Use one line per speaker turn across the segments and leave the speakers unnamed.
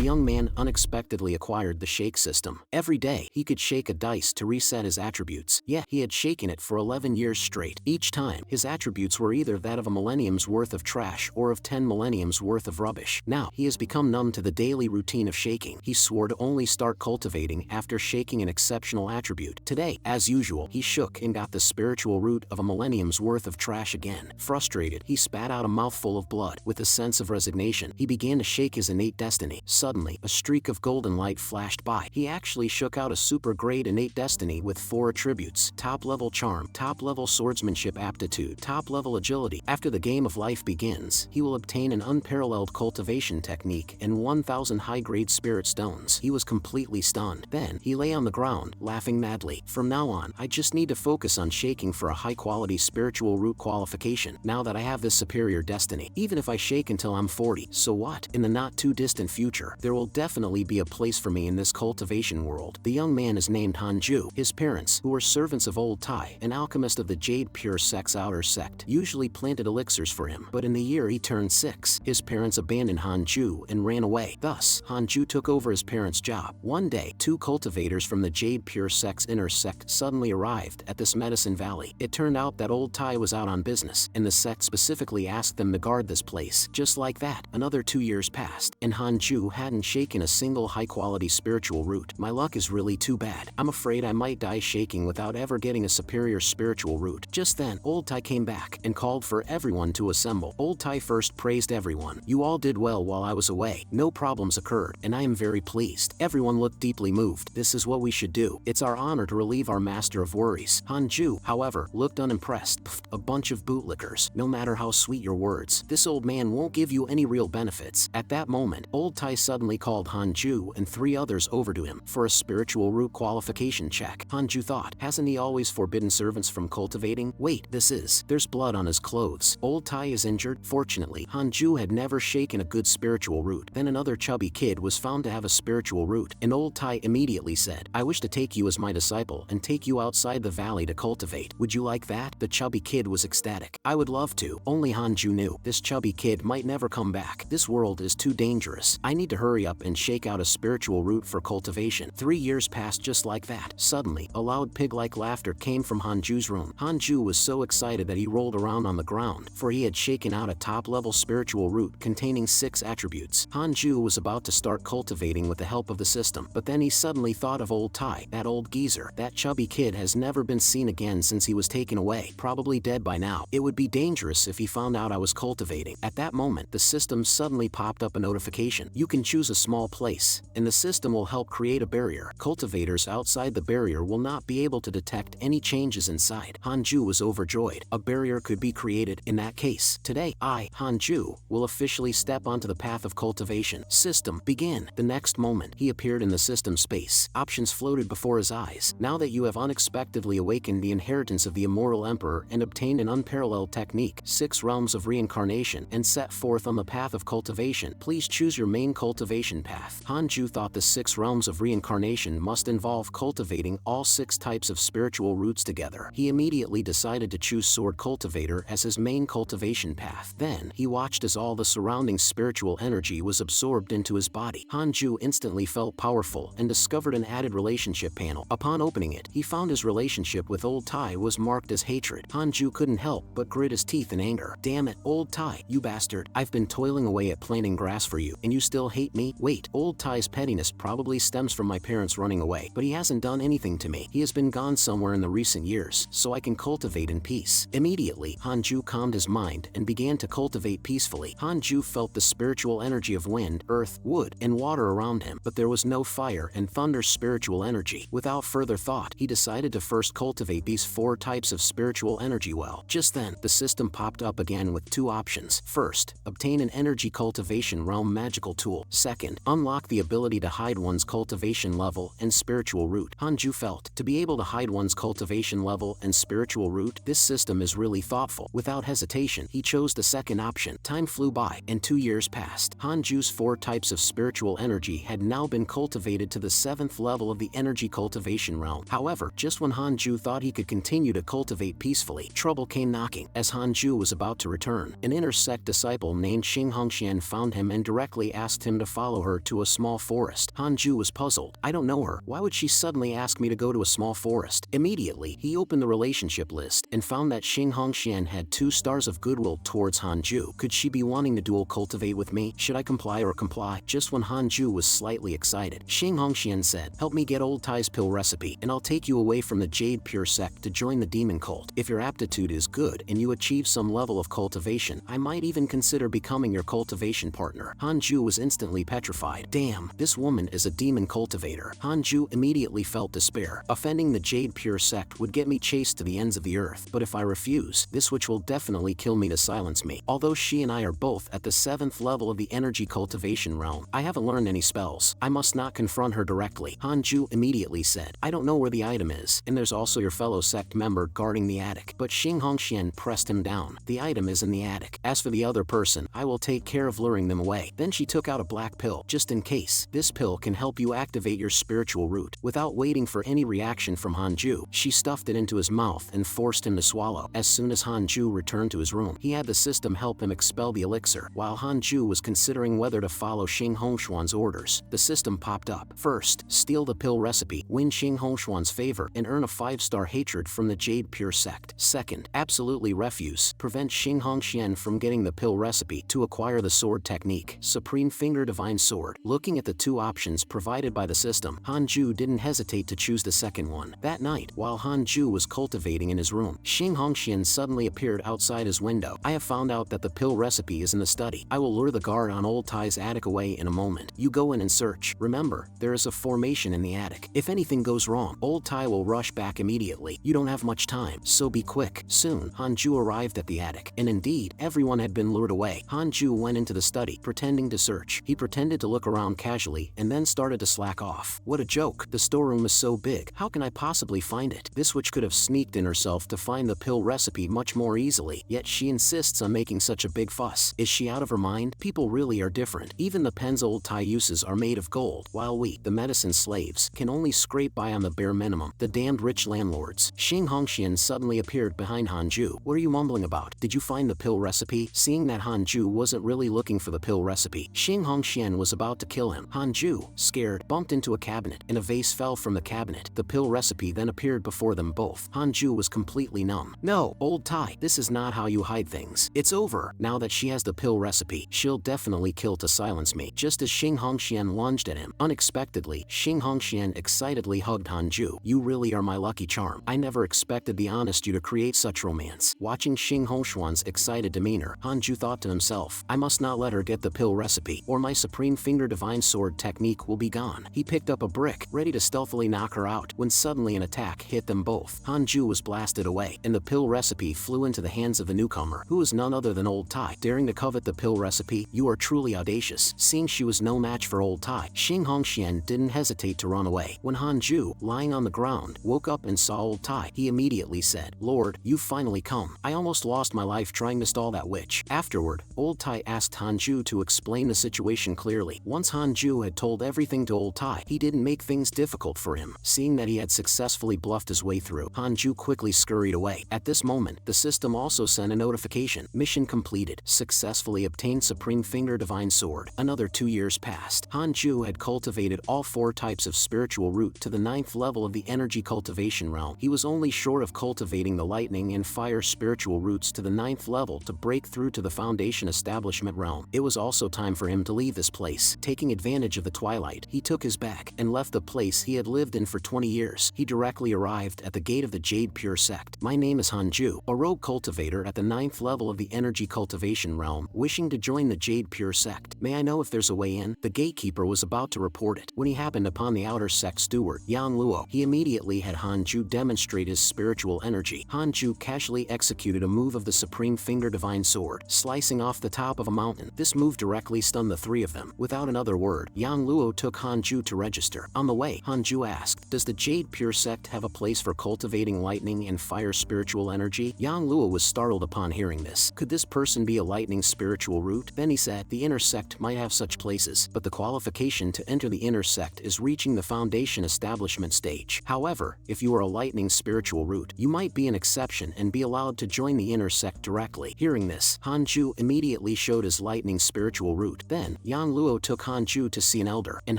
the young man unexpectedly acquired the shake system. Every day, he could shake a dice to reset his attributes. Yeah, he had shaken it for 11 years straight. Each time, his attributes were either that of a millennium's worth of trash or of 10 millenniums worth of rubbish. Now, he has become numb to the daily routine of shaking. He swore to only start cultivating after shaking an exceptional attribute. Today, as usual, he shook and got the spiritual root of a millennium's worth of trash again. Frustrated, he spat out a mouthful of blood. With a sense of resignation, he began to shake his innate destiny. Suddenly, a streak of golden light flashed by. He actually shook out a super grade innate destiny with 4 attributes: top level charm, top level swordsmanship aptitude, top level agility. After the game of life begins, he will obtain an unparalleled cultivation technique and 1000 high grade spirit stones. He was completely stunned. Then, he lay on the ground, laughing madly. From now on, I just need to focus on shaking for a high quality spiritual root qualification. Now that I have this superior destiny, even if I shake until I'm 40, so what? In the not too distant future, there will definitely be a place for me in this cultivation world. The young man is named Hanju. His parents, who were servants of old Tai, an alchemist of the Jade pure sect's outer sect, usually planted elixirs for him. But in the year he turned 6, his parents abandoned Hanju and ran away. Thus, Hanju took over his parents' job. One day, 2 cultivators from the Jade pure sect's inner sect suddenly arrived at this medicine valley. It turned out that old Tai was out on business, and the sect specifically asked them to guard this place. Just like that, another 2 years passed, and Hanju hadn't shaken a single high-quality spiritual root. My luck is really too bad. I'm afraid I might die shaking without ever getting a superior spiritual root. Just then, old Tai came back and called for everyone to assemble. Old Tai first praised everyone. You all did well while I was away. No problems occurred, and I am very pleased. Everyone looked deeply moved. This is what we should do. It's our honor to relieve our master of worries. Hanju, however, looked unimpressed. Pfft, a bunch of bootlickers. No matter how sweet your words, this old man won't give you any real benefits. At that moment, old Tai suddenly called Hanju and 3 others over to him for a spiritual root qualification check. Hanju thought, hasn't he always forbidden servants from cultivating? Wait, there's blood on his clothes. Old Tai is injured. Fortunately, Hanju had never shaken a good spiritual root. Then another chubby kid was found to have a spiritual root, and old Tai immediately said, I wish to take you as my disciple and take you outside the valley to cultivate. Would you like that? The chubby kid was ecstatic. I would love to. Only Hanju knew, this chubby kid might never come back. This world is too dangerous. I need to hurry up and shake out a spiritual root for cultivation. 3 years passed just like that. Suddenly, a loud pig-like laughter came from Hanju's room. Hanju was so excited that he rolled around on the ground, for he had shaken out a top-level spiritual root containing 6 attributes. Hanju was about to start cultivating with the help of the system, but then he suddenly thought of old Tai, that old geezer. That chubby kid has never been seen again since he was taken away, probably dead by now. It would be dangerous if he found out I was cultivating. At that moment, the system suddenly popped up a notification. You can choose a small place, and the system will help create a barrier. Cultivators outside the barrier will not be able to detect any changes inside. Hanju was overjoyed. A barrier could be created. In that case, today, I, Hanju, will officially step onto the path of cultivation. System, begin. The next moment, he appeared in the system space. Options floated before his eyes. Now that you have unexpectedly awakened the inheritance of the immortal emperor and obtained an unparalleled technique, 6 realms of reincarnation, and set forth on the path of cultivation, please choose your main cultivation path. Hanju thought the 6 realms of reincarnation must involve cultivating all 6 types of spiritual roots together. He immediately decided to choose Sword Cultivator as his main cultivation path. Then, he watched as all the surrounding spiritual energy was absorbed into his body. Hanju instantly felt powerful and discovered an added relationship panel. Upon opening it, he found his relationship with old Tai was marked as hatred. Hanju couldn't help but grit his teeth in anger. Damn it, old Tai, you bastard. I've been toiling away at planting grass for you, and you still hate me? Wait, old Tai's pettiness probably stems from my parents running away, but he hasn't done anything to me. He has been gone somewhere in the recent years, so I can cultivate in peace. Immediately, Hanju calmed his mind and began to cultivate peacefully. Hanju felt the spiritual energy of wind, earth, wood, and water around him, but there was no fire and thunder spiritual energy. Without further thought, he decided to first cultivate these 4 types of spiritual energy well. Just then, the system popped up again with 2 options. First, obtain an energy cultivation realm magical tool. Second, unlock the ability to hide one's cultivation level and spiritual root. Hanju felt, to be able to hide one's cultivation level and spiritual root, this system is really thoughtful. Without hesitation, he chose the second option. Time flew by, and 2 years passed. Hanju's 4 types of spiritual energy had now been cultivated to the 7th level of the energy cultivation realm. However, just when Hanju thought he could continue to cultivate peacefully, trouble came knocking. As Hanju was about to return, an inner sect disciple named Xing Hongxian found him and directly asked him to follow her to a small forest. Hanju was puzzled. I don't know her. Why would she suddenly ask me to go to a small forest? Immediately, he opened the relationship list and found that Xing Hongxian had 2 stars of goodwill towards Hanju. Could she be wanting to dual cultivate with me? Should I comply or comply? Just when Hanju was slightly excited, Xing Hongxian said, help me get Old Tai's pill recipe, and I'll take you away from the Jade Pure sect to join the demon cult. If your aptitude is good and you achieve some level of cultivation, I might even consider becoming your cultivation partner. Hanju was instantly petrified. Damn, this woman is a demon cultivator. Hanju immediately felt despair. Offending the Jade Pure sect would get me chased to the ends of the earth, but if I refuse, this witch will definitely kill me to silence me. Although she and I are both at the 7th level of the energy cultivation realm, I haven't learned any spells. I must not confront her directly. Hanju immediately said, I don't know where the item is, and there's also your fellow sect member guarding the attic. But Xing Hongxian pressed him down. The item is in the attic. As for the other person, I will take care of luring them away. Then she took out a black pill, just in case. This pill can help you activate your spiritual root. Without waiting for any reaction from Hanju, she stuffed it into his mouth and forced him to swallow. As soon as Hanju returned to his room, he had the system help him expel the elixir. While Hanju was considering whether to follow Xing Hongshuan's orders, the system popped up. First, steal the pill recipe, win Xing Hongshuan's favor, and earn a 5-star hatred from the Jade Pure sect. Second, absolutely refuse, prevent Xing Hongxian from getting the pill recipe to acquire the sword technique, Supreme Finger Divine Sword. Looking at the 2 options provided by the system, Hanju didn't hesitate to choose the second one. That night, while Hanju was cultivating in his room, Xing Hongxian suddenly appeared outside his window. I have found out that the pill recipe is in the study. I will lure the guard on Old Tai's attic away in a moment. You go in and search. Remember, there is a formation in the attic. If anything goes wrong, Old Tai will rush back immediately. You don't have much time, so be quick. Soon, Hanju arrived at the attic, and indeed, everyone had been lured away. Hanju went into the study, pretending to search. He pretended to look around casually, and then started to slack off. What a joke. The storeroom is so big. How can I possibly find it? This witch could have sneaked in herself to find the pill recipe much more easily, yet she insists on making such a big fuss. Is she out of her mind? People really are different. Even the pens Old Tai uses are made of gold, while we, the medicine slaves, can only scrape by on the bare minimum. The damned rich landlords. Xing Hongxian suddenly appeared behind Hanju. What are you mumbling about? Did you find the pill recipe? Seeing that Hanju wasn't really looking for the pill recipe, Xing Hongxian was about to kill him. Hanju, scared, bumped into a cabinet, and a vase fell from the cabinet. The pill recipe then appeared before them both. Hanju was completely numb. No, Old Tai, this is not how you hide things. It's over. Now that she has the pill recipe, she'll definitely kill to silence me. Just as Xing Hongxian lunged at him, unexpectedly, Xing Hongxian excitedly hugged Hanju. You really are my lucky charm. I never expected the honest you to create such romance. Watching Xing Hongshuan's excited demeanor, Hanju thought to himself, I must not let her get the pill recipe, or my Supreme Finger Divine Sword technique will be gone. He picked up a brick, ready to stealthily knock her out, when suddenly an attack hit them both. Hanju was blasted away, and the pill recipe flew into the hands of the newcomer, who was none other than Old Tai. Daring to covet the pill recipe, you are truly audacious. Seeing she was no match for Old Tai, Xing Hongxian didn't hesitate to run away. When Hanju, lying on the ground, woke up and saw Old Tai, he immediately said, Lord, you've finally come. I almost lost my life trying to stall that witch. Afterward, Old Tai asked Hanju to explain the situation clearly. Once Hanju had told everything to Old Tai, he didn't make things difficult for him. Seeing that he had successfully bluffed his way through, Hanju quickly scurried away. At this moment, the system also sent a notification. Mission completed. Successfully obtained Supreme Finger Divine Sword. Another 2 years passed. Hanju had cultivated all 4 types of spiritual root to the 9th level of the energy cultivation realm. He was only short of cultivating the lightning and fire spiritual roots to the 9th level to break through to the foundation establishment realm. It was also time for him to leave this place. Taking advantage of the twilight, he took his bag and left the place he had lived in for 20 years. He directly arrived at the gate of the Jade Pure sect. My name is Hanju, a rogue cultivator at the 9th level of the energy cultivation realm, wishing to join the Jade Pure sect. May I know if there's a way in? The gatekeeper was about to report it when he happened upon the outer sect steward, Yang Luo. He immediately had Hanju demonstrate his spiritual energy. Hanju casually executed a move of the Supreme Finger Divine Sword, slicing off the top of a mountain. This move directly stunned the 3 of them. Without another word, Yang Luo took Hanju to register. On the way, Hanju asked, does the Jade Pure sect have a place for cultivating lightning and fire spiritual energy? Yang Luo was startled upon hearing this. Could this person be a lightning spiritual root? Then he said, the inner sect might have such places, but the qualification to enter the inner sect is reaching the foundation establishment stage. However, if you are a lightning spiritual root, you might be an exception and be allowed to join the inner sect directly. Hearing this, Hanju immediately showed his lightning spiritual root. Then, Yang Yang Luo took Hanju to see an elder, and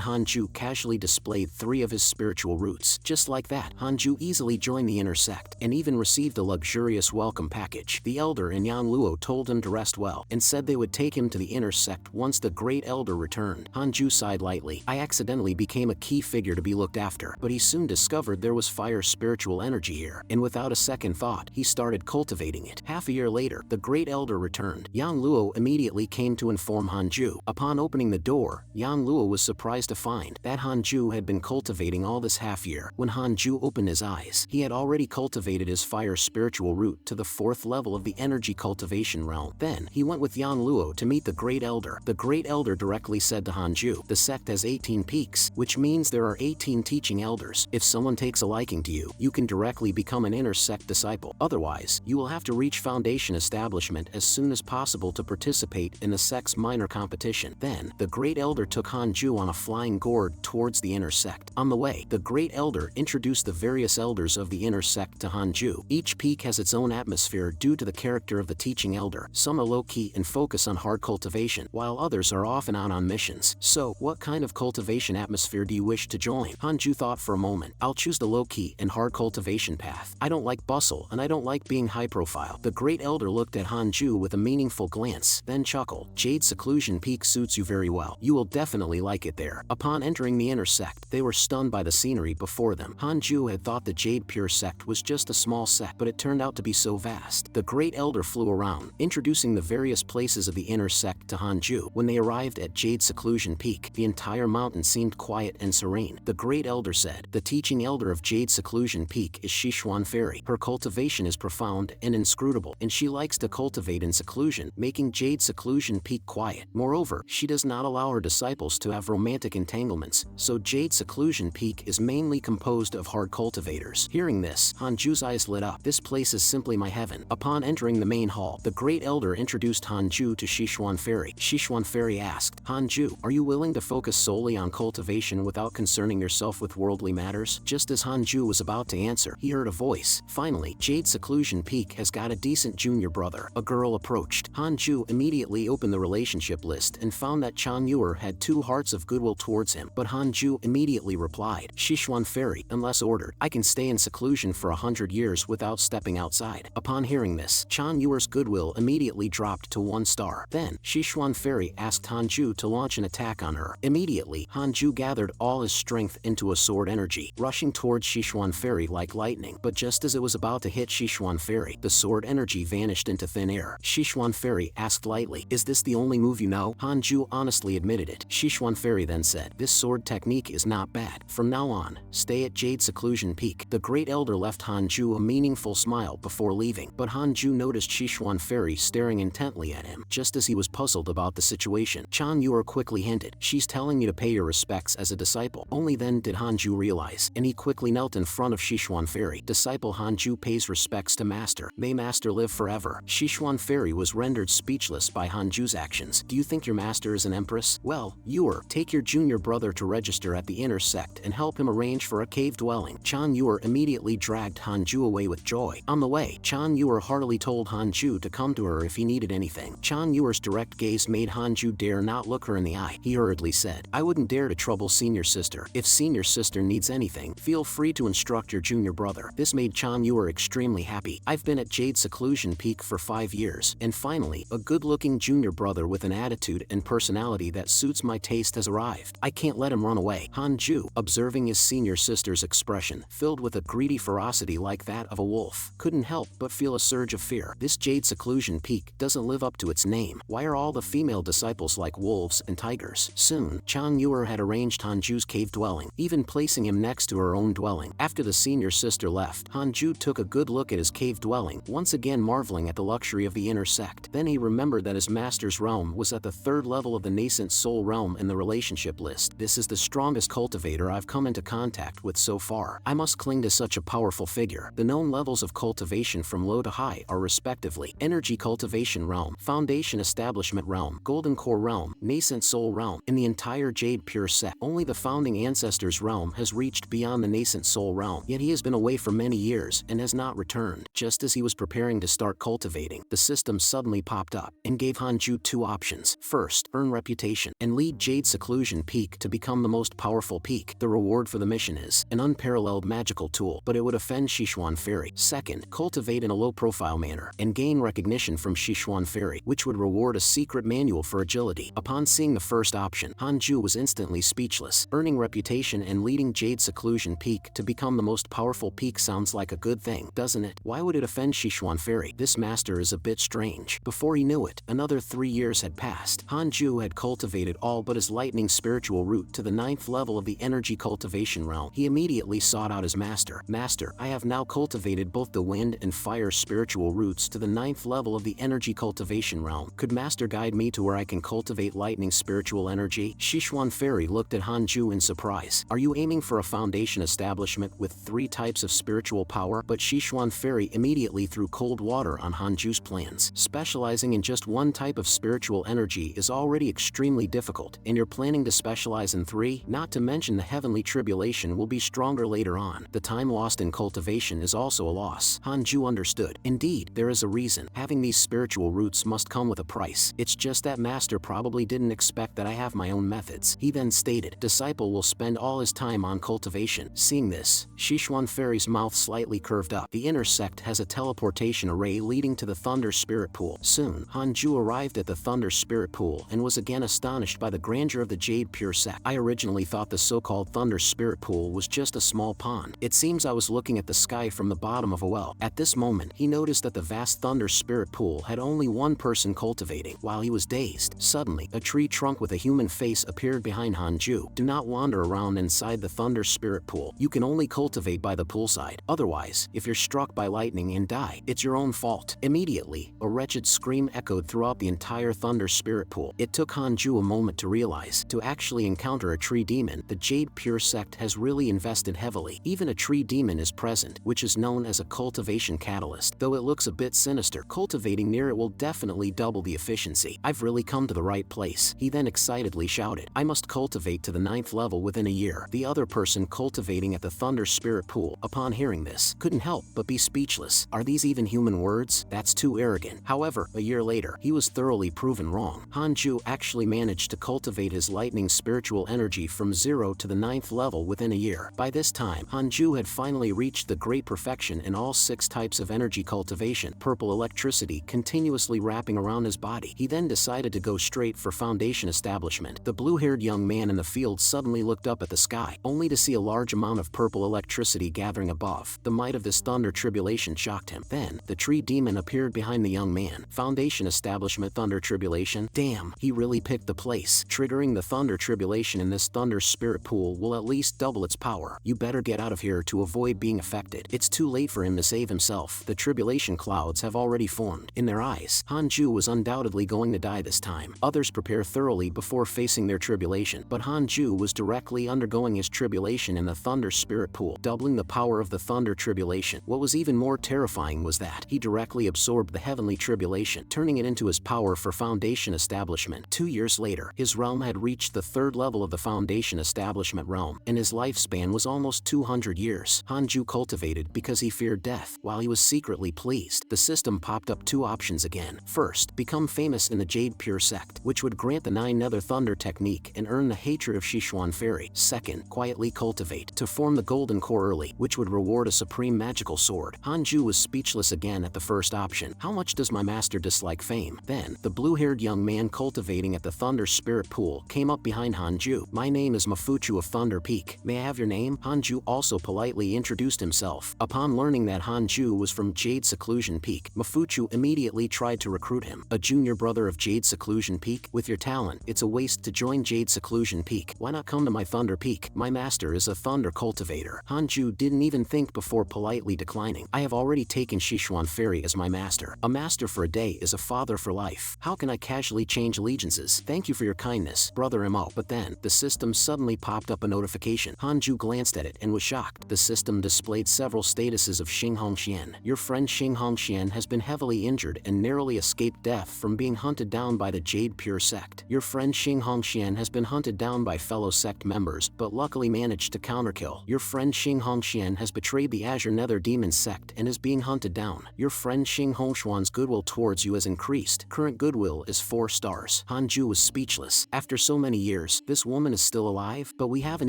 Hanju casually displayed 3 of his spiritual roots. Just like that, Hanju easily joined the inner sect, and even received a luxurious welcome package. The elder and Yang Luo told him to rest well, and said they would take him to the inner sect once the great elder returned. Hanju sighed lightly. I accidentally became a key figure to be looked after, but he soon discovered there was fire spiritual energy here, and without a second thought, he started cultivating it. Half a year later, the great elder returned. Yang Luo immediately came to inform Hanju. Upon opening the door, Yang Luo was surprised to find that Hanju had been cultivating all this half year. When Hanju opened his eyes, he had already cultivated his fire spiritual root to the 4th level of the energy cultivation realm. Then, he went with Yang Luo to meet the great elder. The great elder directly said to Hanju, the sect has 18 peaks, which means there are 18 teaching elders. If someone takes a liking to you, you can directly become an inner sect disciple. Otherwise, you will have to reach foundation establishment as soon as possible to participate in the sect's minor competition. Then, the great elder took Hanju on a flying gourd towards the inner sect. On the way, the great elder introduced the various elders of the inner sect to Hanju. Each peak has its own atmosphere due to the character of the teaching elder. Some are low-key and focus on hard cultivation, while others are off and on missions. So, what kind of cultivation atmosphere do you wish to join? Hanju thought for a moment. I'll choose the low-key and hard cultivation path. I don't like bustle, and I don't like being high-profile. The great elder looked at Hanju with a meaningful glance, then chuckled. Jade Seclusion Peak suits you very well. You will definitely like it there. Upon entering the inner sect, they were stunned by the scenery before them. Hanju had thought the Jade Pure sect was just a small sect, but it turned out to be so vast. The great elder flew around, introducing the various places of the inner sect to Hanju. When they arrived at Jade Seclusion Peak, the entire mountain seemed quiet and serene. The great elder said, the teaching elder of Jade Seclusion Peak is Zhou Fan. Her cultivation is profound and inscrutable, and she likes to cultivate in seclusion, making Jade Seclusion Peak quiet. Moreover, she does not allow her disciples to have romantic entanglements, so Jade Seclusion Peak is mainly composed of hard cultivators. Hearing this, Hanju's eyes lit up. This place is simply my heaven. Upon entering the main hall, the great elder introduced Hanju to Zhou Fan. Zhou Fan asked, Hanju, are you willing to focus solely on cultivation without concerning yourself with worldly matters? Just as Hanju was about to answer, he heard a voice. Finally, Jade Seclusion Peak has got a decent junior brother. A girl approached. Hanju immediately opened the relationship list and found that Chan Yuer had 2 hearts of goodwill towards him, but Hanju immediately replied, Zhou Fan, unless ordered, I can stay in seclusion for 100 years without stepping outside. Upon hearing this, Chan Yuer's goodwill immediately dropped to 1 star. Then, Zhou Fan asked Hanju to launch an attack on her. Immediately, Hanju gathered all his strength into a sword energy, rushing towards Zhou Fan like lightning. But just as it was about to hit Zhou Fan, the sword energy vanished into thin air. Zhou Fan asked lightly, is this the only move you know? Hanju honestly admitted it. Zhou Fan then said, this sword technique is not bad. From now on, stay at Jade Seclusion Peak. The great elder left Hanju a meaningful smile before leaving, but Hanju noticed Zhou Fan staring intently at him. Just as he was puzzled about the situation, Chan Yuer quickly hinted, she's telling you to pay your respects as a disciple. Only then did Hanju realize, and he quickly knelt in front of Zhou Fan. Disciple Hanju pays respects to master. May master live forever. Zhou Fan was rendered speechless by Hanju's actions. Do you think your master is an empress? Well, Yuer, take your junior brother to register at the inner sect and help him arrange for a cave dwelling. Chan Yuer immediately dragged Hanju away with joy. On the way, Chan Yuer heartily told Hanju to come to her if he needed anything. Chan Yuer's direct gaze made Hanju dare not look her in the eye. He hurriedly said, I wouldn't dare to trouble senior sister. If senior sister needs anything, feel free to instruct your junior brother. This made Chan Yuer extremely happy. I've been at Jade Seclusion Peak for 5 years, and finally, a good-looking junior brother with an attitude and personality that suits my taste has arrived. I can't let him run away. Hanju, observing his senior sister's expression, filled with a greedy ferocity like that of a wolf, couldn't help but feel a surge of fear. This Jade Seclusion Peak doesn't live up to its name. Why are all the female disciples like wolves and tigers? Soon, Chan Yuer had arranged Hanju's cave dwelling, even placing him next to her own dwelling. After the senior sister left, Hanju took a good look at his cave dwelling, once again marveling at the luxury of the inner sect. Then he remembered that his master's realm was at the 3rd level of the nascent soul realm in the relationship list. This is the strongest cultivator I've come into contact with so far. I must cling to such a powerful figure. The known levels of cultivation from low to high are respectively Energy Cultivation Realm, Foundation Establishment Realm, Golden Core Realm, Nascent Soul Realm. In the entire Jade Pure sect, only the Founding Ancestors Realm has reached beyond the Nascent Soul Realm, yet he has been away for many years and has not returned. Just as he was preparing to start cultivating, the system suddenly popped up and gave Hanju 2 options. First, earn reputation, and lead Jade Seclusion Peak to become the most powerful peak. The reward for the mission is an unparalleled magical tool, but it would offend Sichuan Fairy. Second, cultivate in a low-profile manner, and gain recognition from Sichuan Fairy, which would reward a secret manual for agility. Upon seeing the first option, Hanju was instantly speechless. Earning reputation and leading Jade Seclusion Peak to become the most powerful peak sounds like a good thing, doesn't it? Why would it offend Sichuan Fairy? This master is a bit strange. Before he knew it, another 3 years had passed. Hanju had cultivated all but his lightning spiritual root to the 9th level of the energy cultivation realm. He immediately sought out his master. Master, I have now cultivated both the wind and fire spiritual roots to the 9th level of the energy cultivation realm. Could master guide me to where I can cultivate lightning spiritual energy? Sichuan Fairy looked at Hanju in surprise. Are you aiming for a foundation establishment with 3 types of spiritual power? But Sichuan Fairy immediately threw cold water on Hanju's plans. Specializing in just one type of spiritual energy is already extremely difficult, and you're planning to specialize in 3? Not to mention the heavenly tribulation will be stronger later on. The time lost in cultivation is also a loss. Hanju understood. Indeed, there is a reason. Having these spiritual roots must come with a price. It's just that master probably didn't expect that I have my own methods. He then stated, disciple will spend all his time on cultivation. Seeing this, Sichuan Fairy's mouth slightly curved up. The inner sect has a teleportation array leading to the Thunder Spirit Pool. Soon, Hanju arrived at the Thunder Spirit Pool and was again astonished by the grandeur of the Jade Pure Sect. I originally thought the so-called Thunder Spirit Pool was just a small pond. It seems I was looking at the sky from the bottom of a well. At this moment, he noticed that the vast Thunder Spirit Pool had only one person cultivating. While he was dazed, suddenly, a tree trunk with a human face appeared behind Hanju. Do not wander around inside the Thunder Spirit Pool. You can only cultivate by the poolside. Otherwise, if you're struck by lightning and die, it's your own fault. Immediately, a wretched scream echoed throughout the entire Thunder Spirit Pool. It took Hanju a moment to realize, to actually encounter a tree demon, the Jade Pure Sect has really invested heavily. Even a tree demon is present, which is known as a cultivation catalyst. Though it looks a bit sinister, cultivating near it will definitely double the efficiency. I've really come to the right place. He then excitedly shouted, I must cultivate to the 9th level within a year. The other person cultivating at the Thunder Spirit Pool, upon hearing this, couldn't help but be speechless. Are these even human words? That's too arrogant. However, a year later, he was thoroughly proven wrong. Hanju actually managed to cultivate his lightning spiritual energy from 0 to the 9th level within a year. By this time, Hanju had finally reached the great perfection in all 6 types of energy cultivation, purple electricity continuously wrapping around his body. He then decided to go straight for foundation establishment. The blue-haired young man in the field suddenly looked up at the sky, only to see a large amount of purple electricity gathering above. The might of this thunder tribulation shocked him. Then, the tree demon appeared behind the young man. Foundation establishment thunder tribulation. Damn, he really picked the place. Triggering the thunder tribulation in this Thunder Spirit Pool will at least double its power. You better get out of here to avoid being affected. It's too late for him to save himself. The tribulation clouds have already formed. In their eyes, Hanju was undoubtedly going to die this time. Others prepare thoroughly before facing their tribulation, but Hanju was directly undergoing his tribulation in the Thunder Spirit Pool, doubling the power of the Thunder Tribulation. What was even more terrifying was that he directly absorbed the heavenly tribulation, turning it into his power for foundation establishment. 2 years later, his realm had reached the 3rd level of the foundation establishment realm, and his lifespan was almost 200 years. Hanju cultivated because he feared death. While he was secretly pleased, the system popped up 2 options again. First, become famous in the Jade Pure Sect, which would grant the 9 Nether Thunder technique and earn the hatred of Sichuan Fairy. Second, quietly cultivate to form the Golden Core early, which would reward a supreme magical sword. Hanju was speechless again at the first option. How much does my master dislike fame? Then, the blue-haired young man cultivating at the Thunder Spirit Pool came up behind Hanju. My name is Mafuchu of Thunder Peak. May I have your name? Hanju also politely introduced himself. Upon learning that Hanju was from Jade Seclusion Peak, Mafuchu immediately tried to recruit him. A junior brother of Jade Seclusion Peak? With your talent, it's a waste to join Jade Seclusion Peak. Why not come to my Thunder Peak? My master is a thunder cultivator. Hanju didn't even think before politely declining. I have already taken Sichuan Fairy as my master. A master for a day is a father for life. How can I casually change allegiances? Thank you for your kindness, Brother Mo. But then, the system suddenly popped up a notification. Hanju glanced at it and was shocked. The system displayed several statuses of Xing Hongxian. Your friend Xing Hongxian has been heavily injured and narrowly escaped death from being hunted down by the Jade Pure Sect. Your friend Xing Hongxian has been hunted down by fellow sect members, but luckily managed to counterkill. Your friend Xing Hongxian has betrayed the Azure Nether Demon sect and is being hunted down. Your friend Xing Hongxuan's goodwill towards you has increased. Current goodwill is 4 stars. Hanju was speechless. After so many years, this woman is still alive, but we haven't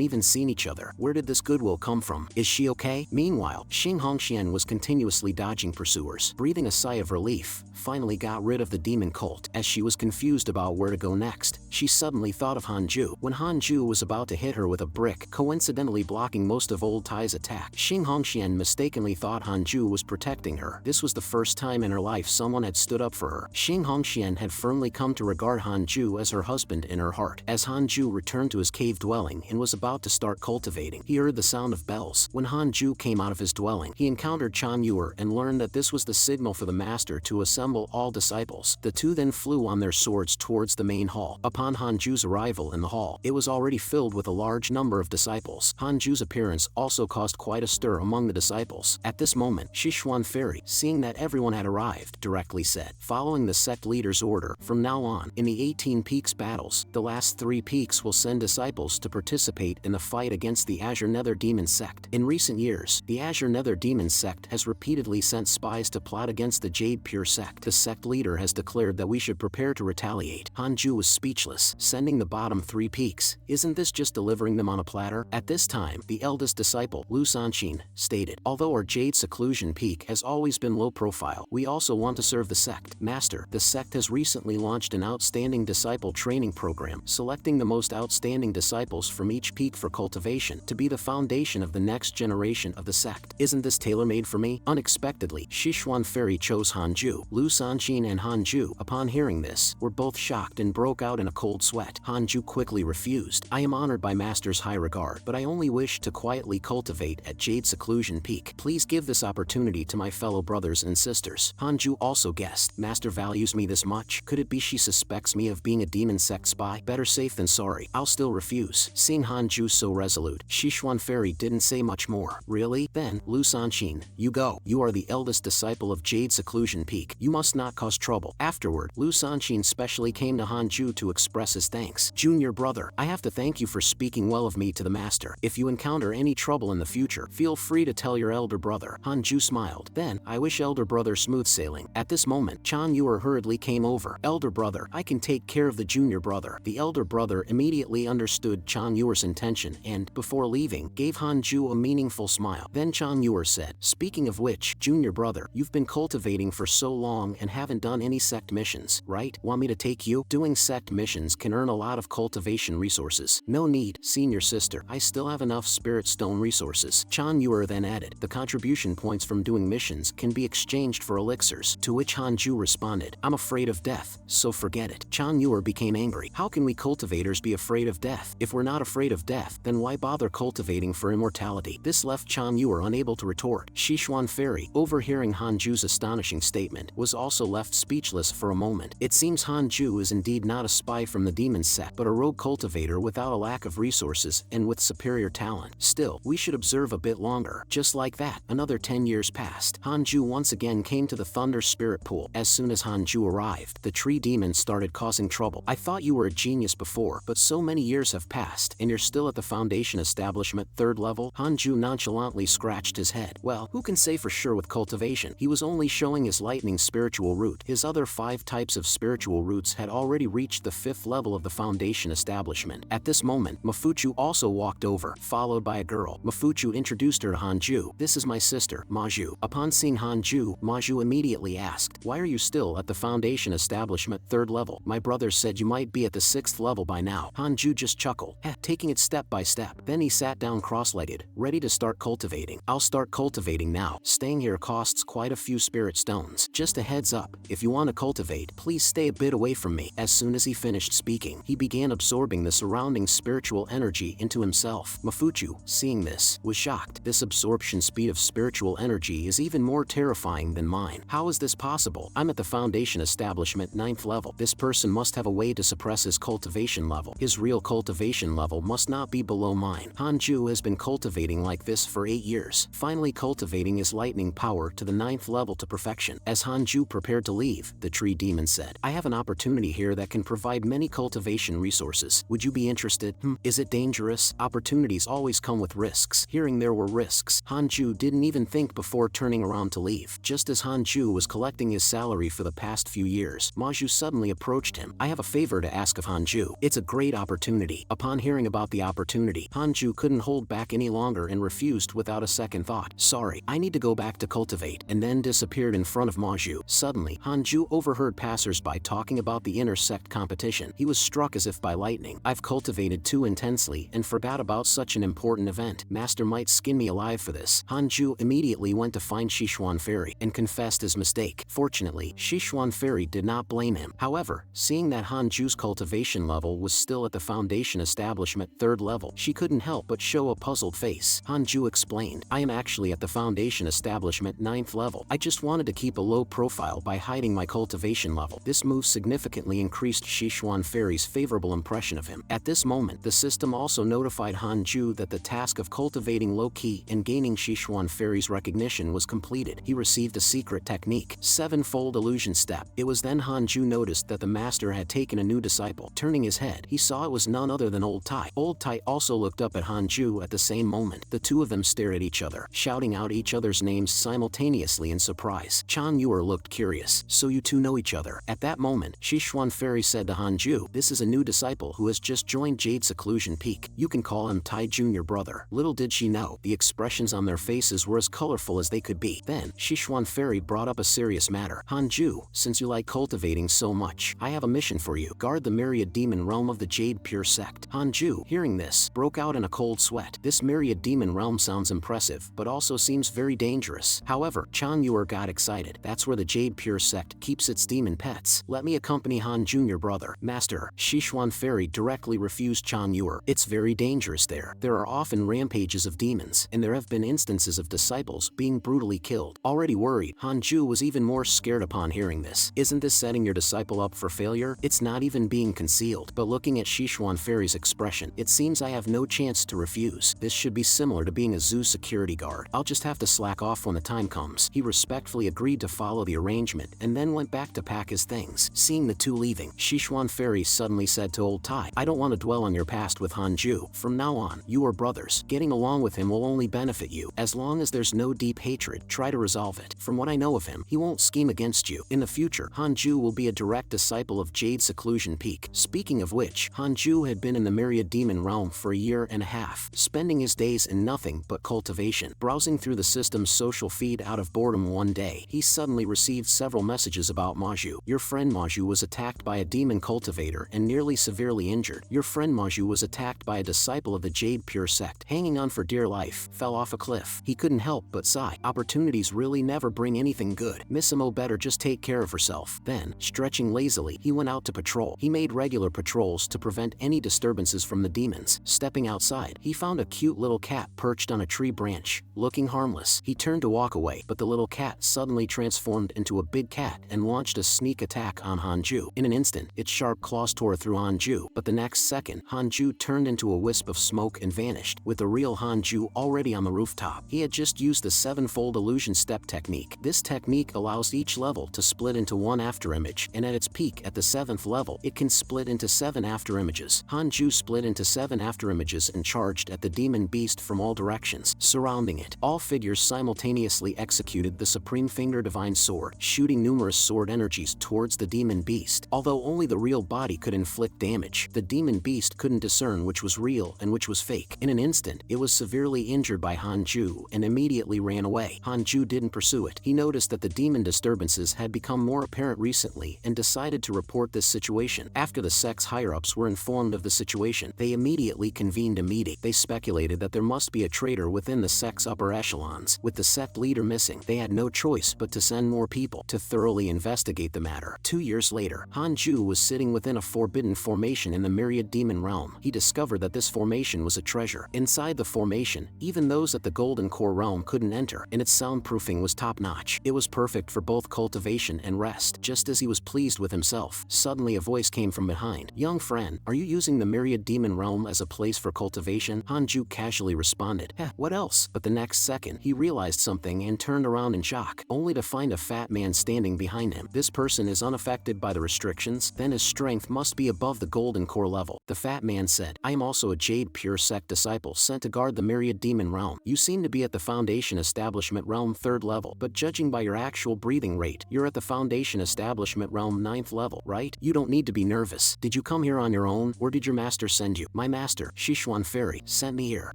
even seen each other. Where did this goodwill come from? Is she okay? Meanwhile, Xing Hongxian was continuously dodging pursuers. Breathing a sigh of relief, finally got rid of the demon cult. As she was confused about where to go next, she suddenly thought of Hanju. When Hanju was about to hit her with a brick, coincidentally blocking most of Old Tai's attack, Xing Hongxian mistakenly thought Hanju was protecting her. This was the first time in her life someone had stood up for her. Xing Hongxian had firmly come to regard Hanju as her husband in her heart. As Hanju returned to his cave dwelling and was about to start cultivating, he heard the sound of bells. When Hanju came out of his dwelling, he encountered Chan Yuer and learned that this was the signal for the master to assemble all disciples. The two then flew on their swords towards the main hall. Upon Hanju's arrival in the hall, it was already filled with a large number of disciples. Hanju's appearance also caused quite a stir among the disciples. At this moment, Sichuan Fairy, seeing that everyone had arrived, directly said, following the sect leader's order, from now on, in the 18 Peaks battles, the last 3 peaks will send disciples to participate in the fight against the Azure Nether Demon sect. In recent years, the Azure Nether Demon sect has repeatedly sent spies to plot against the Jade Pure sect. The sect leader has declared that we should prepare to retaliate. Hanju was speechless. Sending the bottom 3 peaks, isn't this just delivering them on a platter? At this time, the eldest disciple, Lu Sanqin, stated, although our Jade Seclusion peak has always been low profile, we also want to serve the sect. Master, the sect has recently launched an outstanding disciple training program, selecting the most outstanding disciples from each peak for cultivation to be the foundation of the next generation of the sect. Isn't this tailor-made for me? Unexpectedly, Sichuan Fairy chose Hanju. Lu Sanqin and Hanju, upon hearing this, were both shocked and broke out in a cold sweat. Hanju quickly refused. I am honored by Master's high regard, but I only wish to quietly cultivate at Jade Seclusion Peak. Please give this opportunity to my fellow brothers and sisters. Hanju also guessed, Master values me this much? Could it be she suspects me of being a demon sect spy? Better safe than sorry. I'll still refuse. Seeing Hanju so resolute, Sichuan Fairy didn't say much more. Really? Then, Lu Sanqin, you go. You are the eldest disciple of Jade Seclusion Peak. You must not cause trouble. Afterward, Lu Sanqin specially came to Hanju to express his thanks. Junior brother, I have to thank you for speaking well of me to the master. If you encounter any trouble in the future, feel free to tell your elder brother. Hanju smiled. Then, I wish elder brother smooth sailing. At this moment, Chan Yuer hurriedly came over. Elder brother, I can take care of the junior brother. The elder brother immediately understood Chan Yuer's intention and, before leaving, gave Hanju a meaningful smile. Then Chan Yuer said, speaking of which, junior brother, you've been cultivating for so long and haven't done any sect missions, right? Want me to take you? Doing sect missions can earn a lot of cultivation resources. No need, senior sister. I still have enough spirit stone resources. Chan Yuer then added, the contribution points from doing missions can be exchanged for elixirs, to which Hanju responded, I'm afraid of death, so forget it. Chan Yuer became angry. How can we cultivators be afraid of death? If we're not afraid of death, then why bother cultivating for immortality? This left Chan Yuer unable to retort. Sichuan Fairy, overhearing Hanju's astonishing statement, was also left speechless for a moment. It seems Hanju is indeed not a spy from the demon sect, but a rogue cultivator without a lack of resources and with superior talent. Still, we should observe a bit longer. Just like that, another 10 years passed. Hanju once again came to the Thunder Spirit Pool. As soon as Hanju arrived, the tree demon started causing trouble. I thought you were a genius before, but so many years have passed, and you're still at the Foundation Establishment 3rd level? Hanju nonchalantly scratched his head. Well, who can say for sure with cultivation? He was only showing his lightning spiritual root. His other 5 types of spiritual roots had already reached the 5th level of the Foundation Establishment. At this moment, Mafuchu also walked over, followed by a girl. Mafuchu introduced her to Hanju. This is my sister, Maju. Upon seeing Hanju, Maju immediately asked, why are you still at the Foundation Establishment 3rd level? My brother said you might be at the 6th level by now. Hanju just chuckled, taking it step by step. Then he sat down cross-legged, ready to start cultivating. I'll start cultivating now. Staying here costs quite a few spirit stones. Just a heads up, if you want to cultivate, please stay a bit away from me. As soon as he finished speaking, he began absorbing the surrounding spiritual energy into himself. Mafuchu, seeing this, was shocked. This absorption speed of spiritual energy is even more terrifying than mine. How is this possible? I'm at the Foundation Establishment 9th level. This person must have a way to suppress his cultivation level. His real cultivation level must not be below mine. Hanju has been cultivating like this for 8 years, finally cultivating his lightning power to the 9th level to perfection. As Hanju prepared to leave, the tree demon said, I have an opportunity here that can provide many cultivation resources. Would you be interested? Is it dangerous? Opportunities always come with risks. Hearing there were risks, Hanju didn't even think before turning around to leave. Just as Hanju was collecting his salary for the past few years, Maju suddenly approached approached him. I have a favor to ask of Hanju. It's a great opportunity. Upon hearing about the opportunity, Hanju couldn't hold back any longer and refused without a second thought. Sorry, I need to go back to Cultivate, and then disappeared in front of Maju. Suddenly, Hanju overheard passers-by talking about the inner sect competition. He was struck as if by lightning. I've cultivated too intensely and forgot about such an important event. Master might skin me alive for this. Hanju immediately went to find Shishuan Fairy and confessed his mistake. Fortunately, Shishuan Fairy did not blame him. However, seeing that Hanju's cultivation level was still at the foundation establishment 3rd level, she couldn't help but show a puzzled face. Hanju explained, I am actually at the foundation establishment 9th level. I just wanted to keep a low profile by hiding my cultivation level. This move significantly increased Shishuan Fairy's favorable impression of him. At this moment, the system also notified Hanju that the task of cultivating low-key and gaining Shishuan Fairy's recognition was completed. He received a secret technique, 7-fold illusion step. It was then Hanju noticed that the master had taken a new disciple. Turning his head, he saw it was none other than Old Tai. Old Tai also looked up at Hanju at the same moment. The two of them stared at each other, shouting out each other's names simultaneously in surprise. Chan Yuer looked curious. So you two know each other? At that moment, Shishuan Fairy said to Hanju, this is a new disciple who has just joined Jade Seclusion Peak. You can call him Tai Junior Brother. Little did she know, the expressions on their faces were as colorful as they could be. Then, Shishuan Fairy brought up a serious matter. Hanju, since you like cultivating so much, I have a mission for you. Guard the Myriad demon realm of the Jade Pure sect. Hanju, hearing this, broke out in a cold sweat. This Myriad demon realm sounds impressive, but also seems very dangerous. However, Chan Yuer got excited. That's where the Jade Pure sect keeps its demon pets. Let me accompany Han Junior Brother. Master, Shishuan Fairy directly refused Chan Yuer. It's very dangerous there. There are often rampages of demons, and there have been instances of disciples being brutally killed. Already worried, Hanju was even more scared upon hearing this. Isn't this setting your disciple up for failure? It's not even being concealed. But looking at Shishuan Fairy's expression, it seems I have no chance to refuse. This should be similar to being a zoo security guard. I'll just have to slack off when the time comes. He respectfully agreed to follow the arrangement and then went back to pack his things. Seeing the two leaving, Shishuan Fairy suddenly said to Old Tai, I don't want to dwell on your past with Hanju. From now on, you are brothers. Getting along with him will only benefit you. As long as there's no deep hatred, try to resolve it. From what I know of him, he won't scheme against you. In the future, Hanju will be a direct disciple of Jade Seclusion Peak. Speaking of which, Hanju had been in the Myriad demon realm for a year and a half, spending his days in nothing but cultivation. Browsing through the system's social feed out of boredom one day, he suddenly received several messages about Maju. Your friend Maju was attacked by a demon cultivator and nearly severely injured. Your friend Maju was attacked by a disciple of the Jade Pure sect, hanging on for dear life, fell off a cliff. He couldn't help but sigh. Opportunities really never bring anything good. Missimo better just take care of herself. Then, stretching lazily, he went out to patrol. He made regular patrols to prevent any disturbances from the demons. Stepping outside, he found a cute little cat perched on a tree branch, looking harmless. He turned to walk away, but the little cat suddenly transformed into a big cat and launched a sneak attack on Hanju. In an instant, its sharp claws tore through Hanju, but the next second, Hanju turned into a wisp of smoke and vanished, with the real Hanju already on the rooftop. He had just used the 7-fold illusion step technique. This technique allows each level to split into one afterimage, and at its peak at the 7th level, it can split into 7 afterimages. Hanju split into 7 afterimages and charged at the demon beast from all directions, surrounding it. All figures simultaneously executed the Supreme Finger Divine Sword, shooting numerous sword energies towards the demon beast. Although only the real body could inflict damage, the demon beast couldn't discern which was real and which was fake. In an instant, it was severely injured by Hanju and immediately ran away. Hanju didn't pursue it. He noticed that the demon disturbances had become more apparent recently and decided to report this situation. After the sect's higher-ups were informed of the situation, they immediately convened a meeting. They speculated that there must be a traitor within the sect's upper echelons. With the sect leader missing, they had no choice but to send more people to thoroughly investigate the matter. 2 years later, Hanju was sitting within a forbidden formation in the Myriad demon realm. He discovered that this formation was a treasure. Inside the formation, even those at the Golden Core realm couldn't enter, and its soundproofing was top-notch. It was perfect for both cultivation and rest. Just as he was pleased with himself, suddenly a voice came from behind. Young friend, are you using the Myriad demon realm as a place for cultivation? Hanju casually responded, what else? But the next second, he realized something and turned around in shock, only to find a fat man standing behind him. This person is unaffected by the restrictions, then his strength must be above the Golden Core level. The fat man said, I am also a Jade Pure sect disciple sent to guard the Myriad demon realm. You seem to be at the Foundation Establishment realm 3rd level, but judging by your actual breathing rate, you're at the Foundation Establishment realm 9th level. right? You don't need to be nervous. Did you come here on your own, or did your master send you? My master, Sichuan Fairy, sent me here.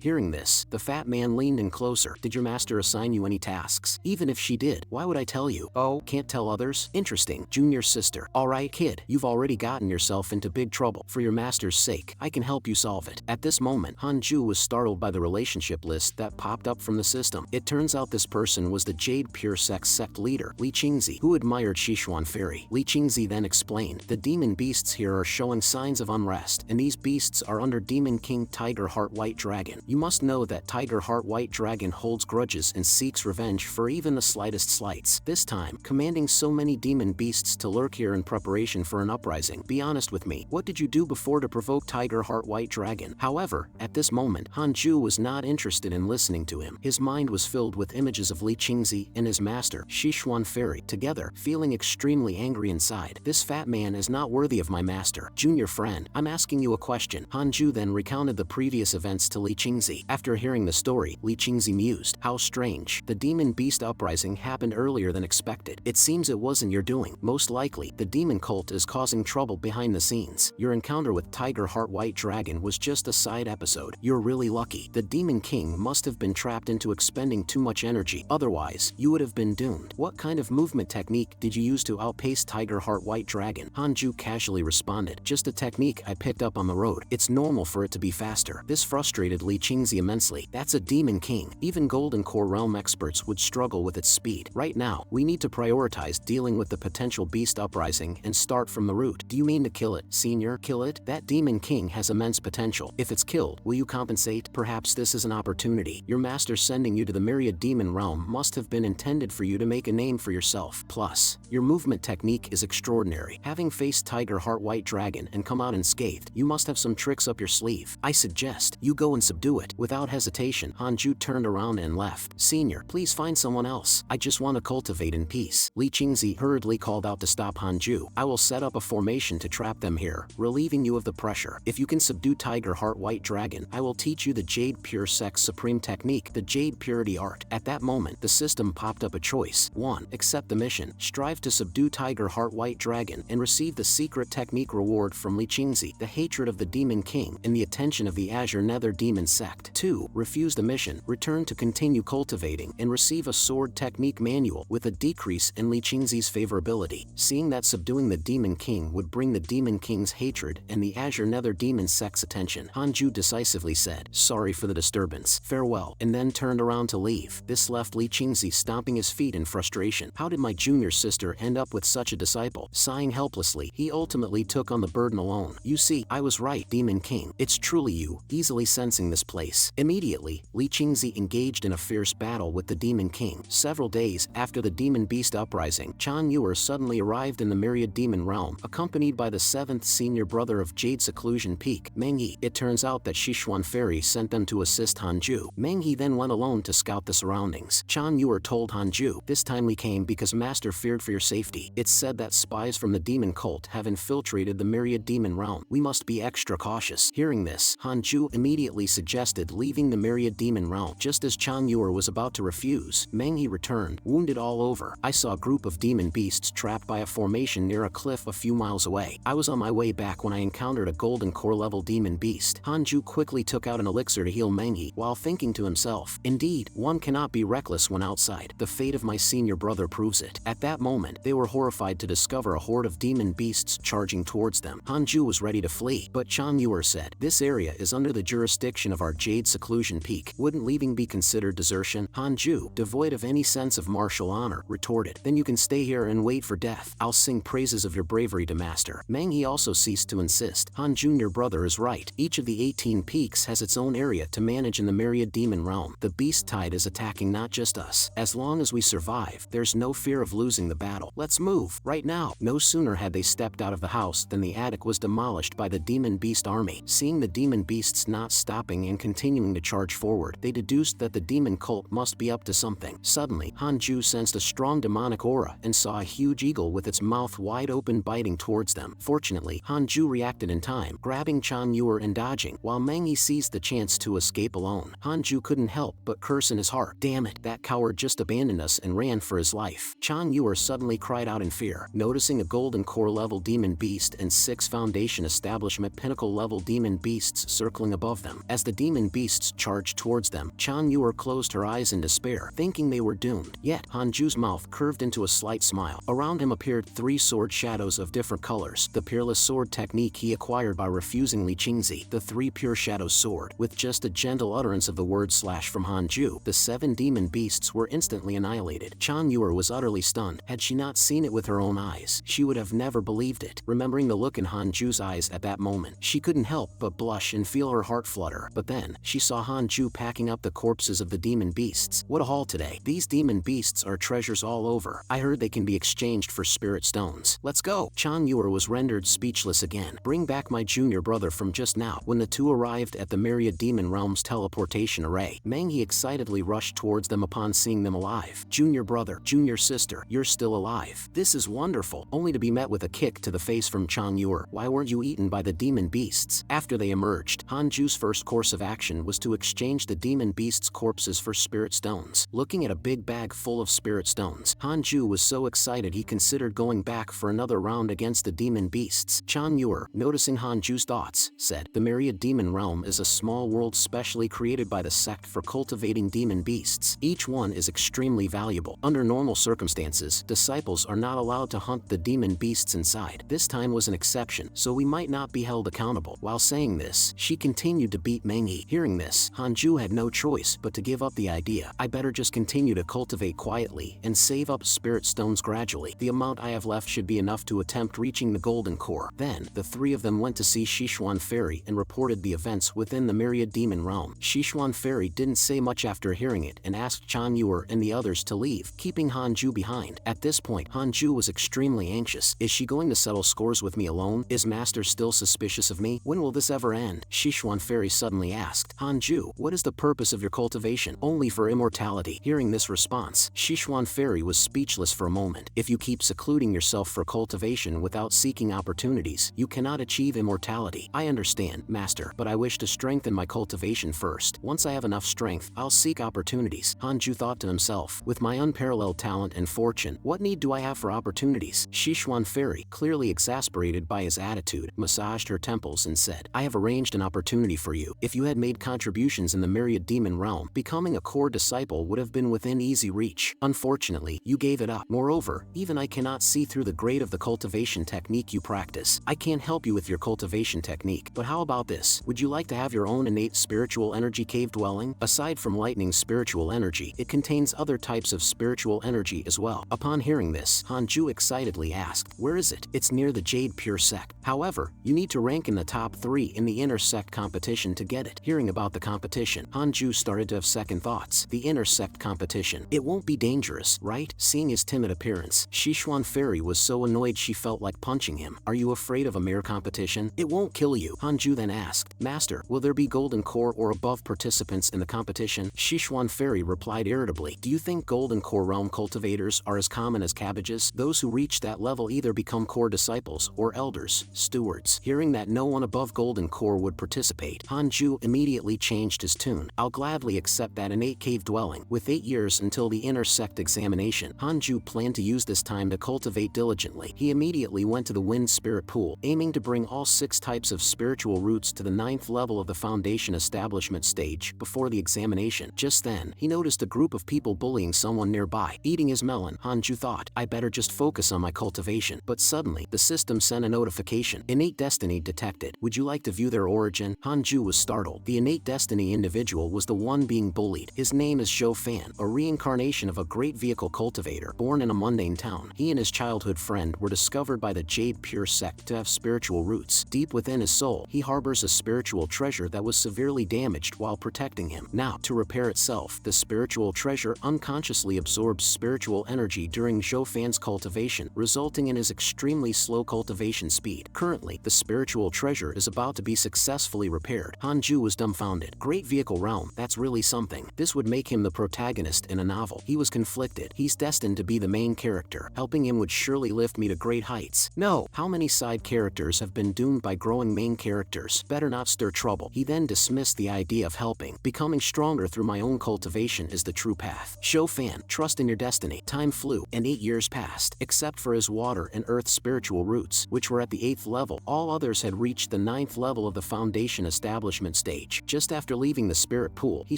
Hearing this, the fat man leaned in closer. Did your master assign you any tasks? Even if she did, why would I tell you? Oh, can't tell others? Interesting. Junior sister. Alright kid, you've already gotten yourself into big trouble. For your master's sake, I can help you solve it. At this moment, Hanju was startled by the relationship list that popped up from the system. It turns out this person was the Jade Pure Sex sect leader, Li Qingzi, who admired Sichuan Fairy. Li Qingzi then explained, the demon beasts here are showing signs of unrest, and these beasts are under Demon King Tiger Heart White Dragon. You must know that Tiger Heart White Dragon holds grudges and seeks revenge for even the slightest slights. This time, commanding so many demon beasts to lurk here in preparation for an uprising. Be honest with me, what did you do before to provoke Tiger Heart White Dragon? However, at this moment, Hanju was not interested in listening to him. His mind was filled with images of Li Qingzi and his master, Sichuan Fairy, together, feeling extremely angry inside. This fat man is not worthy of my master. Junior friend, I'm asking you a question. Hanju then recounted the previous events to Li Qingzi. After hearing the story, Li Qingzi mused, how strange. The demon beast uprising happened earlier than expected. It seems it wasn't your doing. Most likely, the demon cult is causing trouble behind the scenes. Your encounter with Tiger Heart White Dragon was just a side episode. You're really lucky. The Demon King must have been trapped into expending too much energy. Otherwise, you would have been doomed. What kind of movement technique did you use to outpace Tiger Heart White Dragon? Hanju casually responded, just a technique I picked up on the road. It's normal for it to be faster. This frustrated Li Qingzi immensely. That's a Demon King. Even Golden Core Realm experts would struggle with its speed. Right now, we need to prioritize dealing with the potential beast uprising and start from the root. Do you mean to kill it, senior? Kill it? That Demon King has immense potential. If it's killed, will you compensate? Perhaps this is an opportunity. Your master sending you to the Myriad Demon Realm must have been intended for you to make a name for yourself. Plus, your movement technique is extraordinary. Having faced Tiger Heart White Dragon and come out unscathed, you must have some tricks up your sleeve. I suggest you go and subdue it. Without hesitation, Hanju turned around and left. Senior, please find someone else. I just want to cultivate in peace. Li Qingzi hurriedly called out to stop Hanju. I will set up a formation to trap them here, relieving you of the pressure. If you can subdue Tiger Heart White Dragon, I will teach you the Jade Pure Sex Supreme Technique, the Jade Purity Art. At that moment, the system popped up a choice. 1. Accept the mission. Strive to subdue Tiger Heart White Dragon and receive the secret technique reward from Li Qingzi, the hatred of the Demon King, and the attention of the Azure Nether Demon Sect. 2. Refuse the mission. Return to continue cultivating and receive a sword technique manual with a decrease in Li Qingzi's favorability. Seeing that subduing the Demon King would bring the Demon King's hatred and the Azure Nether Demon Sect's attention, Hanju decisively said, sorry for the disturbance. Farewell, and then turned around to leave. This left Li Qingzi stomping his feet in frustration. How did my junior sister end up with such a disciple? Sighing helplessly, he ultimately took on the burden alone. You see, I was right, Demon King. It's truly you, easily sensing this place. Immediately, Li Qingzi engaged in a fierce battle with the Demon King. Several days after the Demon Beast uprising, Chan Yuer suddenly arrived in the Myriad Demon Realm, accompanied by the 7th senior brother of Jade Seclusion Peak, Mengyi. It turns out that Sichuan Fairy sent them to assist Hanju. Mengyi then went alone to scout the surroundings. Chan Yuer told Hanju, this time we came because Master feared for your safety. It's said that spies from the demon cult have infiltrated the Myriad Demon Realm. We must be extra cautious. Hearing this, Hanju immediately suggested leaving the Myriad Demon Realm. Just as Chan Yuer was about to refuse, Mengyi returned, wounded all over. I saw a group of demon beasts trapped by a formation near a cliff a few miles away. I was on my way back when I encountered a golden core level demon beast. Hanju quickly took out an elixir to heal Mengyi, while thinking to himself, indeed, one cannot be reckless when outside. The fate of my senior brother proves it. At that moment, they were horrified to discover a horde of demon beasts charging towards them. Hanju was ready to flee, but Chan Yuer said, this area is under the jurisdiction of our Jade Seclusion Peak. Wouldn't leaving be considered desertion? Hanju, devoid of any sense of martial honor, retorted, then you can stay here and wait for death. I'll sing praises of your bravery to Master. Mengyi also ceased to insist. Hanju, your brother is right. Each of the 18 peaks has its own area to manage in the Myriad Demon Realm. The beast tide is attacking not just us. As long as we survive, there's no fear of losing the battle. Let's move, right now. No sooner had they stepped out of the house than the attic was demolished by the demon beast army. Seeing the demon beasts not stopping and continuing to charge forward, they deduced that the demon cult must be up to something. Suddenly, Hanju sensed a strong demonic aura and saw a huge eagle with its mouth wide open biting towards them. Fortunately, Hanju reacted in time, grabbing Chan Yuer and dodging, while Mengyi seized the chance to escape alone. Hanju couldn't help but curse in his heart. Damn it, that coward just abandoned us and ran for his life. Chan Yuer suddenly cried out in fear. Noticing a golden Golden Core level demon beast and 6 Foundation Establishment Pinnacle level demon beasts circling above them. As the demon beasts charged towards them, Chan Yuer closed her eyes in despair, thinking they were doomed. Yet, Hanju's mouth curved into a slight smile. Around him appeared 3 sword shadows of different colors, the peerless sword technique he acquired by refusing Li Qingzi, the 3 pure shadows sword. With just a gentle utterance of the word slash from Hanju, the 7 demon beasts were instantly annihilated. Chan Yuer was utterly stunned. Had she not seen it with her own eyes, she would have never believed it. Remembering the look in Hanju's eyes at that moment, she couldn't help but blush and feel her heart flutter. But then, she saw Hanju packing up the corpses of the demon beasts. What a haul today. These demon beasts are treasures all over. I heard they can be exchanged for spirit stones. Let's go. Chan Yuer was rendered speechless again. Bring back my junior brother from just now. When the two arrived at the Myriad Demon Realm's teleportation array, Manhwa excitedly rushed towards them upon seeing them alive. Junior brother, junior sister, you're still alive. This is wonderful, only to be met with a kick to the face from Chan Yuer. Why weren't you eaten by the demon beasts? After they emerged, Hanju's first course of action was to exchange the demon beasts' corpses for spirit stones. Looking at a big bag full of spirit stones, Hanju was so excited he considered going back for another round against the demon beasts. Chan Yuer, noticing Hanju's thoughts, said, "The Myriad Demon Realm is a small world specially created by the sect for cultivating demon beasts. Each one is extremely valuable. Under normal circumstances, disciples are not allowed to hunt the demon beasts inside. This time was an exception, so we might not be held accountable." While saying this, she continued to beat Manhwa. Hearing this, Hanju had no choice but to give up the idea. I better just continue to cultivate quietly and save up spirit stones gradually. The amount I have left should be enough to attempt reaching the Golden Core. Then, the 3 of them went to see Sichuan Fairy and reported the events within the Myriad Demon Realm. Sichuan Fairy didn't say much after hearing it and asked Chan Yuer and the others to leave, keeping Hanju behind. At this point, Hanju was extremely anxious. Is she going to settle scores with me alone? Is Master still suspicious of me? When will this ever end? Sichuan Fairy suddenly asked, "Hanju, what is the purpose of your cultivation?" "Only for immortality." Hearing this response, Sichuan Fairy was speechless for a moment. "If you keep secluding yourself for cultivation without seeking opportunities, you cannot achieve immortality." "I understand, Master, but I wish to strengthen my cultivation first. Once I have enough strength, I'll seek opportunities." Hanju thought to himself, "With my unparalleled talent and fortune, what need do I have for opportunities?" Sichuan Fairy, clearly exasperated by his attitude, massaged her temples and said, "I have arranged an opportunity for you. If you had made contributions in the Myriad Demon Realm, becoming a core disciple would have been within easy reach. Unfortunately, you gave it up. Moreover, even I cannot see through the grade of the cultivation technique you practice. I can't help you with your cultivation technique, but how about this? Would you like to have your own innate spiritual energy cave dwelling? Aside from lightning spiritual energy, it contains other types of spiritual energy as well." Upon hearing this, Hanju excitedly asked, "Where is it?" "It's near the Jade Pure Sect. However, you need to rank in the top 3 in the inner sect competition to get it." Hearing about the competition, Hanju started to have second thoughts. The inner sect competition. It won't be dangerous, right? Seeing his timid appearance, Sichuan Fairy was so annoyed she felt like punching him. "Are you afraid of a mere competition? It won't kill you." Hanju then asked, "Master, will there be Golden Core or above participants in the competition?" Sichuan Fairy replied irritably, "Do you think Golden Core realm cultivators are as common as cabbages? Those who reach that level either become core disciples or elders, stewards." Hearing that no one above Golden Core would participate, Hanju immediately changed his tune. "I'll gladly accept that innate cave dwelling." With 8 years until the inner sect examination, Hanju planned to use this time to cultivate diligently. He immediately went to the Wind Spirit Pool, aiming to bring all 6 types of spiritual roots to the 9th level of the Foundation Establishment stage before the examination. Just then, he noticed a group of people bullying someone nearby. Eating his melon, Hanju thought, "I better just focus on my cultivation." But suddenly, the system sent a notification. "Innate destiny detected. Would you like to view their origin?" Hanju was startled. The innate destiny individual was the one being bullied. His name is Zhou Fan, a reincarnation of a great vehicle cultivator born in a mundane town. He and his childhood friend were discovered by the Jade Pure Sect to have spiritual roots. Deep within his soul, he harbors a spiritual treasure that was severely damaged while protecting him. Now, to repair itself, the spiritual treasure unconsciously absorbs spiritual energy during Zhou Fan's cultivation, resulting in his extremely slow cultivation speed. Currently, the spiritual treasure is about to be successfully repaired. Hanju was dumbfounded. Great vehicle realm, that's really something. This would make him the protagonist in a novel. He was conflicted. He's destined to be the main character. Helping him would surely lift me to great heights. No, how many side characters have been doomed by growing main characters? Better not stir trouble. He then dismissed the idea of helping. Becoming stronger through my own cultivation is the true path. Zhou Fan, trust in your destiny. Time flew, and 8 years passed. Except for his water fire and earth spiritual roots, which were at the 8th level. All others had reached the 9th level of the foundation establishment stage. Just after leaving the spirit pool, he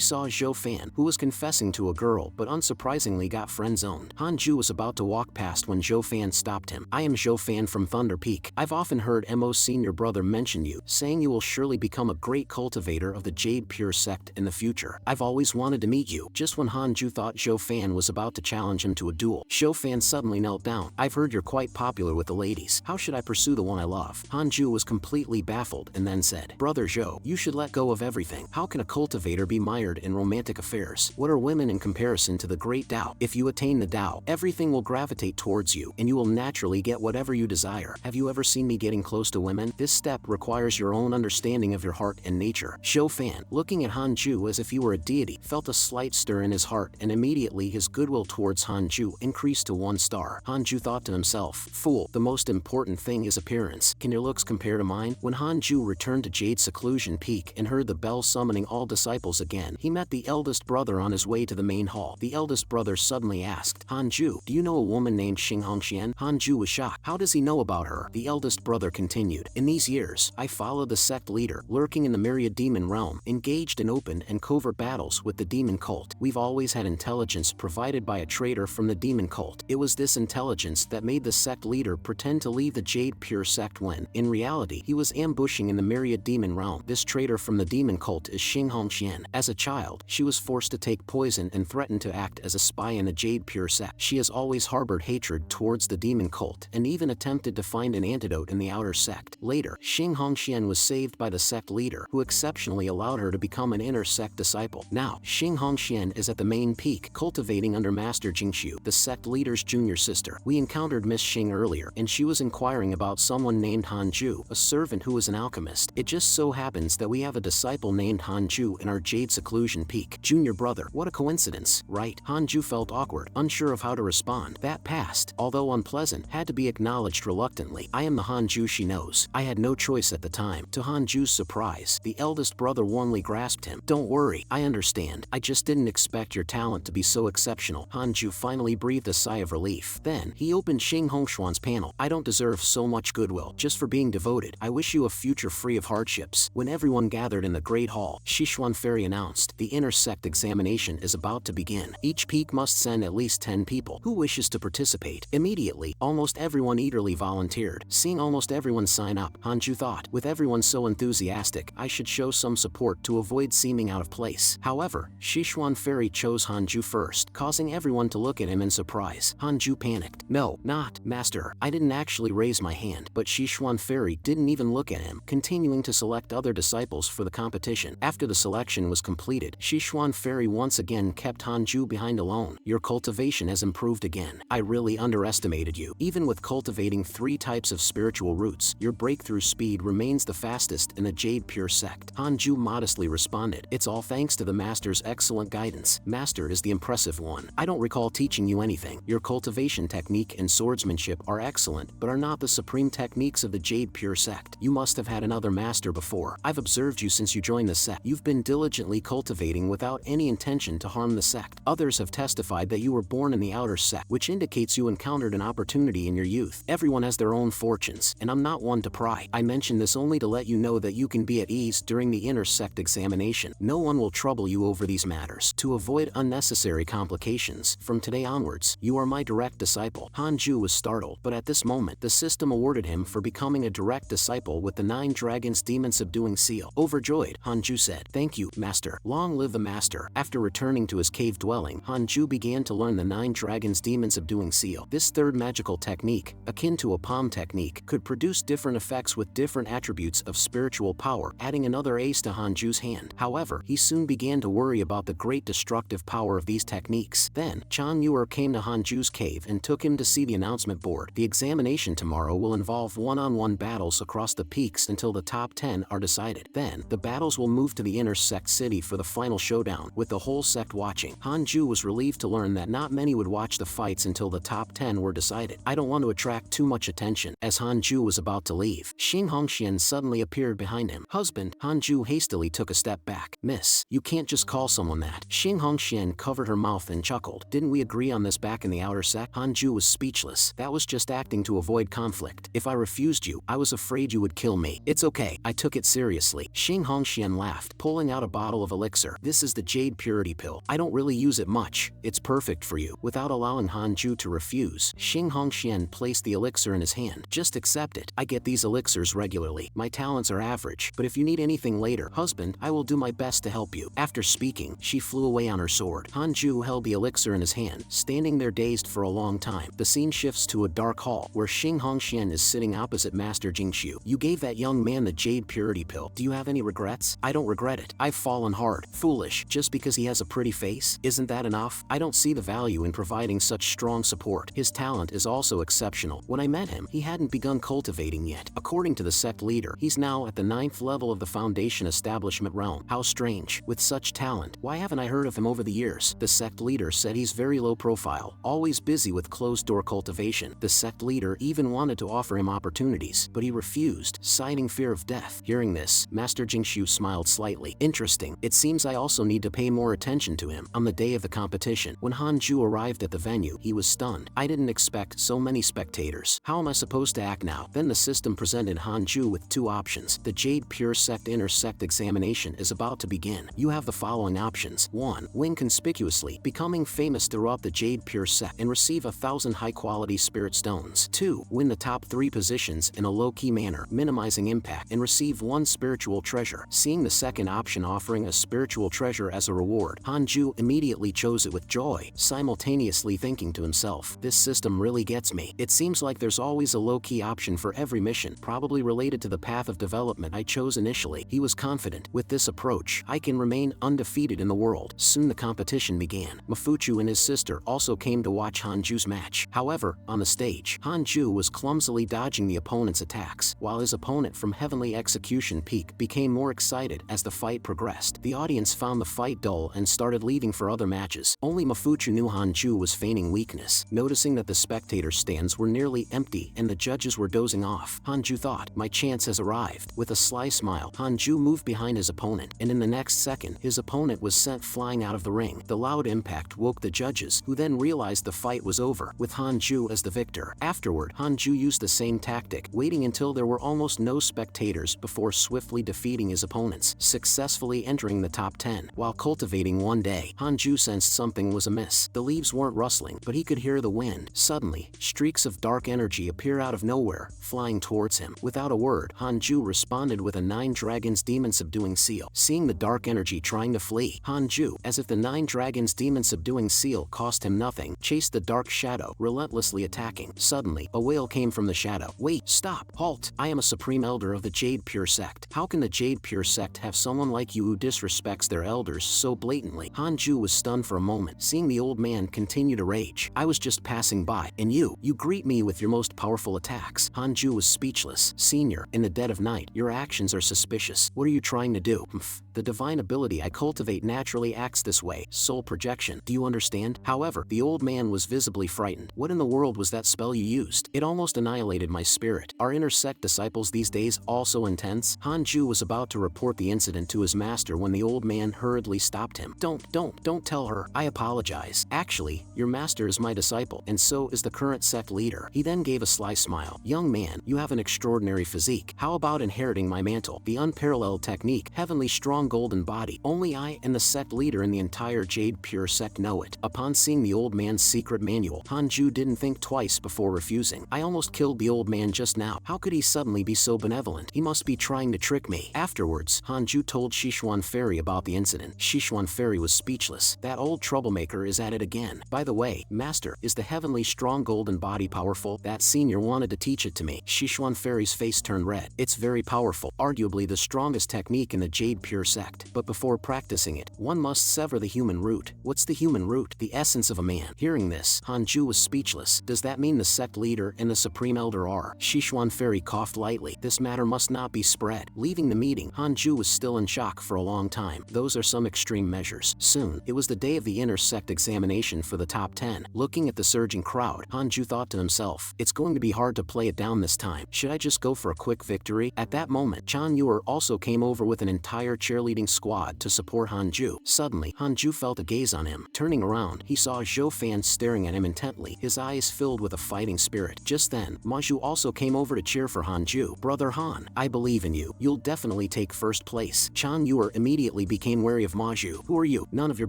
saw Zhou Fan, who was confessing to a girl but unsurprisingly got friend-zoned. Hanju was about to walk past when Zhou Fan stopped him. I am Zhou Fan from Thunder Peak. I've often heard Mo's senior brother mention you, saying you will surely become a great cultivator of the Jade Pure sect in the future. I've always wanted to meet you. Just when Hanju thought Zhou Fan was about to challenge him to a duel, Zhou Fan suddenly knelt down. I've heard you're quite popular with the ladies. How should I pursue the one I love? Hanju was completely baffled and then said, Brother Zhou, you should let go of everything. How can a cultivator be mired in romantic affairs? What are women in comparison to the great Tao? If you attain the Tao, everything will gravitate towards you and you will naturally get whatever you desire. Have you ever seen me getting close to women? This step requires your own understanding of your heart and nature. Zhou Fan, looking at Hanju as if he were a deity, felt a slight stir in his heart and immediately his goodwill towards Hanju increased to 1 star. Hanju thought to himself, fool, the most important thing is appearance. Can your looks compare to mine? When Hanju returned to Jade's Seclusion Peak and heard the bell summoning all disciples again, he met the eldest brother on his way to the main hall. The eldest brother suddenly asked, Hanju, do you know a woman named Xinghongxian? Hanju was shocked. How does he know about her? The eldest brother continued, in these years, I followed the sect leader, lurking in the Myriad demon realm, engaged in open and covert battles with the demon cult. We've always had intelligence provided by a traitor from the demon cult. It was this intelligence that made the sect leader pretend to leave the Jade Pure sect when, in reality, he was ambushing in the Myriad demon realm. This traitor from the demon cult is Xinghongxian. As a child, she was forced to take poison and threatened to act as a spy in the Jade Pure sect. She has always harbored hatred towards the demon cult and even attempted to find an antidote in the outer sect. Later, Xinghongxian was saved by the sect leader, who exceptionally allowed her to become an inner sect disciple. Now, Xinghongxian is at the main peak, cultivating under Master Jingxiu, the sect leader's junior sister. We encountered Miss Xing earlier, and she was inquiring about someone named Hanju, a servant who is an alchemist. It just so happens that we have a disciple named Hanju in our Jade Seclusion Peak. Junior brother, what a coincidence, right? Hanju felt awkward, unsure of how to respond. That past, although unpleasant, had to be acknowledged reluctantly. I am the Hanju she knows. I had no choice at the time. To Hanju's surprise, the eldest brother warmly grasped him. Don't worry, I understand. I just didn't expect your talent to be so exceptional. Hanju finally breathed a sigh of relief. Then, he opened Xinghongxuan's panel. I don't deserve so much goodwill just for being devoted. I wish you a future free of hardships. When everyone gathered in the Great Hall, Xishuan Fairy announced, the inner sect examination is about to begin. Each peak must send at least 10 people. Who wishes to participate? Immediately, almost everyone eagerly volunteered. Seeing almost everyone sign up, Hanju thought, with everyone so enthusiastic, I should show some support to avoid seeming out of place. However, Xishuan Fairy chose Hanju first, causing everyone to look at him in surprise. Hanju panicked. No, not, Master. I didn't actually raise my hand, but Xishuan Fairy didn't even look at him, continuing to select other disciples for the competition. After the selection was completed, Xishuan Fairy once again kept Hanju behind alone. Your cultivation has improved again. I really underestimated you. Even with cultivating 3 types of spiritual roots, your breakthrough speed remains the fastest in the Jade Pure sect. Hanju modestly responded, it's all thanks to the Master's excellent guidance. Master is the impressive one. I don't recall teaching you anything. Your cultivation technique and swordsmanship are excellent, but are not the supreme techniques of the Jade Pure sect. You must have had another master before. I've observed you since you joined the sect. You've been diligently cultivating without any intention to harm the sect. Others have testified that you were born in the outer sect, which indicates you encountered an opportunity in your youth. Everyone has their own fortunes, and I'm not one to pry. I mention this only to let you know that you can be at ease during the inner sect examination. No one will trouble you over these matters. To avoid unnecessary complications, from today onwards, you are my direct disciple. Hanju was startled, but at this moment, the system awarded him for becoming a direct disciple with the 9 Dragons Demon Subduing Seal. Overjoyed, Hanju said, thank you, Master. Long live the Master. After returning to his cave dwelling, Hanju began to learn the 9 Dragons Demon Subduing Seal. This third magical technique, akin to a palm technique, could produce different effects with different attributes of spiritual power, adding another ace to Hanju's hand. However, he soon began to worry about the great destructive power of these techniques. Then, Chan Yuer came to Hanju's cave and took him to see the announcement board. The examination tomorrow will involve one-on-one battles across the peaks until the top 10 are decided. Then, the battles will move to the inner sect city for the final showdown, with the whole sect watching. Hanju was relieved to learn that not many would watch the fights until the top 10 were decided. I don't want to attract too much attention. As Hanju was about to leave, Xinghongxian suddenly appeared behind him. Husband, Hanju hastily took a step back. Miss, you can't just call someone that. Xinghongxian covered her mouth and chuckled. Didn't we agree on this back in the outer sect? Hanju was speechless. That was was just acting to avoid conflict. If I refused you, I was afraid you would kill me. It's okay, I took it seriously. Xing Hongxian laughed, pulling out a bottle of elixir. This is the Jade Purity Pill. I don't really use it much. It's perfect for you. Without allowing Hanju to refuse, Xing Hongxian placed the elixir in his hand. Just accept it. I get these elixirs regularly. My talents are average, but if you need anything later, husband, I will do my best to help you. After speaking, she flew away on her sword. Hanju held the elixir in his hand, standing there dazed for a long time. The scene shifts to a dark hall, where Xing Hongxian is sitting opposite Master Jingxiu. You gave that young man the Jade Purity Pill. Do you have any regrets? I don't regret it. I've fallen hard. Foolish. Just because he has a pretty face? Isn't that enough? I don't see the value in providing such strong support. His talent is also exceptional. When I met him, he hadn't begun cultivating yet. According to the sect leader, he's now at the 9th level of the Foundation establishment realm. How strange. With such talent, why haven't I heard of him over the years? The sect leader said he's very low profile, always busy with closed-door cultivation. The sect leader even wanted to offer him opportunities, but he refused, citing fear of death. Hearing this, Master Jingxiu smiled slightly. Interesting. It seems I also need to pay more attention to him. On the day of the competition, when Hanju arrived at the venue, he was stunned. I didn't expect so many spectators. How am I supposed to act now? Then the system presented Hanju with two options. The Jade Pure Sect Inner Sect examination is about to begin. You have the following options. 1. Win conspicuously, becoming famous throughout the Jade Pure Sect and receive 1,000 high-quality spirit stones. 2. Win the top 3 positions in a low-key manner, minimizing impact, and receive 1 spiritual treasure. Seeing the second option offering a spiritual treasure as a reward, Hanju immediately chose it with joy, simultaneously thinking to himself, this system really gets me. It seems like there's always a low-key option for every mission, probably related to the path of development I chose initially. He was confident. With this approach, I can remain undefeated in the world. Soon the competition began. Mafuchu and his sister also came to watch Hanju's match. However, on the stage, Hanju was clumsily dodging the opponent's attacks, while his opponent from Heavenly Execution Peak became more excited as the fight progressed. The audience found the fight dull and started leaving for other matches. Only Mafuchu knew Hanju was feigning weakness. Noticing that the spectator stands were nearly empty and the judges were dozing off, Hanju thought, my chance has arrived. With a sly smile, Hanju moved behind his opponent, and in the next second, his opponent was sent flying out of the ring. The loud impact woke the judges, who then realized the fight was over, with Hanju as the victor. Afterward, Hanju used the same tactic, waiting until there were almost no spectators before swiftly defeating his opponents, successfully entering the top 10. While cultivating one day, Hanju sensed something was amiss. The leaves weren't rustling, but he could hear the wind. Suddenly, streaks of dark energy appear out of nowhere, flying towards him. Without a word, Hanju responded with a 9 Dragons Demon Subduing Seal. Seeing the dark energy trying to flee, Hanju, as if the 9 Dragons Demon Subduing Seal cost him nothing, chased the dark shadow, relentlessly attacking. Suddenly, a wail came from the shadow. Wait, stop, halt! I am a supreme elder of the Jade Pure Sect. How can the Jade Pure Sect have someone like you who disrespects their elders so blatantly? Hanju was stunned for a moment, seeing the old man continue to rage. I was just passing by, and you greet me with your most powerful attacks. Hanju was speechless. Senior, in the dead of night, your actions are suspicious. What are you trying to do? The divine ability I cultivate naturally acts this way. Soul projection. Do you understand? However, the old man was visibly frightened. What in the world was that spell you used? It almost annihilated my spirit. Are inner sect disciples these days also intense? Hanju was about to report the incident to his master when the old man hurriedly stopped him. Don't tell her. I apologize. Actually, your master is my disciple, and so is the current sect leader. He then gave a sly smile. Young man, you have an extraordinary physique. How about inheriting my mantle? The unparalleled technique, heavenly strong golden body. Only I and the sect leader in the entire Jade Pure Sect know it. Upon seeing the old man's secret manual, Hanju didn't think twice before refusing. I almost killed the old man just now. How could he suddenly be so benevolent? He must be trying to trick me. Afterwards, Hanju told Sichuan Fairy about the incident. Sichuan Fairy was speechless. That old troublemaker is at it again. By the way, master, is the heavenly strong golden body powerful? That senior wanted to teach it to me. Sichuan Fairy's face turned red. It's very powerful, arguably the strongest technique in the Jade Pure Sect. But before practicing it, one must sever the human root. What's the human root? The essence of a man. Hearing this, Hanju was speechless. Does that mean the sect leader and the supreme elder are? Sichuan Fairy coughed lightly. This matter must not be spread. Leaving the meeting, Hanju was still in shock for a long time. Those are some extreme measures. Soon, it was the day of the inner sect examination for the top 10. Looking at the surging crowd, Hanju thought to himself, it's going to be hard to play it down this time. Should I just go for a quick victory? At that moment, Chan Yuer also came over with an entire cheerleading squad to support Hanju. Suddenly, Hanju felt a gaze on him. Turning around, he saw Zhou Fan staring at him intently, his eyes filled with a fighting spirit. Just then, Maju also came over to cheer for Hanju. "Brother Han, I believe in you. You'll definitely take first place." Chan Yuer immediately became wary of Maju. "Who are you? None of your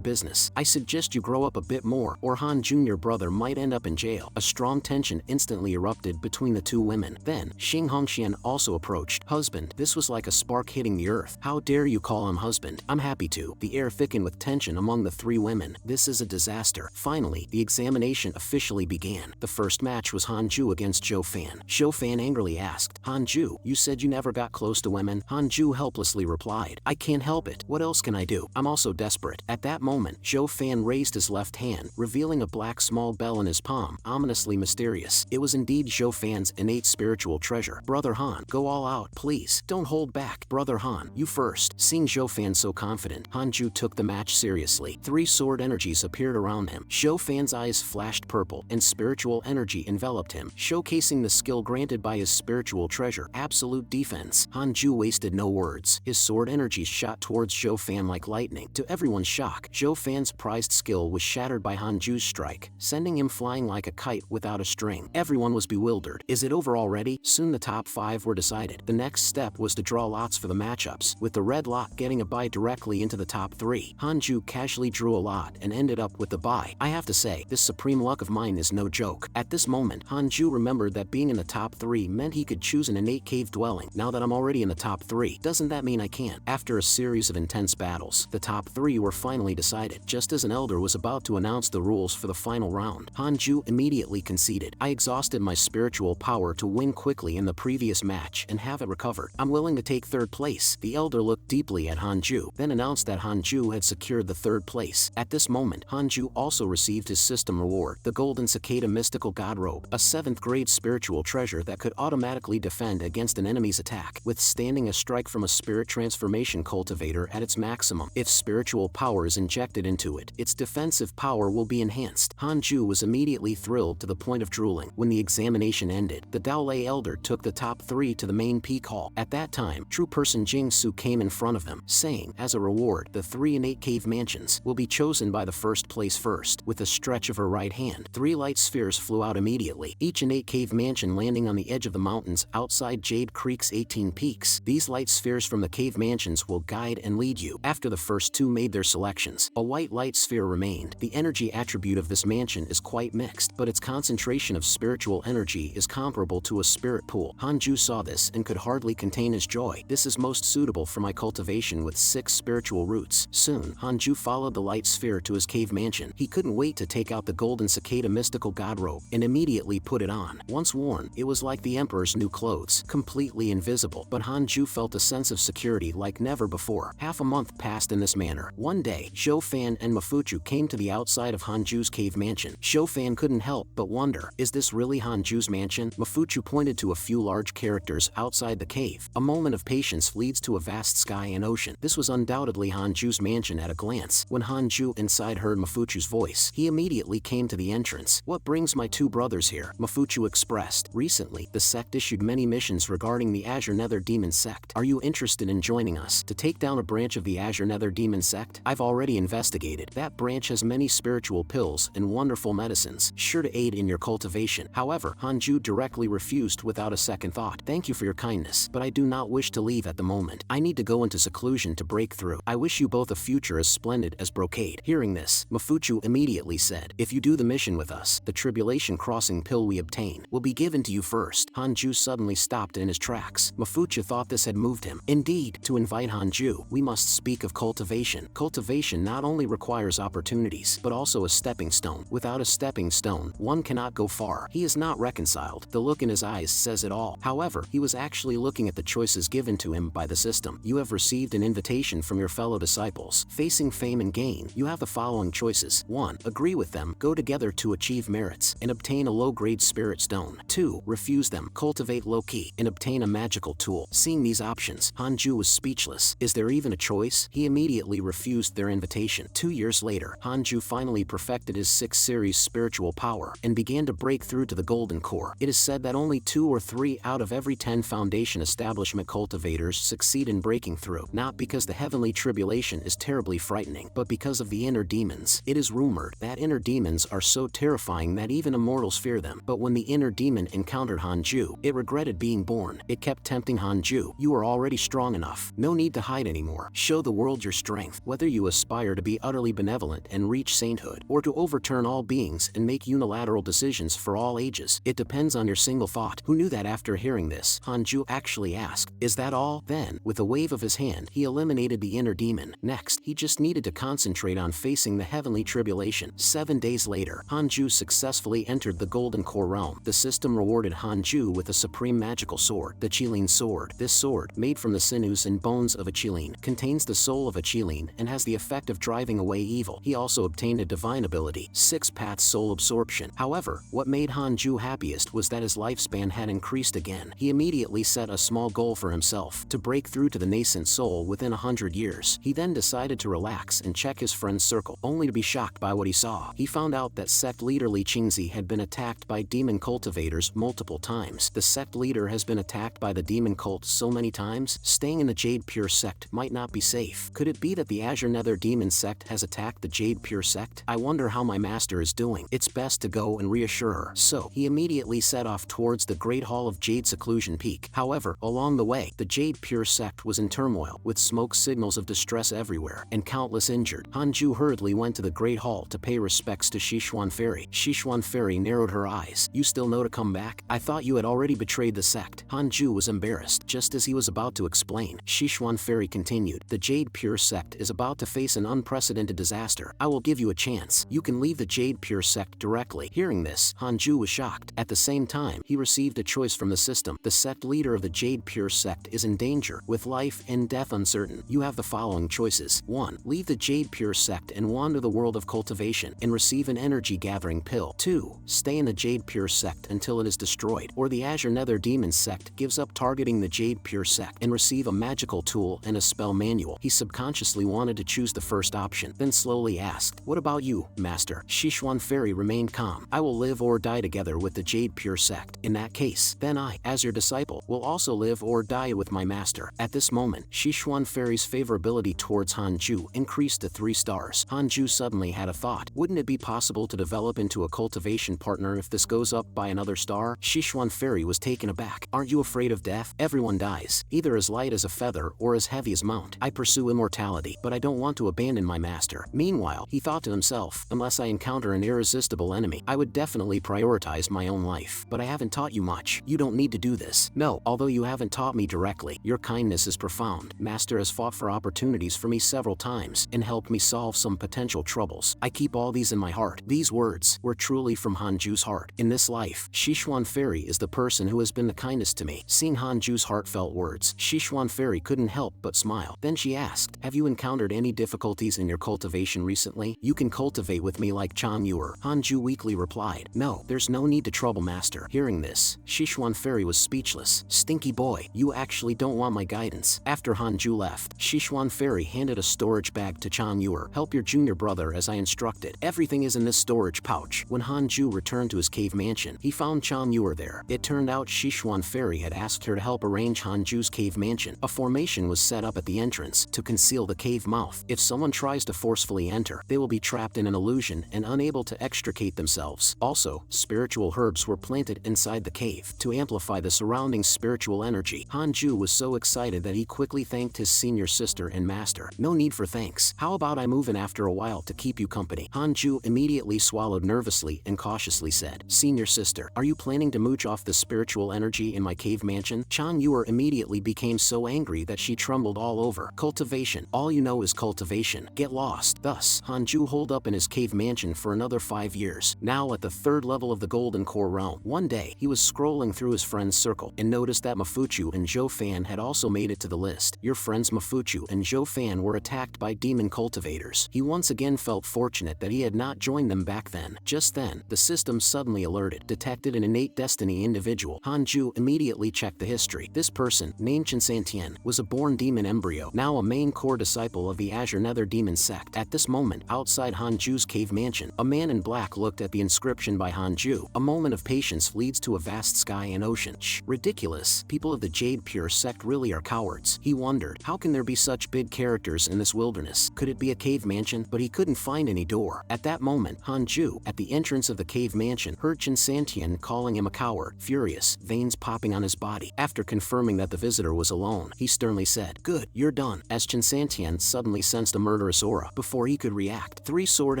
business. I suggest you grow up a bit more, or Han Jr. brother might end up in jail." A strong tension instantly erupted between the two women. Then, Xing Hongxian also approached. "Husband." This was like a spark hitting the earth. "How dare you call him husband?" "I'm happy to." The air thickened with tension among the three women. This is a disaster. Finally, the examination officially began. The first match was Hanju against Zhou Fan. Zhou Fan angrily asked, "Hanju, you said you never got close to women?" Hanju helplessly replied, "I can't help it. What else can I do? I'm also desperate." At that moment, Zhou Fan raised his left hand, revealing a black small bell in his palm, ominously mysterious. It was indeed Zhou Fan's innate spiritual treasure. "Brother Han, go all out, please. Don't hold back." "Brother Han, you first." Seeing Zhou Fan so confident, Hanju took the match seriously. Three sword energies appeared around him. Zhou Fan's eyes flashed purple, and spiritual energy enveloped him, showcasing the skill granted by his spiritual treasure, absolute defense. Hanju wasted no words. His sword energies shot towards Zhou Fan like lightning. To everyone's shock, Zhou Fan's prized skill was shattered by Hanju's strike, sending him flying like a kite without a string. Everyone was bewildered. Is it over already? Soon the top 5 were decided. The next step was to draw lots for the matchups, with the red lot getting a bye directly into the top 3. Hanju casually drew a lot and ended up with the bye. "I have to say, this supreme luck of mine is no joke." At this moment, Hanju remembered that being in the top 3 meant he could choose an innate cave dwelling. "Now that I'm already in the top 3, doesn't that mean I can't?" After a series of intense battles, the top 3 were finally decided. Just as an elder was about to announce the rules for the final round, Hanju immediately conceded. "I exhausted my spiritual power to win quickly in the previous match and have it recovered. I'm willing to take third place." The elder looked deeply at Hanju, then announced that Hanju had secured the third place. At this moment, Hanju also received his system reward, the Golden Cicada Mystical God Robe, a 7th grade spiritual treasure that could automatically defend against an enemy's attack, withstanding a strike from a spirit transformation cultivator at its maximum. If spiritual power is injected into it, its defensive power will be enhanced. Hanju was immediately thrilled to the point of drooling. When the examination ended, the Daolei elder took the top 3 to the main peak hall. At that time, true person Jing Su came in front of them, saying, "As a reward, the 3 innate cave mansions will be chosen by the first place first." With a stretch of her right hand, 3 light spheres flew out immediately, each innate cave mansion landing on the edge of the mountains outside Jade Creek's 18 peaks. These light spheres from the cave mansions will guide and lead you. After the first 2 made their selections, a white light sphere remained. The energy attribute of this mansion is quite mixed, but its concentration of spiritual energy is comparable to a spirit pool. Hanju saw this and could hardly contain his joy. "This is most suitable for my cultivation with 6 spiritual roots." Soon, Hanju followed the light sphere to his cave mansion. He couldn't wait to take out the Golden Cicada Mystical God Robe and immediately put it on. Once worn, it was like the Emperor's new clothes, completely invisible, but Hanju felt a sense of security like never before. Half a month passed in this manner. One day, Zhou Fan and Mafuchu came to the outside of Hanju's cave mansion. Zhou Fan couldn't help but wonder, is this really Hanju's mansion? Mafuchu pointed to a few large characters outside the cave. A moment of patience leads to a vast sky and ocean. This was undoubtedly Hanju's mansion at a glance. When Hanju inside heard Mafuchu's voice, he immediately came to the entrance. "What brings my 2 brothers here?" Mafuchu expressed. "Recently, the sect issued many missions regarding the Azure Nether Demon sect. Are you interested in joining us to take down a branch of the Azure Nether Demon sect? I've already investigated. That branch has many spiritual pills and wonderful medicines, sure to aid in your cultivation." However, Hanju directly refused without a second thought. "Thank you for your kindness, but I do not wish to leave at the moment. I need to go into seclusion to break through. I wish you both a future as splendid as brocade." Hearing this, Mafuchu immediately said, "If you do the mission with us, the tribulation crossing pill we obtain will be given to you first." Hanju suddenly stopped in his tracks. Mafuchu thought this had moved him. Indeed, to invite Hanju, we must speak of cultivation. Cultivation not only requires opportunities, but also a stepping stone. Without a stepping stone, one cannot go far. He is not reconciled. The look in his eyes says it all. However, he was actually looking at the choices given to him by the system. "You have received an invitation from your fellow disciples. Facing fame and gain, you have the following choices. 1. Agree with them, go together to achieve merits, and obtain a low-grade spirit stone. 2. Refuse them, cultivate low-key, and obtain a magical tool." Seeing these options, Hanju was speechless. Is there even a choice? He immediately refused their invitation. 2 years later, Hanju finally perfected his 6th series spiritual power and began to break through to the golden core. It is said that only 2 or 3 out of every 10 foundation establishment cultivators succeed in breaking through, not because the heavenly tribulation is terribly frightening, but because of the inner demons. It is rumored that inner demons are so terrifying that even a mortals fear them. But when the inner demon encountered Hanju, it regretted being born. It kept tempting Hanju. You are already strong enough. No need to hide anymore. Show the world your strength. Whether you aspire to be utterly benevolent and reach sainthood, or to overturn all beings and make unilateral decisions for all ages, it depends on your single thought. Who knew that? After hearing this, Hanju actually asked, "Is that all?" Then, with a wave of his hand, he eliminated the inner demon. Next, he just needed to concentrate on facing the heavenly tribulation. 7 days later, Hanju successfully entered the Golden Core realm. The system rewarded Hanju with a supreme magical sword, the Qilin sword. This sword, made from the sinews and bones of a Qilin, contains the soul of a Qilin and has the effect of driving away evil. He also obtained a divine ability, 6 paths soul absorption. However, what made Hanju happiest was that his lifespan had increased again. He immediately set a small goal for himself, to break through to the nascent soul within 100 years. He then decided to relax and check his friend's circle, only to be shocked by what he saw. He found out that sect leader Li Qingzi had been attacked by demon cultivators multiple times. The sect leader has been attacked by the demon cult so many times, staying in the Jade Pure sect might not be safe. Could it be that the Azure Nether demon sect has attacked the Jade Pure sect? I wonder how my master is doing. It's best to go and reassure her. So, he immediately set off towards the Great Hall of Jade Seclusion Peak. However, along the way, the Jade Pure sect was in turmoil, with smoke signals of distress everywhere, and countless injured. Hanju hurriedly went to the Great Hall to pay respects to Sichuan Fairy. Sichuan Fairy narrowed her eyes. "You still know to come back? I thought you had already betrayed the sect." Hanju was embarrassed. Just as he was about to explain, Sichuan Fairy continued, "The Jade Pure sect is about to face an unprecedented disaster. I will give you a chance. You can leave the Jade Pure sect directly." Hearing this, Hanju was shocked. At the same time, he received a choice from the system. The sect leader of the Jade Pure sect is in danger, with life and death uncertain. You have the following choices. 1. Leave the Jade Pure sect and wander the world of cultivation and receive an energy gathering pill. 2. Stay in the Jade Pure sect until it is destroyed, or the Azure Nether demon sect gives up targeting the Jade Pure sect and receive a magical tool and a spell manual. He subconsciously wanted to choose the first option, then slowly asked, "What about you, master?" Sichuan Fairy remained calm. "I will live or die together with the Jade Pure sect. In that case, then I, as your disciple, will also live or die with my master." At this moment, Sichuan Fairy's favorability towards Hanju increased to 3 stars. Hanju suddenly had a thought. Wouldn't it be possible to develop into a cultivation partner if this goes up by another star? Sichuan Fairy was taken aback. "Aren't you afraid of death? Everyone dies, either as light as a feather or as heavy as mount. I pursue immortality, but I don't want to abandon my master." Meanwhile, he thought to himself, "Unless I encounter an irresistible enemy, I would definitely prioritize my own life. But I haven't taught you much. You don't need to do this." "No, although you haven't taught me directly, your kindness is profound. Master has fought for opportunities for me several times and helped me solve some potential troubles. I keep all these in my heart." These words were truly from Hanju's heart. "In this life, Sichuan Fairy is the person who has been the kindest to me." Seeing Hanju's heartfelt words, Sichuan Fairy couldn't help but smile. Then she asked, "Have you encountered any difficulties in your cultivation recently? You can cultivate with me like Chang Yuer." Hanju weakly replied, "No, there's no need to trouble master." Hearing this, Sichuan Fairy was speechless. "Stinky boy, you actually don't want my guidance." After Hanju left, Sichuan Fairy handed a storage bag to Chang Yuer. "Help your junior brother as I instructed. Everything is in this storage pouch." When Hanju returned to his cave mansion, he found Chang Yuer there. It turned out Sichuan Fairy had asked her to help arrange Hanju's cave mansion. A formation was set up at the entrance to conceal the cave mouth. If someone tries to forcefully enter, they will be trapped in an illusion and unable to extricate themselves. Also, spiritual herbs were planted inside the cave to amplify the surrounding spiritual energy. Hanju was so excited that he quickly thanked his senior sister and master. "No need for thanks. How about I move in after a while to keep you company?" Hanju immediately swallowed nervously and cautiously said, "Senior sister, are you planning to mooch off the spiritual energy in my cave mansion?" Chang Yuer immediately became so angry that she trembled all over. "Cultivation. All you know is cultivation. Get lost." Thus, Hanju holed up in his cave mansion for another 5 years. Now at the 3rd level of the Golden Core realm, one day, he was scrolling through his friend's circle and noticed that Mafuchu and Zhou Fan had also made it to the list. Your friends Mafuchu and Zhou Fan were attacked by demon cultivators. He once again felt fortunate that he had not joined them back then. Just then, the system suddenly alerted, detected an innate destiny individual. Hanju immediately checked the history. This person, named Chen Santian, was a born demon embryo, now a main core disciple of the Azure Nether demon sect. At this moment, outside Hanju's cave mansion, a man in black looked at the inscription by Hanju. "A moment of patience leads to a vast sky and ocean." Shh, ridiculous. People of the Jade Pure sect really are cowards. He wondered, how can there be such big characters in this wilderness? Could it be a cave mansion? But he couldn't find any door. At that moment, Hanju, at the entrance of the cave mansion, heard Chen Santian calling him a coward. Furious, veins popping on his body. After confirming that the visitor was alone, he sternly said, "Good, you're done," as Chen Santian suddenly sensed a murderous aura. Before he could react, 3 sword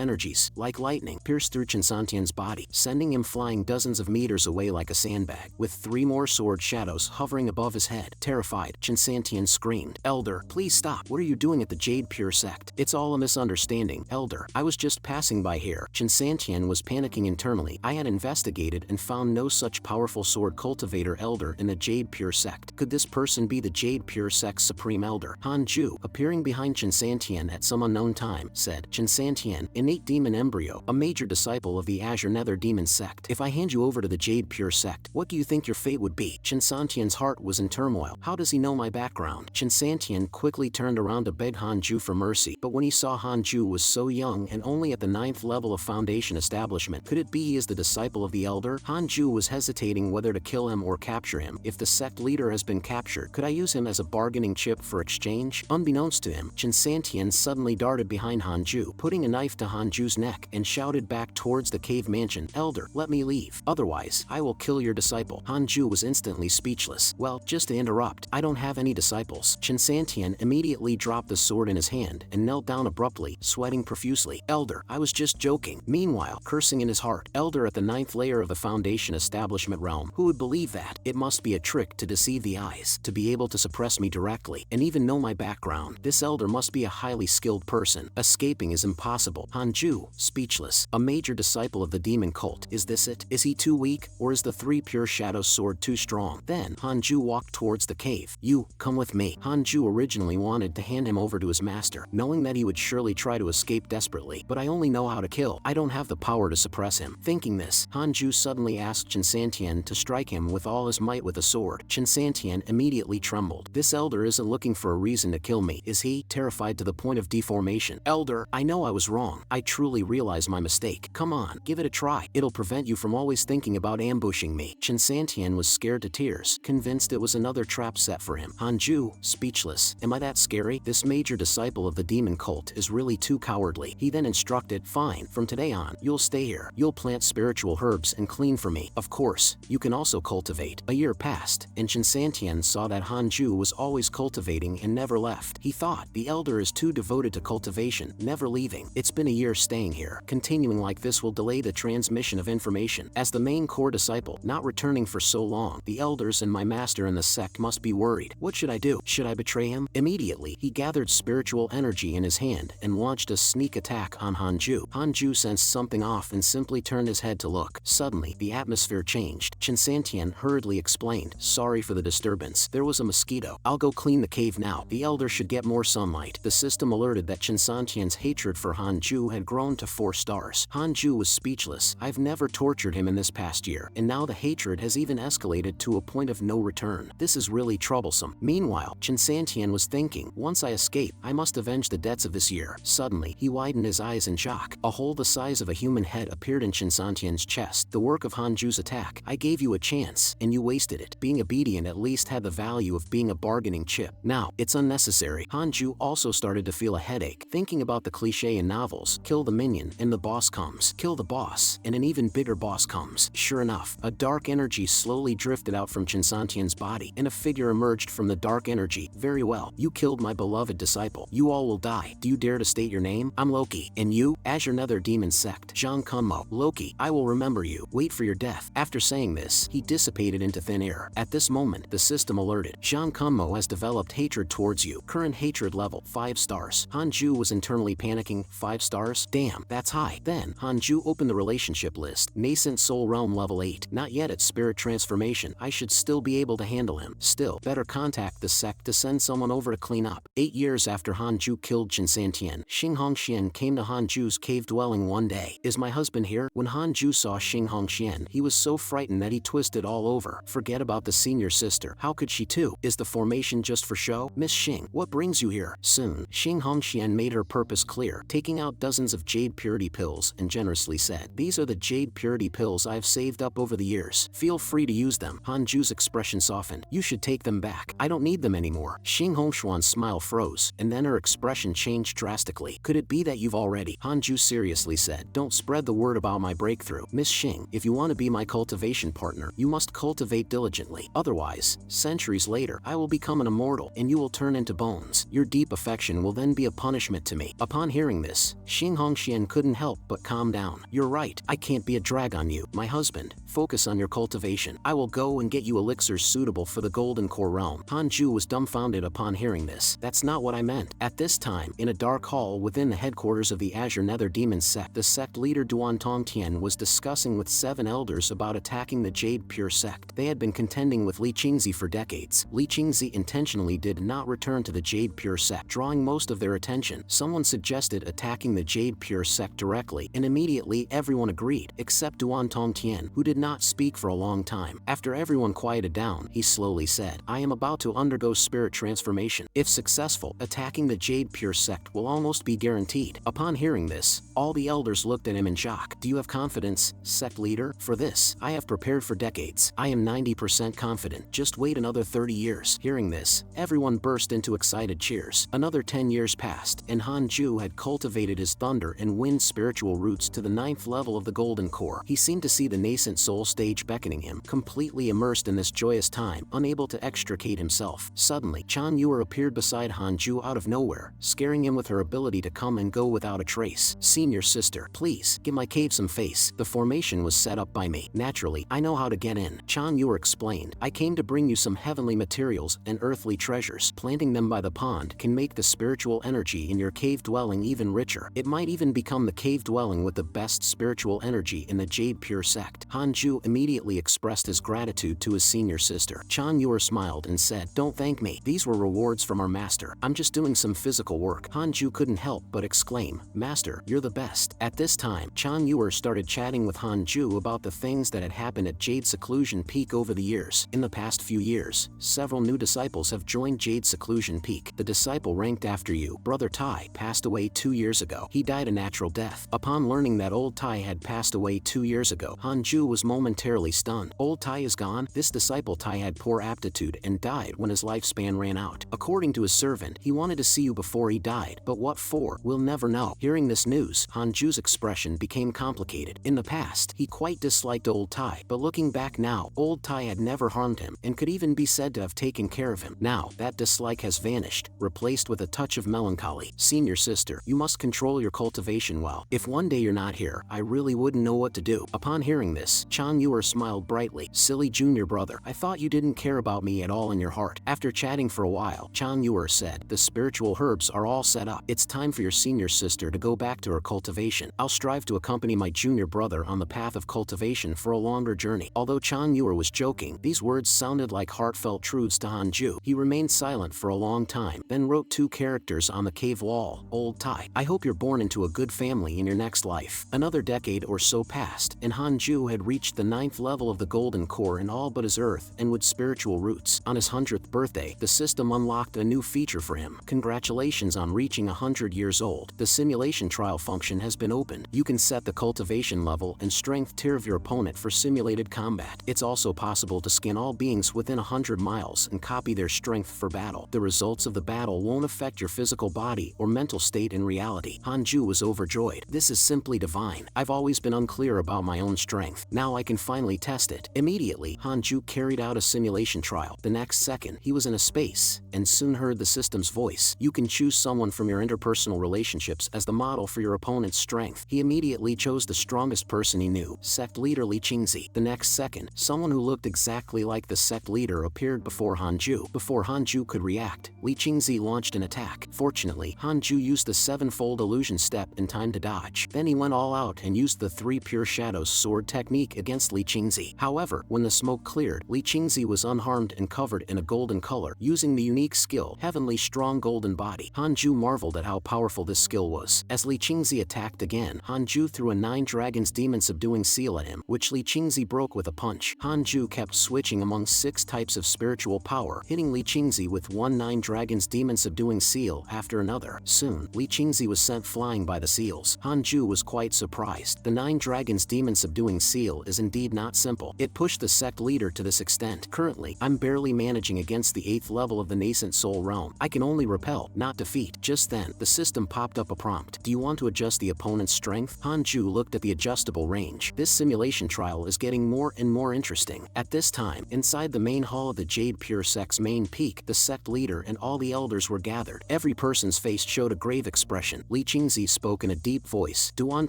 energies, like lightning, pierced through Chen Santian's body, sending him flying dozens of meters away like a sandbag. With 3 more sword shadows hovering above his head, terrified, Chen Santian screamed, "Elder, please stop. What are you doing at the Jade Pure sect? It's all a misunderstanding. Elder, I was just passing by here." Chen Santian was panicking internally. I had investigated and found no such powerful sword cultivator elder in the Jade Pure sect. Could this person be the Jade Pure sect's supreme elder? Han Ju, appearing behind Chen Santian at some unknown time, said, "Chen Santian, innate demon embryo, a major disciple of the Azure Nether demon sect. If I hand you over to the Jade Pure sect, what do you think your fate would be?" Chen Santian's heart was in turmoil. How does he know my background? Chen Santian quickly turned around to beg Han Ju for mercy, but when he saw Han Ju was so young and only at the 9th level of Foundation establishment, could it be he is the disciple of the elder? Han Ju was hesitating whether to kill him or capture him. If the sect leader has been captured, could I use him as a bargaining chip for exchange? Unbeknownst to him, Chen Santian suddenly darted behind Han Ju, putting a knife to Han Ju's neck, and shouted back towards the cave mansion, "Elder, let me leave. Otherwise, I will kill your disciple." Han Ju was instantly speechless. "Well, just to interrupt, I don't have any disciples." Chen Santian immediately dropped the sword in his hand and knelt down abruptly, sweating profusely. "Elder, I was just joking." Meanwhile, cursing in his heart, "Elder at the 9th layer of the Foundation establishment realm. Who would believe that? It must be a trick to deceive the eyes, to be able to suppress me directly, and even know my background. This elder must be a highly skilled person. Escaping is impossible." Han Ju, speechless, a major disciple of the demon cult. Is this it? Is he too weak, or is the 3 pure shadow sword too strong? Then, Han Ju walked towards the cave. "You, come with me." Han Ju originally wanted to hand him over to his master, knowing that he would surely try to escape desperately. "But I only know how to kill. I don't have the power to suppress him." Thinking this, Han Ju suddenly asked Chen Santian to strike him with all his might with a sword. Chen Santian immediately trembled. "This elder isn't looking for a reason to kill me, is he?" Terrified to the point of deformation. "Elder, I know I was wrong. I truly realize my mistake. Come on, give it a try. It'll prevent you from always thinking about ambushing me." Chen Santian was scared to tears, convinced it was another trap set for him. Han Ju, speechless. "Am I that scary? This major disciple of the demon cult is really too cowardly." He then instructed, "Fine, from today on, you'll stay here. You'll plant spiritual herbs and clean for me. Of course, you can also cultivate." A year passed, and Chen Santian saw that Han Ju was always cultivating and never left. He thought, the elder is too devoted to cultivation, never leaving. It's been a year staying here. Continuing like this will delay the transmission of information. As the main core disciple, not returning for so long, the elders and my master in the sect must be worried. What should I do? Should I betray him? Immediately, he gathered spiritual energy in his hand and launched a sneak attack on Han Ju. Han Ju sensed something off and simply turned his head to look. Suddenly, the atmosphere changed. Chen Santian hurriedly explained, "Sorry for the disturbance. There was a mosquito. I'll go clean the cave now. The elder should get more sunlight." The system alerted that Chen Santian's hatred for Han Ju had grown to 4 stars. Han Ju was speechless. "I've never tortured him in this past year, and now the hatred has even escalated to a point of no return. This is really troublesome." Meanwhile, Chen Santian was thinking, "Once I escape, I must avenge the debts of this year." Suddenly, he widened his eyes in shock. A hole the size of a human head appeared in Chen Santian's chest. "The work of Han Ju's attack. I gave you a chance, and you wasted it. Being obedient at least had the value of being a bargaining chip. Now, it's unnecessary." Han Ju also started to feel a headache, thinking about the cliche in novels. Kill the minion, and the boss comes. Kill the boss, and an even bigger boss comes. Sure enough, a dark energy slowly drifted out from Chen Santian's body, and a figure emerged from the dark energy. "Very well. You killed my beloved disciple. You all will die. Do you dare to state your name?" "I'm Loki." "And you?" "Azure Nether Demon Sect. Zhang Kunmo." "Loki, I will remember you. Wait for your death." After saying this, he dissipated into thin air. At this moment, the system alerted. "Zhang Kunmo has developed hatred towards you. Current hatred level, 5 stars." Han Ju was internally panicking. 5 stars? Damn, that's high. Then, Han Ju opened the relationship list. Nascent Soul Realm level 8. Not yet at Spirit Transformation. I should still be able to handle him. Still, better contact the sect to send someone over to clean up. 8 years after Han Ju killed Chen Santian, Xing Hongxian came to Han Ju's cave dwelling one day. "Is my husband here?" When Han Ju saw Xing Hongxian, he was so frightened that he twisted all over. Forget about the senior sister. How could she too? Is the formation just for show? "Miss Xing, what brings you here?" Soon, Xing Hongxian made her purpose clear, taking out dozens of jade purity pills and generously said, "These are the jade purity pills I've saved up over the years. Feel free to use them." Han Ju's expression softened. "You should take them back. I don't need them anymore." Xing Hongxian's smile froze, and then her expression changed drastically. "Could it be that you've already?" Han Ju seriously said, "Don't spread the word about my breakthrough. Miss Xing, if you want to be my cultivation partner, you must cultivate diligently. Otherwise, centuries later, I will become an immortal and you will turn into bones. Your deep affection will then be a punishment to me." Upon hearing this, Xing Hongxian couldn't help but calm down. "You're right, I can't be a drag on you, my husband. Focus on your cultivation. I will go and get you elixirs suitable for the Golden Core realm." Hanju was dumbfounded upon hearing this. "That's not what I meant." At this time, in a dark hall within the headquarters of the Azure Nether Demon sect, the sect leader Duan Tongtian was discussing with 7 elders about attacking the Jade Pure sect. They had been contending with Li Qingzi for decades. Li Qingzi intentionally did not return to the Jade Pure sect, drawing most of their attention. Someone suggested attacking the Jade Pure sect directly, and immediately everyone agreed, except Duan Tongtian, who did not speak for a long time. After everyone quieted down, he slowly said, "I am about to undergo spirit transformation. If successful, attacking the Jade Pure sect will almost be guaranteed." Upon hearing this, all the elders looked at him in shock. "Do you have confidence, sect leader? For this, I have prepared for decades. I am 90% confident. Just wait another 30 years. Hearing this, everyone burst into excited cheers. Another 10 years passed, and Hanju had cultivated his thunder and wind spiritual roots to the 9th level of the Golden Core. He seemed to see the nascent soul stage beckoning him, completely immersed in this joyous time, unable to extricate himself. Suddenly, Chan Yuer appeared beside Hanju out of nowhere, scaring him with her ability to come and go without a trace. "Senior sister, please, give my cave some face. The formation was set up by me. Naturally, I know how to get in." Chan Yuer explained, "I came to bring you some heavenly materials and earthly treasures. Planting them by the pond can make the spiritual energy in your cave dwelling even richer. It might even become the cave dwelling with the best spiritual energy in the Jade Pure sect." Hanju immediately expressed his gratitude to his senior sister. Chan Yuer smiled and said, "Don't thank me. These were rewards from our master. I'm just doing some physical work." Hanju couldn't help but exclaim, "Master, you're the best." At this time, Chan Yuer started chatting with Hanju about the things that had happened at Jade Seclusion Peak over the years. In the past few years, several new disciples have joined Jade Seclusion Peak. The disciple ranked after you, Brother Tai, passed away 2 years ago. He died a natural death. Upon learning that old Tai had passed away 2 years ago, Hanju was momentarily stunned. Old Tai is gone? This disciple Tai had poor aptitude and died when his lifespan ran out. According to his servant, he wanted to see you before he died, but what for? We'll never know. Hearing this news, Hanju's expression became complicated. In the past, he quite disliked old Tai, but looking back now, old Tai had never harmed him and could even be said to have taken care of him. Now, that dislike has vanished, replaced with a touch of melancholy. "Senior sister, you must control your cultivation well. If one day you're not here, I really wouldn't know what to do." Upon hearing this, Chan Yuer smiled brightly. "Silly junior brother, I thought you didn't care about me at all in your heart." After chatting for a while, Chan Yuer said, "The spiritual herbs are all set up. It's time for your senior sister to go back to her cultivation. I'll strive to accompany my junior brother on the path of cultivation for a longer journey." Although Chan Yuer was joking, these words sounded like heartfelt truths to Hanju. He remained silent for a long time, then wrote 2 characters on the cave wall. "Old Tai, I hope you're born into a good family in your next life." Another decade or so passed, and Hanju had reached the 9th level of the Golden Core in all but his earth and wood spiritual roots. On his 100th birthday, the system unlocked a new feature for him. "Congratulations on reaching 100 years old. The simulation trial function has been opened. You can set the cultivation level and strength tier of your opponent for simulated combat. It's also possible to scan all beings within 100 miles and copy their strength for battle. The results of the battle won't affect your physical body or mental state in reality." Hanju was overjoyed. "This is simply divine. I've always been unclear about my own strength. Now I can finally test it." Immediately, Hanju carried out a simulation trial. The next second, he was in a space, and soon heard the system's voice. "You can choose someone from your interpersonal relationships as the model for your opponent's strength." He immediately chose the strongest person he knew, sect leader Li Qingzi. The next second, someone who looked exactly like the sect leader appeared before Hanju. Before Hanju could react, Li Qingzi launched an attack. Fortunately, Hanju used the 7-fold illusion step in time to dodge. Then he went all out and used the 3 pure shadows sword technique against Li Qingzi. However, when the smoke cleared, Li Qingzi was unharmed and covered in a golden color, using the unique skill, Heavenly Strong Golden Body. Hanju marveled at how powerful this skill was. As Li Qingzi attacked again, Hanju threw a 9 Dragons Demon Subduing Seal at him, which Li Qingzi broke with a punch. Hanju kept switching among 6 types of spiritual power, hitting Li Qingzi with 9 Dragons Demon Subduing Seal after another. Soon, Li Qingzi was sent flying by the seals. Hanju was quite surprised. The 9 Dragons Demon Subduing Seal is indeed not simple. It pushed the sect leader to this extent. "Currently, I'm barely managing against the 8th level of the nascent soul realm. I can only repel, not defeat." Just then, the system popped up a prompt. "Do you want to adjust the opponent's strength?" Hanju looked looked at the adjustable range. This simulation trial is getting more and more interesting. At this time, inside the main hall of the Jade Pure Sect's main peak, the sect leader and all the elders were gathered. Every person's face showed a grave expression. Li Qingzi spoke in a deep voice. Duan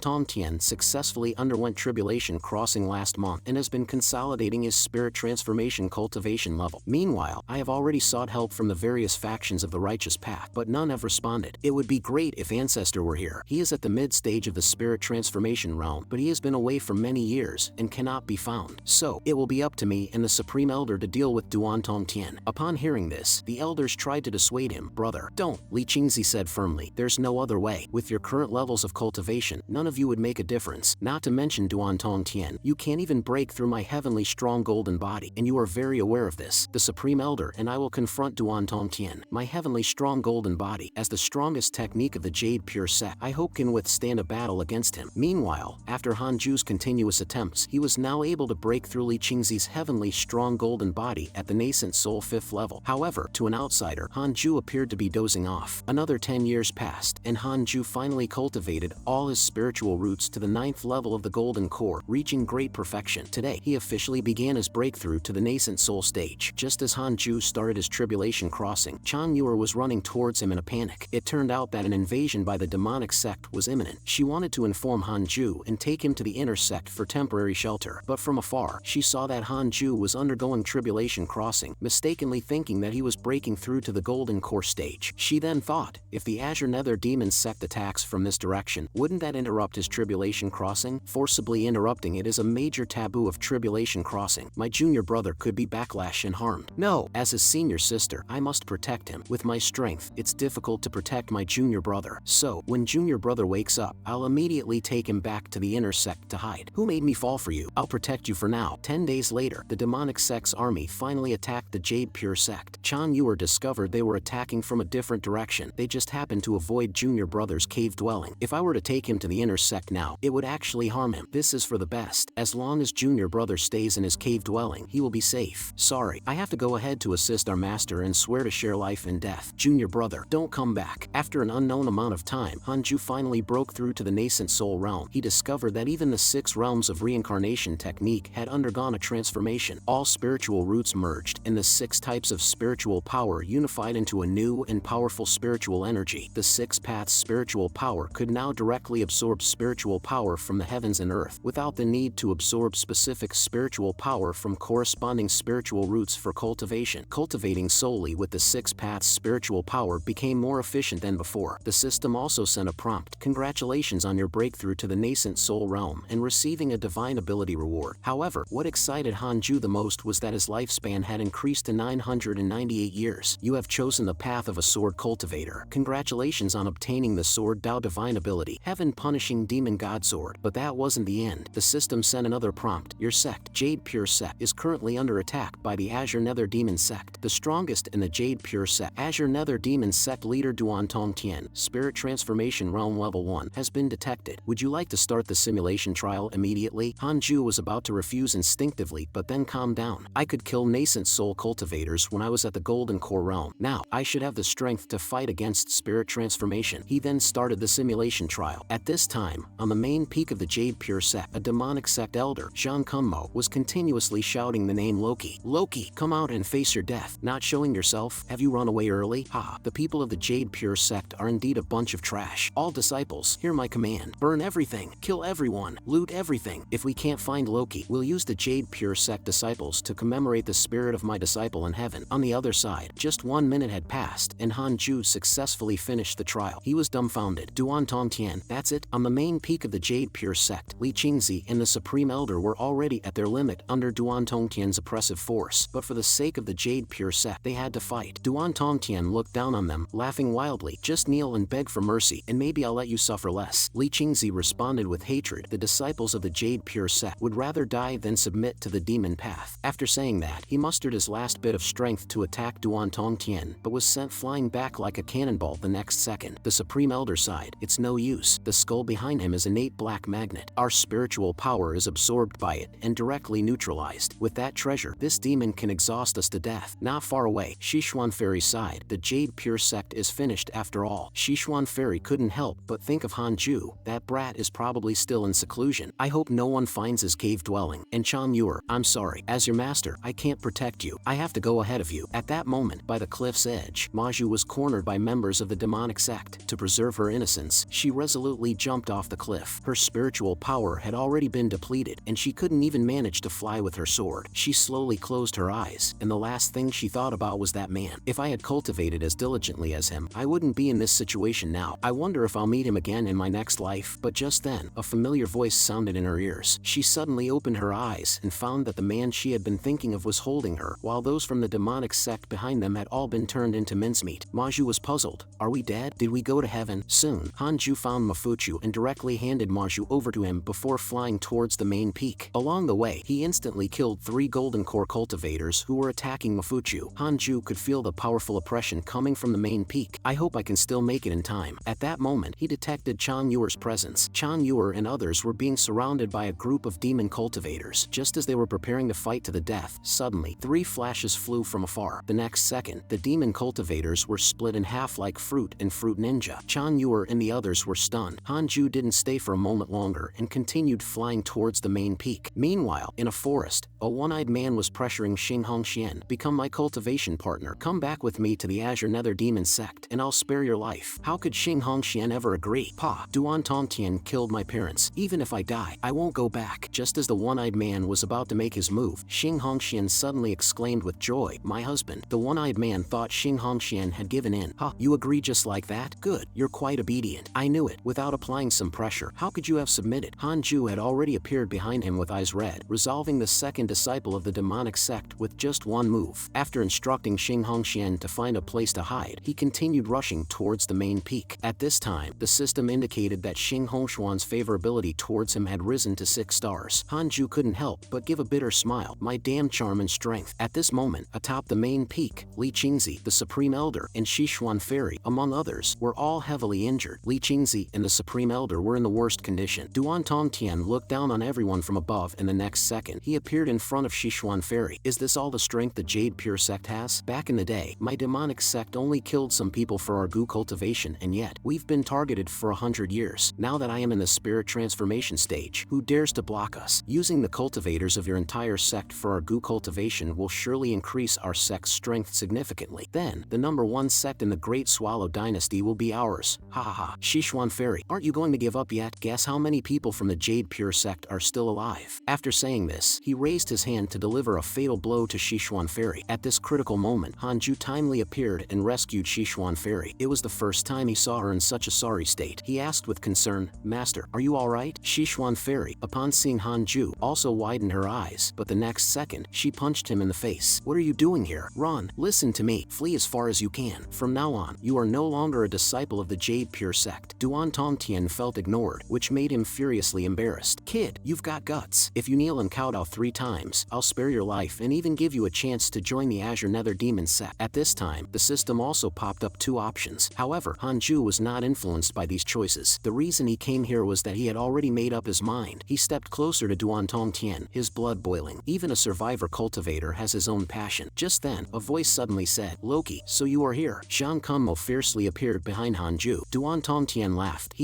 Tongtian successfully underwent tribulation crossing last month and has been consolidating his spirit transformation cultivation level. Meanwhile, I have already sought help from the various factions of the righteous path, but none have responded. It would be great if Ancestor were here. He is at the mid-stage of the spirit transformation realm, but he has been away for many years and cannot be found. So, it will be up to me and the Supreme Elder to deal with Duan Tongtian. Upon hearing this, the elders tried to dissuade him. Brother, don't, Li Qingzi said firmly. There's no other way. With your current levels of cultivation, none of you would make a difference. Not to mention Duan Tongtian, you can't even break through my heavenly strong golden body, and you are very aware of this. The Supreme Elder and I will confront Duan Tongtian. My heavenly strong golden body, as the strongest technique of the Jade Pure Set, I hope can withstand a battle against him. Meanwhile, after Hanju's continuous attempts, he was now able to break through Li Qingzi's heavenly strong golden body at the nascent soul 5th level. However, to an outsider, Hanju appeared to be dozing off. Another 10 years passed, and Hanju finally cultivated all his spiritual roots to the 9th level of the golden core, reaching great perfection. Today, he officially began his breakthrough to the nascent soul stage. Just as Hanju started his tribulation crossing, Chan Yuer was running towards him in a panic. It turned out that an invasion by the demonic sect was imminent. She wanted to inform Hanju and take him to the inner sect for temporary shelter, but from afar, she saw that Hanju was undergoing tribulation crossing, mistakenly thinking that he was breaking through to the golden core stage. She then thought, if the Azure Nether Demon sect attacks from this direction, wouldn't that interrupt his tribulation crossing? Forcibly interrupting it is a major taboo of tribulation crossing. My junior brother could be backlash and harmed. No, as his senior sister, I must protect him. With my strength, it's difficult to protect my junior brother. So, when junior brother wakes up, I'll immediately take him back to the inner sect to hide. Who made me fall for you? I'll protect you for now. 10 days later, the demonic sect's army finally attacked the Jade Pure sect. Chan Yuer discovered they were attacking from a different direction. They just happened to avoid junior brother's cave dwelling. If I were to take him to the inner sect now, it would actually harm him. This is for the best. As long as junior brother stays in his cave dwelling, he will be safe. Sorry, I have to go ahead to assist our master and swear to share life and death. Junior brother, don't come back. After an unknown amount of time, Hanju finally broke through to the nascent soul realm. He discovered that even the 6 realms of reincarnation technique had undergone a transformation. All spiritual roots merged, and the 6 types of spiritual power unified into a new and powerful spiritual energy. The 6 paths spiritual power could now directly absorb spiritual power from the heavens and earth, without the need to absorb specific spiritual power from corresponding spiritual roots for cultivation. Cultivating solely with the 6 paths spiritual power became more efficient than before. The system also sent a prompt, congratulations on your breakthrough to the nascent soul realm and receiving a divine ability reward. However, what excited Hanju the most was that his lifespan had increased to 998 years. You have chosen the path of a sword cultivator. Congratulations on obtaining the sword Dao divine ability, heaven punishing demon god sword. But that wasn't the end. The system sent another prompt. Your sect, Jade Pure Sect, is currently under attack by the Azure Nether Demon sect. The strongest in the Jade Pure Sect, Azure Nether Demon sect leader Duan Tongtian, Spirit Transformation Realm Level 1, has been detected. Would you like to start the simulation trial immediately? Hanju was about to refuse instinctively, but then calmed down. I could kill nascent soul cultivators when I was at the Golden Core realm. Now, I should have the strength to fight against spirit transformation. He then started the simulation trial. At this time, on the main peak of the Jade Pure Sect, a demonic sect elder, Zhang Kunmo, was continuously shouting the name Loki. Loki, come out and face your death. Not showing yourself? Have you run away early? Ha, the people of the Jade Pure Sect are indeed a bunch of trash. All disciples, hear my command. Burn everything, kill everyone, loot everything. If we can't find Loki, we'll use the Jade Pure Sect disciples to commemorate the spirit of my disciple in heaven. On the other side, just 1 minute had passed, and Hanju successfully finished the trial. He was dumbfounded. Duan Tongtian, that's it? On the main peak of the Jade Pure Sect, Li Qingzi and the Supreme Elder were already at their limit under Duan Tongtian's oppressive force, but for the sake of the Jade Pure Sect, they had to fight. Duan Tongtian looked down on them, laughing wildly. Just kneel and beg for mercy, and maybe I'll let you suffer less. Li Qingzi responded with hatred. The disciples of the Jade Pure Sect would rather die than submit to the demon path. After saying that, he mustered his last bit of strength to attack Duan Tongtian, but was sent flying back like a cannonball the next second. The Supreme Elder sighed. It's no use. The skull behind him is an 8 black magnet. Our spiritual power is absorbed by it and directly neutralized. With that treasure, this demon can exhaust us to death. Not far away, Sichuan Fairy sighed. The Jade Pure Sect is finished after all. Sichuan Fairy couldn't help but think of Hanju. That brat is probably probably still in seclusion. I hope no one finds his cave dwelling. And Chang Yuer, I'm sorry. As your master, I can't protect you. I have to go ahead of you. At that moment, by the cliff's edge, Maju was cornered by members of the demonic sect. To preserve her innocence, she resolutely jumped off the cliff. Her spiritual power had already been depleted, and she couldn't even manage to fly with her sword. She slowly closed her eyes, and the last thing she thought about was that man. If I had cultivated as diligently as him, I wouldn't be in this situation now. I wonder if I'll meet him again in my next life. But just then, a familiar voice sounded in her ears. She suddenly opened her eyes and found that the man she had been thinking of was holding her, while those from the demonic sect behind them had all been turned into mincemeat. Maju was puzzled. Are we dead? Did we go to heaven? Soon, Hanju found Mafuchu and directly handed Maju over to him before flying towards the main peak. Along the way, he instantly killed 3 golden core cultivators who were attacking Mafuchu. Hanju could feel the powerful oppression coming from the main peak. I hope I can still make it in time. At that moment, he detected Chang Yuer's presence. Chang Yuer and others were being surrounded by a group of demon cultivators. Just as they were preparing to fight to the death, suddenly, 3 flashes flew from afar. The next second, the demon cultivators were split in half like fruit and Fruit Ninja. Chang Yuer and the others were stunned. Hanju didn't stay for a moment longer and continued flying towards the main peak. Meanwhile, in a forest, a one-eyed man was pressuring Xing Hongxian. Become my cultivation partner. Come back with me to the Azure Nether Demon sect, and I'll spare your life. How could Xing Hongxian ever agree? Pa, Duan Tongtian killed my parents. Even if I die, I won't go back. Just as the one-eyed man was about to make his move, Xing Hongxian suddenly exclaimed with joy, my husband. The one-eyed man thought Xing Hongxian had given in. Ha, you agree just like that? Good, you're quite obedient. I knew it. Without applying some pressure, how could you have submitted? Hanju had already appeared behind him with eyes red, resolving the second disciple of the demonic sect with just one move. After instructing Xing Hongxian to find a place to hide, he continued rushing towards the main peak. At this time, the system indicated that Xing Hongxian's favorability towards him had risen to 6 stars. Hanju couldn't help but give a bitter smile. My damn charm and strength. At this moment, atop the main peak, Li Qingzi, the Supreme Elder, and Xishuan Fairy, among others, were all heavily injured. Li Qingzi and the Supreme Elder were in the worst condition. Duan Tongtian looked down on everyone from above, and the next second, he appeared in front of Xishuan Fairy. Is this all the strength the Jade Pure sect has? Back in the day, my demonic sect only killed some people for our goo cultivation, and yet, we've been targeted for 100 years. Now that I am in the spirit transformation stage, who dares to block us? Using the cultivators of your entire sect for our goo cultivation will surely increase our sect's strength significantly. Then, the #1 sect in the Great Swallow Dynasty will be ours. Ha ha ha. Xishuan Fairy, aren't you going to give up yet? Guess how many people from the Jade Pure sect are still alive? After saying this, he raised his hand to deliver a fatal blow to Xishuan Fairy. At this critical moment, Hanju timely appeared and rescued Xishuan Fairy. It was the first time he saw her in such a sorry state. He asked with concern, Master, are you alright? Xishuan Fairy, upon seeing Hanju, also widened her eyes, but the next second, she punched him in the face. What are you doing here? Run, listen to me, flee as far as you can. From now on, you are no longer a disciple of the Jade Pure sect. Duan Tongtian felt ignored, which made him furiously embarrassed. Kid, you've got guts. If you kneel and kowtow 3 times, I'll spare your life and even give you a chance to join the Azure Nether Demon sect. At this time, the system also popped up 2 options. However, Hanju was not influenced by these choices. The reason he came here was that he had already made up his mind. He stepped closer to Duan Tongtian, his blood boiling. Even a survivor cultivator has his own passion. Just then, a voice suddenly said, Loki, so you are here. Zhang Kunmo fiercely appeared behind Hanju. Duan Tongtian laughed.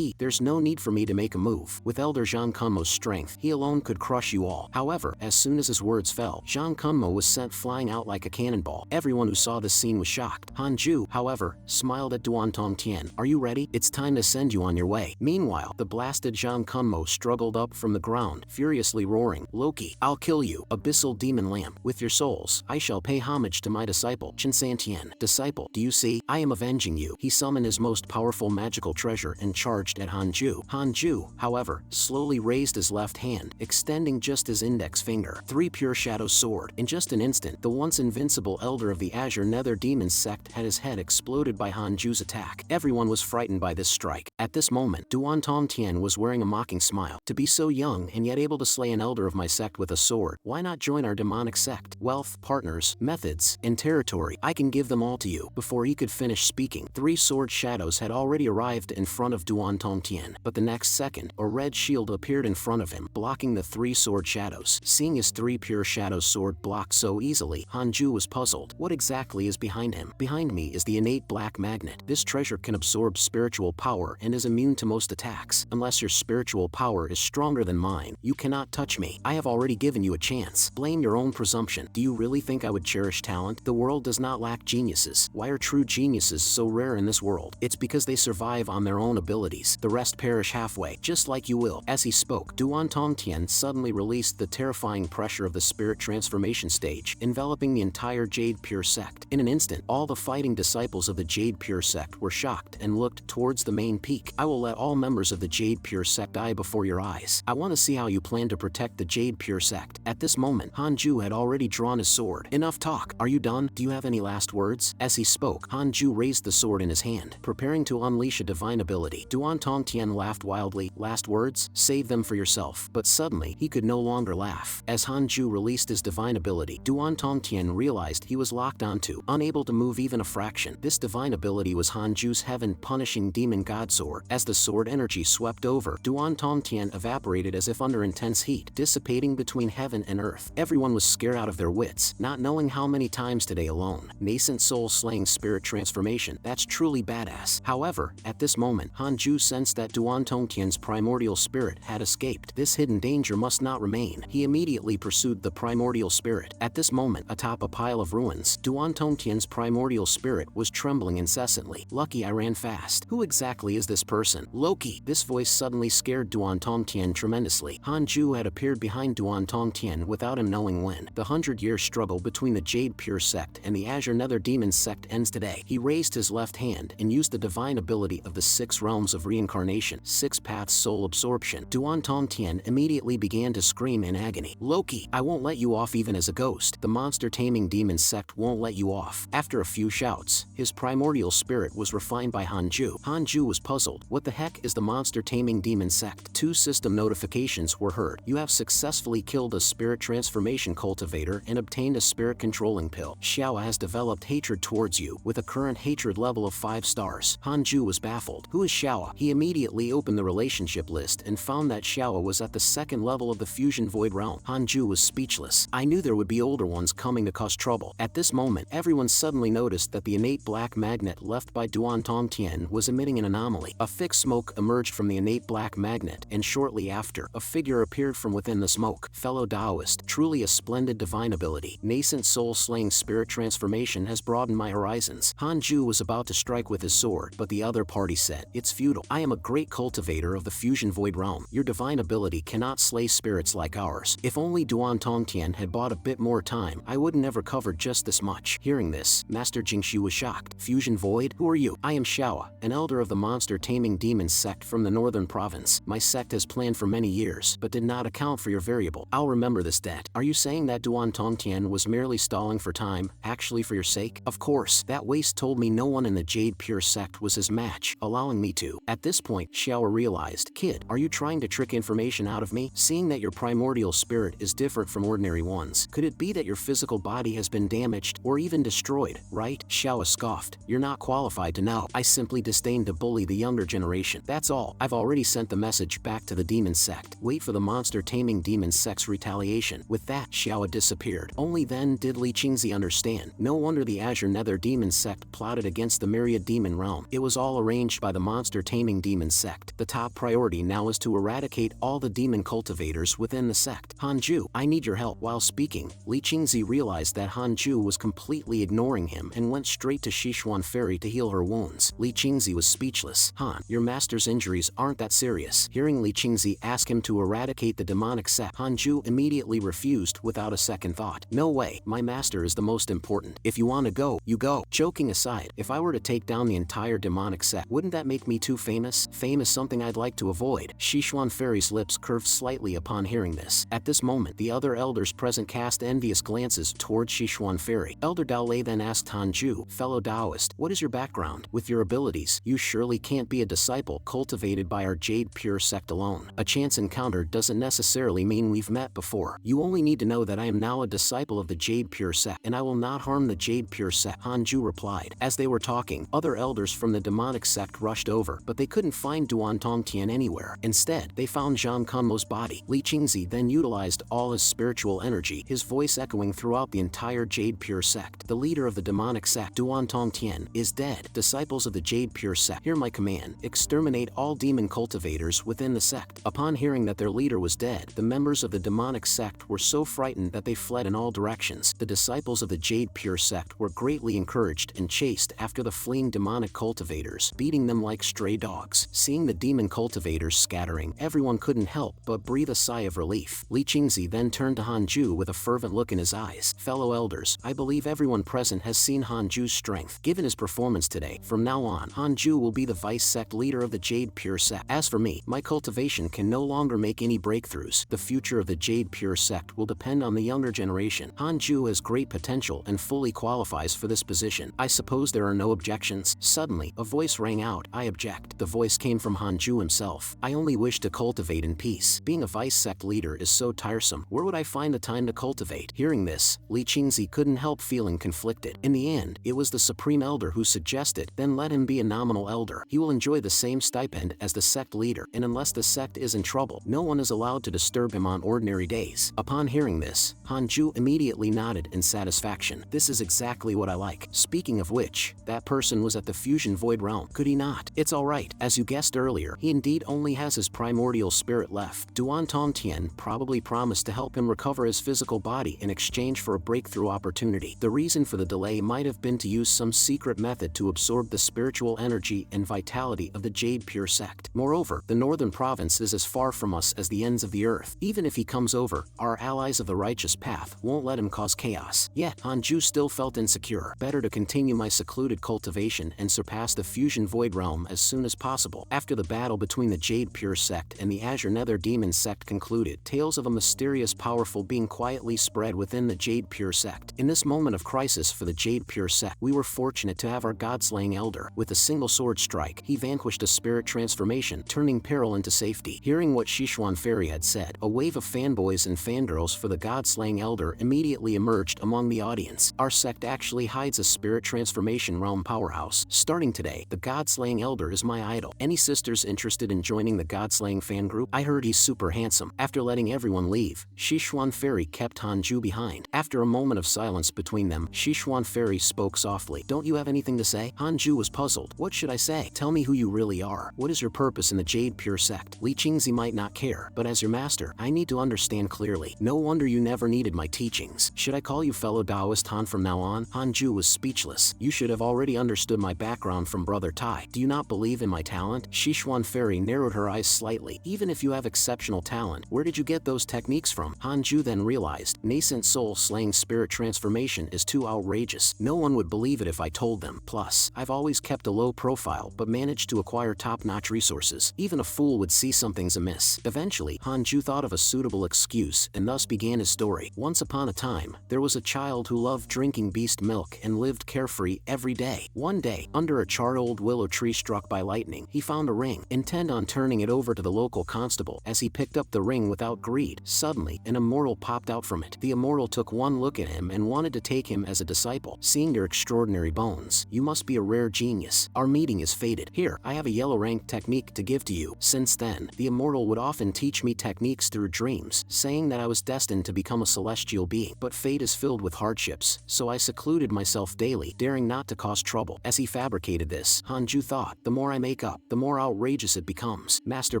There's no need for me to make a move. With Elder Zhang Kunmo's strength, he alone could crush you all. However, as soon as his words fell, Zhang Kunmo was sent flying out like a cannonball. Everyone who saw this scene was shocked. Hanju, however, smiled at Duan Tongtian. Are you ready? It's time to send you on your way. Meanwhile, the blasted Zhang Kunmo struggled up from the ground, furiously roaring, Loki, I'll kill you, abyssal demon lamp. With your souls, I shall pay homage to my disciple, Chinsantian. Disciple, do you see? I am avenging you. He summoned his most powerful magical treasure and charged at Hanju. Hanju, however, slowly raised his left hand, extending just his index finger. 3 pure shadow sword. In just an instant, the once invincible elder of the Azure Nether Demon sect had his head exploded by Hanju's attack. Everyone was frightened by this strike. At this moment, Duan Tongtian was wearing a mocking smile. To be so young and yet able to slay an elder of my sect with a sword, why not join our demonic sect? Wealth, partners, methods, and territory, I can give them all to you. Before he could finish speaking, 3 sword shadows had already arrived in front of Duan Tongtian. But the next second, a red shield appeared in front of him, blocking the 3 sword shadows. Seeing his 3 pure shadow sword blocked so easily, Hanju was puzzled. What exactly is behind him? Behind me is the innate black magnet. This treasure can absorb spiritual power and is immune to most attacks. Unless your spiritual power is stronger than mine, you cannot touch me. I have already given you a chance. Blame your own presumption. Do you really think I would cherish talent? The world does not lack geniuses. Why are true geniuses so rare in this world? It's because they survive on their own abilities. The rest perish halfway, just like you will. As he spoke, Duan Tongtian suddenly released the terrifying pressure of the spirit transformation stage, enveloping the entire Jade Pure sect. In an instant, all the fighting disciples of the Jade Pure sect were shocked and looked towards the main peak. I will let all members of the Jade Pure sect die before your eyes. I want to see how you plan to protect the Jade Pure sect. At this moment, Hanju had already drawn his sword. Enough talk. Are you done? Do you have any last words? As he spoke, Hanju raised the sword in his hand, preparing to unleash a divine ability. Duan Tongtian laughed wildly. Last words? Save them for yourself. But suddenly, he could no longer laugh. As Hanju released his divine ability, Duan Tongtian realized he was locked onto, unable to move even a fraction. This divine ability was Hanju's heaven-punishing demon god sword. As the sword energy swept over, Duan Tongtian evaporated as if under intense heat, dissipating between heaven and earth. Everyone was scared out of their wits, not knowing how many times today alone. Nascent soul-slaying spirit transformation. That's truly badass. However, at this moment, Hanju sensed that Duan Tongtian's primordial spirit had escaped. This hidden danger must not remain. He immediately pursued the primordial spirit. At this moment, atop a pile of ruins, Duan Tongtian's primordial spirit was trembling incessantly. Lucky I ran fast. Who exactly is this person? Loki. This voice suddenly scared Duan Tongtian tremendously. Hanju had appeared behind Duan Tongtian without him knowing when. The 100-year struggle between the Jade Pure sect and the Azure Nether Demon sect ends today. He raised his left hand and used the divine ability of the 6 realms of reincarnation, 6 paths soul absorption. Duan Tongtian immediately began to scream in agony. Loki, I won't let you off even as a ghost. The monster taming demon sect won't let you off. After a few shouts, his primordial spirit was refined by Hanju. Hanju was puzzled. What the heck is the monster taming demon sect? 2 system notifications were heard. You have successfully killed a spirit transformation cultivator and obtained a spirit controlling pill. Xiao has developed hatred towards you, with a current hatred level of 5 stars. Hanju was baffled. Who is Xiao? He immediately opened the relationship list and found that Xiao was at the 2nd level of the fusion void realm. Hanju was speechless. I knew there would be older ones coming to cause trouble. At this moment, everyone suddenly noticed that the innate black magnet left by Duan Tongtian was emitting an anomaly. A thick smoke emerged from the innate black magnet, and shortly after, a figure appeared from within the smoke. Fellow Taoist, truly a splendid divine ability. Nascent soul-slaying spirit transformation has broadened my horizons. Hanju was about to strike with his sword, but the other party said, it's futile. I am a great cultivator of the fusion void realm. Your divine ability cannot slay spirits like ours. If only Duan Tongtian had bought a bit more time, I wouldn't have recovered just this much. Hearing this, Master Jingxu was shocked. Fusion void? Who are you? I am Xiao, an elder of the monster taming demon sect from the northern province. My sect has planned for many years, but did not account for your variable. I'll remember this debt. Are you saying that Duan Tongtian was merely stalling for time, actually for your sake? Of course, that waste told me no one in the Jade Pure sect was his match, allowing me to. At this point, Xiao realized, kid, are you trying to trick information out of me? Seeing that your primordial spirit is different from ordinary ones, could it be that your physical body has been damaged or even destroyed, right? Xiao scoffed. You're not qualified to know. I simply disdain to bully the younger generation. That's all. I've already sent the message back to the demon sect. Wait for the monster taming demon sect's retaliation. With that, Xiao disappeared. Only then did Li Qingzi understand. No wonder the Azure Nether demon sect plotted against the Myriad demon realm. It was all arranged by the monster taming demon sect. The top priority now is to eradicate all the demon cultivators within the sect. Hanju, I need your help. While speaking, Li Qingzi realized that Hanju was completely ignoring him and went straight to Sichuan Fairy to heal her wounds. Li Qingzi was speechless. Han, your master's injuries aren't that serious. Hearing Li Qingzi ask him to eradicate the demonic sect, Hanju immediately refused without a second thought. No way, my master is the most important. If you want to go, you go. Joking aside, if I were to take down the entire demonic sect, wouldn't that make me too famous? Fame is something I'd like to avoid. Sichuan Fairy's lips curved slightly upon hearing this. At this moment, the other elders present cast envious glances towards Sichuan Fairy. Elder Daolei then asked Hanju, fellow Taoist, what is your background? With your abilities, you surely can't be a disciple cultivated by our Jade Pure sect alone. A chance encounter doesn't necessarily mean we've met before. You only need to know that I am now a disciple of the Jade Pure sect, and I will not harm the Jade Pure sect, Hanju replied. As they were talking, other elders from the demonic sect rushed over, but they couldn't find Duan Tongtian anywhere. Instead, they found Zhang Kunmo's body. Li Qingzi then utilized all his spiritual energy, his voice echoing throughout the entire Jade Pure sect. The leader of the demonic sect, Duan Tongtian, is dead. Disciples of the Jade Pure sect, hear my command. Exterminate all demon demon cultivators within the sect. Upon hearing that their leader was dead, the members of the demonic sect were so frightened that they fled in all directions. The disciples of the Jade Pure sect were greatly encouraged and chased after the fleeing demonic cultivators, beating them like stray dogs. Seeing the demon cultivators scattering, everyone couldn't help but breathe a sigh of relief. Li Qingzi then turned to Hanju with a fervent look in his eyes. Fellow elders, I believe everyone present has seen Hanju's strength. Given his performance today, from now on, Hanju will be the vice sect leader of the Jade Pure sect. As for me, my cultivation can no longer make any breakthroughs. The future of the Jade Pure sect will depend on the younger generation. Hanju has great potential and fully qualifies for this position. I suppose there are no objections. Suddenly, a voice rang out. I object. The voice came from Hanju himself. I only wish to cultivate in peace. Being a vice sect leader is so tiresome. Where would I find the time to cultivate? Hearing this, Li Qingzi couldn't help feeling conflicted. In the end, it was the Supreme Elder who suggested, then let him be a nominal elder. He will enjoy the same stipend as the sect leader, and unless the sect is in trouble, no one is allowed to disturb him on ordinary days. Upon hearing this, Hanju immediately nodded in satisfaction. This is exactly what I like. Speaking of which, that person was at the Fusion Void Realm. Could he not? It's alright. As you guessed earlier, he indeed only has his primordial spirit left. Duan Tongtian probably promised to help him recover his physical body in exchange for a breakthrough opportunity. The reason for the delay might have been to use some secret method to absorb the spiritual energy and vitality of the Jade Pure sect. Moreover, the northern province is as far from us as the ends of the earth. Even if he comes over, our allies of the righteous path won't let him cause chaos. Yet, Hanju still felt insecure. Better to continue my secluded cultivation and surpass the Fusion Void Realm as soon as possible. After the battle between the Jade Pure sect and the Azure Nether Demon sect concluded, tales of a mysterious powerful being quietly spread within the Jade Pure sect. In this moment of crisis for the Jade Pure sect, we were fortunate to have our god-slaying elder. With a single sword strike, he vanquished a spirit transformation, turning peril into safety. Hearing what Sichuan Fairy had said, a wave of fanboys and fangirls for the god-slaying elder immediately emerged among the audience. Our sect actually hides a spirit transformation realm powerhouse. Starting today, the god-slaying elder is my idol. Any sisters interested in joining the god-slaying fan group? I heard he's super handsome. After letting everyone leave, Sichuan Fairy kept Hanju behind. After a moment of silence between them, Sichuan Fairy spoke softly. Don't you have anything to say? Hanju was puzzled. What should I say? Tell me who you really are. What is your purpose in the Jade Pure sect? Li Qingzi might not care, but as your master, I need to understand clearly. No wonder you never needed my teachings. Should I call you fellow Taoist Han from now on? Hanju was speechless. You should have already understood my background from Brother Tai. Do you not believe in my talent? Sichuan Fairy narrowed her eyes slightly. Even if you have exceptional talent, where did you get those techniques from? Hanju then realized, nascent soul-slaying spirit transformation is too outrageous. No one would believe it if I told them. Plus, I've always kept a low profile but managed to acquire top-notch resources. Even a fool would see something's amiss. Eventually, Hanju thought of a suitable excuse and thus began his story. Once upon a time, there was a child who loved drinking beast milk and lived carefree every day. One day, under a charred old willow tree struck by lightning, he found a ring, intent on turning it over to the local constable. As he picked up the ring without greed, suddenly, an immortal popped out from it. The immortal took one look at him and wanted to take him as a disciple. Seeing your extraordinary bones, you must be a rare genius. Our meeting is fated. Here, I have a yellow rank technique to give to you. Since then, the immortal would often teach me techniques through dreams, saying that I was destined to become a celestial being. But fate is filled with hardships, so I secluded myself daily, daring not to cause trouble. As he fabricated this, Hanju thought, the more I make up, the more outrageous it becomes. Master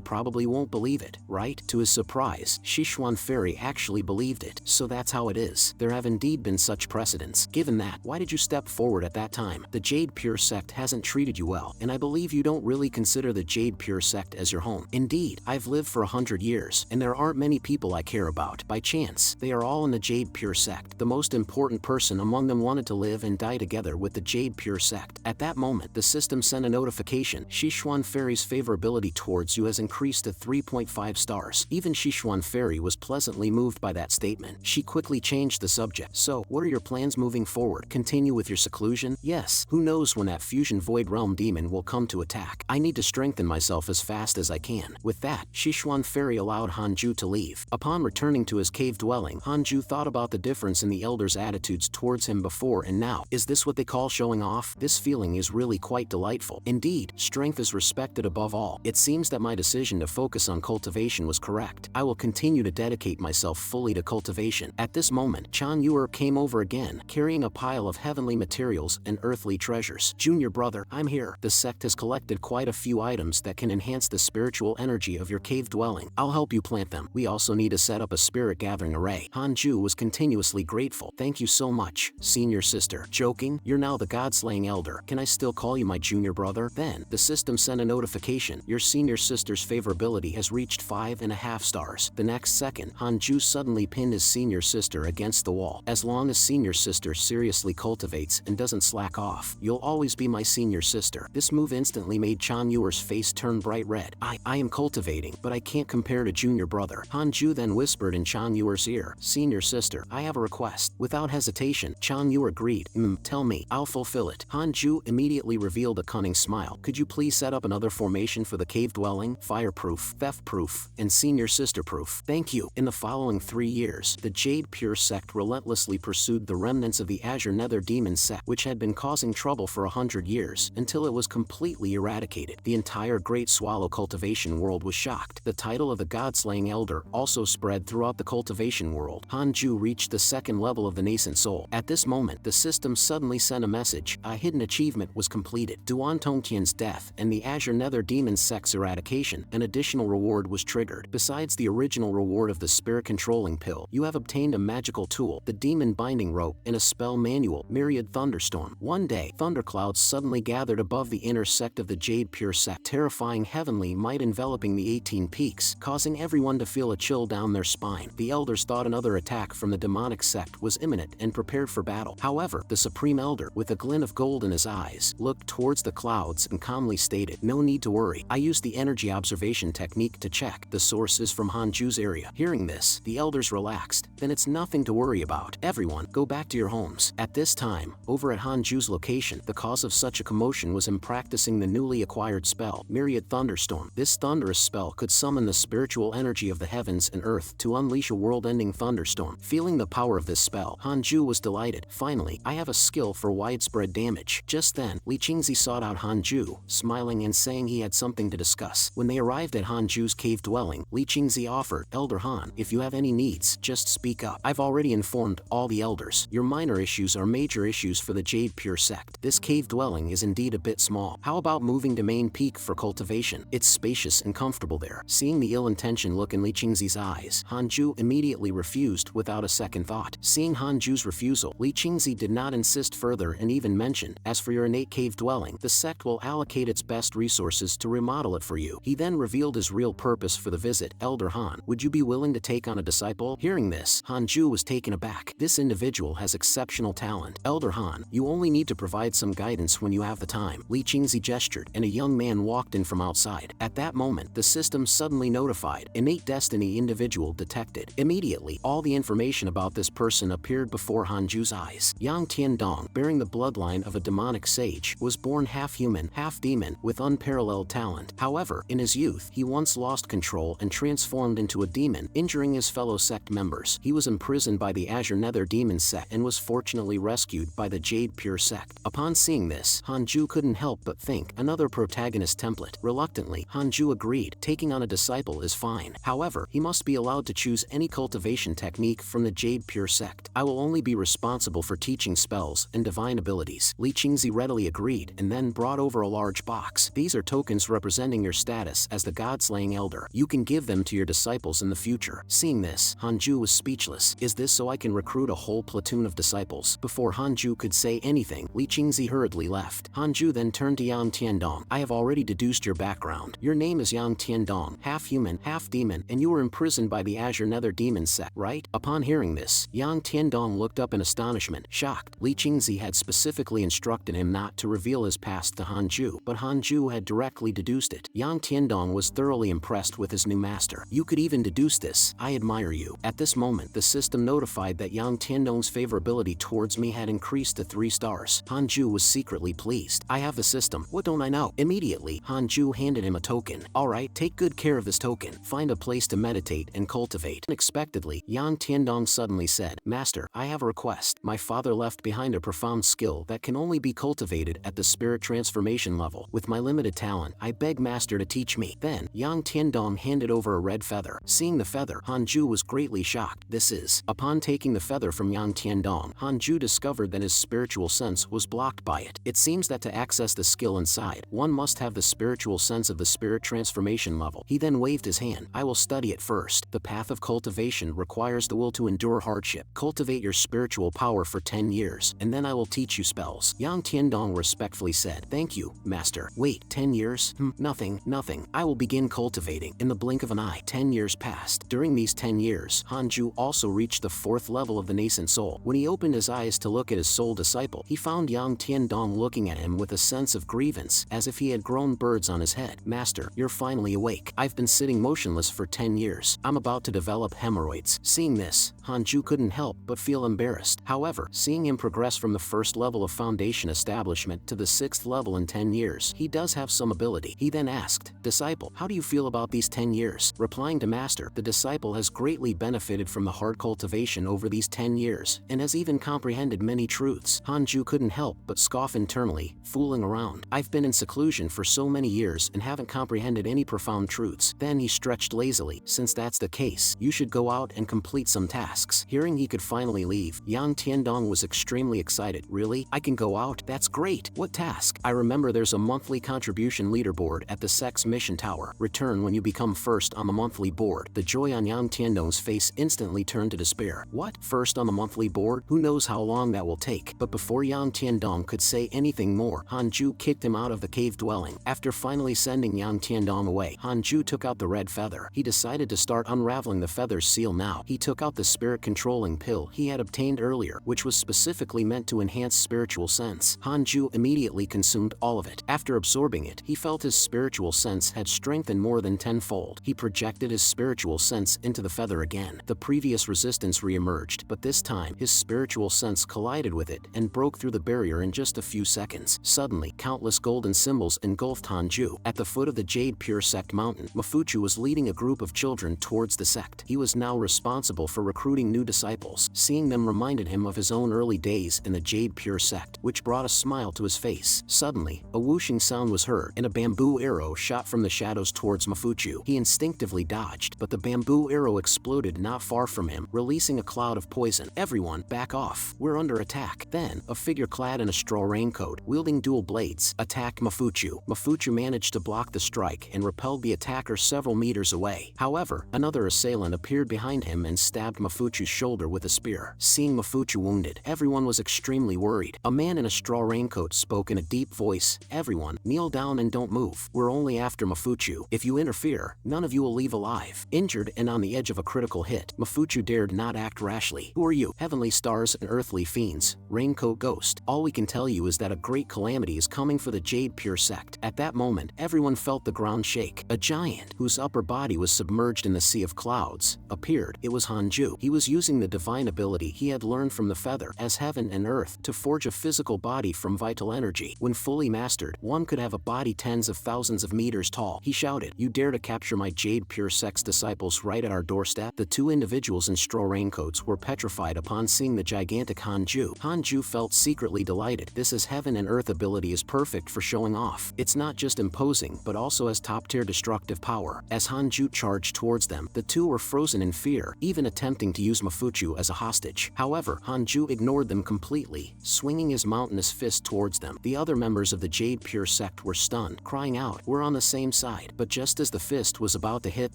probably won't believe it, right? To his surprise, Sichuan Fairy actually believed it. So that's how it is. There have indeed been such precedents. Given that, why did you step forward at that time? The Jade Pure sect hasn't treated you well, and I believe you don't really consider the Jade Pure sect as your home. Indeed, I've lived for 100 years, and there aren't many people I care about. By chance, they are all in the Jade Pure sect. The most important person among them wanted to live and die together with the Jade Pure sect. At that moment, the system sent a notification. Sichuan Fairy's favorability towards you has increased to 3.5 stars. Even Sichuan Fairy was pleasantly moved by that statement. She quickly changed the subject. So, what are your plans moving forward? Continue with your seclusion? Yes. Who knows when that Fusion Void Realm demon will come to attack? I need to strengthen myself as fast as I can. With that, Sichuan Fairy allowed Hanju to leave. Upon returning to his cave dwelling, Hanju thought about the difference in the elder's attitudes towards him before and now. Is this what they call showing off? This feeling is really quite delightful. Indeed, strength is respected above all. It seems that my decision to focus on cultivation was correct. I will continue to dedicate myself fully to cultivation. At this moment, Chan Yuer came over again, carrying a pile of heavenly materials and earthly treasures. Junior brother, I'm here. The sect has collected quite a few items that can enhance the spiritual energy of your cave dwelling. I'll help you plant them. We also need to set up a spirit gathering array. Hanju was continuously grateful. Thank you so much, senior sister. Joking? You're now the god-slaying elder. Can I still call you my junior brother? Then, the system sent a notification. Your senior sister's favorability has reached 5.5 stars. The next second, Hanju suddenly pinned his senior sister against the wall. As long as senior sister seriously cultivates and doesn't slack off, you'll always be my senior sister. This move instantly made Chan Yuer's face turn bright red. I am cultivating, but I can't compare to junior brother. Hanju then whispered in Chan Yuer's ear, senior sister, I have a request. Without hesitation, Chan Yuer agreed. Tell me, I'll fulfill it. Hanju immediately revealed a cunning smile. Could you please set up another formation for the cave dwelling, fireproof, theft-proof, and senior sister-proof? Thank you. In the following 3 years, the Jade Pure sect relentlessly pursued the remnants of the Azure Nether Demon sect, which had been causing trouble for 100 years, until it was completely eradicated. The entire Great Swallow cultivation world was shocked. The title of the God-slaying elder also spread throughout the cultivation world. Hanju reached the second level of the nascent soul. At this moment, the system suddenly sent a message. A hidden achievement was completed. Duan Tongtian's death and the Azure Nether Demon sect's eradication, an additional reward was triggered. Besides the original reward of the spirit controlling pill, you have obtained a magical tool, the demon binding rope, and a spell manual, Myriad thunderstorm. One day, thunderclouds suddenly gathered above the inner sect of the Jade Pure sect, terrifying heavenly might enveloping the 18 peaks, causing everyone to feel a chill down their spine. The elders thought another attack from the demonic sect was imminent and prepared for battle. However, the supreme elder, with a glint of gold in his eyes, looked towards the clouds and calmly stated, no need to worry. I used the energy observation technique to check. The source is from Hanju's area. Hearing this, the elders relaxed. Then it's nothing to worry about. Everyone, go back to your homes. At this time, over at Hanju's location, the cause of such a commotion was him practicing the newly acquired spell, Myriad Thunderstorm. This thunderous spell could summon the spiritual energy of the heavens and earth to unleash a world-ending thunderstorm. Feeling the power of this spell, Hanju was delighted. Finally, I have a skill for widespread damage. Just then, Li Qingzi sought out Hanju, smiling and saying he had something to discuss. When they arrived at Hanju's cave dwelling, Li Qingzi offered, Elder Han, if you have any needs, just speak up. I've already informed all the elders. Your minor issues are major issues for the Jade Pure sect. This cave dwelling is indeed a bit small. How about moving to main peak for cultivation? It's spacious and comfortable there. Seeing the ill-intention look in Li Qingzi's eyes, Hanju immediately refused without a second thought. Seeing Hanju's refusal, Li Qingzi did not insist further and even mentioned, as for your innate cave dwelling, the sect will allocate its best resources to remodel it for you. He then revealed his real purpose for the visit. Elder Han, would you be willing to take on a disciple? Hearing this, Hanju was taken aback. This individual has exceptional talent. Elder Han, you only need to provide some guidance when you have the time. Li Qingzi gestured, and a young man walked in from outside. At that moment, the system suddenly notified, innate destiny individual detected. Immediately, all the information about this person appeared before Hanju's eyes. Yang Tiandong, bearing the bloodline of a demonic sage, was born half human, half demon, with unparalleled talent. However, in his youth, he once lost control and transformed into a demon, injuring his fellow sect members. He was imprisoned by the Azure Nether Demon sect and was fortunately rescued by the Jade Pure sect. Upon seeing this, Hanju couldn't help but think, another protagonist template. Reluctantly, Hanju agreed. Taking on a disciple is fine. However, he must be allowed to choose any cultivation technique from the Jade Pure sect. I will only be responsible for teaching spells and divine abilities. Li Qingzi readily agreed and then brought over a large box. These are tokens representing your status as the God-slaying elder. You can give them to your disciples in the future. Seeing this, Hanju was speechless. Is this so I can recruit a whole platoon of disciples? Before Hanju could say anything, Li Qingzi hurriedly left. Hanju then turned to Yang Tiandong. I have already deduced your background. Your name is Yang Tiandong, half human, half demon, and you were imprisoned by the Azure Nether Demon sect, right? Upon hearing this, Yang Tiandong looked up in astonishment, shocked. Li Qingzi had specifically instructed him not to reveal his past to Hanju, but Hanju had directly deduced it. Yang Tiandong was thoroughly impressed with his new master. You could even deduce this. I admire you. At this moment, the system notified that Yang Tiandong's favorability towards me had increased to 3 stars. Hanju was secretly pleased. I have the system. What don't I know? Immediately, Hanju handed him a token. Alright, take good care of this token. Find a place to meditate and cultivate. Unexpectedly, Yang Tiandong suddenly said, Master, I have a request. My father left behind a profound skill that can only be cultivated at the spirit transformation level. With my limited talent, I beg Master to teach me. Then, Yang Tiandong handed over a red feather. Seeing the feather, Hanju was greatly shocked. This is. Upon taking the feather from Yang Tiandong, Hanju discovered that his spiritual sense was blocked by it. It seems that to access the skill inside, one must have the spiritual spiritual sense of the spirit transformation level. He then waved his hand. I will study it first. The path of cultivation requires the will to endure hardship. Cultivate your spiritual power for 10 years, and then I will teach you spells. Yang Tiandong respectfully said, thank you, master. Wait, 10 years? Nothing. I will begin cultivating. In the blink of an eye, 10 years passed. During these 10 years, Hanju also reached the 4th level of the nascent soul. When he opened his eyes to look at his soul disciple, he found Yang Tiandong looking at him with a sense of grievance, as if he had grown birds on his head. Master, you're finally awake. I've been sitting motionless for 10 years. I'm about to develop hemorrhoids. Seeing this, Hanju couldn't help but feel embarrassed. However, seeing him progress from the 1st level of foundation establishment to the 6th level in 10 years, he does have some ability. He then asked, disciple, how do you feel about these 10 years? Replying to master, the disciple has greatly benefited from the hard cultivation over these 10 years, and has even comprehended many truths. Hanju couldn't help but scoff internally, fooling around. I've been in seclusion for so many years and haven't comprehended any profound truths. Then he stretched lazily. Since that's the case, you should go out and complete some tasks. Hearing he could finally leave, Yang Tiandong was extremely excited. Really? I can go out? That's great. What task? I remember there's a monthly contribution leaderboard at the sect's mission tower. Return when you become first on the monthly board. The joy on Yang Tiandong's face instantly turned to despair. What? First on the monthly board? Who knows how long that will take? But before Yang Tiandong could say anything more, Hanju kicked him out of the cave dwelling. After finally sending Yang Tiandong away, Hanju took out the red feather. He decided to start unraveling the feather's seal now. He took out the spirit controlling pill he had obtained earlier, which was specifically meant to enhance spiritual sense. Hanju immediately consumed all of it. After absorbing it, he felt his spiritual sense had strengthened more than tenfold. He projected his spiritual sense into the feather again. The previous resistance re-emerged, but this time, his spiritual sense collided with it and broke through the barrier in just a few seconds. Suddenly, countless golden symbols engulfed Hanju. At the foot of the Jade Pure Sect mountain, Mafuchu was leading a group of children towards the sect. He was now responsible for recruiting new disciples. Seeing them reminded him of his own early days in the Jade Pure Sect, which brought a smile to his face. Suddenly, a whooshing sound was heard, and a bamboo arrow shot from the shadows towards Mafuchu. He instinctively dodged, but the bamboo arrow exploded not far from him, releasing a cloud of poison. Everyone, back off. We're under attack. Then, a figure clad in a straw raincoat, wielding dual blades, attacked Mafuchu. Mafuchu managed to block the strike and repelled the attacker several meters away. However, another assailant appeared behind him and stabbed Mafuchu's shoulder with a spear. Seeing Mafuchu wounded, everyone was extremely worried. A man in a straw raincoat spoke in a deep voice, everyone, kneel down and don't move. We're only after Mafuchu. If you interfere, none of you will leave alive. Injured and on the edge of a critical hit, Mafuchu dared not act rashly. Who are you? Heavenly stars and earthly fiends. Raincoat ghost. All we can tell you is that a great calamity is coming for the Jade Pure Sect. At that moment, everyone felt the ground shake. A giant, whose upper body was submerged in the sea of clouds, appeared. It was Hanju. He was using the divine ability he had learned from the feather, as heaven and earth, to forge a physical body from vital energy. When fully mastered, one could have a body tens of thousands of meters tall. He shouted, you dare to capture my Jade Pure Sect's disciples right at our doorstep? The two individuals in straw raincoats were petrified upon seeing the gigantic Hanju. Hanju felt secretly delighted. This is heaven and earth ability is perfect for showing off. It's not just imposing, but also has top-tier destructive power. As Hanju charged towards them, the two were frozen in fear, even attempting to use Mafuchu as a hostage. However, Hanju ignored them completely, swinging his mountainous fist towards them. The other members of the Jade Pure Sect were stunned, crying out, we're on the same side. But just as the fist was about to hit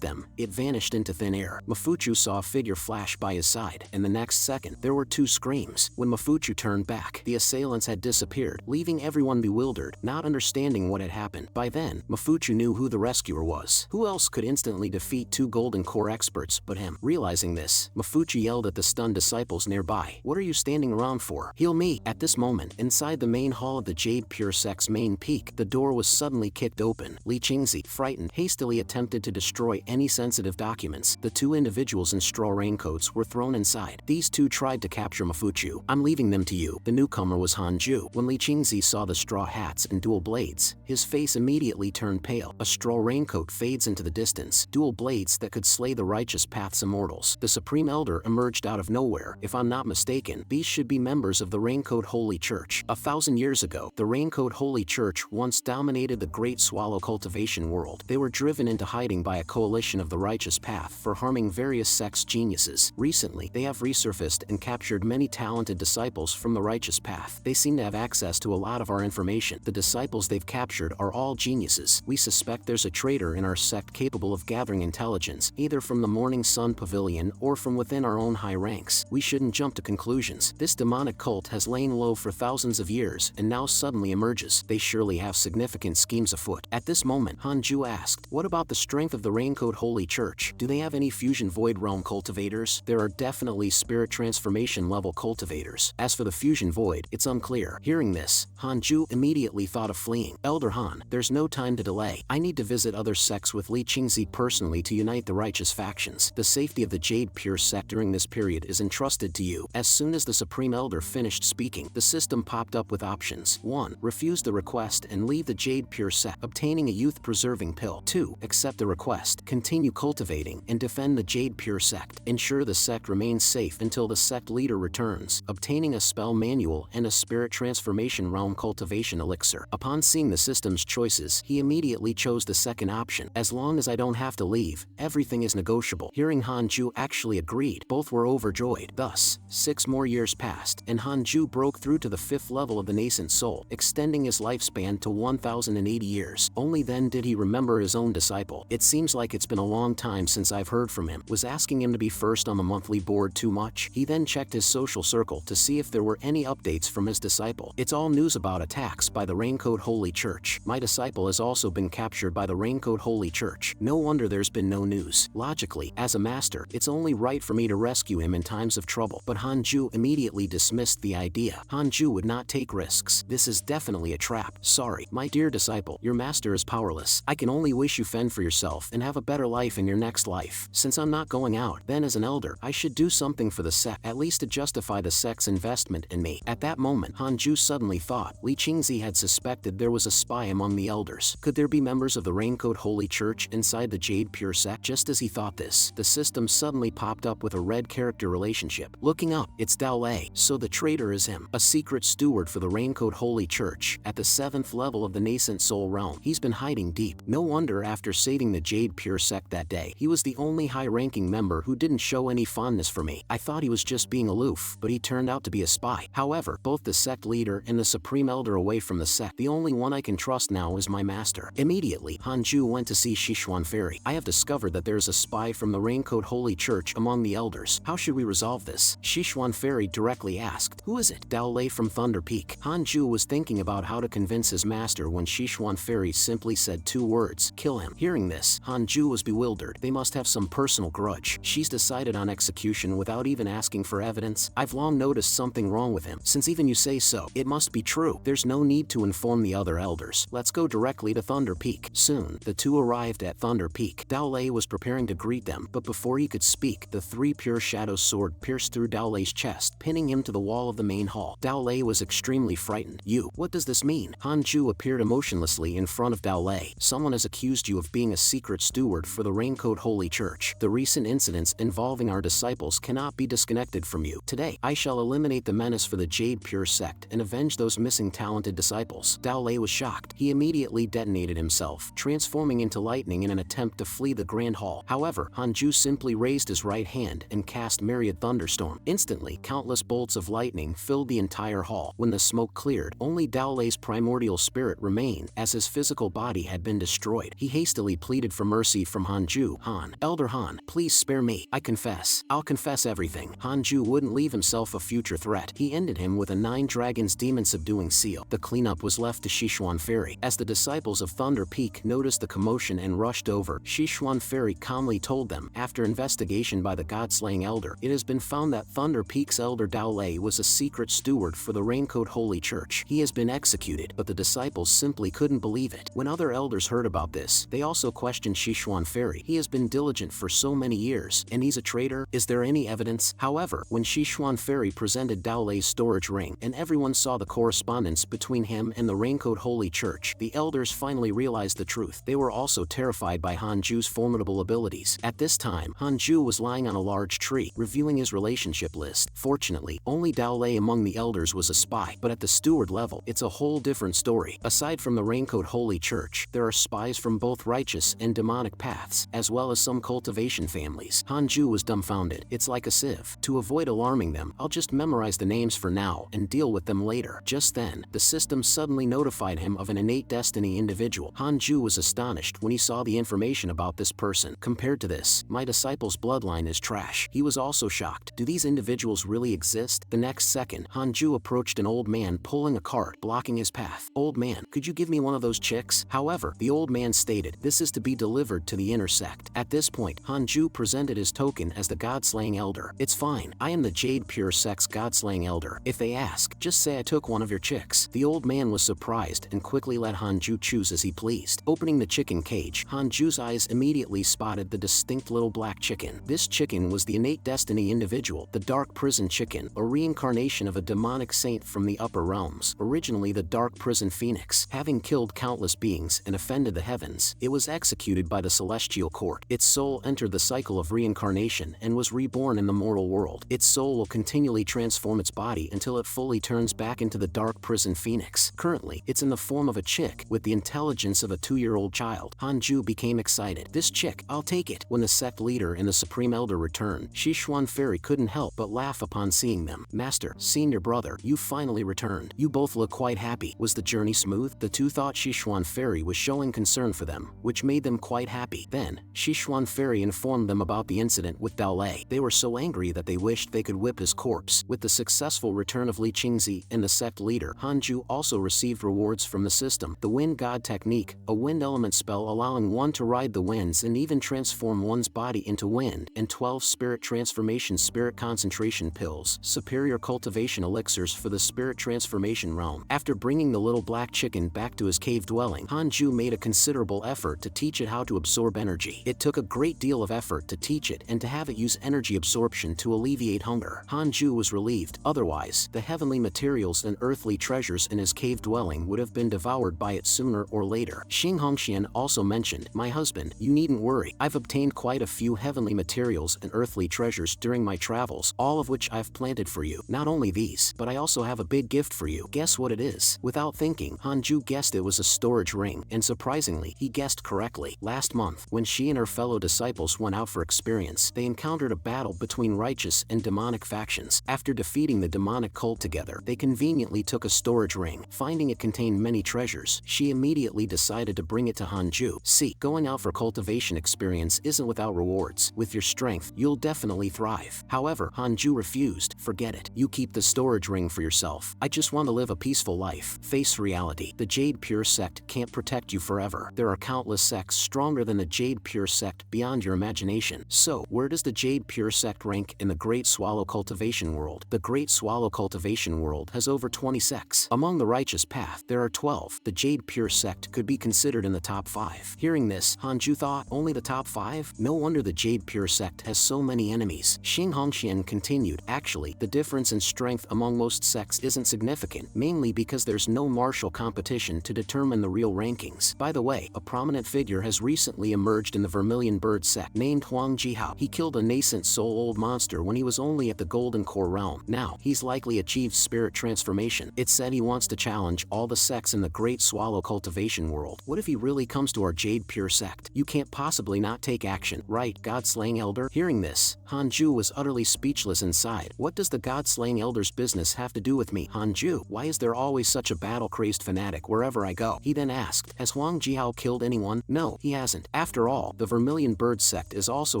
them, it vanished into thin air. Mafuchu saw a figure flash by his side, and the next second, there were two screams. When Mafuchu turned back, the assailants had disappeared, leaving everyone bewildered, not understanding what had happened. By then, Mafuchu knew who the rescuer was. Who else could instantly defeat two golden core experts but him? Realizing this, Mafuchu yelled at the stunned disciples nearby, what are you standing around for? Heal me! At this moment, inside the main hall of the Jade Pure Sect's main peak, the door was suddenly kicked open. Li Qingzi, frightened, hastily attempted to destroy any sensitive documents. The two individuals in straw raincoats were thrown inside. These two tried to capture Mafuchu. I'm leaving them to you. The newcomer was Hanju. When Li Qingzi saw the straw hats and dual blades, his face immediately turned pale. A straw raincoat fades into the distance. Dual blades that could slay the righteous path's immortals. The Supreme Elder elder emerged out of nowhere. If I'm not mistaken, these should be members of the Raincoat Holy Church. 1,000 years ago, the Raincoat Holy Church once dominated the Great Swallow cultivation world. They were driven into hiding by a coalition of the righteous path for harming various sects' geniuses. Recently, they have resurfaced and captured many talented disciples from the righteous path. They seem to have access to a lot of our information. The disciples they've captured are all geniuses. We suspect there's a traitor in our sect capable of gathering intelligence, either from the Morning Sun Pavilion or from within our own high ranks. We shouldn't jump to conclusions. This demonic cult has lain low for thousands of years and now suddenly emerges. They surely have significant schemes afoot. At this moment, Hanju asked, what about the strength of the Raincoat Holy Church? Do they have any fusion void realm cultivators? There are definitely spirit transformation level cultivators. As for the fusion void, it's unclear. Hearing this, Hanju immediately thought of fleeing. Elder Han, there's no time to delay. I need to visit other sects with Li Qingzi personally to unite the righteous factions. The safety of the Jade Pure sect during this period is entrusted to you. As soon as the Supreme Elder finished speaking, the system popped up with options. 1. Refuse the request and leave the Jade Pure sect, obtaining a youth-preserving pill. 2. Accept the request, continue cultivating, and defend the Jade Pure sect. Ensure the sect remains safe until the sect leader returns, obtaining a spell manual and a spirit transformation realm cultivation elixir. Upon seeing the system's choices, he immediately chose the second option. As long as I don't have to leave, everything is negotiable. Hearing Hanju actually agreed, both were overjoyed. Thus, 6 more years passed, and Hanju broke through to the 5th level of the nascent soul, extending his lifespan to 1,080 years. Only then did he remember his own disciple. It seems like it's been a long time since I've heard from him. Was asking him to be first on the monthly board too much? He then checked his social circle to see if there were any updates from his disciple. It's all news about attacks by the Raincoat Holy Church. My disciple has also been captured by the Raincoat Holy Church. No wonder there's been no news. Logically, as a master, it's only right for me to rescue him in times of trouble. But Hanju immediately dismissed the idea. Hanju would not take risks. This is definitely a trap. Sorry, my dear disciple, your master is powerless. I can only wish you fend for yourself and have a better life in your next life. Since I'm not going out, then as an elder, I should do something for the sect, at least to justify the sect's investment in me. At that moment, Hanju suddenly thought Li Qingzi had suspected there was a spy among the elders. Could there be members of the Raincoat Holy Church inside the Jade Pure sect? Just as he thought this, the system suddenly popped up with a red character relationship. Looking up, it's Dao Lei. So the traitor is him, a secret steward for the Raincoat Holy Church, at the 7th level of the nascent soul realm. He's been hiding deep. No wonder after saving the Jade Pure sect that day, he was the only high-ranking member who didn't show any fondness for me. I thought he was just being aloof, but he turned out to be a spy. However, both the sect leader and the Supreme Elder away from the sect, the only one I can trust now is my master. Immediately, Hanju went to see Sichuan Fairy. I have discovered that there's a spy from the Raincoat Holy Church among the elders. How should we resolve this? Sichuan Fairy directly asked. Who is it? Dao Lei from Thunder Peak. Hanju was thinking about how to convince his master when Sichuan Fairy simply said 2 words, kill him. Hearing this, Hanju was bewildered. They must have some personal grudge. She's decided on execution without even asking for evidence. I've long noticed something wrong with him. Since even you say so, it must be true. There's no need to inform the other elders. Let's go directly to Thunder Peak. Soon, the two arrived at Thunder Peak. Dao Lei was preparing to greet them, but before he could speak, the 3 pure shadow sword pierced through Dao Lei's chest, pinning him to the wall of the main hall. Dao Lei was extremely frightened. What does this mean? Hanju appeared emotionlessly in front of Dao Lei. Someone has accused you of being a secret steward for the Raincoat Holy Church. The recent incidents involving our disciples cannot be disconnected from you. Today, I shall eliminate the menace for the Jade Pure sect and avenge those missing talented disciples. Dao Lei was shocked. He immediately detonated himself, transforming into lightning in an attempt to flee the Grand Hall. However, Hanju simply raised his right hand and cast Myriad Thunderstorm. Instantly, countless bolts of lightning filled the entire hall. When the smoke cleared, only Dao Lei's primordial spirit remained, as his physical body had been destroyed. He hastily pleaded for mercy from Hanju. Han, Elder Han, please spare me. I confess. I'll confess everything. Hanju wouldn't leave himself a future threat. He ended him with a 9 dragons demon subduing seal. The cleanup was left to Sichuan Fairy. As the disciples of Thunder Peak noticed the commotion and rushed over, Sichuan Fairy calmly told them, after investigation by the god-slaying elder, it has been found that Thunder Peak's elder Dao Lei was a secret steward for the Raincoat Holy Church. He has been executed, but the disciples simply couldn't believe it. When other elders heard about this, they also questioned Sichuan Fairy. He has been diligent for so many years, and he's a traitor. Is there any evidence? However, when Sichuan Fairy presented Dao Lei's storage ring, and everyone saw the correspondence between him and the Raincoat Holy Church, the elders finally realized the truth. They were also terrified by Hanju's formidable abilities. At this time, Hanju was lying on a large tree, reviewing his relationship list. Fortunately, only Dao Lei among the elders was a spy, but at the steward level, it's a whole different story. Aside from the Raincoat Holy Church, there are spies from both righteous and demonic paths, as well as some cultivation families. Hanju was dumbfounded. It's like a sieve. To avoid alarming them, I'll just memorize the names for now and deal with them later. Just then, the system suddenly notified him of an innate destiny individual. Hanju was astonished when he saw the information about this person. Compared to this, my disciple's bloodline is trash. He was also shocked. Do these individuals really exist? The next second, Hanju approached an old man pulling a cart, blocking his path. Old man, could you give me one of those chicks? However, the old man stated, this is to be delivered to the inner sect. At this point, Hanju presented his token as the God-slaying elder. It's fine. I am the Jade Pure Sect's God-slaying elder. If they ask, just say I took one of your chicks. The old man was surprised and quickly let Hanju choose as he pleased. Opening the chicken cage, Hanju's eyes immediately spotted the distinct little black chicken. This chicken was the innate destiny individual, the Dark Prison Chicken, a reincarnation of a demonic saint from the upper realms. Originally the Dark Prison Phoenix, having killed countless beings and offended the heavens, it was executed by the celestial court. Its soul entered the cycle of reincarnation and was reborn in the mortal world. Its soul will continually transform its body until it fully turns back into the Dark Prison Phoenix. Currently, it's in the form of a chick with the intelligence of a 2-year-old child. Hanju became excited. This chick, I'll take it. When the sect leader and the supreme elder returned, Shishuan Fairy couldn't help but laugh upon seeing them. Master, senior brother, you finally returned. You both look quite happy. Was the journey smooth? The two thought Shishuan Fairy was showing concern for them, which made them quite happy. Then, Shishuan Fairy informed them about the incident with Dao Lei. They were so angry that they wished they could whip his corpse. With the successful return of Li Qingzi and the sect leader, Hanju also received rewards from the system. The Wind God Technique, a wind element spell allowing one to ride the winds and even transform one's body into wind, and 12 Spirit Transformation Spirit Concentration Pills, superior cultivation elixirs for the Spirit Transformation realm. After bringing the little black chicken back to his cave dwelling, Hanju made a considerable effort to teach it how to absorb energy. It took a great deal of effort to teach it and to have it use energy absorption to alleviate hunger. Hanju was relieved. Otherwise, the heavenly materials and earthly treasures in his cave dwelling would have been devoured by it sooner or later. Xing Hongxian also mentioned, my husband, you needn't worry. I've obtained quite a few heavenly materials and earthly treasures during my travels, all of which I've planted for you. Not only these, but I also have a big gift for you. Guess what it is? Without thinking, Hanju guessed it was a storage ring, and surprisingly, he guessed correctly. Last month, when she and her fellow disciples went out for experience, they encountered a battle between righteous and demonic factions. After defeating the demonic cult together, they conveniently took a storage ring. Finding it contained many treasures, she immediately decided to bring it to Hanju. See, going out for cultivation experience isn't without rewards. With your strength, you'll definitely thrive. However, Hanju refused. Forget it. You keep the storage ring for yourself. I just want to live a peaceful life. Face reality. The Jade Pure Sect can't protect you forever. There are countless sects stronger than the Jade Pure Sect beyond your imagination. So, where does the Jade Pure Sect rank in the Great Swallow Cultivation world? The Great Swallow Cultivation world has over 20 sects. Among the righteous path, there are 12. The Jade Pure Sect could be considered in the top 5. Hearing this, Hanju thought, only the top 5? No wonder the Jade Pure Sect has so many enemies. Xing Hongxian continued, actually, the difference in strength among most sects isn't significant, mainly because there's no martial competition to determine the real rankings. By the way, a prominent figure has recently emerged in the Vermilion Bird sect, named Huang Jihao. He killed a nascent soul-old monster when he was only at the Golden Core realm. Now, he's likely achieved spirit transformation. It's said he wants to challenge all the sects in the Great Swallow Cultivation world. What if he really comes to our Jade Pure Sect? You can't possibly not take action, right, God-slaying elder? Hearing this, Hanju was utterly speechless inside. What does the God-slaying elder's business have to do with me? Hanju, why is there always such a battle-crazed fanatic wherever I go? He then asked, has Huang Jihao killed anyone? No, he hasn't. After all, the Vermilion Bird sect is also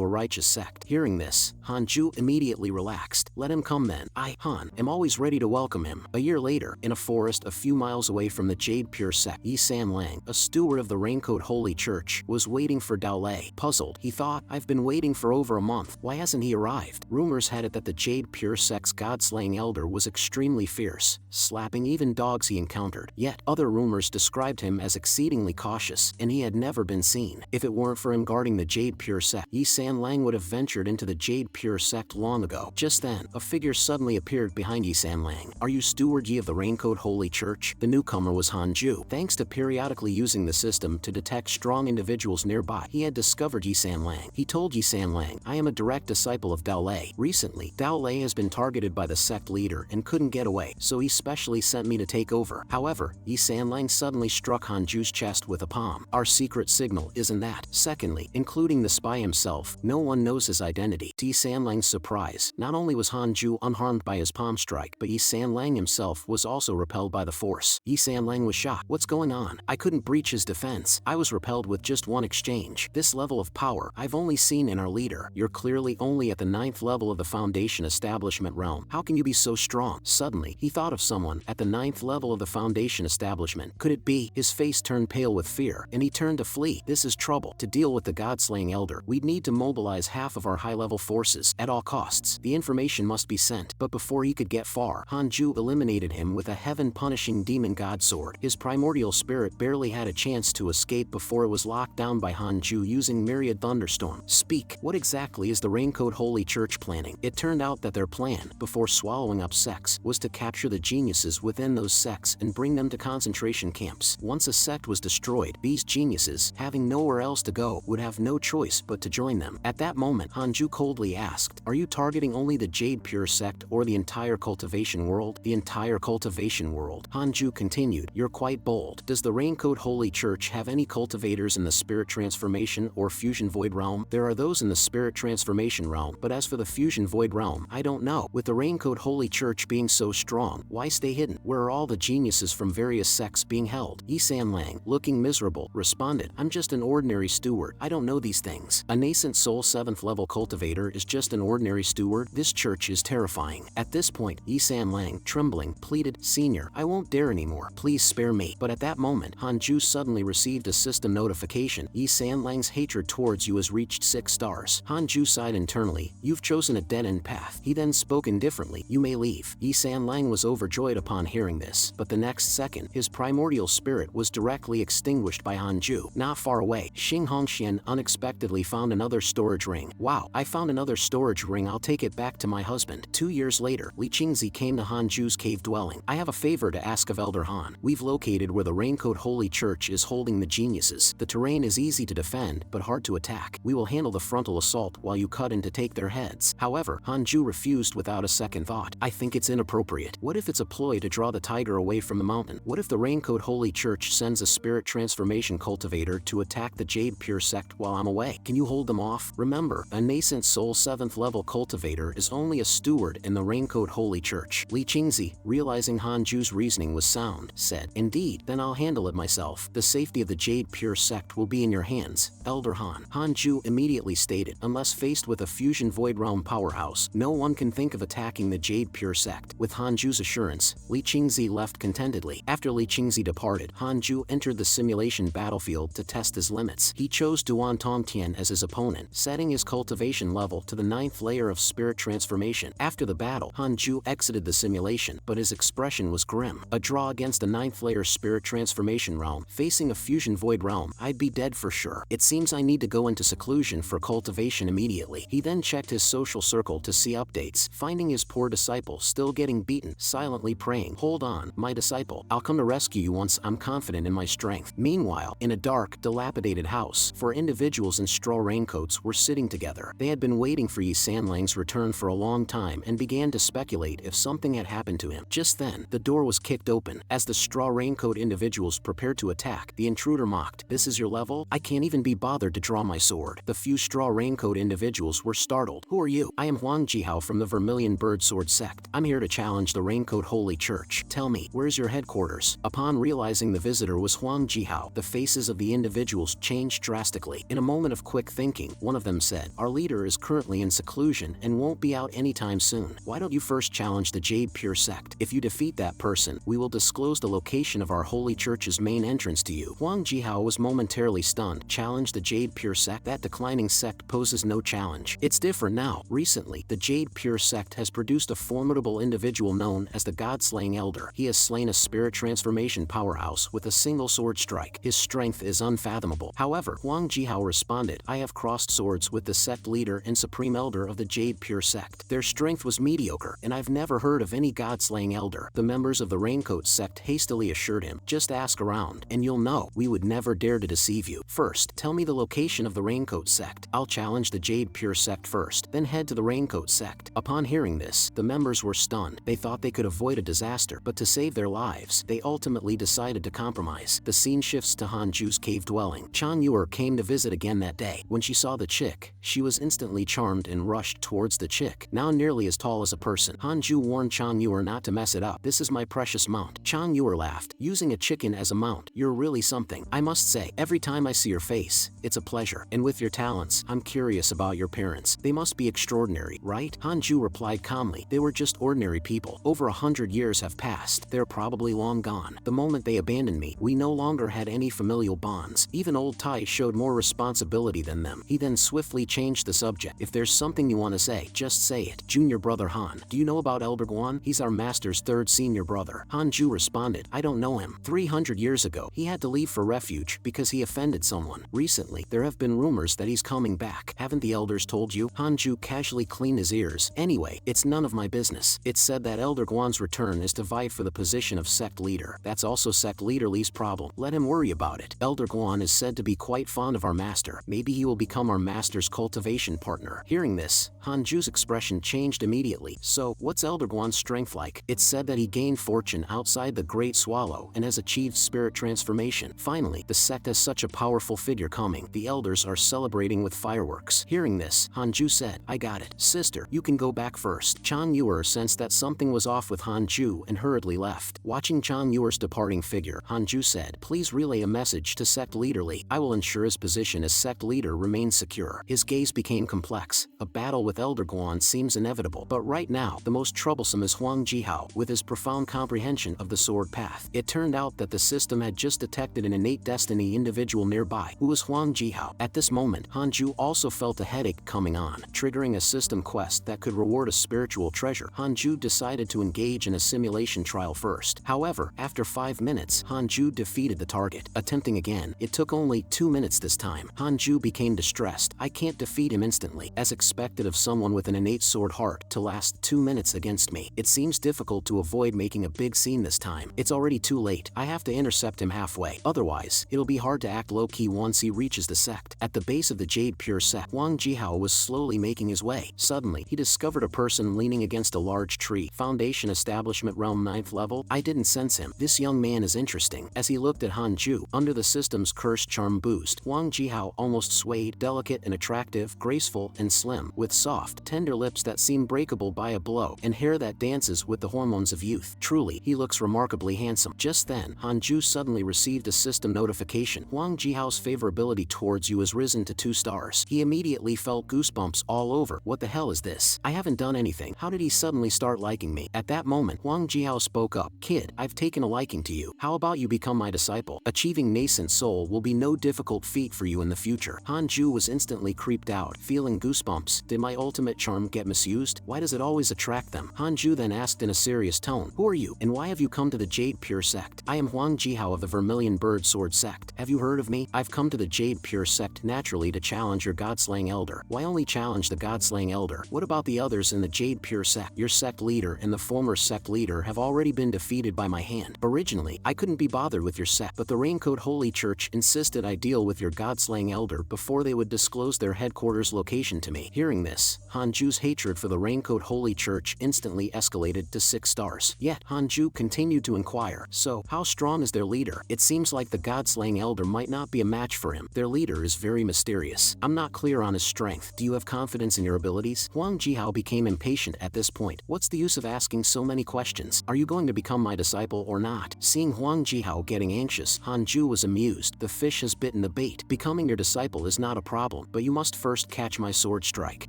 a righteous sect. Hearing this, Hanju immediately relaxed. Let him come then. I, Han, am always ready to welcome him. A year later, in a forest a few miles away from the Jade Pure sect, Yi San Lang, a steward of the Raincoat Holy Church, was waiting for Dao Lei. Puzzled, he thought, I've been waiting for over a month. Why hasn't he arrived? Rumors had it that the Jade Pure sect's God-slaying elder was extremely fierce, slapping even dogs he encountered. Yet, other rumors described him as exceedingly cautious, and he had never been seen. If it weren't for him guarding the Jade Pure sect, Yi San Lang would have ventured into the Jade Pure sect long ago. Just then, a figure suddenly appeared behind Yi San Lang. Are you Steward Yi of the Raincoat Holy Church? The newcomer was Hanju. Thanks to periodically using the system to detect strong individuals nearby, he had discovered Yi San Lang. He told Yi San Lang, I am a direct disciple of Dao Lei. Recently, Dao Lei has been targeted by the sect leader and couldn't get away, so he specially sent me to take over. However, Yi Sanlang suddenly struck Hanju's chest with a palm. Our secret signal isn't that. Secondly, including the spy himself, no one knows his identity. To Yi Sanlang's surprise, not only was Hanju unharmed by his palm strike, but Yi Sanlang himself was also repelled by the force. Yi Sanlang was shocked. What's going on? I couldn't breach his defense. I was repelled with just one exchange. This level of power I've only seen in our leader. You're clearly only at the 9th level of the Foundation Establishment realm. How can you be so strong? Suddenly, he thought of someone at the 9th level of the Foundation Establishment. Could it be? His face turned pale with fear, and he turned to flee. This is trouble. To deal with the God-slaying elder, we'd need to mobilize half of our high-level forces at all costs. The information must be sent, but before he could get far, Hanju eliminated him with a heaven-punishing demon god sword. His primordial spirit barely had a chance to escape before it was locked down by Hanju using Myriad thunderstorm. Speak. What exactly is the Raincoat Holy Church planning? It turned out that their plan, before swallowing up sects, was to capture the geniuses within those sects and bring them to concentration camps. Once a sect was destroyed, these geniuses, having nowhere else to go, would have no choice but to join them. At that moment, Hanju coldly asked, "Are you targeting only the Jade Pure sect or the entire Cultivation world?" "The entire Cultivation world." Hanju continued, "You're quite bold. Does the Raincoat Holy Church have any cultivators in the Spirit Transformation or Fusion Void realm?" "There are those in the Spirit Transformation realm, but as for the Fusion Void realm, I don't know. With the Raincoat Holy Church being so strong, why stay hidden? Where are all the geniuses from various sects being held?" Yi Sanlang, looking miserable, responded, "I'm just an ordinary steward. I don't know these things. A nascent soul 7th level cultivator is just an ordinary steward. This church is terrifying." At this point, Yi Sanlang, trembling, pleaded, "Senior, I won't dare anymore. Please spare me." But at that moment, Hanju suddenly received a system notification. Yi Sanlang's hatred towards you has reached 6 stars. Hanju sighed internally. "You've chosen a dead-end path." He then spoke indifferently, "You may leave." Yi Sanlang was overjoyed upon hearing this, but the next second, his primordial spirit was directly extinguished by Hanju. Not far away, Xing Hongxian unexpectedly found another storage ring. "Wow, I found another storage ring. I'll take it back to my husband." 2 years later, Li Qingzi came to Hanju's cave dwelling. "I have a favor to ask of Elder Han. We've located where the Raincoat Holy Church is holding the geniuses. The terrain is easy to defend, but hard to attack. We will handle the frontal assault while you cut in to take their heads." However, Hanju refused without a second thought. "I think it's inappropriate. What if it's a ploy to draw the tiger away from the mountain? What if the Raincoat Holy Church sends a spirit transformation cultivator to attack the Jade Pure sect while I'm away? Can you hold them off? Remember, a nascent soul 7th level cultivator is only a steward in the Raincoat Holy Church." Li Qingzi, realizing Hanju's reasoning was sound, said, "Indeed, then I'll handle it myself. The safety of the Jade Pure sect will be in your hands, Elder Han." Hanju immediately stated, "Unless faced with a Fusion Void Realm powerhouse, no one can think of attacking the Jade Pure sect." With Hanju's assurance, Li Qingzi left contentedly. After Li Qingzi departed, Hanju entered the simulation battlefield to test his limits. He chose Duan Tongtian as his opponent, setting his cultivation level to the 9th layer of spirit transformation. After the battle, Hanju exited the simulation, but his expression was grim. "A draw against the 9th layer spirit transformation realm, facing a Fusion Void realm, I'd be dead for sure. It seems I need to go into seclusion for cultivation immediately." He then checked his social circle to see updates, finding his poor disciple still getting beaten, silently praying, "Hold on, my disciple. I'll come to rescue you once I'm confident in my strength." Meanwhile, in a dark, dilapidated house, 4 individuals in straw raincoats were sitting together. They had been waiting for Yi Sanlang's return for a long time and began to speculate if something had happened to him. Just then, the door was kicked open. As the straw raincoat individuals prepared to attack, the intruder mocked, "This is your level? I can't even be bothered to draw my sword." The few straw raincoat individuals were startled. "Who are you?" "I am Huang Jihao from the Vermilion Bird Sword sect. I'm here to challenge the Raincoat Holy Church. Tell me, where's your headquarters?" Upon realizing the visitor was Huang Jihao, the faces of the individuals changed drastically. In a moment of quick thinking, one of them said, "Our leader is currently in seclusion and won't be out anytime soon. Why don't you first challenge the Jade Pure sect? If you defeat that person, we will disclose the location of our holy church's main entrance to you." Huang Jihao was momentarily stunned. Challenge the Jade Pure sect? That declining sect poses no challenge. It's different now. Recently, the Jade Pure sect has produced a formidable individual known as the God-slaying Elder. He has slain a spirit transformation powerhouse with a single sword strike. His strength is unfathomable. However, Huang Jihao responded, "I have crossed swords with the sect leader and supreme elder of the Jade Pure sect. Their strength was mediocre, and I've never heard of any God-slaying elder." The members of the Raincoat sect hastily assured him, "Just ask around, and you'll know. We would never dare to deceive you. First, tell me the location of the Raincoat sect. I'll challenge the Jade Jade Pure sect first, then head to the Raincoat sect. Upon hearing this, the members were stunned. They thought they could avoid a disaster, but to save their lives, they ultimately decided to compromise. The scene shifts to Hanju's cave dwelling. Chan Yuer came to visit again that day. When she saw the chick, she was instantly charmed and rushed towards the chick, now nearly as tall as a person. Hanju warned Chan Yuer not to mess it up. "This is my precious mount." Chan Yuer laughed. "Using a chicken as a mount, you're really something. I must say, every time I see your face, it's a pleasure. And with your talents, I'm curious about your parents. They must be extraordinary, right?" Hanju replied calmly. "They were just ordinary people. Over 100 years have passed. They're probably long gone. The moment they abandoned me, we no longer had any familial bonds. Even old Tai showed more responsibility than them." He then swiftly changed the subject. "If there's something you want to say, just say it. Junior brother Han, do you know about Elder Guan? He's our master's third senior brother." Hanju responded, "I don't know him. 300 years ago, he had to leave for refuge because he offended someone. Recently, there have been rumors that he's coming back. Haven't the elders told you?" Hanju casually cleaned his ears. "Anyway, it's none of my business. It's said that Elder Guan's return is to vie for the position of sect leader. That's also sect leader Li's problem. Let him worry about it. Elder Guan is said to be quite fond of our master. Maybe he will become our master's cultivation partner." Hearing this, Hanju's expression changed immediately. "So, what's Elder Guan's strength like?" "It's said that he gained fortune outside the Great Swallow and has achieved spirit transformation. Finally, the sect has such a powerful figure coming. The elders are celebrating with fireworks." Hearing this, Hanju said, "I got it. Sister, you can go back first." Chan Yuer sensed that something was off with Hanju and hurriedly left. Watching Chan Yuer's departing figure, Hanju said, "Please relay a message to sect leader Li. I will ensure his position as sect leader remains secure." His gaze became complex. A battle with Elder Guan seems inevitable, but right now, the most troublesome is Huang Jihao, with his profound comprehension of the sword path. It turned out that the system had just detected an innate destiny individual nearby, who was Huang Jihao. At this moment, Hanju also felt a headache coming on, triggering a system quest that could reward a spiritual treasure. Hanju decided to engage in a simulation trial first. However, after 5 minutes, Hanju defeated the target. Attempting again, it took only 2 minutes this time. Hanju became distressed. "I can't defeat him instantly, as expected of someone with an innate sword heart, to last 2 minutes against me. It seems difficult to avoid making a big scene this time. It's already too late. I have to intercept him halfway. Otherwise, it'll be hard to act low-key once he reaches the sect." At the base of the Jade Pure sect, Huang Jihao was slowly making his way. Suddenly, he discovered a person leaning against a large tree. "Foundation Establishment Realm 9th level?" I didn't sense him. This young man is interesting. As he looked at Hanju, under the system's cursed charm boost, Huang Jihao almost swayed, delicate and attractive, graceful and slim, with soft, tender lips that seem breakable by a blow, and hair that dances with the hormones of youth. Truly, he looks remarkably handsome. Just then, Hanju suddenly received a system notification. "Huang Jihao's favorability towards you has risen to 2 stars. He immediately felt goosebumps all over. "What the hell is this? I haven't done anything. How did he suddenly start liking me?" At that moment, Huang Jihao spoke up. "Kid, I've taken a liking to you. How about you become my disciple? Achieving nascent soul will be no difficult feat for you in the future." Hanju was instantly creeped out, feeling goosebumps. Did my ultimate charm get misused? Why does it always attract them? Hanju then asked in a serious tone, "Who are you, and why have you come to the Jade Pure sect?" "I am Huang Jihao of the Vermilion Bird Sword sect. Have you heard of me? I've come to the Jade Pure sect naturally to challenge your God-slaying elder." "Why only challenge the God-slaying elder? What about the others in the Jade Pure sect? Your sect leader and the former sect leader have already been defeated by my hand. Originally, I couldn't be bothered with your sect, but the Raincoat Holy Church insisted I deal with your God-slaying elder before they would disclose their headquarters location to me." Hearing this, Hanju's hatred for the Raincoat Holy Church instantly escalated to 6 stars. Yet, Hanju continued to inquire, "So, how strong is their leader? It seems like the God-slaying elder might not be a match for him. Their leader is very mysterious. I'm not clear on his strength. Do you have confidence in your abilities?" Huang Jihao became impatient at this point. "What's the use of asking so many questions? Are you going to become my disciple or not?" Seeing Huang Jihao getting anxious, Hanju was amused. "The fish has bitten the bait. Becoming your disciple is not a problem, but you must first catch my sword strike.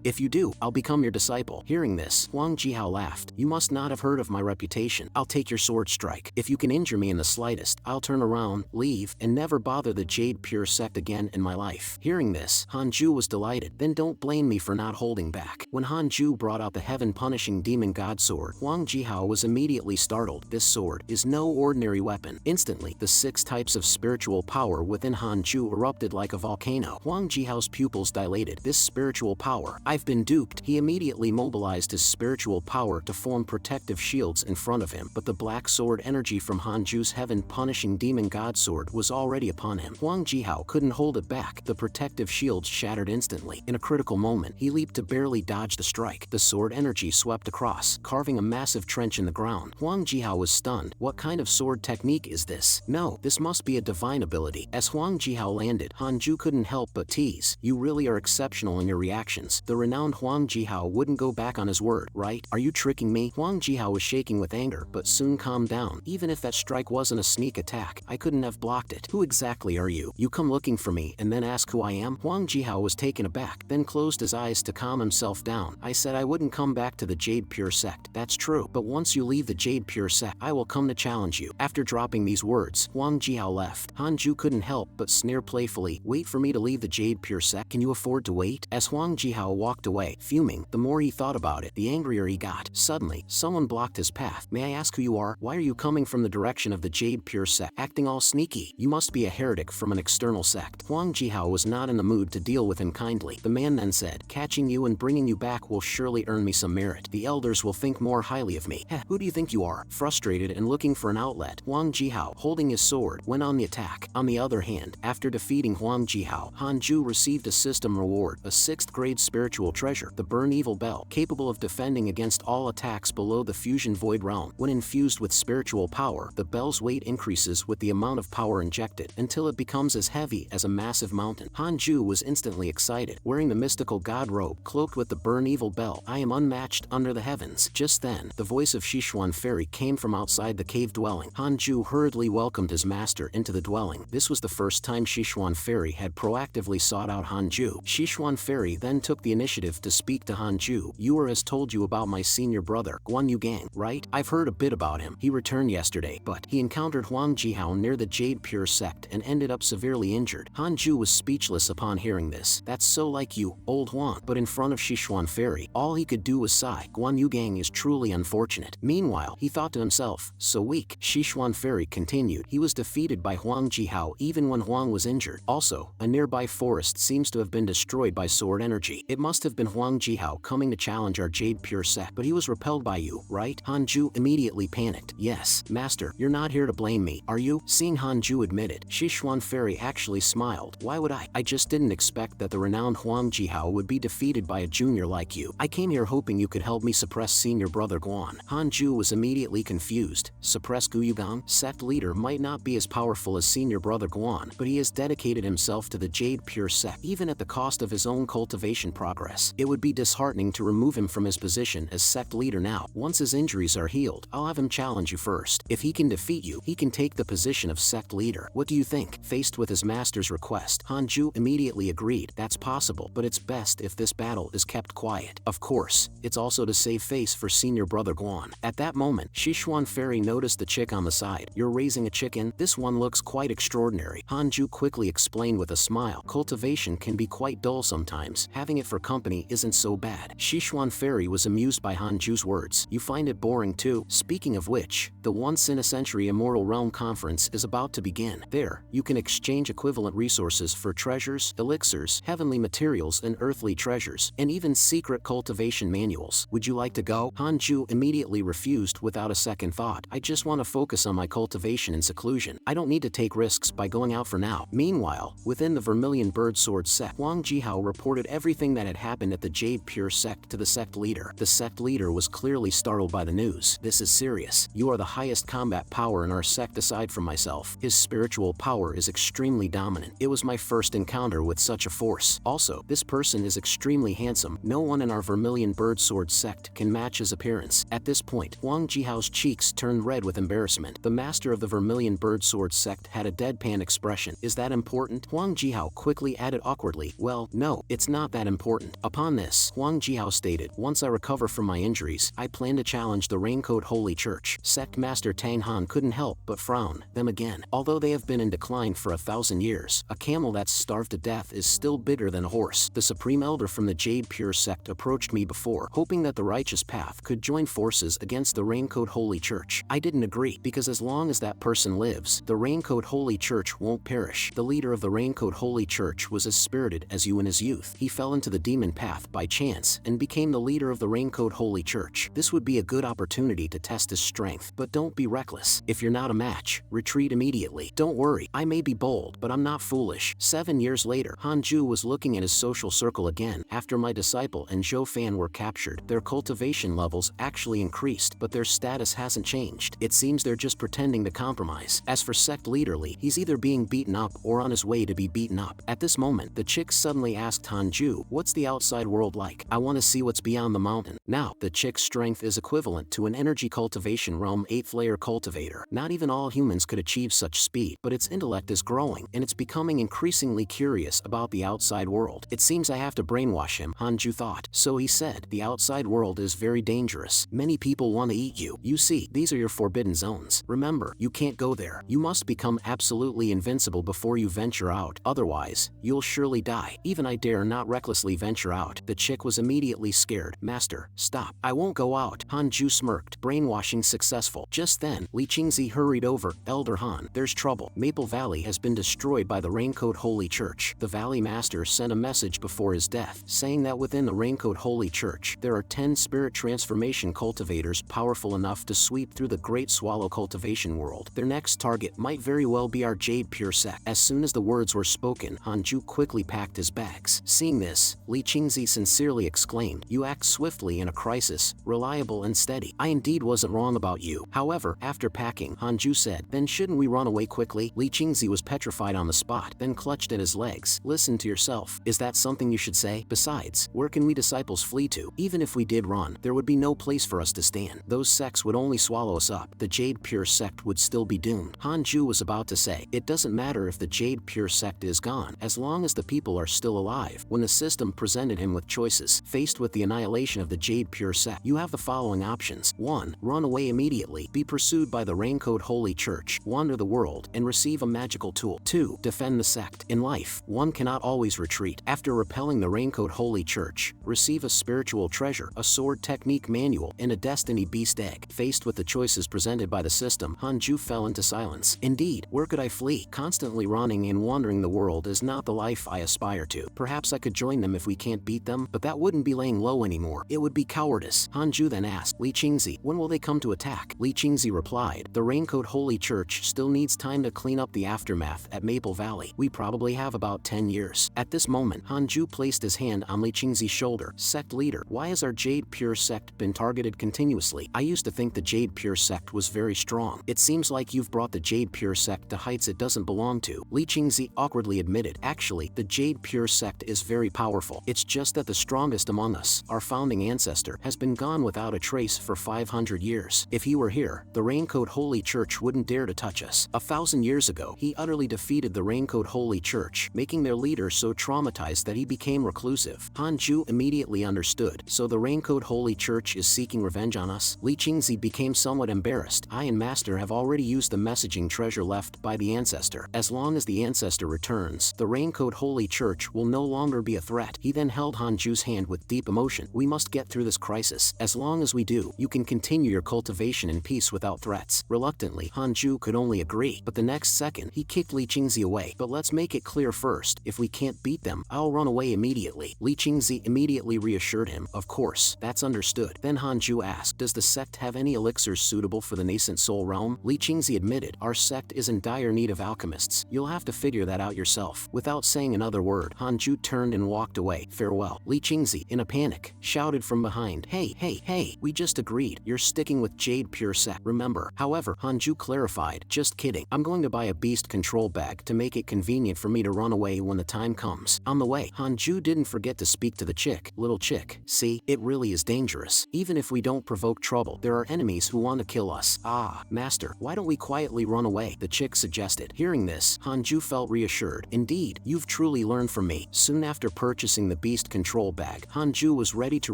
If you do, I'll become your disciple." Hearing this, Huang Jihao laughed. "You must not have heard of my reputation. I'll take your sword strike. If you can injure me in the slightest, I'll turn around, leave, and never bother the Jade Pure sect again in my life." Hearing this, Hanju was delighted. "Then don't blame me for not holding back." When Hanju brought out the heaven-punishing demon god sword, Huang Jihao was immediately startled. This sword is no ordinary weapon. Instantly, the 6 types of spiritual power within Hanju erupted like a volcano. Huang Jihao's pupils dilated. This spiritual power, I've been duped. He immediately mobilized his spiritual power to form protective shields in front of him, but the black sword energy from Hanju's heaven-punishing demon god sword was already upon him. Huang Jihao couldn't hold it back. The protective shields shattered instantly. In a critical moment, he leaped to barely dodge the strike. The sword energy swept across, carving a massive trench in the ground. Huang Jihao was stunned. What kind of sword technique is this? No, this must be a divine ability. As Huang Jihao landed, Hanju couldn't help but tease. You really are exceptional in your reactions. The renowned Huang Jihao wouldn't go back on his word, right? Are you tricking me? Huang Jihao was shaking with anger, but soon calmed down. Even if that strike wasn't a sneak attack, I couldn't have blocked it. Who exactly are you? You come looking for me and then ask who I am? Huang Jihao was taken aback, then closed his eyes to calm himself down. I said I wouldn't come back to the Jade Pure sect. That's true, but once you leave the Jade Pure sect, I will come to challenge you. After dropping these words, Huang Jihao left. Hanju couldn't help but sneer playfully. Wait for me to leave the Jade Pure sect? Can you afford to wait? As Huang Jihao walked away, fuming, the more he thought about it, the angrier he got. Suddenly, someone blocked his path. May I ask who you are? Why are you coming from the direction of the Jade Pure sect, acting all sneaky? You must be a heretic from an external sect. Huang Jihao was not in the mood to deal with him kindly. The man then said, catching you and bringing you back will surely earn me some merit. The elders will think more highly of me. Heh, who do you think you are? Frustrated and looking for an outlet, Huang Jihao, holding his sword, went on the attack. On the other hand, after defeating Huang Jihao, Hanju received a system reward, a 6th grade spiritual treasure, the Burn Evil Bell, capable of defending against all attacks below the Fusion Void realm. When infused with spiritual power, the bell's weight increases with the amount of power injected, until it becomes as heavy as a massive mountain. Hanju was instantly excited, wearing the mystical god robe, cloaked with the Burn Evil Bell. I am unmatched under the heavens. Just then, the voice of Sichuan Fairy came from outside the cave dwelling. Hanju hurriedly welcomed his master into the dwelling. This was the first time Sichuan Fairy had proactively sought out Hanju. Sichuan Fairy then took the initiative to speak to Hanju. Yuer has told you about my senior brother, Guan Yu Gang, right? I've heard a bit about him. He returned yesterday, but he encountered Huang Jihao near the Jade Pure sect and ended up severely injured. Hanju was speechless upon hearing this. That's so like you, old Huang. But in front of Sichuan Fairy, all he could do was sigh. Guan Yu Gang is truly unfortunate. Meanwhile, he thought to himself, so weak. Sichuan Fairy continued. He was defeated by Huang Jihao even when Huang was injured. Also, a nearby forest seems to have been destroyed by sword energy. It must have been Huang Jihao coming to challenge our Jade Pure sect, but he was repelled by you, right? Hanju immediately panicked. Yes, master, you're not here to blame me, are you? Seeing Hanju admitted, Sichuan Fairy actually smiled. Why would I? I just didn't expect that the renowned Huang Jihao would be defeated by a junior like you. I came here hoping you could help me suppress senior brother Guan. Hanju was immediately confused. Suppress Guyugang? Sect leader might not be as powerful as senior brother Guan, but he has dedicated himself to the Jade Pure sect, even at the cost of his own cultivation progress. It would be disheartening to remove him from his position as sect leader now. Once his injuries are healed, I'll have him challenge you first. If he can defeat you, he can take the position of sect leader. What do you think? Faced with his master's request, Hanju immediately agreed. That's possible, but it's best if this battle is kept quiet. Of course, it's also to save face for senior brother Guan. At that moment, Sichuan Fairy noticed the chick on the side. You're raising a chicken? This one looks quite extraordinary. Hanju quickly explained with a smile. Cultivation can be quite dull sometimes. Having it for company isn't so bad. Sichuan Fairy was amused by Hanju's words. You find it boring too? Speaking of which, the once-in-a-century Immortal Realm Conference is about to begin. There, you can exchange equivalent resources for treasures, elixirs, heavenly materials and earthly treasures, and even secret cultivation manuals. Would you like to go? Hanju immediately refused without a second thought. I just want to focus on my cultivation and seclusion. I don't need to take risks by going out for now. Meanwhile, within the Vermilion Bird Sword sect, Huang Jihao reported everything that had happened at the Jade Pure sect to the sect leader. The sect leader was clearly startled by the news. This is serious. You are the highest combat power in our sect aside from myself. His spiritual power is extremely dominant. It was my first encounter with such a force. Also, this person is extremely handsome. No one in our Vermilion Bird Sword sect can match his appearance. At this point, Huang Jihao's cheeks turned red with embarrassment. The master of the Vermilion Bird Sword sect had a deadpan expression. Is that important? Huang Jihao quickly added awkwardly. Well, no, it's not that important. Upon this, Huang Jihao stated, once I recover from my injuries, I plan to challenge the Raincoat Holy Church. Sect Master Tang Han couldn't help but frown. Them again. Although they have been in decline for 1,000 years, a camel that's starved to death is still bigger than a horse. The Supreme Elder from the Jade Pure sect approached me before, hoping that the Righteous Path could join forces against the Raincoat Holy Church. I didn't agree, because as long as that person lives, the Raincoat Holy Church won't perish. The leader of the Raincoat Holy Church was as spirited as you in his youth. He fell into the demon path by chance and became the leader of the Raincoat Holy Church. This would be a good opportunity to test his strength, but don't be reckless. If you're not a match, retreat immediately. Don't worry, I may be bold, but I'm not foolish. 7 years later, Hanju was looking at his social circle again. After my disciple and Zhou Fan were captured, their cultivation levels actually increased, but their status hasn't changed. It seems they're just pretending to compromise. As for sect leader Lee, he's either being beaten up or on his way to be beaten up. At this moment, the chick suddenly asked Hanju, "What's the outside world like? I want to see what's beyond the mountain." Now, the chick's strength is equivalent to an energy cultivation realm 8th layer cultivator. Not even all humans could achieve such speed, but its intellect is growing, and it's becoming increasingly curious about the outside world. It seems I have to brainwash him, Hanju thought. So he said, "The outside world is very dangerous. Many people want to eat you. You see, these are your forbidden zones. Remember, you can't go there. You must become absolutely invincible before you venture out. Otherwise, you'll surely die. Even I dare not recklessly venture out." The chick was immediately scared. "Master, stop. I won't go out." Hanju smirked. Brainwashing successful. Just then, Li Qingzi hurried over. "Elder Han, there's trouble. Maple Valley has been destroyed by the Raincoat Holy Church." The Valley Master sent a message before his death, saying that within the Raincoat Holy Church, there are 10 spirit transformation cultivators powerful enough to sweep through the Great Swallow cultivation world. Their next target might very well be our Jade Pure sect. As soon as the words were spoken, Hanju quickly packed his bags. Seeing this, Li Qingzi sincerely exclaimed, "You act swiftly in a crisis, reliable and steady. I indeed wasn't wrong about you." However, after packing, Hanju said, "Then shouldn't we run away quickly?" Li Qingzi was petrified on the spot, then clutched at his legs. "Listen to yourself. Is that something you should say? Besides, where can we disciples flee to? Even if we did run, there would be no place for us to stand. Those sects would only swallow us up. The Jade Pure sect would still be doomed." Hanju was about to say, "It doesn't matter if the Jade Pure sect is gone, as long as the people are still alive," when the system presented him with choices. Faced with the annihilation of the Jade Pure sect, you have the following options. 1. Run away immediately, be pursued by the Raincoat Holy Church, wander the world, and receive a magical tool. 2. Defend the sect. In life, one cannot always retreat. After repelling the Raincoat Holy Church, receive a spiritual treasure, a sword technique manual, and a destiny beast egg. Faced with the choices presented by the system, Hanju fell into silence. Indeed, where could I flee? Constantly running and wandering the world is not the life I aspire to. Perhaps I could join them if we can't beat them, but that wouldn't be laying low anymore. It would be cowardice. Hanju then asked, "Li Qingzi, when will they come to attack?" Li Qingzi replied, "The Raincoat Holy Church still needs time to clean up the aftermath at Maple Valley. We probably have about 10 years. At this moment, Hanju placed his hand on Li Qingzi's shoulder. "Sect leader, why has our Jade Pure sect been targeted continuously? I used to think the Jade Pure sect was very strong. It seems like you've brought the Jade Pure sect to heights it doesn't belong to." Li Qingzi awkwardly admitted, "Actually, the Jade Pure sect is very powerful. It's just that the strongest among us, our founding ancestor, has been gone without a trace for 500 years. If he were here, the Raincoat Holy Church wouldn't dare to touch us. 1,000 years ago, he utterly defeated the Raincoat Holy Church, making their leader so traumatized that he became reclusive." Hanju immediately understood. "So the Raincoat Holy Church is seeking revenge on us?" Li Qingzi became somewhat embarrassed. "I and Master have already used the messaging treasure left by the ancestor. As long as the ancestor returns, the Raincoat Holy Church will no longer be a threat." He then held Hanju's hand with deep emotion. "We must get through this crisis. As long as we do, you can continue your cultivation in peace without threats." Reluctantly, Hanju could only agree, but the next second, he kicked Li Qingzi away. "But let's make it clear first, if we can't beat them, I'll run away immediately." Li Qingzi immediately reassured him, "Of course, that's understood." Then Hanju asked, "Does the sect have any elixirs suitable for the nascent soul realm?" Li Qingzi admitted, "Our sect is in dire need of alchemists. You'll have to figure that out yourself." Without saying another word, Hanju turned and walked away. "Farewell." Li Qingzi, in a panic, shouted from behind, Hey, we just agreed. You're sticking with Jade Pure sect, remember?" However, Hanju clarified, "Just kidding. I'm going to buy a beast control bag to make it convenient for me to run away when the time comes." On the way, Hanju didn't forget to speak to the chick. "Little chick, see, it really is dangerous. Even if we don't provoke trouble, there are enemies who want to kill us." "Ah, Master, why don't we quietly run away?" the chick suggested. Hearing this, Hanju felt reassured. "Indeed, you've truly learned from me." Soon after purchasing the beast control bag, Hanju was ready to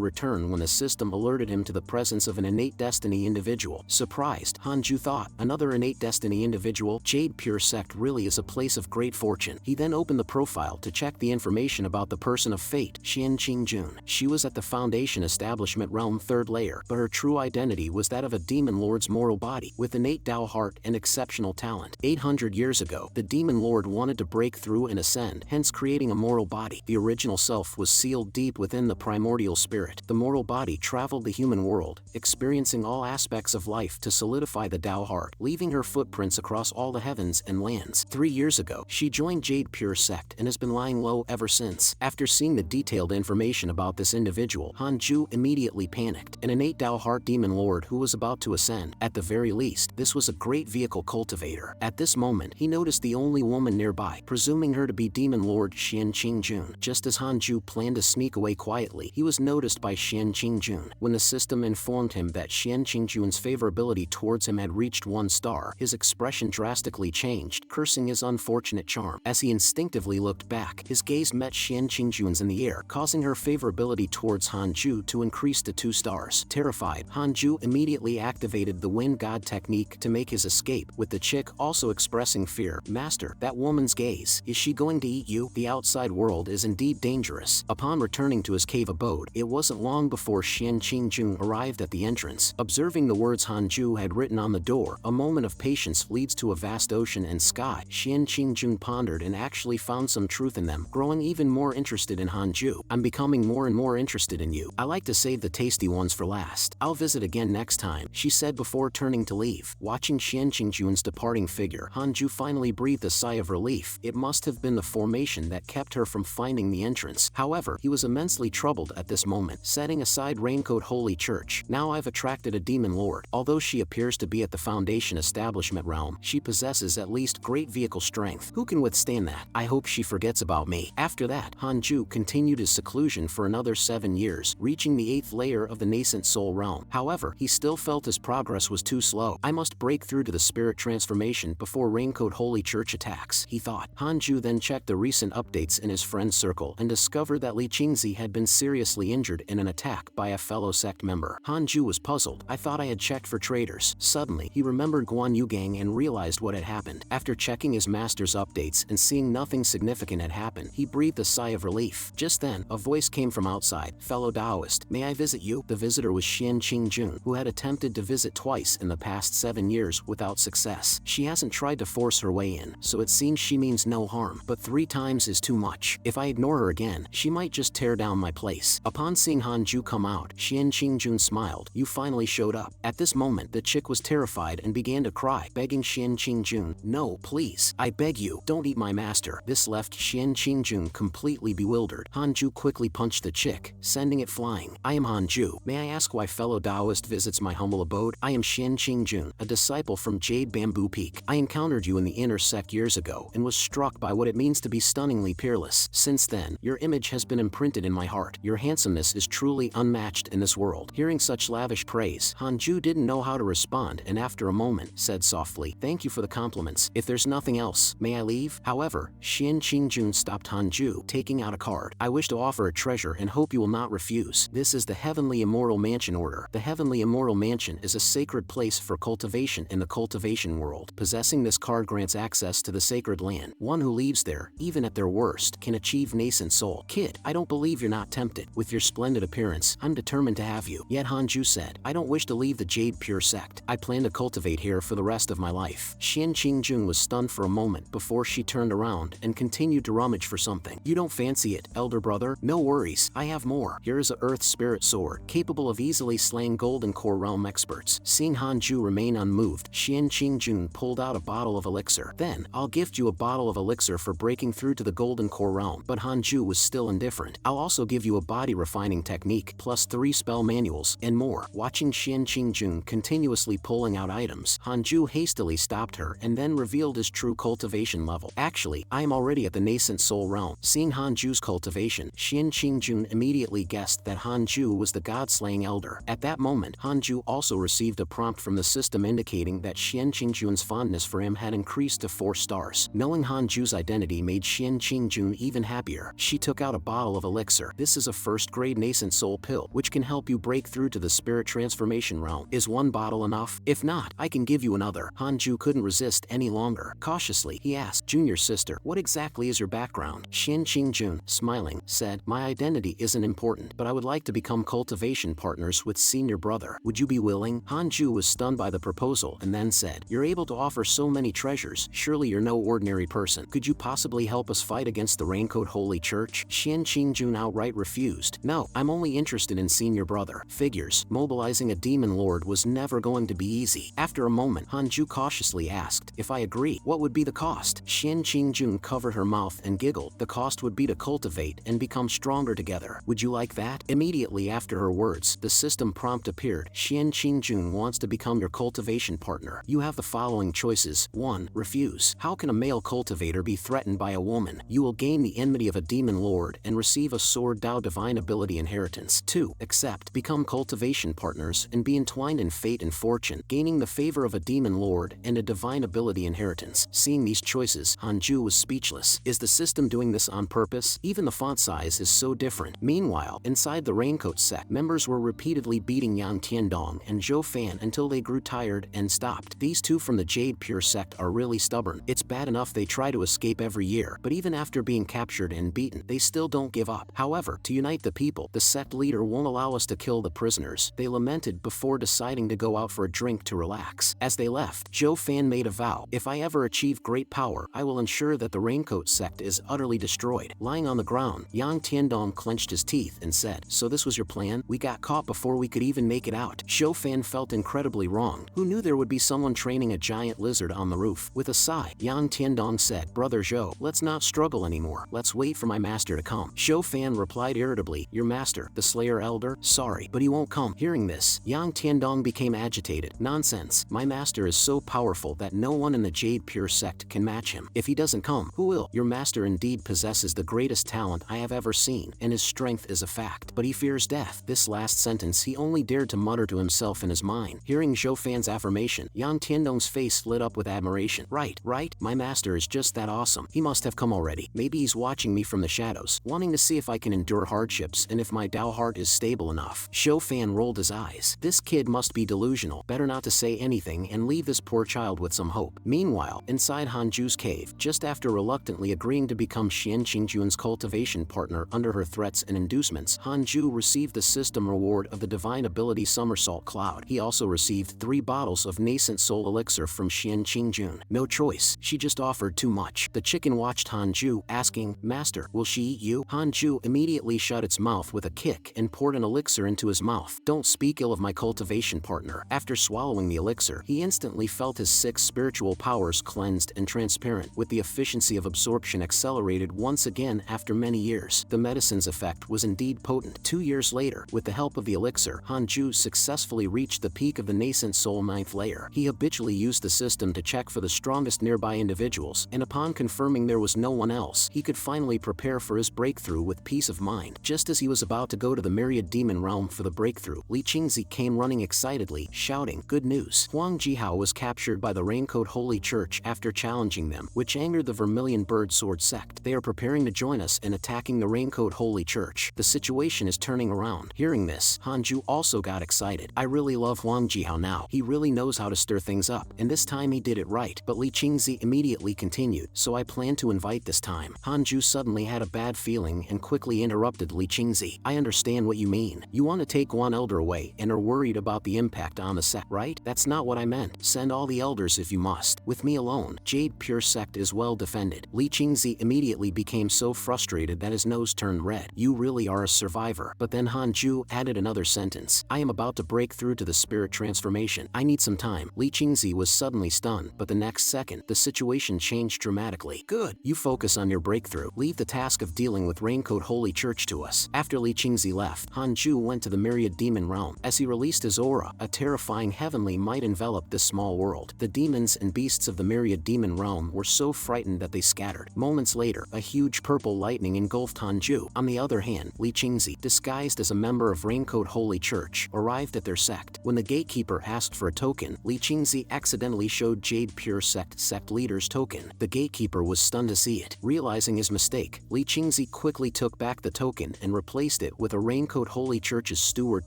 return when the system alerted him to the presence of an innate destiny individual. Surprised, Hanju thought, "Another innate destiny individual? Jade Pure sect really is a place of great fortune." He then opened the profile to check the information about the person of fate, Xian Qingjun. She was at the Foundation Establishment Realm 3rd layer, but her true identity was that of a demon lord's moral body, with innate Dao heart and exceptional talent. 800 years ago, the demon lord wanted to break through and ascend, hence creating a moral body. The original self was sealed deep within the primordial spirit. The moral body traveled the human world, experiencing all aspects of life to solidify the Dao heart, leaving her footprints across all the heavens and lands. 3 years ago, she joined Jade Pure sect and has been lying low ever since. After seeing the detailed information about this individual, Hanju immediately panicked. An innate Dao Heart Demon Lord who was about to ascend. At the very least, this was a great vehicle cultivator. At this moment, he noticed the only woman nearby, presuming her to be Demon Lord Xian Qingjun. Just as Hanju planned to sneak away quietly, he was noticed by Xian Qingjun. When the system informed him that Xian Qingjun's favorability towards him had reached 1 star, his expression drastically changed, cursing his unfortunate charm. As he instinctively looked back, his gaze met Xian Qingjun's in the air, causing her favorability towards Hanju to increase to 2 stars. Terrified, Hanju immediately activated the Wind God technique to make his escape, with the chick also expressing fear. Master, that woman's gaze. Is she going to eat you? The outside world is indeed dangerous. Upon returning to his cave abode, it wasn't long before Xian Qingjun arrived at the entrance. Observing the words Hanju had written on the door, a moment of patience leads to a vast ocean and sky. Xian Qingjun pondered and actually found some truth in them, growing even more interested in Hanju. I'm becoming more and more interested in you. I like to save the tasty ones for last. I'll visit again next time, she said before turning to leave. Watching Xian Qingjun's departing figure, Hanju finally breathed a sigh of relief. It must have been the formation that kept her from finding the entrance. However, he was immensely troubled at this moment. Setting aside Raincoat Holy Church, now I've attracted a demon lord. Although she appears to be at the Foundation establishment realm, she possesses at least great vehicle strength. Who can withstand that? I hope she forgets about me. After that, Hanju continued his seclusion for another 7 years, reaching the 8th layer of the nascent soul realm. However, he still felt his progress was too slow. I must break through to the spirit transformation before Raincoat Holy Church attacks, he thought. Hanju then checked the recent updates in his friend circle and discovered that Li Qingzi had been seriously injured in an attack by a fellow sect member. Hanju was puzzled. I thought I had checked for traitors. Suddenly, he remembered Guan Yu Gang and realized what had happened. After checking his master's updates and seeing nothing significant had happened, he breathed a sigh of relief. Just then, a voice came from outside. Fellow Taoist, may I visit you? The visitor was Xian Qingjun, who had attempted to visit twice in the past 7 years without success. She hasn't tried to force her way in, so it seems she means no harm, but 3 times is too much. If I ignore her again, she might just tear down my place. Upon seeing Hanju come out, Xian Qingjun smiled. You finally showed up. At this moment, the chick was terrified and began to cry, begging Xian Qingjun, no, please, I beg you, don't eat my master. This left Xian Qingjun completely bewildered. Hanju quickly punched the chick, sending it flying. I am Hanju. May I ask why fellow Taoist visits my humble abode? I am Xian Qingjun, a disciple from Jade Bamboo Peak. I encountered you in the inner sect years ago and was struck by what it means to be stunningly peerless. Since then, your image has been imprinted in my heart. Your handsomeness is truly unmatched in this world. Hearing such lavish praise, Hanju didn't know how to respond and after a moment, said softly, thank you for the compliments. If there's nothing else, may I leave? However, Xian Qingjun stopped Hanju, taking out a card. I wish to offer a treasure and hope you will not refuse. This is the Heavenly Immortal Mansion order. The Heavenly Immortal Mansion is a sacred place for cultivation in the cultivation world. Possessing this card grants access to the sacred land. One who leaves there, even at their worst, can achieve nascent soul. Kid, I don't believe you're not tempted. With your splendid appearance, I'm determined to have you. Yet Hanju said, I don't wish to leave the Jade Pure sect. I plan to cultivate here for the rest of my life. Xian Qingjun was stunned for a moment before she turned around and continued to rummage for something. You don't fancy it, elder brother? No worries, I have more. Here is a Earth Spirit Sword, capable of easily slaying Golden Core Realm experts. Seeing Hanju remain unmoved, Xian Qingjun pulled out a bottle of elixir. Then, I'll gift you a bottle of elixir for breaking through to the Golden Core Realm. But Hanju was still indifferent. I'll also give you a body refining technique, plus 3 spell manuals, and more. Watching Xian Qingjun continuously pulling out items, Hanju hastily stopped her and then revealed his true cultivation level. Actually, I am already at the nascent soul realm. Seeing Hanju's cultivation, Xian Qingjun immediately guessed that Hanju was the god-slaying elder. At that moment, Hanju also received a prompt from the system indicating that Xian Qingjun's fondness for him had increased to 4 stars. Knowing Hanju's identity made Xian Qingjun even happier. She took out a bottle of elixir. This is a first-grade nascent soul pill, which can help you break through to the spirit transformation realm. Is 1 bottle enough? If not, I can give you another. Hanju couldn't resist any longer. Cautiously, he asked, Junior sister, what exactly is your background? Xian Qingjun, smiling, said, my identity isn't important, but I would like to become cultivation partners with senior brother. Would you be willing? Hanju was stunned by the proposal and then said, you're able to offer so many treasures. Surely you're no ordinary person. Could you possibly help us fight against the Raincoat Holy Church? Xian Qingjun outright refused. No, I'm only interested in senior brother. Figures. Mobilizing a demon lord was never going to be easy. After a moment, Hanju cautiously asked, if I agree, what would be the cost? Xian Qingjun covered her mouth and giggled. The cost would be to cultivate and become stronger together. Would you like that? Immediately after her words, the system prompt appeared. Xian Qingjun wants to become your cultivation partner. You have the following choices. 1. Refuse. How can a male cultivator be threatened by a woman? You will gain the enmity of a demon lord and receive a sword Dao divine ability inheritance. 2. Accept. Become cultivation partners and be entwined in fate and fortune, gaining the favor of a demon lord and a divine ability inheritance. Seeing these choices, Hanju was speechless. Is the system doing this on purpose? Even the font size is so different. Meanwhile, inside the Raincoat sect, members were repeatedly beating Yang Tiandong and Zhou Fan until they grew tired and stopped. These two from the Jade Pure sect are really stubborn. It's bad enough they try to escape every year, but even after being captured and beaten, they still don't give up. However, to unite the people, the sect leader won't allow us to kill the prisoners, they lamented before deciding to go out for a drink to relax. As they left, Zhou Fan made a vow. If I ever achieve great power, I will ensure that the Raincoat sect is utterly destroyed. Lying on the ground, Yang Tiandong clenched his teeth and said, "So this was your plan? We got caught before we could even make it out." Zhou Fan felt incredibly wrong. Who knew there would be someone training a giant lizard on the roof? With a sigh, Yang Tiandong said, "Brother Zhou, let's not struggle anymore. Let's wait for my master to come." Zhou Fan replied irritably, "Your master, the Slayer Elder? Sorry, but he won't come." Hearing this, Yang Tiandong became agitated. "Nonsense. My master is so powerful that no one in the Jade Pure sect can match him. If he doesn't come, who will? Your master indeed possesses the greatest talent I have ever seen, and his strength is a fact. But he fears death." This last sentence he only dared to mutter to himself in his mind. Hearing Zhou Fan's affirmation, Yang Tiandong's face lit up with admiration. Right. My master is just that awesome. He must have come already. Maybe he's watching me from the shadows, wanting to see if I can endure hardships and if my Dao heart is stable enough. Zhou Fan rolled his eyes. This kid must be delusional. Better not to say anything and leave this poor child with some hope. Meanwhile, inside Hanju's cave, just after reluctantly agreeing to become Xian Qingjun's cultivation partner under her threats and inducements, Hanju received the system reward of the divine ability Somersault Cloud. He also received 3 bottles of nascent soul elixir from Xian Qingjun. No choice, she just offered too much. The chicken watched Hanju, asking, "Master, will she eat you?" Hanju immediately shut its mouth with a kick and poured an elixir into his mouth. "Don't speak ill of my cultivation partner." After swallowing the elixir, he instantly felt his 6 spiritual powers cleansed and transparent, with the efficiency of absorption accelerated once again after many years. The medicine's effect was indeed potent. 2 years later, with the help of the elixir, Hanju successfully reached the peak of the nascent soul 9th layer. He habitually used the system to check for the strongest nearby individuals, and upon confirming there was no one else, he could finally prepare for his breakthrough with peace of mind. Just as he was about to go to the Myriad demon realm for the breakthrough, Li Qingzi came running excitedly, shouting, "Good news! Huang Jihao was captured by the Raincoat Holy Church after challenging them, which angered the Vermilion Bird Sword sect. They are preparing to join us in attacking the Raincoat Holy Church. The situation is turning around." Hearing this, Hanju also got excited. "I really love Huang Jihao now. He really knows how to stir things up, and this time he did it right." But Li Qingzi immediately continued, "So I plan to invite this time." Hanju suddenly had a bad feeling and quickly interrupted Li Qingzi. "I understand what you mean. You want to take one elder away and are worried about the impact on the sect, right? That's not what I meant. Send all the elders if you must. With me alone, Jade Pure sect is well defended." Li Qingzi immediately became so frustrated that his nose turned red. "You really are a survivor." But then Hanju added another sentence. "I am about to break through to the spirit transformation. I need some time." Li Qingzi was suddenly stunned, but the next second, the situation changed dramatically. "Good. You focus on your breakthrough. Leave the task of dealing with Raincoat Holy Church to us." After Li Qingzi left, Hanju went to the Myriad demon realm. As he released his aura, a terrifying heavenly might enveloped this small world. The demons and beasts of the Myriad demon realm were so frightened that they scattered. Moments later, a huge purple lightning engulfed Hanju. On the other hand, Li Qingzi, disguised as a member of Raincoat Holy Church, arrived at their sect. When the gatekeeper asked for a token, Li Qingzi accidentally showed Jade Pure sect leader's token. The gatekeeper was stunned to see it. Realizing his mistake, Li Qingzi quickly took back the token and replaced it with a Raincoat Holy Church's steward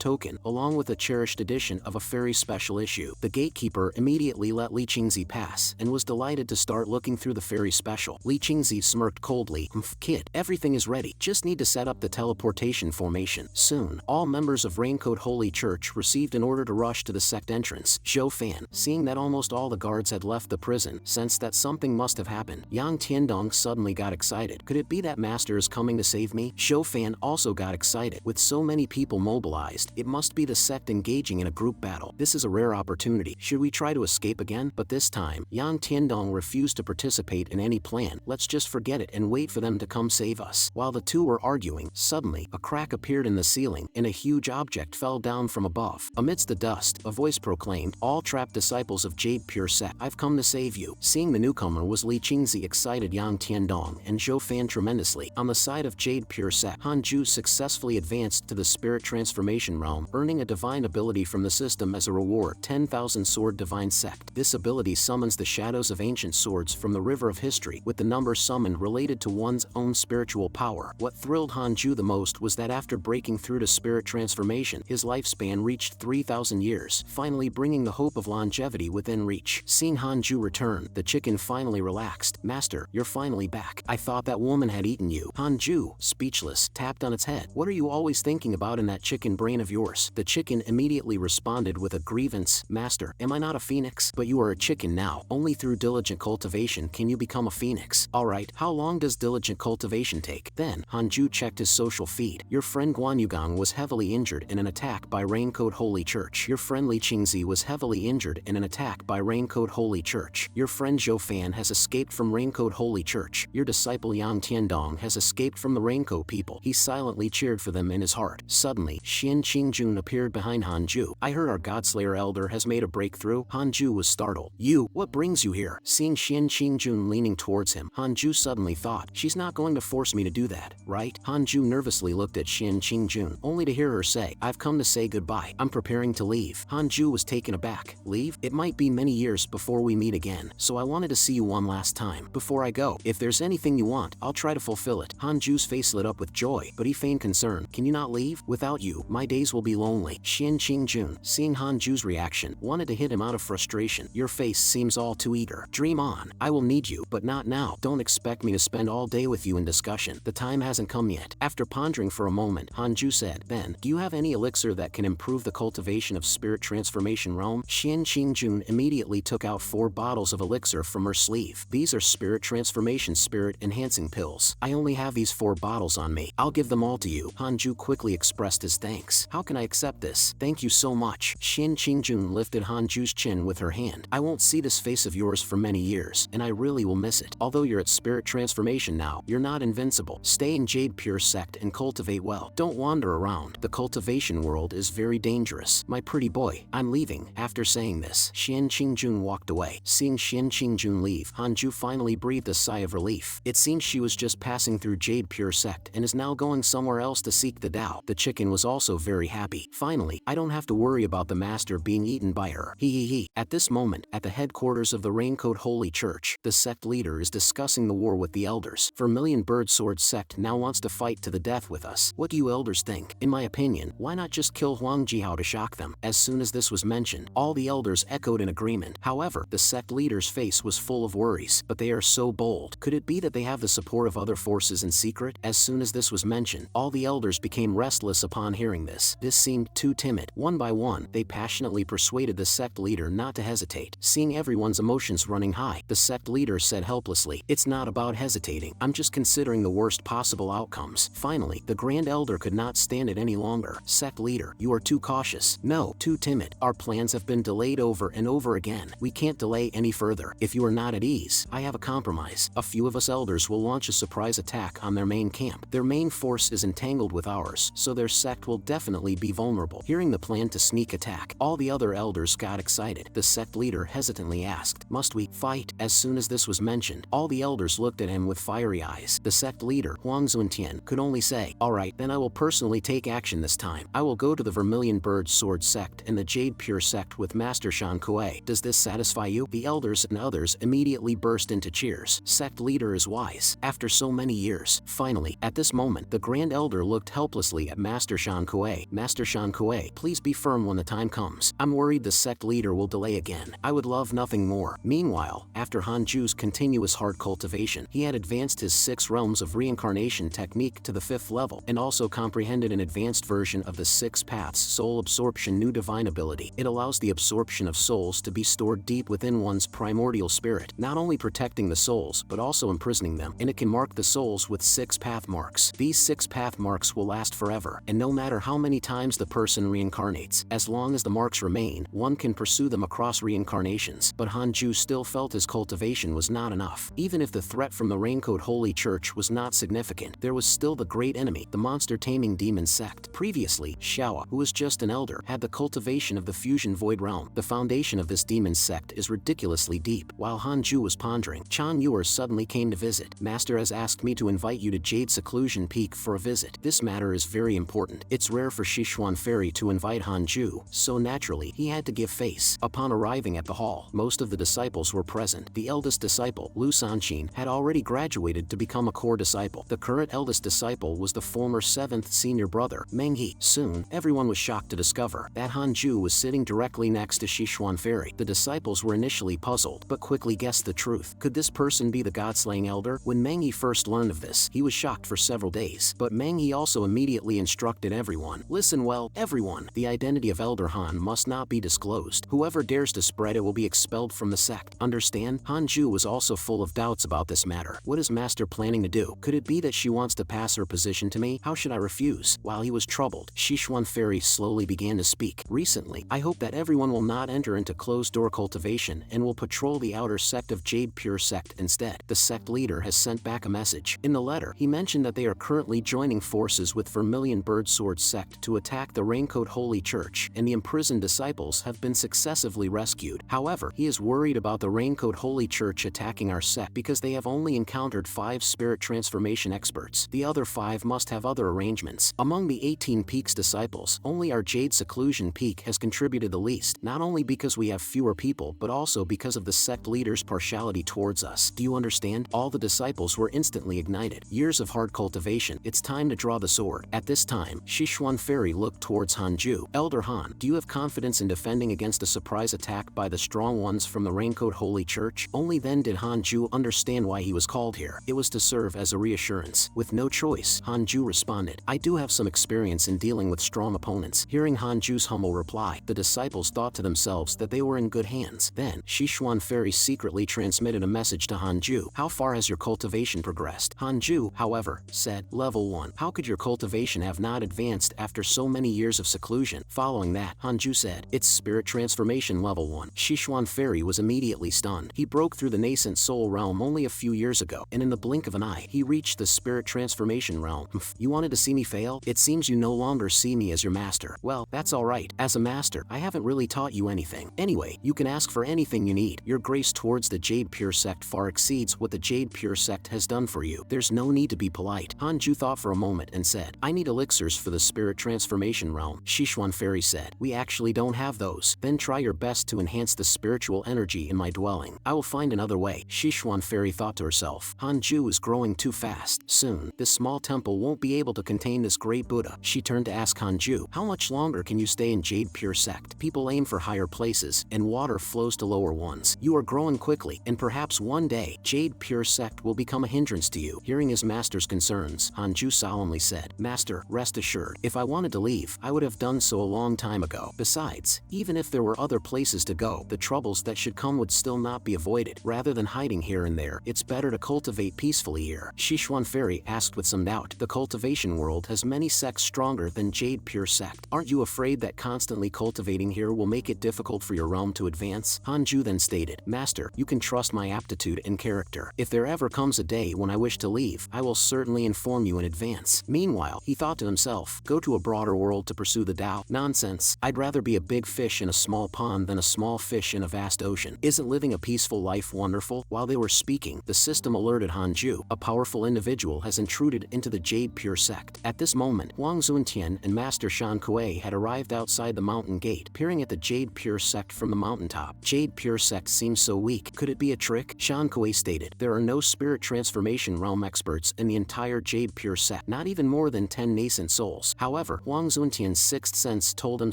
token, along with a cherished edition of a very special issue. The gatekeeper immediately let Li Qingzi pass and was delighted to start looking through the fairy special. Li Qingzi smirked coldly. "Kid, everything is ready. Just need to set up the teleportation formation." Soon, all members of Raincoat Holy Church received an order to rush to the sect entrance. Zhou Fan, seeing that almost all the guards had left the prison, sensed that something must have happened. Yang Tiandong suddenly got excited. "Could it be that master is coming to save me?" Zhou Fan also got excited. With so many people mobilized, it must be the sect engaging in a group battle. This is a rare opportunity. Should we try to escape again? But this time, Yang Tiandong refused to participate in any plan. "Let's just forget it and wait wait for them to come save us. While the two were arguing, suddenly, a crack appeared in the ceiling, and a huge object fell down from above. Amidst the dust, a voice proclaimed, "All trapped disciples of Jade Pure Sect, I've come to save you." Seeing the newcomer was Li Qingzi excited Yang Tiandong and Zhou Fan tremendously. On the side of Jade Pure Sect, Hanju successfully advanced to the spirit transformation realm, earning a divine ability from the system as a reward, 10,000 Sword Divine Sect. This ability summons the shadows of ancient swords from the river of history, with the number summoned related to one's own spiritual power. What thrilled Hanju the most was that after breaking through to spirit transformation, his lifespan reached 3,000 years, finally bringing the hope of longevity within reach. Seeing Hanju return, the chicken finally relaxed. "Master, you're finally back. I thought that woman had eaten you." Hanju, speechless, tapped on its head. "What are you always thinking about in that chicken brain of yours?" The chicken immediately responded with a grievance. "Master, am I not a phoenix? But you are a chicken now. Only through diligent cultivation can you become a phoenix. Alright, how long does diligent cultivation take?" Then, Hanju checked his social feed. "Your friend Guan Yugang was heavily injured in an attack by Raincoat Holy Church. Your friend Li Qingzi was heavily injured in an attack by Raincoat Holy Church. Your friend Zhou Fan has escaped from Raincoat Holy Church. Your disciple Yang Tiandong has escaped from the Raincoat people." He silently cheered for them in his heart. Suddenly, Xian Qingjun appeared behind Hanju. "I heard our Godslayer elder has made a breakthrough." Hanju was startled. "You, what brings you here?" Seeing Xian Qingjun leaning towards him, Hanju suddenly thought, "She's not going to force me to do that, right?" Hanju nervously looked at Xian Qingjun, only to hear her say, "I've come to say goodbye. I'm preparing to leave." Hanju was taken aback. "Leave? It might be many years before we meet again, so I wanted to see you one last time. Before I go, if there's anything you want, I'll try to fulfill it." Hanju's face lit up with joy, but he feigned concern. "Can you not leave? Without you, my days will be lonely." Xian Qingjun, seeing Hanju's reaction, wanted to hit him out of frustration. "Your face seems all too eager. Dream on. I will need you, but not now. Don't expect me to spend all day with you in discussion. The time hasn't come yet." After pondering for a moment, Hanju said, "Then, do you have any elixir that can improve the cultivation of spirit transformation realm?" Xian Qingjun immediately took out 4 bottles of elixir from her sleeve. "These are spirit transformation spirit enhancing pills. I only have these 4 bottles on me. I'll give them all to you." Hanju quickly expressed his thanks. "How can I accept this? Thank you so much." Xian Qingjun lifted Hanju's chin with her hand. "I won't see this face of yours for many years, and I really will miss it. Although you're at spirit transformation now, you're not invincible. Stay in Jade Pure Sect and cultivate well. Don't wander around. The cultivation world is very dangerous. My pretty boy, I'm leaving." After saying this, Xian Qingjun walked away. Seeing Xian Qingjun leave, Hanju finally breathed a sigh of relief. It seemed she was just passing through Jade Pure Sect and is now going somewhere else to seek the Tao. The chicken was also very happy. "Finally, I don't have to worry about the master being eaten by her. He. At this moment, at the headquarters of the Raincoat Holy Church, the sect leader is discussing the war with the elders. Vermilion Bird Sword Sect now wants to fight to the death with us. What do you elders think? In my opinion, why not just kill Huang Jihao to shock them?" As soon as this was mentioned, all the elders echoed in agreement. However, the sect leader's face was full of worries. "But they are so bold. Could it be that they have the support of other forces in secret?" As soon as this was mentioned, all the elders became restless upon hearing this. This seemed too timid. One by one, they passionately persuaded the sect leader not to hesitate. Seeing everyone's emotions running high, the sect leader said helplessly, "It's not about hesitating. I'm just considering the worst possible outcomes." Finally, the Grand Elder could not stand it any longer. "Sect leader, you are too cautious. No, too timid. Our plans have been delayed over and over again. We can't delay any further. If you are not at ease, I have a compromise. A few of us elders will launch a surprise attack on their main camp. Their main force is entangled with ours, so their sect will definitely be vulnerable." Hearing the plan to sneak attack, all the other elders got excited. The sect leader hesitantly asked, "Must we fight?" As soon as this was mentioned, all the elders looked at him with fiery eyes. The sect leader, Huang Zuntian, could only say, "Alright, then I will personally take action this time. I will go to the Vermilion Bird Sword Sect and the Jade Pure Sect with Master Shan Kuei. Does this satisfy you?" The elders and others immediately burst into cheers. Sect leader is wise. After so many years, finally, at this moment, the Grand Elder looked helplessly at Master Shan Kuei. "Master Shan Kuei, please be firm when the time comes. I'm worried the sect leader will delay again. I would love nothing more." Meanwhile, after Hanju's continuous hard cultivation, he had advanced his 6 realms of reincarnation technique to the 5th level, and also comprehended an advanced version of the 6 paths soul absorption new divine ability. It allows the absorption of souls to be stored deep within one's primordial spirit, not only protecting the souls, but also imprisoning them, and it can mark the souls with 6 path marks. These 6 path marks will last forever, and no matter how many times the person reincarnates, as long as the marks remain, one can pursue them across reincarnations. But Hanju still felt his cultivation was not enough. Even if the threat from the reincarnation raincoat holy church was not significant. There was still the great enemy, the monster-taming demon sect. Previously, Xiaoa, who was just an elder, had the cultivation of the fusion void realm. The foundation of this demon sect is ridiculously deep. While Hanju was pondering, Chan Yuer suddenly came to visit. Master has asked me to invite you to Jade Seclusion Peak for a visit. This matter is very important. It's rare for Sichuan Fairy to invite Hanju, so naturally, he had to give face. Upon arriving at the hall, most of the disciples were present. The eldest disciple, Lu Sanqin, had already graduated to become a core disciple. The current eldest disciple was the former 7th senior brother, Meng He. Soon, everyone was shocked to discover that Hanju was sitting directly next to Sichuan Fairy. The disciples were initially puzzled, but quickly guessed the truth. Could this person be the god-slaying elder? When Meng He first learned of this, he was shocked for several days. But Meng He also immediately instructed everyone, listen well, everyone, the identity of Elder Han must not be disclosed. Whoever dares to spread it will be expelled from the sect. Understand? Hanju was also full of doubts about this matter. What is Master planning to do? Could it be that she wants to pass her position to me? How should I refuse? While he was troubled, Sichuan Fairy slowly began to speak. Recently, I hope that everyone will not enter into closed-door cultivation and will patrol the outer sect of Jade Pure Sect instead. The sect leader has sent back a message. In the letter, he mentioned that they are currently joining forces with Vermilion Birdsword Sect to attack the Raincoat Holy Church, and the imprisoned disciples have been successively rescued. However, he is worried about the Raincoat Holy Church attacking our sect because they have only encountered 5 spirit transformation experts. The other 5 must have other arrangements. Among the 18 Peaks disciples, only our Jade Seclusion Peak has contributed the least, not only because we have fewer people but also because of the sect leader's partiality towards us. Do you understand? All the disciples were instantly ignited. Years of hard cultivation. It's time to draw the sword. At this time, Sichuan Fairy looked towards Hanju. Elder Han, do you have confidence in defending against a surprise attack by the strong ones from the Raincoat Holy Church? Only then did Hanju understand why he was called here. It was to serve as a reassurance. With no choice, Hanju responded, I do have some experience in dealing with strong opponents. Hearing Hanju's humble reply, the disciples thought to themselves that they were in good hands. Then, Sichuan Fairy secretly transmitted a message to Hanju. How far has your cultivation progressed? Hanju, however, said, Level 1. How could your cultivation have not advanced after so many years of seclusion? Following that, Hanju said, it's spirit transformation level 1. Sichuan Fairy was immediately stunned. He broke through the nascent soul realm only a few years ago, and in the blink of an eye, he reached the spirit transformation realm. You wanted to see me fail? It seems you no longer see me as your master. Well, that's alright. As a master, I haven't really taught you anything. Anyway, you can ask for anything you need. Your grace towards the Jade Pure Sect far exceeds what the Jade Pure Sect has done for you. There's no need to be polite. Hanju thought for a moment and said, I need elixirs for the spirit transformation realm. Sichuan Fairy said, we actually don't have those. Then try your best to enhance the spiritual energy in my dwelling. I will find another way. Sichuan Fairy thought to herself, Hanju is growing too fast. Soon, this small temple won't be able to contain this great Buddha. She turned to ask Hanju, how much longer can you stay in Jade Pure Sect? People aim for higher places, and water flows to lower ones. You are growing quickly, and perhaps one day, Jade Pure Sect will become a hindrance to you. Hearing his master's concerns, Hanju solemnly said, Master, rest assured, if I wanted to leave, I would have done so a long time ago. Besides, even if there were other places to go, the troubles that should come would still not be avoided. Rather than hiding here and there, it's better to cultivate peacefully here. Sichuan Fairy asked with some doubt, the cultivation world has many sects stronger than Jade Pure Sect. Aren't you afraid that constantly cultivating here will make it difficult for your realm to advance? Hanju then stated, Master, you can trust my aptitude and character. If there ever comes a day when I wish to leave, I will certainly inform you in advance. Meanwhile, he thought to himself, go to a broader world to pursue the Tao? Nonsense. I'd rather be a big fish in a small pond than a small fish in a vast ocean. Isn't living a peaceful life wonderful? While they were speaking, the system alerted Hanju. A powerful individual has intruded into the Jade Pure Sect. At this moment, Huang Zuntian and Master Shan Kuei had arrived outside the mountain gate, peering at the Jade Pure Sect from the mountaintop. Jade Pure Sect seems so weak. Could it be a trick? Shan Kuei stated, there are no spirit transformation realm experts in the entire Jade Pure Sect, not even more than 10 nascent souls. However, Huang Zuntian's sixth sense told him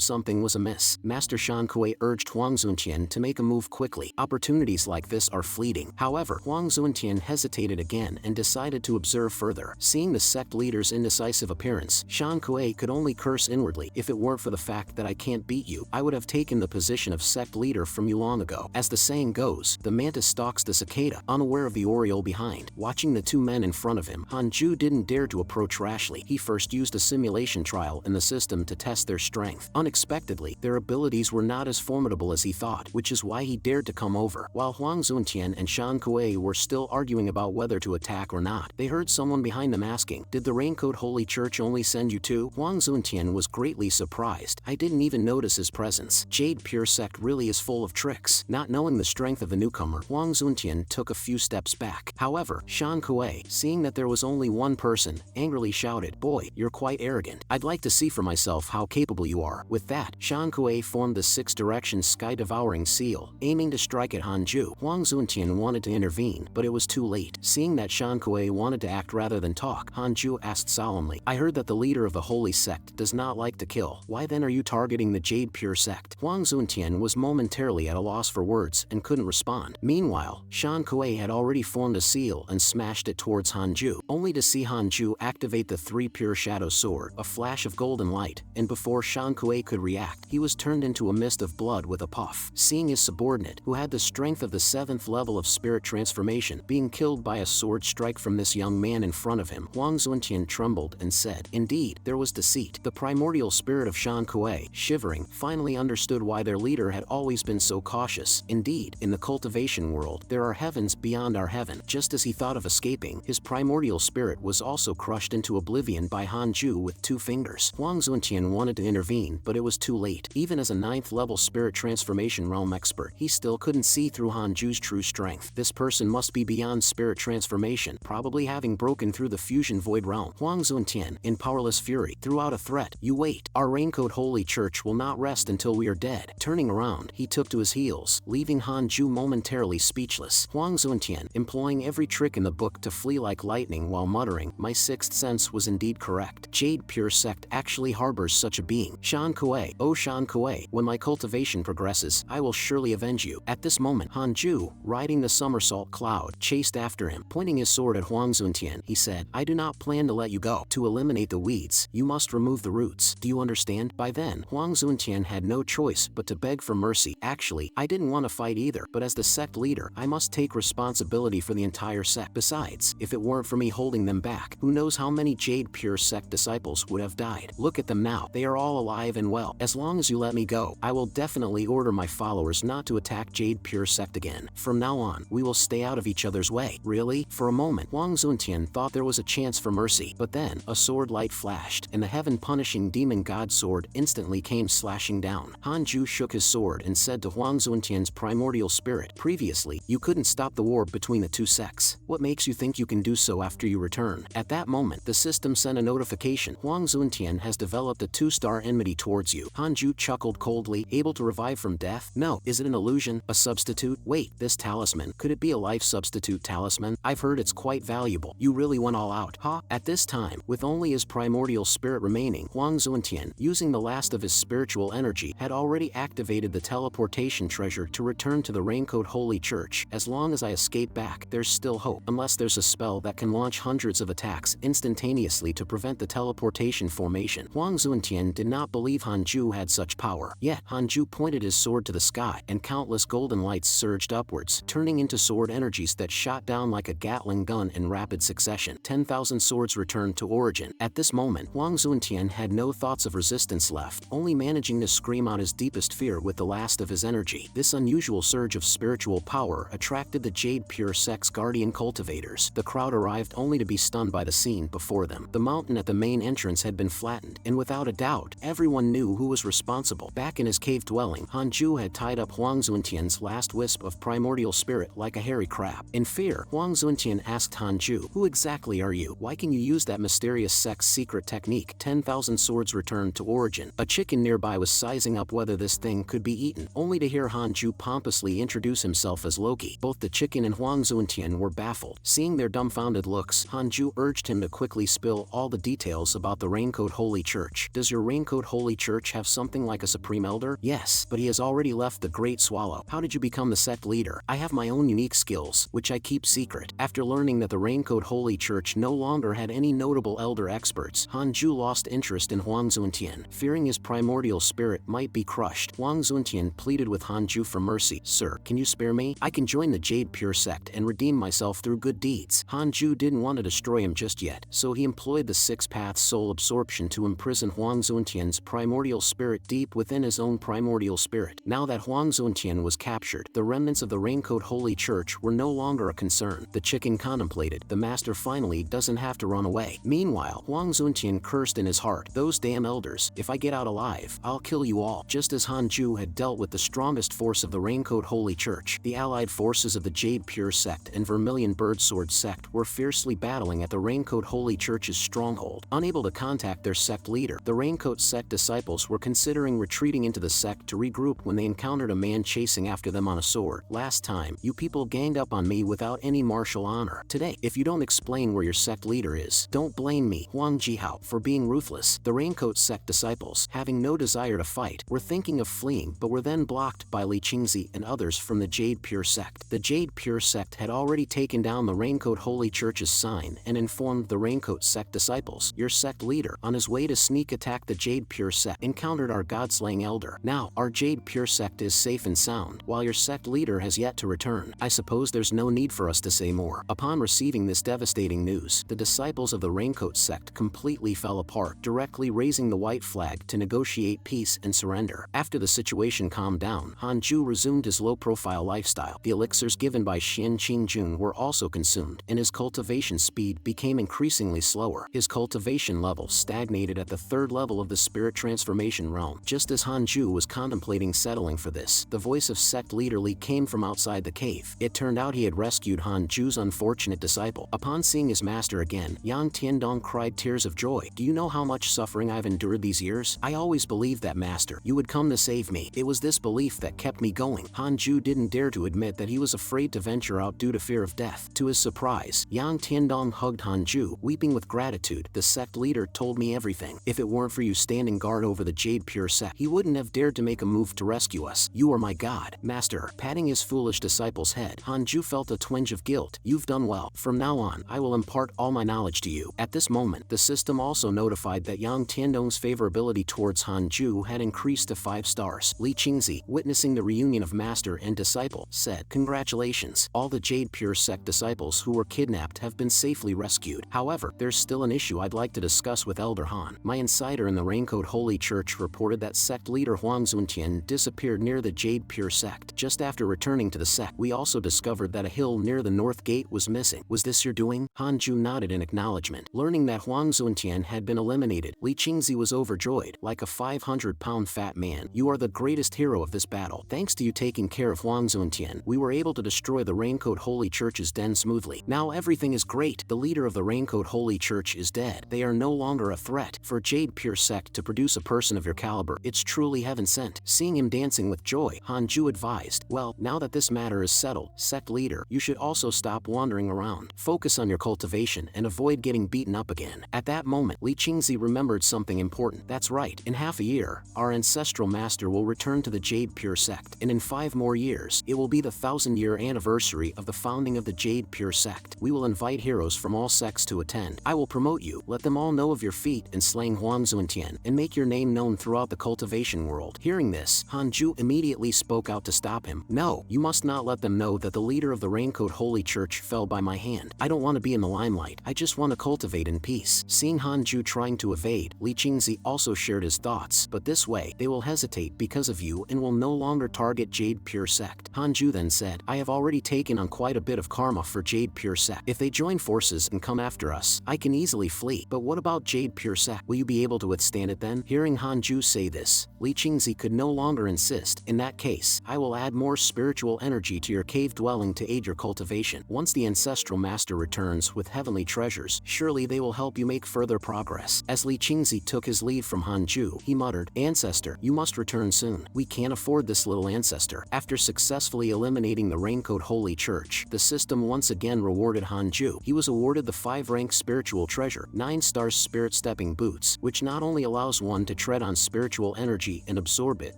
something was amiss. Master Shan Kuei urged Huang Zuntian to make a move quickly. Opportunities like this are fleeting. However, Huang Zuntian hesitated again and decided to observe further. Seeing the sect leader's indecisive appearance, Shan Kuei could only curse inwardly. If it weren't for the fact that I can't beat you, I would have taken the position of sect leader from you long ago. As the saying goes, the mantis stalks the cicada, unaware of the oriole behind. Watching the two men in front of him, Hanju didn't dare to approach rashly. He first used a simulation trial in the system to test their strength. Unexpectedly, their abilities were not as formidable as he thought, which is why he dared to come over. While Huang Zuntian and Shan Kuei were still arguing about about whether to attack or not. They heard someone behind them asking, "Did the Raincoat Holy Church only send you two?" Huang Zuntian was greatly surprised. "I didn't even notice his presence. Jade Pure Sect really is full of tricks." Not knowing the strength of the newcomer, Huang Zuntian took a few steps back. However, Shan Kuei, seeing that there was only one person, angrily shouted, "Boy, you're quite arrogant. I'd like to see for myself how capable you are." With that, Shan Kuei formed the six-direction sky-devouring seal, aiming to strike at Hanju. Huang Zuntian wanted to intervene, but it was too late. Seeing that Shan Kuei wanted to act rather than talk, Hanju asked solemnly, "I heard that the leader of the Holy Sect does not like to kill. Why then are you targeting the Jade Pure Sect?" Huang Zuntian was momentarily at a loss for words and couldn't respond. Meanwhile, Shan Kuei had already formed a seal and smashed it towards Hanju, only to see Hanju activate the 3 Pure Shadow Sword, a flash of golden light, and before Shan Kuei could react, he was turned into a mist of blood with a puff. Seeing his subordinate, who had the strength of the 7th level of spirit transformation, being killed by a sword strike from this young man in front of him, Huang Zuntian trembled and said, "Indeed, there was deceit." The primordial spirit of Shan Kuei, shivering, finally understood why their leader had always been so cautious. Indeed, in the cultivation world, there are heavens beyond our heaven. Just as he thought of escaping, his primordial spirit was also crushed into oblivion by Hanju with 2 fingers. Huang Zuntian wanted to intervene, but it was too late. Even as a 9th level spirit transformation realm expert, he still couldn't see through Hanju's true strength. This person must be beyond spirit transformation, probably having broken through the fusion void realm. Huang Zuntian, in powerless fury, threw out a threat. "You wait. Our Raincoat Holy Church will not rest until we are dead." Turning around, he took to his heels, leaving Hanju momentarily speechless. Huang Zuntian, employing every trick in the book to flee like lightning while muttering, "My sixth sense was indeed correct. Jade Pure Sect actually harbors such a being. Shan Kuei, oh Shan Kuei, when my cultivation progresses, I will surely avenge you." At this moment, Hanju, riding the somersault cloud, chased after him. Pointing his sword at Huang Zuntian, he said, "I do not plan to let you go. To eliminate the weeds, you must remove the roots. Do you understand?" By then, Huang Zuntian had no choice but to beg for mercy. "Actually, I didn't want to fight either, but as the sect leader, I must take responsibility for the entire sect. Besides, if it weren't for me holding them back, who knows how many Jade Pure Sect disciples would have died. Look at them now. They are all alive and well. As long as you let me go, I will definitely order my followers not to attack Jade Pure Sect again. From now on, we will stay out of each other's way." Really? For a moment, Huang Zuntian thought there was a chance for mercy, but then, a sword light flashed, and the heaven-punishing demon god sword instantly came slashing down. Hanju shook his sword and said to Huang Zuntian's primordial spirit, "Previously, you couldn't stop the war between the 2 sects. What makes you think you can do so after you return?" At that moment, the system sent a notification. "Huang Zuntian has developed a 2-star enmity towards you." Hanju chuckled coldly, "Able to revive from death? No. Is it an illusion? A substitute? Wait, this talisman, could it be a life substitute talisman? I've heard it's quite valuable. You really went all out, huh?" At this time, with only his primordial spirit remaining, Huang Zuntian, using the last of his spiritual energy, had already activated the teleportation treasure to return to the Raincoat Holy Church. "As long as I escape back, there's still hope. Unless there's a spell that can launch hundreds of attacks instantaneously to prevent the teleportation formation." Huang Zuntian did not believe Hanju had such power. Yet, Hanju pointed his sword to the sky, and countless golden lights surged upwards, turning into sword energies that shot down like a Gatling gun in rapid succession. 10,000 swords returned to origin. At this moment, Huang Zuntian had no thoughts of resistance left, only managing to scream out his deepest fear with the last of his energy. This unusual surge of spiritual power attracted the Jade Pure Sect's guardian cultivators. The crowd arrived only to be stunned by the scene before them. The mountain at the main entrance had been flattened, and without a doubt, everyone knew who was responsible. Back in his cave dwelling, Hanju had tied up Huang Zuntian's last wisp of primordial spirit like a hairy crab. In fear, Huang Zuntian asked Hanju, "Who exactly are you? Why can you use that mysterious sect's secret technique?" 10,000 swords returned to origin. A chicken nearby was sizing up whether this thing could be eaten, only to hear Hanju pompously introduce himself as Loki. Both the chicken and Huang Zuntian were baffled. Seeing their dumbfounded looks, Hanju urged him to quickly spill all the details about the Raincoat Holy Church. "Does your Raincoat Holy Church have something like a supreme elder?" "Yes, but he has already left the Great Swallow." "How did you become the sect leader?" "I have my own unique skills, which I keep secret." After learning that the Raincoat Holy Church no longer had any notable elder experts, Hanju lost interest in Huang Zuntian. Fearing his primordial spirit might be crushed, Huang Zuntian pleaded with Hanju for mercy. "Sir, can you spare me? I can join the Jade Pure Sect and redeem myself through good deeds." Hanju didn't want to destroy him just yet, so he employed the 6 paths soul absorption to imprison Huang Zuntian's primordial spirit deep within his own primordial spirit. Now that Huang Zuntian was captured, the remnants of the Raincoat Holy Church were no longer a concern. return. The chicken contemplated. The master finally doesn't have to run away. Meanwhile, Huang Zuntian cursed in his heart. Those damn elders, if I get out alive, I'll kill you all. Just as Han Ju had dealt with the strongest force of the Raincoat Holy Church, the allied forces of the Jade Pure Sect and Vermilion Birdsword Sect were fiercely battling at the Raincoat Holy Church's stronghold. Unable to contact their sect leader, the Raincoat Sect disciples were considering retreating into the sect to regroup when they encountered a man chasing after them on a sword. Last time, you people ganged up on me without any martial honor. Today, if you don't explain where your sect leader is, don't blame me, Huang Jihao, for being ruthless. The Raincoat Sect disciples, having no desire to fight, were thinking of fleeing but were then blocked by Li Qingzi and others from the Jade Pure Sect. The Jade Pure Sect had already taken down the Raincoat Holy Church's sign and informed the Raincoat Sect disciples, your sect leader, on his way to sneak attack the Jade Pure Sect, encountered our God-slaying elder. Now, our Jade Pure Sect is safe and sound, while your sect leader has yet to return. I suppose there's no need for us to say more. Upon receiving this devastating news, the disciples of the Raincoat Sect completely fell apart, directly raising the white flag to negotiate peace and surrender. After the situation calmed down, Han Ju resumed his low-profile lifestyle. The elixirs given by Xian Qingjun were also consumed, and his cultivation speed became increasingly slower. His cultivation level stagnated at the third level of the spirit transformation realm. Just as Han Ju was contemplating settling for this, the voice of sect leader Li came from outside the cave. It turned out he had rescued Han Ju's unfortunate disciple. Upon seeing his master again, Yang Tiandong cried tears of joy. Do you know how much suffering I've endured these years? I always believed that, master, you would come to save me. It was this belief that kept me going. Han Ju didn't dare to admit that he was afraid to venture out due to fear of death. To his surprise, Yang Tiandong hugged Han Ju, weeping with gratitude. The sect leader told me everything. If it weren't for you standing guard over the Jade Pure Sect, he wouldn't have dared to make a move to rescue us. You are my god, master. Patting his foolish disciple's head, Han Ju felt a twinge of guilt. You've done well. From now on, I will impart all my knowledge to you. At this moment, the system also notified that Yang Tiandong's favorability towards Han Ju had increased to 5 stars. Li Qingzi, witnessing the reunion of master and disciple, said, congratulations. All the Jade Pure Sect disciples who were kidnapped have been safely rescued. However, there's still an issue I'd like to discuss with Elder Han. My insider in the Raincoat Holy Church reported that sect leader Huang Zuntian disappeared near the Jade Pure Sect. Just after returning to the sect, we also discovered that a hill near the north gate was missing. Was this your doing? Han Ju nodded in acknowledgement. Learning that Huang Zuntian had been eliminated, Li Qingzi was overjoyed. Like a 500-pound fat man, you are the greatest hero of this battle. Thanks to you taking care of Huang Zuntian, we were able to destroy the Raincoat Holy Church's den smoothly. Now everything is great. The leader of the Raincoat Holy Church is dead. They are no longer a threat. For Jade Pure Sect to produce a person of your caliber, it's truly heaven sent. Seeing him dancing with joy, Han Ju advised, well, now that this matter is settled, sect leader, you should also stop wandering around. Focus on your cultivation and avoid getting beaten up again. At that moment, Li Qingzi remembered something important. That's right, in half a year, our ancestral master will return to the Jade Pure Sect, and in 5 more years, it will be the 1000-year anniversary of the founding of the Jade Pure Sect. We will invite heroes from all sects to attend. I will promote you, let them all know of your feat in slaying Huang Zuntian, and make your name known throughout the cultivation world. Hearing this, Han Ju immediately spoke out to stop him. No, you must not let them know that the leader of the Raincoat Holy Church fell by my hand. I don't want to be in the limelight. I just want to cultivate in peace. Seeing Han Ju trying to evade, Li Qingzi also shared his thoughts, but this way, they will hesitate because of you and will no longer target Jade Pure Sect. Han Ju then said, I have already taken on quite a bit of karma for Jade Pure Sect. If they join forces and come after us, I can easily flee. But what about Jade Pure Sect? Will you be able to withstand it then? Hearing Han Ju say this, Li Qingzi could no longer insist. In that case, I will add more spiritual energy to your cave dwelling to aid your cultivation. Once the ancestral master returns with heavenly treasures, surely they will help you make further progress. As Li Qingzi took his leave from Han Ju, he muttered, Ancestor, you must return soon. We can't afford this little ancestor. After successfully eliminating the Raincoat Holy Church, the system once again rewarded Han Ju. He was awarded the 5-rank spiritual treasure, 9 stars spirit stepping boots, which not only allows one to tread on spiritual energy and absorb it,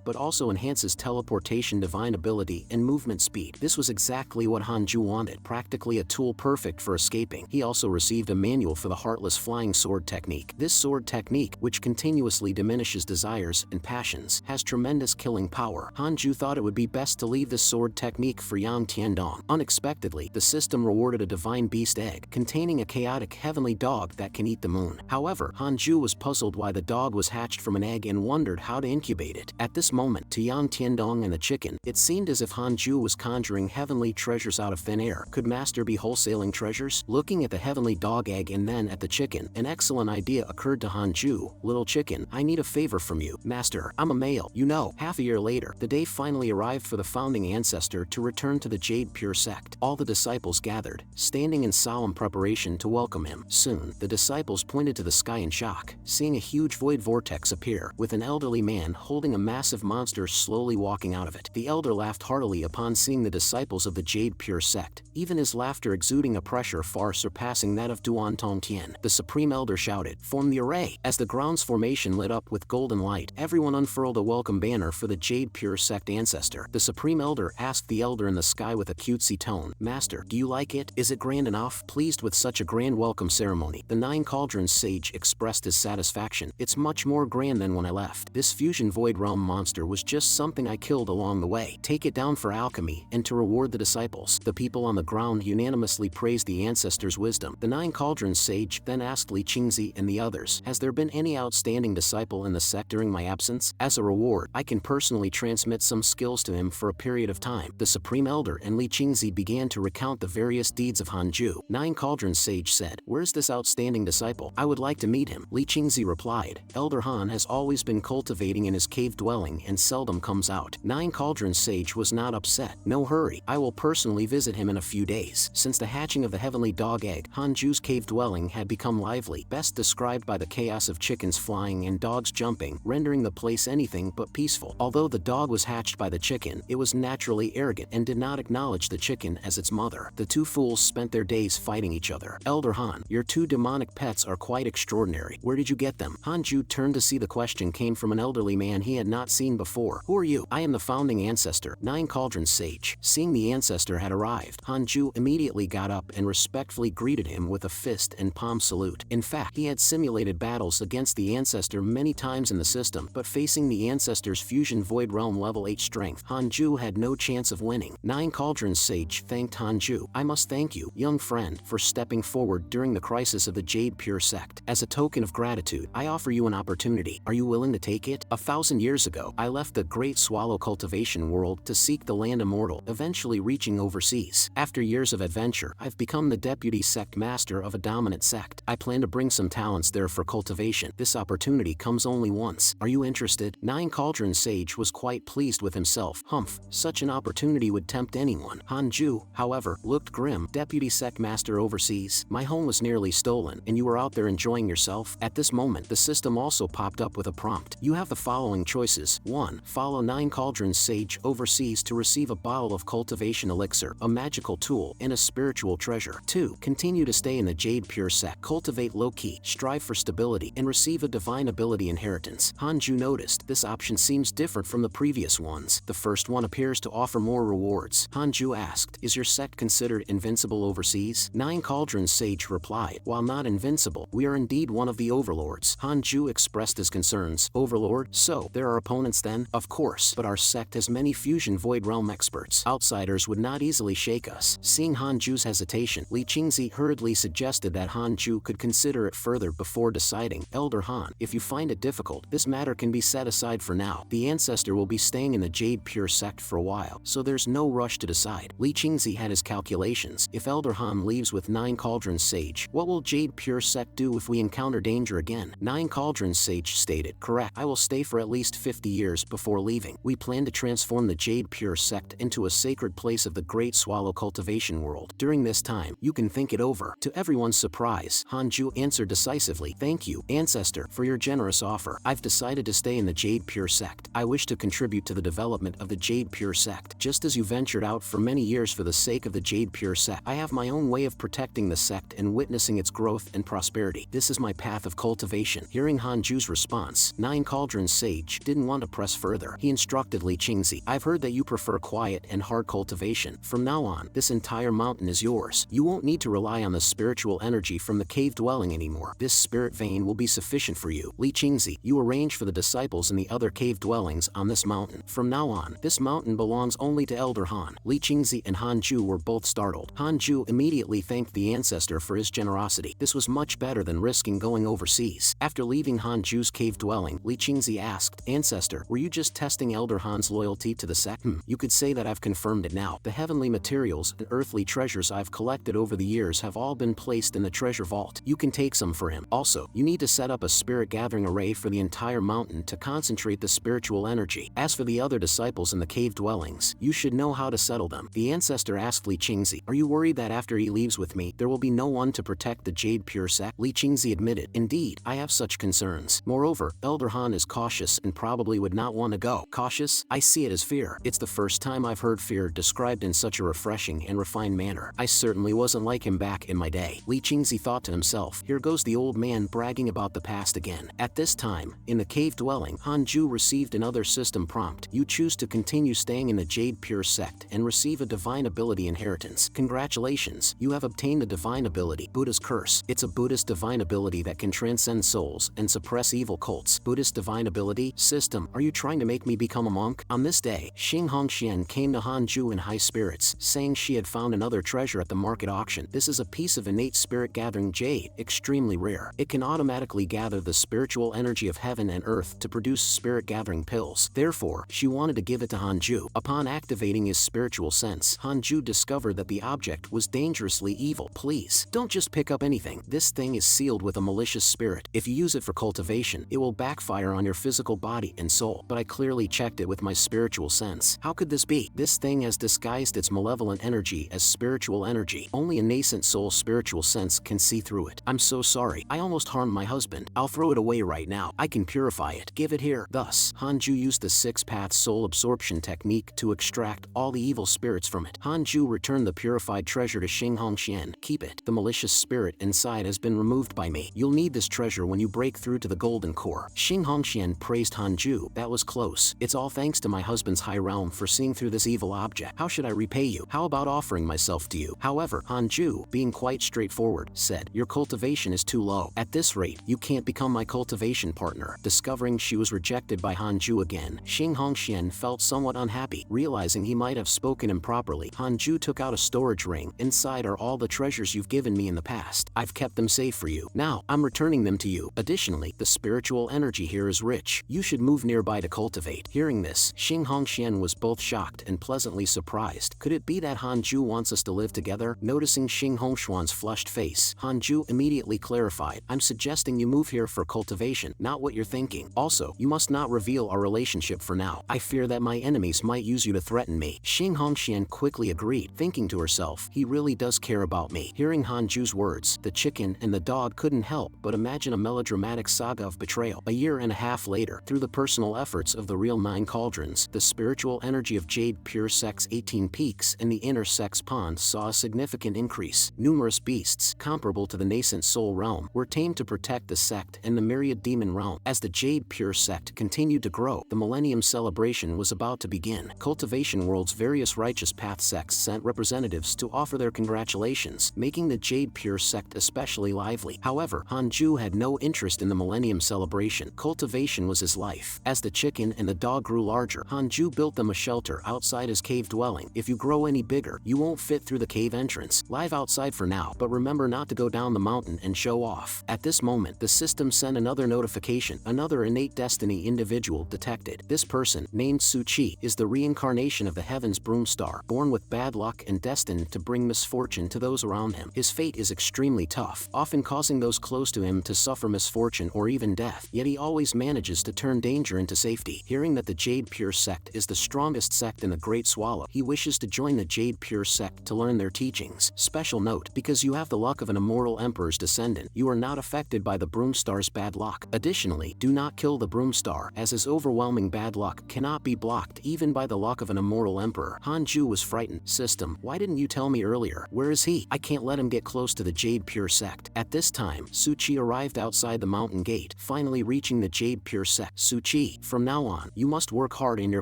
but also enhances teleportation, divine ability, and movement speed. This was exactly what Han Ju wanted, practically a tool perfect for escaping. He also received a manual for the Heartless Flying Sword technique. This sword technique, which continuously diminishes desires and passions, has tremendous killing power. Han Ju thought it would be best to leave this sword technique for Yang Tiandong. Unexpectedly, the system rewarded a divine beast egg, containing a chaotic heavenly dog that can eat the moon. However, Han Ju was puzzled why the dog was hatched from an egg and wondered how to incubate it. At this moment, to Yang Tiandong and the chicken, it seemed as if Han Ju was conjuring heavenly treasures out of thin air. there. Could Master be wholesaling treasures? Looking at the heavenly dog egg and then at the chicken, an excellent idea occurred to Hanju. Little chicken, I need a favor from you. Master, I'm a male, you know. Half a year later, the day finally arrived for the founding ancestor to return to the Jade Pure sect. All the disciples gathered, standing in solemn preparation to welcome him. Soon, the disciples pointed to the sky in shock, seeing a huge void vortex appear, with an elderly man holding a massive monster slowly walking out of it. The elder laughed heartily upon seeing the disciples of the Jade Pure sect, even his laughter exuding a pressure far surpassing that of Duan Tongtian. The Supreme Elder shouted, "Form the array!" As the ground's formation lit up with golden light, everyone unfurled a welcome banner for the Jade Pure sect ancestor. The Supreme Elder asked the elder in the sky with a cutesy tone, "Master, do you like it? Is it grand enough?" Pleased with such a grand welcome ceremony, the Nine Cauldrons sage expressed his satisfaction. "It's much more grand than when I left. This fusion void realm monster was just something I killed along the way. Take it down for alchemy and to reward the disciples." The people on the ground unanimously praised the ancestor's wisdom. The Nine Cauldrons sage then asked Li Qingzi and the others, "Has there been any outstanding disciple in the sect during my absence? As a reward, I can personally transmit some skills to him for a period of time." The Supreme Elder and Li Qingzi began to recount the various deeds of Hanju. Nine Cauldrons sage said, "Where's this outstanding disciple? I would like to meet him." Li Qingzi replied, "Elder Han has always been cultivating in his cave dwelling and seldom comes out." Nine Cauldrons sage was not upset. "No hurry, I will personally visit him in a few days." Since the hatching of the heavenly dog egg, Hanju's cave dwelling had become lively, best described by the chaos of chickens flying and dogs jumping, rendering the place anything but peaceful. Although the dog was hatched by the chicken, it was naturally arrogant and did not acknowledge the chicken as its mother. The two fools spent their days fighting each other. "Elder Han, your two demonic pets are quite extraordinary. Where did you get them?" Hanju turned to see the question came from an elderly man he had not seen before. "Who are you?" "I am the founding ancestor, Nine Cauldrons sage." Seeing the ancestor had arrived, Hanju immediately got up and respectfully greeted him with a fist and palm salute. In fact, he had simulated battles against the ancestor many times in the system, but facing the ancestor's fusion void realm level 8 strength, Hanju had no chance of winning. Nine Cauldrons sage thanked Hanju. "I must thank you, young friend, for stepping forward during the crisis of the Jade Pure sect. As a token of gratitude, I offer you an opportunity. Are you willing to take it? 1,000 years ago, I left the Great Swallow Cultivation world to seek the land immortal, eventually reaching overseas. After years of adventure, I've become the deputy sect master of a dominant sect. I plan to bring some talents there for cultivation. This opportunity comes only once. Are you interested?" Nine Cauldrons sage was quite pleased with himself. Humph, such an opportunity would tempt anyone. Hanju, however, looked grim. "Deputy sect master overseas? My home was nearly stolen, and you were out there enjoying yourself?" At this moment, the system also popped up with a prompt. You have the following choices. 1. Follow Nine Cauldrons sage overseas to receive a bottle of cultivation elixir, a magical tool, and a spiritual treasure. 2. Continue to stay in the Jade Pure sect. Cultivate low-key, strive for stability, and receive a divine ability inheritance. Hanju noticed this option seems different from the previous ones. The first one appears to offer more rewards. Hanju asked, "Is your sect considered invincible overseas?" Nine Cauldrons sage replied, "While not invincible, we are indeed one of the overlords." Hanju expressed his concerns. "Overlord? So, there are opponents then?" "Of course, but our sect has many fusion void realm experts. Outsiders would not easily shake us." Seeing Hanju's hesitation, Li Qingzi hurriedly suggested that Hanju could consider it further before deciding. "Elder Han, if you find it difficult, this matter can be set aside for now. The ancestor will be staying in the Jade Pure sect for a while, so there's no rush to decide." Li Qingzi had his calculations. If Elder Han leaves with Nine Cauldrons sage, what will Jade Pure sect do if we encounter danger again? Nine Cauldrons sage stated, "Correct. I will stay for at least 50 years before leaving. We plan to transform the Jade Pure sect into a sacred place of the Great Swallow Cultivation world. During this time, you can think it over." To everyone's surprise, Hanju answered decisively, "Thank you, ancestor, for your generous offer. I've decided to stay in the Jade Pure sect. I wish to contribute to the development of the Jade Pure sect. Just as you ventured out for many years for the sake of the Jade Pure sect, I have my own way of protecting the sect and witnessing its growth and prosperity. This is my path of cultivation." Hearing Hanju's response, Nine Cauldrons sage didn't want to press further. He instructed Li Qingzi, "I've heard that you prefer quiet and hard cultivation. From now on, this entire mountain is yours. You won't need to rely on the spiritual energy from the cave dwelling anymore. This spirit vein will be sufficient for you. Li Qingzi, you arrange for the disciples in the other cave dwellings on this mountain. From now on, this mountain belongs only to Elder Han." Li Qingzi and Hanju were both startled. Hanju immediately thanked the ancestor for his generosity. This was much better than risking going overseas. After leaving Hanju's cave dwelling, Li Qingzi asked, "Ancestor, were you just testing Elder Han's loyalty to the sect?" You could say that I've confirmed it now. The heavenly materials jewels and earthly treasures I've collected over the years have all been placed in the treasure vault. You can take some for him. Also, you need to set up a spirit gathering array for the entire mountain to concentrate the spiritual energy. As for the other disciples in the cave dwellings, you should know how to settle them. The ancestor asked Li Qingzi, are you worried that after he leaves with me, there will be no one to protect the Jade Pure Sect? Li Qingzi admitted, indeed, I have such concerns. Moreover, Elder Han is cautious and probably would not want to go. Cautious? I see it as fear. It's the first time I've heard fear described in such a refreshing and refined manner. I certainly wasn't like him back in my day. Li Qingzi thought to himself, here goes the old man bragging about the past again. At this time, in the cave dwelling, Hanju received another system prompt. You choose to continue staying in the Jade Pure Sect and receive a divine ability inheritance. Congratulations, you have obtained a divine ability, Buddha's Curse. It's a Buddhist divine ability that can transcend souls and suppress evil cults. Buddhist divine ability? System, are you trying to make me become a monk? On this day, Xing Hongxian came to Hanju in high spirits, saying she had found another treasure at the market auction. This is a piece of innate spirit gathering jade, extremely rare. It can automatically gather the spiritual energy of heaven and earth to produce spirit gathering pills. Therefore, she wanted to give it to Hanju. Upon activating his spiritual sense, Hanju discovered that the object was dangerously evil. Please, don't just pick up anything. This thing is sealed with a malicious spirit. If you use it for cultivation, it will backfire on your physical body and soul. But I clearly checked it with my spiritual sense. How could this be? This thing has disguised its malevolent energy as spiritual energy. Only a nascent soul's spiritual sense can see through it. I'm so sorry. I almost harmed my husband. I'll throw it away right now. I can purify it. Give it here. Thus, Hanju used the six-path soul absorption technique to extract all the evil spirits from it. Hanju returned the purified treasure to Xing Hongxian. Keep it. The malicious spirit inside has been removed by me. You'll need this treasure when you break through to the golden core. Xing Hongxian praised Hanju. That was close. It's all thanks to my husband's high realm for seeing through this evil object. How should I repay you? How about offering myself to you? However, Hanju, being quite straightforward, said, your cultivation is too low. At this rate, you can't become my cultivation partner. Discovering she was rejected by Hanju again, Xing Hongxian felt somewhat unhappy. Realizing he might have spoken improperly, Hanju took out a storage ring. Inside are all the treasures you've given me in the past. I've kept them safe for you. Now, I'm returning them to you. Additionally, the spiritual energy here is rich. You should move nearby to cultivate. Hearing this, Xing Hongxian was both shocked and pleasantly surprised. Could it be that Hanju wants us to live together? Noticing Xing Hongxian's flushed face, Hanju immediately clarified, I'm suggesting you move here for cultivation, not what you're thinking. Also, you must not reveal our relationship for now. I fear that my enemies might use you to threaten me. Xing Hongxian quickly agreed, thinking to herself, he really does care about me. Hearing Hanju's words, the chicken and the dog couldn't help but imagine a melodramatic saga of betrayal. A year and a half later, through the personal efforts of the real 9 cauldrons, the spiritual energy of Jade Pure Sect's 18 peaks and the inner sect's pond saw a significant increase. Numerous beasts, comparable to the nascent soul realm, were tamed to protect the sect and the Myriad demon realm. As the Jade Pure Sect continued to grow, the Millennium Celebration was about to begin. Cultivation World's various righteous path sects sent representatives to offer their congratulations, making the Jade Pure Sect especially lively. However, Hanju had no interest in the Millennium Celebration. Cultivation was his life. As the chicken and the dog grew larger, Hanju built them a shelter outside his cave dwelling. If you grow any bigger, you won't fit through the cave entrance. Live outside for now, but remember not to go down the mountain and show off. At this moment, the system sent another notification. Another innate destiny individual detected. This person, named Su Qi, is the reincarnation of the heavens broomstar, born with bad luck and destined to bring misfortune to those around him. His fate is extremely tough, often causing those close to him to suffer misfortune or even death, yet he always manages to turn danger into safety. Hearing that the Jade Pure Sect is the strongest sect in the Great Swallow, he wishes to join the Jade Pure Sect to learn their teachings. Special note, because you have the luck of an immortal emperor's descendant, you are not affected by the broomstar's bad luck. Additionally, do not kill the broomstar, as his overwhelming bad luck cannot be blocked even by the luck of an immortal emperor. Hanju was frightened. System, why didn't you tell me earlier? Where is he? I can't let him get close to the Jade Pure Sect. At this time, Su Qi arrived outside the mountain gate, finally reaching the Jade Pure Sect. Su Qi, from now on, you must work hard in your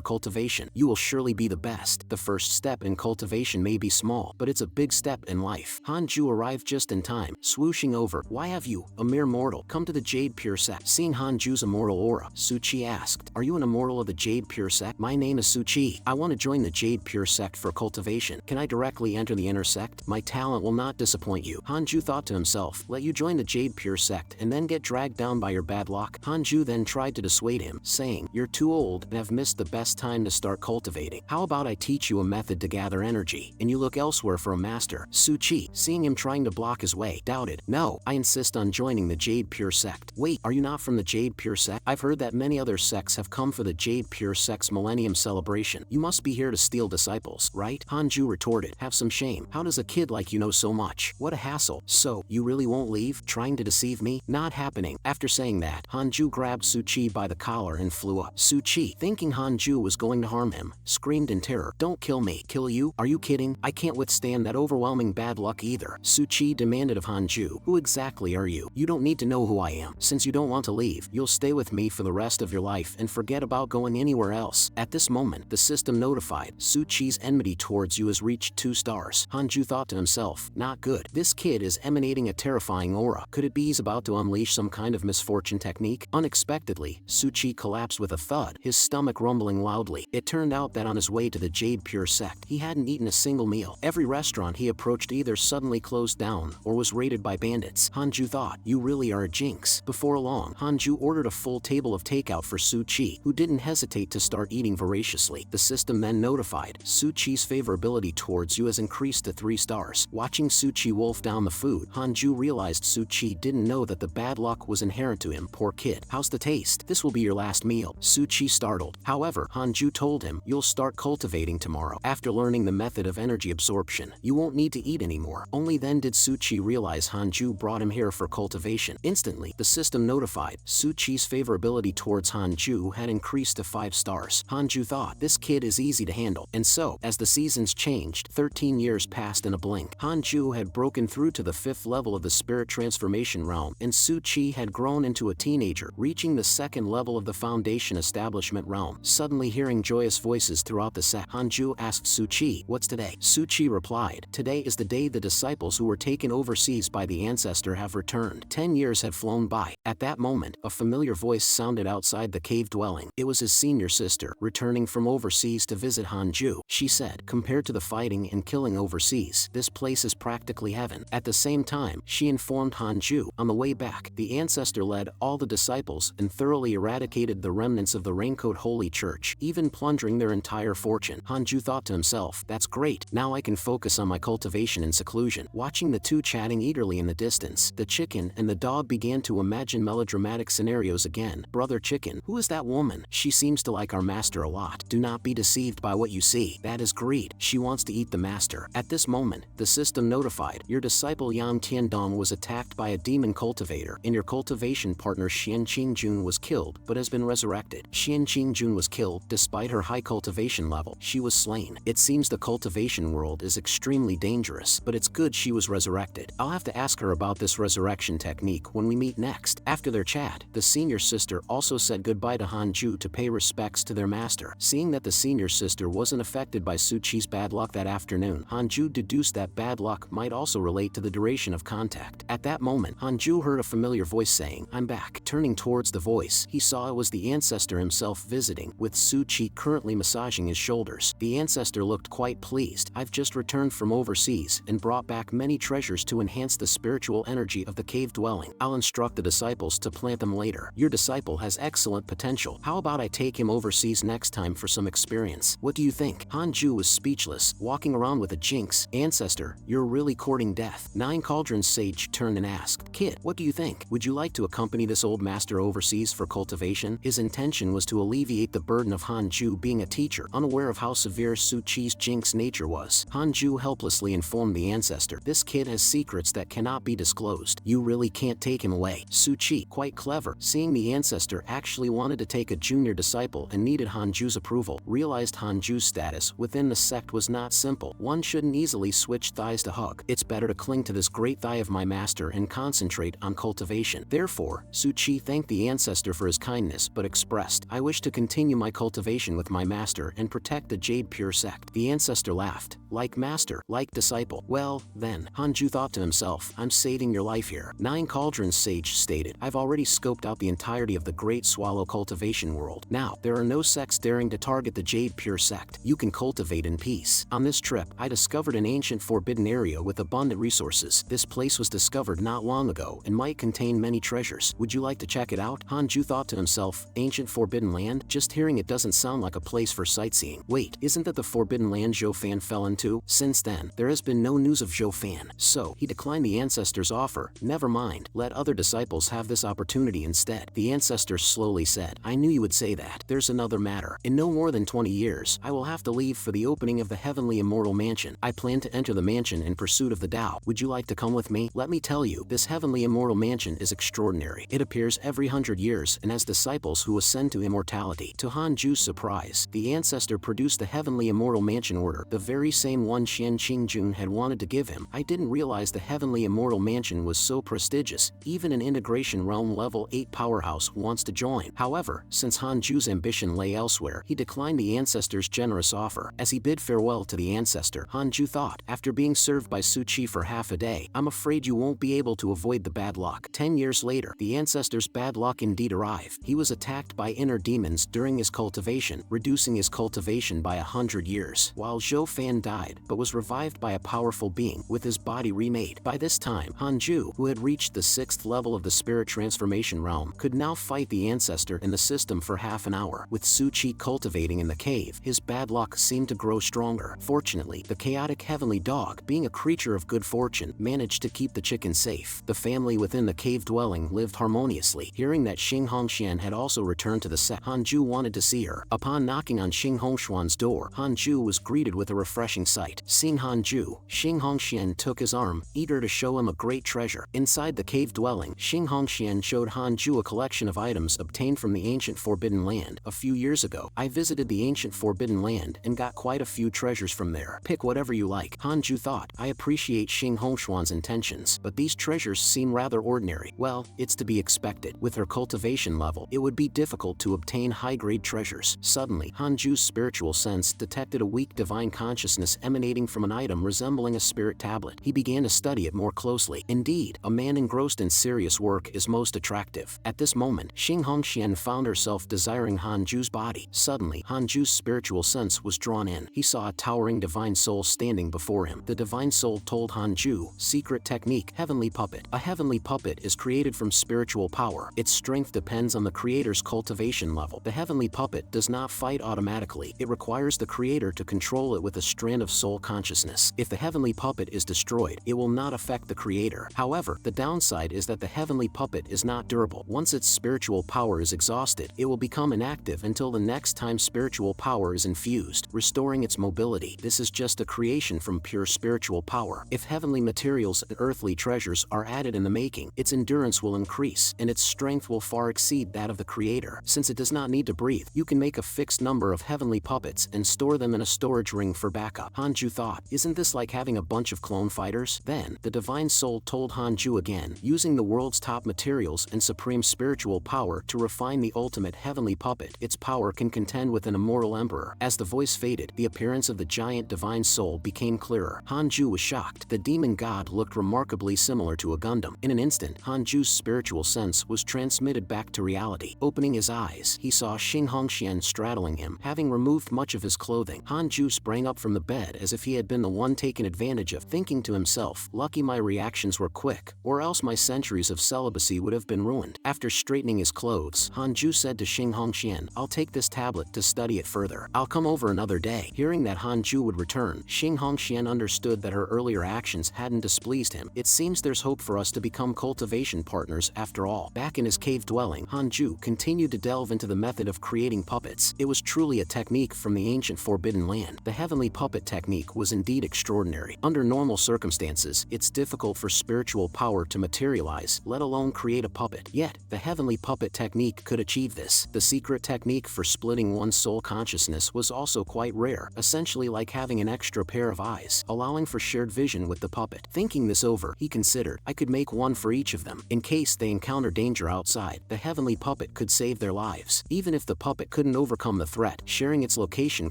cultivation. You will surely be the best. The first step in cultivation may be small, but it's a big step in life. Hanju arrived just in time, swooshing over. Why have you, a mere mortal, come to the Jade Pure Sect? Seeing Hanju's immortal aura, Su Qi asked, are you an immortal of the Jade Pure Sect? My name is Su Qi. I want to join the Jade Pure Sect for cultivation. Can I directly enter the inner sect? My talent will not disappoint you. Hanju thought to himself, let you join the Jade Pure Sect and then get dragged down by your bad luck. Hanju then tried to dissuade him, saying, you're too old and have missed the best time to start cultivating. How about I teach you a method to gather energy? energy, and you look elsewhere for a master. Su-Chi, seeing him trying to block his way, doubted. No, I insist on joining the Jade Pure sect. Wait, are you not from the Jade Pure sect? I've heard that many other sects have come for the Jade Pure sect's Millennium celebration. You must be here to steal disciples, right? Hanju retorted. Have some shame. How does a kid like you know so much? What a hassle. So, you really won't leave? Trying to deceive me? Not happening. After saying that, Hanju grabbed Su-Chi by the collar and flew up. Su-Chi, thinking Hanju was going to harm him, screamed in terror. Don't kill me. Kill you? Are you kidding? I can't withstand that overwhelming bad luck either. Su-Chi demanded of Hanju. Who exactly are you? You don't need to know who I am. Since you don't want to leave, you'll stay with me for the rest of your life and forget about going anywhere else. At this moment, the system notified Su-Chi's enmity towards you has reached 2 stars. Hanju thought to himself, not good. This kid is emanating a terrifying aura. Could it be he's about to unleash some kind of misfortune technique? Unexpectedly, Su-Chi collapsed with a thud, his stomach rumbling loudly. It turned out that on his way to the Jade Pure sect, he hadn't eaten a single meal. Every restaurant he approached either suddenly closed down or was raided by bandits. Hanju thought, you really are a jinx. Before long, Hanju ordered a full table of takeout for Su-Chi, who didn't hesitate to start eating voraciously. The system then notified Su-Chi's favorability towards you has increased to 3 stars. Watching Su-Chi wolf down the food, Hanju realized Su-Chi didn't know that the bad luck was inherent to him. Poor kid. How's the taste? This will be your last meal. Su-Chi startled. However, Hanju told him, you'll start cultivating tomorrow. After learning the method of energy absorption, you won't need to eat anymore. Only then did Su-Chi realize Hanju brought him here for cultivation. Instantly, the system notified Su-Chi's favorability towards Hanju had increased to 5 stars. Hanju thought, this kid is easy to handle. And so, as the seasons changed, 13 years passed in a blink. Hanju had broken through to the 5th level of the spirit transformation realm, and Su-Chi had grown into a teenager, reaching the 2nd level of the foundation establishment realm. Suddenly hearing joyous voices throughout the sect, Hanju asked Su-Chi, what's today? Su-Chi replied, today is the day the disciples who were taken overseas by the ancestor have returned. 10 years had flown by. At that moment, a familiar voice sounded outside the cave dwelling. It was his senior sister, returning from overseas to visit Hanju. She said, compared to the fighting and killing overseas, this place is practically heaven. At the same time, she informed Hanju, on the way back, the ancestor led all the disciples and thoroughly eradicated the remnants of the Raincoat Holy Church, even plundering their entire fortune. Hanju thought to himself, that's great, now I can focus on my cultivation and seclusion. Watching the two chatting eagerly in the distance, the chicken and the dog began to imagine melodramatic scenarios again. Brother Chicken, who is that woman? She seems to like our master a lot. Do not be deceived by what you see. That is greed. She wants to eat the master. At this moment, the system notified, your disciple Yang Tiandong was attacked by a demon cultivator, and your cultivation partner Xian Qingjun was killed, but has been resurrected. Xian Qingjun was killed, despite her high cultivation level. She was slain. It seems the cultivation world is extremely dangerous, but it's good she was resurrected. I'll have to ask her about this resurrection technique when we meet next. After their chat, the senior sister also said goodbye to Hanju to pay respects to their master. Seeing that the senior sister wasn't affected by Su-Chi's bad luck that afternoon, Hanju deduced that bad luck might also relate to the duration of contact. At that moment, Hanju heard a familiar voice saying, I'm back. Turning towards the voice, he saw it was the ancestor himself visiting, with Su-Chi currently massaging his shoulders. The ancestor looked quite pleased. I've just returned from overseas and brought back many treasures to enhance the spiritual energy of the cave dwelling. I'll instruct the disciples to plant them later. Your disciple has excellent potential. How about I take him overseas next time for some experience? What do you think? Hanju was speechless, walking around with a jinx. Ancestor, you're really courting death. 9 Cauldrons Sage turned and asked, Kid, what do you think? Would you like to accompany this old master overseas for cultivation? His intention was to alleviate the burden of Hanju being a teacher, unaware of how severe Su-Chi's jinx nature was. Hanju helplessly informed the ancestor, this kid has secrets that cannot be disclosed. You really can't take him away. Su-Chi, quite clever, seeing the ancestor actually wanted to take a junior disciple and needed Hanju's approval, realized Hanju's status within the sect was not simple. One shouldn't easily switch thighs to hug. It's better to cling to this great thigh of my master and concentrate on cultivation. Therefore, Su-Chi thanked the ancestor for his kindness but expressed, I wish to continue my cultivation with my master and protect the Jade Pure sect. The ancestor laughed. Like master, like disciple. Well, then, Hanju thought to himself, I'm saving your life here. 9 Cauldrons Sage stated, I've already scoped out the entirety of the Great Swallow cultivation world. Now, there are no sects daring to target the Jade Pure sect. You can cultivate in peace. On this trip, I discovered an ancient forbidden area with abundant resources. This place was discovered not long ago and might contain many treasures. Would you like to check it out? Hanju thought to himself, ancient forbidden land? Just hearing it doesn't sound like a place for sightseeing. Wait, isn't that the forbidden land Zhou Fan Fan fell into. Since then, there has been no news of Zhou Fan, so he declined the ancestor's offer. Never mind, let other disciples have this opportunity instead. The ancestor slowly said, I knew you would say that. There's another matter. In no more than 20 years, I will have to leave for the opening of the heavenly immortal mansion. I plan to enter the mansion in pursuit of the Tao. Would you like to come with me? Let me tell you, this heavenly immortal mansion is extraordinary. It appears every 100 years and has disciples who ascend to immortality. To Han Ju's surprise, the ancestor produced the heavenly immortal mansion order, the very same one Xian Qingjun had wanted to give him. I didn't realize the heavenly immortal mansion was so prestigious. Even an integration realm level 8 powerhouse wants to join. However, since Han Ju's ambition lay elsewhere, he declined the ancestor's generous offer. As he bid farewell to the ancestor, Han Ju thought, after being served by Su Qi for half a day, I'm afraid you won't be able to avoid the bad luck. 10 years later, the ancestor's bad luck indeed arrived. He was attacked by inner demons during his cultivation, reducing his cultivation by 100 years, while Zhou Fan died, but was revived by a powerful being, with his body remade. By this time, Han Ju, who had reached the 6th level of the spirit transformation realm, could now fight the ancestor in the system for half an hour. With Su Qi cultivating in the cave, his bad luck seemed to grow stronger. Fortunately, the chaotic heavenly dog, being a creature of good fortune, managed to keep the chicken safe. The family within the cave dwelling lived harmoniously. Hearing that Xing Hongxian had also returned to the sect, Han Ju wanted to see her. Upon knocking on Xing Hongshuan's door, Han Ju was greeted with a refreshing sight. Seeing Han Ju, Xing Hongxian took his arm, eager to show him a great treasure. Inside the cave dwelling, Xing Hongxian showed Han Ju a collection of items obtained from the ancient Forbidden Land. A few years ago, I visited the ancient Forbidden Land and got quite a few treasures from there. Pick whatever you like. Han Ju thought, I appreciate Xing Hongshuan's intentions, but these treasures seem rather ordinary. Well, it's to be expected. With her cultivation level, it would be difficult to obtain high-grade treasures. Suddenly, Han Ju's spiritual sense detected a weak divine consciousness emanating from an item resembling a spirit tablet. He began to study it more closely. Indeed, a man engrossed in serious work is most attractive. At this moment, Xing Hongxian found herself desiring Han Ju's body. Suddenly, Han Ju's spiritual sense was drawn in. He saw a towering divine soul standing before him. The divine soul told Han Ju, secret technique, heavenly puppet. A heavenly puppet is created from spiritual power. Its strength depends on the creator's cultivation level. The heavenly puppet does not fight automatically. It requires the creator to control it with a strand of soul consciousness. If the heavenly puppet is destroyed, it will not affect the creator. However, the downside is that the heavenly puppet is not durable. Once its spiritual power is exhausted, it will become inactive until the next time spiritual power is infused, restoring its mobility. This is just a creation from pure spiritual power. If heavenly materials and earthly treasures are added in the making, its endurance will increase, and its strength will far exceed that of the creator. Since it does not need to breathe, you can make a fixed number of heavenly puppets and store them in a storage ring for backup. Han Ju thought, isn't this like having a bunch of clone fighters? Then, the divine soul told Han Ju again, using the world's top materials and supreme spiritual power to refine the ultimate heavenly puppet, its power can contend with an immortal emperor. As the voice faded, the appearance of the giant divine soul became clearer. Han Ju was shocked. The demon god looked remarkably similar to a Gundam. In an instant, Han Ju's spiritual sense was transmitted back to reality. Opening his eyes, he saw Xing Hongxian straddling him, having removed much of his clothing. Han Ju sprang up from the bed as if he had been the one taken advantage of, thinking to himself, lucky my reactions were quick, or else my centuries of celibacy would have been ruined. After straightening his clothes, Han Ju said to Xing Hongxian, I'll take this tablet to study it further. I'll come over another day. Hearing that Han Ju would return, Xing Hongxian understood that her earlier actions hadn't displeased him. It seems there's hope for us to become cultivation partners after all. Back in his cave dwelling, Han Ju continued to delve into the method of creating puppets. It was truly a technique from the ancient Forbidden Land. The heavenly puppet technique was indeed extraordinary. Under normal circumstances, it's difficult for spiritual power to materialize, let alone create a puppet. Yet, the heavenly puppet technique could achieve this. The secret technique for splitting one's soul consciousness was also quite rare, essentially like having an extra pair of eyes, allowing for shared vision with the puppet. Thinking this over, he considered, I could make one for each of them. In case they encounter danger outside, the heavenly puppet could save their lives. Even if the puppet couldn't overcome the threat, sharing its location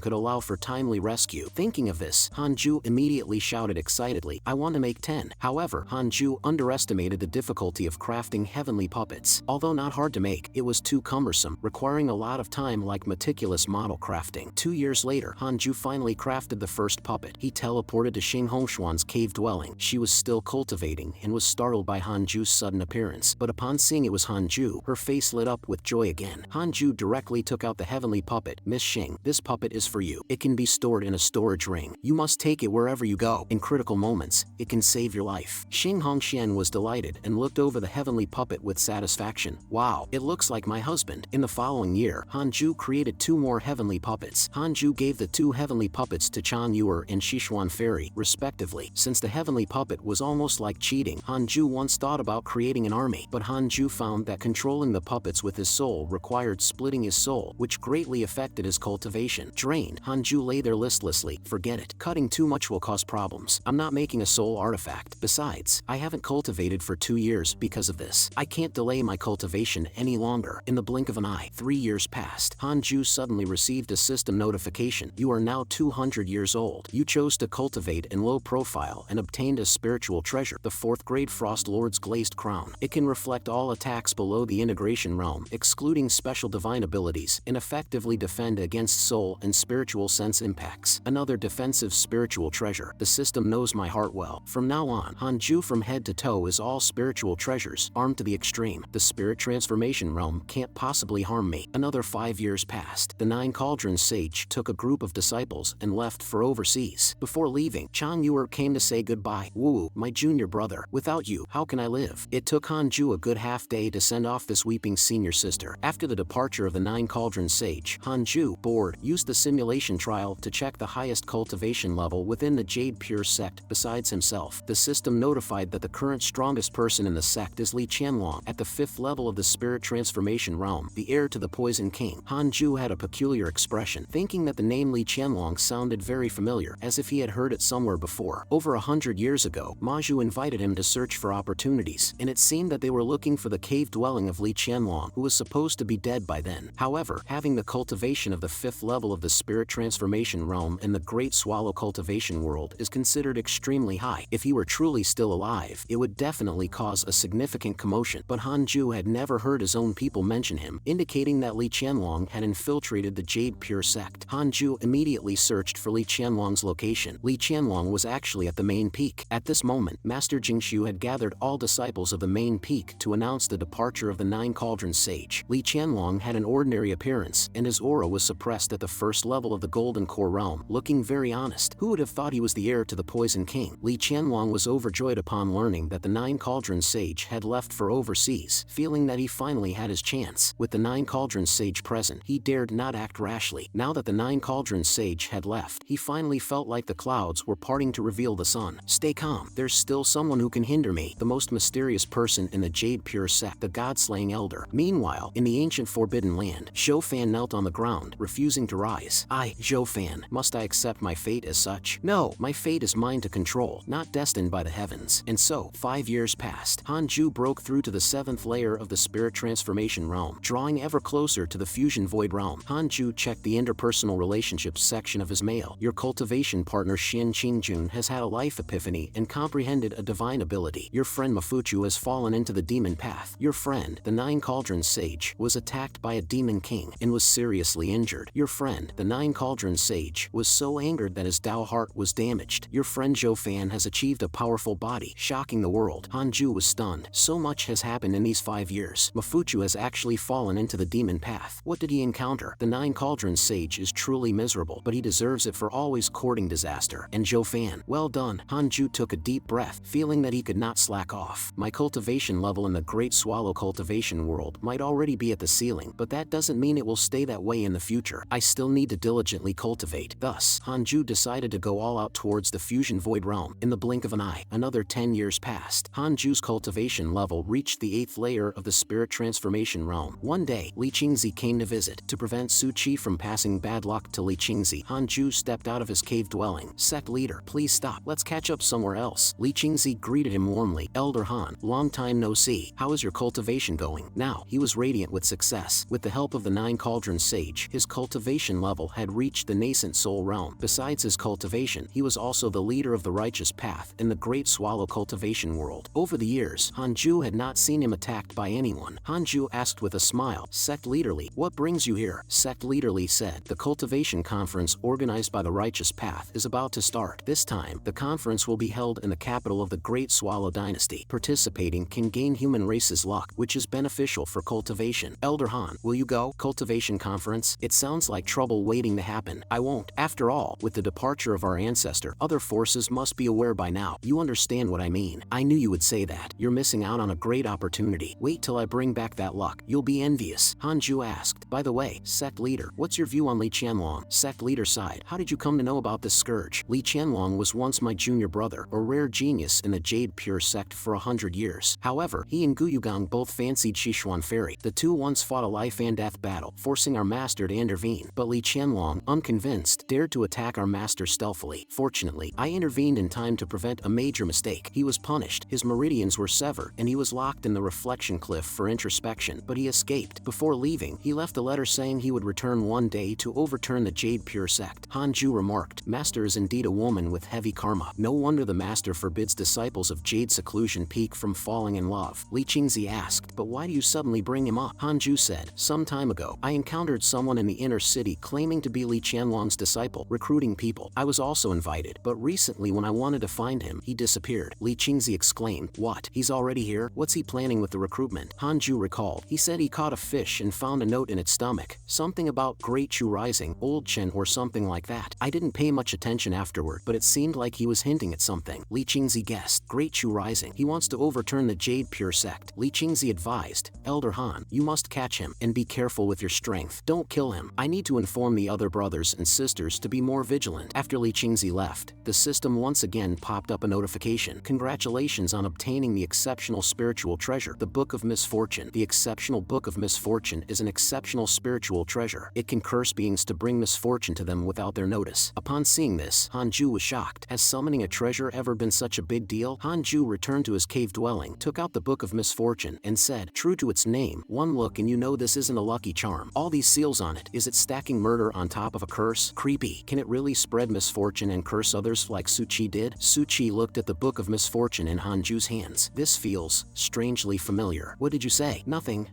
could allow for timely rescue. Thinking of this, Han Ju immediately shouted excitedly, I want to make 10. However, Han Ju underestimated the difficulty of crafting heavenly puppets. Although not hard to make, it was too cumbersome, requiring a lot of time like meticulous model crafting. 2 years later, Han Ju finally crafted the first puppet. He teleported to Xing Hongshuan's cave dwelling. She was still cultivating and was startled by Han Ju's sudden appearance, but upon seeing it was Han Ju, her face lit up with joy again. Han Ju directly took out the heavenly puppet. Miss Xing, this puppet is for you. It can be stored in a storage ring. You must take it wherever you go. In critical moments, it can save your life. Xing Hongxian was delighted and looked over the heavenly puppet with satisfaction. Wow, it looks like my husband. In the following year, Hanju created 2 more heavenly puppets. Hanju gave the 2 heavenly puppets to Chan Yuer and Sichuan Fairy, respectively. Since the heavenly puppet was almost like cheating, Hanju once thought about creating an army, but Hanju found that controlling the puppets with his soul required splitting his soul, which greatly affected his cultivation. Drained, Hanju lay there listlessly. Forget it. Cutting too much will cause problems. I'm not making a soul artifact. Besides, I haven't cultivated for 2 years because of this. I can't delay my cultivation any longer. In the blink of an eye, 3 years passed. Hanju suddenly received a system notification. You are now 200 years old. You chose to cultivate in low profile and obtained a spiritual treasure, the 4th grade Frost Lord's glazed crown. It can reflect all attacks below the integration realm, excluding special divine abilities, and effectively defend against soul and spiritual sense impacts. Another defensive spiritual treasure. The system knows my heart well. From now on, Hanju from head to toe is all spiritual treasures, armed to the extreme. The spirit transformation realm can't possibly harm me. Another 5 years passed. The 9 Cauldrons sage took a group of disciples and left for overseas. Before leaving, Chang Yuer came to say goodbye. Wu, my junior brother, without you, how can I live? It took Hanju a good half day to send off this weeping senior sister. After the departure of the 9 Cauldrons sage, Hanju, bored, used the simulation trial to check the highest cultivation level within the Jade pure sect besides himself. The system notified that the current strongest person in the sect is Li Qianlong. At the 5th level of the spirit transformation realm, the heir to the Poison King, Hanju had a peculiar expression, thinking that the name Li Qianlong sounded very familiar, as if he had heard it somewhere before. Over 100 years ago, Maju invited him to search for opportunities, and it seemed that they were looking for the cave dwelling of Li Qianlong, who was supposed to be dead by then. However, having the cultivation of the 5th level of the spirit transformation realm in the Great Swallow cultivation world is considered extremely high. If he were truly still alive, it would definitely cause a significant commotion, but Hanju had never heard his own people mention him, indicating that Li Qianlong had infiltrated the Jade pure sect. Hanju immediately searched for Li Qianlong's location. Li Qianlong was actually at the main peak. At this moment, Master Jingshu had gathered all disciples of the main peak to announce the departure of the 9 Cauldrons sage. Li Qianlong had an ordinary appearance, and his aura was suppressed at the 1st level of the Golden Core realm, looking very honest. Who would have thought he was the heir to the Poison King? Li Qianlong was overjoyed upon learning that the 9 Cauldrons sage had left for overseas, feeling that he finally had his chance. With the 9 Cauldrons sage present, he dared not act rashly. Now that the 9 Cauldrons sage had left, he finally felt like the clouds were parting to reveal the sun. Stay calm. There's still someone who can hinder me. The most mysterious person in the Jade pure sect, the god-slaying elder. Meanwhile, in the ancient forbidden land, Zhou Fan knelt on the ground, refusing to rise. Zhou Fan, must I accept my fate as such? No, my fate is mine to control, not destined by the heavens. And so, 5 years passed. Hanju broke through to the 7th layer of the spirit transformation realm, drawing ever closer to the fusion void realm. Hanju checked the interpersonal relationships section of his mail. Your cultivation partner Xin Qingjun has had a life epiphany and comprehended a divine ability. Your friend Mafuchu has fallen into the demon path. Your friend, the 9 Cauldrons sage, was attacked by a demon king and was seriously injured. Your friend, the 9 Cauldrons sage, was so angered that his Dao heart was damaged. Your friend Zhou Fan has achieved a powerful body, shocking the world. Hanju was stunned. So much has happened in these 5 years. Mafuchu has actually fallen into the demon path. What did he encounter? The 9 Cauldrons sage is truly miserable, but he deserves it for always courting disaster. And Zhou Fan, well done. Hanju took a deep breath, feeling that he could not slack off. My cultivation level in the Great Swallow cultivation world might already be at the ceiling, but that doesn't mean it will stay that way in the future. I still need to diligently cultivate. Thus, Hanju decided to go all out towards the fusion void realm. In the blink of an eye, another 10 years passed. Hanju's cultivation level reached the 8th layer of the spirit transformation realm. One day, Li Qingzi came to visit. To prevent Su Qi from passing bad luck to Li Qingzi, Hanju stepped out of his cave dwelling. Sect leader, please stop. Let's catch up somewhere else. Li Qingzi greeted him warmly. Elder Han, long time no see. How is your cultivation going? Now, he was radiant with success. With the help of the 9 Cauldrons sage, his cultivation level had reached the nascent soul realm. Besides his cultivation, he was also the leader of the righteous path in the Great Swallow cultivation world. Over the years, Hanju had not seen him attacked by anyone. Hanju asked with a smile, Sect Leaderly, what brings you here? Sect Leaderly said, the cultivation conference organized by the righteous path is about to start. This time, the conference will be held in the capital of the Great Swallow dynasty. Participating can gain human race's luck, which is beneficial for cultivation. Elder Han, will you go? Cultivation conference? It sounds like trouble waiting to happen. I won't. After After all, with the departure of our ancestor, other forces must be aware by now. You understand what I mean. I knew you would say that. You're missing out on a great opportunity. Wait till I bring back that luck. You'll be envious. Hanju asked. By the way, sect leader, what's your view on Li Qianlong? Sect leader sighed. How did you come to know about this scourge? Li Qianlong was once my junior brother, a rare genius in the Jade pure sect for 100 years. However, he and Guyugang both fancied Sichuan Fairy. The two once fought a life and death battle, forcing our master to intervene. But Li Qianlong, unconvinced, dared to attack our master stealthily. Fortunately, I intervened in time to prevent a major mistake. He was punished, his meridians were severed, and he was locked in the reflection cliff for introspection, but he escaped. Before leaving, he left a letter saying he would return one day to overturn the Jade pure sect. Hanju remarked, Master is indeed a woman with heavy karma. No wonder the master forbids disciples of Jade Seclusion Peak from falling in love. Li Qingzi asked, but why do you suddenly bring him up? Hanju said, some time ago, I encountered someone in the inner city claiming to be Li Qianlong's disciple, recruiting people. I was also invited, but recently when I wanted to find him, he disappeared. Li Qingzi exclaimed, what? He's already here? What's he planning with the recruitment? Hanju recalled, he said he caught a fish and found a note in its stomach, something about Great Chu Rising, Old Chen or something like that. I didn't pay much attention afterward, but it seemed like he was hinting at something. Li Qingzi guessed, Great Chu Rising. He wants to overturn the Jade pure sect. Li Qingzi advised, Elder Han, you must catch him, and be careful with your strength. Don't kill him. I need to inform the other brothers and sisters to be more vigilant. After Li Qingzi left, the system once again popped up a notification. Congratulations on obtaining the exceptional spiritual treasure, the Book of Misfortune. The exceptional Book of Misfortune is an exceptional spiritual treasure. It can curse beings to bring misfortune to them without their notice. Upon seeing this, Hanju was shocked. Has summoning a treasure ever been such a big deal? Hanju returned to his cave dwelling, took out the Book of Misfortune, and said, true to its name, one look and you know this isn't a lucky charm. All these seals on it, is it stacking murder on top of a curse? Creepy. Can it really spread misfortune and curse others like Suchi did? Suchi looked at the Book of Misfortune in Hanju's hands. This feels strangely familiar. What did you say? Nothing.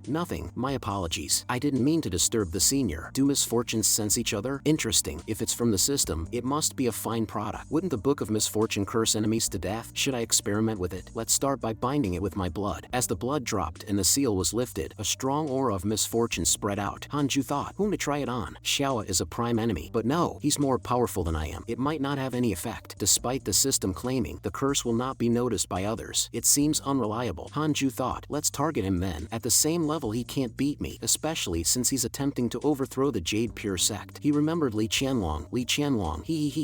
My apologies. I didn't mean to disturb the senior. Do misfortunes sense each other? Interesting. If it's from the system, it must be a fine product. Wouldn't the Book of Misfortune curse enemies to death? Should I experiment with it? Let's start by binding it with my blood. As the blood dropped and the seal was lifted, a strong aura of misfortune spread out. Hanju thought, whom to try it on? Xiaoa is a prime enemy, but no, he's more powerful than I am. It might not have any effect. Despite the system claiming the curse will not be noticed by others, it seems unreliable. Hanju thought, let's target him then. At the same level he can't beat me, especially since he's attempting to overthrow the Jade pure sect. He remembered Li Qianlong.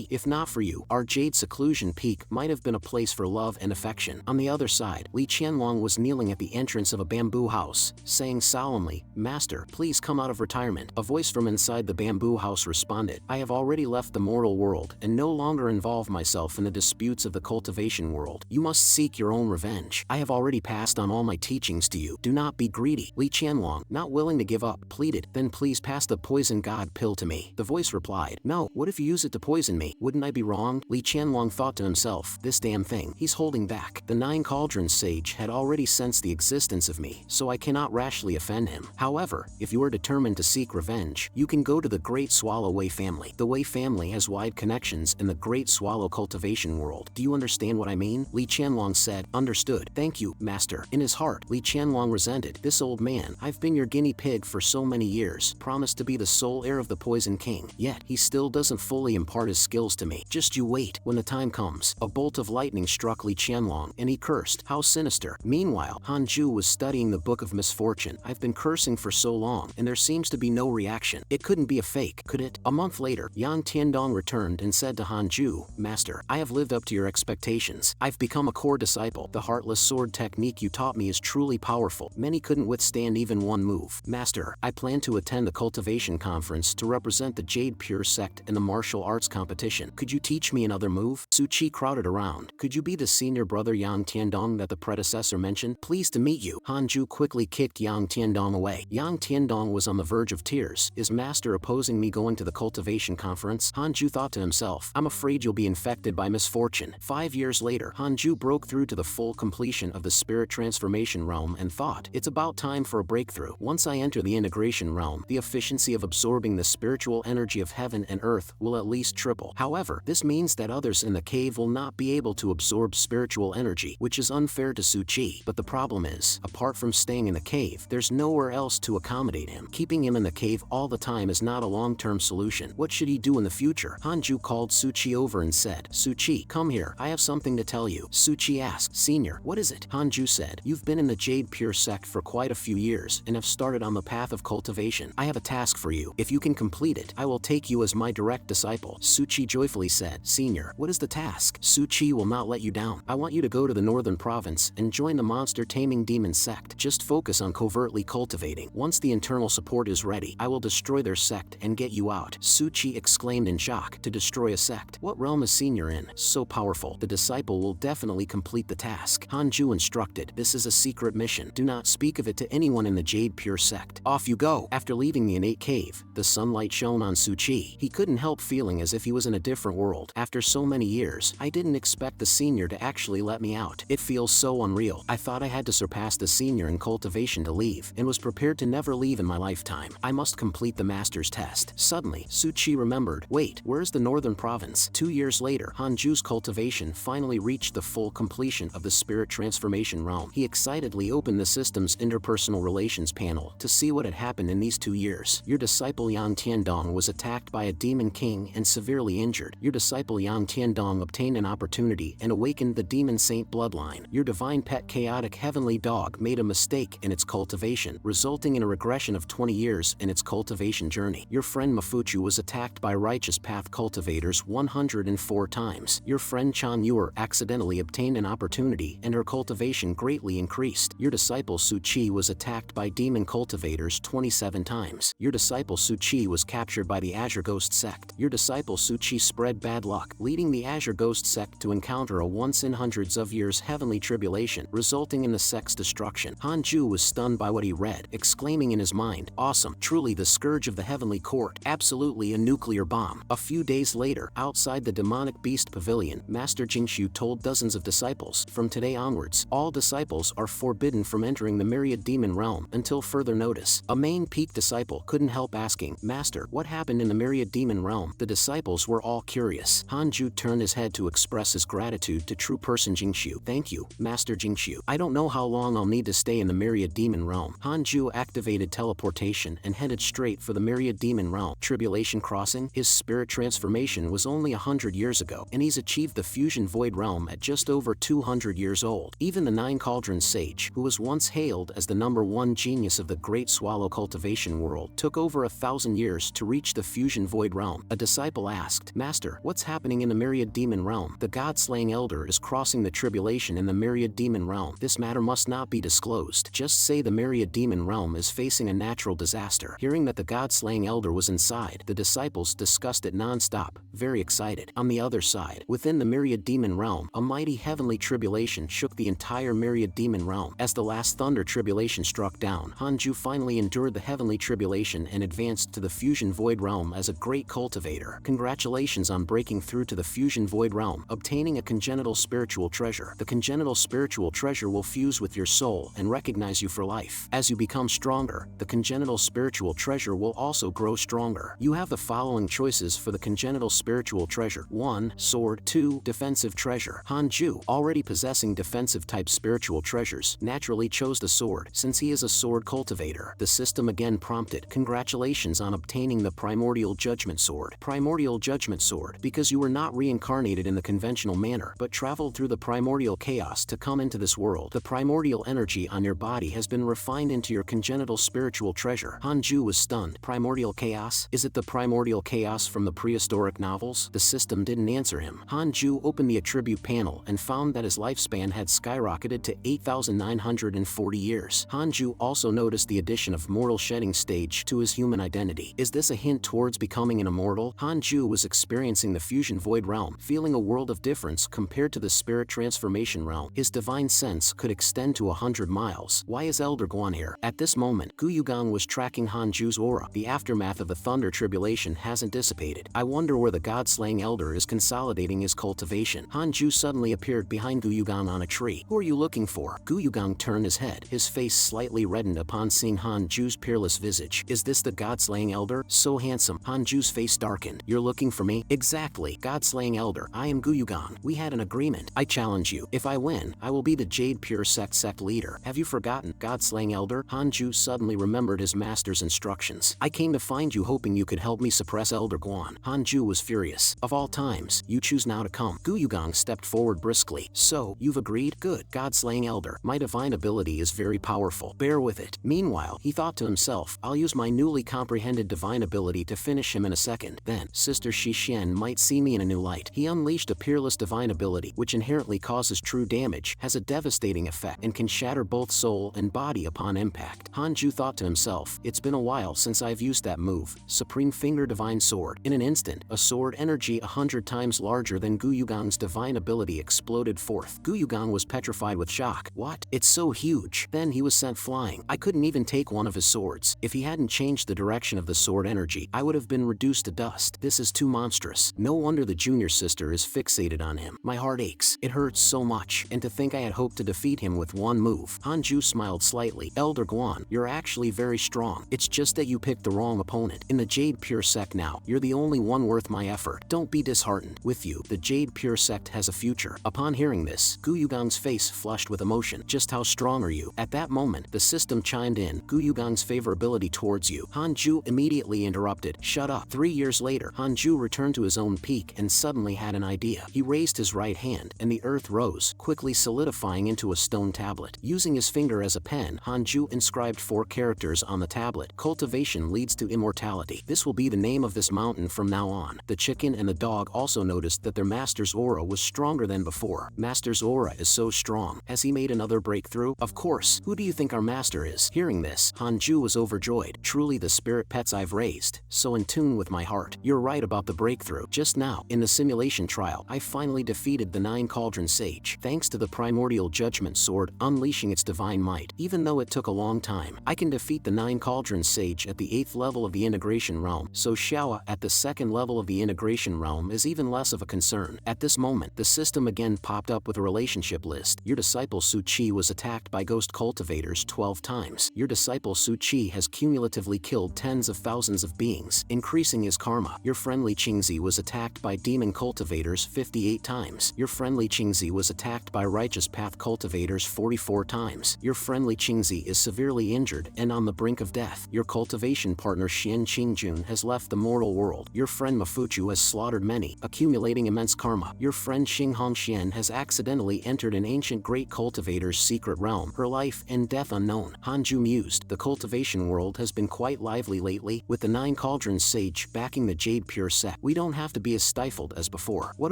If not for you, our Jade Seclusion Peak might have been a place for love and affection. On the other side, Li Qianlong was kneeling at the entrance of a bamboo house, saying solemnly, Master, please come out of retirement. A voice from inside the bamboo house responded, I have already left the mortal world and no longer involve myself in the disputes of the cultivation world. You must seek your own revenge. I have already passed on all my teachings to you. Do not be greedy. Li Qianlong, not willing to give up, pleaded, then please pass the poison god pill to me. The voice replied, no, what if you use it to poison me? Wouldn't I be wrong? Li Qianlong thought to himself, this damn thing, he's holding back. The Nine Cauldrons sage had already sensed the existence of me, so I cannot rashly offend him. However, if you are determined to seek revenge, you can go to the Great Swallow Wei family. The Wei family has wide connections in the Great Swallow cultivation world. Do you understand what I mean? Li Qianlong said, understood. Thank you, master. In his heart, Li Qianlong resented, this old man, I've been your guinea pig for so many years, promised to be the sole heir of the Poison King, yet he still doesn't fully impart his skills to me. Just you wait. When the time comes, a bolt of lightning struck Li Qianlong, and he cursed, how sinister. Meanwhile, Hanju was studying the Book of Misfortune. I've been cursing for so long, and there seems to be no reaction. It couldn't be a fake, could it? A month later, Yang Tiandong returned and said to Hanju, Master, I have lived up to your expectations. I've become a core disciple. The heartless sword technique you taught me is truly powerful. Many couldn't withstand even one move. Master, I plan to attend the Cultivation Conference to represent the Jade Pure Sect in the martial arts competition. Could you teach me another move? Suchi crowded around. Could you be the senior brother Yang Tiandong that the predecessor mentioned? Pleased to meet you. Hanju quickly kicked Yang Tiandong away. Yang Tiandong was on the verge of tears. Is master opposing me going to the Cultivation Conference? Hanju thought to himself, I'm afraid you'll be infected by misfortune. 5 years later, Hanju broke through to the full completion of the spirit transformation realm and thought, it's about time for a breakthrough. Once I enter the integration realm, the efficiency of absorbing the spiritual energy of heaven and earth will at least triple. However, this means that others in the cave will not be able to absorb spiritual energy, which is unfair to Suchi. But the problem is, apart from staying in the cave, there's nowhere else to accommodate him. Keeping him in the cave all the time is not a long-term solution. What should he do in the future. Hanju called Suchi over and said, Suchi, come here, I have something to tell you. Suchi asked, Senior, what is it? Hanju said, you've been in the Jade Pure sect for quite a few years and have started on the path of cultivation. I have a task for you. If you can complete it, I will take you as my direct disciple. Suchi joyfully said, Senior, what is the task? Suchi will not let you down. I want you to go to the northern province and join the monster taming demon sect. Just focus on covertly cultivating. Once the internal support is ready, I will destroy their sect and get you out. Suchi exclaimed in shock. To destroy a sect? What realm is Senior in? So powerful. The disciple will definitely complete the task. Hanju instructed, this is a secret mission. Do not speak of it to anyone in the Jade Pure sect. Off you go. After leaving the innate cave, the sunlight shone on Suchi. He couldn't help feeling as if he was in a different world. After so many years, I didn't expect the Senior to actually let me out. It feels so unreal. I thought I had to surpass the Senior in cultivation to leave, and was prepared to never leave in my lifetime. I must complete the master's test. Suddenly, Suchi remembered, wait, where's the northern province? 2 years later, Hanju's cultivation finally reached the full completion of the spirit transformation realm. He excitedly opened the system's interpersonal relations panel to see what had happened in these 2 years. Your disciple Yang Tiandong was attacked by a demon king and severely injured. Your disciple Yang Tiandong obtained an opportunity and awakened the demon saint bloodline. Your divine pet chaotic heavenly dog made a mistake in its cultivation, resulting in a regression of 20 years in its cultivation journey. Your friend Mafuchu was attacked by righteous path cultivators 104 times. Your friend Chan Yuer accidentally obtained an opportunity and her cultivation greatly increased. Your disciple Suchi was attacked by demon cultivators 27 times. Your disciple Suchi was captured by the Azure Ghost sect. Your disciple Suchi spread bad luck, leading the Azure Ghost sect to encounter a once in hundreds of years heavenly tribulation, resulting in the sect's destruction. Hanju was stunned by what he read, exclaiming in his mind, awesome, truly the scourge of the heavenly court, absolutely a nuclear bomb. A few days later, outside the demonic beast pavilion, Master Jingshu told dozens of disciples, from today onwards, all disciples are forbidden from entering the Myriad demon realm until further notice. A main peak disciple couldn't help asking, Master, what happened in the Myriad demon realm? The disciples were all curious. Hanju turned his head to express his gratitude to true person Jingshu. Thank you, Master Jingshu. I don't know how long I'll need to stay in the Myriad demon realm. Hanju activated teleportation and headed straight for the Myriad demon realm. Tribulation crossing? His spirit transformation was only 100 years ago, and he's achieved the fusion void realm at just over 200 years old. Even the Nine Cauldrons sage, who was once hailed as the #1 genius of the Great Swallow cultivation world, took over 1,000 years to reach the fusion void realm. A disciple asked, Master, what's happening in the Myriad demon realm? The god-slaying elder is crossing the tribulation in the Myriad demon realm. This matter must not be disclosed. Just say the Myriad demon realm is facing a natural disaster. Hearing that the god-slaying elder was inside, the disciples discussed it non-stop, very excited. On the other side, within the Myriad demon realm, a mighty heavenly tribulation shook the entire Myriad demon realm. As the last thunder tribulation struck down, Hanju finally endured the heavenly tribulation and advanced to the fusion void realm as a great cultivator. Congratulations on breaking through to the fusion void realm, obtaining a congenital spiritual treasure. The congenital spiritual treasure will fuse with your soul and recognize you for life. As you become stronger, the congenital spiritual treasure will also grow stronger. You have the following choices for the congenital spiritual treasure. 1. Sword. 2. Defensive treasure. Hanju, already possessing defensive type spiritual treasures, naturally chose the sword, since he is a sword cultivator. The system again prompted, congratulations on obtaining the primordial judgment sword. Primordial judgment sword, because you were not reincarnated in the conventional manner, but traveled through the primordial chaos to come into this world. The primordial energy on your body has been refined into your congenital spiritual treasure. Hanju was stunned. Primordial chaos? Is it the primordial chaos from the prehistoric novels? The system didn't answer him. Hanju opened the attribute panel and found that his lifespan had skyrocketed to 8,940 years. Hanju also noticed the addition of mortal shedding stage to his human identity. Is this a hint towards becoming an immortal? Hanju was experiencing the fusion void realm, feeling a world of difference compared to the spirit transformation realm. His divine sense could extend to 100 miles. Why is Elder Guan here? At this moment, Guyugang was tracking Hanju's aura. The aftermath of the thunder tribulation hasn't dissipated. I wonder where the god-slaying elder is consolidating his cultivation. Hanju suddenly appeared behind Guyugang on a tree. Who are you looking for? Guyugang turned his head, his face slightly reddened upon seeing Hanju's peerless visage. Is this the god-slaying elder? So handsome. Hanju's face darkened. You're looking for me? Exactly. God-slaying elder, I am Guyugang. We had an agreement. I challenge you. If I win, I will be the Jade Pure sect leader. Have you forgotten? God-slaying elder? Hanju suddenly remembered his master's instructions. I came to find you hoping you could help me suppress Elder Guan. Hanju was furious. Of all times, you choose now to come. Guyugang stepped forward briskly. So, you've agreed? Good. God-slaying elder. My divine ability is very powerful. Bear with it. Meanwhile, he thought to himself, I'll use my newly comprehended divine ability to finish him in a second. Then, Sister Shixian might see me in a new light. He unleashed a peerless divine ability, which inherently causes true damage, has a devastating effect, and can shatter both soul and body upon impact. Hanju thought to himself, it's been a while since I've used that move. Supreme Finger Divine Sword. In an instant, a sword energy 100 times larger than Guyugang's divine ability exploded forth. Guyugang was petrified with shock. What? It's so huge. Then he was sent flying. I couldn't even take one of his swords. If he hadn't changed the direction of the sword energy, I would have been reduced to dust. This is too monstrous. No wonder the junior sister is fixated on him. My heart aches. It hurts so much. And to think I had hoped to defeat him with one move. Hanju smiled slightly. Elder Guan, you're actually very strong. It's just that you picked the wrong opponent. In the Jade Pure Sect now, you're the only one worth my effort. Don't be disheartened. With you, the Jade Pure Sect has a future. Upon hearing this, Guyugang's face flushed with emotion. Just how strong are you? At that moment, the system chimed in. Guyugang's favorability towards you. Hanju immediately interrupted. Shut up. 3 years later, Hanju returned to his own peak and suddenly had an idea. He raised his right hand, and the earth rose, quickly solidifying into a stone tablet. Using his finger as a pen, Hanju inscribed 4 characters on the tablet. Cultivation leads to immortality. This will be the name of this mountain from now on. The chicken and the dog also noticed that their master's aura was stronger than before. Master's aura is so strong. Has he made another breakthrough? Of course. Who do you think our master is? Hearing this, Hanju was overjoyed. Truly the spirit pets I've raised, so in tune with my heart. You're right about the breakthrough. Just now, in the simulation trial, I finally defeated the 9 Cauldron Sage, thanks to the primordial judgment sword unleashing its divine might. Even though it took a long time, I can defeat the 9 Cauldron Sage at the 8th level of the integration realm, so Xiaoa at the 2nd level of the integration realm is even less of a concern. At this moment, the system again popped up with a relationship list. Your disciple Su Qi was attacked by ghost cultivators 12 times. Your disciple Su Qi has cumulatively killed tens of thousands of beings, increasing his karma. Your friendly Qingzi was attacked by demon cultivators 58 times. Your friendly Qingzi was attacked by righteous path cultivators 44 times. Your friendly Qingzi is severely injured and on the brink of death. Your cultivation partner Xian Qingjun has left the mortal world. Your friend Mafuchu has slaughtered many, accumulating immense karma. Your friend Xing Hongxian has accidentally entered an ancient great cultivator's secret realm, her life and death unknown. Hanju mused. The cultivation world has been quite lively lately, with the 9 Cauldron Sage backing the Jade Pure Sect. We don't have to be as stifled as before. What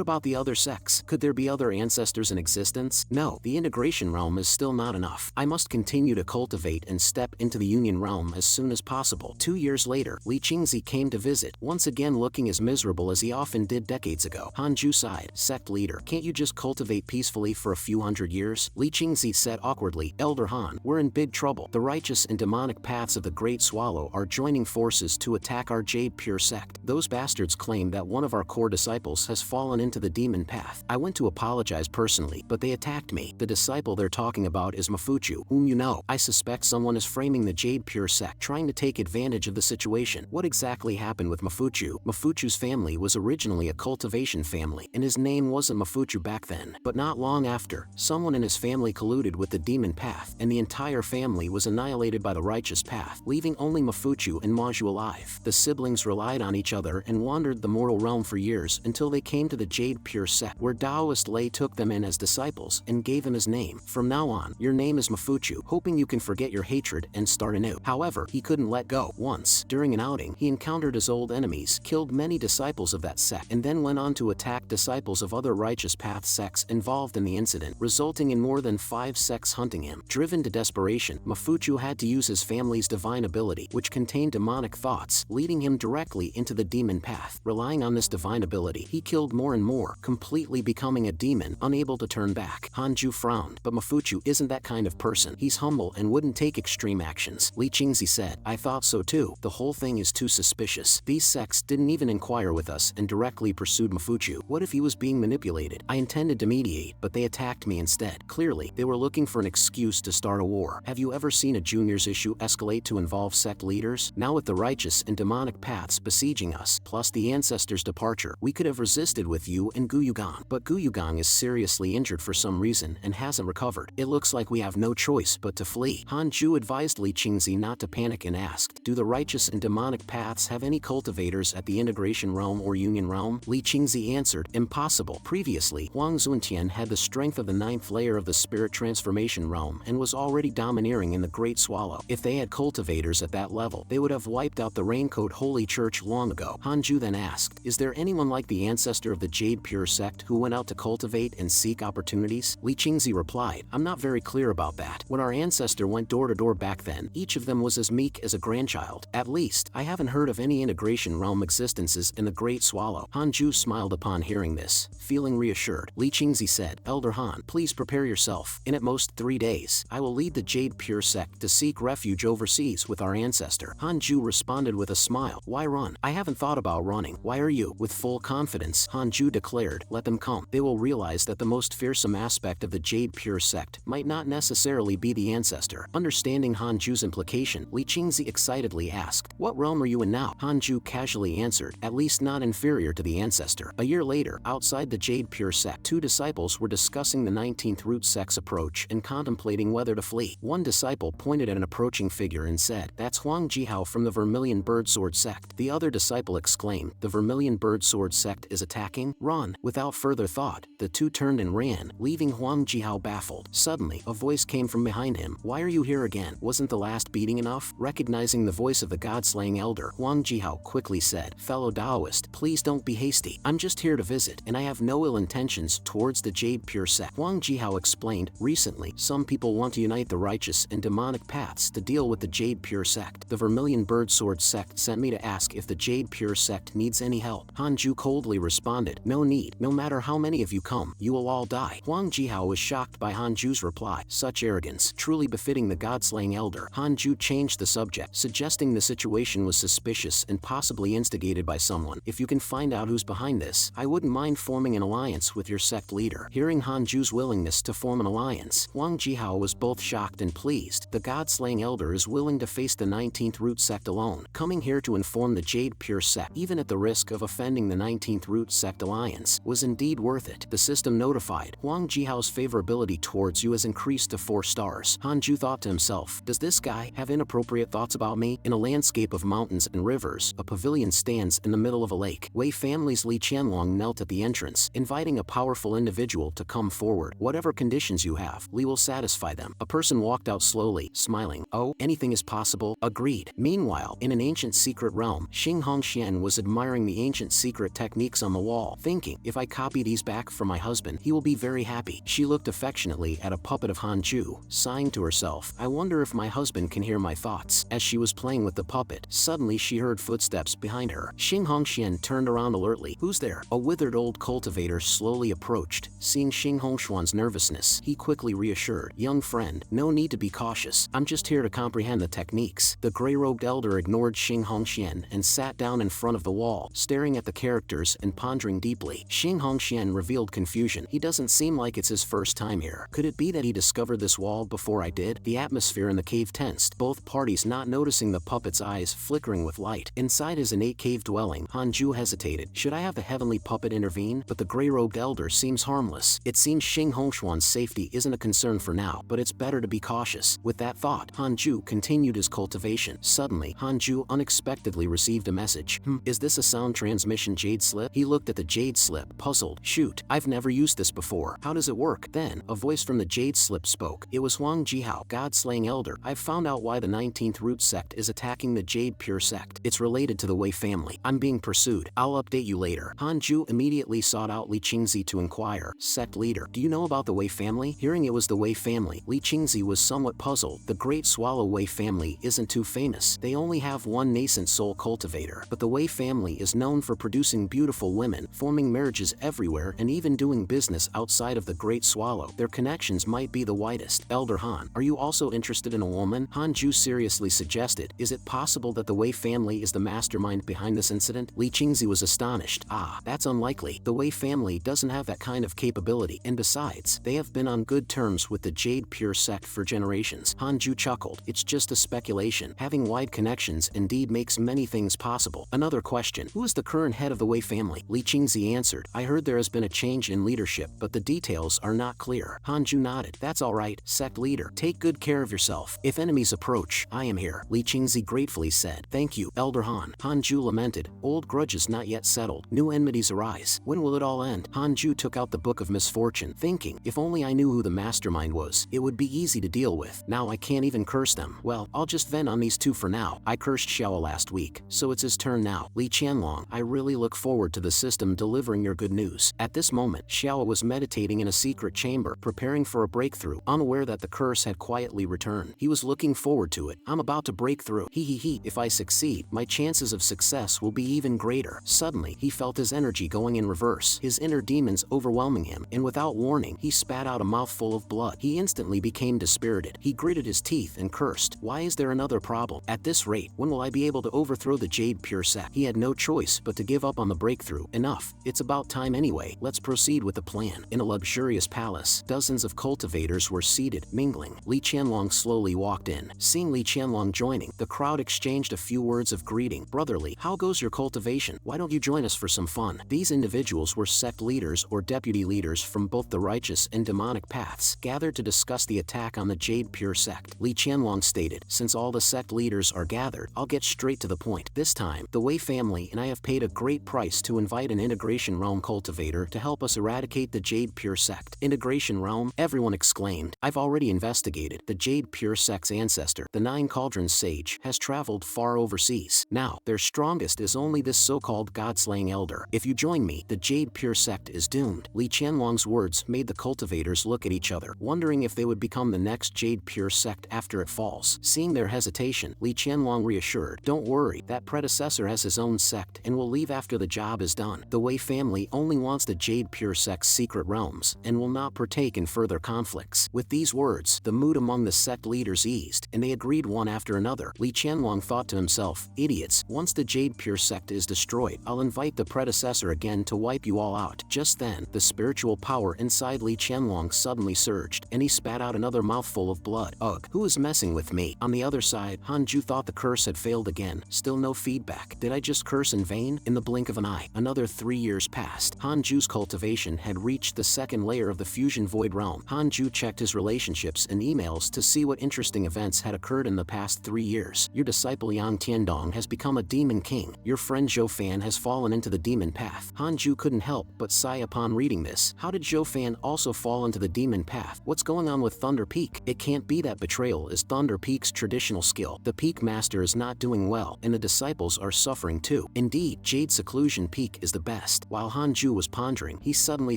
about the other sects? Could there be other ancestors in existence? No, the integration realm is still not enough. I must continue to cultivate and step into the union realm as soon as possible. 2 years later, Li Qingzi came to visit, once again looking as miserable as he often did decades ago. Hanju sighed. Sect leader, can't you just cultivate peacefully for a few hundred years? Li Qingzi said awkwardly. Elder Han, we're in big trouble. The righteous and demonic paths of the Great Swallow are joining forces to attack our Jade Pure Sect. Those bastards claim that one of our core disciples has fallen into the demon path. I went to apologize personally, but they attacked me. The disciple they're talking about is Mafuchu, whom you know. I suspect someone is framing the Jade Pure Sect, trying to take advantage of the situation. What exactly happened with Mafuchu? Mafuchu's family was originally a cultivation family, and his name wasn't Mafuchu back then. But not long after, someone in his family colluded with the demon path, and the entire family was annihilated by the righteous path, leaving only Mafuchu and Maju alive. The siblings relied on each other and wandered the mortal realm for years until they came to the Jade Pure Sect, where Taoist Lei took them in as disciples and gave him his name. From now on, your name is Mafuchu, hoping you can forget your hatred and start anew. However, he couldn't let go. Once, during an outing, he encountered his old enemies, killed many disciples of that sect, and then went on to attack disciples of other righteous path sects involved in the incident, resulting in more than 5 sects hunting him. Driven to desperation, Mafuchu had to use his family's divine ability, which contained demonic thoughts, leading him directly into the demon path. Relying on this divine ability, he killed more and more, completely becoming a demon, unable to turn back. Hanju frowned, but Mafuchu isn't that kind of person. He's humble and wouldn't take extreme actions. Li Qingzi said, I thought so too. The whole thing is too suspicious. These sects didn't even inquire with us and directly pursued Mafuchu. What if he was being manipulated? I intended to mediate, but they attacked me instead. Clearly, they were looking for an excuse to start a war. Have you ever seen a junior's issue escalate to involve sect leaders? Now with the righteous and demonic paths besieging us, plus the ancestors' departure, we could have resisted with you and Guyugang. But Guyugang is seriously injured for some reason and hasn't recovered. It looks like we have no choice but to flee. Hanju advised Li Qingzi not to panic and asked, do the righteous and demonic paths have any cultivation cultivators at the integration realm or union realm? Li Qingzi answered, impossible. Previously, Huang Zuntian had the strength of the 9th layer of the spirit transformation realm and was already domineering in the Great Swallow. If they had cultivators at that level, they would have wiped out the Raincoat Holy Church long ago. Hanju then asked, is there anyone like the ancestor of the Jade Pure sect who went out to cultivate and seek opportunities? Li Qingzi replied, I'm not very clear about that. When our ancestor went door to door back then, each of them was as meek as a grandchild. At least, I haven't heard of any integration realm existences in the Great Swallow. Hanju smiled upon hearing this, feeling reassured. Li Qingzi said, Elder Han, please prepare yourself. In at most 3 days, I will lead the Jade Pure sect to seek refuge overseas with our ancestor. Hanju responded with a smile. Why run? I haven't thought about running. Why are you? With full confidence, Hanju declared, let them come. They will realize that the most fearsome aspect of the Jade Pure sect might not necessarily be the ancestor. Understanding Hanju's implication, Li Qingzi excitedly asked, what realm are you in now? Hanju casually answered, at least not inferior to the ancestor. A year later, outside the Jade Pure sect, 2 disciples were discussing the 19th root sect's approach and contemplating whether to flee. One disciple pointed at an approaching figure and said, that's Huang Jihao from the Vermilion Birdsword sect. The other disciple exclaimed, the Vermilion Birdsword sect is attacking? Run! Without further thought, the 2 turned and ran, leaving Huang Jihao baffled. Suddenly, a voice came from behind him. Why are you here again? Wasn't the last beating enough? Recognizing the voice of the god-slaying elder, Huang Jihao quickly said, fellow Taoist, please don't be hasty. I'm just here to visit, and I have no ill intentions towards the Jade Pure sect. Huang Jihao explained, recently, some people want to unite the righteous and demonic paths to deal with the Jade Pure sect. The Vermilion Birdsword sect sent me to ask if the Jade Pure sect needs any help. Hanju coldly responded, no need. No matter how many of you come, you will all die. Huang Jihao was shocked by Hanju's reply. Such arrogance, truly befitting the god-slaying elder. Hanju changed the subject, suggesting the situation was suspicious and possibly instigated by someone. If you can find out who's behind this, I wouldn't mind forming an alliance with your sect leader. Hearing Hanju's willingness to form an alliance, Huang Jihao was both shocked and pleased. The god-slaying elder is willing to face the 19th root sect alone, coming here to inform the Jade Pure sect, even at the risk of offending the 19th root sect alliance, was indeed worth it. The system notified, Huang Jihao's favorability towards you has increased to 4 stars. Hanju thought to himself, does this guy have inappropriate thoughts about me? In a landscape of mountains and rivers, a pavilion stands in the middle of a lake. Wei family's Li Qianlong knelt at the entrance, inviting a powerful individual to come forward. Whatever conditions you have, Li will satisfy them. A person walked out slowly, smiling. Oh, anything is possible. Agreed. Meanwhile, in an ancient secret realm, Xing Hongxian was admiring the ancient secret techniques on the wall, thinking, if I copy these back from my husband, he will be very happy. She looked affectionately at a puppet of Hanju, sighing to herself, I wonder if my husband can hear my thoughts. As she was playing with the puppet, suddenly she heard footsteps behind her. Xing Hongxian turned around alertly. Who's there? A withered old cultivator slowly approached. Seeing Xing Hongxuan's nervousness, he quickly reassured, young friend, no need to be cautious. I'm just here to comprehend the techniques. The gray-robed elder ignored Xing Hongxian and sat down in front of the wall, staring at the characters and pondering deeply. Xing Hongxian revealed confusion. He doesn't seem like it's his first time here. Could it be that he discovered this wall before I did? The atmosphere in the cave tensed, both parties not noticing the puppet's eyes flickering with light. Inside his innate cave dwelling, Hanju hesitated. Should I have the heavenly puppet intervene? But the gray-robed elder seems harmless. It seems Xing Hongxuan's safety isn't a concern for now, but it's better to be cautious. With that thought, Hanju continued his cultivation. Suddenly, Hanju unexpectedly received a message. Is this a sound transmission Jade slip? He looked at the Jade slip, puzzled. Shoot, I've never used this before. How does it work? Then, a voice from the Jade slip spoke. It was Huang Jihao, god-slaying elder. I've found out why the 19th root sect is attacking the Jade Pure sect. It's related to the Wei family. I'm being pursued. I'll update you later. Hanju immediately sought out Li Qingzi to inquire. Sect leader, do you know about the Wei family? Hearing it was the Wei family, Li Qingzi was somewhat puzzled. The Great Swallow Wei family isn't too famous. They only have one nascent soul cultivator, but the Wei family is known for producing beautiful women, forming marriages everywhere, and even doing business outside of the Great Swallow. Their connections might be the widest. Elder Han, are you also interested in a woman? Hanju seriously suggested. Is it possible that the Wei family is the mastermind behind this incident? Li Qingzi was astonished. Ah, that's unlikely. The Wei family doesn't have that kind of capability, and besides, they have been on good terms with the Jade Pure sect for generations. Hanju chuckled. It's just a speculation. Having wide connections indeed makes many things possible. Another question. Who is the current head of the Wei family? Li Qingzi answered. I heard there has been a change in leadership, but the details are not clear. Hanju nodded. That's all right, sect leader. Take good care of yourself. If enemies approach, I am here. Li Qingzi gratefully said. Thank you, Elder Han. Hanju lamented, old grudges not yet settled, new enmities arise. When will it all end? Hanju took out the Book of Misfortune, thinking, if only I knew who the mastermind was, it would be easy to deal with. Now I can't even curse them. Well, I'll just vent on these two for now. I cursed Xiao last week, so it's his turn now. Li Qianlong, I really look forward to the system delivering your good news. At this moment, Xiao was meditating in a secret chamber, preparing for a breakthrough, unaware that the curse had quietly returned. He was looking forward to it. I'm about to break through. He. If I succeed, my chances of success will be even greater. Suddenly, he felt his energy going in reverse, his inner demons overwhelming him, and without warning, he spat out a mouthful of blood. He instantly became dispirited. He gritted his teeth and cursed, why is there another problem? At this rate, when will I be able to overthrow the Jade Pure Sect? He had no choice but to give up on the breakthrough. Enough. It's about time anyway. Let's proceed with the plan. In a luxurious palace, dozens of cultivators were seated, mingling. Li Qianlong slowly walked in. Seeing Li Qianlong joining, the crowd exchanged a few words of greeting. Brotherly, how goes your cultivation? Why don't you join us for some fun? These individuals were sect leaders or deputy leaders from both the righteous and demonic paths, gathered to discuss the attack on the Jade Pure Sect. Li Qianlong stated, since all the sect leaders are gathered, I'll get straight to the point. This time, the Wei family and I have paid a great price to invite an Integration Realm cultivator to help us eradicate the Jade Pure Sect. Integration Realm? Everyone exclaimed. I've already investigated. The Jade Pure Sect's ancestor, the Nine Cauldrons Sage, has traveled far overseas. Now, their strongest is only this so-called god-slaying elder. If you join me, the Jade Pure Sect is doomed. Li Qianlong's words made the cultivators look at each other, wondering if they would become the next Jade Pure Sect after it falls. Seeing their hesitation, Li Qianlong reassured, don't worry, that predecessor has his own sect and will leave after the job is done. The Wei family only wants the Jade Pure Sect's secret realms and will not partake in further conflicts. With these words, the mood among the sect leaders eased, and they agreed one after another. Li Qianlong thought to himself, idiots, once the Jade Pure Sect is destroyed, I'll invite the predecessor again to wipe you all out. Just then, the spiritual power inside Li Qianlong suddenly surged, and he spat out another mouthful of blood. Ugh, who is messing with me? On the other side, Hanju thought the curse had failed again. Still no feedback. Did I just curse in vain? In the blink of an eye, another 3 years passed. Hanju's cultivation had reached the second layer of the Fusion Void Realm. Hanju checked his relationships and emails to see what interesting events had occurred in the past 3 years. Your disciple Yang Tiandong has become a demon king. Your friend Zhou Fan has fallen into the demon path. Hanju couldn't help but sigh upon reading this. How did Zhou Fan also fall into the demon path? What's going on with Thunder Peak? It can't be that betrayal is Thunder Peak's traditional skill. The Peak Master is not doing well, and the disciples are suffering too. Indeed, Jade's Seclusion Peak is the best. While Hanju was pondering, he suddenly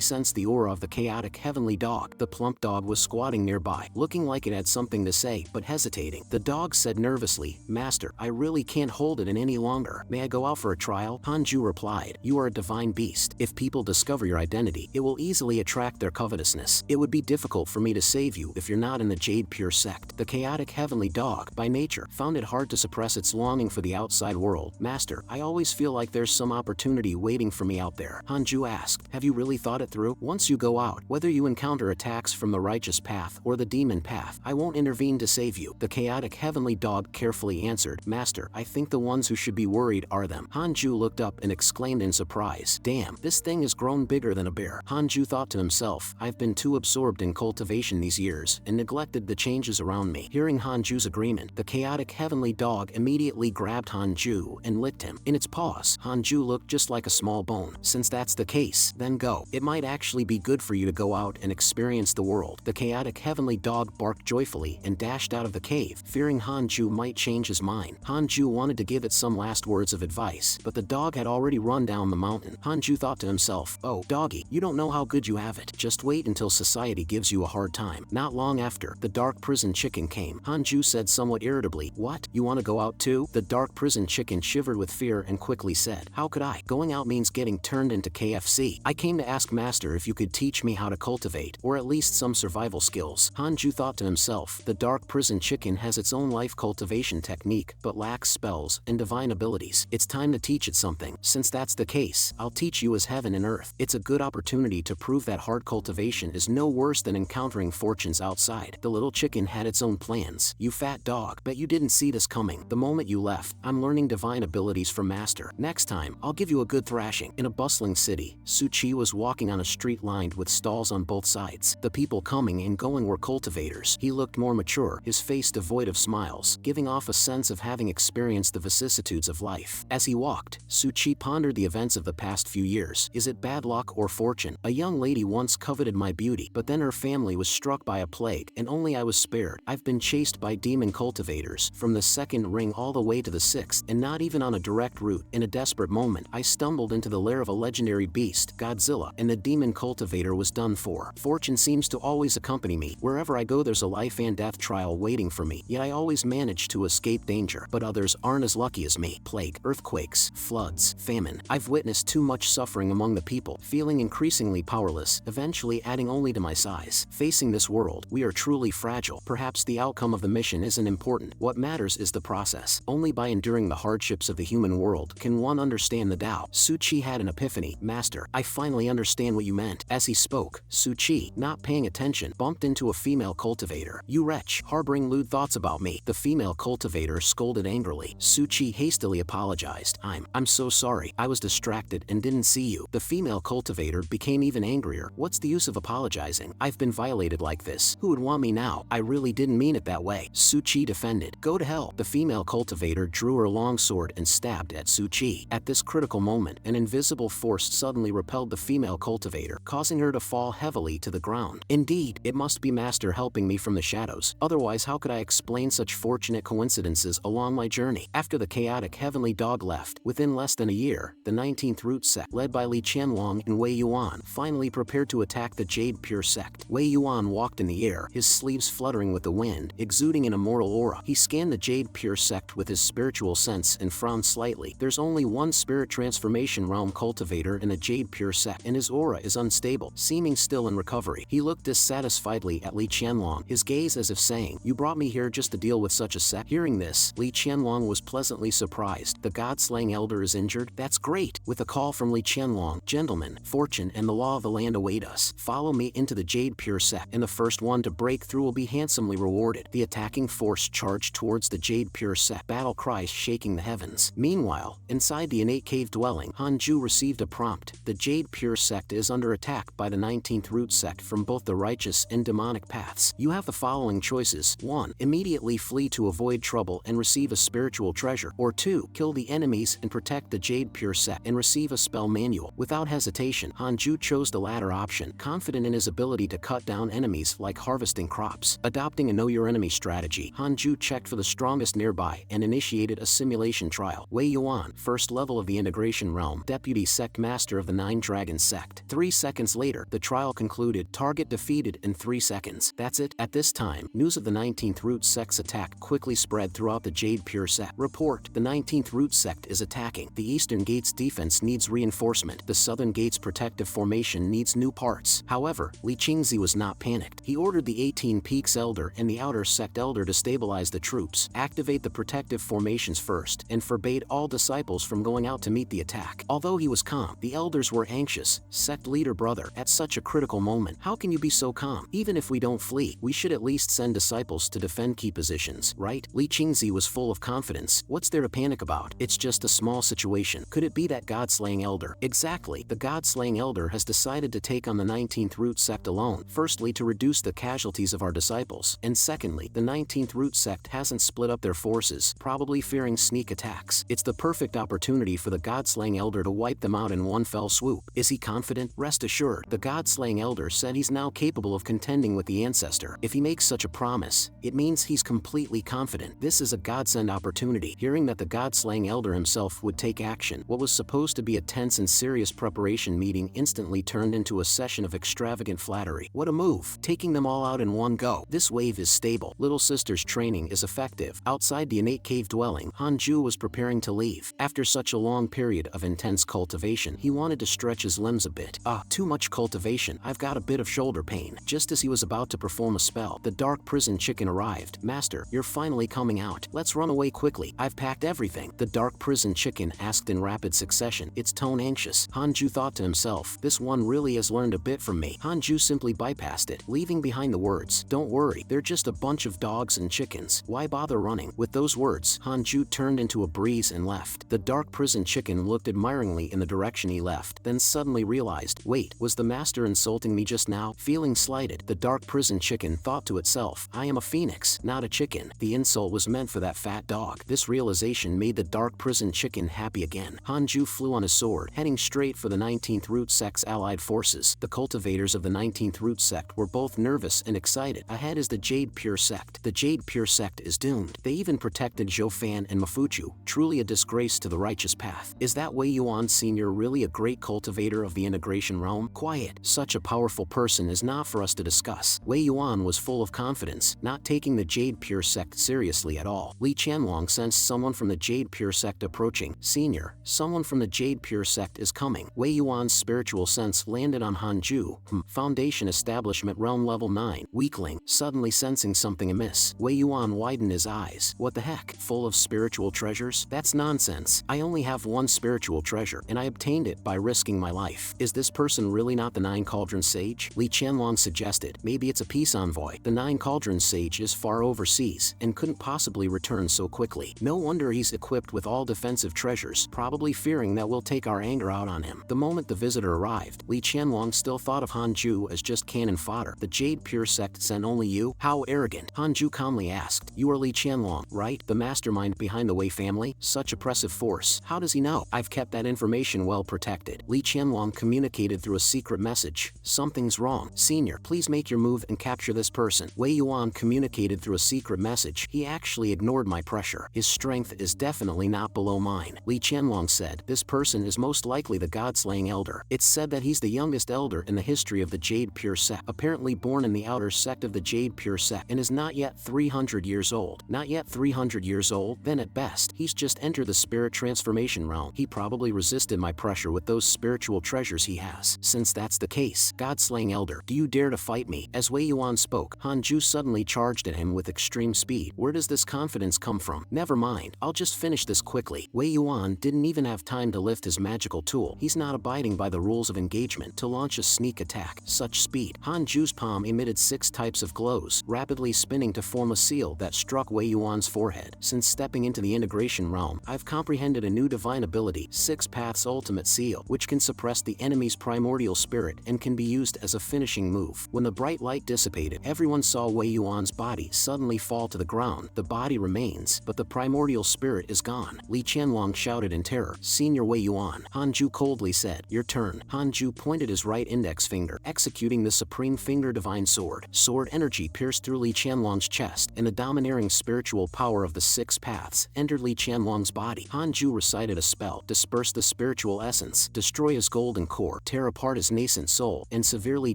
sensed the aura of the chaotic heavenly dog. The plump dog was squatting nearby, looking like it had something to say, but hesitating. The dog said nervously, Master, I really can't hold it in any longer. May I go out for a trial? Hanju replied, you are a divine beast. If people discover your identity, it will easily attract their covetousness. It would be difficult for me to save you if you're not in the Jade Pure Sect. The chaotic heavenly dog, by nature, found it hard to suppress its longing for the outside world. Master, I always feel like there's some opportunity waiting for me out there. Hanju asked, have you really thought it through? Once you go out, whether you encounter attacks from the righteous path or the demon path, I won't intervene to save you. The chaotic heavenly dog carefully answered, Master, I think the ones who should be worried are them. Hanju looked up and exclaimed in surprise, damn, this thing has grown bigger than a bear. Hanju thought to himself, I've been too absorbed in cultivation these years and neglected the changes around me. Hearing Hanju's agreement, the chaotic heavenly dog immediately grabbed Hanju and licked him. In its paws, Hanju looked just like a small bone. Since that's the case, then go. It might actually be good for you to go out and experience the world. The chaotic heavenly dog barked joyfully and dashed out of the cave, fearing Hanju might change his mind. Hanju wanted to give it some last words of advice, but the dog had already run down the mountain. Hanju thought to himself, oh, doggy, you don't know how good you have it. Just wait until society gives you a hard time. Not long after, the dark prison chicken came. Hanju said somewhat irritably, what? You want to go out too? The dark prison chicken shivered with fear and quickly said, how could I? Going out means getting turned into KFC. I came to ask Master if you could teach me how to cultivate, or at least some survival skills. Hanju thought to himself, the dark prison chicken has its own life cultivation technique, but lacks spells and divine abilities. It's time to teach it something. Since that's the case, I'll teach you as heaven and earth. It's a good opportunity to prove that hard cultivation is no worse than encountering fortunes outside. The little chicken had its own plans. You fat dog, bet you didn't see this coming. The moment you left, I'm learning divine abilities from Master. Next time, I'll give you a good thrashing. In a bustling city, Suchi was walking on a street lined with stalls on both sides. The people coming and going were cultivators. He looked more mature, his face devoid of smiles, giving off a sense of having experienced the vicissitudes vicissitudes of life. As he walked, Suchi pondered the events of the past few years. Is it bad luck or fortune? A young lady once coveted my beauty, but then her family was struck by a plague, and only I was spared. I've been chased by demon cultivators, from the second ring all the way to the sixth, and not even on a direct route. In a desperate moment, I stumbled into the lair of a legendary beast, Godzilla, and the demon cultivator was done for. Fortune seems to always accompany me. Wherever I go, there's a life and death trial waiting for me, yet I always manage to escape danger. But others aren't as lucky as me. Plague, earthquakes, floods, famine. I've witnessed too much suffering among the people, feeling increasingly powerless, eventually adding only to my size. Facing this world, we are truly fragile. Perhaps the outcome of the mission isn't important. What matters is the process. Only by enduring the hardships of the human world can one understand the Tao. Suchi had an epiphany. Master, I finally understand what you meant. As he spoke, Suchi, not paying attention, bumped into a female cultivator. You wretch, harboring lewd thoughts about me. The female cultivator scolded angrily. Suchi hastily apologized. I'm so sorry. I was distracted and didn't see you. The female cultivator became even angrier. What's the use of apologizing? I've been violated like this. Who would want me now? I really didn't mean it that way. Suchi defended. Go to hell. The female cultivator drew her long sword and stabbed at Suchi. At this critical moment, an invisible force suddenly repelled the female cultivator, causing her to fall heavily to the ground. Indeed, it must be Master helping me from the shadows. Otherwise, how could I explain such fortunate coincidences along my journey? After the chaotic heavenly dog left, within less than a year, the 19th root sect, led by Li Qianlong and Wei Yuan, finally prepared to attack the Jade pure sect. Wei Yuan walked in the air, his sleeves fluttering with the wind, exuding an immortal aura. He scanned the Jade pure sect with his spiritual sense and frowned slightly. There's only one spirit transformation realm cultivator in the Jade pure sect, and his aura is unstable, seeming still in recovery. He looked dissatisfiedly at Li Qianlong, his gaze as if saying, "You brought me here just to deal with such a sect?" Hearing this, Li Qianlong was pleasantly surprised. The god-slaying elder is injured? That's great. With a call from Li Qianlong, "Gentlemen, fortune and the law of the land await us. Follow me into the Jade pure sect, and the first one to break through will be handsomely rewarded." The attacking force charged towards the Jade pure sect, battle cries shaking the heavens. Meanwhile, inside the innate cave dwelling, Hanju received a prompt. The Jade pure sect is under attack by the 19th root sect from both the righteous and demonic paths. You have the following choices. 1. Immediately flee to avoid trouble and receive a spiritual treasure. Or 2. Kill the enemies and protect the Jade pure sect and receive a spell manual. Without hesitation, Hanju chose the latter option, confident in his ability to cut down enemies like harvesting crops. Adopting a know your enemy strategy, Hanju checked for the strongest nearby and initiated a simulation trial. Wei Yuan, first level of the integration realm, deputy sect master of the 9 dragon sect. 3 seconds later, the trial concluded. Target defeated in 3 seconds. That's it. At this time, news of the 19th root sect's attack quickly spread throughout the Jade pure sect. Report: the 19th root sect is attacking. The eastern gate's defense needs reinforcement. The southern gate's protective formation needs new parts. However, Li Qingzi was not panicked. He ordered the 18 Peaks Elder and the outer sect elder to stabilize the troops, activate the protective formations first, and forbade all disciples from going out to meet the attack. Although he was calm, the elders were anxious. Sect leader brother, at such a critical moment, how can you be so calm? Even if we don't flee, we should at least send disciples to defend key positions, right? Li Qingzi was full of confidence. What's there to panic about? It's just a small situation. Could it be that god-slaying elder? Exactly. The god-slaying elder has decided to take on the 19th root sect alone. Firstly, to reduce the casualties of our disciples, and secondly, the 19th root sect hasn't split up their forces, probably fearing sneak attacks. It's the perfect opportunity for the god-slaying elder to wipe them out in one fell swoop. Is he confident? Rest assured, the god-slaying elder said he's now capable of contending with the ancestor. If he makes such a promise, it means he's completely confident. This is a godsend opportunity. Hearing that the god-slaying elder himself would take action, what was supposed to be a tense and serious preparation meeting instantly turned into a session of extravagant flattery. What a move! Taking them all out in one go. This wave is stable. Little sister's training is effective. Outside the innate cave dwelling, Hanju was preparing to leave. After such a long period of intense cultivation, he wanted to stretch his limbs a bit. Too much cultivation. I've got a bit of shoulder pain. Just as he was about to perform a spell, the dark prison chicken arrived. Master, you're finally coming out. Let's run away quickly. I've packed everything. The dark prison chicken asked in rapid succession, its tone anxious. Hanju thought to himself, this one really has learned a bit from me. Hanju simply bypassed it, leaving behind the words, "Don't worry, they're just a bunch of dogs and chickens. Why bother running?" With those words, Hanju turned into a breeze and left. The dark prison chicken looked admiringly in the direction he left, then suddenly realized, wait, was the master insulting me just now? Feeling slighted, the dark prison chicken thought to itself, I am a phoenix, not a chicken. The insult was meant for that fat dog. This realization Cultivation made the dark prison chicken happy again. Hanju flew on his sword, heading straight for the 19th Root Sect's allied forces. The cultivators of the 19th Root Sect were both nervous and excited. Ahead is the Jade Pure Sect. The Jade Pure Sect is doomed. They even protected Zhou Fan and Mafuchu, truly a disgrace to the righteous path. Is that Wei Yuan Sr. really a great cultivator of the integration realm? Quiet. Such a powerful person is not for us to discuss. Wei Yuan was full of confidence, not taking the Jade Pure Sect seriously at all. Li Qianlong sensed someone from the Jade Pure Sect approaching. Senior, someone from the Jade Pure Sect is coming. Wei Yuan's spiritual sense landed on Hanju. Foundation Establishment Realm Level 9. Weakling, suddenly sensing something amiss. Wei Yuan widened his eyes. What the heck? Full of spiritual treasures? That's nonsense. I only have one spiritual treasure, and I obtained it by risking my life. Is this person really not the Nine Cauldrons Sage? Li Qianlong suggested. Maybe it's a peace envoy. The Nine Cauldrons Sage is far overseas, and couldn't possibly return so quickly. No wonder he's equipped with all defensive treasures, probably fearing that we'll take our anger out on him. The moment the visitor arrived, Li Qianlong still thought of Hanju as just cannon fodder. The Jade Pure Sect sent only you? How arrogant. Hanju calmly asked. You are Li Qianlong, right? The mastermind behind the Wei family? Such oppressive force. How does he know? I've kept that information well protected. Li Qianlong communicated through a secret message. Something's wrong. Senior, please make your move and capture this person. Wei Yuan communicated through a secret message. He actually ignored my pressure. His strength is definitely not below mine. Li Qianlong said. This person is most likely the God-slaying elder. It's said that he's the youngest elder in the history of the Jade Pure Sect, apparently born in the outer sect of the Jade Pure Sect, and is not yet 300 years old. Not yet 300 years old? Then at best, he's just entered the spirit transformation realm. He probably resisted my pressure with those spiritual treasures he has. Since that's the case, God-slaying elder, do you dare to fight me? As Wei Yuan spoke, Hanju suddenly charged at him with extreme speed. Where does this confidence come from? Never mind, I'll just finish this quickly. Wei Yuan didn't even have time to lift his magical tool. He's not abiding by the rules of engagement to launch a sneak attack. Such speed. Hanju's palm emitted 6 types of glows, rapidly spinning to form a seal that struck Wei Yuan's forehead. Since stepping into the integration realm, I've comprehended a new divine ability, 6 Paths Ultimate Seal, which can suppress the enemy's primordial spirit and can be used as a finishing move. When the bright light dissipated, everyone saw Wei Yuan's body suddenly fall to the ground. The body remains, but the primordial spirit is gone. Li Qianlong shouted in terror. Senior Wei Yuan. Hanju coldly said, your turn. Hanju pointed his right index finger, executing the Supreme Finger Divine Sword. Sword energy pierced through Li Qianlong's chest, and the domineering spiritual power of the 6 paths entered Li Qianlong's body. Hanju recited a spell, disperse the spiritual essence, destroy his golden core, tear apart his nascent soul, and severely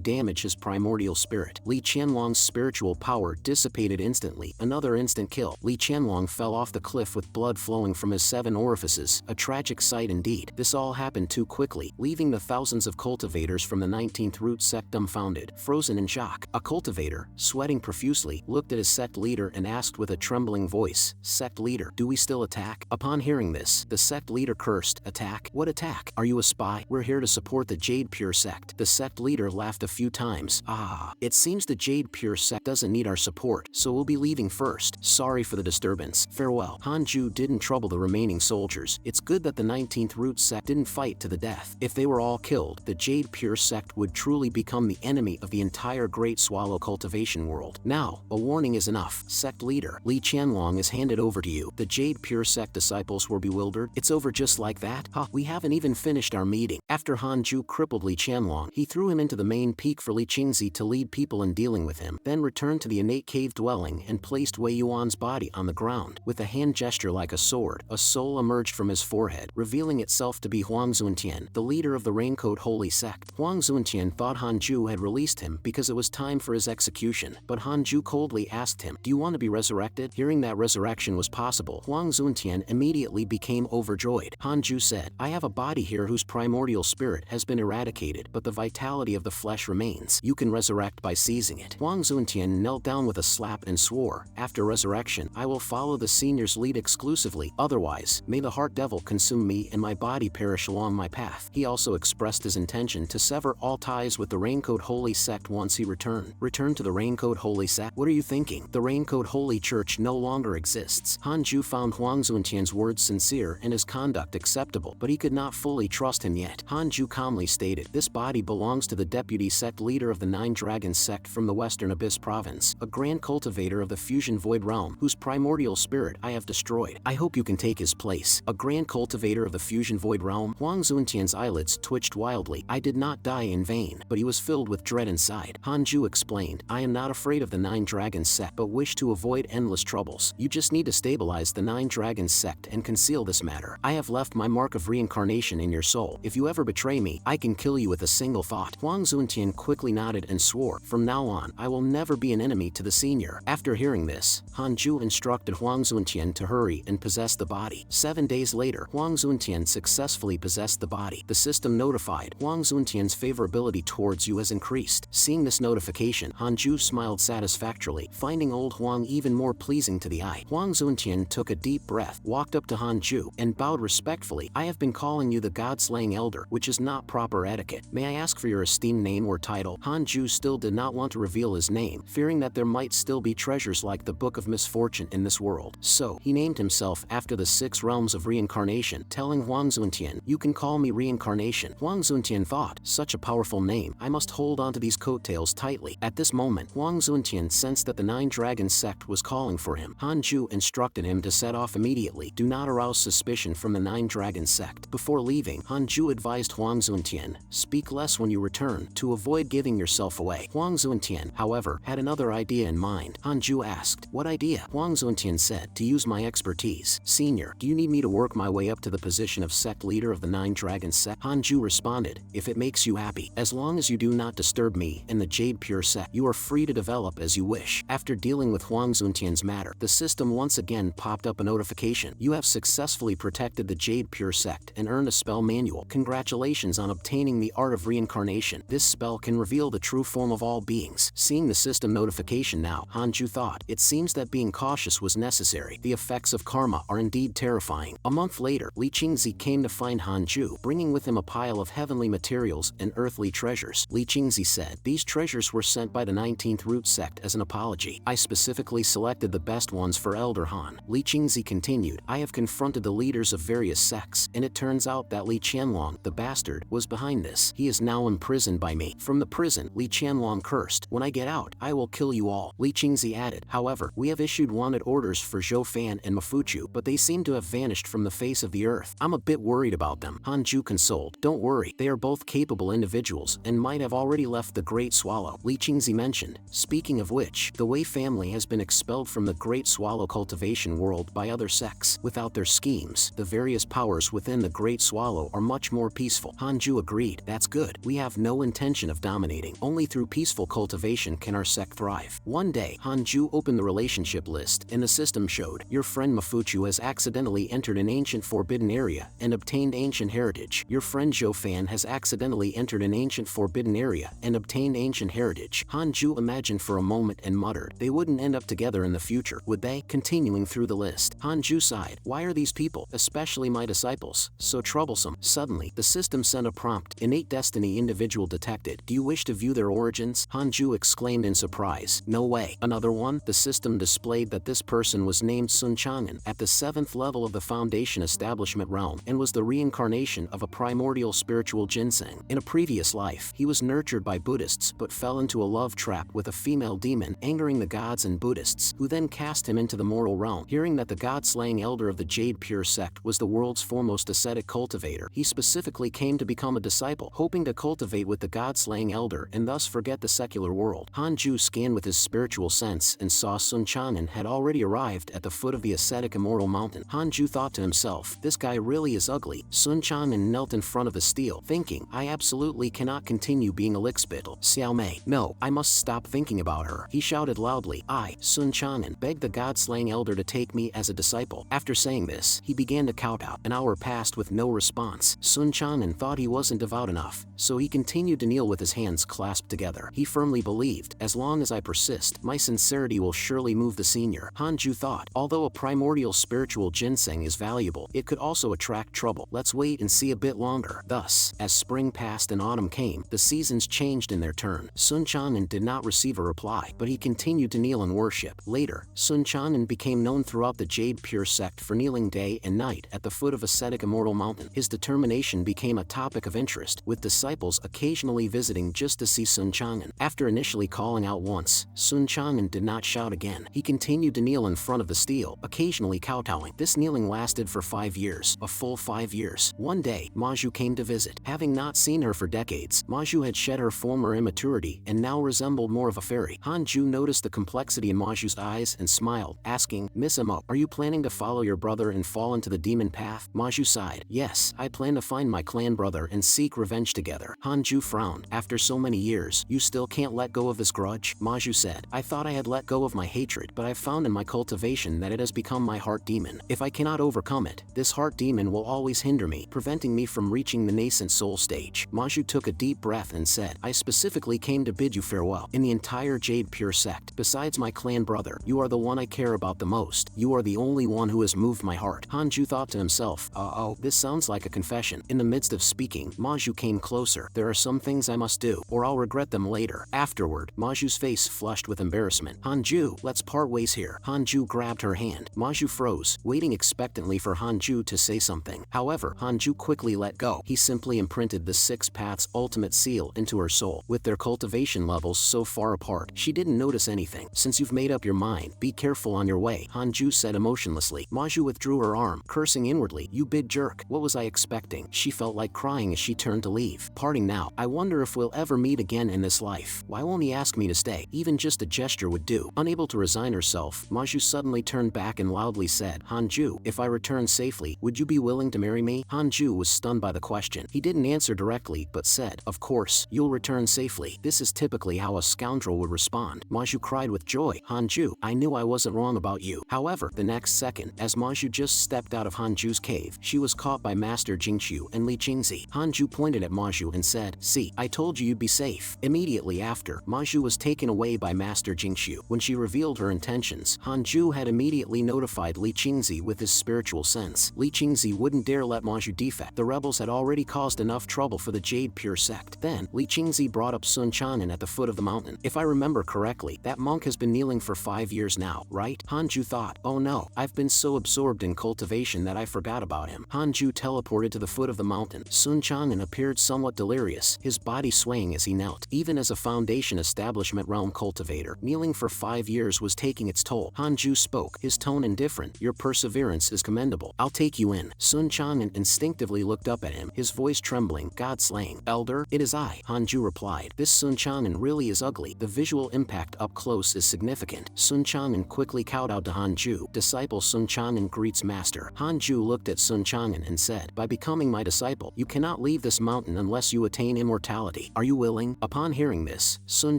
damage his primordial spirit. Li Qianlong's spiritual power dissipated instantly. Another instant kill. Li Qianlong fell off the cliff with blood flowing from his 7 orifices. A tragic sight indeed. This all happened too quickly, leaving the thousands of cultivators from the 19th Root Sect dumbfounded, frozen in shock. A cultivator, sweating profusely, looked at his sect leader and asked with a trembling voice, Sect leader, do we still attack? Upon hearing this, the sect leader cursed. Attack? What attack? Are you a spy? We're here to support the Jade Pure Sect. The sect leader laughed a few times. Ah, it seems the Jade Pure Sect doesn't need our support, so we'll be leaving first. Sorry for the disturbance. Farewell. Hanju didn't trouble the remaining soldiers. It's good that the 19th Root Sect didn't fight to the death. If they were all killed, the Jade Pure Sect would truly become the enemy of the entire Great Swallow cultivation world. Now, a warning is enough. Sect leader, Li Qianlong is handed over to you. The Jade Pure Sect disciples were bewildered. It's over just like that? Huh, we haven't even finished our meeting. After Hanju crippled Li Qianlong, he threw him into the main peak for Li Qingzi to lead people in dealing with him, then returned to the innate cave dwelling and placed Wei Yuan's body on the ground. With a hand gesture like a sword, a soul emerged from his forehead, revealing itself to be Huang Zuntian, the leader of the Raincoat Holy Sect. Huang Zuntian thought Hanju had released him because it was time for his execution, but Hanju coldly asked him, do you want to be resurrected? Hearing that resurrection was possible, Huang Zuntian immediately became overjoyed. Hanju said, I have a body here whose primordial spirit has been eradicated, but the vitality of the flesh remains. You can resurrect by seizing it. Huang Zuntian knelt down with a slap and swore, after resurrection, I will follow the senior's lead exclusively, otherwise, may the heart devil consume me and my body perish along my path. He also expressed his intention to sever all ties with the Raincoat Holy Sect once he returned. Return to the Raincoat Holy Sect? What are you thinking? The Raincoat Holy Church no longer exists. Hanju found Huang Zuntian's words sincere and his conduct acceptable, but he could not fully trust him yet. Hanju calmly stated, this body belongs to the deputy sect leader of the 9 Dragons sect from the Western Abyss province, a grand cultivator of the Fusion Void realm, whose primordial spirit I have destroyed. void. I hope you can take his place. A grand cultivator of the fusion void realm? Huang Zuntian's eyelids twitched wildly. I did not die in vain, but he was filled with dread inside. Hanju explained, I am not afraid of the Nine Dragons sect, but wish to avoid endless troubles. You just need to stabilize the Nine Dragons sect and conceal this matter. I have left my mark of reincarnation in your soul. If you ever betray me, I can kill you with a single thought. Huang Zuntian quickly nodded and swore, from now on, I will never be an enemy to the senior. After hearing this, Hanju instructed Huang Zuntian to hurry and possess the body. 7 days later, Huang Zuntian successfully possessed the body. The system notified, Huang Zuntian's favorability towards you has increased. Seeing this notification, Hanju smiled satisfactorily, finding old Huang even more pleasing to the eye. Huang Zuntian took a deep breath, walked up to Hanju, and bowed respectfully. I have been calling you the God-slaying elder, which is not proper etiquette. May I ask for your esteemed name or title? Hanju still did not want to reveal his name, fearing that there might still be treasures like the Book of Misfortune in this world. So, he named himself after the 6 realms of reincarnation, telling Huang Zuntian, you can call me Reincarnation. Huang Zuntian thought, such a powerful name, I must hold onto these coattails tightly. At this moment, Huang Zuntian sensed that the Nine Dragons sect was calling for him. Hanju instructed him to set off immediately. Do not arouse suspicion from the Nine Dragons sect. Before leaving, Hanju advised Huang Zuntian, speak less when you return, to avoid giving yourself away. Huang Zuntian, however, had another idea in mind. Hanju asked, what idea? Huang Zuntian said, to use my expertise. Senior, do you need me to work my way up to the position of sect leader of the Nine Dragons sect? Hanju responded, if it makes you happy. As long as you do not disturb me and the Jade Pure sect, you are free to develop as you wish. After dealing with Huang Zuntian's matter, the system once again popped up a notification. You have successfully protected the Jade Pure sect and earned a spell manual. Congratulations on obtaining the art of reincarnation. This spell can reveal the true form of all beings. Seeing the system notification now, Hanju thought, it seems that being cautious was necessary. The effects of karma are indeed terrifying. A month later, Li Qingzi came to find Hanju, bringing with him a pile of heavenly materials and earthly treasures. Li Qingzi said, these treasures were sent by the 19th Root sect as an apology. I specifically selected the best ones for Elder Han. Li Qingzi continued, I have confronted the leaders of various sects, and it turns out that Li Qianlong, the bastard, was behind this. He is now imprisoned by me. From the prison, Li Qianlong cursed, when I get out, I will kill you all. Li Qingzi added, however, we have issued wanted orders for Zhou Fan and Mafuchu, but they seem to have vanished from the face of the earth. I'm a bit worried about them. Hanju consoled, don't worry, they are both capable individuals and might have already left the Great Swallow. Li Qingzi mentioned, speaking of which, the Wei family has been expelled from the Great Swallow cultivation world by other sects. Without their schemes, the various powers within the Great Swallow are much more peaceful. Hanju agreed, that's good. We have no intention of dominating. Only through peaceful cultivation can our sect thrive. One day, Hanju opened the relationship list, and the system showed, your friend Mafuchu has accidentally entered an ancient forbidden area and obtained ancient heritage. Your friend Zhou Fan has accidentally entered an ancient forbidden area and obtained ancient heritage. Hanju imagined for a moment and muttered, they wouldn't end up together in the future, would they? Continuing through the list, Hanju sighed, why are these people, especially my disciples, so troublesome? Suddenly, the system sent a prompt, innate destiny individual detected. Do you wish to view their origins? Hanju exclaimed in surprise, no way. Another one? The system displayed that this person was named Sun Chang'an, at the 7th level of the Foundation Establishment realm, and was the reincarnation of a primordial spiritual ginseng. In a previous life, he was nurtured by Buddhists but fell into a love trap with a female demon, angering the gods and Buddhists, who then cast him into the mortal realm. Hearing that the god-slaying elder of the Jade Pure sect was the world's foremost ascetic cultivator, he specifically came to become a disciple, hoping to cultivate with the god-slaying elder and thus forget the secular world. Hanju scanned with his spiritual sense and saw Sun Chang'an had already arrived at the foot of the ascetic immortal mountain. Hanju thought to himself, this guy really is ugly. Sun Chang'an knelt in front of the stele, thinking, I absolutely cannot continue being a lickspittle. Xiao Mei, no, I must stop thinking about her. He shouted loudly, I, Sun Chang'an, beg the god-slaying elder to take me as a disciple. After saying this, he began to kowtow. An hour passed with no response. Sun Chang'an thought he wasn't devout enough, so he continued to kneel with his hands clasped together. He firmly believed, as long as I persist, my sincerity will surely move the senior. Hanju thought, although a primordial spiritual ginseng is valuable, it could also attract trouble. Let's wait and see a bit longer. Thus, as spring passed and autumn came, the seasons changed in their turn. Sun Chang'an did not receive a reply, but he continued to kneel and worship. Later, Sun Chang'an became known throughout the Jade Pure sect for kneeling day and night at the foot of ascetic immortal mountain. His determination became a topic of interest, with disciples occasionally visiting just to see Sun Chang'an. After initially calling out once, Sun Chang'an did not shout again. He continued to kneel in front of the stele, occasionally emotionally kowtowing. This kneeling lasted for 5 years, a full 5 years. One day, Maju came to visit. Having not seen her for decades, Maju had shed her former immaturity and now resembled more of a fairy. Hanju noticed the complexity in Maju's eyes and smiled, asking, "Miss Imo, are you planning to follow your brother and fall into the demon path?" Maju sighed. "Yes, I plan to find my clan brother and seek revenge together." Hanju frowned. "After so many years, you still can't let go of this grudge?" Maju said, "I thought I had let go of my hatred, but I've found in my cultivation that it has become my heart demon. If I cannot overcome it, this heart demon will always hinder me, preventing me from reaching the nascent soul stage." Maju took a deep breath and said, "I specifically came to bid you farewell. In the entire Jade Pure sect, besides my clan brother, you are the one I care about the most. You are the only one who has moved my heart." Hanju thought to himself, "Uh-oh, this sounds like a confession." In the midst of speaking, Maju came closer. "There are some things I must do, or I'll regret them later." Afterward, Maju's face flushed with embarrassment. "Hanju, let's part ways here." Hanju grabbed her hand. Maju froze, waiting expectantly for Hanju to say something. However, Hanju quickly let go. He simply imprinted the Six Paths ultimate seal into her soul. With their cultivation levels so far apart, she didn't notice anything. "Since you've made up your mind, be careful on your way," Hanju said emotionlessly. Maju withdrew her arm, cursing inwardly. "You big jerk, what was I expecting?" She felt like crying as she turned to leave. "Parting now. I wonder if we'll ever meet again in this life. Why won't he ask me to stay? Even just a gesture would do." Unable to resign herself, Maju suddenly turned back and loudly said, "Hanju, if I return safely, would you be willing to marry me?" Hanju was stunned by the question. He didn't answer directly, but said, "Of course, you'll return safely." This is typically how a scoundrel would respond. Maju cried with joy. "Hanju, I knew I wasn't wrong about you." However, the next second, as Maju just stepped out of Hanju's cave, she was caught by Master Jingqiu and Li Qingzi. Hanju pointed at Maju and said, "See, I told you you'd be safe." Immediately after, Maju was taken away by Master Jingqiu. When she revealed her intentions, Hanju had immediately notified Li Qingzi with his spiritual sense. Li Qingzi wouldn't dare let Maju defect. The rebels had already caused enough trouble for the Jade Pure sect. Then, Li Qingzi brought up Sun Chanen at the foot of the mountain. "If I remember correctly, that monk has been kneeling for 5 years now, right?" Hanju thought, "Oh no, I've been so absorbed in cultivation that I forgot about him." Hanju teleported to the foot of the mountain. Sun Chanen appeared somewhat delirious, his body swaying as he knelt. Even as a Foundation Establishment realm cultivator, kneeling for 5 years was taking its toll. Hanju spoke, his tone indifferent. "Your perseverance is commendable. I'll take you in." Sun Chanen instinctively looked up at him, his voice trembling. "God-slaying elder, it is I," Hanju replied. "This Sun Chanen really is ugly. The visual impact up close is significant." Sun Chanen quickly kowtowed to Hanju. "Disciple Sun Chanen greets master." Hanju looked at Sun Chanen and said, "By becoming my disciple, you cannot leave this mountain unless you attain immortality. Are you willing?" Upon hearing this, Sun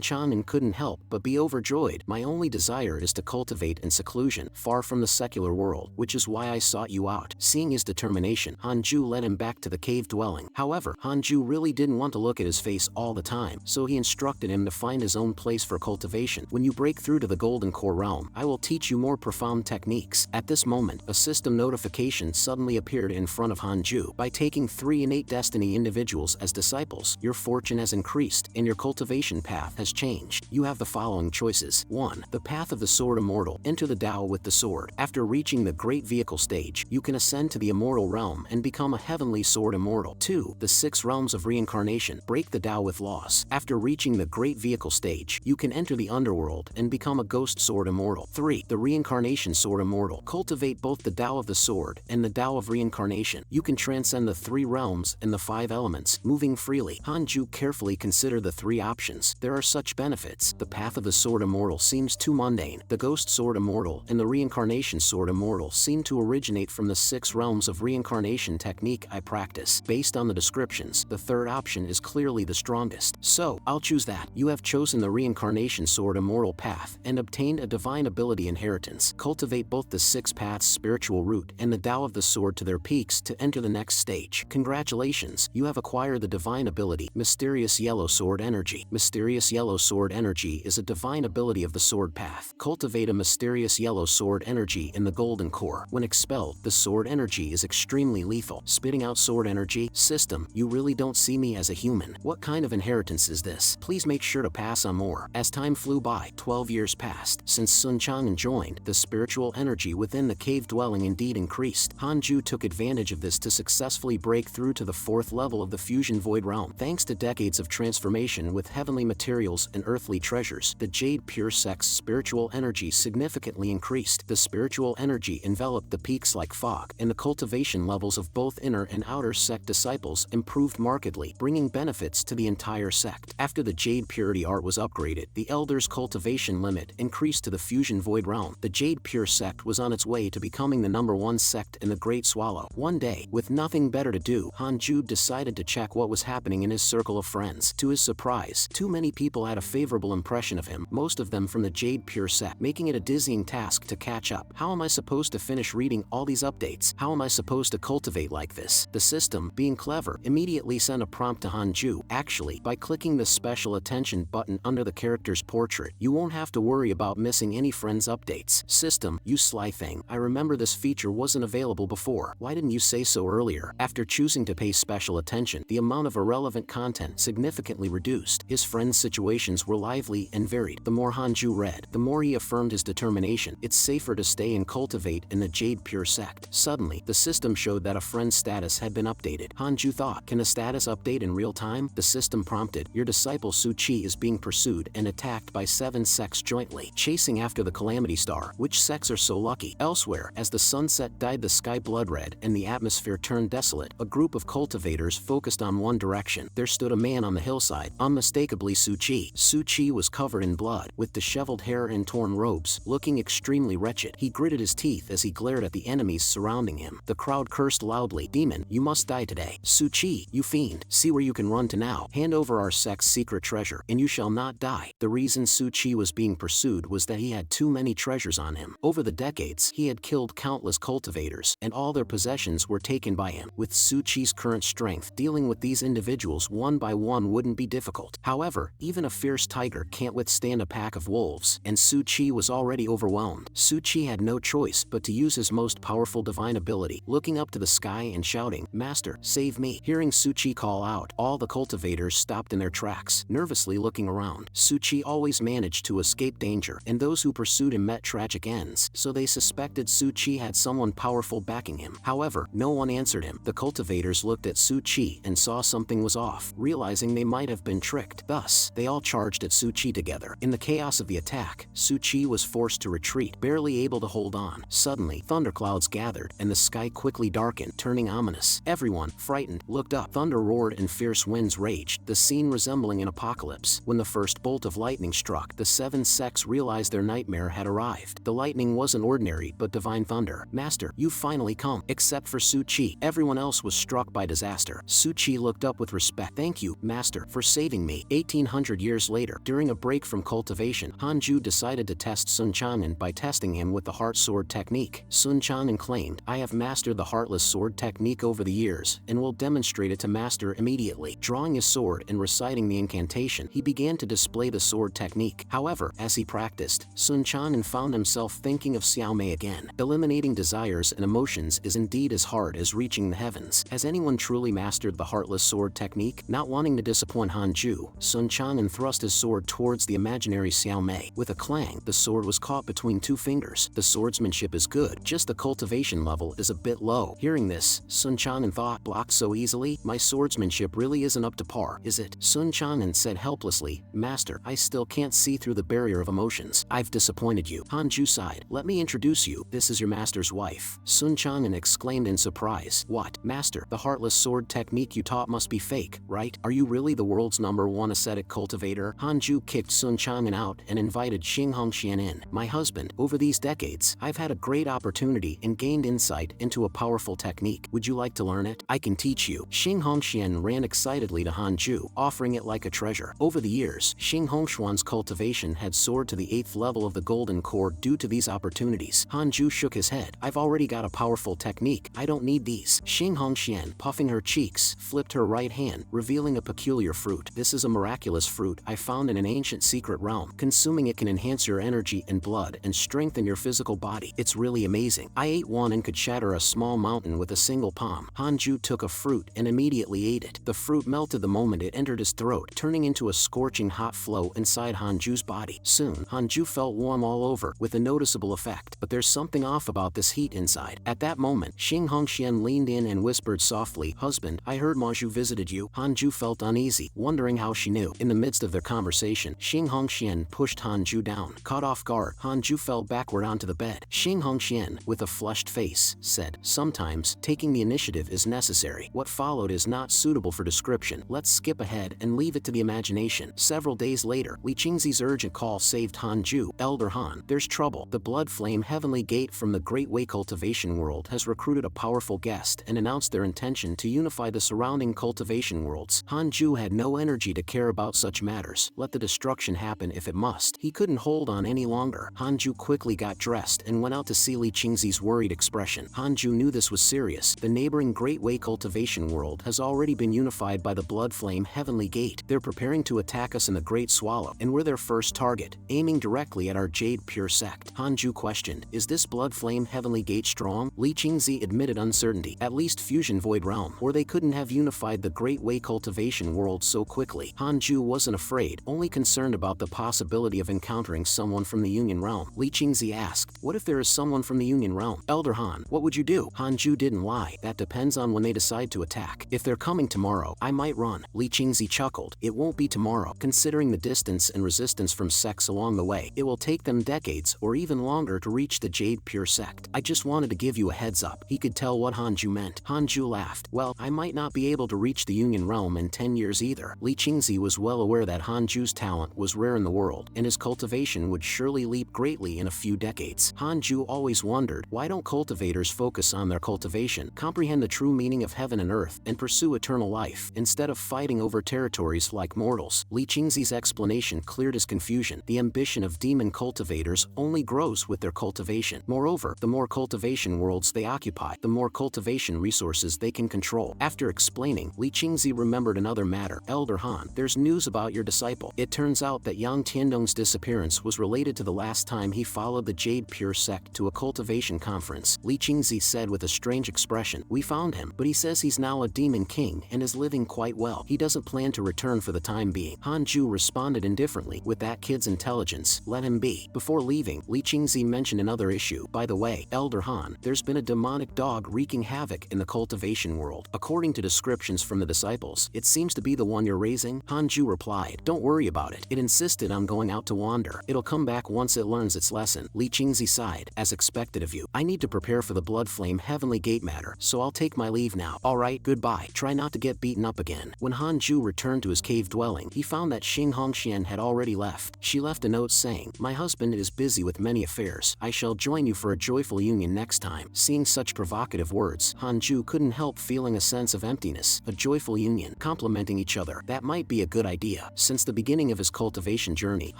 Chanen couldn't help but be overjoyed. "My only desire is to cultivate in seclusion, far from the secular world, which is why I sought you out." Seeing his determination, Hanju led him back to the cave dwelling. However, Hanju really didn't want to look at his face all the time, so he instructed him to find his own place for cultivation. "When you break through to the Golden Core realm, I will teach you more profound techniques." At this moment, a system notification suddenly appeared in front of Hanju. "By taking 3 innate destiny individuals as disciples, your fortune has increased, and your cultivation path has changed. You have the following choices. 1. The path of the sword immortal. Enter the Tao with the sword. After reaching the great vehicle stage, you can ascend to the immortal realm and become a heavenly sword immortal. 2. The 6 realms of reincarnation. Break the Tao with loss. After reaching the great vehicle stage, you can enter the underworld and become a ghost sword immortal. 3. The reincarnation sword immortal. Cultivate both the Tao of the sword and the Tao of reincarnation. You can transcend the 3 realms and the 5 elements, moving freely." Hanju carefully considered the 3 options. There are such benefits. The path of the sword immortal seems too mundane. The ghost sword immortal and the reincarnation sword immortal seem to originate from the 6 realms of reincarnation technique I practice. Based on the descriptions, the 3rd option is clearly the strongest. So, I'll choose that. You have chosen the reincarnation sword immortal path and obtained a divine ability inheritance. Cultivate both the 6 paths spiritual root and the Tao of the sword to their peaks to enter the next stage. Congratulations, you have acquired the divine ability, Mysterious Yellow Sword Energy. Mysterious Yellow Sword Energy is a divine ability of the sword path. Cultivate a Mysterious Yellow Sword Energy in the Golden Core. When expelled, the sword energy is extremely lethal. Spitting out sword energy. System, you really don't see me as a human. What kind of inheritance is this? Please make sure to pass on more. As time flew by, 12 years passed. Since Sun Chanen joined, the spiritual energy within the cave dwelling indeed increased. Hanju took advantage of this to successfully break through to the 4th level of the Fusion Void realm. Thanks to decades of transformation with heavenly materials and earthly treasures, the Jade Pure sect's spiritual energy significantly increased. The spiritual spiritual energy enveloped the peaks like fog, and the cultivation levels of both inner and outer sect disciples improved markedly, bringing benefits to the entire sect. After the Jade Purity art was upgraded, the Elders' cultivation limit increased to the Fusion Void realm. The Jade Pure sect was on its way to becoming the #1 sect in the Great Swallow. One day, with nothing better to do, Hanju decided to check what was happening in his circle of friends. To his surprise, too many people had a favorable impression of him, most of them from the Jade Pure sect, making it a dizzying task to catch up. How am I supposed to finish reading all these updates? How am I supposed to cultivate like this? The system, being clever, immediately sent a prompt to Hanju. Actually, by clicking the special attention button under the character's portrait, you won't have to worry about missing any friends' updates. System, you sly thing. I remember this feature wasn't available before. Why didn't you say so earlier? After choosing to pay special attention, the amount of irrelevant content significantly reduced. His friends' situations were lively and varied. The more Hanju read, the more he affirmed his determination. It's safer to stay and cultivate in the Jade Pure sect. Suddenly, the system showed that a friend's status had been updated. Hanju thought, can the status update in real time? The system prompted, your disciple Su-Chi is being pursued and attacked by 7 sects jointly, chasing after the Calamity Star. Which sects are so lucky? Elsewhere, as the sunset dyed the sky blood red and the atmosphere turned desolate, a group of cultivators focused on one direction. There stood a man on the hillside, unmistakably Su-Chi. Su-Chi was covered in blood, with disheveled hair and torn robes, looking extremely wretched. He gritted his teeth as he glared at the enemies surrounding him. The crowd cursed loudly, demon, you must die today. Su-Chi, you fiend, see where you can run to now. Hand over our sect's secret treasure, and you shall not die. The reason Su-Chi was being pursued was that he had too many treasures on him. Over the decades, he had killed countless cultivators, and all their possessions were taken by him. With Su-Chi's current strength, dealing with these individuals one by one wouldn't be difficult. However, even a fierce tiger can't withstand a pack of wolves, and Su-Chi was already overwhelmed. Su-Chi had no choice but to use his most powerful divine ability, looking up to the sky and shouting, Master, save me. Hearing Su-Chi call out, all the cultivators stopped in their tracks, nervously looking around. Su-Chi always managed to escape danger, and those who pursued him met tragic ends, so they suspected Su-Chi had someone powerful backing him. However, no one answered him. The cultivators looked at Su-Chi and saw something was off, realizing they might have been tricked. Thus, they all charged at Su-Chi together. In the chaos of the attack, Su-Chi was forced to retreat, barely able to hold on. Suddenly, thunderclouds gathered, and the sky quickly darkened, turning ominous. Everyone, frightened, looked up. Thunder roared and fierce winds raged, the scene resembling an apocalypse. When the first bolt of lightning struck, the 7 sects realized their nightmare had arrived. The lightning wasn't ordinary, but divine thunder. Master, you've finally come. Except for Su-Chi, everyone else was struck by disaster. Su-Chi looked up with respect. Thank you, Master, for saving me. 1800 years later, during a break from cultivation, Hanju decided to test Sun Chanen by testing him with the Heart Sword technique. Sun Chanen claimed, I have mastered the Heartless Sword technique over the years, and will demonstrate it to Master immediately. Drawing his sword and reciting the incantation, he began to display the sword technique. However, as he practiced, Sun Chanen found himself thinking of Xiao Mei again. Eliminating desires and emotions is indeed as hard as reaching the heavens. Has anyone truly mastered the Heartless Sword technique? Not wanting to disappoint Hanju, Sun Chanen thrust his sword towards the imaginary Xiao Mei. With a clang, the sword was caught between 2 fingers. The swordsmanship is good, just the cultivation level is a bit low. Hearing this, Sun Chanen thought, blocked so easily? My swordsmanship really isn't up to par, is it? Sun Chanen said helplessly, Master, I still can't see through the barrier of emotions. I've disappointed you. Hanju sighed. Let me introduce you. This is your master's wife. Sun Chanen exclaimed in surprise. What? Master, the Heartless Sword technique you taught must be fake, right? Are you really the world's #1 ascetic cultivator? Hanju kicked Sun Chanen out and invited Xing Hongxian in. My husband, over these decades, I've had a great opportunity and gained insight into a powerful technique. Would you like to learn it? I can teach you. Xing Hongxian ran excitedly to Hanju, offering it like a treasure. Over the years, Xing Hongxian's cultivation had soared to the 8th level of the Golden Core due to these opportunities. Hanju shook his head. I've already got a powerful technique. I don't need these. Xing Hongxian, puffing her cheeks, flipped her right hand, revealing a peculiar fruit. This is a miraculous fruit I found in an ancient secret realm. Consuming it can enhance your energy and blood and strengthen your physical body. It's really amazing. I ate one and could shatter a small mountain with a single palm. Hanju took a fruit and immediately ate it. The fruit melted the moment it entered his throat, turning into a scorching hot flow inside Hanju's body. Soon, Hanju felt warm all over, with a noticeable effect. But there's something off about this heat inside. At that moment, Xing Hongxian leaned in and whispered softly, Husband, I heard Maju visited you. Hanju felt uneasy, wondering how she knew. In the midst of their conversation, Xing Hongxian pushed Hanju down. Caught off guard, Hanju fell backward onto the bed. Xing Hongxian, with a flushed face, said, "Sometimes, taking the initiative is necessary." What followed is not suitable for description. Let's skip ahead and leave it to the imagination. Several days later, Li Qingzi's urgent call saved Hanju. "Elder Han, there's trouble. The Blood Flame Heavenly Gate from the Great Way Cultivation world has recruited a powerful guest and announced their intention to unify the surrounding cultivation worlds." Hanju had no energy to care about such matters. Let the destruction happen if it must. He couldn't hold on any longer. Hanju quickly got dressed and went out to see Li Qingzi's worried expression. Hanju knew this was serious. The neighboring Great Way Cultivation world has already been unified by the Blood Flame Heavenly Gate. They're preparing to attack us in the Great Swallow, and we're their first target, aiming directly at our Jade Pure sect. Hanju questioned, "Is this Blood Flame Heavenly Gate strong?" Li Qingzi admitted uncertainty. "At least Fusion Void Realm, or they couldn't have unified the Great Way Cultivation world so quickly." Hanju wasn't afraid, only concerned about the possibility of encountering someone from the Union Realm. Li Qingzi asked, "What if there is someone from the Union Realm? Elder Han, what would you do?" Hanju didn't lie. "That depends on when they decide to attack. If they're coming tomorrow, I might run." Li Qingzi chuckled. "It won't be tomorrow. Considering the distance and resistance from sects along the way, it will take them decades or even longer to reach the Jade Pure sect. I just wanted to give you a heads up." He could tell what Hanju meant. Hanju laughed. "Well, I might not be able to reach the Union Realm in 10 years either." Li Qingzi was well aware that Hanju's talent was rare in the world, and his cultivation would surely leap greatly in a few decades. Hanju always wondered, why don't cultivators focus on their cultivation, comprehend the true meaning of heaven and earth, and pursue eternal life, instead of fighting over territories like mortals? Li Qingzi's explanation cleared his confusion. The ambition of demon cultivators only grows with their cultivation. Moreover, the more cultivation worlds they occupy, the more cultivation resources they can control. After explaining, Li Qingzi remembered another matter. "Elder Han, there's news about your disciple. It turns out that Yang Tiandong's disappearance was related to the last time he followed the Jade Pure sect to a cultivation conference." Li Qingzi said with a strange expression, "We found him, but he says he's now a demon king and is living quite well. He doesn't plan to return for the time being." Hanju responded indifferently, "With that kid's intelligence, let him be." Before leaving, Li Qingzi mentioned another issue. "By the way, Elder Han, there's been a demonic dog wreaking havoc in the cultivation world. According to descriptions from the disciples, it seems to be the one you're raising." Hanju replied, "Don't worry about it. It insisted on going out to wander. It'll come back once it learns its lesson." Li Qingzi sighed. "As expected of you. I need to prepare for the Blood Flame Heavenly Gate matter, so I'll take my leave now." "Alright, goodbye. Try not to get beaten up again." When Hanju returned to his cave dwelling, he found that Xing Hongxian had already left. She left a note saying, "My husband is busy with many affairs. I shall join you for a joyful union next time." Seeing such provocative words, Hanju couldn't help feeling a sense of emptiness. A joyful union, complementing each other. That might be a good idea. Since the beginning of his cultivation journey,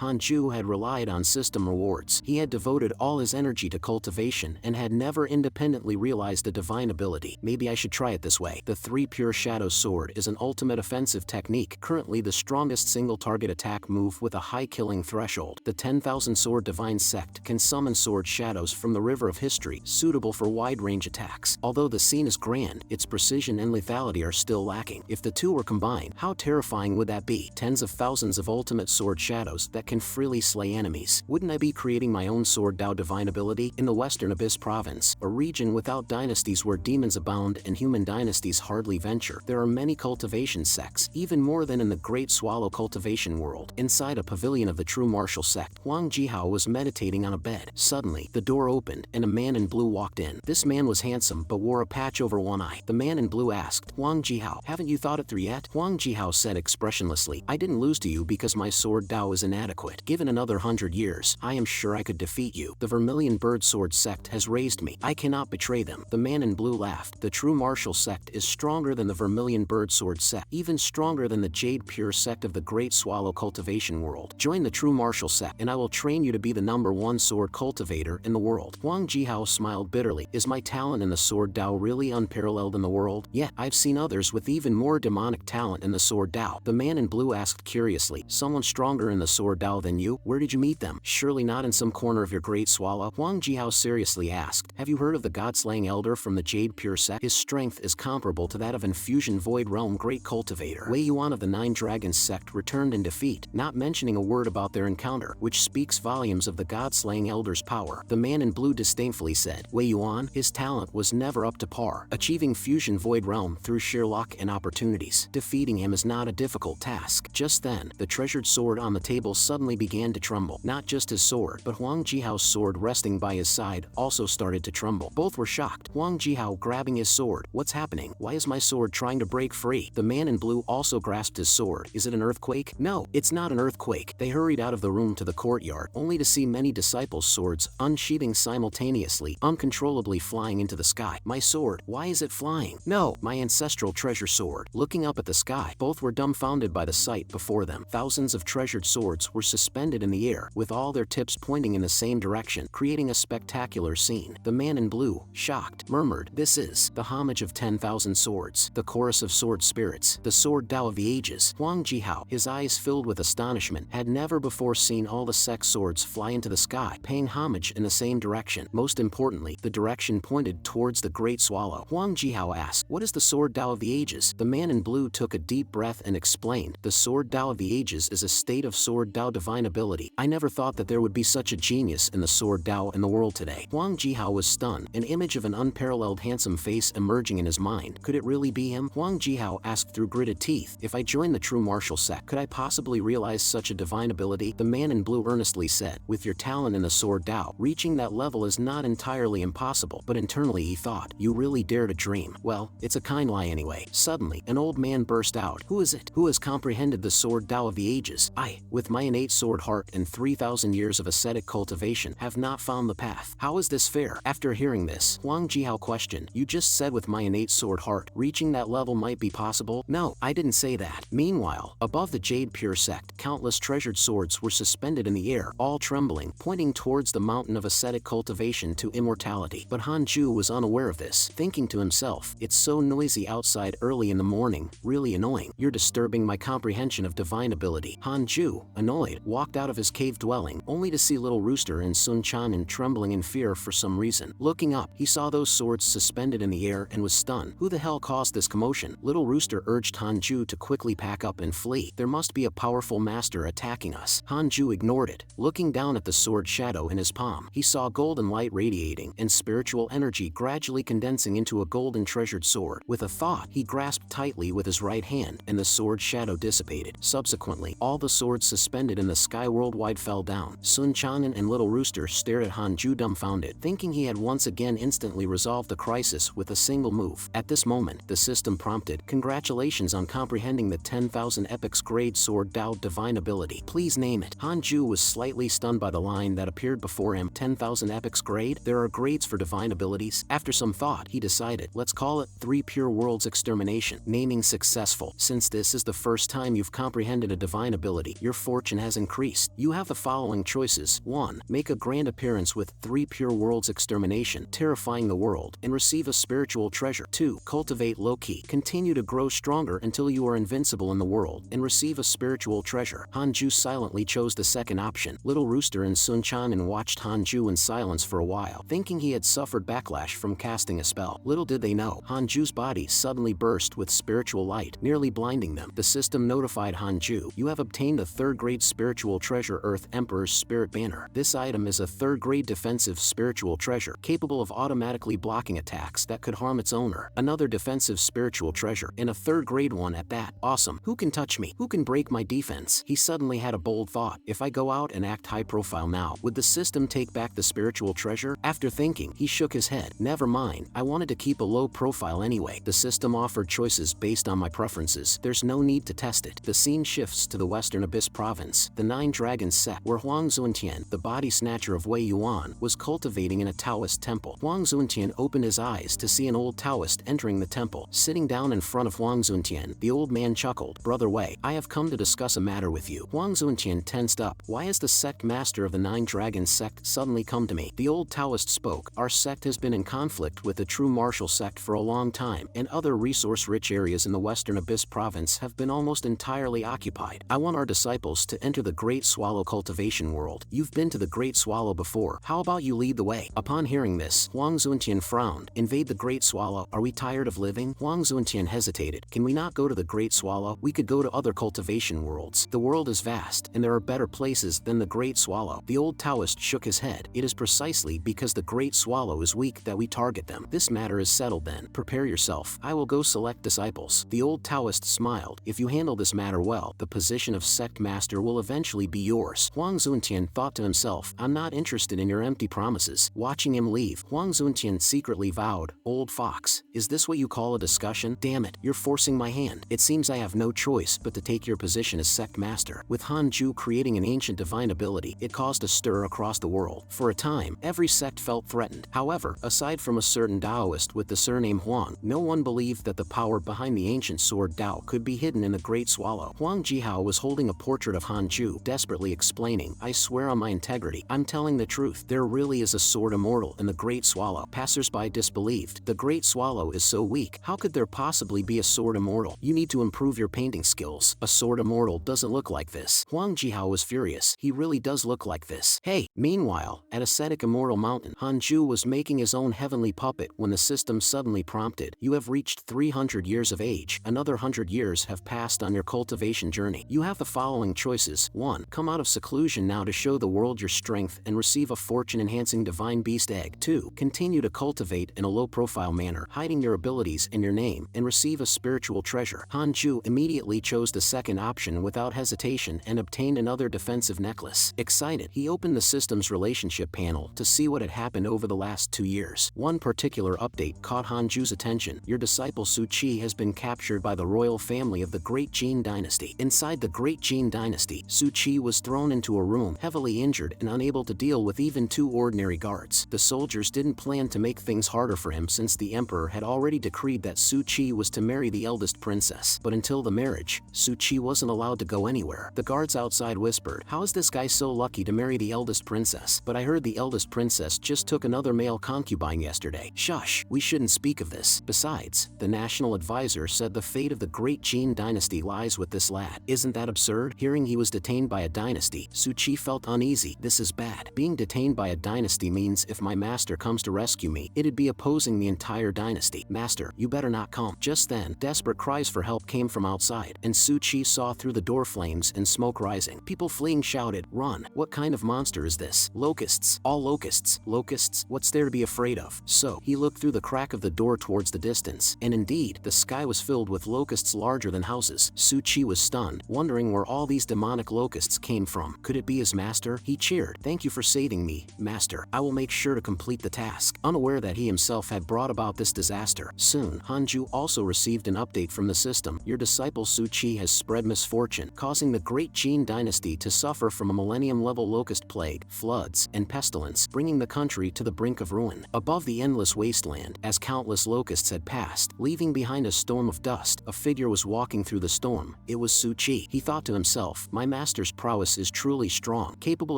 Hanju had relied on system rewards. He had devoted all his energy to cultivation and had never independently realized a divine ability. "Maybe I should try it this way." The 3 Pure Shadow Sword is an ultimate offensive technique, currently the strongest single target attack move with a high killing threshold. The 10,000 Sword Divine Sect can summon sword shadows from the river of history, suitable for wide range attacks. Although the scene is grand, its precision and lethality are still lacking. If the two were combined, how terrifying would that be? Tens of thousands of ultimate sword shadows that can freely slay enemies. Wouldn't I be creating my own sword Dao divine ability? In the Western Abyss province, a region without dynasties where demons abound and human dynasties hardly venture, there are many cultivation sects, even more than in the Great Swallow cultivation world. Inside a pavilion of the true martial sect, Huang Jihao was meditating on a bed. Suddenly, the door opened, and a man in blue walked in. This man was handsome but wore a patch over one eye. The man in blue asked, "Huang Jihao, haven't you thought it through yet?" Huang Jihao said expressionlessly, "I didn't lose to you because my sword Dao is inadequate. Given another 100 years, I am sure I could defeat you. The Vermilion Bird Sword sect has raised me. I cannot betray them." The man in blue laughed. "The true martial sect is stronger than the Vermilion Bird Sword sect, even stronger than the Jade Pure sect of the Great Swallow cultivation world. Join the true martial sect, and I will train you to be the #1 sword cultivator in the world." Huang Jihao smiled bitterly. "Is my talent in the sword Dao really unparalleled in the world? Yet, I've seen others with even more demonic talent in the sword Dao." The man in blue asked curiously, "Someone stronger in the sword Dao than you? Where did you meet them? Surely not in some corner of your Great Swallow?" Huang Jihao seriously asked, "Have you heard of the God-slaying elder from the Jade Pure sect? His strength is comparable to that of Infusion Void Realm Great Cultivator. Wei Yuan of the 9 Dragons sect returned in defeat, not mentioning a word about their encounter, which speaks volumes of the God-slaying elder's power." The man in blue disdainfully said, "Wei Yuan? His talent was never up to par, achieving Fusion Void Realm through sheer luck and opportunities. Defeating him is not a difficult task." Just then, the treasured sword on the table suddenly began to tremble. Not just his sword, but Huang Jihao's sword sword resting by his side, also started to tremble. Both were shocked. Huang Jihao grabbing his sword. What's happening? Why is my sword trying to break free? The man in blue also grasped his sword. Is it an earthquake? No, it's not an earthquake. They hurried out of the room to the courtyard, only to see many disciples' swords unsheathing simultaneously, uncontrollably flying into the sky. My sword, why is it flying? No, my ancestral treasure sword. Looking up at the sky, both were dumbfounded by the sight before them. Thousands of treasured swords were suspended in the air, with all their tips pointing in the same direction, creating a spectacular scene. The man in blue, shocked, murmured, "This is the homage of 10,000 swords, the chorus of sword spirits, the sword Tao of the ages." Huang Jihao, his eyes filled with astonishment, had never before seen all the sect swords fly into the sky, paying homage in the same direction. Most importantly, the direction pointed towards the Great Swallow. Huang Jihao asked, "What is the sword Tao of the ages?" The man in blue took a deep breath and explained, "The sword Tao of the ages is a state of sword Tao divine ability. I never thought that there would be such a genius in the sword Tao in the world today." Huang Jihao was stunned, an image of an unparalleled handsome face emerging in his mind. Could it really be him? Huang Jihao asked through gritted teeth, "If I join the true martial sect, could I possibly realize such a divine ability?" The man in blue earnestly said, "With your talent in the sword Tao, reaching that level is not entirely impossible." But internally he thought, "You really dare to dream? Well, it's a kind lie anyway." Suddenly, an old man burst out, "Who is it? Who has comprehended the sword Tao of the ages? I, with my innate sword heart and 3,000 years of ascetic cultivation, have not found the path. How is this fair?" After hearing this, Huang Jihao questioned, "You just said with my innate sword heart, reaching that level might be possible?" "No, I didn't say that." Meanwhile, above the Jade pure sect, countless treasured swords were suspended in the air, all trembling, pointing towards the mountain of ascetic cultivation to immortality. But Hanju was unaware of this, thinking to himself, "It's so noisy outside early in the morning, really annoying. You're disturbing my comprehension of divine ability." Hanju, annoyed, walked out of his cave dwelling, only to see Little Rooster and Sun Chanen trembling in fear for some reason. Looking up, he saw those swords suspended in the air and was stunned. Who the hell caused this commotion? Little Rooster urged Hanju to quickly pack up and flee. There must be a powerful master attacking us. Hanju ignored it. Looking down at the sword shadow in his palm, he saw golden light radiating and spiritual energy gradually condensing into a golden treasured sword. With a thought, he grasped tightly with his right hand, and the sword shadow dissipated. Subsequently, all the swords suspended in the sky worldwide fell down. Sun Chanen and Little Rooster stared at Hanju dumbfounded, thinking he had once again instantly resolved the crisis with a single move. At this moment, the system prompted, "Congratulations on comprehending the 10,000 epics grade sword Tao divine ability. Please name it." Hanju was slightly stunned by the line that appeared before him. 10,000 epics grade? There are grades for divine abilities? After some thought, he decided, "Let's call it 3 Pure Worlds Extermination." Naming successful. Since this is the first time you've comprehended a divine ability, your fortune has increased. You have the following choices. 1. Make a grand appearance with 3 Pure Worlds Extermination, terrifying the world, and receive a spiritual treasure. 2. Cultivate low-key. Continue to grow stronger until you are invincible in the world, and receive a spiritual treasure. Hanju silently chose the second option. Little Rooster and Sun Chanen watched Hanju in silence for a while, thinking he had suffered backlash from casting a spell. Little did they know, Hanju's body suddenly burst with spiritual light, nearly blinding them. The system notified Hanju, "You have obtained a third-grade spiritual treasure, Earth Emperor's Spirit Banner. This item is a third-grade defensive spiritual treasure, capable of automatically blocking attacks that could harm its owner. Another defensive spiritual treasure, and a third-grade one at that. Awesome. Who can touch me? Who can break my defense?" He suddenly had a bold thought. If I go out and act high-profile now, would the system take back the spiritual treasure? After thinking, he shook his head. Never mind, I wanted to keep a low profile anyway. The system offered choices based on my preferences. There's no need to test it. The scene shifts to the Western Abyss province, the Nine Dragons sect, where Huang Zuntian, the body snatcher of Wei Yuan, was cultivating in a Taoist temple. Huang Zuntian opened his eyes to see an old Taoist entering the temple. Sitting down in front of Huang Zuntian, the old man chuckled, "Brother Wei, I have come to discuss a matter with you." Huang Zuntian tensed up. Why has the sect master of the Nine Dragons sect suddenly come to me? The old Taoist spoke. Our sect has been in conflict with the true martial sect for a long time, and other resource-rich areas in the Western Abyss province have been almost entirely occupied. I want our disciples to enter the Great Swallow cultivation world. You've been to the Great Swallow before. How about you lead the way? Upon hearing this, Huang Zuntian frowned. Invade the Great Swallow? Are we tired of living? Huang Zuntian hesitated. Can we not go to the Great Swallow? We could go to other cultivation worlds. The world is vast, and there are better places than the Great Swallow. The old Taoist shook his head. It is precisely because the Great Swallow is weak that we target them. This matter is settled then. Prepare yourself. I will go select disciples. The old Taoist smiled. If you handle this matter well, the position of sect master will eventually be yours. Huang Zuntian thought to himself, I'm not interested in your empty promises. Watching him leave, Huang Zuntian secretly vowed, "Old fox, is this what you call a discussion? Damn it, you're forcing my hand. It seems I have no choice but to take your position as sect master." With Hanju creating an ancient divine ability, it caused a stir across the world. For a time, every sect felt threatened. However, aside from a certain Taoist with the surname Huang, no one believed that the power behind the ancient sword Dao could be hidden in the Great Swallow. Huang Jihao was holding a portrait of Hanju, desperately explaining, "I swear on my integrity, I'm telling the truth. There really is a sword immortal in the Great Swallow." Passers-by disbelieved. The Great Swallow is so weak. How could there possibly be a sword immortal? You need to improve your painting skills. A sword immortal doesn't look like this. Huang Jihao was furious. He really does look like this. Hey! Meanwhile, at ascetic Immortal Mountain, Hanju was making his own heavenly puppet when the system suddenly prompted, "You have reached 300 years of age. Another 100 years have passed on your cultivation journey. You have the following choices. 1. Come out of seclusion now to show the world your strength and receive a fortune-enhancing divine beast egg. 2. Continue to cultivate in a low-profile manner, hiding your abilities and your name, and receive a spiritual treasure." Hanju immediately chose the second option without hesitation and obtained another defensive necklace. Excited, he opened the system's relationship panel to see what had happened over the last 2 years. One particular update caught Hanju's attention. Your disciple Su Qi has been captured by the royal family of the Great Jin Dynasty. Inside the Great Jin Dynasty, Su Qi was thrown into a room, heavily injured and unable to deal with even 2 ordinary guards. The soldiers didn't plan to make things harder for him since the emperor had already decreed that Su Qi was to marry the eldest princess. But until the marriage, Su Qi wasn't allowed to go anywhere. The guards outside whispered, "How is this guy so lucky to marry the eldest princess? But I heard the eldest princess just took another male concubine yesterday." "Shush, we shouldn't speak of this. Besides, the national advisor said the fate of the Great Jin Dynasty lies with this lad." "Isn't that absurd?" Hearing he was detained by a dynasty, Su Qi felt uneasy. This is bad. Being detained by a dynasty means if my master comes to rescue me, it'd be opposing the entire dynasty. "Master, you better not come." Just then, desperate cries for help came from outside, and Su Qi saw through the door flames and smoke rising. People fleeing shouted, "Run! What kind of monster is this? Locusts! All locusts! Locusts! What's there to be afraid of?" So, he looked through the crack of the door towards the distance, and indeed, the sky was filled with locusts larger than houses. Su Qi was stunned, wondering where all these demonic locusts came from. Could it be his master? He cheered, "Thank you for saving me, master. I will make sure to complete the task." Unaware that he himself had brought about this disaster. Soon, Hanju also received an update from the system. Your disciple Su Qi has spread misfortune, causing the Great Jin Dynasty to suffer from a millennium-level locust plague, floods, and pestilence, bringing the country to the brink of ruin. Above the endless wasteland, as countless locusts had passed, leaving behind a storm of dust, a figure was walking through the storm. It was Su Qi. He thought to himself, "My master's prowess is truly strong, capable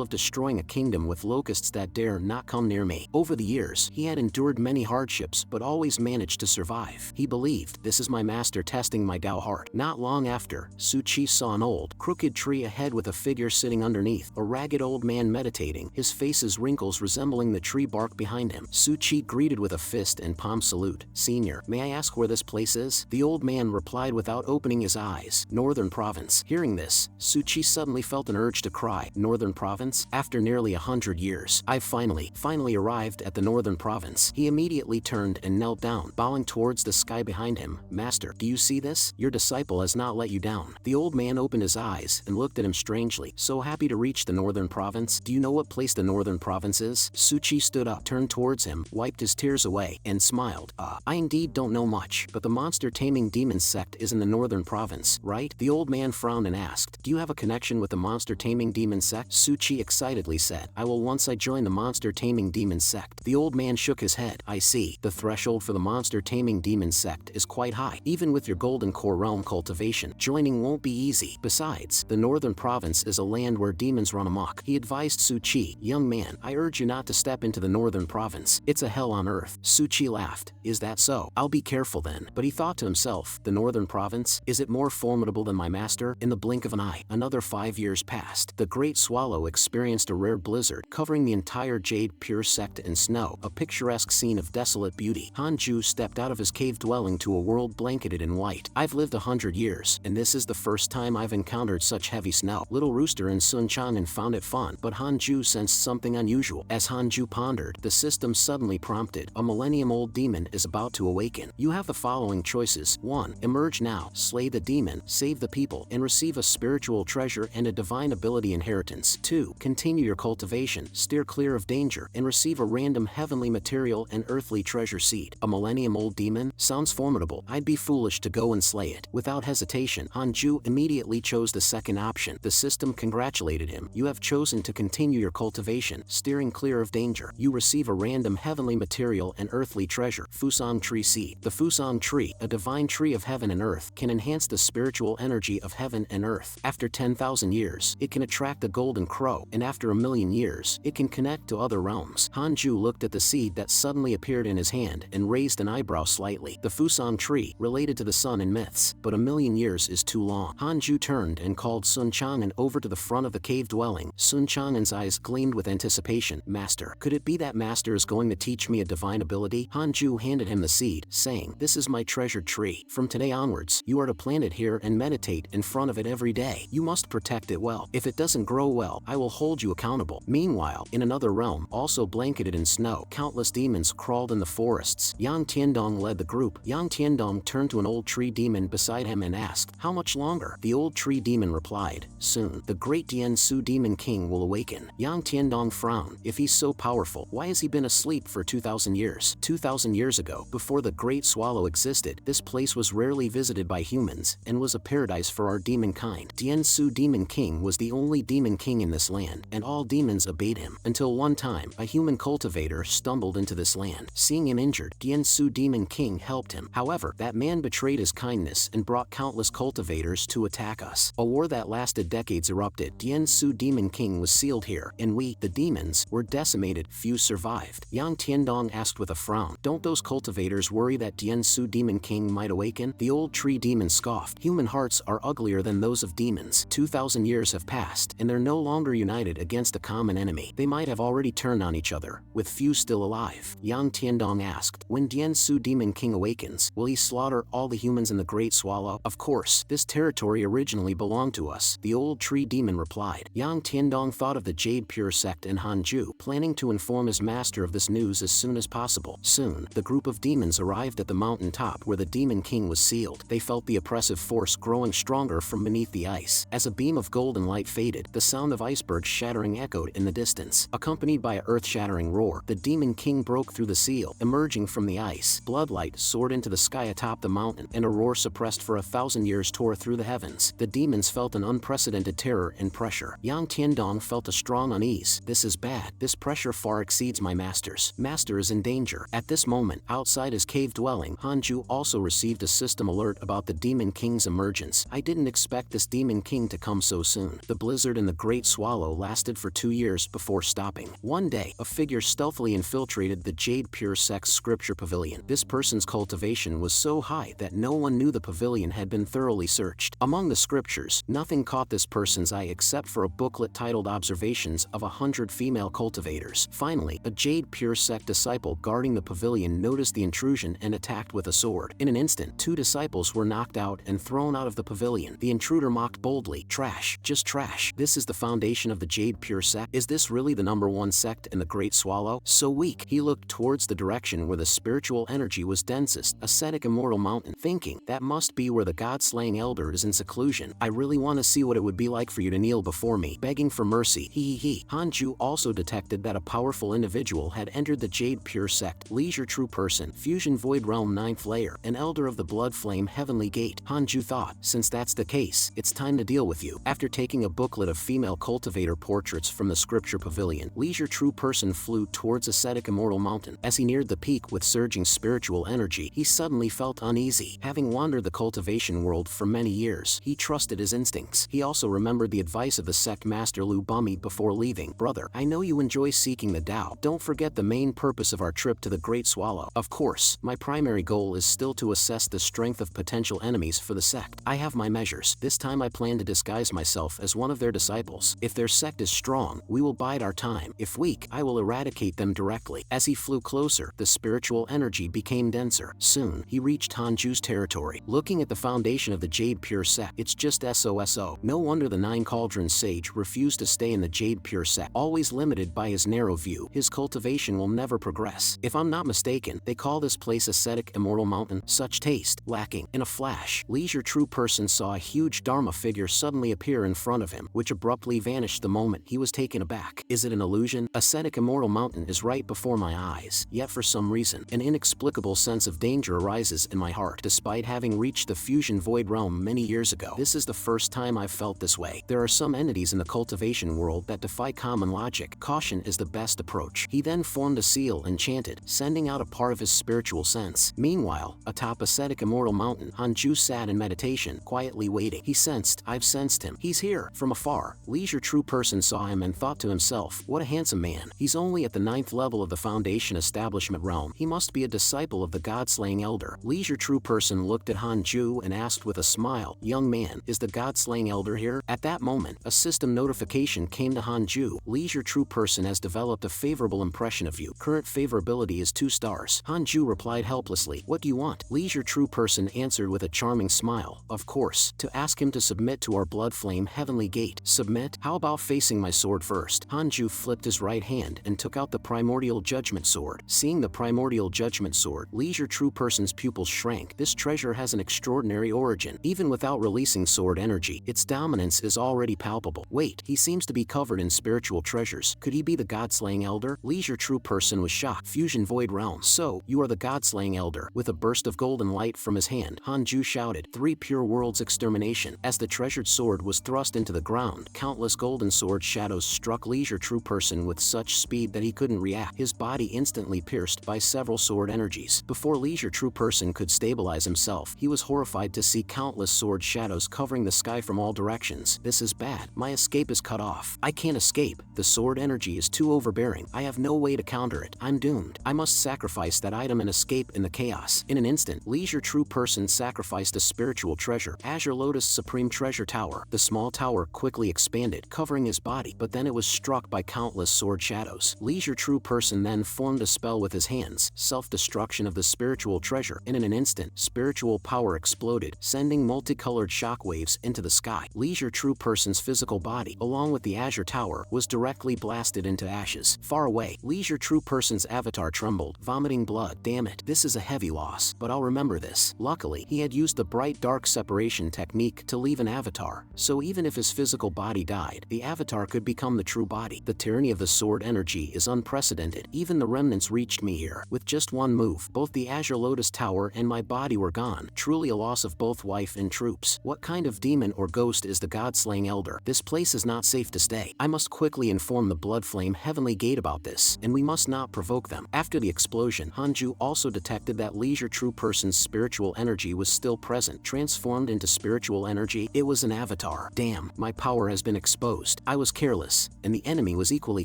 of destroying a kingdom with locusts that dare not come near me." Over the years, he had endured many hardships but always managed to survive. He believed, "This is my master testing my Dao heart." Not long after, Su Qi saw an old, crooked tree ahead with a figure sitting underneath, a ragged old man meditating, his face's wrinkles resembling the tree bark behind him. Su Qi greeted with a fist and palm salute. "Senior, may I ask where this place is?" The old man replied without opening his eyes, "Northern Province." Hearing this, Su Qi suddenly felt an urge to cry, "Northern Province? After nearly 100 years, I've finally arrived at the Northern Province." He immediately turned and knelt down, bowing towards the sky behind him. "Master, do you see this? Your disciple has not let you down." The old man opened his eyes and looked at him strangely. "So happy to reach the Northern Province? Do you know what place the Northern Province is?" Su Qi stood up, turned towards him, wiped his tears away, and smiled. I indeed don't know much, but the monster-taming demon sect is in the Northern Province, right?" The old man frowned and asked, "Do you have a connection with the monster-taming demon sect?" Su Qi excitedly said, "I will once I join the monster-taming demon sect." The old man shook his head. "I see. The threshold for the monster-taming demon sect is quite high. Even with your golden core realm cultivation, joining won't be easy. Besides, the Northern Province is a land where demons run amok." He advised Su Qi, "Young man, I urge you not to step into the Northern Province. It's a hell on earth." Su Qi laughed. "Is that so? I'll be careful then." But he thought to himself, "The Northern Province? Is it more formidable than my master?" In the blink of an eye, another 5 years passed. The Great Swallow experienced a rare blizzard, covering the entire Jade Pure sect in snow, a picturesque scene of desolate beauty. Hanju stepped out of his cave dwelling to a world blanketed in white. "I've lived 100 years, and this is the first time I've encountered such heavy snow." Little Rooster and Sun Chanen found it fun, but Hanju sensed something unusual. As Hanju pondered, the system suddenly prompted, "A millennium-old demon is about to awaken. You have the following choices. 1. Emerge now, slay the demon, save the people, and receive a spiritual treasure and a divine ability inheritance. 2. Continue your cultivation Cultivation, steer clear of danger, and receive a random heavenly material and earthly treasure seed. A millennium-old demon? Sounds formidable. I'd be foolish to go and slay it. Without hesitation, Hanju immediately chose the second option. The system congratulated him. You have chosen to continue your cultivation, steering clear of danger. You receive a random heavenly material and earthly treasure. Fusang Tree Seed. The Fusang Tree, a divine tree of heaven and earth, can enhance the spiritual energy of heaven and earth. After 10,000 years, it can attract the golden crow, and after 1,000,000 years, it can connect to other realms. Hanju looked at the seed that suddenly appeared in his hand and raised an eyebrow slightly. The Fusang tree, related to the sun in myths, but 1,000,000 years is too long. Hanju turned and called Sun Chang'an over to the front of the cave dwelling. Sun Chang'an's eyes gleamed with anticipation. Master, could it be that Master is going to teach me a divine ability? Hanju handed him the seed, saying, this is my treasured tree. From today onwards, you are to plant it here and meditate in front of it every day. You must protect it well. If it doesn't grow well, I will hold you accountable. Meanwhile, in another realm, also blanketed in snow, countless demons crawled in the forests. Yang Tiandong led the group. Yang Tiandong turned to an old tree demon beside him and asked, how much longer? The old tree demon replied, soon. The great Dian Su demon king will awaken. Yang Tiandong frowned. If he's so powerful, why has he been asleep for 2,000 years? 2,000 years ago, before the Great Swallow existed, this place was rarely visited by humans, and was a paradise for our demon kind. Dian Su demon king was the only demon king in this land, and all demons obeyed him. Until one time, a human cultivator stumbled into this land. Seeing him injured, Dian Su demon king helped him. However, that man betrayed his kindness and brought countless cultivators to attack us. A war that lasted decades erupted. Dian Su demon king was sealed here, and we, the demons, were decimated. Few survived. Yang Tiandong asked with a frown, don't those cultivators worry that Dian Su demon king might awaken? The old tree demon scoffed. Human hearts are uglier than those of demons. 2,000 years have passed, and they're no longer united against a common enemy. They might have already turned on each other, with few still alive. Yang Tiandong asked, when Dian Su demon king awakens, will he slaughter all the humans in the Great Swallow? Of course, this territory originally belonged to us, the old tree demon replied. Yang Tiandong thought of the Jade Pure sect in Hanju, planning to inform his master of this news as soon as possible. Soon, the group of demons arrived at the mountain top where the demon king was sealed. They felt the oppressive force growing stronger from beneath the ice. As a beam of golden light faded, the sound of icebergs shattering echoed in the distance. Accompanied by an earth-shattering roar, the demon king broke through the seal, emerging from the ice. Bloodlight soared into the sky atop the mountain, and a roar suppressed for 1,000 years tore through the heavens. The demons felt an unprecedented terror and pressure. Yang Tiandong felt a strong unease. This is bad. This pressure far exceeds my master's. Master is in danger. At this moment, outside his cave dwelling, Hanju also received a system alert about the demon king's emergence. I didn't expect this demon king to come so soon. The blizzard in the Great Swallow lasted for 2 years before stopping. One day, a figure stealthily infiltrated the Jade Pure sect's scripture pavilion. This person's cultivation was so high that no one knew the pavilion had been thoroughly searched. Among the scriptures, nothing caught this person's eye except for a booklet titled Observations of 100 Female Cultivators. Finally, a Jade Pure sect disciple guarding the pavilion noticed the intrusion and attacked with a sword. In an instant, 2 disciples were knocked out and thrown out of the pavilion. The intruder mocked boldly, trash, just trash. This is the foundation of the Jade Pure sect? Is this really the #1 sect in the Great Swallow? So weak. He looked towards the direction where the spiritual energy was densest, ascetic immortal mountain, thinking, that must be where the god-slaying elder is in seclusion. I really want to see what it would be like for you to kneel before me, begging for mercy. He. Hanju also detected that a powerful individual had entered the Jade Pure sect. Leisure True Person, Fusion Void Realm 9th layer, an elder of the Blood Flame Heavenly Gate. Hanju thought, since that's the case, it's time to deal with you. After taking a booklet of female cultivator portraits from the scripture pavilion, Leisure True Person flew towards ascetic immortal mountain. As he neared the peak with surging spiritual energy, he suddenly felt uneasy. Having wandered the cultivation world for many years, he trusted his instincts. He also remembered the advice of the sect master Lu Bumi before leaving. Brother, I know you enjoy seeking the Tao. Don't forget the main purpose of our trip to the Great Swallow. Of course, my primary goal is still to assess the strength of potential enemies for the sect. I have my measures. This time I plan to disguise myself as one of their disciples. If their sect is strong, we will bide our time. If weak, I will eradicate them directly. As he flew closer, the spiritual energy became denser. Soon, he reached Hanju's territory. Looking at the foundation of the Jade Pure sect, it's just SOSO. No wonder the 9 Cauldrons sage refused to stay in the Jade Pure sect. Always limited by his narrow view, his cultivation will never progress. If I'm not mistaken, they call this place ascetic immortal mountain. Such taste, lacking. In a flash, Leisure True Person saw a huge Dharma figure suddenly appear in front of him, which abruptly vanished the moment he was taken taken aback. Is it an illusion? Ascetic Immortal Mountain is right before my eyes, yet for some reason, an inexplicable sense of danger arises in my heart. Despite having reached the fusion void realm many years ago, this is the first time I've felt this way. There are some entities in the cultivation world that defy common logic. Caution is the best approach. He then formed a seal and chanted, sending out a part of his spiritual sense. Meanwhile, atop Ascetic Immortal Mountain, Hanju sat in meditation, quietly waiting. He sensed, I've sensed him. He's here. From afar, Leisure True Person saw him and thought to himself, what a handsome man. He's only at the 9th level of the Foundation Establishment realm. He must be a disciple of the God-slaying Elder. Leisure True Person looked at Hanju and asked with a smile, young man, is the God-slaying Elder here? At that moment, a system notification came to Hanju. Leisure True Person has developed a favorable impression of you. Current favorability is 2 stars. Hanju replied helplessly, what do you want? Leisure True Person answered with a charming smile, of course, to ask him to submit to our blood flame heavenly gate. Submit? How about facing my sword first? Hanju flipped his right hand and took out the primordial judgment sword. Seeing the primordial judgment sword, Leisure True Person's pupils shrank. This treasure has an extraordinary origin. Even without releasing sword energy, its dominance is already palpable. Wait, he seems to be covered in spiritual treasures. Could he be the God-slaying Elder? Leisure True Person was shocked. Fusion Void Realm. So, you are the God-slaying Elder. With a burst of golden light from his hand, Hanju shouted, 3 pure worlds extermination. As the treasured sword was thrust into the ground, countless golden sword shadows struck Leisure True Person with such speed that he couldn't react. His body instantly pierced by several sword energies. Before Leisure True Person could stabilize himself, he was horrified to see countless sword shadows covering the sky from all directions. This is bad. My escape is cut off. I can't escape. The sword energy is too overbearing. I have no way to counter it. I'm doomed. I must sacrifice that item and escape in the chaos. In an instant, Leisure True Person sacrificed a spiritual treasure, Azure Lotus Supreme Treasure Tower. The small tower quickly expanded, covering his body, but then it was struck by countless sword shadows. Leisure True Person then formed a spell with his hands, self-destruction of the spiritual treasure, and in an instant, spiritual power exploded, sending multicolored shockwaves into the sky. Leisure True Person's physical body, along with the Azure Tower, was directly blasted into ashes. Far away, Leisure True Person's avatar trembled, vomiting blood. Damn it, this is a heavy loss, but I'll remember this. Luckily, he had used the bright dark separation technique to leave an avatar, so even if his physical body died, the avatar could become the true body. The tyranny of the sword energy is unprecedented. Even the remnants reached me here. With just one move, both the Azure Lotus Tower and my body were gone. Truly a loss of both wife and troops. What kind of demon or ghost is the God-slaying Elder? This place is not safe to stay. I must quickly inform the Blood Flame Heavenly Gate about this, and we must not provoke them. After the explosion, Hanju also detected that Leisure True Person's spiritual energy was still present. Transformed into spiritual energy, it was an avatar. Damn, my power has been exposed. I was careless, and the enemy was equally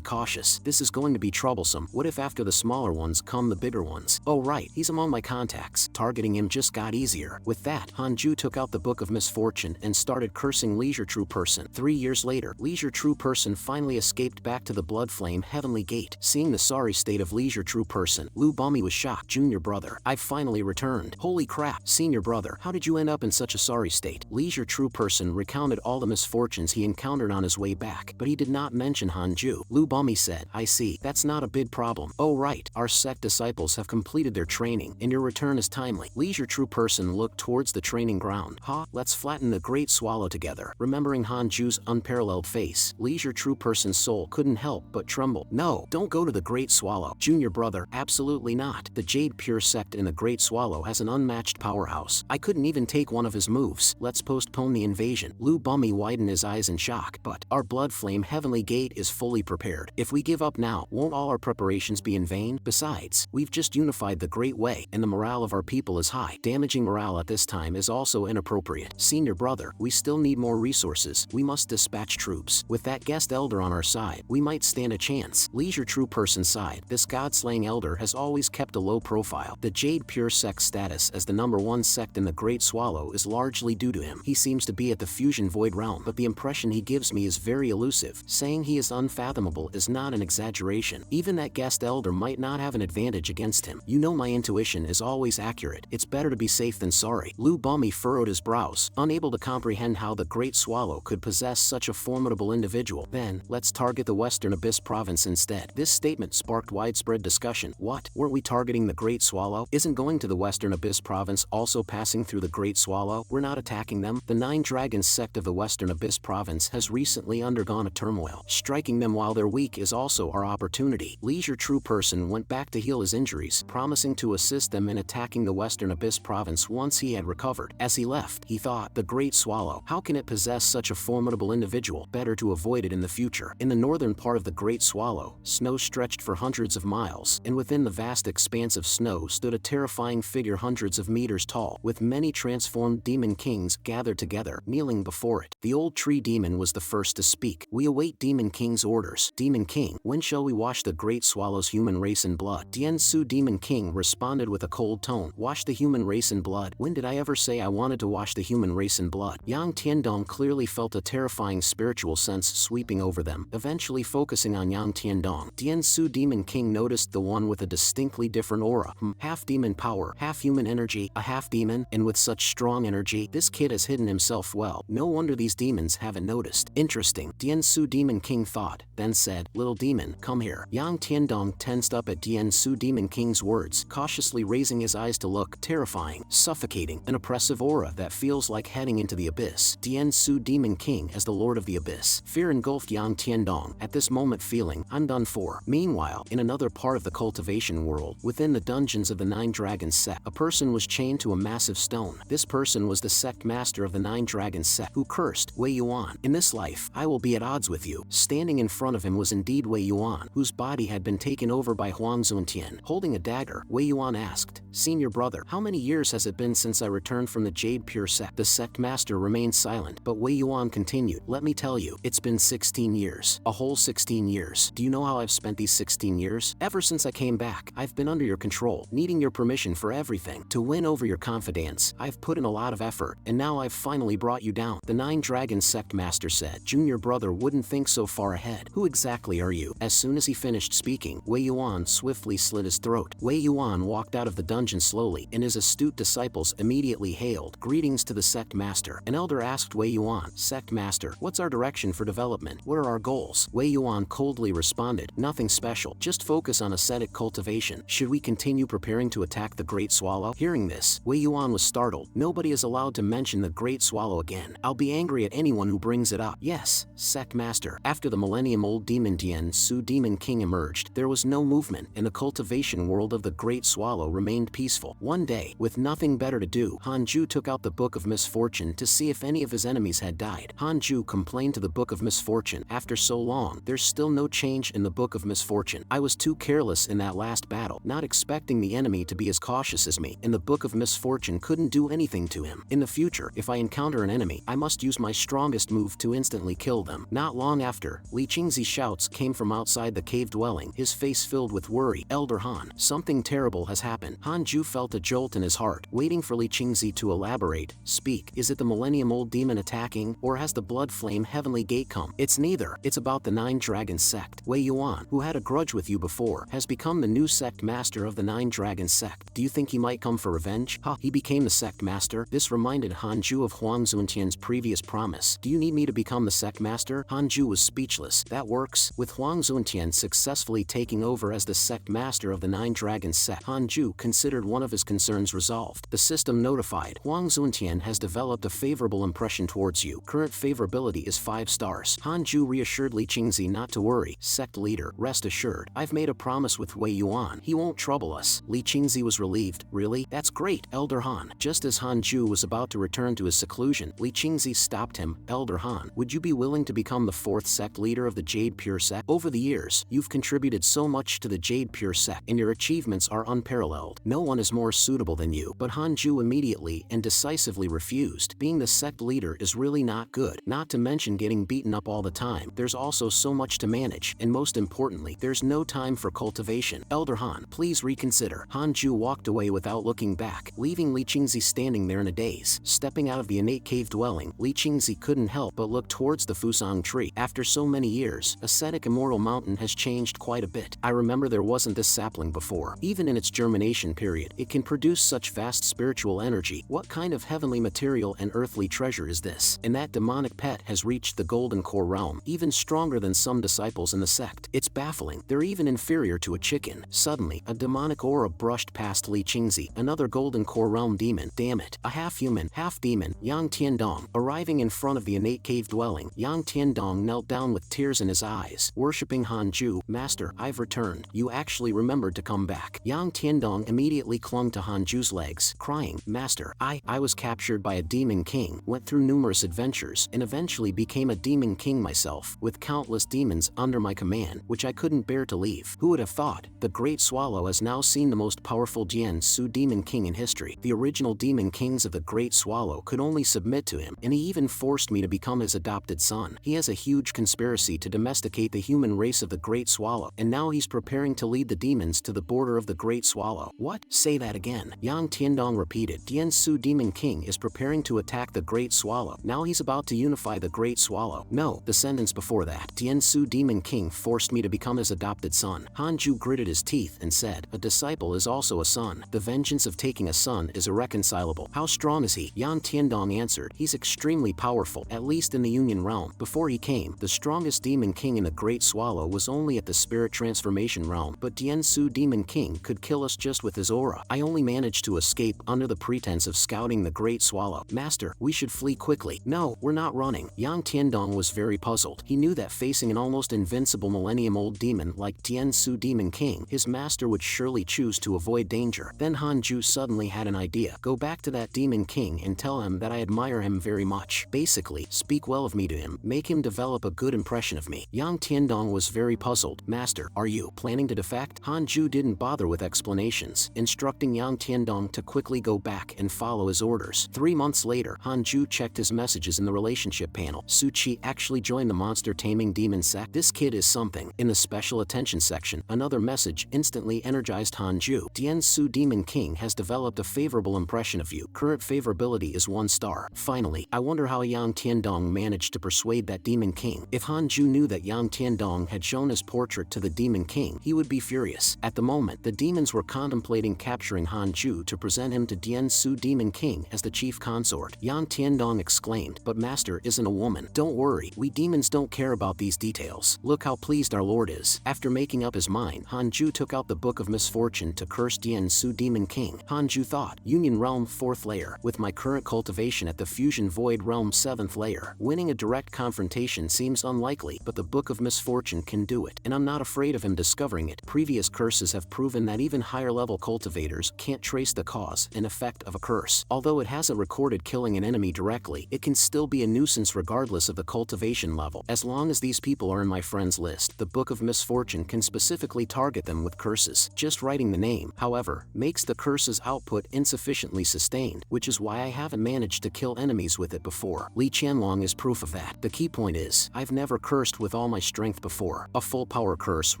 cautious. This is going to be troublesome. What if after the smaller ones come the bigger ones? Oh right, he's among my contacts. Targeting him just got easier. With that, Hanju took out the Book of Misfortune and started cursing Leisure True Person. 3 years later, Leisure True Person finally escaped back to the Blood Flame Heavenly Gate. Seeing the sorry state of Leisure True Person, Lu Bummy was shocked. Junior brother, I've finally returned. Holy crap, senior brother, how did you end up in such a sorry state? Leisure True Person recounted all the misfortunes he encountered on his way back, but he did not mention Hanju. Lu Bummy said, I see, that's not a big problem. Oh right, our sect disciples have completed their training, and your return is timely. Leisure True Person looked towards the training ground. Let's flatten the Great Swallow together. Remembering Hanju's unparalleled face, Leisure True Person's soul couldn't help but tremble. No, don't go to the Great Swallow. Junior brother, absolutely not. The Jade Pure sect in the Great Swallow has an unmatched powerhouse. I couldn't even take one of his moves. Let's postpone the invasion. Lu Bummy widened his eyes in shock. But our Blood Flame Heavenly Gate is fully prepared. If we give up now, won't all our preparations be in vain? Besides, we've just unified the Great Way, and the morale of our people is high. Damaging morale at this time is also inappropriate. Senior brother, we still need more resources. We must dispatch troops. With that guest elder on our side, we might stand a chance. Leisure True Person sighed. This god-slaying elder has always kept a low profile. The Jade Pure sect status as the #1 sect in the Great Swallow is largely due to him. He seems to be at the Fusion Void realm, but the impression he gives me is very elusive. Saying he is unfathomable is not an exaggeration. Even that guest elder might not have an advantage against him. You know my intuition is always accurate. It's better to be safe than sorry. Lu Bummy furrowed his brows, unable to comprehend how the Great Swallow could possess such a formidable individual. Then, let's target the Western Abyss province instead. This statement sparked widespread discussion. What? Weren't we targeting the Great Swallow? Isn't going to the Western Abyss province also passing through the Great Swallow? We're not attacking them. The Nine Dragons sect of the Western Abyss province has recently undergone a turmoil. Striking them while they're weak is also our opportunity. Leisure True Person went back to heal his injuries, promising to assist them in attacking the Western Abyss province once he had recovered. As he left, he thought, the Great Swallow, how can it possess such a formidable individual? Better to avoid it in the future. In the northern part of the Great Swallow, snow stretched for hundreds of miles, and within the vast expanse of snow stood a terrifying figure hundreds of meters tall, with many transformed demon kings gathered together, kneeling before it. The old tree demon was the first to speak. We await Demon King's orders. Demon King, when shall we wash the Great Swallow's human race in blood? Tien Su Demon King responded with a cold tone. Wash the human race in blood? When did I ever say I wanted to wash the human race in blood? Yang Tiandong clearly felt a terrifying spiritual sense sweeping over them, eventually focusing on Yang Tiandong. Tien Su Demon King noticed the one with a distinctly different aura. Half demon power, half human energy, a half demon, and with such strong energy, this kid has hidden himself well. No wonder these demons haven't noticed. Interesting, Tien Su Demon King thought, then said, little demon, come here. Yang Tiandong tensed up at Tien Su Demon King's words, cautiously raising his eyes to look. Terrifying, suffocating, an oppressive aura that feels like heading into the abyss. Tien Su Demon King as the Lord of the Abyss. Fear engulfed Yang Tiandong, at this moment feeling, I'm done for. Meanwhile, in another part of the cultivation world, within the dungeons of the Nine Dragons sect, a person was chained to a massive stone. This person was the sect master of the Nine Dragons sect, who cursed, Wei Yuan, in this life, I will be at odds with you. Standing in front of him was indeed Wei Yuan, whose body had been taken over by Huang Zuntian. Holding a dagger, Wei Yuan asked, Senior brother, how many years has it been since I returned from the Jade Pure sect? The sect master remained silent, but Wei Yuan continued, let me tell you, it's been 16 years. A whole 16 years. Do you know how I've spent these 16 years? Ever since I came back, I've been under your control, needing your permission for everything. To win over your confidence, I've put in a lot of effort, and now I've finally brought you down. The Nine Dragons sect master said. Junior brother wouldn't think so far ahead. Who exactly are you? As soon as he finished speaking, Wei Yuan swiftly slit his throat. Wei Yuan walked out of the dungeon slowly, and his astute disciples immediately hailed, greetings to the sect master. An elder asked Wei Yuan, Sect master, what's our direction for development? What are our goals? Wei Yuan coldly responded, nothing special, just focus on ascetic cultivation. Should we continue preparing to attack the Great Swallow? Hearing this, Wei Yuan was startled. Nobody is allowed to mention the Great Swallow again. I'll be angry at anyone who brings it up. Yes, sect master. After the millennium-old demon Tien Su Demon King emerged, there was no movement, and the cultivation world of the Great Swallow remained peaceful. One day, with nothing better to do, Hanju took out the Book of Misfortune to see if any of his enemies had died. Hanju complained to the Book of Misfortune, after so long, there's still no change in the Book of Misfortune. I was too careless in that last battle, not expecting the enemy to be as cautious as me, and the Book of Misfortune couldn't do anything to him. In the future, if I encounter an enemy, I must use my strongest move to instantly kill them. Not long after, Li Qingzi's shouts came from outside the cave dwelling, his face filled with worry. Elder Han, something terrible has happened. Hanju felt a jolt in his heart, waiting for Li Qingzi to elaborate. Speak, is it the millennium-old demon attacking, or has the blood flame heavenly gate come? It's neither. It's about the Nine Dragons sect. Wei Yuan, who had a grudge with you before, has become the new sect master of the Nine Dragons sect. Do you think he might come for revenge? Ha, he became the sect master? This reminded Hanju of Huang Zuntian's previous promise. Do you need me to become the sect master? Hanju was speechless. That works. With Huang Zuntian successfully taking over as the sect master of the Nine Dragons sect, Hanju considered one of his concerns resolved. The system notified, Huang Zuntian has developed a favorable impression towards you. Current favorability is 5 stars. Hanju reassured Li Qingzi not to worry. Sect leader, rest assured, I've made a promise with Wei Yuan. He won't trouble us. Li Qingzi was relieved. Really? That's great, Elder Han. Just as Hanju was about to return to his seclusion, Li Qingzi stopped him. Elder Han, would you be willing to become the 4th sect leader of the Jade Pure sect? Over the years, you've contributed so much to the Jade Pure sect, and your achievements are unparalleled. No one is more suitable than you. But Hanju immediately and decisively refused. Being the sect leader is really not good. Not to mention getting beaten up all the time. There's also so much to manage, and most importantly, there's no time for cultivation. Elder Han, please reconsider. Hanju walked away without looking back, leaving Li Qingzi standing there in a daze. Stepping out of the innate cave dwelling, Li Qingzi couldn't help but look towards the Fusang tree. After so many years, ascetic Immortal Mountain has changed quite a bit. I remember there wasn't this sapling before. Even in its germination period, it can produce such vast spiritual energy. What kind of heavenly material and earthly treasure is this? And that demonic pet has reached the golden core realm, even stronger than some disciples in the sect. It's baffling. They're even inferior to a chicken. Suddenly, a demonic aura brushed past Li Qingzi, another golden core realm demon. Damn it. A half-human, half-demon, Yang Tiandong. Arriving in front of the innate cave dwelling, Yang Tiandong knelt down with tears in his eyes, worshipping Hanju. "Master, I've returned. You actually remembered to come back." Yang Tiandong immediately clung to Hanju's legs, crying, "Master, I was captured by a demon king, went through numerous adventures, and eventually became a demon king myself, with countless demons under my command, which I couldn't bear to leave." Who would have thought? The Great Swallow has now seen the most powerful Jian-Su demon king in history. The original demon kings of the Great Swallow could only submit to him, and he even forced me to become his adopted son. He has a huge conspiracy to domesticate the human race of the Great Swallow, and now he's preparing to lead the demons to the border of the Great Swallow. What? Say that again. Yang Tiandong repeated. Jian-Su demon king is preparing to attack the Great Swallow. Now he's about to unify the Great Swallow. No, the sentence before that. Jian-Su demon king forced me to become his adopted son. Hanju gritted his teeth and said, "A disciple is also a son. The vengeance of taking a son is irreconcilable." "How strong is he?" Yang Tiandong answered. "He's extremely powerful, at least in the Union realm. Before he came, the strongest demon king in the Great Swallow was only at the spirit transformation realm, but Jian-Su demon king could kill us just with his aura. I only managed to escape under the pretense of scouting the Great Swallow." "Master, we should flee quickly." "No, we're not running." Yang Tiandong was very puzzled. He knew that facing an almost invincible millennium-old demon like Jian-Su demon king, his master would surely choose to avoid danger. Then Hanju suddenly had an idea. "Go back to that demon king and tell him that I admire him very much. Basically, speak well of me to him, make him develop a good impression of me." Yang Tiandong was very puzzled. "Master, are you planning to defect?" Hanju didn't bother with explanations, instructing Yang Tiandong to quickly go back and follow his orders. 3 months later, Hanju checked his messages in the relationship panel. Suchi actually joined the monster taming demon sect. This kid is something. In the special attention section, another message instantly energized Hanju. "Jian-Su demon king has developed a favorable impression of you. Current favorability is 1 star. Finally, I wonder how Yang Tiandong managed to persuade that demon king." If Hanju knew that Yang Tiandong had shown his portrait to the demon king, he would be furious. At the moment, the demons were contemplating capturing Hanju to present him to Jian-Su demon king as the chief consort. Yang Tiandong exclaimed, "But master isn't a woman." "Don't worry, we demons don't care about these details. Look how pleased our lord is." After making up his mind, Hanju took out the Book of Misfortune to curse Jian-Su demon king. Hanju thought, "Union realm 4th layer. With my current cultivation at the Fusion Void realm 7th layer, winning a direct confrontation seems unlikely, but the Book of Misfortune can do it, and I'm not afraid of him discovering it. Previous curses have proven that even higher level cultivators can't trace the cause and effect of a curse. Although it hasn't recorded killing an enemy directly, it can still be a nuisance regardless of the cultivation level. As long as these people are in my friends list, the Book of Misfortune can specifically target them with curses. Just writing the name, however, makes the curse's output insufficiently sustained, which is why I haven't managed to kill enemies with it before. Li Qianlong is proof of that. The key point is, I've never cursed with all my strength before. A full power curse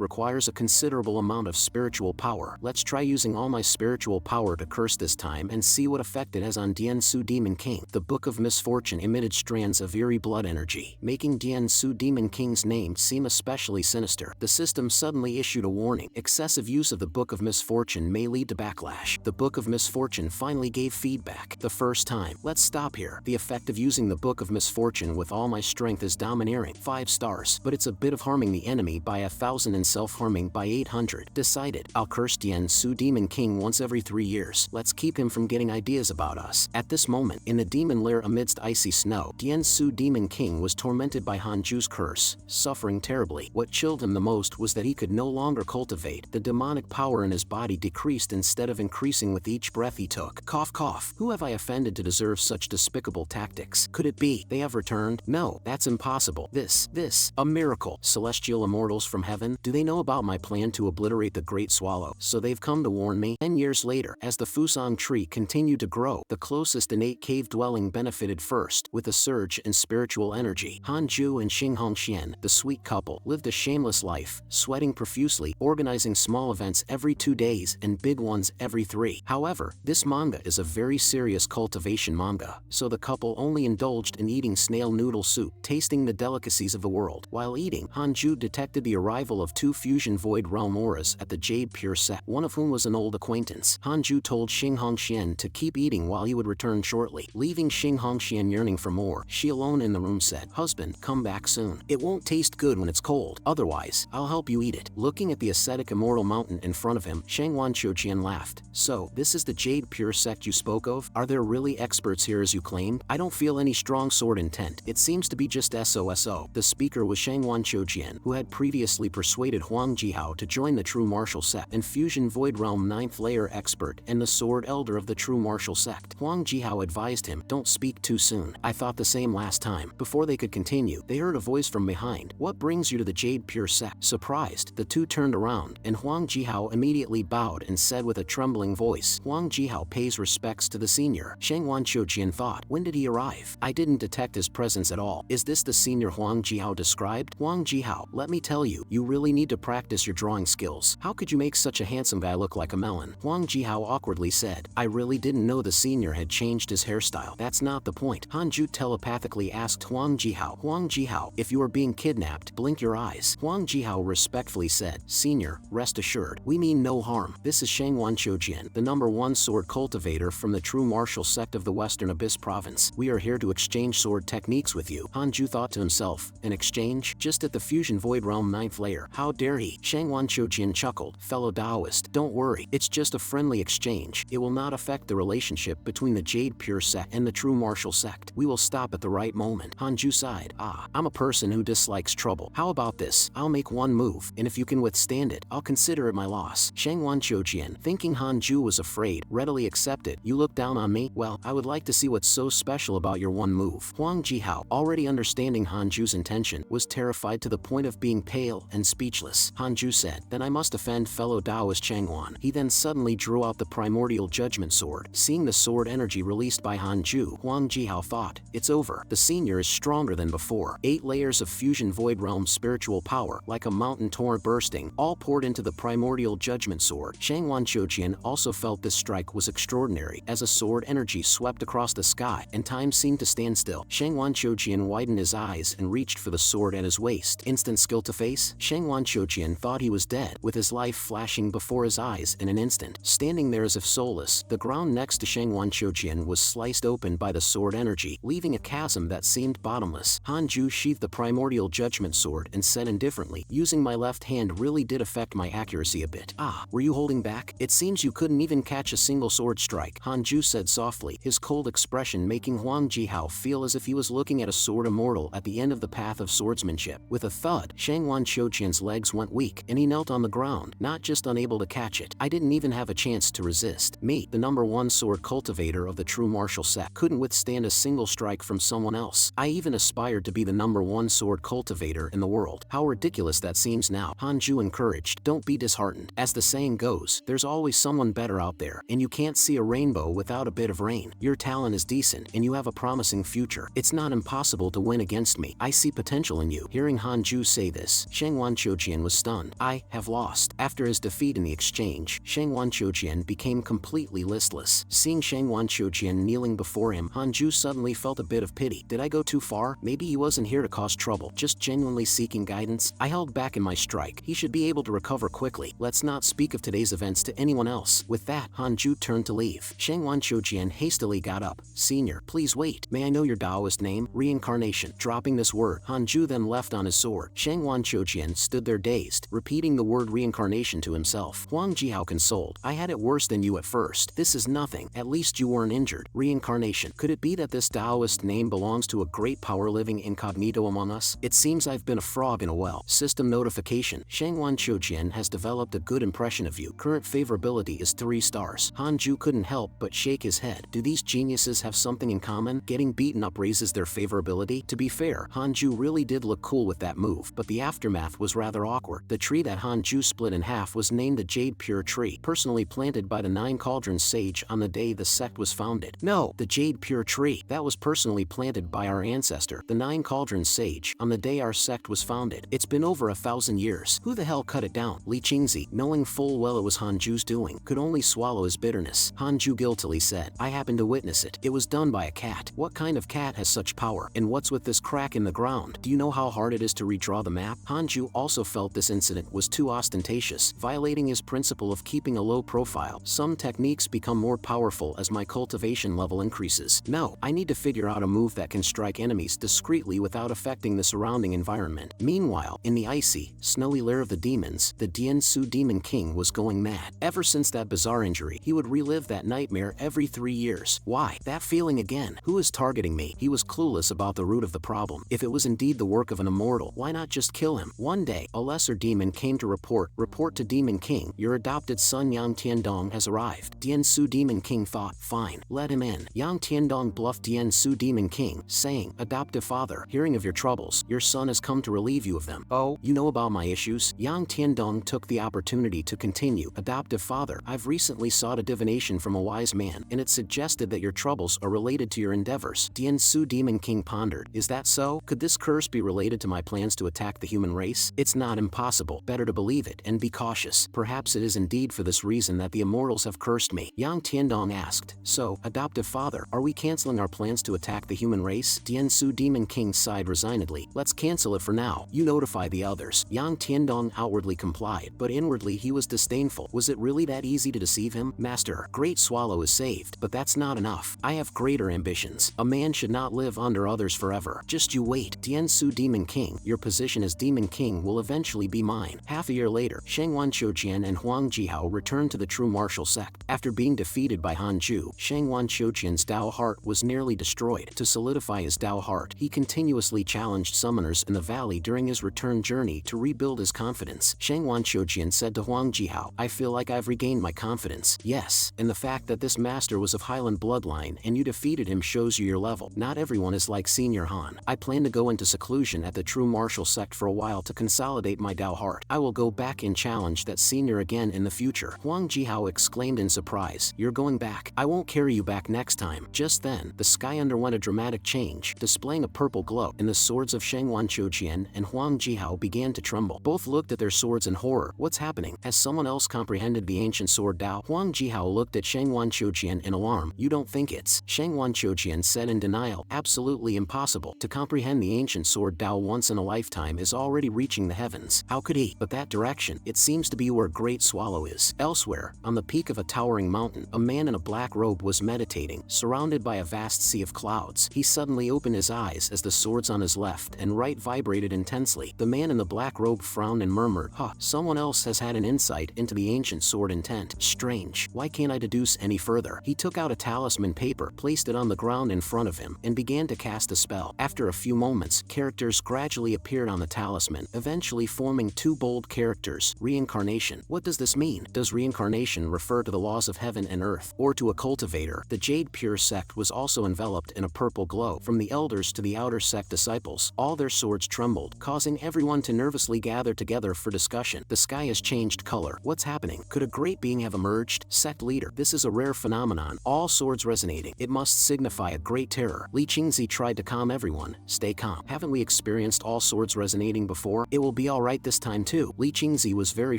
requires a considerable amount of spiritual power. Let's try using all my spiritual power to curse this time and see what effect it has on Jian-Su demon king." The Book of Misfortune emitted strands of eerie blood energy, making Jian-Su demon king's name seem especially sinister. The system suddenly issued a warning. Excessive use of the Book of Misfortune may lead to backlash. The Book of Misfortune finally gave feedback. The first time. Let's stop here. The effect of using the Book of Misfortune with all my strength is domineering. 5 stars. But it's a bit of harming the enemy by 1,000 and self-harming by 800. Decided. I'll curse Jian-Su demon king once every 3 years. Let's keep him from getting ideas about us. At this moment, in the demon lair amidst icy snow, Jian-Su demon king was tormented by Hanju's curse, suffering terribly. What chilled him the most was that he could no longer cultivate. The demonic power in his body decreased instead of increasing with each breath he took. Cough cough. Who have I offended to deserve such despicable tactics? Could it be they have returned? No, that's impossible. This, a miracle. Celestial immortals from heaven? Do they know about my plan to obliterate the Great Swallow? So they've come to warn me? 10 years later, as the Fusang tree continued to grow, the closest innate cave dwelling benefited first, with a surge in spiritual energy. Hanju and Xinghongxian, the sweet couple, lived a shameless life, sweating profusely, organizing small events every 2 days and big ones every 3. However, this manga is a very serious cultivation manga, so the couple only indulged in eating snail noodle soup, tasting the delicacies of the world. While eating, Hanju detected the arrival of 2 Fusion Void Realm auras at the Jade Pure Set, one of whom was an old acquaintance. Hanju told Xinghongxian to keep eating while he would return shortly. Leaving Xinghongxian yearning for more, she alone in the room said, "Husband, come back soon. It won't taste good when it's cold. Otherwise, I'll help you eat it." Looking at the ascetic immortal mountain in front of him, Shang Wanqiuqian laughed. "So, this is the Jade Pure Sect you spoke of? Are there really experts here as you claimed? I don't feel any strong sword intent. It seems to be just SOSO. Jihao. The speaker was Shangwan Choujian, who had previously persuaded Huang Jihao to join the True Martial Sect and Fusion Void Realm 9th Layer Expert and the Sword Elder of the True Martial Sect. Huang Jihao advised him, "Don't speak too soon. I thought the same last time." Before they could continue, they heard a voice from behind. "What brings you to the Jade Pure Sect?" Surprised, the two turned around, and Huang Jihao immediately bowed and said with a trembling voice, "Huang Jihao pays respects to the senior." Shangwan Choujian thought, "When did he arrive? I didn't detect his presence at all. Is this the senior Huang Jihao described?" "Huang Jihao, let me tell you, you really need to practice your drawing skills. How could you make such a handsome guy look like a melon?" Huang Jihao awkwardly said, "I really didn't know the senior had changed his hairstyle." "That's not the point." Hanju telepathically asked Huang Jihao. "Huang Jihao, if you are being kidnapped, blink your eyes." Huang Jihao respectfully said, "Senior, rest assured, we mean no harm. This is Shangwan Choujian, the #1 sword cultivator from the True Martial Sect of the Western Abyss Province. We are here to exchange sword techniques with you." Hanju thought to himself, "An exchange? Just at the Fusion Void Realm 9th layer? How dare he?" Shangwan Choujian chuckled. "Fellow Taoist, don't worry, it's just a friendly exchange. It will not affect the relationship between the Jade Pure Sect and the True Martial Sect. We will stop at the right moment." Hanju sighed. I'm a person who dislikes trouble. How about this? I'll make one move, and if you can withstand it, I'll consider it my loss." Shangwan Choujian, thinking Hanju was afraid, readily accepted. "You look down on me? Well, I would like to see what's so special about your one move." Huang Jihao, already understanding Hanju's intention, was terrified to the point of being pale and speechless. Hanju said, "Then I must offend fellow Taoist Changwan." He then suddenly drew out the primordial judgment sword. Seeing the sword energy released by Hanju, Huang Jihao thought, "It's over. The senior is stronger than before." 8 layers of fusion void realm spiritual power, like a mountain torrent bursting, all poured into the primordial judgment sword. Shangwan Choujian also felt this strike was extraordinary, as a sword energy swept across the sky, and time seemed to stand still. Shangwan Choujian widened his eyes and reached for the sword at his waist. Instant skill to face? Shangwan Choujian thought he was dead, with his life flashing before his eyes in an instant. Standing there as if soulless, the ground next to Shangwan Choujian was sliced open by the sword energy, leaving a chasm that seemed bottomless. Hanju sheathed the primordial judgment sword and said indifferently, "Using my left hand really did affect my accuracy a bit." Were you holding back? It seems you couldn't even catch a single sword strike." Hanju said softly, his cold expression making Huang Jihao feel as if he was looking at a sword immortal at the end of the path of swordsmanship. With a thud, Shangwan Choujian's legs went weak, and he knelt on the ground, not just unable to catch it. "I didn't even have a chance to resist. Me, the #1 sword cultivator of the True Martial Sect, couldn't withstand a single strike from someone else. I even aspired to be the #1 sword cultivator in the world. How ridiculous that seems now." Hanju encouraged, "Don't be disheartened. As the saying goes, there's always someone better out there, and you can't see a rainbow without a bit of rain. Your talent is decent, and you have a promising future. It's not impossible to win against me. I see potential in you." Hearing Hanju say this, Shangwan Choujian was stunned. "I have lost." After his defeat in the exchange, Shangwan Choujian became completely listless. Seeing Shangwan Choujian kneeling before him, Hanju suddenly felt a bit of pity. Did I go too far? Maybe he wasn't here to cause trouble, just genuinely seeking guidance. I held back in my strike. He should be able to recover quickly. Let's not speak of today's events to anyone else." With that, Hanju turned to leave. Shangwan Choujian hastily got up. "Senior, please wait. May I know your Taoist name?" "Reincarnation." Dropping this word, Hanju then left on his sword. Shangwan Choujian stood there dazed, repeating the word reincarnation to himself. Huang Jihao consoled, "I had it worse than you at first. This is nothing. At least you weren't injured." Reincarnation. Could it be that this Taoist name belongs to a great power living incognito among us? It seems I've been a frog in a well. System notification. Shangwan Choujian has developed a good impression of you. Current favorability is 3 stars. Hanju couldn't help but shake his head. Do these geniuses have something in common? Getting beaten up raises their favorability? To be fair, Hanju really did look cool with that move, but the aftermath was rather awkward. The tree that Hanju split in half was named the Jade Pure Tree, personally planted by the 9 Cauldrons sage on the day the sect was founded. No, the Jade Pure Tree. That was personally planted by our ancestor, the 9 Cauldrons sage, on the day our sect was founded. It's been over 1,000 years. Who the hell cut it down? Li Qingzi, knowing full well it was Hanju's doing, could only swallow his bitterness. Hanju guiltily said, "I happened to witness it. It was done by a cat." "What kind of cat has such power? And what's with this crack in the ground? Do you know how hard it is to redraw the map?" Hanju also felt this incident was too ostentatious, violating his principle of keeping a low profile. "Some techniques become more powerful as my cultivation level increases. No, I need to figure out a move that can strike enemies discreetly without affecting the surrounding environment." Meanwhile, in the icy, snowy lair of the demons, the Diansu Demon King was going mad. Ever since that bizarre injury, he would relive that nightmare every 3 years. Why? That feeling again. Who is targeting me? He was clueless about the root of the problem. If it was indeed the work of an immortal, why not just kill him? One day, a lesser demon came to report to Demon King, your adopted son Yang Tiandong has arrived. Diansu Demon King thought, fine, let him in. Yang Tiandong bluffed Diansu Demon King, saying, adoptive father, hearing of your troubles, your son has come to relieve you of them. Oh, you know about my issues? Yang Tiandong took the opportunity to continue, adoptive father, I've recently sought a divination from a wise man, and it suggested that your troubles are related to your endeavors. Diansu Demon King pondered, is that so? Could this curse be related to my plans to attack the human race? It's not impossible, better to believe it and be cautious. Perhaps it is indeed for this reason that the immortals have cursed me. Yang Tiandong asked, so, adoptive father, are we canceling our plans to attack the human race? Diansu Demon King sighed resignedly, let's cancel it for now, you notify the others. Yang Tiandong outwardly complied, but inwardly he was disdainful. Was it really that easy to deceive him? Master, Great Swallow is saved, but that's not enough. I have greater ambitions. A man should not live under others forever. Just you wait. Diansu Demon King, your position as Demon King will eventually be mine. Half a year later, Shangwan Qiuqian and Huang Jihao returned to the true martial sect. After being defeated by Hanju, Shangwan Qiuqian's Dao heart was nearly destroyed. To solidify his Dao heart, he continuously challenged summoners in the valley during his return journey to rebuild his confidence. Shangwan Qiuqian said to Huang Jihao, I feel like I've regained my confidence. Yes, and the fact that this master was of Highland bloodline and you defeated him shows you your level. Not everyone is like Senior Han. I plan to go into seclusion at the true martial sect for a while to consolidate my Dao heart. I will go back and challenge that senior again in the future. Huang Jihao exclaimed in surprise, you're going back? I won't carry you back next time. Just then, the sky underwent a dramatic change, displaying a purple glow, and the swords of Shangwan Qiuqian and Huang Jihao began to tremble. Both looked at their swords in horror. What's happening? Has someone else comprehended the ancient sword Dao? Huang Jihao looked at Shangwan Qiuqian in alarm. You don't think it's? Shangwan Qiuqian said in denial, absolutely impossible. To comprehend the ancient sword Dao once in a lifetime is already reaching the heavens. How could he? But that direction, it seems to be where Great Swallow is. Elsewhere, on the peak of a towering mountain, a man in a black robe was meditating, surrounded by a vast sea of clouds. He suddenly opened his eyes as the swords on his left and right vibrated intensely. The man in the black robe frowned and murmured, someone else has had an insight into the ancient sword intent. Strange. Why can't I deduce any further? He took out a talisman paper, placed it on the ground in front of him, and began to cast a spell. After a few moments, characters gradually appeared on the talisman, eventually forming two bold characters, reincarnation. What does this mean? Does reincarnation refer to the laws of heaven and earth, or to a cultivator? The Jade Pure sect was also enveloped in a purple glow. From the elders to the outer sect disciples, all their swords trembled, causing everyone to nervously gather together for discussion. The sky has changed color. What's happening? Could a great being have emerged? Sect leader. This is a rare phenomenon. All swords resonating. It must signify a great terror. Li Qingzi tried to calm everyone. Stay calm. Haven't we experienced all swords resonating before? It will be alright this time too. Li Qingzi was very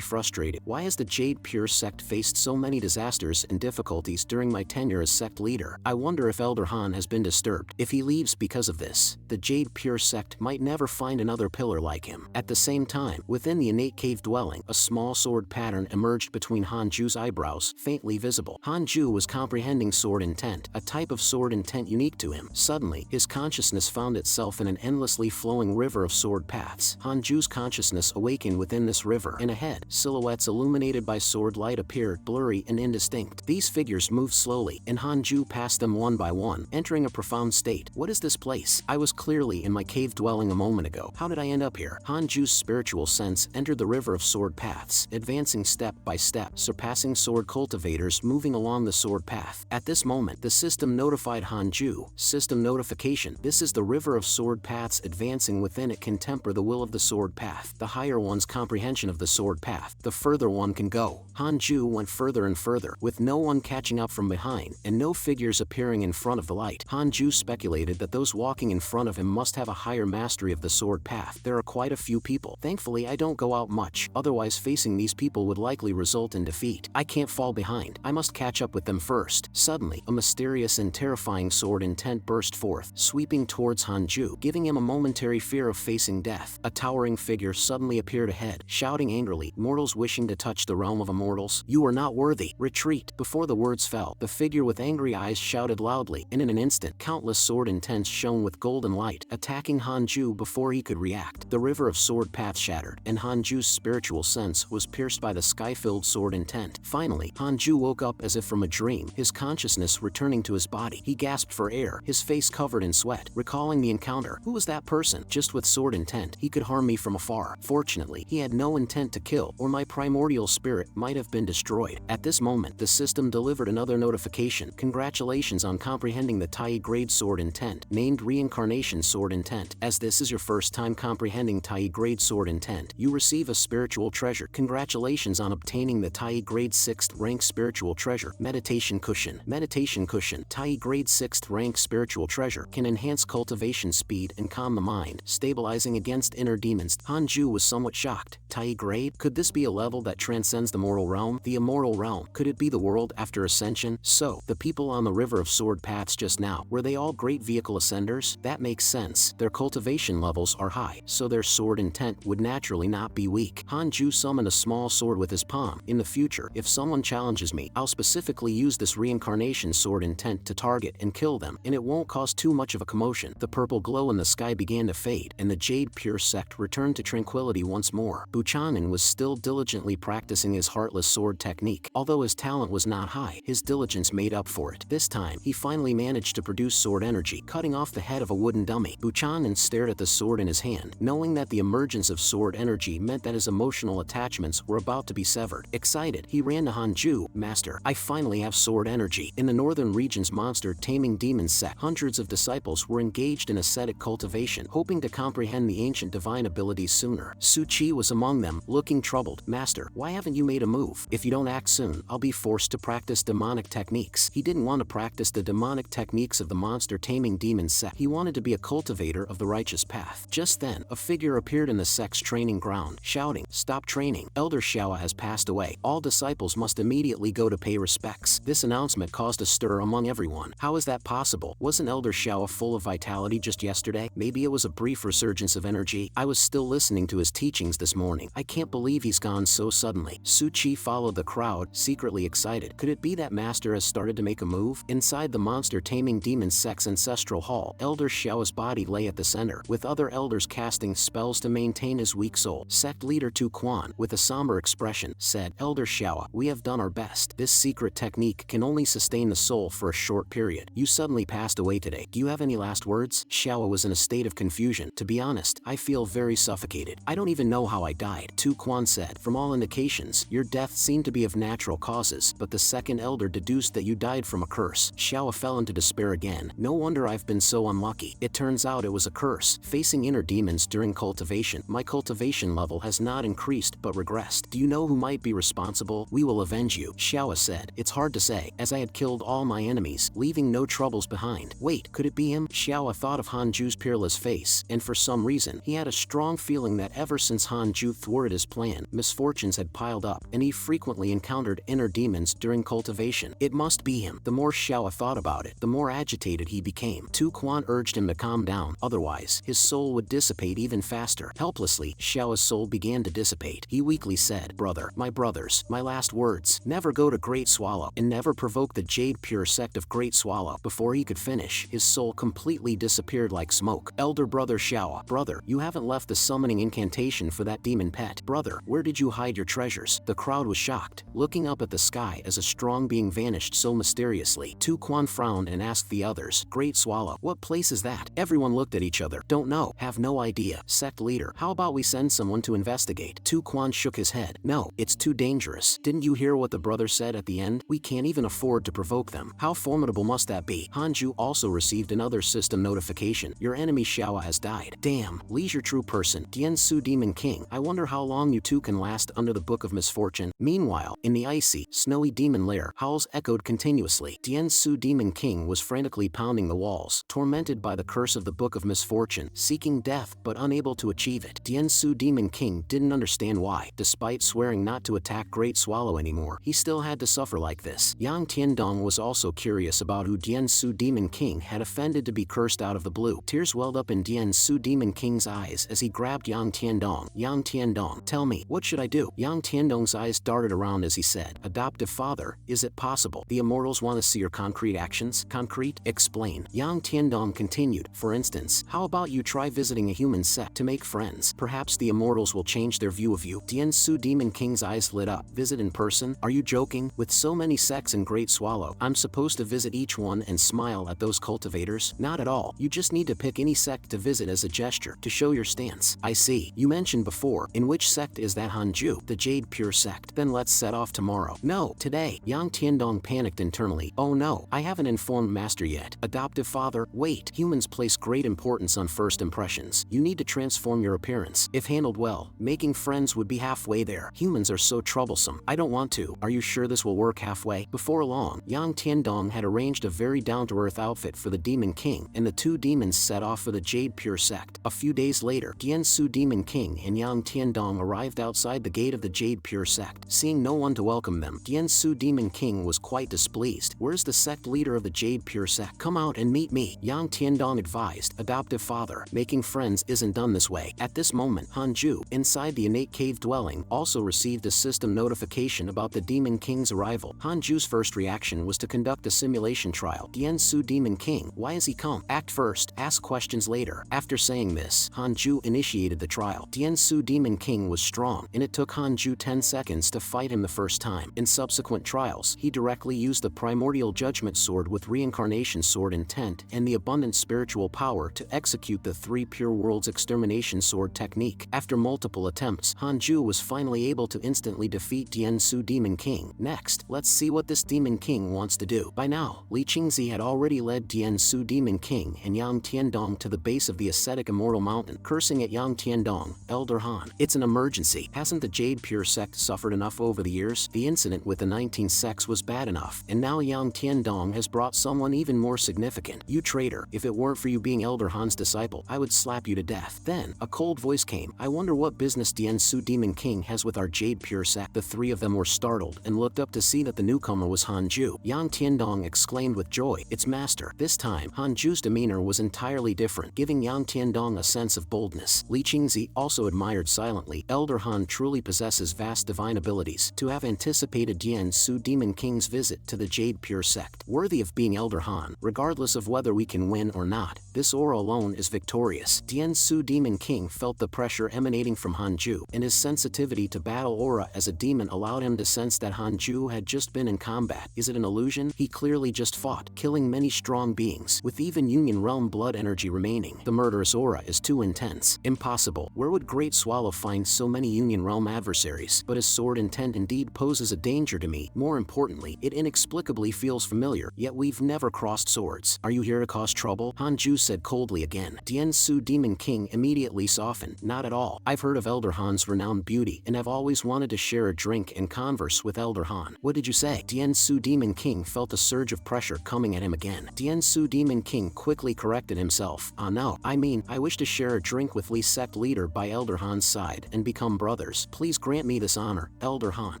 frustrated. Why has the Jade Pure sect faced so many disasters and difficulties during my tenure as sect leader? I wonder if Elder Han has been disturbed. If he leaves because of this, the Jade Pure sect might never find another pillar like him. At the same time, within the innate cave dwelling, a small sword pattern emerged between Hanju's eyebrows, faintly visible. Hanju was comprehending sword intent, a type of sword intent unique to him. Suddenly, his consciousness found itself in an endlessly flowing river of sword paths. Hanju's consciousness awakened within this river, and ahead, silhouettes illuminated by sword light appeared, blurry and indistinct. These figures moved slowly, and Hanju passed them one by one, entering a profound state. What is this place? I was clearly in my cave dwelling a moment ago. How did I end up here? Hanju's spiritual sense entered the river of sword paths, advancing step by step, surpassing sword cultivators moving along the sword path. At this moment, the system notified Hanju. System notification. This is the river of sword paths. Advancing within it can temper the will of the sword path. The higher one's comprehension of the sword path, the further one can go. Hanju went further and further, with no one catching up from behind, and no figures appearing in front of the light. Hanju speculated that those walking in front of him must have a higher mastery of the sword path. There are quite a few people. Thankfully, I don't go out much, otherwise facing these people would likely result in defeat. I can't fall behind. I must catch up with them first. Suddenly, a mysterious and terrifying sword intent burst forth, sweeping towards Hanju, giving him a momentary fear of facing death. A towering figure suddenly appeared ahead, shouting angrily, mortals wishing to touch the realm of immortals, you are not worthy. Retreat. Before the words fell, the figure with angry eyes shouted loudly, and in an instant, countless sword intents shone with golden light, attacking Hanju before he could react. The river of sword path shattered, and Hanju's spiritual sense was pierced by the sky-filled sword intent. Finally, Hanju woke up as if from a dream, his consciousness returning to his body. He gasped for air, his face covered in sweat, recalling the encounter. Master, who was that person? Just with sword intent, he could harm me from afar. Fortunately, he had no intent to kill, or my primordial spirit might have been destroyed. At this moment, the system delivered another notification. Congratulations on comprehending the Tai grade sword intent, named Reincarnation Sword Intent. As this is your first time comprehending Tai grade sword intent, you receive a spiritual treasure. Congratulations on obtaining the Tai grade 6th rank spiritual treasure. Meditation Cushion. Meditation Cushion. Tai grade 6th rank spiritual treasure can enhance cultivation speed and calm the mind, stabilizing against inner demons. Hanju was somewhat shocked. Tai grade? Could this be a level that transcends the mortal realm? The immortal realm? Could it be the world after Ascension? So, the people on the River of Sword paths just now, were they all great vehicle ascenders? That makes sense. Their cultivation levels are high, so their sword intent would naturally not be weak. Hanju summoned a small sword with his palm. In the future, if someone challenges me, I'll specifically use this reincarnation sword intent to target and kill them, and it won't cause too much of a commotion. The purple glow in the sky began to fade, and the Jade pure sect returned to tranquility once more. Buchanan was still diligently practicing his heartless sword technique. Although his talent was not high, his diligence made up for it. This time, he finally managed to produce sword energy, cutting off the head of a wooden dummy. Buchanan stared at the sword in his hand, knowing that the emergence of sword energy meant that his emotional attachments were about to be severed. Excited, he ran to Hanju. Master, I finally have sword energy. In the northern region's monster taming demon sect, hundreds of disciples were engaged in ascetic cultivation, hoping to comprehend the ancient divine abilities sooner. Suchi was among them, looking troubled. Master, why haven't you made a move? If you don't act soon, I'll be forced to practice demonic techniques. He didn't want to practice the demonic techniques of the monster taming demon sect. He wanted to be a cultivator of the righteous path. Just then, a figure appeared in the sect's training ground, shouting, "Stop training. Elder Shawa has passed away. All disciples must immediately go to pay respects." This announcement caused a stir among everyone. How is that possible? Wasn't Elder Shawa full of vitality just yesterday? Maybe it was a brief resurgence of energy. I was still listening to his teachings this morning. I can't believe he's gone so suddenly. Suchi followed the crowd, secretly excited. Could it be that Master has started to make a move? Inside the monster taming demon sect's ancestral hall, Elder Xiao's body lay at the center, with other elders casting spells to maintain his weak soul. Sect leader Tu Quan, with a somber expression, said, "Elder Xiao, we have done our best. This secret technique can only sustain the soul for a short period. You suddenly passed away today. Do you have any last words?" Xiao was in a state of confusion. "To be honest, I feel very suffocated. I don't even know how I died." Tu Quan said, "From all indications, your death seemed to be of natural causes, but the second elder deduced that you died from a curse." Xiao fell into despair again. "No wonder I've been so unlucky. It turns out it was a curse. Facing inner demons during cultivation, my cultivation level has not increased but regressed. Do you know who might be responsible? We will avenge you." Xiao said, "It's hard to say, as I had killed all my enemies, leaving no troubles behind." Wait, could it be him? Xiao thought of Hanju's peerless face, and for some reason, he had a strong feeling that ever since Hanju thwarted his plan, misfortunes had piled up, and he frequently encountered inner demons during cultivation. It must be him. The more Xiao thought about it, the more agitated he became. Tu Quan urged him to calm down, otherwise, his soul would dissipate even faster. Helplessly, Xiao's soul began to dissipate. He weakly said, "Brother, my brothers, my last words, never go to Great Swallow, and never provoke the Jade pure sect of Great Swallow." Before he could finish, his soul completely disappeared like smoke. Elder brother Xiao, "Brother, you haven't left the summoning incantation for that demon pet. Brother, where did you hide your treasures?" The crowd was shocked, looking up at the sky as a strong being vanished so mysteriously. Tu Quan frowned and asked the others, "Great Swallow, what place is that?" Everyone looked at each other. "Don't know. Have no idea." Sect leader, "How about we send someone to investigate?" Tu Quan shook his head. "No, it's too dangerous. Didn't you hear what the brother said at the end? We can't even afford to provoke them. How formidable must that be?" Hanju also received another system notification. "Your enemy Xiao has died." Damn, leisure true person, Diansu Demon King. I wonder how long you two can last under the Book of Misfortune. Meanwhile, in the icy, snowy demon lair, howls echoed continuously. Diansu Demon King was frantically pounding the walls, tormented by the curse of the Book of Misfortune, seeking death but unable to achieve it. Diansu Demon King didn't understand why, despite swearing not to attack Great Swallow anymore, he still had to suffer like this. Yang Tiandong was also curious about who Diansu Demon King had offended to be cursed out of the blue. Tears welled up in Diansu Demon King's eyes as he grabbed Yang Tiandong. "Yang Tiandong, tell me, what should I do?" Yang Tiandong's eyes darted around as he said, "Adoptive father, is it possible? The immortals want to see your concrete actions." "Concrete? Explain." Yang Tiandong continued, "For instance, how about you try visiting a human sect to make friends? Perhaps the immortals will change their view of you." Diansu Demon King's eyes lit up. "Visit in person? Are you joking? With so many sects in Great Swallow, I'm supposed to visit each one and smile at those cultivators? Not at all. You just need to pick any sect to visit as a gesture to show your stance. I see. You mentioned before. In which sect is that, Hanju? The Jade Pure sect. Then let's set off tomorrow. No, today. Yang Tiandong panicked internally. Oh no, I haven't informed Master yet. Adoptive father, wait. Humans place great importance on first impressions. You need to transform your appearance. If handled well, making friends would be halfway there. Humans are so troublesome. I don't want to. Are you sure this will work halfway? Before long, Yang Tiandong had arranged a very down-to-earth outfit for the Demon King, and the two demons set off for the Jade Pure sect. A few days later, Tiansu Demon King and Yang Tiandong arrived outside the gate of the Jade Pure sect. Seeing no one to welcome them, Tiansu Demon King was quite displeased. Where's the sect leader of the Jade Pure sect? Come out and meet me, Yang Tiandong advised. Adoptive father, making friends isn't done this way. At this moment, Hanju, inside the innate cave dwelling, also received a system notification about the Demon King's arrival. Hanju's first reaction was to conduct a simulation trial. Tiansu Demon King, why has he come? Act first, ask questions later. After saying this, Hanju initiated the trial. Tiansu Demon King was strong, and it took Hanju 10 seconds to fight him the first time. In subsequent trials, he directly used the Primordial Judgment Sword with Reincarnation Sword intent and the Abundant Spiritual Power to execute the Three Pure Worlds Extermination Sword technique. After multiple attempts, Hanju was finally able to instantly defeat Tiansu Demon King. Next, let's see what this Demon King wants to do. By now, Li Qingzi had already led Tiansu Demon King and Yang Tiandong to the base of the ascetic Immortal Mountain, cursing at Yang Tiandong, Elder Han. It's an emergency. Hasn't the Jade Pure sect suffered enough over the years? The incident with the 19 sects was bad enough, and now Yang Tiandong has brought someone even more significant. You traitor, if it weren't for you being Elder Han's disciple, I would slap you to death. Then, a cold voice came. I wonder what business Tiansu Demon King has with our Jade Pure sect. The three of them were startled and looked up to see that the newcomer was Hanju. Yang Tiandong exclaimed with joy, it's master. This time, Hanju's demeanor was entirely different, giving Yang Tiandong a sense of boldness. Li Qingzi also admired silently. Elder Han truly possesses vast divine abilities. To have anticipated Tiansu Demon King's visit to the Jade Pure sect, worthy of being Elder Han, regardless of whether we can win or not, this aura alone is victorious. Tiansu Demon King felt the pressure emanating from Hanju, and his sensitivity to battle aura as a demon allowed him to sense that Hanju had just been in combat. Is it an illusion? He clearly just fought, killing many strong beings, with even Union Realm blood energy remaining. The murderous aura is too intense. Impossible. Where would Great Swallow find so many Union Realm adversaries? But his sword intent indeed poses a danger to me. More importantly, it inexplicably feels familiar, yet we've never crossed swords. Are you here to cause trouble? Hanju said coldly again. Tiansu Demon King immediately softened. Not at all. I've heard of Elder Han's renowned beauty, and have always wanted to share a drink and converse with Elder Han. What did you say? Tiansu Demon King felt a surge of pressure coming at him again. Tiansu Demon King quickly corrected himself. No, I wish to share a drink with Li sect leader by Elder Han's side and become brothers. Please grant me this honor, Elder Han.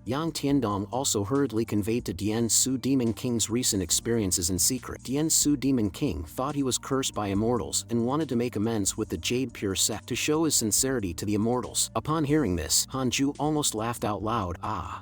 Yang Tiandong also hurriedly conveyed to Tiansu Demon King's recent experiences in secret. Tiansu Demon King thought he was cursed by immortals and wanted to make amends with the Jade Pure sect to show his sincerity to the immortals. Upon hearing this, Hanju almost laughed out loud.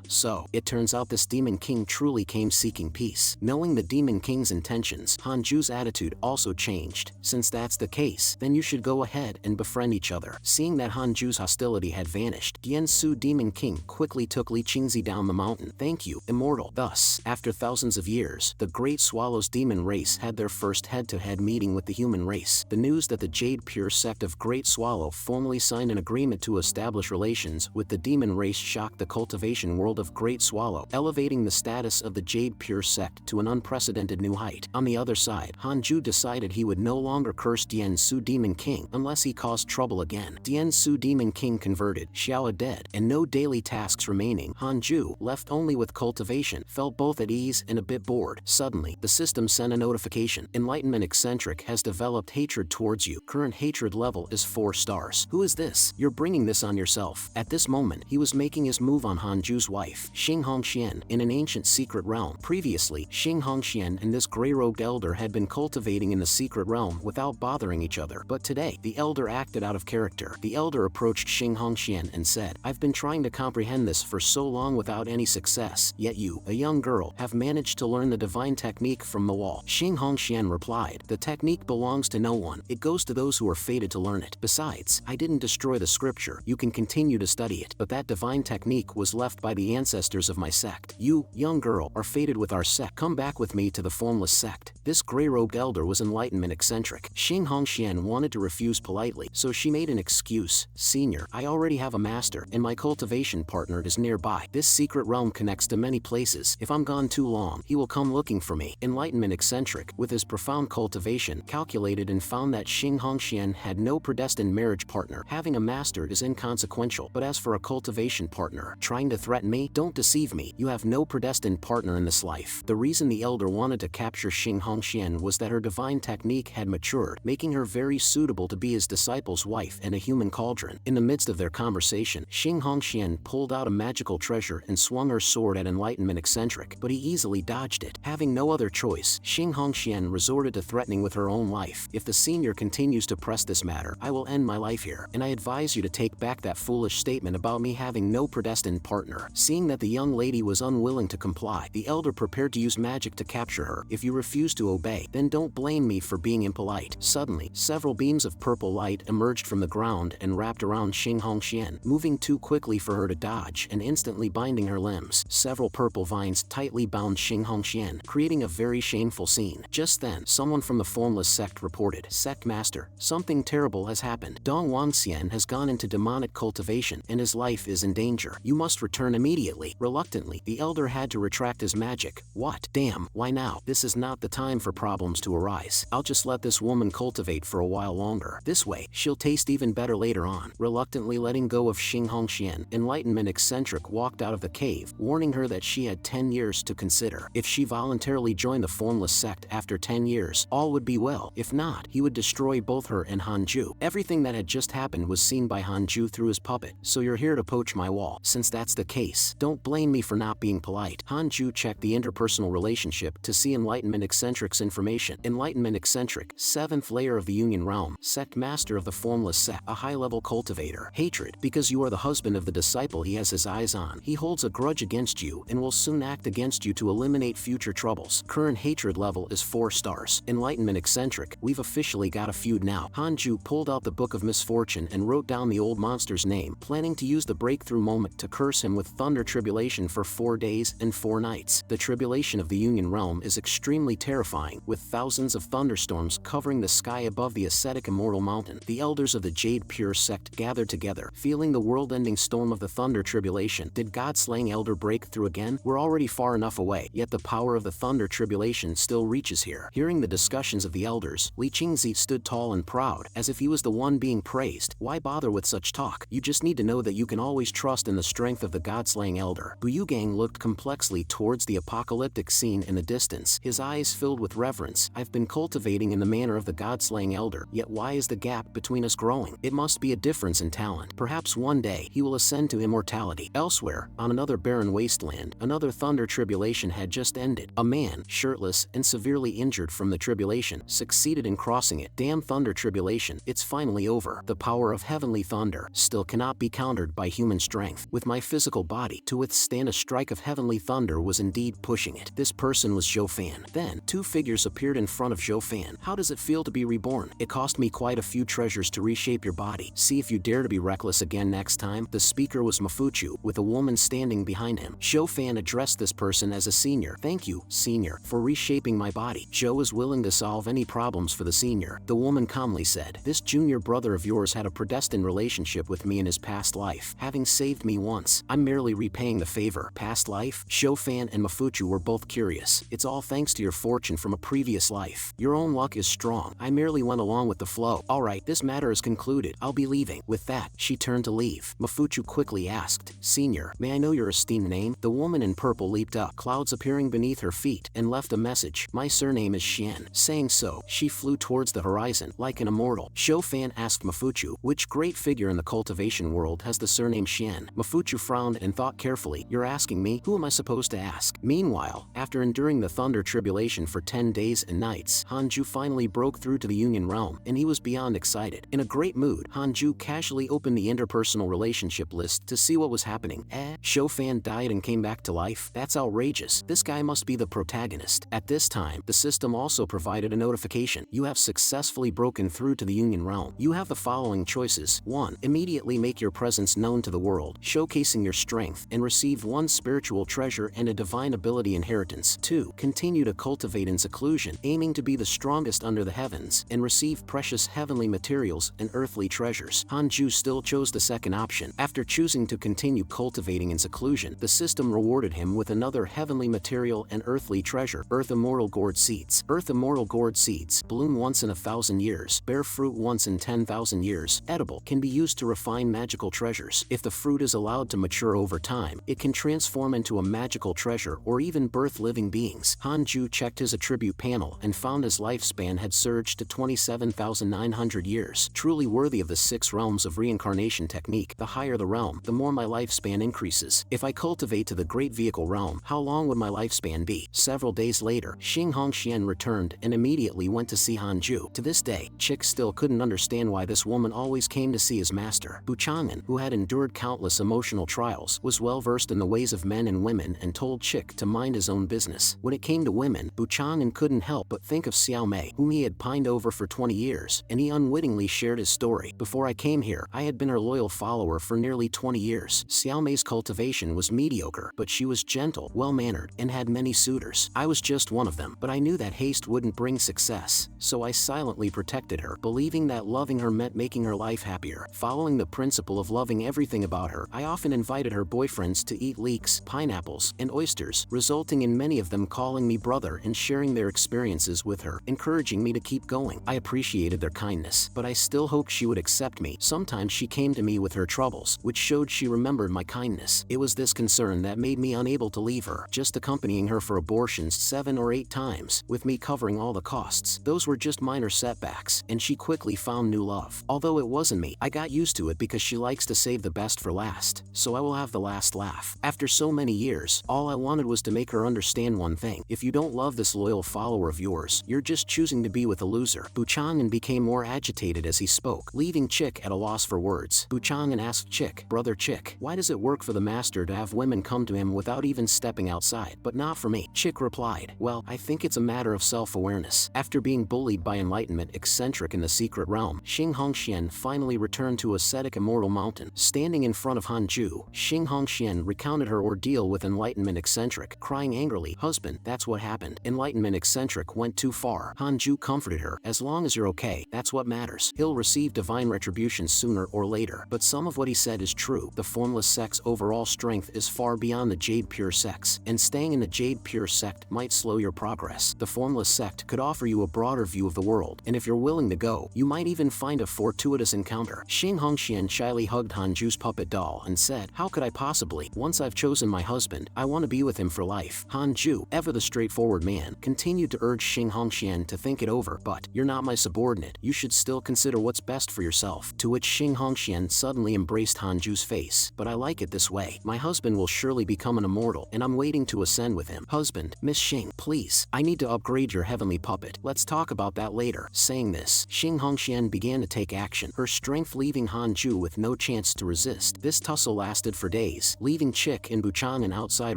So, it turns out this Demon King truly came seeking peace. Knowing the Demon King's intentions, Hanju's attitude also changed. Since that's the case, then you should go ahead and befriend each other. Seeing that Hanju's hostility had vanished, Tiansu Demon King quickly took Li Qingzi down the mountain. Thank you, immortal. Thus, after thousands of years, the Great Swallow's demon race had their first head-to-head meeting with the human race. The news that the Jade Pure sect of Great Swallow formally signed an agreement to establish relations with the demon race shocked the cultivation world of Great Swallow, elevating the status of the Jade Pure sect to an unprecedented new height. On the other side, Hanju decided he would no longer curse Tiansu Demon King unless he caused trouble again. Tiansu Demon King converted, Xiao dead, and no daily tasks remaining. Hanju, left only with cultivation, felt both at ease and a bit bored. Suddenly, the system sent a notification. Enlightenment Eccentric has developed hatred towards you. Current hatred level is 4 stars. Who is this? You're bringing this on yourself. At this moment, he was making his move on Hanju's wife, Xing Hongxian, in an ancient secret realm. Previously, Xing Hongxian and this gray-robed elder had been cultivating in the secret realm without bothering each other. But today, the elder acted out of character. The elder approached Xing Hongxian and said, I've been trying to comprehend this for so long without any success, yet you, a young girl, have managed to learn the divine technique from the wall. Xing Hongxian replied, the technique belongs to no one. It goes to those who are fated to learn it. Besides, I didn't destroy the scripture. You can continue to study it. But that divine technique was left by the ancestors of my sect. You, young girl, are fated with our sect. Come back with me to the formless sect. This gray-robed elder was enlightenment eccentric. Xing Hongxian wanted to refuse politely, so she made an excuse. Senior, I already have a master, and my cultivation partner is nearby. This secret realm connects to many places. If I'm gone too long, he will come looking for me. Enlightenment eccentric, with his profound cultivation, calculated and found that Xing Hongxian had no predestined marriage partner. Having a master is inconsequential, but as for a cultivation partner, trying to threaten me? Don't deceive me. You have no predestined partner in this life. The reason the elder wanted to capture Xing Hongxian was that her divine technique had matured, making her very suitable to be his disciple's wife and a human cauldron. In the midst of their conversation, Xing Hongxian pulled out a magical treasure and swung her sword at enlightenment eccentric, but he easily dodged it. Having no other choice, Xing Hongxian resorted to threatening with her own life. If the senior continues to press this matter, I will end my life here, and I advise you to take back that foolish statement about me having no predestined partner. Seeing that the young lady was unwilling to comply, the elder prepared to use magic to capture her. If you refuse to obey, then don't blame me for being impolite. Suddenly, several beams of purple light emerged from the ground and wrapped around Xing Hongxian, moving too quickly for her to dodge and instantly binding her limbs. Several purple vines tightly bound Xing Hongxian, creating a very shameful scene. Just then, someone from the formless sect reported, "Sect Master, something terrible has happened. Dong Wanxian has gone into demonic cultivation and his life is in danger. You must return immediately." Reluctantly, the elder had to retract his magic. What? Damn, why now? This is not the time for problems to arise. I'll just let this woman cultivate for a while longer. This way, she'll taste even better later on. Reluctantly letting go of Xing Hongxian, enlightenment eccentric walked out of the cave, warning her that she had 10 years to consider. If she voluntarily joined the formless sect after 10 years, all would be well. If not, he would destroy both her and Hanju. Everything that had just happened was seen by Hanju through his puppet, so you're here to poach my wall. Since that's the case, don't blame me for not being polite. Hanju checked the interpersonal relationship to see enlightenment eccentric's information. Enlightenment eccentric, 7th layer of the Union Realm, sect master of the formless sect, a high-level cultivator. Hatred, because you are the husband of the disciple he has his eyes on. He holds a grudge against you and will soon act against you to eliminate future troubles. Current hatred level is 4 stars. Enlightenment eccentric, we've officially got a feud now. Hanju pulled out the Book of Misfortune and wrote down the old monster's name, planning to use the breakthrough moment to curse him with thunder tribulation for 4 days and 4 nights. The tribulation of the Union Realm is extremely terrifying, with thousands of thunderstorms covering the sky above the ascetic immortal mountain. The elders of the Jade Pure sect gathered together, feeling the world-ending storm of the thunder tribulation. Did God-slaying elder break through again? We're already far enough away, yet the power of the thunder tribulation still reaches here. Hearing the discussions of the elders, Li Qingzi stood tall and proud, as if he was the one being praised. Why bother with such talk? You just need to know that you can always trust in the strength of the God-slaying elder. Buyugang looked complexly towards the apocalyptic scene in the distance, his eyes filled with reverence. I've been cultivating in the manner of the God-slaying elder, yet why is the gap between us growing? It must be a difference in talent. Perhaps one day, he will ascend to immortality. Elsewhere, on another barren wasteland, another thunder tribulation had just ended. A man, shirtless and severely injured from the tribulation, succeeded in crossing it. Damn thunder tribulation, it's finally over. The power of heavenly thunder still cannot be countered by human strength. With my physical body, to withstand a strike of heavenly thunder was indeed pushing it. This person was Zhou Fan. Then, 2 figures appeared in front of Zhou Fan. How does it feel to be reborn? It cost me quite a few treasures to reshape your body. See if you dare to be reckless again next time. The speaker was Mafuchu, with a woman standing behind him. Zhou Fan addressed this person as a senior. Thank you, senior, for reshaping my body. Zhou is willing to solve any problems for the senior. The woman calmly said, this junior brother of yours had a predestined relationship with me in his past life, having saved me once. I'm merely repaying the favor. Past life? Zhou Fan and Mafuchu were both curious. It's all thanks to your fortune from a previous life. Your own luck is strong. I merely went along with the flow. Alright, this matter is concluded. I'll be leaving. With that, she turned to leave. Mafuchu quickly asked, Senior, may I know your esteemed name? The woman in purple leaped up, clouds appearing beneath her feet, and left a message. My surname is Xian. Saying so, she flew towards the horizon, like an immortal. Zhou Fan asked Mafuchu, which great figure in the cultivation world has the surname Xian? Mafuchu frowned and thought carefully. You're asking me? Who am I supposed to ask? Meanwhile, after enduring the thunder tribulation for 10 days and nights, Hanju finally broke through to the Union Realm, and he was beyond excited. In a great mood, Hanju casually opened the interpersonal relationship list to see what was happening. Zhou Fan died and came back to life? That's outrageous. This guy must be the protagonist. At this time, the system also provided a notification. You have successfully broken through to the Union Realm. You have the following choices. 1. Immediately make your presence known to the world, showcasing your strength, and receive 1 spiritual treasure and a divine ability inheritance. 2. Continue to cultivate in seclusion, aiming to be the strongest under the heavens and receive precious heavenly materials and earthly treasures. Hanju still chose the second option. After choosing to continue cultivating in seclusion, the system rewarded him with another heavenly material and earthly treasure, Earth Immortal Gourd Seeds. Earth Immortal Gourd Seeds bloom once in 1,000 years, bear fruit once in 10,000 years, edible, can be used to refine magical treasures. If the fruit is allowed to mature over time, it can transform into a magical treasure or even birth living beings. Hanju checked his attribute panel and found his lifespan had surged to 27,900 years, truly worthy of the 6 realms of reincarnation technique. The higher the realm, the more my lifespan increases. If I cultivate to the Great Vehicle realm, how long would my lifespan be? Several days later, Xing Hongxian returned and immediately went to see Hanju. To this day, Chick still couldn't understand why this woman always came to see his master. Buchang'an, who had endured countless emotional trials, was well versed in the ways of men and women and told Chick to mind his own business. When it came to women, Buchang'an couldn't help but think of Xiao Mei, whom he had pined over for 20 years, and he unwittingly shared his story. Before I came here, I had been her loyal follower for nearly 20 years. Xiao Mei's cultivation was mediocre, but she was gentle, well-mannered, and had many suitors. I was just one of them, but I knew that haste wouldn't bring success, so I silently protected her, believing that loving her meant making her life happier. Following the principle of loving everything about her, I often invited her boyfriends to eat leeks, pineapples, and oysters, resulting in many of them calling me brother and sharing their experiences with her, encouraging me to keep going. I appreciated their kindness, but I still hoped she would accept me. Sometimes she came to me with her troubles, which showed she remembered my kindness. It was this concern that made me unable to leave her, just accompanying her for abortions 7 or 8 times, with me covering all the costs. Those were just minor setbacks, and she quickly found new love. Although it wasn't me, I got used to it because she likes to save the best for last, so I will have the last laugh. After so many years, all I wanted was to make her understand one thing: if you don't love this loyal follower of yours, you're just choosing to be with a loser. Buchang'an became more agitated as he spoke, leaving Chick at a loss for words. Buchang'an asked Chick, "Brother Chick, why does it work for the master to have women come to him without even stepping outside, but not for me?" Chick replied, "Well, I think it's a matter of self-awareness." After being bullied by enlightenment eccentric in the secret realm, Xing Hongxian finally returned to ascetic Immortal Mountain. Standing in front of Hanju, Xing Hongxian recounted her ordeal with enlightenment eccentric, crying angrily, "Husband, that's what happened. Enlightenment eccentric went too far." Hanju comforted her, "As long as you're okay, that's what matters. He'll receive divine retribution sooner or later." But some of what he said is true. The formless sect's overall strength is far beyond the Jade Pure sects, and staying in the Jade Pure sect might slow your progress. The formless sect could offer you a broader view of the world, and if you're willing to go, you might even find a fortuitous encounter. Xing Hongxian shyly hugged Hanju's puppet doll and said, "How could I possibly? Once I've chosen my husband, I want to be with him for life." Hanju, ever the straightforward man, continued to urge Xing Hongxian to think it over. "But you're not my subordinate. You should still consider what's best for yourself." To which Xing Hongxian suddenly embraced Hanju's face. "But I like it this way. My husband will surely become an immortal, and I'm waiting to ascend with him." "Husband, Miss Xing, please, I need to upgrade your heavenly puppet. Let's talk about that later." Saying this, Xing Hongxian began to take action, her strength leaving Hanju with no chance to resist. This tussle lasted for days, leaving Chick and Buchang'an outside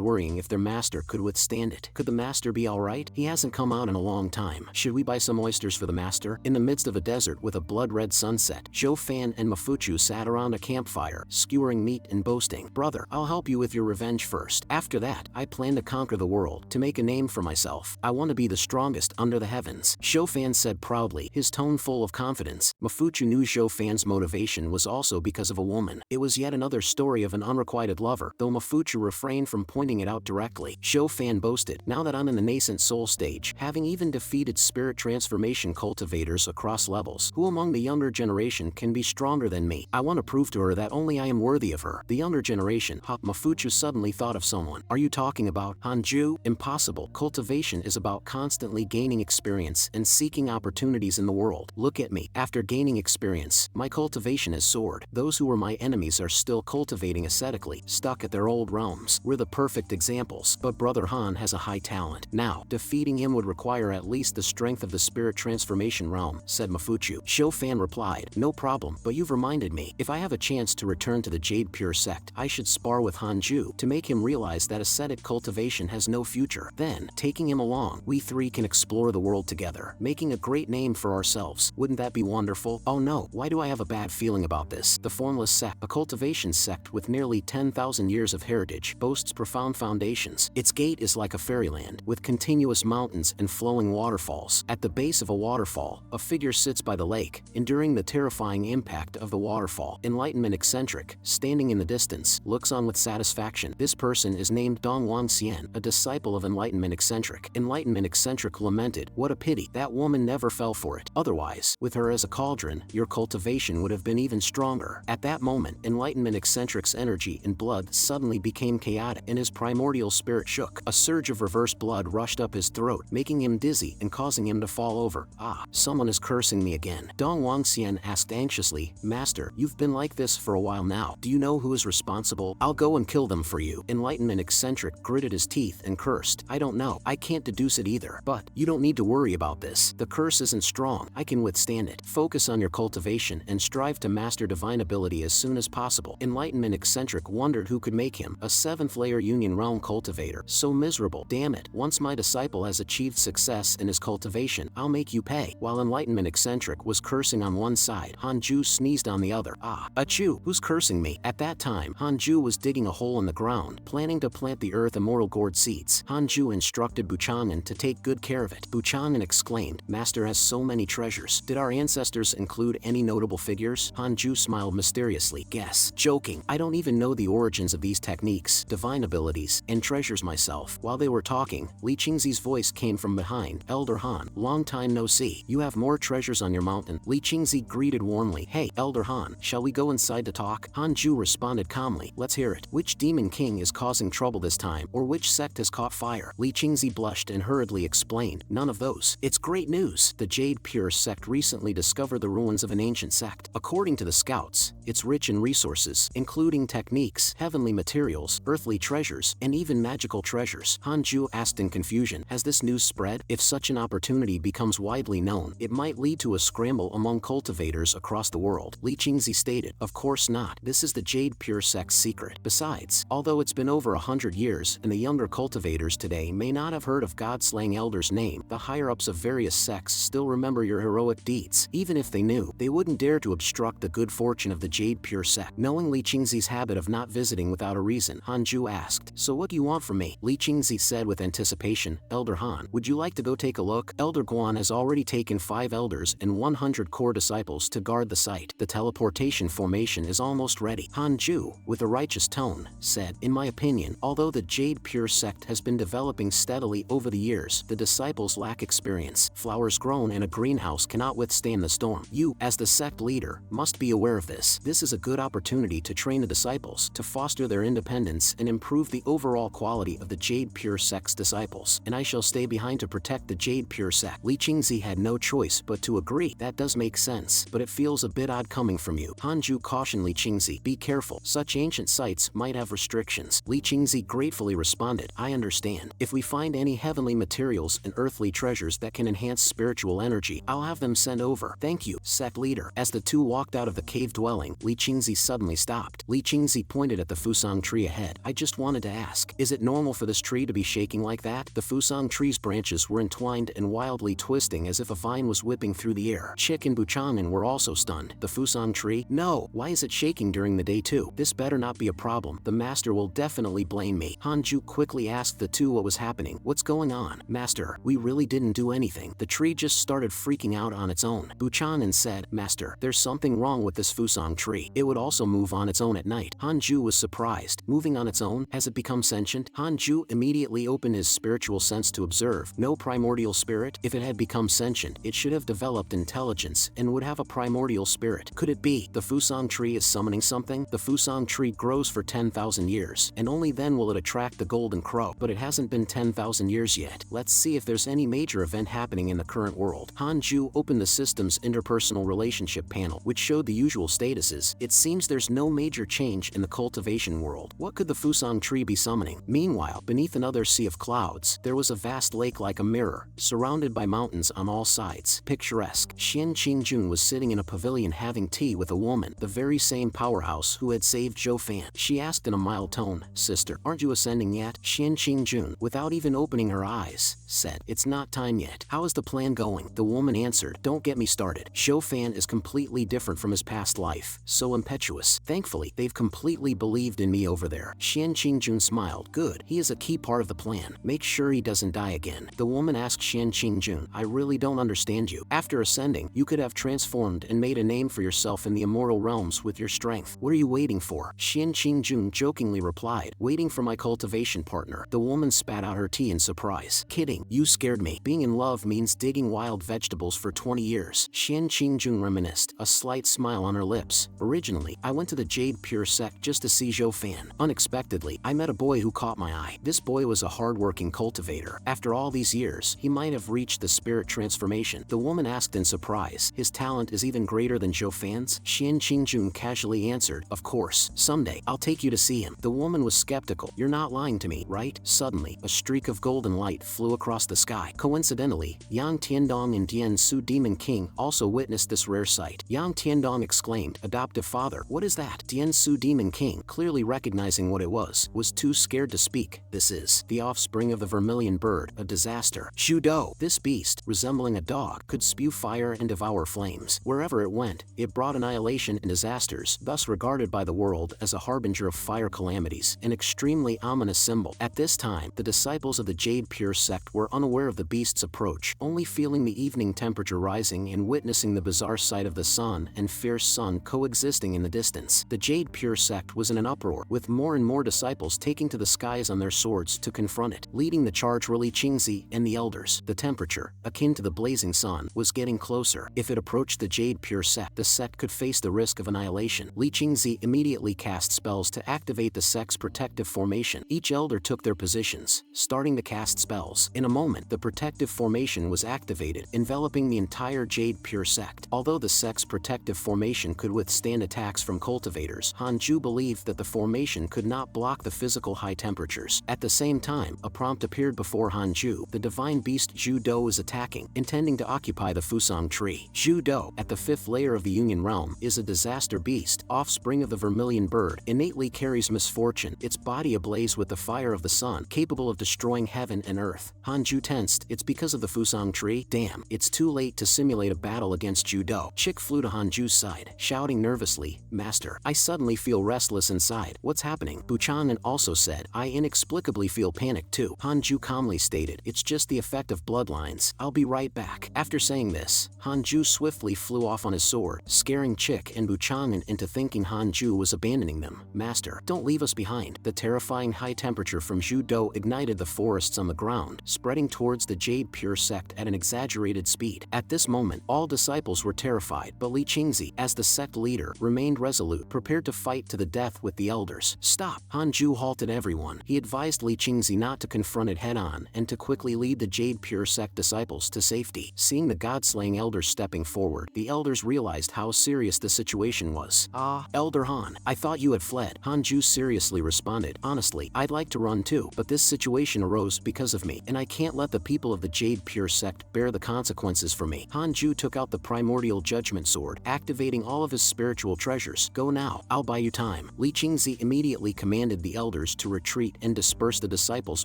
worrying if their master could withstand it. Could the master be alright? He hasn't come out in a long time. Should we buy some oysters for the master? In the midst of a desert with a blood-red sunset, Zhou Fan and Mafuchu sat around a campfire, skewering meat and boasting, "Brother, I'll help you with your revenge first. After that, I plan to conquer the world, to make a name for myself. I want to be the strongest under the heavens." Zhou Fan said proudly, his tone full of confidence. Mafuchu knew Zhou Fan's motivation was also because of a woman. It was yet another story of an unrequited lover, though Mafuchu refrained from pointing it out directly. Zhou Fan boasted, "Now that I'm in the nascent soul stage, having even defeated spirit transformation cultivators across levels, who among the younger generation can be stronger than me? I want to prove to her that only I am worthy of her." The younger generation, huh? Mafuchu suddenly thought of someone. "Are you talking about Hanju?" "Impossible. Cultivation is about constantly gaining experience and seeking opportunities in the world. Look at me. After gaining experience, my cultivation has soared. Those who were my enemies are still cultivating ascetically, stuck at their old realms. We're the perfect examples, but Brother Han has a high talent. Now, defeating him would require at least the strength of the spirit transformation realm," said Mafuchu. Zhou Fan replied, "No problem, but you've reminded me. If I have a chance to return to the Jade Pure sect, I should spar with Hanju to make him realize that ascetic cultivation has no future. Then, taking him along, we three can explore the world together, making a great name for ourselves. Wouldn't that be wonderful?" "Oh no, why do I have a bad feeling about this?" The formless sect, a cultivation sect with nearly 10,000 years of heritage, boasts profound foundations. Its gate is like a fairyland, with continuous mountains and flowing waterfalls. At the base of a waterfall, a figure sits by the lake, enduring the terrifying impact of the waterfall. Enlightenment eccentric, standing in the distance, looks on with satisfaction. This person is named Dongwang Xian, a disciple of Enlightenment eccentric. Enlightenment eccentric lamented, "What a pity, that woman never fell for it. Otherwise, with her as a cauldron, your cultivation would have been even stronger." At that moment, Enlightenment eccentric's energy and blood suddenly became chaotic, and his primordial spirit shook. A surge of reverse blood rushed up his throat, making him dizzy and causing him to fall over. "Ah, someone is cursing me again." Dongwang Xian asked anxiously, "Master, you've been like this for a while now. Do you know who is responsible? I'll go and kill them for you." Enlightenment eccentric gritted his teeth and cursed, "I don't know. I can't deduce it either. But you don't need to worry about this. The curse isn't strong. I can withstand it. Focus on your cultivation and strive to master divine ability as soon as possible." Enlightenment eccentric wondered who could make him a 7th layer Union Realm cultivator so miserable. "Damn it, once my disciple has achieved success in his cultivation, I'll make you pay." While Enlightenment eccentric was cursing on one side, Hanju sneezed on the other. "Ah, achoo, who's cursing me?" At that time, Hanju was digging a hole in the ground, planning to plant the earth immortal gourd seeds. Hanju instructed Buchanan to take good care of it. Buchanan exclaimed, "Master has so many treasures. Did our ancestors include any notable figures?" Hanju smiled mysteriously. "Guess. Joking. I don't even know the origins of these techniques, divine abilities, and treasures myself." While they were talking, Li Qingzi's voice came from behind. "Elder Han, long time no see. You have more treasures on your mountain." Li Qingzi greeted warmly. "Hey, Elder Han, shall we go inside to talk?" Hanju responded calmly, "Let's hear it. Which demon king is causing trouble this time, or which sect has caught fire?" Li Qingzi blushed and hurriedly explained, "None of those. It's great news. The Jade Pure sect recently discovered the ruins of an ancient sect. According to the scouts, it's rich in resources, including techniques, heavenly materials, earthly treasures, and even magical treasures." Hanju asked in confusion, "Has this news spread? If such an opportunity becomes widely known, it might lead to a scramble among cultivators across the world." Li Qingzi stated, "Of course not. This is the Jade Pure sect's secret. Besides, although it's been over 100 years and the younger cultivators today may not have heard of God-slaying Elder's name, the higher-ups of various sects still remember your heroic deeds. Even if they knew, they wouldn't dare to obstruct the good fortune of the Jade Pure sect." Knowing Li Qingzi's habit of not visiting without a reason, Hanju asked, "So what do you want from me?" Li Qingzi said with anticipation, "Elder Han, would you like to go take a look? Elder Guan has already taken 5 elders and 100 core disciples to guard the site. The teleportation formation is almost ready." Hanju, with a righteous tone, said, "In my opinion, although the Jade Pure sect has been developing steadily over the years, the disciples lack experience. Flowers grown in a greenhouse cannot withstand the storm. You, as the sect leader, must be aware of this. This is a good opportunity to train the disciples, to foster their independence and improve the overall quality of the Jade Pure sect's disciples, and I shall stay behind to protect the Jade Pure sect." Li Qingzi had no choice but to agree. "That does make sense, but it feels a bit odd coming from you." Hanju cautioned Li Qingzi, "Be careful. Such ancient sites might have restrictions." Li Qingzi gratefully responded, "I understand. If we find any heavenly materials and earthly treasures that can enhance spiritual energy, I'll have them sent over." "Thank you, sect leader." As the two walked out of the cave dwelling, Li Qingzi suddenly stopped. Li Qingzi pointed at the fusang tree ahead. "I just wanted to ask, is it normal for this tree to be shaking like that?" The fusang tree's branches were entwined and wildly twisting as if a vine was whipping through the air. Chick and Buchanan were also stunned. "The fusang tree? No, why is it shaking during the day too? This better not be a problem. The master will definitely blame me." Hanju quickly asked the two what was happening. "What's going on?" "Master, we really didn't do anything. The tree just started freaking out on its own." Buchanan said, "Master, there's something wrong with this fusang tree. It would also move on its own at night." Hanju was surprised. "Moving on its own? Has it become sentient?" Hanju immediately opened his spiritual sense to observe. No primordial spirit? If it had become sentient, it should have developed intelligence and would have a primordial spirit. Could it be the fusang tree is summoning something? The fusang tree grows for 10,000 years, and only then will it attract the golden crow. But it hasn't been 10,000 years yet. Let's see if there's any major event happening in the current world. Hanju opened the system's interpersonal relationship panel, which showed the usual statuses. It seems there's no major change in the cultivation world. What could the fusang tree be summoning? Meanwhile, beneath another sea of clouds, there was a vast lake like a mirror, surrounded by mountains on all sides. Picturesque. Xian Qingjun was sitting in a pavilion having tea with a woman, the very same powerhouse who had saved Zhou Fan. She asked in a mild tone, "Sister, aren't you ascending yet?" Xian Qingjun, without even opening her eyes, said, "It's not time yet. How is the plan going?" The woman answered, "Don't get me started. Zhou Fan is completely different from his past life, so impetuous. Thankfully, they've completely believed in me over there." Xian Qingjun smiled. "Good. He is a key part of the plan. Make sure he doesn't and die again. The woman asked Xian Qingjun, I really don't understand you. After ascending, you could have transformed and made a name for yourself in the immortal realms with your strength. What are you waiting for? Xian Qingjun jokingly replied, waiting for my cultivation partner. The woman spat out her tea in surprise. Kidding, you scared me. Being in love means digging wild vegetables for 20 years. Xian Qingjun reminisced, a slight smile on her lips. Originally, I went to the Jade Pure sect just to see Zhou Fan. Unexpectedly, I met a boy who caught my eye. This boy was a hard-working cultivator. After all these years, he might have reached the spirit transformation. The woman asked in surprise, his talent is even greater than Zhou Fan's? Xian Qingjun casually answered, of course, someday, I'll take you to see him. The woman was skeptical. You're not lying to me, right? Suddenly, a streak of golden light flew across the sky. Coincidentally, Yang Tiandong and Dian Su Demon King also witnessed this rare sight. Yang Tiandong exclaimed, adoptive father, what is that? Dian Su Demon King, clearly recognizing what it was too scared to speak. This is the offspring of the vermilion bird, a disaster. Zhu Do. This beast, resembling a dog, could spew fire and devour flames. Wherever it went, it brought annihilation and disasters, thus regarded by the world as a harbinger of fire calamities, an extremely ominous symbol. At this time, the disciples of the Jade Pure sect were unaware of the beast's approach, only feeling the evening temperature rising and witnessing the bizarre sight of the sun and fierce sun coexisting in the distance. The Jade Pure sect was in an uproar, with more and more disciples taking to the skies on their swords to confront it. Leading the charge were Li Qingzi and the elders. The temperature, akin to the blazing sun, was getting closer. If it approached the Jade Pure sect, the sect could face the risk of annihilation. Li Qingzi immediately cast spells to activate the sect's protective formation. Each elder took their positions, starting to cast spells. In a moment, the protective formation was activated, enveloping the entire Jade Pure sect. Although the sect's protective formation could withstand attacks from cultivators, Hanju believed that the formation could not block the physical high temperatures. At the same time, a prompt appeared before Hanju. The divine beast Zhu Do is attacking, intending to occupy the Fusang tree. Zhu Do, at the 5th layer of the Union Realm, is a disaster beast, offspring of the vermilion bird, innately carries misfortune, its body ablaze with the fire of the sun, capable of destroying heaven and earth. Hanju tensed, it's because of the Fusang tree? Damn, it's too late to simulate a battle against Zhu Do. Chick flew to Hanju's side, shouting nervously, Master, I suddenly feel restless inside. What's happening? Buchanan also said, I inexplicably feel panicked too. Hanju calmly stated, it's just the effect of bloodlines. I'll be right back. After saying this, Hanju swiftly flew off on his sword, scaring Chick and Buchanan into thinking Hanju was abandoning them. Master, don't leave us behind. The terrifying high temperature from Zhu Do ignited the forests on the ground, spreading towards the Jade Pure sect at an exaggerated speed. At this moment, all disciples were terrified, but Li Qingzi, as the sect leader, remained resolute, prepared to fight to the death with the elders. Stop! Hanju halted everyone. He advised Li Qingzi not to confront it head-on and to quickly lead the Jade Pure sect disciples to safety. Seeing the god-slaying elders stepping forward, the elders realized how serious the situation was. Ah, Elder Han, I thought you had fled. Hanju seriously responded, honestly, I'd like to run too, but this situation arose because of me, and I can't let the people of the Jade Pure sect bear the consequences for me. Hanju took out the primordial judgment sword, activating all of his spiritual treasures. Go now, I'll buy you time. Li Qingzi immediately commanded the elders to retreat and disperse the disciples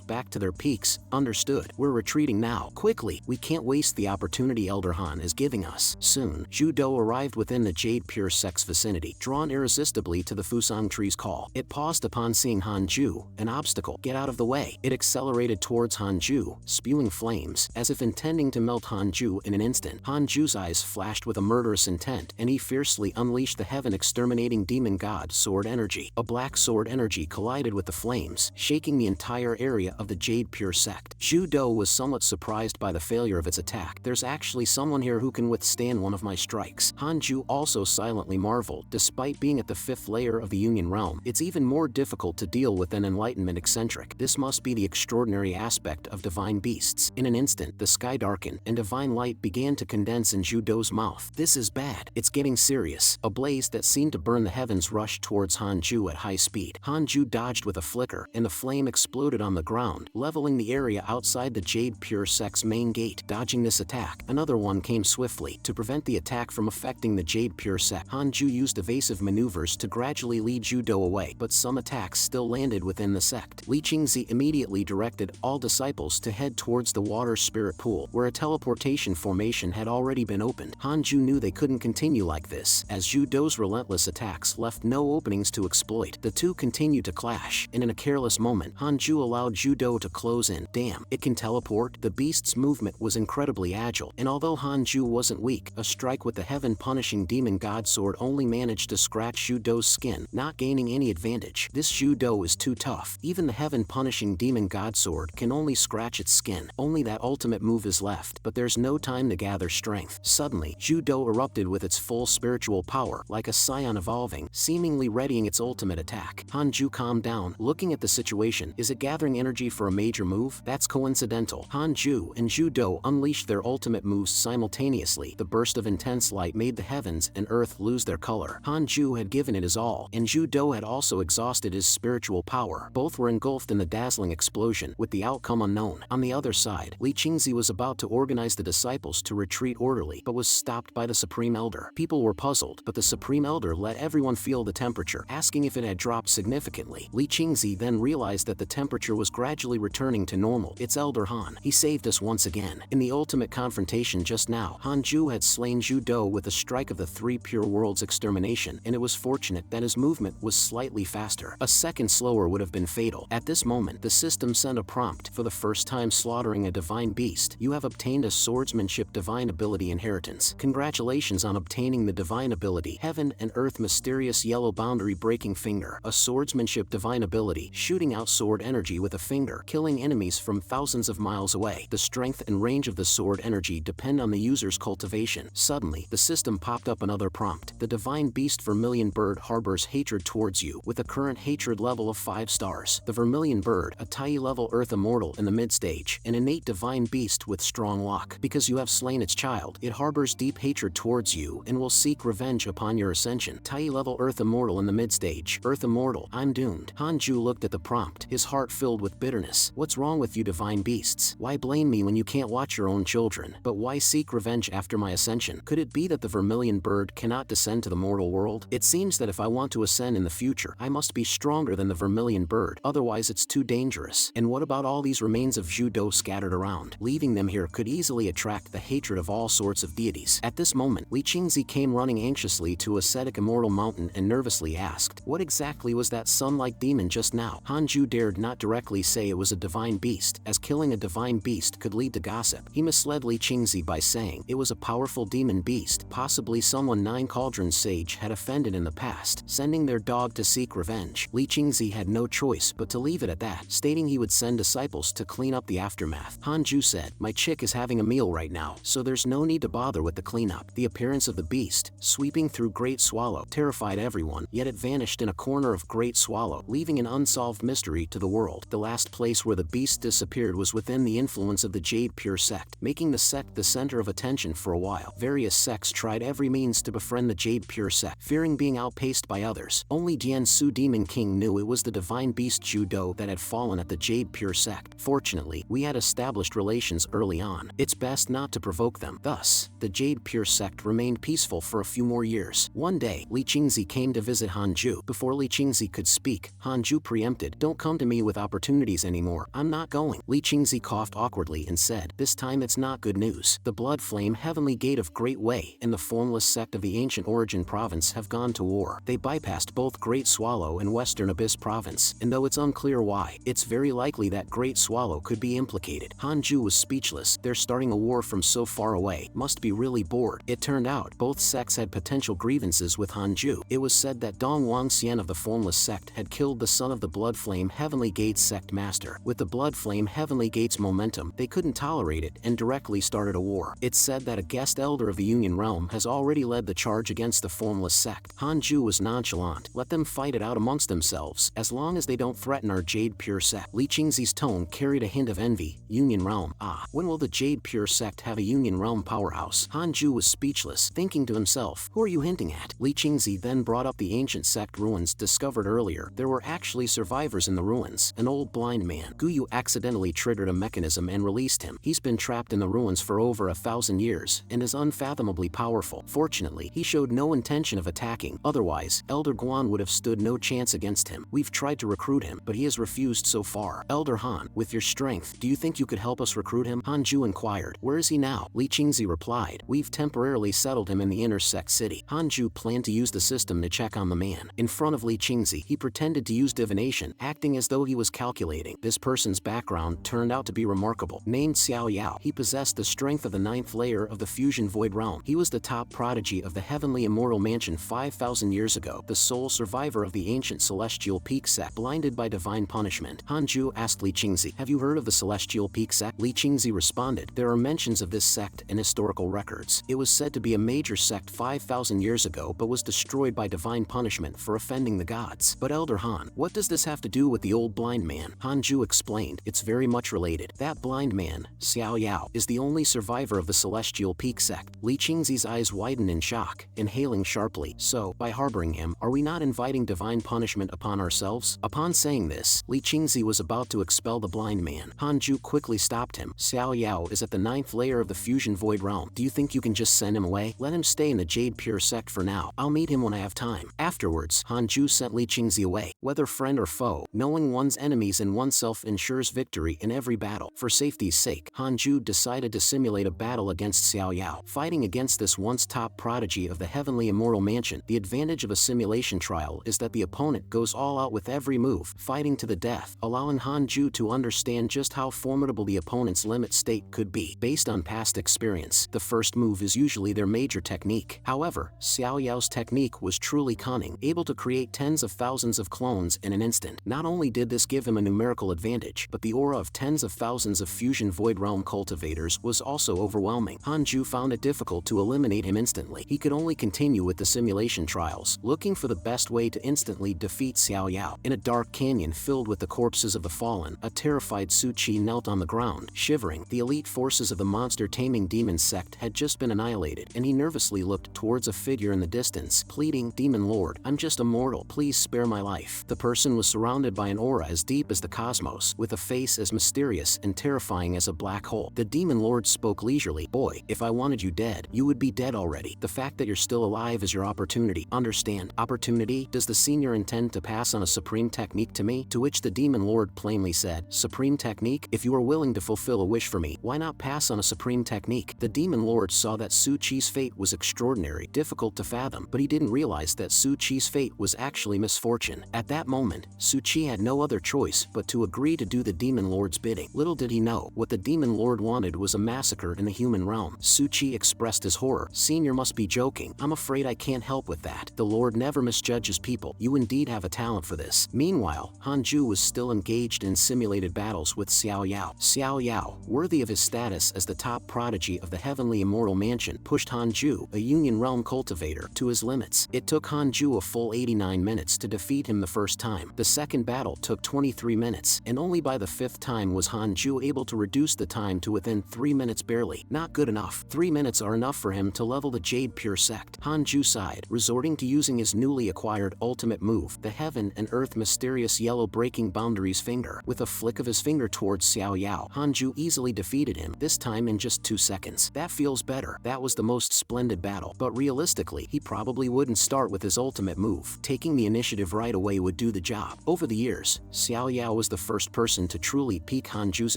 back to their peaks. Understood. We're retreating now. Quickly, we can't waste the opportunity Elder Han is giving us. Soon, Zhu Do arrived within the Jade Pure sect's vicinity, drawn irresistibly to the Fusang tree's call. It paused upon seeing Hanju, an obstacle. Get out of the way. It accelerated towards Hanju, spewing flames, as if intending to melt Hanju in an instant. Hanju's eyes flashed with a murderous intent, and he fiercely unleashed the heaven-exterminating demon god sword energy. A black sword energy collided with the flames, shaking the entire area of the Jade Pure sect. Zhu Do was somewhat surprised by the failure of its attack. There's actually someone here who can withstand one of my strikes. Hanju also silently marveled. Despite being at the 5th layer of the Union Realm, it's even more difficult to deal with an enlightenment eccentric. This must be the extraordinary aspect of divine beasts. In an instant, the sky darkened, and divine light began to condense in Zhu Do's mouth. This is bad. It's getting serious. A blaze that seemed to burn the heavens rushed towards Hanju at high speed. Hanju dodged with a flicker, and the flame exploded on the ground, leveling the area outside the Jade Pure sect's main gate. Dodging this attack, another one came swiftly. To prevent the attack from affecting the Jade Pure sect, Hanju used evasive maneuvers to gradually lead Zhu Do away, but some attacks still landed within the sect. Li Qingzi immediately directed all disciples to head towards the water spirit pool, where a teleportation formation had already been opened. Hanju knew they couldn't continue like this, as Zhu Do's relentless attacks left no openings to exploit. The two continued to clash, and in a careless moment, Hanju allowed Zhu Do to close in, damn, it can teleport? The beast's movement was incredibly agile, and although Hanju wasn't weak, a strike with the heaven-punishing demon god sword only managed to scratch Zhu Dou's skin, not gaining any advantage. This Zhu Dou is too tough. Even the heaven-punishing demon god sword can only scratch its skin. Only that ultimate move is left, but there's no time to gather strength. Suddenly, Zhu Dou erupted with its full spiritual power, like a scion evolving, seemingly readying its ultimate attack. Hanju calmed down, looking at the situation. Is it gathering energy for a major move? That's coincidental. Hanju and Zhu Dou unleashed their ultimate moves simultaneously. The burst of intense light made the heavens and earth lose their color. Hanju had given it his all, and Zhu Dou had also exhausted his spiritual power. Both were engulfed in the dazzling explosion, with the outcome unknown. On the other side, Li Qingzi was about to organize the disciples to retreat orderly, but was stopped by the Supreme Elder. People were puzzled, but the Supreme Elder let everyone feel the temperature, asking if it had dropped significantly. Li Qingzi then realized that the temperature was gradually returning to normal. It's Elder Han. He saved us once again. In the ultimate confrontation just now, Hanju had slain Zhu Dou with a strike of the three pure worlds extermination, and it was fortunate that his movement was slightly faster. A second slower would have been fatal. At this moment, the system sent a prompt. For the first time slaughtering a divine beast, you have obtained a swordsmanship divine ability inheritance. Congratulations on obtaining the divine ability Heaven and Earth Mysterious Yellow Boundary Breaking Finger. A swordsmanship divine ability, shooting out sword energy with a finger, killing enemies from thousands of miles away. The strength and range of the sword energy depend on the user's cultivation. Suddenly, the system popped up another prompt. The divine beast Vermilion Bird harbors hatred towards you, with a current hatred level of 5 stars. The Vermilion Bird, a Tai level Earth Immortal in the mid-stage, an innate divine beast with strong luck. Because you have slain its child, it harbors deep hatred towards you and will seek revenge upon your ascension. Tai level Earth Immortal in the mid-stage. Earth Immortal, I'm doomed. Hanju looked at the prompt, his heart filled with bitterness. What's wrong with you divine beasts? Why blame me when you can't watch your own children? But why seek revenge after my ascension? Could it be that the Vermilion Bird cannot descend to the mortal world? It seems that if I want to ascend in the future, I must be stronger than the Vermilion Bird, otherwise it's too dangerous. And what about all these remains of Zhu Dou scattered around? Leaving them here could easily attract the hatred of all sorts of deities. At this moment, Li Qingzi came running anxiously to ascetic Immortal Mountain and nervously asked, what exactly was that sun-like demon just now? Hanju dared not directly say it was a divine beast, as killing a divine beast could lead to gossip. He misled Li Qingzi by saying it was a powerful demon beast, possibly someone Nine Cauldrons sage had offended in the past, sending their dog to seek revenge. Li Qingzi had no choice but to leave it at that, stating he would send disciples to clean up the aftermath. Hanju said, my chick is having a meal right now, so there's no need to bother with the cleanup. The appearance of the beast, sweeping through Great Swallow, terrified everyone, yet it vanished in a corner of Great Swallow, leaving an unsolved mystery to the world. The last place where the beast disappeared was within the influence of the Jade Pure sect, making the sect the center of attention for a while. Various sects tried every means to befriend the Jade Pure sect, fearing being outpaced by others. Only Dian Su Demon King knew it was the divine beast Zhu Dou that had fallen at the Jade Pure sect. Fortunately, we had established relations early on. It's best not to provoke them. Thus, the Jade Pure sect remained peaceful for a few more years. One day, Li Qingzi came to visit Hanju. Before Li Qingzi could speak, Hanju preempted, don't come to me with opportunities anymore. I'm not going. Li Qingzi coughed awkwardly and said, this time it's not good news. The Blood Flame Heavenly Gate of Great Wei and the formless sect of the Ancient Origin Province have gone to war. They bypassed both Great Swallow and Western Abyss Province, and though it's unclear why, it's very likely that Great Swallow could be implicated. Hanju was speechless. They're starting a war from so far away. Must be really bored. It turned out, both sects had potential grievances with Hanju. It was said that Dong Wangxian of the Formless sect had killed the son of the Blood Flame Heavenly Gate's sect master. With the Blood Flame Heavenly Gate's momentum, they couldn't tolerate it and directly started a war. It's said that a guest elder of the Union Realm has already led the charge against the Formless sect. Hanju was nonchalant. Let them fight it out amongst themselves, as long as they don't threaten our Jade Pure sect. Li Qingzi's tone carried a hint of envy. Union Realm. Ah, when will the Jade Pure sect have a Union Realm powerhouse? Hanju was speechless, thinking to himself, who are you hinting at? Li Qingzi then brought up the ancient sect ruins discovered earlier. There were actually survivors in the ruins. An old blind man, Guyu, accidentally triggered a mechanism and released him. He's been trapped in the ruins for over 1,000 years and is unfathomably powerful. Fortunately, he showed no intention of attacking. Otherwise, Elder Guan would have stood no chance against him. We've tried to recruit him, but he has refused so far. Elder Han, with your strength, do you think you could help us recruit him? Hanju inquired. Where is he now? Li Qingzi replied. We've temporarily settled him in the inner sect city. Hanju planned to use the system to check on the man. In front of Li Qingzi, he pretended to use divination, acting as though he was calculating. This person's background background turned out to be remarkable. Named Xiao Yao, he possessed the strength of the 9th layer of the Fusion Void Realm. He was the top prodigy of the Heavenly Immortal Mansion 5,000 years ago, the sole survivor of the ancient Celestial Peak sect, blinded by divine punishment. Hanju asked Li Qingzi, "Have you heard of the Celestial Peak sect?" Li Qingzi responded, "There are mentions of this sect in historical records. It was said to be a major sect 5,000 years ago but was destroyed by divine punishment for offending the gods." "But Elder Han, what does this have to do with the old blind man?" Hanju explained, "It's very much related. That blind man, Xiao Yao, is the only survivor of the Celestial Peak sect." Li Qingzi's eyes widened in shock, inhaling sharply. "So, by harboring him, are we not inviting divine punishment upon ourselves?" Upon saying this, Li Qingzi was about to expel the blind man. Hanju quickly stopped him. "Xiao Yao is at the 9th layer of the Fusion Void Realm. Do you think you can just send him away? Let him stay in the Jade Pure sect for now. I'll meet him when I have time." Afterwards, Hanju sent Li Qingzi away. Whether friend or foe, knowing one's enemies and oneself ensures victory in every battle. For safety's sake, Hanju decided to simulate a battle against Xiao Yao. Fighting against this once top prodigy of the Heavenly Immortal Mansion, the advantage of a simulation trial is that the opponent goes all out with every move, fighting to the death, allowing Hanju to understand just how formidable the opponent's limit state could be. Based on past experience, the first move is usually their major technique. However, Xiao Yao's technique was truly cunning, able to create tens of thousands of clones in an instant. Not only did this give him a numerical advantage, but the aura of tens of thousands of Fusion Void Realm cultivators was also overwhelming. Hanju found it difficult to eliminate him instantly. He could only continue with the simulation trials, looking for the best way to instantly defeat Xiao Yao. In a dark canyon filled with the corpses of the fallen, a terrified Su Qi knelt on the ground, shivering. The elite forces of the monster-taming demon sect had just been annihilated, and he nervously looked towards a figure in the distance, pleading, "Demon Lord, I'm just a mortal, please spare my life." The person was surrounded by an aura as deep as the cosmos, with a face as mysterious and terrifying as a black hole. The Demon Lord spoke leisurely, "Boy, if I wanted you dead, you would be dead already. The fact that you're still alive is your opportunity. Understand? Opportunity? Does the senior intend to pass on a supreme technique to me?" To which the Demon Lord plainly said, "Supreme technique? If you are willing to fulfill a wish for me, why not pass on a supreme technique?" The Demon Lord saw that Su Qi's fate was extraordinary, difficult to fathom, but he didn't realize that Su Qi's fate was actually misfortune. At that moment, Su Qi had no other choice but to agree to do the Demon Lord's bidding. Little did he know, what the Demon Lord wanted was a massacre in the human realm. Su Qi expressed his horror. "Senior must be joking. I'm afraid I can't help with that. The Lord never misjudges people. You indeed have a talent for this." Meanwhile, Hanju was still engaged in simulated battles with Xiao Yao. Xiao Yao, worthy of his status as the top prodigy of the Heavenly Immortal Mansion, pushed Hanju, a Union Realm cultivator, to his limits. It took Hanju a full 89 minutes to defeat him the first time. The second battle took 23 minutes, and only by the fifth time was Hanju able to reduce the time to within 3 minutes barely. Not good enough. 3 minutes are enough for him to level the Jade Pure sect. Hanju sighed, resorting to using his newly acquired ultimate move, the Heaven and Earth Mysterious Yellow Breaking Boundaries finger. With a flick of his finger towards Xiao Yao, Hanju easily defeated him, this time in just 2 seconds. That feels better. That was the most splendid battle. But realistically, he probably wouldn't start with his ultimate move. Taking the initiative right away would do the job. Over the years, Xiao Yao was the first person to truly pique Hanju's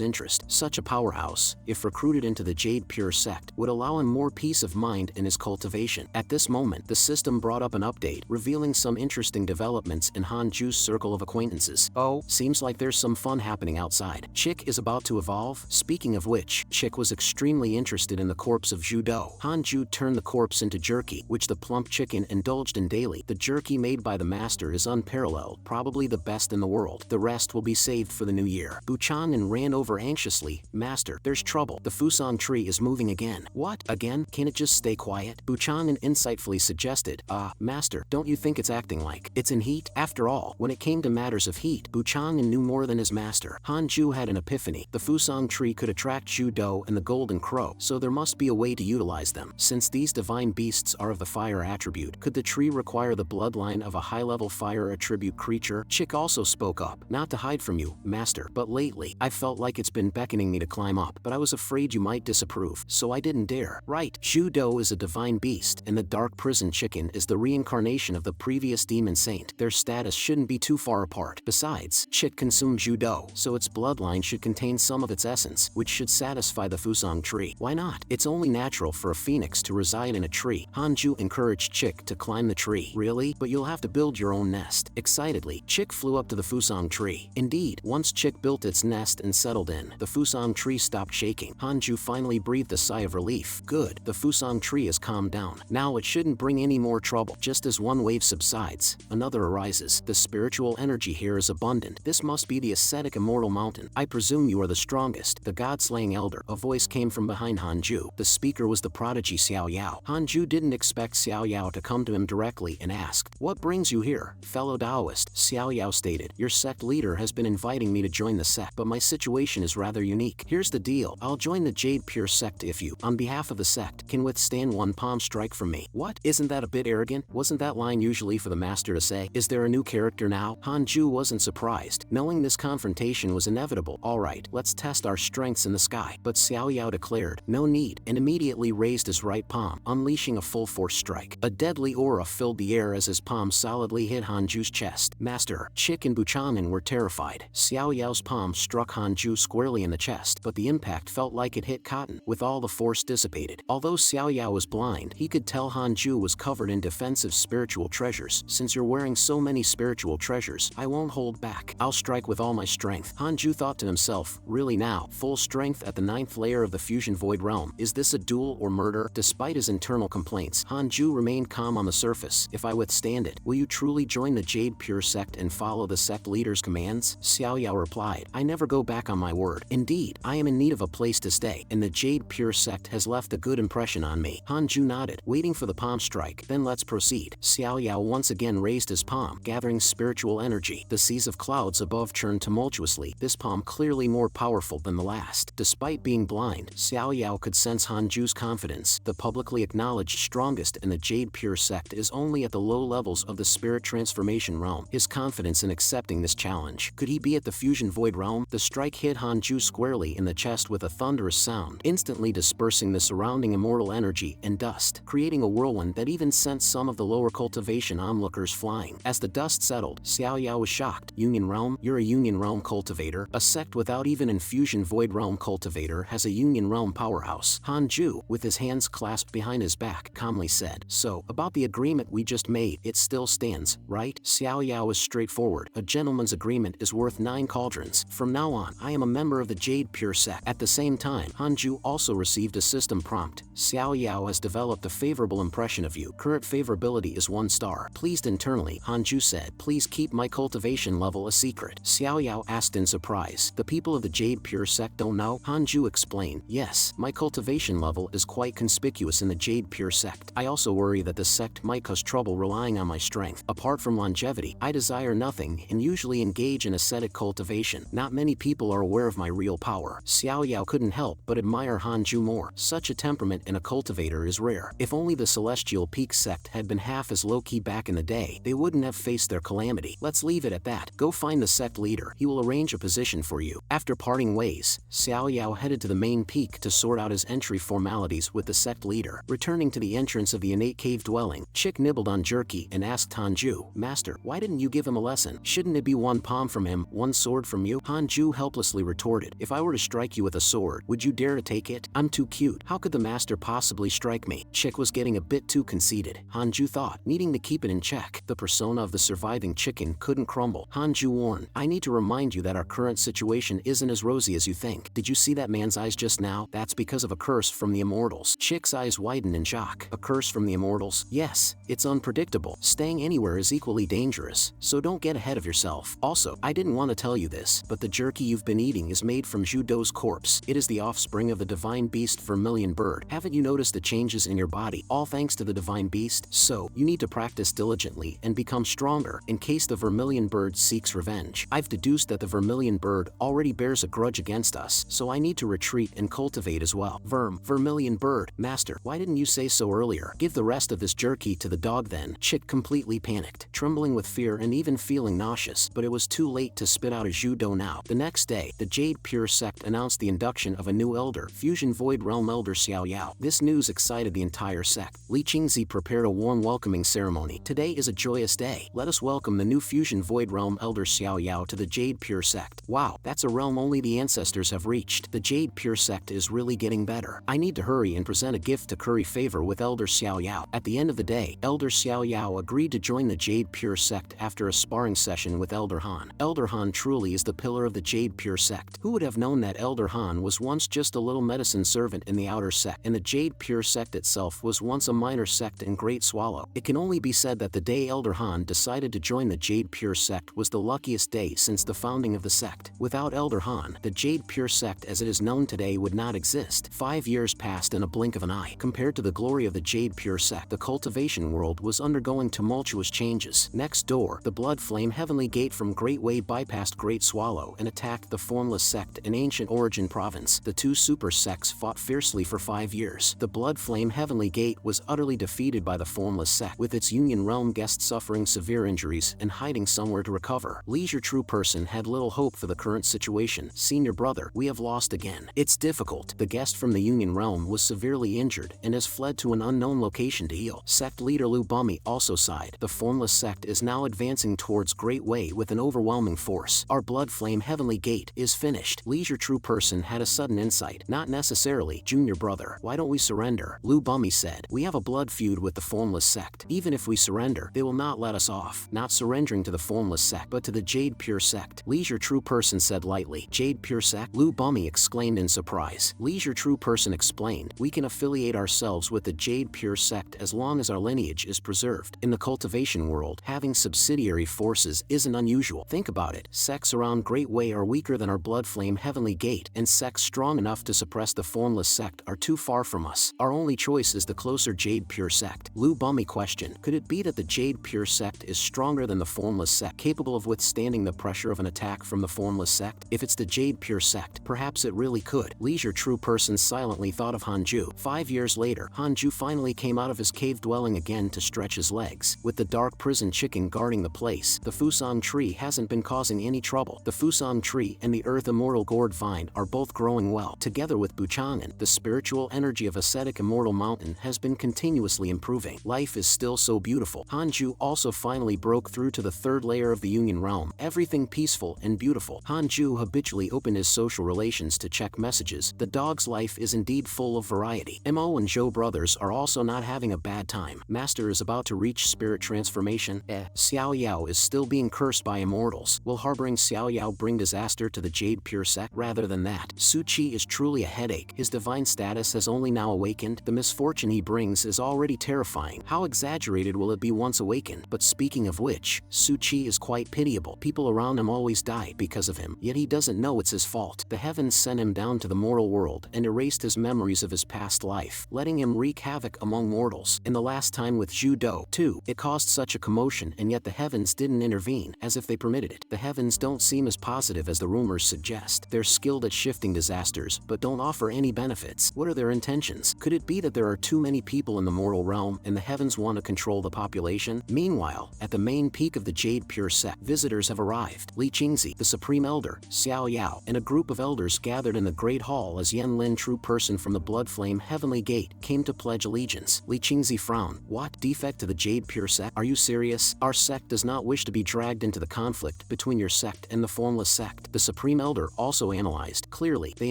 interest. Such a powerhouse, if recruited into the Jade Pure sect, would allow him more peace of mind in his cultivation. At this moment, the system brought up an update, revealing some interesting developments in Hanju's circle of acquaintances. "Oh, seems like there's some fun happening outside. Chick is about to evolve." Speaking of which, Chick was extremely interested in the corpse of Zhu. Hanju turned the corpse into jerky, which the plump chicken indulged in daily. The jerky made by the master is unparalleled, probably the best in the world. The rest will be saved for the new year. Buchanan ran over anxiously. "Master, there's trouble. The Fusang tree is moving again." "What? Again? Can it just stay quiet?" Buchanan insightfully suggested. Master, don't you think it's acting like it's in heat?" After all, when it came to matters of heat, Buchanan knew more than his master. Hanju had an epiphany. The Fusang tree could attract Zhu and the Golden Crow, so there must be a way to utilize them. Since these divine beasts are of the fire attribute, could the tree require the bloodline of a high-level fire attribute creature? Chick also spoke up. "Not to hide from you, Master, but lately, I felt like it's been beckoning me to climb up, but I was afraid you might disapprove, so I didn't dare." "Right, Zhu is a divine beast, and the Dark Prison Chicken is the reincarnation of the previous demon saint. Their status shouldn't be too far apart. Besides, Chick consumed Zhu, so its bloodline should contain some of its essence, which should satisfy the Fusang tree. Why not? It's only natural for a phoenix to reside in a tree." Hanju encouraged Chick to climb the tree. "Really? But you'll have to build your own nest." Excitedly, Chick flew up to the Fusang tree. Indeed, once Chick built built its nest and settled in. The fusang tree stopped shaking. Hanju finally breathed a sigh of relief. Good, the fusang tree has calmed down. Now it shouldn't bring any more trouble. Just as one wave subsides, another arises. The spiritual energy here is abundant. This must be the ascetic immortal mountain. I presume you are the strongest, the god-slaying elder. A voice came from behind Hanju. The speaker was the prodigy Xiao Yao. Hanju didn't expect Xiao Yao to come to him directly and ask, "What brings you here, fellow Taoist?" Xiao Yao stated, "Your sect leader has been inviting me to join the sect, but my situation is rather unique. Here's the deal, I'll join the Jade Pure sect if you, on behalf of the sect, can withstand one palm strike from me." What? Isn't that a bit arrogant? Wasn't that line usually for the master to say? Is there a new character now? Hanju wasn't surprised, knowing this confrontation was inevitable. Alright, let's test our strengths in the sky. But Xiao Yao declared, "No need," and immediately raised his right palm, unleashing a full force strike. A deadly aura filled the air as his palm solidly hit Hanju's chest. Master, Chick and Buchanan were terrified. Xiao Yao's palm struck Hanju squarely in the chest, but the impact felt like it hit cotton, with all the force dissipated. Although Xiao Yao was blind, he could tell Hanju was covered in defensive spiritual treasures. Since you're wearing so many spiritual treasures, I won't hold back. I'll strike with all my strength. Hanju thought to himself, really now, full strength at the 9th layer of the fusion void realm. Is this a duel or murder? Despite his internal complaints, Hanju remained calm on the surface. If I withstand it, will you truly join the Jade Pure sect and follow the sect leader's commands? Xiao Yao replied, I never go back on my word. Indeed, I am in need of a place to stay, and the Jade Pure sect has left a good impression on me. Hanju nodded, waiting for the palm strike. Then let's proceed. Xiao Yao once again raised his palm, gathering spiritual energy. The seas of clouds above churned tumultuously, this palm clearly more powerful than the last. Despite being blind, Xiao Yao could sense Hanju's confidence. The publicly acknowledged strongest in the Jade Pure sect is only at the low levels of the spirit transformation realm. His confidence in accepting this challenge. Could he be at the fusion void realm? The strike hit Hanju squarely in the chest with a thunderous sound, instantly dispersing the surrounding immortal energy and dust, creating a whirlwind that even sent some of the lower cultivation onlookers flying. As the dust settled, Xiao Yao was shocked. Union Realm? You're a Union Realm cultivator? A sect without even an Fusion Void Realm cultivator has a Union Realm powerhouse. Hanju, with his hands clasped behind his back, calmly said, So, about the agreement we just made, it still stands, right? Xiao Yao was straightforward. A gentleman's agreement is worth 9 cauldrons. From now on, I am a member of the Jade Pure sect. At the same time, Hanju also received a system prompt. Xiao Yao has developed a favorable impression of you. Current favorability is 1 star. Pleased internally, Hanju said, please keep my cultivation level a secret. Xiao Yao asked in surprise, the people of the Jade Pure sect don't know? Hanju explained, yes, my cultivation level is quite conspicuous in the Jade Pure sect. I also worry that the sect might cause trouble relying on my strength. Apart from longevity, I desire nothing and usually engage in ascetic cultivation. Not many people are aware of my real power. Xiao Yao couldn't help but admire Hanju more. Such a temperament in a cultivator is rare. If only the Celestial Peak sect had been half as low-key back in the day, they wouldn't have faced their calamity. Let's leave it at that. Go find the sect leader. He will arrange a position for you. After parting ways, Xiao Yao headed to the main peak to sort out his entry formalities with the sect leader. Returning to the entrance of the innate cave dwelling, Chick nibbled on jerky and asked Hanju, Master, why didn't you give him a lesson? Shouldn't it be 1 palm from him, 1 sword from you? Hanju helplessly retorted, if I were to strike you with a sword, would you dare to take it? I'm too cute. How could the master possibly strike me? Chick was getting a bit too conceited, Hanju thought, needing to keep it in check. The persona of the surviving chicken couldn't crumble. Hanju warned, I need to remind you that our current situation isn't as rosy as you think. Did you see that man's eyes just now? That's because of a curse from the immortals. Chick's eyes widened in shock. A curse from the immortals? Yes, it's unpredictable. Staying anywhere is equally dangerous, so don't get ahead of yourself. Also, I didn't want to tell you this, but the jerky you've been eating is made from Zhu Dou's corpse. It is the offspring of the divine beast Vermilion Bird. Haven't you noticed the changes in your body, all thanks to the divine beast? So, you need to practice diligently and become stronger in case the Vermilion Bird seeks revenge. I've deduced that the Vermilion Bird already bears a grudge against us, so I need to retreat and cultivate as well. Vermilion Bird, Master, why didn't you say so earlier? Give the rest of this jerky to the dog then. Chick completely panicked, trembling with fear and even feeling nauseous, but it was too late to spit out a Zhu Dou now. The next day, the Jade Pure sect announced the induction of a new elder, Fusion Void Realm Elder Xiao Yao. This news excited the entire sect. Li Qingzi prepared a warm welcoming ceremony. Today is a joyous day. Let us welcome the new Fusion Void Realm Elder Xiao Yao to the Jade Pure sect. Wow, that's a realm only the ancestors have reached. The Jade Pure sect is really getting better. I need to hurry and present a gift to curry favor with Elder Xiao Yao. At the end of the day, Elder Xiao Yao agreed to join the Jade Pure sect after a sparring session with Elder Han. Elder Han truly is the pillar pillar of the Jade Pure sect. Who would have known that Elder Han was once just a little medicine servant in the outer sect, and the Jade Pure sect itself was once a minor sect in Great Swallow? It can only be said that the day Elder Han decided to join the Jade Pure sect was the luckiest day since the founding of the sect. Without Elder Han, the Jade Pure sect as it is known today would not exist. 5 years passed in a blink of an eye. Compared to the glory of the Jade Pure sect, the cultivation world was undergoing tumultuous changes. Next door, the blood flame heavenly gate from Great Way bypassed Great Swallow and attacked the formless sect in ancient origin province. The two super sects fought fiercely for 5 years. The blood flame heavenly gate was utterly defeated by the formless sect, with its union realm guest suffering severe injuries and hiding somewhere to recover. Leisure True Person had little hope for the current situation. Senior brother, we have lost again. It's difficult. The guest from the union realm was severely injured and has fled to an unknown location to heal. Sect leader Lu Bumi also sighed. The formless sect is now advancing towards Great Way with an overwhelming force. Our blood flame heavenly gate is finished. Leisure True Person had a sudden insight. Not necessarily, junior brother. Why don't we surrender? Lu Bumi said. We have a blood feud with the formless sect. Even if we surrender, they will not let us off. Not surrendering to the formless sect, but to the Jade Pure sect. Leisure True Person said lightly. Jade Pure sect? Lu Bumi exclaimed in surprise. Leisure True Person explained. We can affiliate ourselves with the Jade Pure sect as long as our lineage is preserved. In the cultivation world, having subsidiary forces isn't unusual. Think about it. Sects around Great Way are weaker than our blood flame heavenly gate, and sects strong enough to suppress the formless sect are too far from us. Our only choice is the closer Jade Pure sect. Lu Bumi questioned. Could it be that the Jade Pure sect is stronger than the formless sect, capable of withstanding the pressure of an attack from the formless sect? If it's the Jade Pure sect, perhaps it really could. Leisure True Person silently thought of Hanju. 5 years later, Hanju finally came out of his cave dwelling again to stretch his legs. With the dark prison chicken guarding the place, the Fusang tree hasn't been causing any trouble. The Fusang tree and the earth immortal gourd vine are both growing well. Together with Buchang'an, the spiritual energy of ascetic immortal mountain has been continuously improving. Life is still so beautiful. Hanju also finally broke through to the third layer of the Union realm. Everything peaceful and beautiful. Hanju habitually opened his social relations to check messages. The dog's life is indeed full of variety. Mo and Zhou brothers are also not having a bad time. Master is about to reach spirit transformation. Xiao Yao is still being cursed by immortals. Will harboring Xiao Yao bring disaster to the Jade Pure sect? Rather than that, Su Qi is truly a headache. His divine status has only now awakened. The misfortune he brings is already terrifying. How exaggerated will it be once awakened? But speaking of which, Su Qi is quite pitiable. People around him always die because of him, yet he doesn't know it's his fault. The heavens sent him down to the mortal world and erased his memories of his past life, letting him wreak havoc among mortals. In the last time with Zhu Do, too, it caused such a commotion, and yet the heavens didn't intervene, as if they permitted it. The heavens don't seem as positive as the rumors suggest. They're skilled at shifting disasters, but don't offer any benefits. What are their intentions? Could it be that there are too many people in the mortal realm, and the heavens want to control the population? Meanwhile, at the main peak of the Jade Pure sect, visitors have arrived. Li Qingzi, the Supreme Elder, Xiao Yao, and a group of elders gathered in the Great Hall as Yan Lin True Person from the Blood Flame Heavenly Gate came to pledge allegiance. Li Qingzi frowned. What? Defect to the Jade Pure sect? Are you serious? Our sect does not wish to be dragged into the conflict between your sect and the formless sect. The Supreme Elder also analyzed. Clearly, they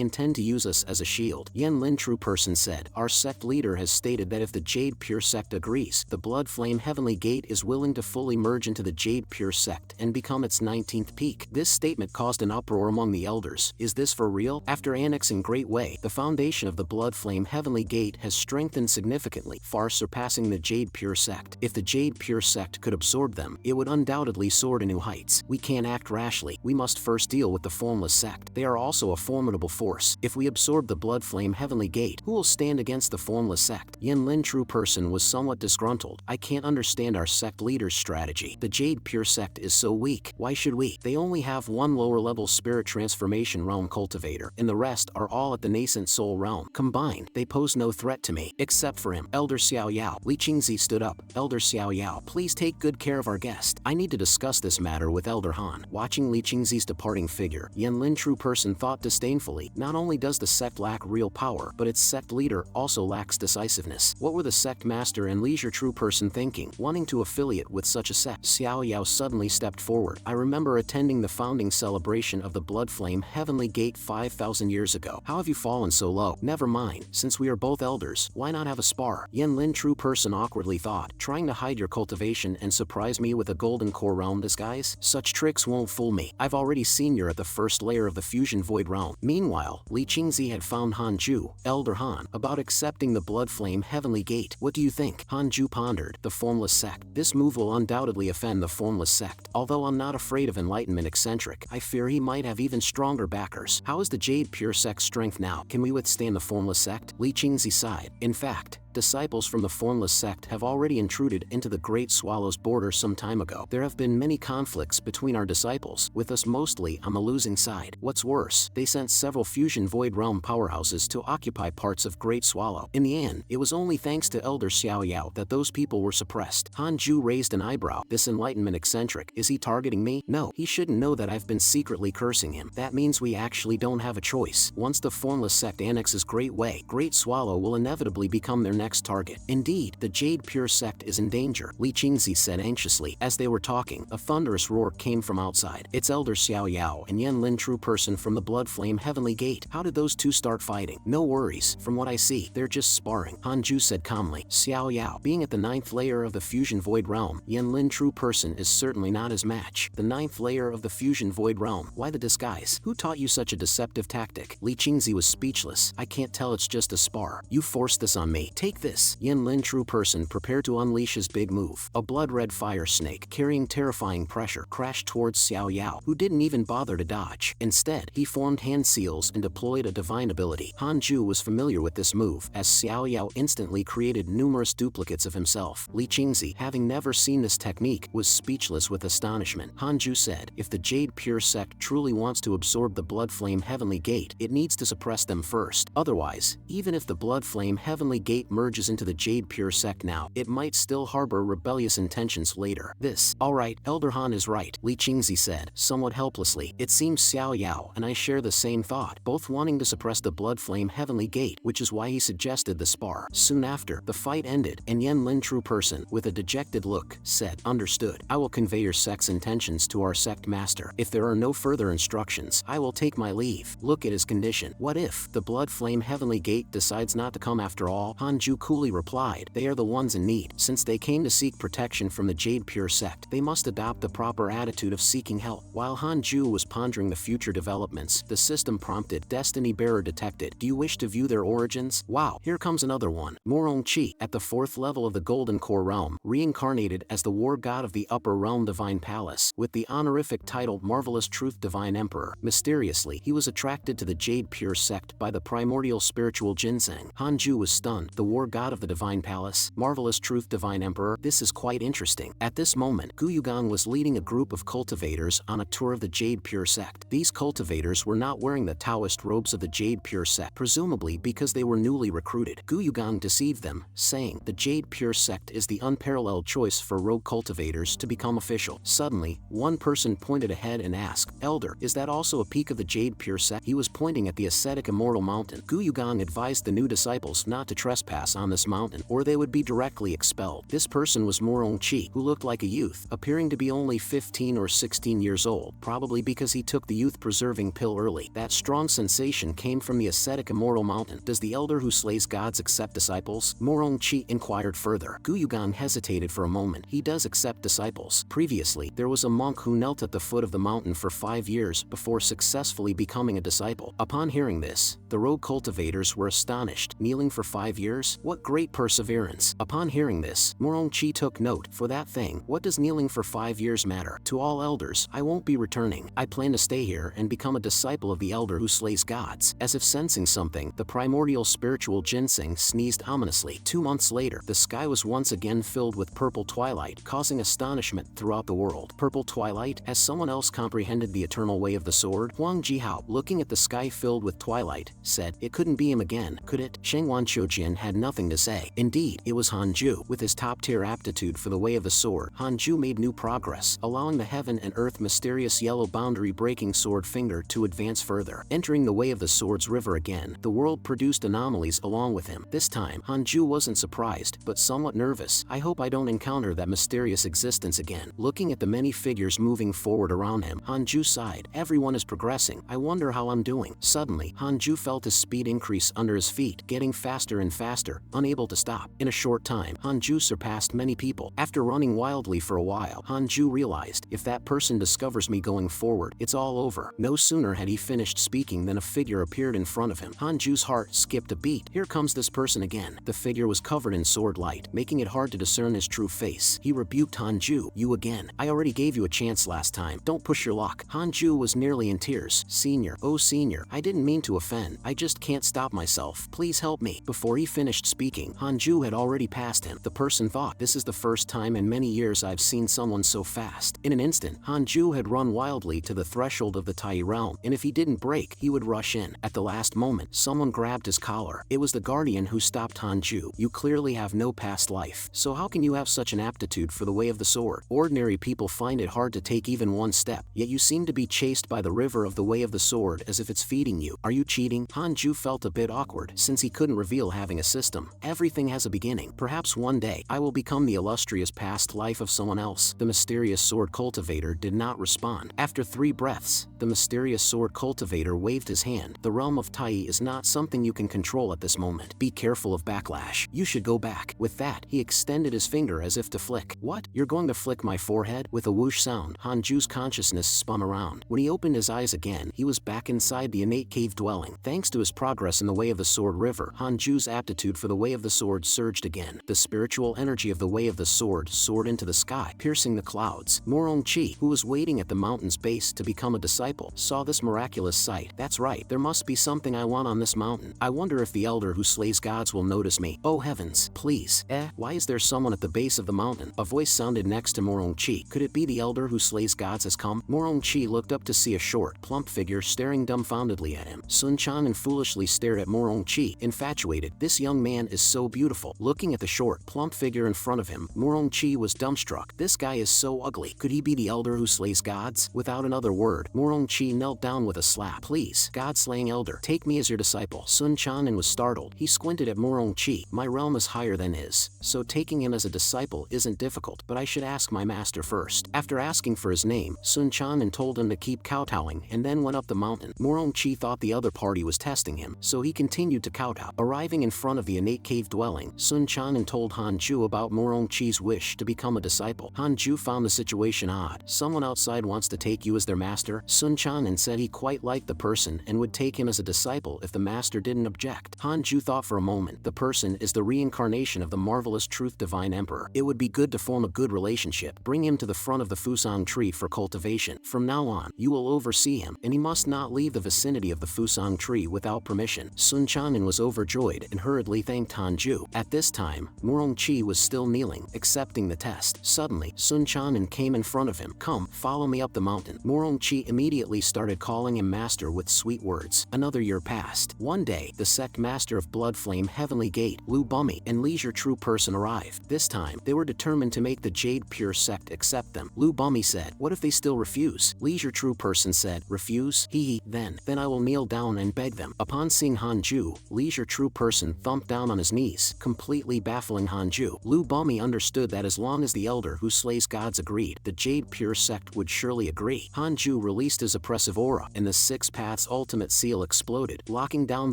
intend to use us as a shield. Yan Lin True Person said, our sect leader has stated that if the Jade Pure sect agrees, the Blood Flame Heavenly Gate is willing to fully merge into the Jade Pure sect and become its 19th peak. This statement caused an uproar among the elders. Is this for real? After annexing Great Way, the foundation of the Blood Flame Heavenly Gate has strengthened significantly, far surpassing the Jade Pure sect. If the Jade Pure sect could absorb them, it would undoubtedly soar to new heights. We can't act rashly. We must first deal with the formless sect. They are also a formidable force. If we absorb the Blood Flame Heavenly Gate, who will stand against the formless sect? Yan Lin True Person was somewhat disgruntled. I can't understand our sect leader's strategy. The Jade Pure sect is so weak. Why should we? They only have one lower level spirit transformation realm cultivator, and the rest are all at the nascent soul realm. Combined, they pose no threat to me, except for him. Elder Xiao Yao. Li Qingzi stood up. Elder Xiao Yao, please take good care of our guest. I need to discuss this matter with Elder Han. Watching Li Qingzi's departing figure, Yan Lin True Person thought disdainfully, not only does the sect lack real power, but its sect leader also lacks decisiveness. What were the sect master and Leisure True Person thinking, wanting to affiliate with such a sect? Xiao Yao suddenly stepped forward. I remember attending the founding celebration of the Blood Flame Heavenly Gate 5,000 years ago. How have you fallen so low? Never mind, since we are both elders, why not have a spar? Yan Lin True Person awkwardly thought, trying to hide your cultivation and surprise me with a golden core realm disguise? Such tricks won't fool me. I've already senior at the first layer of the fusion void realm. Meanwhile, Li Qingzi had found Hanju, Elder Han, about accepting the blood flame heavenly gate. What do you think? Hanju pondered. The formless sect. This move will undoubtedly offend the formless sect. Although I'm not afraid of enlightenment eccentric, I fear he might have even stronger backers. How is the Jade pure sect's strength now? Can we withstand the formless sect? Li Qingzi sighed. In fact, disciples from the formless sect have already intruded into the Great Swallow's border some time ago. There have been many conflicts between our disciples, with us mostly on the losing side. What's worse, they sent several fusion void realm powerhouses to occupy parts of Great Swallow. In the end, it was only thanks to Elder Xiao Yao that those people were suppressed. Hanju raised an eyebrow. This enlightenment eccentric, is he targeting me? No, he shouldn't know that I've been secretly cursing him. That means we actually don't have a choice. Once the formless sect annexes Great Way, Great Swallow will inevitably become their next target. Indeed, the Jade pure sect is in danger, Li Qingzi said anxiously. As they were talking, a thunderous roar came from outside. It's Elder Xiao Yao and Yan Lin, true person from the Blood Flame Heavenly Gate. How did those two start fighting? No worries, from what I see, they're just sparring, Hanju said calmly. Xiao Yao, being at the 9th layer of the fusion void realm, Yan Lin, true person, is certainly not his match. The 9th layer of the fusion void realm, why the disguise? Who taught you such a deceptive tactic? Li Qingzi was speechless. I can't tell, it's just a spar. You forced this on me. Take this. Yan Lin, true person, prepared to unleash his big move. A blood-red fire snake, carrying terrifying pressure, crashed towards Xiao Yao, who didn't even bother to dodge. Instead, he formed hand seals and deployed a divine ability. Hanju was familiar with this move, as Xiao Yao instantly created numerous duplicates of himself. Li Qingzi, having never seen this technique, was speechless with astonishment. Hanju said, if the Jade pure sect truly wants to absorb the Blood Flame Heavenly Gate, it needs to suppress them first. Otherwise, even if the Blood Flame Heavenly Gate merges into the Jade pure sect now, it might still harbor rebellious intentions later. Alright, Elder Han is right, Li Qingzi said, somewhat helplessly. It seems Xiao Yao and I share the same thought, both wanting to suppress the Blood Flame Heavenly Gate, which is why he suggested the spar. Soon after, the fight ended, and Yan Lin, true person, with a dejected look, said, understood. I will convey your sect's intentions to our sect master. If there are no further instructions, I will take my leave. Look at his condition. What if the Blood Flame Heavenly Gate decides not to come after all? Hanju coolly replied, they are the ones in need. Since they came to seek protection from the Jade pure sect, they must adopt the proper attitude of seeking help. While Hanju was pondering the future developments, the system prompted, Destiny Bearer detected. Do you wish to view their origins? Wow, here comes another one. Morong Chi, at the 4th level of the Golden Core realm, reincarnated as the war god of the Upper Realm Divine Palace, with the honorific title Marvelous Truth Divine Emperor. Mysteriously, he was attracted to the Jade pure sect by the primordial spiritual ginseng. Hanju was stunned. The war god of the Divine Palace, Marvelous Truth Divine Emperor, this is quite interesting. At this moment, Guyugang was leading a group of cultivators on a tour of the Jade pure sect. These cultivators were not wearing the Taoist robes of the Jade pure sect, presumably because they were newly recruited. Guyugang deceived them, saying, the Jade pure sect is the unparalleled choice for rogue cultivators to become official. Suddenly, one person pointed ahead and asked, Elder, is that also a peak of the Jade pure sect? He was pointing at the ascetic immortal mountain. Guyugang advised the new disciples not to trespass on this mountain, or they would be directly expelled. This person was Morong Chi, who looked like a youth, appearing to be only 15 or 16 years old, probably because he took the youth-preserving pill early. That strong sensation came from the ascetic immortal mountain. Does the elder who slays gods accept disciples? Morong Chi inquired further. Guyugang hesitated for a moment. He does accept disciples. Previously, there was a monk who knelt at the foot of the mountain for 5 years before successfully becoming a disciple. Upon hearing this, the rogue cultivators were astonished. Kneeling for 5 years? What great perseverance. Upon hearing this, Morong Chi took note. For that thing, what does kneeling for 5 years matter? To all elders, I won't be returning. I plan to stay here and become a disciple of the elder who slays gods. As if sensing something, the primordial spiritual ginseng sneezed ominously. 2 months later, the sky was once again filled with purple twilight, causing astonishment throughout the world. Purple twilight? Has someone else comprehended the eternal way of the sword? Huang Jihao, looking at the sky filled with twilight, said, it couldn't be him again, could it? Shengwan Qiujian had nothing to say. Indeed, it was Hanju. With his top-tier aptitude for the way of the sword, Hanju made new progress, allowing the heaven and earth mysterious yellow boundary-breaking sword finger to advance further. Entering the way of the sword's river again, the world produced anomalies along with him. This time, Hanju wasn't surprised, but somewhat nervous. I hope I don't encounter that mysterious existence again. Looking at the many figures moving forward around him, Hanju sighed. Everyone is progressing. I wonder how I'm doing. Suddenly, Hanju felt his speed increase under his feet, getting faster and faster laughter, unable to stop. In a short time, Hanju surpassed many people. After running wildly for a while, Hanju realized, if that person discovers me going forward, it's all over. No sooner had he finished speaking than a figure appeared in front of him. Hanju's heart skipped a beat. Here comes this person again. The figure was covered in sword light, making it hard to discern his true face. He rebuked Hanju. You again. I already gave you a chance last time. Don't push your luck. Hanju was nearly in tears. Senior. Oh senior, I didn't mean to offend. I just can't stop myself. Please help me. Before he finished speaking, Hanju had already passed him. The person thought, this is the first time in many years I've seen someone so fast. In an instant, Hanju had run wildly to the threshold of the Tai realm, and if he didn't break, he would rush in. At the last moment, someone grabbed his collar. It was the guardian who stopped Hanju. You clearly have no past life, so how can you have such an aptitude for the way of the sword? Ordinary people find it hard to take even one step, yet you seem to be chased by the river of the way of the sword as if it's feeding you. Are you cheating? Hanju felt a bit awkward, since he couldn't reveal having a system. Everything has a beginning. Perhaps one day, I will become the illustrious past life of someone else. The mysterious sword cultivator did not respond. After 3 breaths, the mysterious sword cultivator waved his hand. The realm of Tai is not something you can control at this moment. Be careful of backlash. You should go back. With that, he extended his finger as if to flick. What? You're going to flick my forehead? With a whoosh sound, Hanju's consciousness spun around. When he opened his eyes again, he was back inside the innate cave dwelling. Thanks to his progress in the way of the sword river, Hanju's aptitude for the way of the sword surged again. The spiritual energy of the way of the sword soared into the sky, piercing the clouds. Morong-chi, who was waiting at the mountain's base to become a disciple, saw this miraculous sight. That's right, there must be something I want on this mountain. I wonder if the elder who slays gods will notice me. Oh heavens, please. Why is there someone at the base of the mountain? A voice sounded next to Morong-chi. Could it be the elder who slays gods has come? Morong-chi looked up to see a short, plump figure staring dumbfoundedly at him. Sun-chan foolishly stared at Morong-chi, infatuated. This young man is so beautiful. Looking at the short, plump figure in front of him, Morong-chi was dumbstruck. This guy is so ugly. Could he be the elder who slays gods? Without another word, Morong-chi knelt down with a slap. Please, god-slaying elder, take me as your disciple. Sun-chan was startled. He squinted at Morong-chi. My realm is higher than his, so taking him as a disciple isn't difficult, but I should ask my master first. After asking for his name, Sun-chan told him to keep kowtowing and then went up the mountain. Morong-chi thought the other party was testing him, so he continued to kowtow. Arriving in front of the innate cave dwelling, Sun-chan told Hanju about Morong-chi's wish to become a disciple. Hanju found the situation odd. Someone outside wants to take you as their master? Sun-chan said he quite liked the person and would take him as a disciple if the master didn't object. Hanju thought for a moment. The person is the reincarnation of the marvelous truth divine emperor. It would be good to form a good relationship. Bring him to the front of the Fusang tree for cultivation. From now on, you will oversee him, and he must not leave the vicinity of the Fusang tree without permission. Sun-chan was overjoyed and hurriedly thanked Hanju. At this time, Morong-chi was still kneeling, accepting the test. Suddenly, Sun-chan came in front of him. Come, follow me up the mountain. Morong-chi immediately started calling him master with sweet words. Another year passed. One day, the sect master of Blood Flame Heavenly Gate, Lu Bummy, and Leisure True Person arrived. This time, they were determined to make the Jade Pure sect accept them. Lu Bummy said, what if they still refuse? Leisure True Person said, refuse? Then I will kneel down and beg them. Upon seeing Hanju, Leisure True Person thumped down on his knees, completely baffling Hanju. Lu Bummy understood that as long as the elder who slays gods agreed, the Jade Pure sect would surely agree. Hanju released his oppressive aura, and the 6 Paths ultimate seal exploded, locking down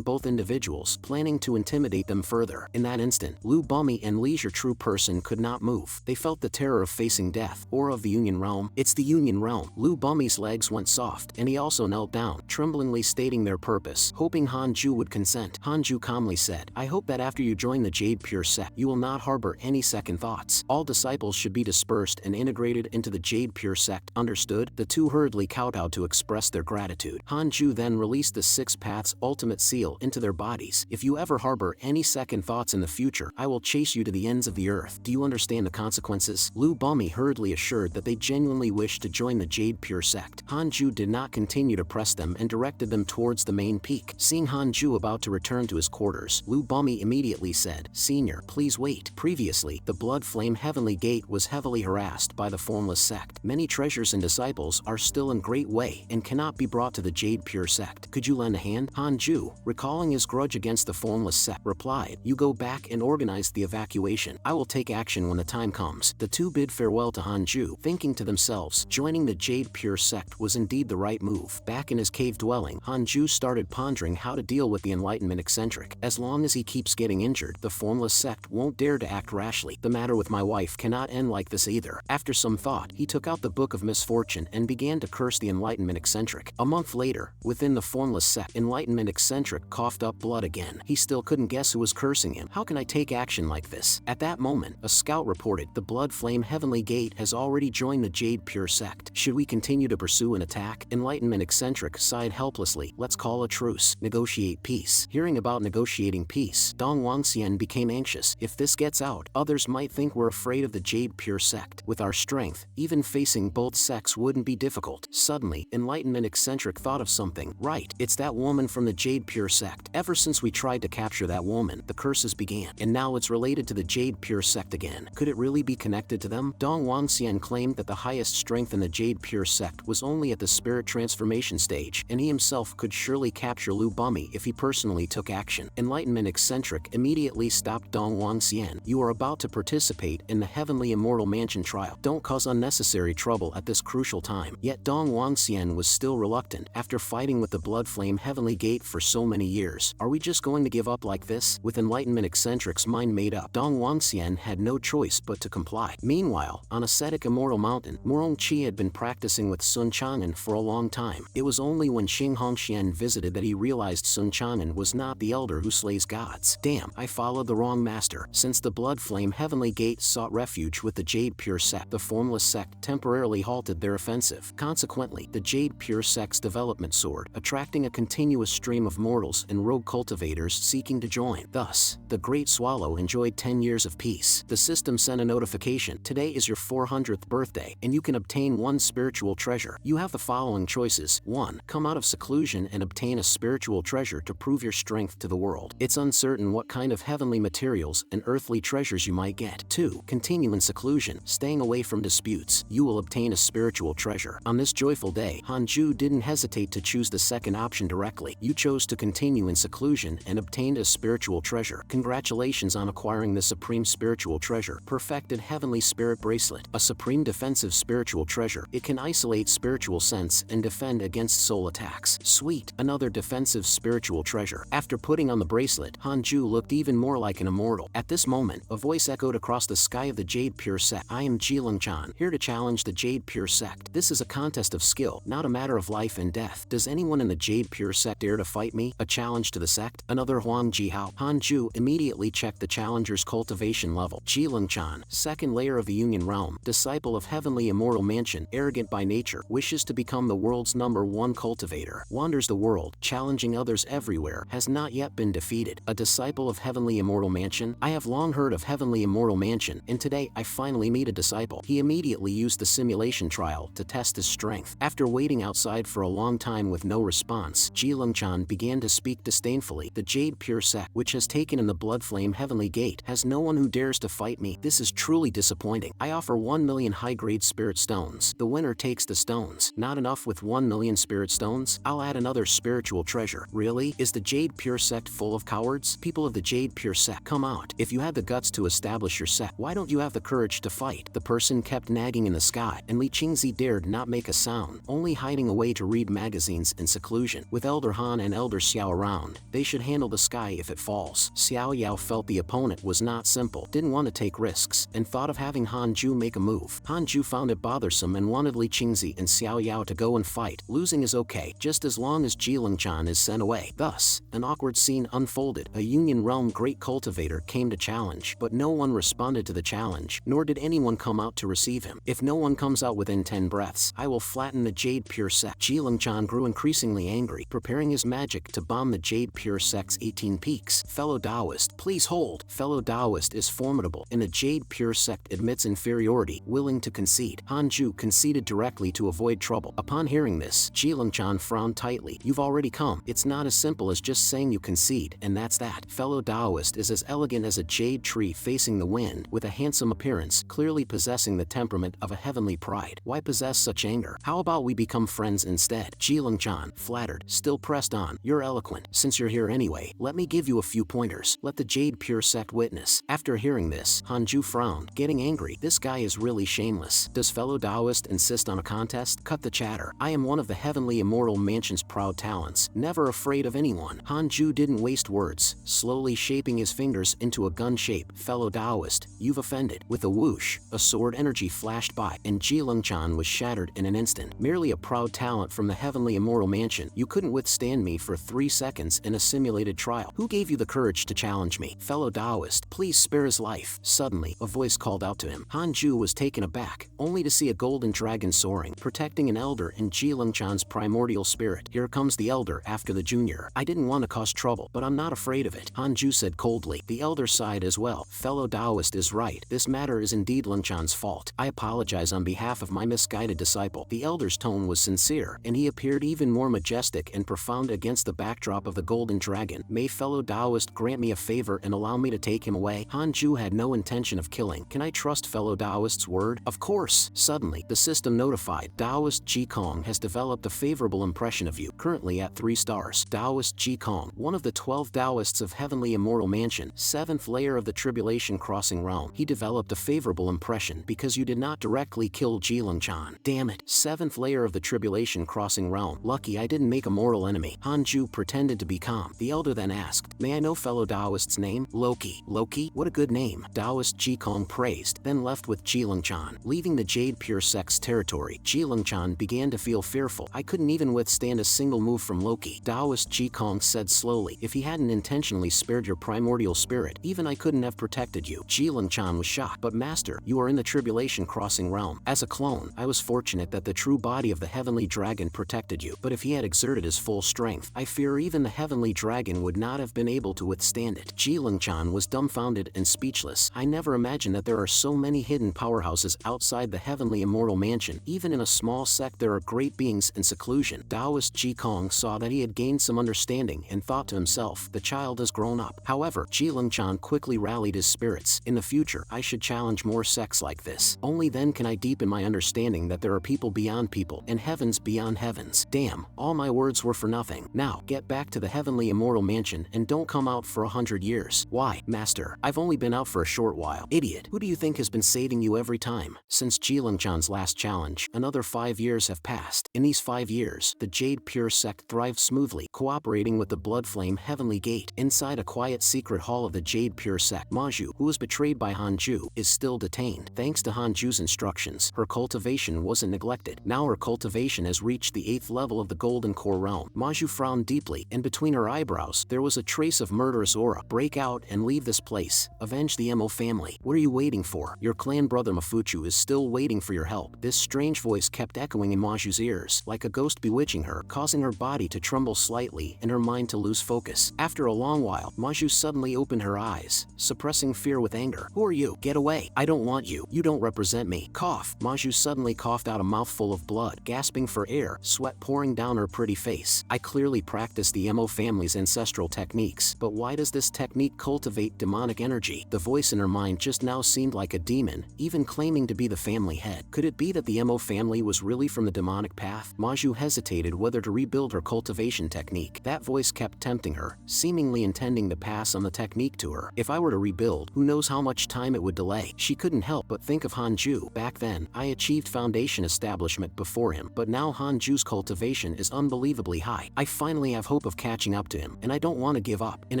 both individuals, planning to intimidate them further. In that instant, Lu Bummy and Leisure True Person could not move. They felt the terror of facing death, or of the Union Realm. It's the Union Realm. Lu Bummy's legs went soft, and he also knelt down, tremblingly stating their purpose, hoping Hanju would consent. Hanju calmly said, I hope that after you join the Jade Pure sect, you will not harbor any second thoughts. All disciples should be dispersed and integrated into the Jade Pure sect. Understood? The two hurriedly kowtowed to express their gratitude. Hanju then released the 6 Paths ultimate seal into their bodies. If you ever harbor any second thoughts in the future, I will chase you to the ends of the earth. Do you understand the consequences? Lu Bummy hurriedly assured that they genuinely wished to join the Jade Pure sect. Hanju did not continue to press them and directed them towards the main peak. Seeing Hanju about to return to his quarters, Lu Bummy immediately said, Senior, please wait. Previously, the Blood Flame Heavenly Gate was heavily harassed by the formless sect. Many treasures and disciples are still in great way and cannot be brought to the Jade Pure sect. Could you lend a hand? Hanju, recalling his grudge against the formless sect, replied, You go back and organize the evacuation. I will take action when the time comes. The two bid farewell to Hanju, thinking to themselves, joining the Jade Pure sect was indeed the right move. Back in his cave dwelling, Hanju started pondering how to deal with the Enlightenment eccentric. As long as he keeps keeps getting injured, the formless sect won't dare to act rashly. The matter with my wife cannot end like this either. After some thought, he took out the Book of Misfortune and began to curse the Enlightenment eccentric. A month later, within the formless sect, Enlightenment eccentric coughed up blood again. He still couldn't guess who was cursing him. How can I take action like this? At that moment, a scout reported, the Blood Flame Heavenly Gate has already joined the Jade Pure sect. Should we continue to pursue an attack? Enlightenment eccentric sighed helplessly. Let's call a truce. Negotiate peace. Hearing about negotiating peace, Dong Wangxian became anxious. If this gets out, others might think we're afraid of the Jade Pure sect. With our strength, even facing both sects wouldn't be difficult. Suddenly, Enlightenment eccentric thought of something. Right, it's that woman from the Jade Pure sect. Ever since we tried to capture that woman, the curses began. And now it's related to the Jade Pure sect again. Could it really be connected to them? Dong Wangxian claimed that the highest strength in the Jade Pure sect was only at the spirit transformation stage, and he himself could surely capture Lu Bumi if he personally took action. Enlightenment eccentric immediately stopped Dong Wangxian. You are about to participate in the Heavenly Immortal Mansion trial. Don't cause unnecessary trouble at this crucial time. Yet Dong Wangxian was still reluctant. After fighting with the Blood Flame Heavenly Gate for so many years, are we just going to give up like this? With Enlightenment eccentric's mind made up, Dong Wangxian had no choice but to comply. Meanwhile, on ascetic Immortal Mountain, Murong Qi had been practicing with Sun Chang'an for a long time. It was only when Xing Hongxian visited that he realized Sun Chang'an was not the elder who slays gods. Damn, I followed the wrong master. Since the Blood Flame Heavenly Gate sought refuge with the Jade Pure sect, the formless sect temporarily halted their offensive. Consequently, the Jade Pure sect's development soared, attracting a continuous stream of mortals and rogue cultivators seeking to join. Thus, the Great Swallow enjoyed 10 years of peace. The system sent a notification. Today is your 400th birthday, and you can obtain one spiritual treasure. You have the following choices. 1. Come out of seclusion and obtain a spiritual treasure to prove your strength to the world. It's uncertain what kind of heavenly materials and earthly treasures you might get. 2. Continue in seclusion, staying away from disputes. You will obtain a spiritual treasure. On this joyful day, Hanju didn't hesitate to choose the second option directly. You chose to continue in seclusion and obtained a spiritual treasure. Congratulations on acquiring the supreme spiritual treasure, Perfected Heavenly Spirit Bracelet. A supreme defensive spiritual treasure. It can isolate spiritual sense and defend against soul attacks. Sweet, another defensive spiritual treasure. After putting on the bracelet, Hanju looked even more like an immortal. At this moment, a voice echoed across the sky of the Jade Pure sect. I am Jilingchan, here to challenge the Jade Pure sect. This is a contest of skill, not a matter of life and death. Does anyone in the Jade Pure sect dare to fight me? A challenge to the sect? Another Huang Jihao. Hanju immediately checked the challenger's cultivation level. Jilingchan, second layer of the Union Realm, disciple of Heavenly Immortal Mansion, arrogant by nature, wishes to become the world's #1 cultivator, wanders the world, challenging others everywhere, has not yet been defeated. A disciple of Heavenly Immortal Mansion? I have long heard of Heavenly Immortal Mansion, and today I finally meet a disciple. He immediately used the simulation trial to test his strength. After waiting outside for a long time with no response, Jilingchan began to speak disdainfully. The Jade Pure sect, which has taken in the Blood Flame Heavenly Gate, has no one who dares to fight me. This is truly disappointing. I offer 1 million high-grade spirit stones. The winner takes the stones. Not enough with 1 million spirit stones? I'll add another spiritual treasure. Really? Is the Jade Pure sect full of cowards? People of the Jade Pure sect, come out. If you had the guts to establish your sect, why don't you have the courage to fight? The person kept nagging in the sky, and Li Qingzi dared not make a sound, only hiding away to read magazines in seclusion. With Elder Han and Elder Xiao around, they should handle the sky if it falls. Xiao Yao felt the opponent was not simple, didn't want to take risks, and thought of having Hanju make a move. Hanju found it bothersome and wanted Li Qingzi and Xiao Yao to go and fight. Losing is okay, just as long as Jilingchan is sent away. Thus, an awkward scene unfolded. A Union Realm great cultivator came to challenge, but no one responded to the challenge, nor did anyone come out to receive him. If no one comes out within 10 breaths, I will flatten the Jade Pure sect. Jilingchan grew increasingly angry, preparing his magic to bomb the Jade Pure sect's 18 peaks. Fellow Taoist, please hold. Fellow Taoist is formidable, and the Jade Pure sect admits inferiority, willing to concede. Hanju conceded directly to avoid trouble. Upon hearing this, Jilingchan frowned tightly. You've already come. It's not as simple as just saying you concede, and that's that. Fellow Taoist is as elegant as a jade tree facing the wind, with a handsome appearance, clearly possessing the temperament of a heavenly pride. Why possess such anger? How about we become friends instead? Jilingchan, flattered, still pressed on. You're eloquent. Since you're here anyway, let me give you a few pointers. Let the Jade Pure sect witness. After hearing this, Hanju frowned, getting angry. This guy is really shameless. Does fellow Taoist insist on a contest? Cut the chatter. I am one of the Heavenly Immortal Mansion's proud talents, never afraid of anyone. Hanju didn't waste words, slowly shaping his fingers into a gun shape. Fellow Taoist, you've offended. With a whoosh, a sword energy flashed by, and Jilungchan was shattered in an instant. Merely a proud talent from the heavenly immortal mansion, you couldn't withstand me for 3 seconds in a simulated trial. Who gave you the courage to challenge me? Fellow Taoist, please spare his life. Suddenly, a voice called out to him. Hanju was taken aback, only to see a golden dragon soaring, protecting an elder in Jilungchan's primordial spirit. Here comes the elder after the junior. I didn't want to cause trouble, but I'm not afraid of it, Hanju said coldly. The elder sighed as well. Fellow Taoist is right. This matter is indeed Lungchan's fault. I apologize on behalf of my misguided disciple. The elder's tone was sincere, and he appeared even more majestic and profound against the backdrop of the golden dragon. May fellow Taoist grant me a favor and allow me to take him away? Hanju had no intention of killing. Can I trust fellow Taoist's word? Of course. Suddenly, the system notified. Taoist Ji Kong has developed a favorable impression of you, currently at 3 stars. Taoist Ji Kong, one of the 12 Taoists of Heavenly Immortal Mansion, 7th layer of the Tribulation Crossing Realm. He developed a favorable impression because you did not directly kill Jilungchan. Damn it. 7th layer of the Tribulation Crossing Realm. Lucky I didn't make a mortal enemy. Hanju pretended to be calm. The elder then asked, may I know fellow Taoist's name? Loki. Loki? What a good name. Taoist Ji Kong praised, then left with Jilungchan. Leaving the Jade Pure Sect's territory, Jilungchan began to feel fearful. I couldn't even withstand a single move from Loki. Taoist Ji Kong said slowly, if he hadn't intentionally spared your primordial spirit, even I couldn't have protected you. Jilungchan was shocked. But master, you are in the Tribulation Crossing Realm. As a clone, I was fortunate that the true body of the Heavenly Dragon protected you. But if he had exerted his full strength, I fear even the Heavenly Dragon would not have been able to withstand it. Jilungchan was dumbfounded and speechless. I never imagined that there are so many hidden powerhouses outside the Heavenly Immortal Mansion. Even in a small sect there are great beings in seclusion. Taoist Ji Kong saw that he had gained some understanding and thought to himself, the child has grown up. However, Jilungchan quickly rallied his spirits. In the future, I should challenge more sects like this. Only then can I deepen my understanding that there are people beyond people and heavens beyond heavens. Damn, all my words were for nothing. Now, get back to the Heavenly Immortal Mansion and don't come out for 100 years. Why, master? I've only been out for a short while. Idiot, who do you think has been saving you every time? Since Jilungchan's last challenge, another 5 years have passed. In these 5 years, the Jade Pure Sect thrived smoothly, cooperating with the Blood Flame Heavenly Gate. Inside a quiet secret hall of the Jade Pure Sect, Maju, who was betrayed by Hanju, is still detained. Thanks to Hanju's instructions, her cultivation wasn't neglected. Now her cultivation has reached the 8th level of the Golden Core Realm. Maju frowned deeply, and between her eyebrows, there was a trace of murderous aura. Break out and leave this place. Avenge the Mo family. What are you waiting for? Your clan brother Mafuchu is still waiting for your help. This strange voice kept echoing in Maju's ears, like a ghost bewitching her, causing her body to tremble slightly and her mind to lose focus. After a long while, Maju suddenly opened her eyes, suppressing fear with anger. Who are you? Get away. I don't want you. You don't represent me. Cough. Maju suddenly coughed out a mouthful of blood, gasping for air, sweat pouring down her pretty face. I clearly practiced the Mo family's ancestral techniques, but why does this technique cultivate demonic energy? The voice in her mind just now seemed like a demon, even claiming to be the family head. Could it be that the Mo family was really from the demonic path? Maju hesitated whether to rebuild her cultivation technique. That voice kept tempting her, seemingly intending to pass on the technique to her. If I were to rebuild, who knows how much time it would delay? She couldn't help but think of Hanju. Back then, I achieved foundation establishment before him, but now Hanju's cultivation is unbelievably high. I finally have hope of catching up to him, and I don't want to give up. In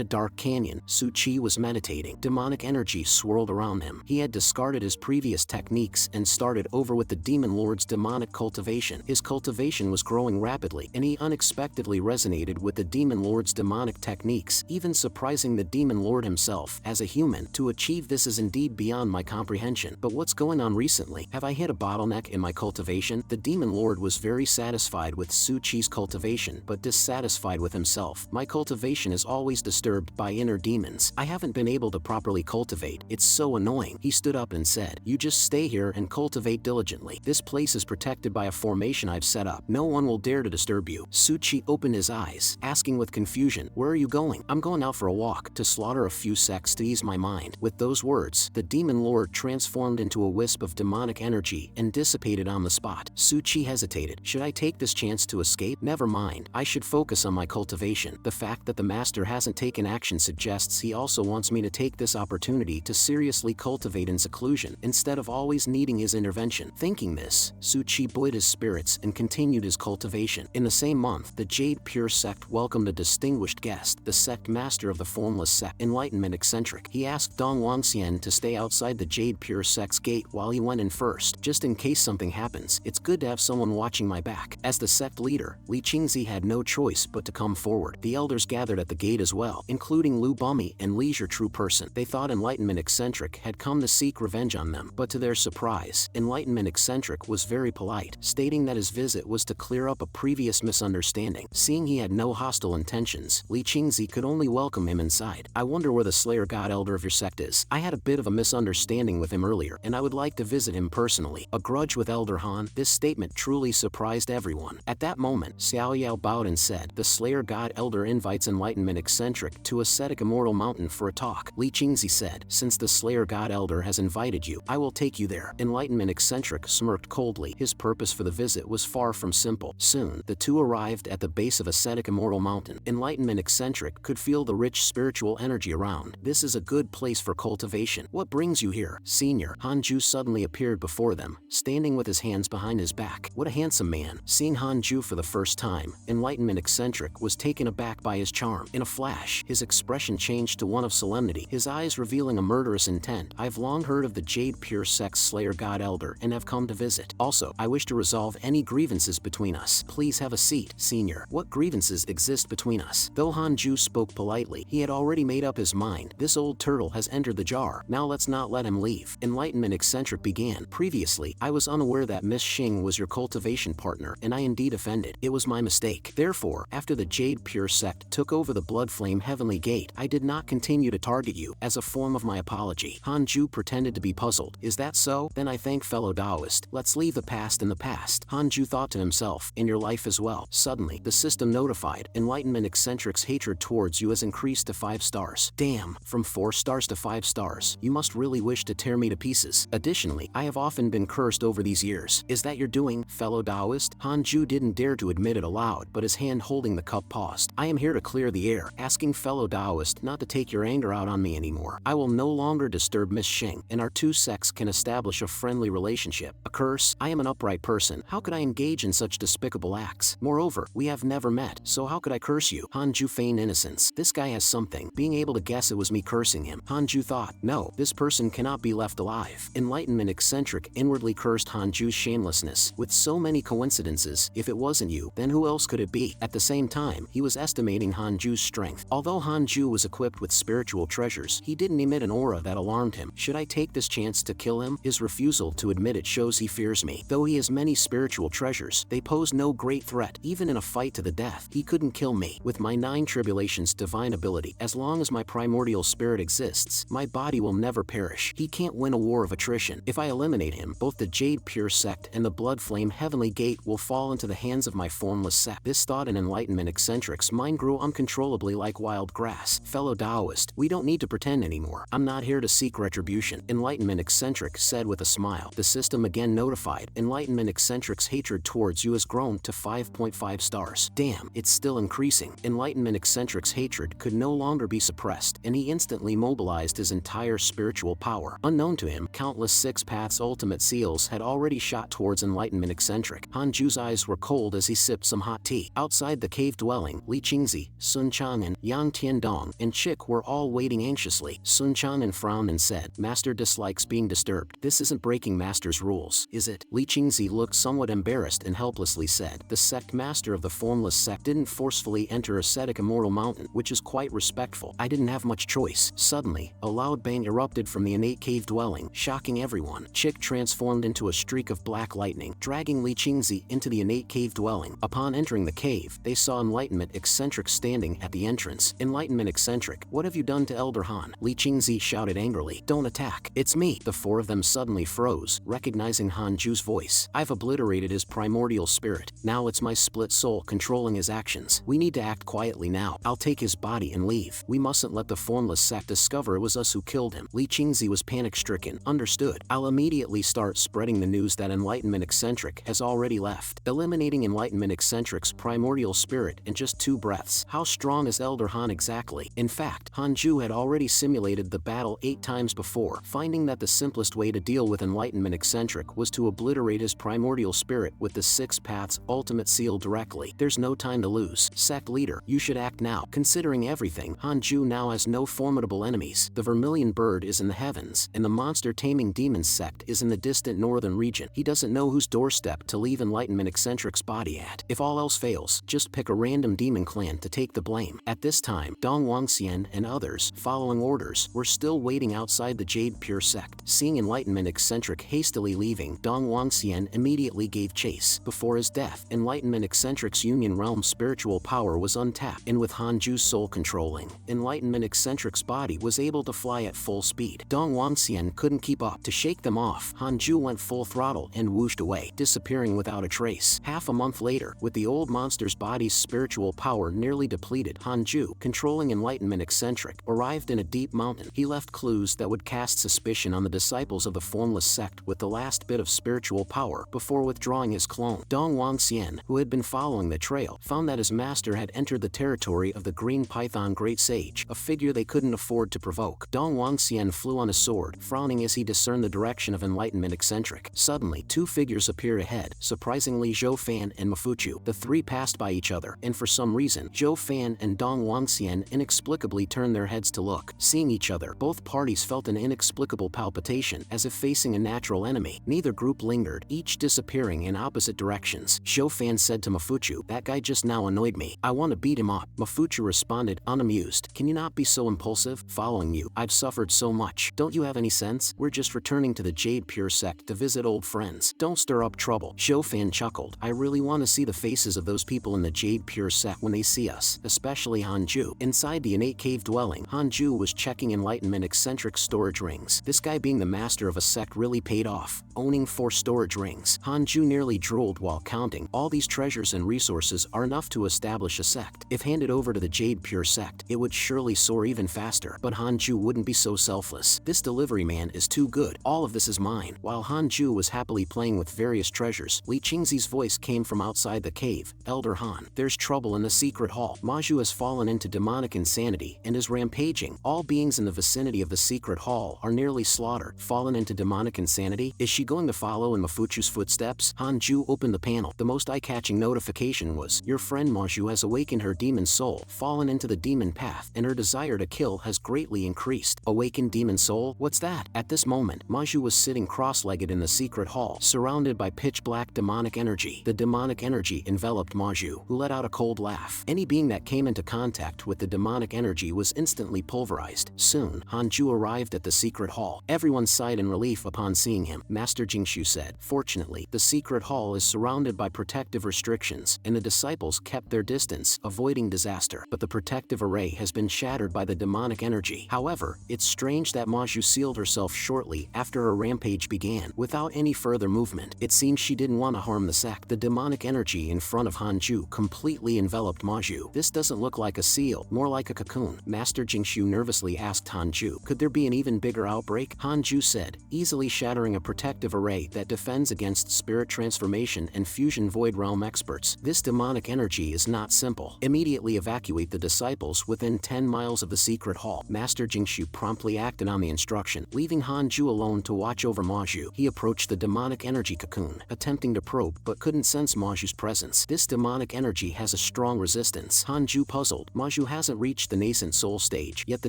a dark canyon, Su Chi was meditating. Demonic energy swirled around him. He had discarded his previous techniques and started over with the Demon Lord's demonic cultivation. His cultivation was growing rapidly, and he unexpectedly resonated with the Demon Lord's demonic techniques, even surprising the Demon Lord himself. As a human, to achieve this is indeed beyond my comprehension. But what's going on recently? Have I hit a bottleneck in my cultivation? The Demon Lord was very satisfied with Su Chi's cultivation, but dissatisfied with himself. My cultivation is always disturbed by inner demons. I haven't been able to properly cultivate. It's so annoying. He stood up and said, you just stay here and cultivate diligently. This place is protected by a formation I've set up. No one will dare to disturb you. Su Chi opened his eyes, asking with confusion, where are you going? I'm going out for a walk, to slaughter a few sects to ease my mind. With those words, the Demon Lord transformed into a wisp of demonic energy and dissipated on the spot. Su Chi hesitated. Should I take this chance to escape? Never mind. I should focus on my cultivation. The fact that the master hasn't taken action suggests he also wants me to take this opportunity to seriously cultivate in seclusion, instead of always needing his intervention. Thinking this, Su Chi buoyed his spirits and continued his cultivation. In the same month, the Jade Pure Sect welcomed a distinguished guest. The sect master master of the formless sect, enlightenment eccentric. He asked Dong Wangxian to stay outside the Jade Pure Sect's gate while he went in first, just in case something happens. It's good to have someone watching my back. As the sect leader, Li Qingzi had no choice but to come forward. The elders gathered at the gate as well, including Lu Bumi and Leisure True Person. They thought enlightenment eccentric had come to seek revenge on them, but to their surprise, enlightenment eccentric was very polite, stating that his visit was to clear up a previous misunderstanding. Seeing he had no hostile intentions, Li Qingzi could only welcome him inside. I wonder where the Slayer God Elder of your sect is. I had a bit of a misunderstanding with him earlier, and I would like to visit him personally. A grudge with Elder Han? This statement truly surprised everyone. At that moment, Xiao Yao bowed and said, the Slayer God Elder invites enlightenment eccentric to ascetic immortal mountain for a talk. Li Qingzi said, since the Slayer God Elder has invited you, I will take you there. Enlightenment eccentric smirked coldly. His purpose for the visit was far from simple. Soon, the two arrived at the base of ascetic immortal mountain. Enlightenment eccentric could feel the rich spiritual energy around. This is a good place for cultivation. What brings you here, senior? Hanju suddenly appeared before them, standing with his hands behind his back. What a handsome man. Seeing Hanju for the first time, enlightenment eccentric was taken aback by his charm. In a flash, his expression changed to one of solemnity, his eyes revealing a murderous intent. I've long heard of the Jade Pure Sect's Slayer God Elder and have come to visit. Also, I wish to resolve any grievances between us. Please have a seat, senior. What grievances exist between us? Though Hanju spoke politely, he had already made up his mind. This old turtle has entered the jar. Now let's not let him leave. Enlightenment eccentric began. Previously, I was unaware that Miss Xing was your cultivation partner, and I indeed offended. It was my mistake. Therefore, after the Jade Pure Sect took over the Blood Flame Heavenly Gate, I did not continue to target you, as a form of my apology. Hanju pretended to be puzzled. Is that so? Then I thank fellow Taoist. Let's leave the past in the past. Hanju thought to himself, in your life as well. Suddenly, the system notified, enlightenment eccentric's hatred towards you has increased to 5 stars. Damn, from 4 stars to 5 stars. You must really wish to tear me to pieces. Additionally, I have often been cursed over these years. Is that your doing, fellow Taoist? Hanju didn't dare to admit it aloud, but his hand holding the cup paused. I am here to clear the air, asking fellow Taoist not to take your anger out on me anymore. I will no longer disturb Miss Xing, and our two sects can establish a friendly relationship. A curse? I am an upright person. How could I engage in such despicable acts? Moreover, we have never met, so how could I curse you? Hanju feigned innocence. This guy has something. Being able to guess it was me cursing him. Hanju thought, no, this person cannot be left alive. Enlightenment eccentric inwardly cursed Hanju's shamelessness. With so many coincidences, if it wasn't you, then who else could it be? At the same time, he was estimating Hanju's strength. Although Hanju was equipped with spiritual treasures, he didn't emit an aura that alarmed him. Should I take this chance to kill him? His refusal to admit it shows he fears me. Though he has many spiritual treasures, they pose no great threat. Even in a fight to the death, he couldn't kill me. With my 9 tribulations divine ability, as long as my primordial spirit exists, my body will never perish. He can't win a war of attrition. If I eliminate him, both the Jade Pure Sect and the Blood Flame Heavenly Gate will fall into the hands of my formless sect. This thought in enlightenment eccentric's mind grew uncontrollably like wild grass. Fellow Taoist, we don't need to pretend anymore. I'm not here to seek retribution. Enlightenment eccentric said with a smile. The system again notified. Enlightenment eccentric's hatred towards you has grown to 5.5 stars. Damn, it's still increasing. Enlightenment eccentric's hatred could no longer be suppressed, and he instantly mobilized his entire spiritual power. Unknown to him, countless 6 paths ultimate seals had already shot towards enlightenment eccentric. Hanju's eyes were cold as he sipped some hot tea. Outside the cave dwelling, Li Qingzi, Sun Chang'an, Yang Tiandong, and Chick were all waiting anxiously. Sun Chang'an frowned and said, Master dislikes being disturbed. This isn't breaking Master's rules, is it? Li Qingzi looked somewhat embarrassed and helplessly said, the sect master of the formless sect didn't forcefully enter ascetic immortal mountain, which is quite respectful. I didn't have much choice. Suddenly, a loud bang erupted from the innate cave dwelling, shocking everyone. Chick transformed into a streak of black lightning, dragging Li Qingzi into the innate cave dwelling. Upon entering the cave, they saw enlightenment eccentric standing at the entrance. Enlightenment eccentric, what have you done to Elder Han? Li Qingzi shouted angrily. Don't attack. It's me. The 4 of them suddenly froze, recognizing Hanju's voice. I've obliterated his primordial spirit. Now it's my split soul controlling his actions. We need to act quietly now. I'll take his body and leave. We mustn't let the formless sect discover it was us who killed him. Li Qingzi was panic-stricken. Understood. I'll immediately start spreading the news that enlightenment eccentric has already left, eliminating enlightenment eccentric's primordial spirit in just 2 breaths. How strong is Elder Han exactly? In fact, Hanju had already simulated the battle 8 times before, finding that the simplest way to deal with enlightenment eccentric was to obliterate his primordial spirit with the 6 paths ultimate seal directly. There's no time to lose. Sect leader, you should act now. Considering Considering everything, Hanju now has no formidable enemies. The vermilion bird is in the heavens, and the monster-taming demons sect is in the distant northern region. He doesn't know whose doorstep to leave Enlightenment Eccentric's body at. If all else fails, just pick a random demon clan to take the blame. At this time, Dong Wangxian and others, following orders, were still waiting outside the Jade Pure sect. Seeing Enlightenment Eccentric hastily leaving, Dong Wangxian immediately gave chase. Before his death, Enlightenment Eccentric's Union Realm spiritual power was untapped, and with Hanju's soul controlling, Enlightenment Eccentric's body was able to fly at full speed. Dong Wangxian couldn't keep up. To shake them off, Hanju went full throttle and whooshed away, disappearing without a trace. Half a month later, with the old monster's body's spiritual power nearly depleted, Hanju, controlling Enlightenment Eccentric, arrived in a deep mountain. He left clues that would cast suspicion on the disciples of the formless sect with the last bit of spiritual power before withdrawing his clone. Dong Wangxian, who had been following the trail, found that his master had entered the territory of the Green Python Great Sage, a figure they couldn't afford to provoke. Dong Wangxian flew on his sword, frowning as he discerned the direction of Enlightenment Eccentric. Suddenly, two figures appeared ahead, surprisingly Zhou Fan and Mafuchu. The three passed by each other, and for some reason, Zhou Fan and Dong Wangxian inexplicably turned their heads to look. Seeing each other, both parties felt an inexplicable palpitation, as if facing a natural enemy. Neither group lingered, each disappearing in opposite directions. Zhou Fan said to Mafuchu, "That guy just now annoyed me. I want to beat him up." Mafuchu responded, unamused, "Can you not be so impulsive? Following you, I've suffered so much. Don't you have any sense? We're just returning to the Jade Pure sect to visit old friends. Don't stir up trouble." Zhou Fan chuckled, "I really want to see the faces of those people in the Jade Pure sect when they see us, especially Hanju." Inside the innate cave dwelling, Hanju was checking Enlightenment Eccentric storage rings. This guy being the master of a sect really paid off, owning 4 storage rings. Hanju nearly drooled while counting. All these treasures and resources are enough to establish a sect. If handed over to the Jade Pure sect, it would surely soar even faster. But Hanju wouldn't be so selfless. "This delivery man is too good. All of this is mine." While Hanju was happily playing with various treasures, Li Qingzi's voice came from outside the cave. "Elder Han, there's trouble in the secret hall. Maju has fallen into demonic insanity and is rampaging. All beings in the vicinity of the secret hall are nearly slaughtered." Fallen into demonic insanity? Is she going to follow in Mafuchu's footsteps? Hanju opened the panel. The most eye-catching notification was, "Your friend Maju has awakened her demon soul, fallen into the demon path, and her desire to kill has greatly increased." Awakened demon soul? What's that? At this moment, Maju was sitting cross-legged in the secret hall, surrounded by pitch-black demonic energy. The demonic energy enveloped Maju, who let out a cold laugh. Any being that came into contact with the demonic energy was instantly pulverized. Soon, Hanju arrived at the secret hall. Everyone sighed in relief upon seeing him. Master Jingshu said, "Fortunately, the secret hall is surrounded by protective restrictions, and the disciples kept their distance, avoiding disaster. But the protective array has been shattered by the demonic energy. However, it's strange that Maju sealed herself shortly after her rampage began, without any further movement. It seems she didn't want to harm the sect." The demonic energy in front of Hanju completely enveloped Maju. "This doesn't look like a seal, more like a cocoon." Master Jingshu nervously asked Hanju, "Could there be an even bigger outbreak?" Hanju said, "Easily shattering a protective array that defends against spirit transformation and fusion void realm experts. This demonic energy is not simple. Immediately evacuate the disciples within 10 miles of the secret hall." Master Jingshu promptly acted on the instruction, leaving Hanju alone to watch over Maju. He approached the demonic energy cocoon, attempting to probe but couldn't sense Maju's presence. This demonic energy has a strong resistance. Hanju puzzled. Maju hasn't reached the nascent soul stage, yet the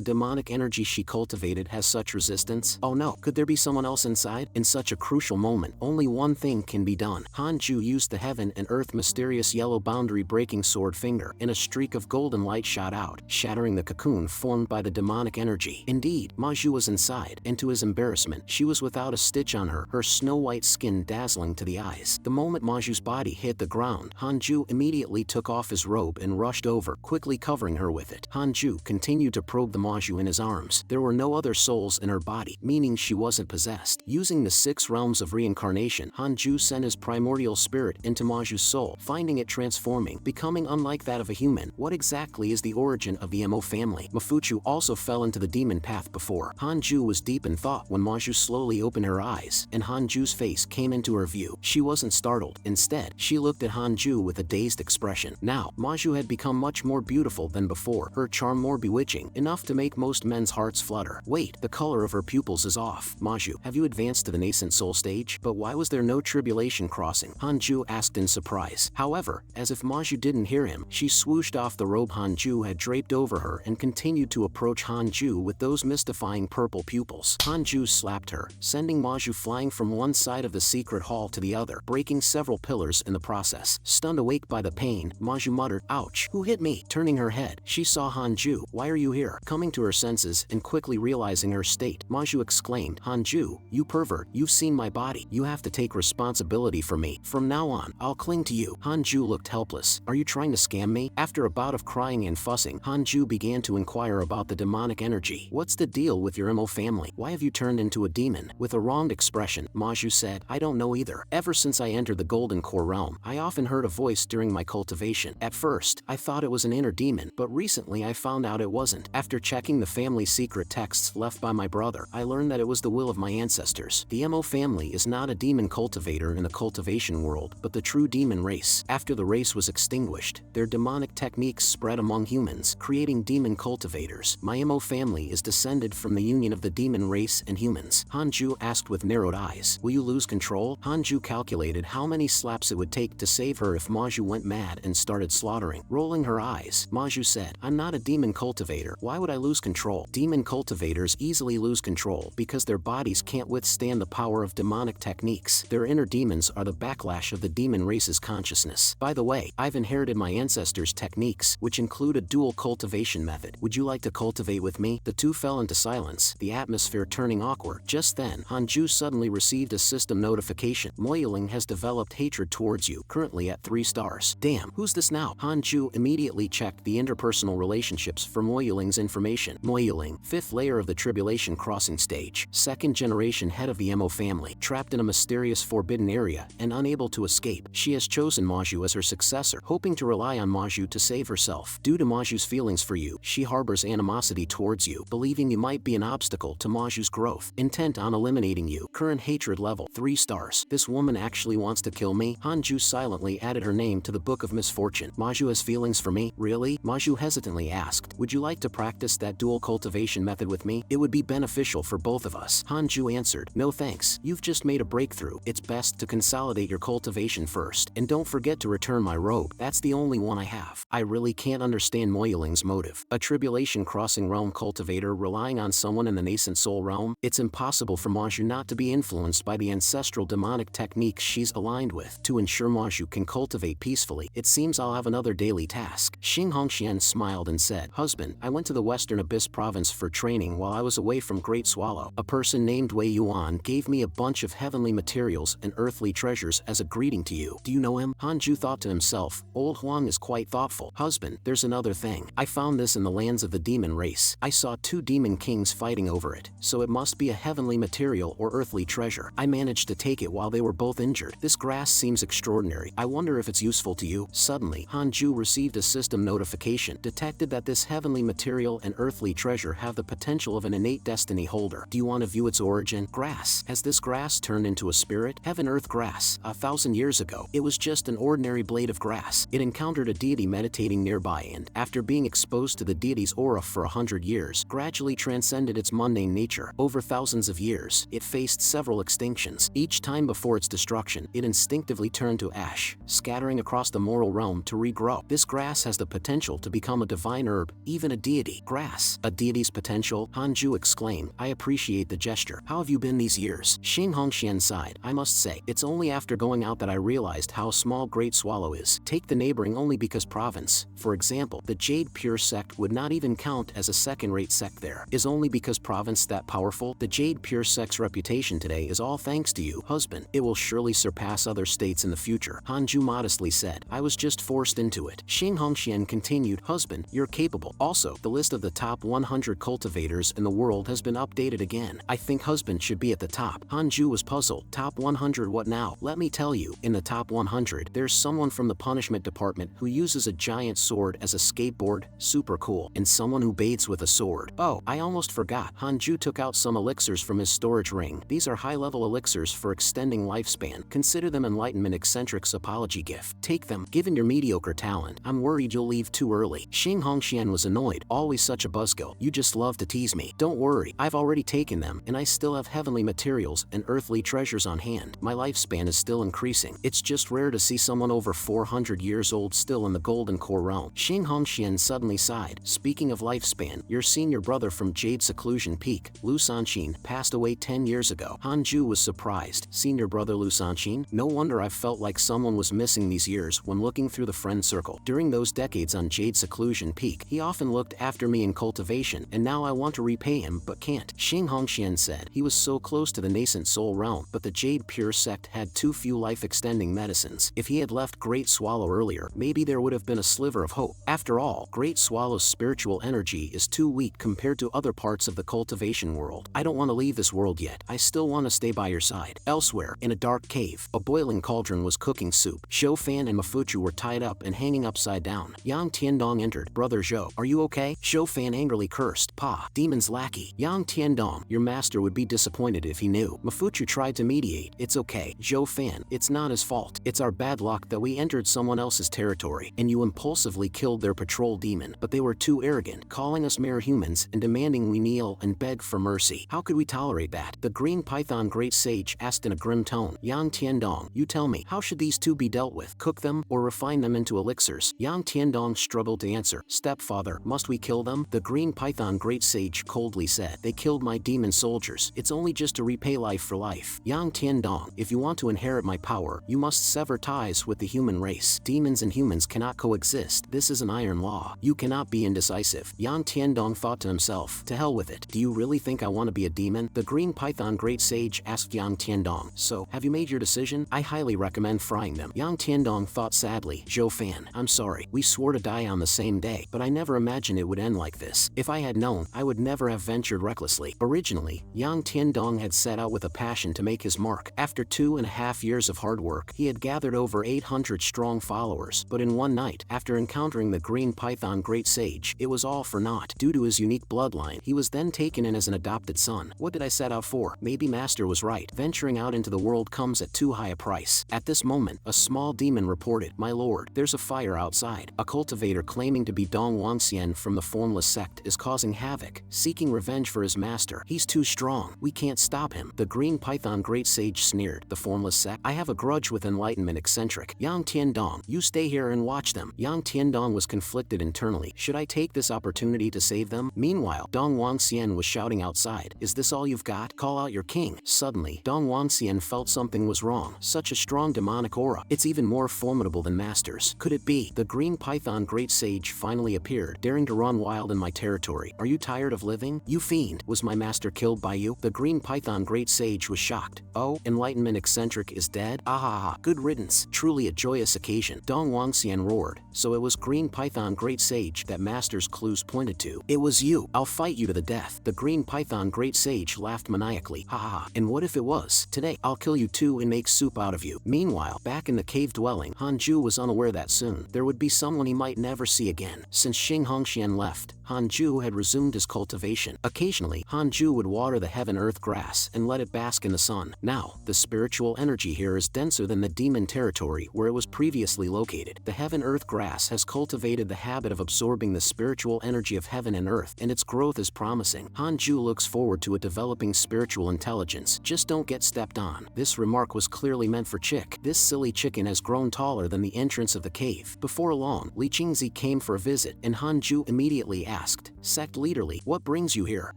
demonic energy she cultivated has such resistance. Oh no, could there be someone else inside? In such a crucial moment, only one thing can be done. Hanju used the heaven and earth mysterious yellow boundary breaking sword finger, and a streak of golden light shot out, shattering the cocoon formed by the demonic energy. Indeed, Maju was inside, and to his embarrassment, she was without a stitch on her snow-white skin dazzling to the eyes. The moment Maju's body hit the ground, Hanju immediately took off his robe and rushed over, quickly covering her with it. Hanju continued to probe the Maju in his arms. There were no other souls in her body, meaning she wasn't possessed. Using the 6 realms of reincarnation, Hanju sent his primordial spirit into Maju's soul, finding it transforming, becoming unlike that of a human. What exactly is the origin of the Mo family? Mafuchu also fell into the demon path before. Hanju was deep in thought when Maju slowly opened her eyes, and Hanju's face came into her view. She wasn't startled. Instead, she looked at Hanju with a dazed expression. Now, Maju had become much more beautiful than before, her charm more bewitching, enough to make most men's hearts flutter. Wait, the color of her pupils is off. Maju, have you advanced to the nascent soul stage? But why was there no tribulation crossing? Hanju asked in surprise. However, as if Maju didn't hear him, she swooshed off the robe Hanju Hanju had draped over her and continued to approach Hanju with those mystifying purple pupils. Hanju slapped her, sending Maju flying from one side of the secret hall to the other, breaking several pillars in the process. Stunned awake by the pain, Maju muttered, "Ouch, who hit me?" Turning her head, she saw Hanju. "Why are you here?" Coming to her senses and quickly realizing her state, Maju exclaimed, "Hanju, you pervert, you've seen my body. You have to take responsibility for me. From now on, I'll cling to you." Hanju looked helpless. "Are you trying to scam me?" After a bout of crying and fussing, Hanju began to inquire about the demonic energy. "What's the deal with your emo family? Why have you turned into a demon?" With a wronged expression, Maju said, "I don't know either. Ever since I entered the Golden Core realm, I often heard a voice during my cultivation. At first, I thought it was an inner demon, but recently I found out it wasn't. After checking the family secret texts left by my brother, I learned that it was the will of my ancestors. The Mo family is not a demon cultivator in the cultivation world, but the true demon race. After the race was extinguished, their demonic techniques spread among humans, creating demon cultivators. My Mo family is descended from the union of the demon race and humans." Hanju asked with narrowed eyes, "Will you lose control?" Hanju calculated how many slaps it would take to save her if Maju went mad and started slaughtering. Rolling her eyes, Maju said, "I'm not a demon cultivator. Why would I lose control?" Demon cultivators easily lose control because their bodies can't withstand the power of demonic techniques. Their inner demons are the backlash of the demon race's consciousness. By the way, I've inherited my ancestors' techniques, which include a dual cultivation method. Would you like to cultivate with me? The two fell into silence, the atmosphere turning awkward. Just then, Hanju suddenly received a system notification. "Moiling has developed hatred towards you, currently at 3 stars. Damn, who's this now?" Hanju immediately checked the interpersonal relationships for Moiling's information. Moiling, 5th layer of the Tribulation Crossing stage, 2nd generation head of the Mo family, trapped in a mysterious forbidden area and unable to escape. She has chosen Maju as her successor, hoping to rely on Maju to save herself. Due to Maju's feelings for you, she harbors animosity towards you, believing you might be an obstacle to Maju's growth, intent on eliminating you. Current hatred level 3 stars. This woman actually wants to kill me? Hanju silently added her name to the book of misfortune. Maju has feelings for me? Really? Maju hesitantly asked, "Would you like to practice that dual cultivation method with me? It would be beneficial for both of us." Hanju answered, "No thanks. You've just made a breakthrough. It's best to consolidate your cultivation first. And don't forget to return my robe. That's the only one I have." I really can't understand Moiling's motive. A Tribulation Crossing realm cultivator relying on someone in the nascent soul realm? It's impossible for Maju not to be influenced by the ancestral demonic techniques she's aligned with. To ensure Maju can cultivate peacefully, it seems I'll have another daily task. Xing Hongxian smiled and said, "Husband, I went to the Western Abyss province for training while I was away from Great Swallow. A person named Wei Yuan gave me a bunch of heavenly materials and earthly treasures as a greeting to you. Do you know him?" Hanju thought to himself, "Old Huang is quite thoughtful." "Husband, there's another thing. I found this in the lands of the demon race. I saw 2 demon kings fighting over it, so it must be a heavenly material or earthly treasure. I managed to take it while they were both injured. This grass seems extraordinary. I wonder if it's useful to you." Suddenly, Hanju received a system notification, detected that this heavenly material and earthly treasure have the potential of an innate destiny holder. "Do you want to view its origin?" Grass. Has this grass turned into a spirit? Heaven Earth grass. 1,000 years ago, it was just an ordinary blade of grass. It encountered a deity meditating nearby and, after being exposed to the deity's aura for 100 years, gradually transcended its mundane nature. Over thousands of years, it faced several extinctions. Each time before its destruction, it instinctively turned to ash, scattering across the moral realm to regrow. This grass has the potential to become a divine herb, even a deity. Grass. A deity's potential? Hanju exclaimed. "I appreciate the gesture. How have you been these years?" Xing Hongxian sighed. "I must say, it's only after going out that I realized how small Great Swallow is. Take the neighboring only because province. For example, the Jade Pure sect would not even count as a second-rate sect there. Is only because province that powerful? The Jade Pure sect's reputation today is all thanks to you, husband. It will surely surpass other states in the future." Hanju modestly said, "I was just forced into it." Xing Hongxian continued, "Husband, you're capable. Also, the list of the top 100 cultivators in the world has been updated again. I think husband should be at the top." Hanju was puzzled. Top 100 what now? Let me tell you, in the top 100, there's someone from the punishment department who uses a giant sword as a skateboard, super cool, and someone who bathes with a sword. Oh, I almost forgot. Hanju took out some elixirs from his storage ring. These are high-level elixirs for extending lifespan. Consider them Enlightenment Eccentric's apology gift. Take them. Given your mediocre talent, I'm worried you'll leave too early. Xing Hongxian was annoyed. Always such a buzzkill. You just love to tease me. Don't worry, I've already taken them, and I still have heavenly materials and earthly treasures on hand. My lifespan is still increasing. It's just rare to see someone over 400 years old still in the Golden Core realm. Xing Hongxian suddenly sighed. Speaking of lifespan, your senior brother from Jade Seclusion Peak, Lu Sanqin, passed away 10 years ago. Hanju was surprised. Senior brother Lu Sanqin? No wonder I felt like someone was missing these years when looking through the friend circle. During those decades on Jade Seclusion Peak, he often looked after me in Cultivation, and now I want to repay him but can't. Xing Hongxian said. He was so close to the nascent soul realm, but the Jade Pure sect had too few life-extending medicines. If he had left Great Swallow earlier, maybe there would have been a sliver of hope. After all, Great Swallow's spiritual energy is too weak compared to other parts of the cultivation world. I don't want to leave this world yet. I still want to stay by your side. Elsewhere, in a dark cave, a boiling cauldron was cooking soup. Zhou Fan and Mafuchu were tied up and hanging upside down. Yang Tiandong entered. Brother Zhou, are you okay? Zhou Fan angrily cursed. Pa, demon's lackey. Yang Tiandong, your master would be disappointed if he knew. Mafuchu tried to mediate. It's okay, Zhou Fan. It's not his fault. It's our bad luck that we entered someone else's territory, and you impulsively killed their patrol demon. But they were too arrogant, calling us mere humans and demanding we kneel and beg for mercy. How could we tolerate that? The Green Python Great Sage asked in a grim tone. Yang Tiandong, you tell me, how should these two be dealt with? Cook them or refine them into elixirs? Yang Tiandong struggled to answer. Stepfather, must we kill them? The Green Python Great Sage coldly said. They killed my demon soldiers. It's only just to repay life for life. Yang Tiandong, if you want to inherit my power, you must sever ties with the human race. Demons and humans cannot coexist. This is an iron law. You cannot be indecisive. Yang Tiandong thought to himself. To hell with it. Do you really think I want to be a demon? The Green Python Great Sage asked Yang Tiandong. So, have you made your decision? I highly recommend frying them. Yang Tiandong thought sadly. Zhou Fan, I'm sorry. We swore to die on the same day, but I never imagined it would end like this. If I had known, I would never have ventured recklessly. Originally, Yang Tiandong had set out with a passion to make his mark. After 2.5 years of hard work, he had gathered over 800 strong followers, but in one night, after encountering the Green Python Great Sage, it was all for naught. Due to his unique bloodline, he was then taken in as an adopted son. What did I set out for? Maybe Master was right. Venturing out into the world comes at too high a price. At this moment, a small demon reported, My lord, there's a fire outside. A cultivator claiming to be Dong Wangxian from the Formless sect is causing havoc, seeking revenge for his master. He's too strong. We can't stop him. The Green Python Great Sage sneered. The Formless sect? I have a grudge with Enlightenment eccentric. Yang Tiandong, you stay here and watch them. Yang Tiandong was conflicted internally. Should I take this opportunity to save them? Meanwhile, Dong Wangxian was shouting outside. Is this all you've got? Call out your king. Suddenly, Dong Wangxian felt something was wrong. Such a strong demonic aura. It's even more formidable than Master's. Could it be? The Green Python Great Sage finally appeared, daring to run wild in my territory. Are you tired of living? You fiend. Was my master killed by you? The Green Python Great Sage was shocked. Oh, Enlightenment eccentric is dead? Ahaha. Good riddance. Truly a joyous occasion. Dong Wangxian roared. So it was Green Python Great Sage that Master's clues pointed to. It was you. I'll fight you to the death. The Green Python Great Sage laughed maniacally. Haha. And what if it was? Today, I'll kill you too and make soup out of you. Meanwhile, back in the cave dwelling, Hanju was unaware that soon there would be someone he might never see again. Since Xing Hongxian left, Hanju had resumed his cultivation. Occasionally, Hanju would water the heaven-earth grass and let it bask in the sun. Now, the spiritual energy here is denser than the demon territory where it was previously located. The heaven-earth grass has cultivated the habit of absorbing the spiritual energy of heaven and earth, and its growth is promising. Hanju looks forward to a developing spiritual intelligence. Just don't get stepped on. This remark was clearly meant for Chick. This silly chicken has grown taller than the entrance of the cave. Before long, Li Qingzi came for a visit, and Hanju immediately asked, Sect leaderly, what brings you here?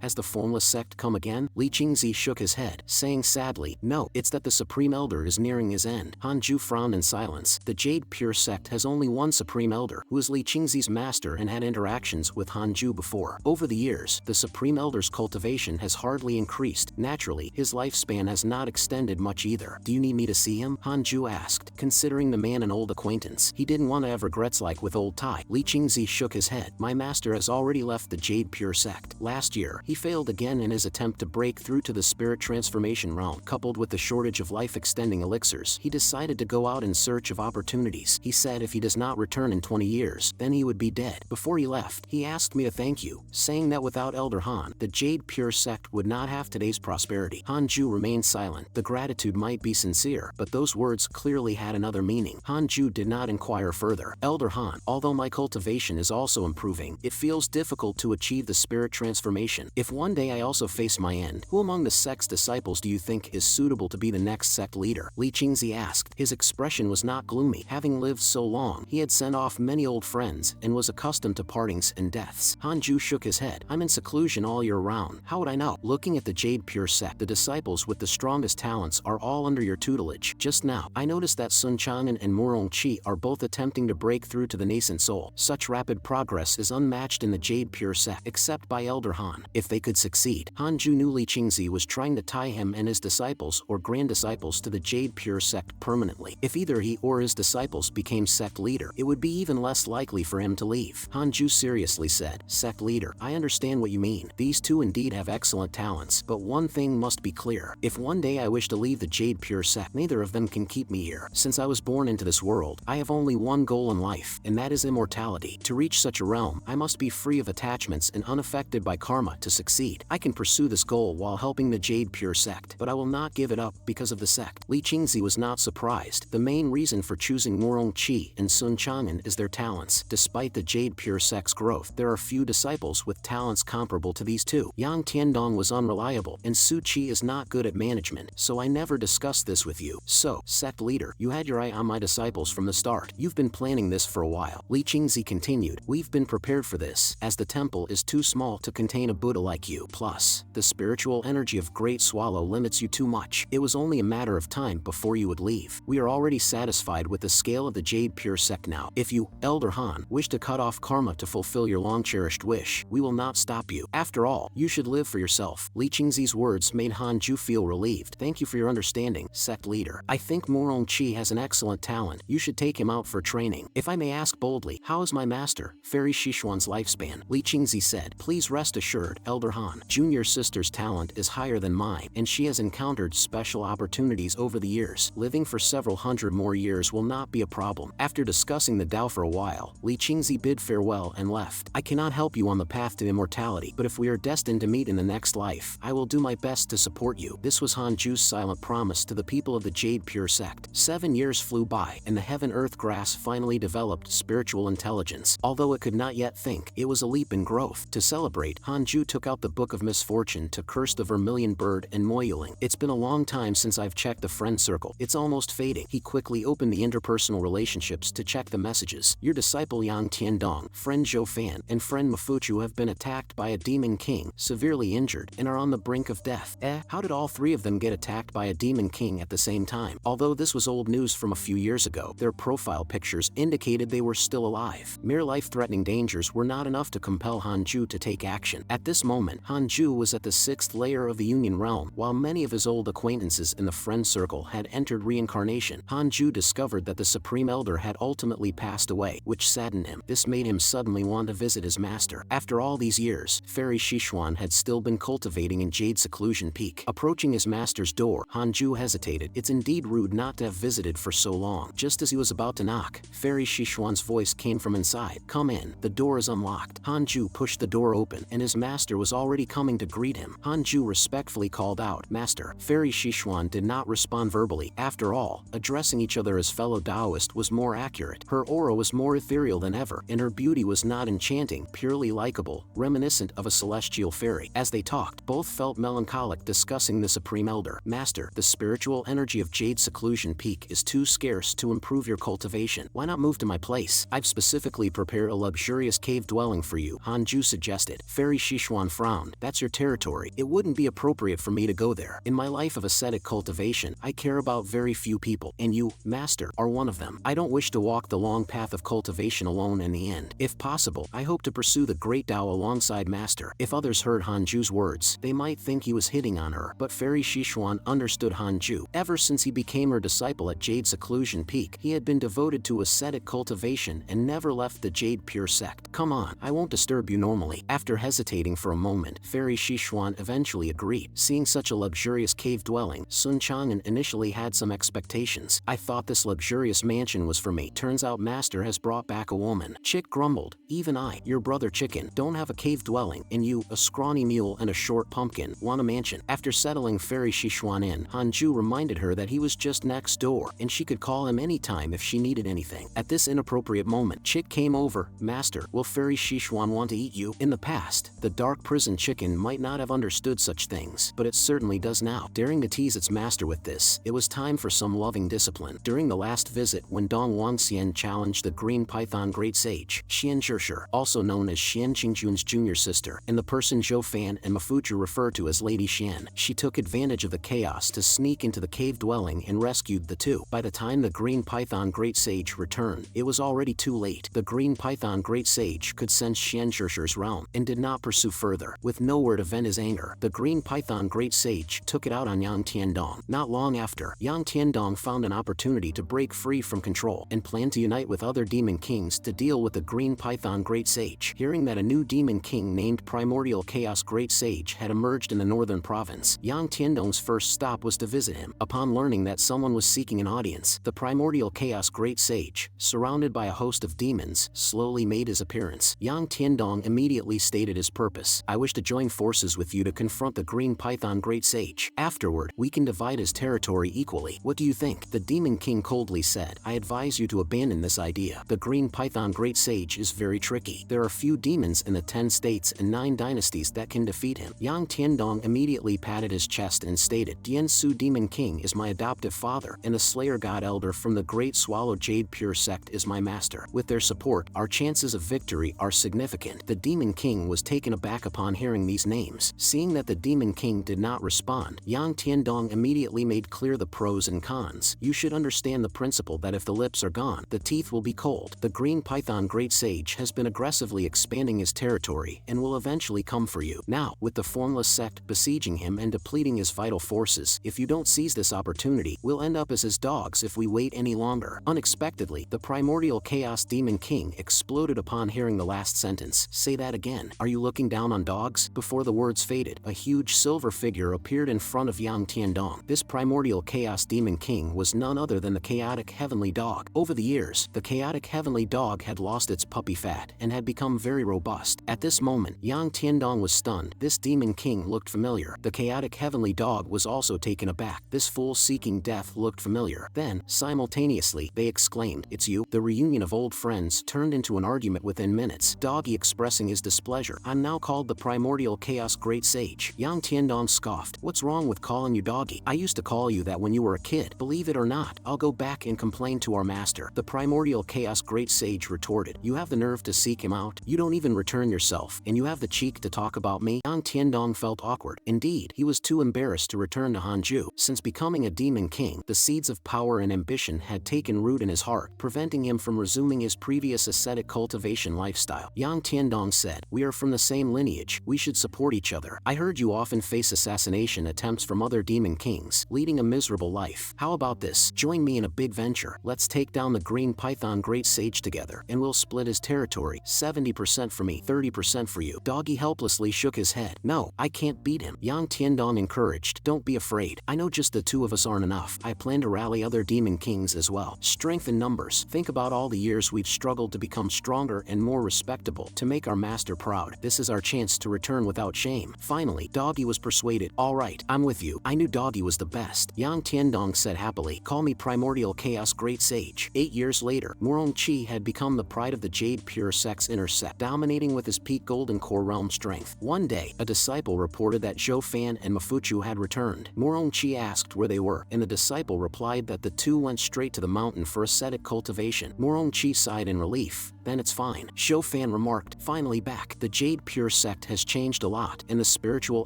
Has the Formless sect come again? Li Qingzi shook his head, saying sadly, No, it's that the Supreme Elder is nearing his end. Hanju frowned in silence. The Jade Pure sect has only one Supreme Elder, who is Li Qingzi's master and had interactions with Hanju before. Over the years, the Supreme Elder's cultivation has hardly increased. Naturally, his lifespan has not extended much either. Do you need me to see him? Hanju asked, considering the man an old acquaintance. He didn't want to have regrets like with old Tai. Li Qingzi shook his head. My master has already left the Jade Pure sect. Last year, he failed again in his attempt to break through to the spirit transformation realm. Coupled with the shortage of life-extending elixirs, he decided to go out in search of opportunities. He said if he does not return in 20 years, then he would be dead. Before he left, he asked me to thank you, saying that without Elder Han, the Jade Pure sect would not have today's prosperity. Hanju remained silent. The gratitude might be sincere, but those words clearly had another meaning. Hanju did not inquire further. Elder Han, although my cultivation is also improving, it feels difficult to achieve the spirit transformation. If one day I also face my end, who among the sect's disciples do you think is suitable to be the next sect leader? Li Qingzi asked. His expression was not gloomy. Having lived so long, he had sent off many old friends and was accustomed to partings and deaths. Hanju shook his head. I'm in seclusion all year round. How would I know? Looking at the Jade Pure sect, the disciples with the strongest talents are all under your tutelage. Just now, I noticed that Sun Chang'an and Murong Qi are both attempting to break through to the nascent soul. Such rapid progress is unmatched in the Jade Pure sect, except by Elder Han. If they could succeed, Hanju knew Li Qingzi was trying to tie him and his disciples or grand disciples to the Jade Pure sect permanently. If either he or his disciples became sect leader, it would be even less likely for him to leave. Hanju seriously said, Sect leader, I understand what you mean. These two indeed have excellent talents, but one thing must be clear. If one day I wish to leave the Jade Pure sect, neither of them can keep me here. Since I was born into this world, I have only one goal in life, and that is immortality. To reach such a realm, I must be free of attachments and unaffected by karma to succeed. I can pursue this goal while helping the Jade Pure sect, but I will not give it up because of the sect. Li Qingzi was not surprised. The main reason for choosing Murong Qi and Sun Chang'an is their talents. Despite the Jade Pure sect's growth, there are few disciples with talents comparable to these two. Yang Tiandong was unreliable, and Su Qi is not good at management, so I never discussed this with you. So, sect leader, you had your eye on my disciples from the start. You've been planning this for a while. Li Qingzi continued, we've been prepared for this, as the temple is too small to contain a Buddha like you. Plus, the spiritual energy of Great Swallow limits you too much. It was only a matter of time before you would leave. We are already satisfied with the scale of the Jade Pure sect now. If you, Elder Han, wish to cut off karma to fulfill your long-cherished wish, we will not stop you. After all, you should live for yourself. Li Qingzi's words made Hanju feel relieved. Thank you for your understanding, sect leader. I think Murong Qi has an excellent talent. You should take him out for training. If I may ask boldly, how is my master, Fairy Shishuan's lifespan? Li Qingzi said. Please rest assured, Elder Han. Junior sister's talent is higher than mine, and she has encountered special opportunities over the years. Living for several hundred more years will not be a problem. After discussing the Tao for a while, Li Qingzi bid farewell and left. I cannot help you on the path to immortality, but if we are destined to meet in the next life, I will do my best to support you. This was Hanju's silent promise to the people of the Jade Pure sect. 7 years flew by, and the heaven-earth grass finally developed spiritual intelligence. Although it could not yet think, it was a leap in growth. To celebrate, Hanju took out the Book of Misfortune to curse the vermilion bird and Moyuling. It's been a long time since I've checked the friend circle. It's almost fading. He quickly opened the interpersonal relationships to check the messages. Your disciple Yang Tiandong, friend Zhou Fan, and friend Mafuchu have been attacked by a demon king, severely injured, and are on the brink of death. How did all three of them get attacked by a demon king at the same time? Although this was old news from a few years ago, their profile pictures indicated they were still alive. Mere life-threatening dangers were not enough to compel Hanju to take action. At this moment, Hanju was at the 6th layer of the Union Realm. While many of his old acquaintances in the friend circle had entered reincarnation, Hanju discovered that the Supreme Elder had ultimately passed away, which saddened him. This made him suddenly want to visit his master. After all these years, Fairy Shishuan had still been cultivating in Jade Seclusion Peak. Approaching his master's door, Hanju hesitated. It's indeed rude not to have visited for so long. Just as he was about to knock, Fairy Shishuan's voice came from inside. Come in, the door is unlocked. Hanju pushed the door open, and his master was already coming to greet him. Hanju respectfully called out, Master. Fairy Shishuan did not respond verbally. After all, addressing each other as fellow Taoist was more accurate. Her aura was more ethereal than ever, and her beauty was not enchanting, purely likable, reminiscent of a celestial fairy. As they talked, both felt melancholic discussing the Supreme Elder. Master, the spiritual energy of Jade Seclusion Peak is too scarce to improve your cultivation. Why not move to my place? I've specifically prepared a luxurious cave dwelling for you, Hanju suggested. Fairy Shishuan frowned. That's your territory. It wouldn't be appropriate for me to go there. In my life of ascetic cultivation, I care about very few people, and you, Master, are one of them. I don't wish to walk the long path of cultivation alone in the end. If possible, I hope to pursue the Great Tao alongside Master. If others heard Hanju's words, they might think he was hitting on her, but Fairy Shishuan understood Hanju. Ever since he became her disciple at Jade Seclusion Peak, he had been devoted to ascetic cultivation and never left the Jade Pure sect. Come on, I won't disturb you normally. After hesitating for a moment, Fairy Shishuan eventually agreed. Seeing such a luxurious cave dwelling, Sun Chang'an initially had some expectations. I thought this luxurious mansion was for me. Turns out Master has brought back a woman. Chick grumbled. Even I, your brother Chicken, don't have a cave dwelling, and you, a scrawny mule and a short pumpkin, want a mansion. After settling Fairy Shishuan in, Hanju reminded her that he was just next door, and she could call him anytime if she needed anything. At this inappropriate moment, Chick came over. Master, will Fairy Shishuan want to eat you. In the past, the dark prison chicken might not have understood such things, but it certainly does now. Daring to tease its master with this, it was time for some loving discipline. During the last visit, when Dong Wangxian challenged the Green Python Great Sage, Xian Zhishir, also known as Xian Qingjun's junior sister, and the person Zhou Fan and Mafuchu refer to as Lady Xian, she took advantage of the chaos to sneak into the cave dwelling and rescued the two. By the time the Green Python Great Sage returned, it was already too late. The Green Python Great Sage could sense Xian Zhishir's realm and did not pursue further. With nowhere to vent his anger, the Green Python Great Sage took it out on Yang Tiandong. Not long after, Yang Tiandong found an opportunity to break free from control and planned to unite with other demon kings to deal with the Green Python Great Sage. Hearing that a new demon king named Primordial Chaos Great Sage had emerged in the northern province, Yang Tiandong's first stop was to visit him. Upon learning that someone was seeking an audience, the Primordial Chaos Great Sage, surrounded by a host of demons, slowly made his appearance. Yang Tiandong immediately stated his purpose. I wish to join forces with you to confront the Green Python Great Sage. Afterward, we can divide his territory equally. What do you think? The Demon King coldly said. I advise you to abandon this idea. The Green Python Great Sage is very tricky. There are few demons in the 10 states and 9 dynasties that can defeat him. Yang Tiandong immediately patted his chest and stated, Diansu Demon King is my adoptive father, and the Slayer God Elder from the Great Swallow Jade Pure Sect is my master. With their support, our chances of victory are significant. The Demon King was taken aback upon hearing these names. Seeing that the Demon King did not respond, Yang Tiandong immediately made clear the pros and cons. You should understand the principle that if the lips are gone, the teeth will be cold. The Green Python Great Sage has been aggressively expanding his territory and will eventually come for you. Now, with the formless sect besieging him and depleting his vital forces, if you don't seize this opportunity, we'll end up as his dogs if we wait any longer. Unexpectedly, the Primordial Chaos Demon King exploded upon hearing the last sentence. Say that again. Are you looking down on dogs? Before the words faded, a huge silver figure appeared in front of Yang Tiandong. This Primordial Chaos Demon King was none other than the Chaotic Heavenly Dog. Over the years, the Chaotic Heavenly Dog had lost its puppy fat and had become very robust. At this moment, Yang Tiandong was stunned. This Demon King looked familiar. The Chaotic Heavenly Dog was also taken aback. This fool seeking death looked familiar. Then, simultaneously, they exclaimed, It's you. The reunion of old friends turned into an argument within minutes. Doggy expressing his displeasure. I'm now called the Primordial Chaos Great Sage. Yang Tiandong scoffed. What's wrong with calling you Doggy? I used to call you that when you were a kid. Believe it or not, I'll go back and complain to our master. The Primordial Chaos Great Sage retorted. You have the nerve to seek him out? You don't even return yourself, and you have the cheek to talk about me? Yang Tiandong felt awkward. Indeed, he was too embarrassed to return to Hanju. Since becoming a demon king, the seeds of power and ambition had taken root in his heart, preventing him from resuming his previous ascetic cultivation lifestyle. Yang Tiandong said, We are from the same lineage. We should support each other. I heard you often face assassination attempts from other demon kings, leading a miserable life. How about this? Join me in a big venture. Let's take down the Green Python Great Sage together, and we'll split his territory. 70% for me, 30% for you. Doggy helplessly shook his head. No, I can't beat him. Yang Tiandong encouraged. Don't be afraid. I know just the two of us aren't enough. I plan to rally other demon kings as well. Strength in numbers. Think about all the years we've struggled to become stronger and more respectable, to make our master proud. This is our chance to return without shame. Finally, Doggy was persuaded. All right, I'm with you. I knew Doggy was the best. Yang Tiandong said happily. Call me Primordial Chaos Great Sage. 8 years later, Murong-Chi had become the pride of the Jade Pure Sect's inner sect, dominating with his peak golden core realm strength. One day, a disciple reported that Zhou Fan and Mafuchu had returned. Murong-Chi asked where they were, and the disciple replied that the two went straight to the mountain for ascetic cultivation. Murong-Chi sighed in relief. Then it's fine. Zhou Fan remarked, finally back. The Jade Pure Sect has changed a lot, and the spiritual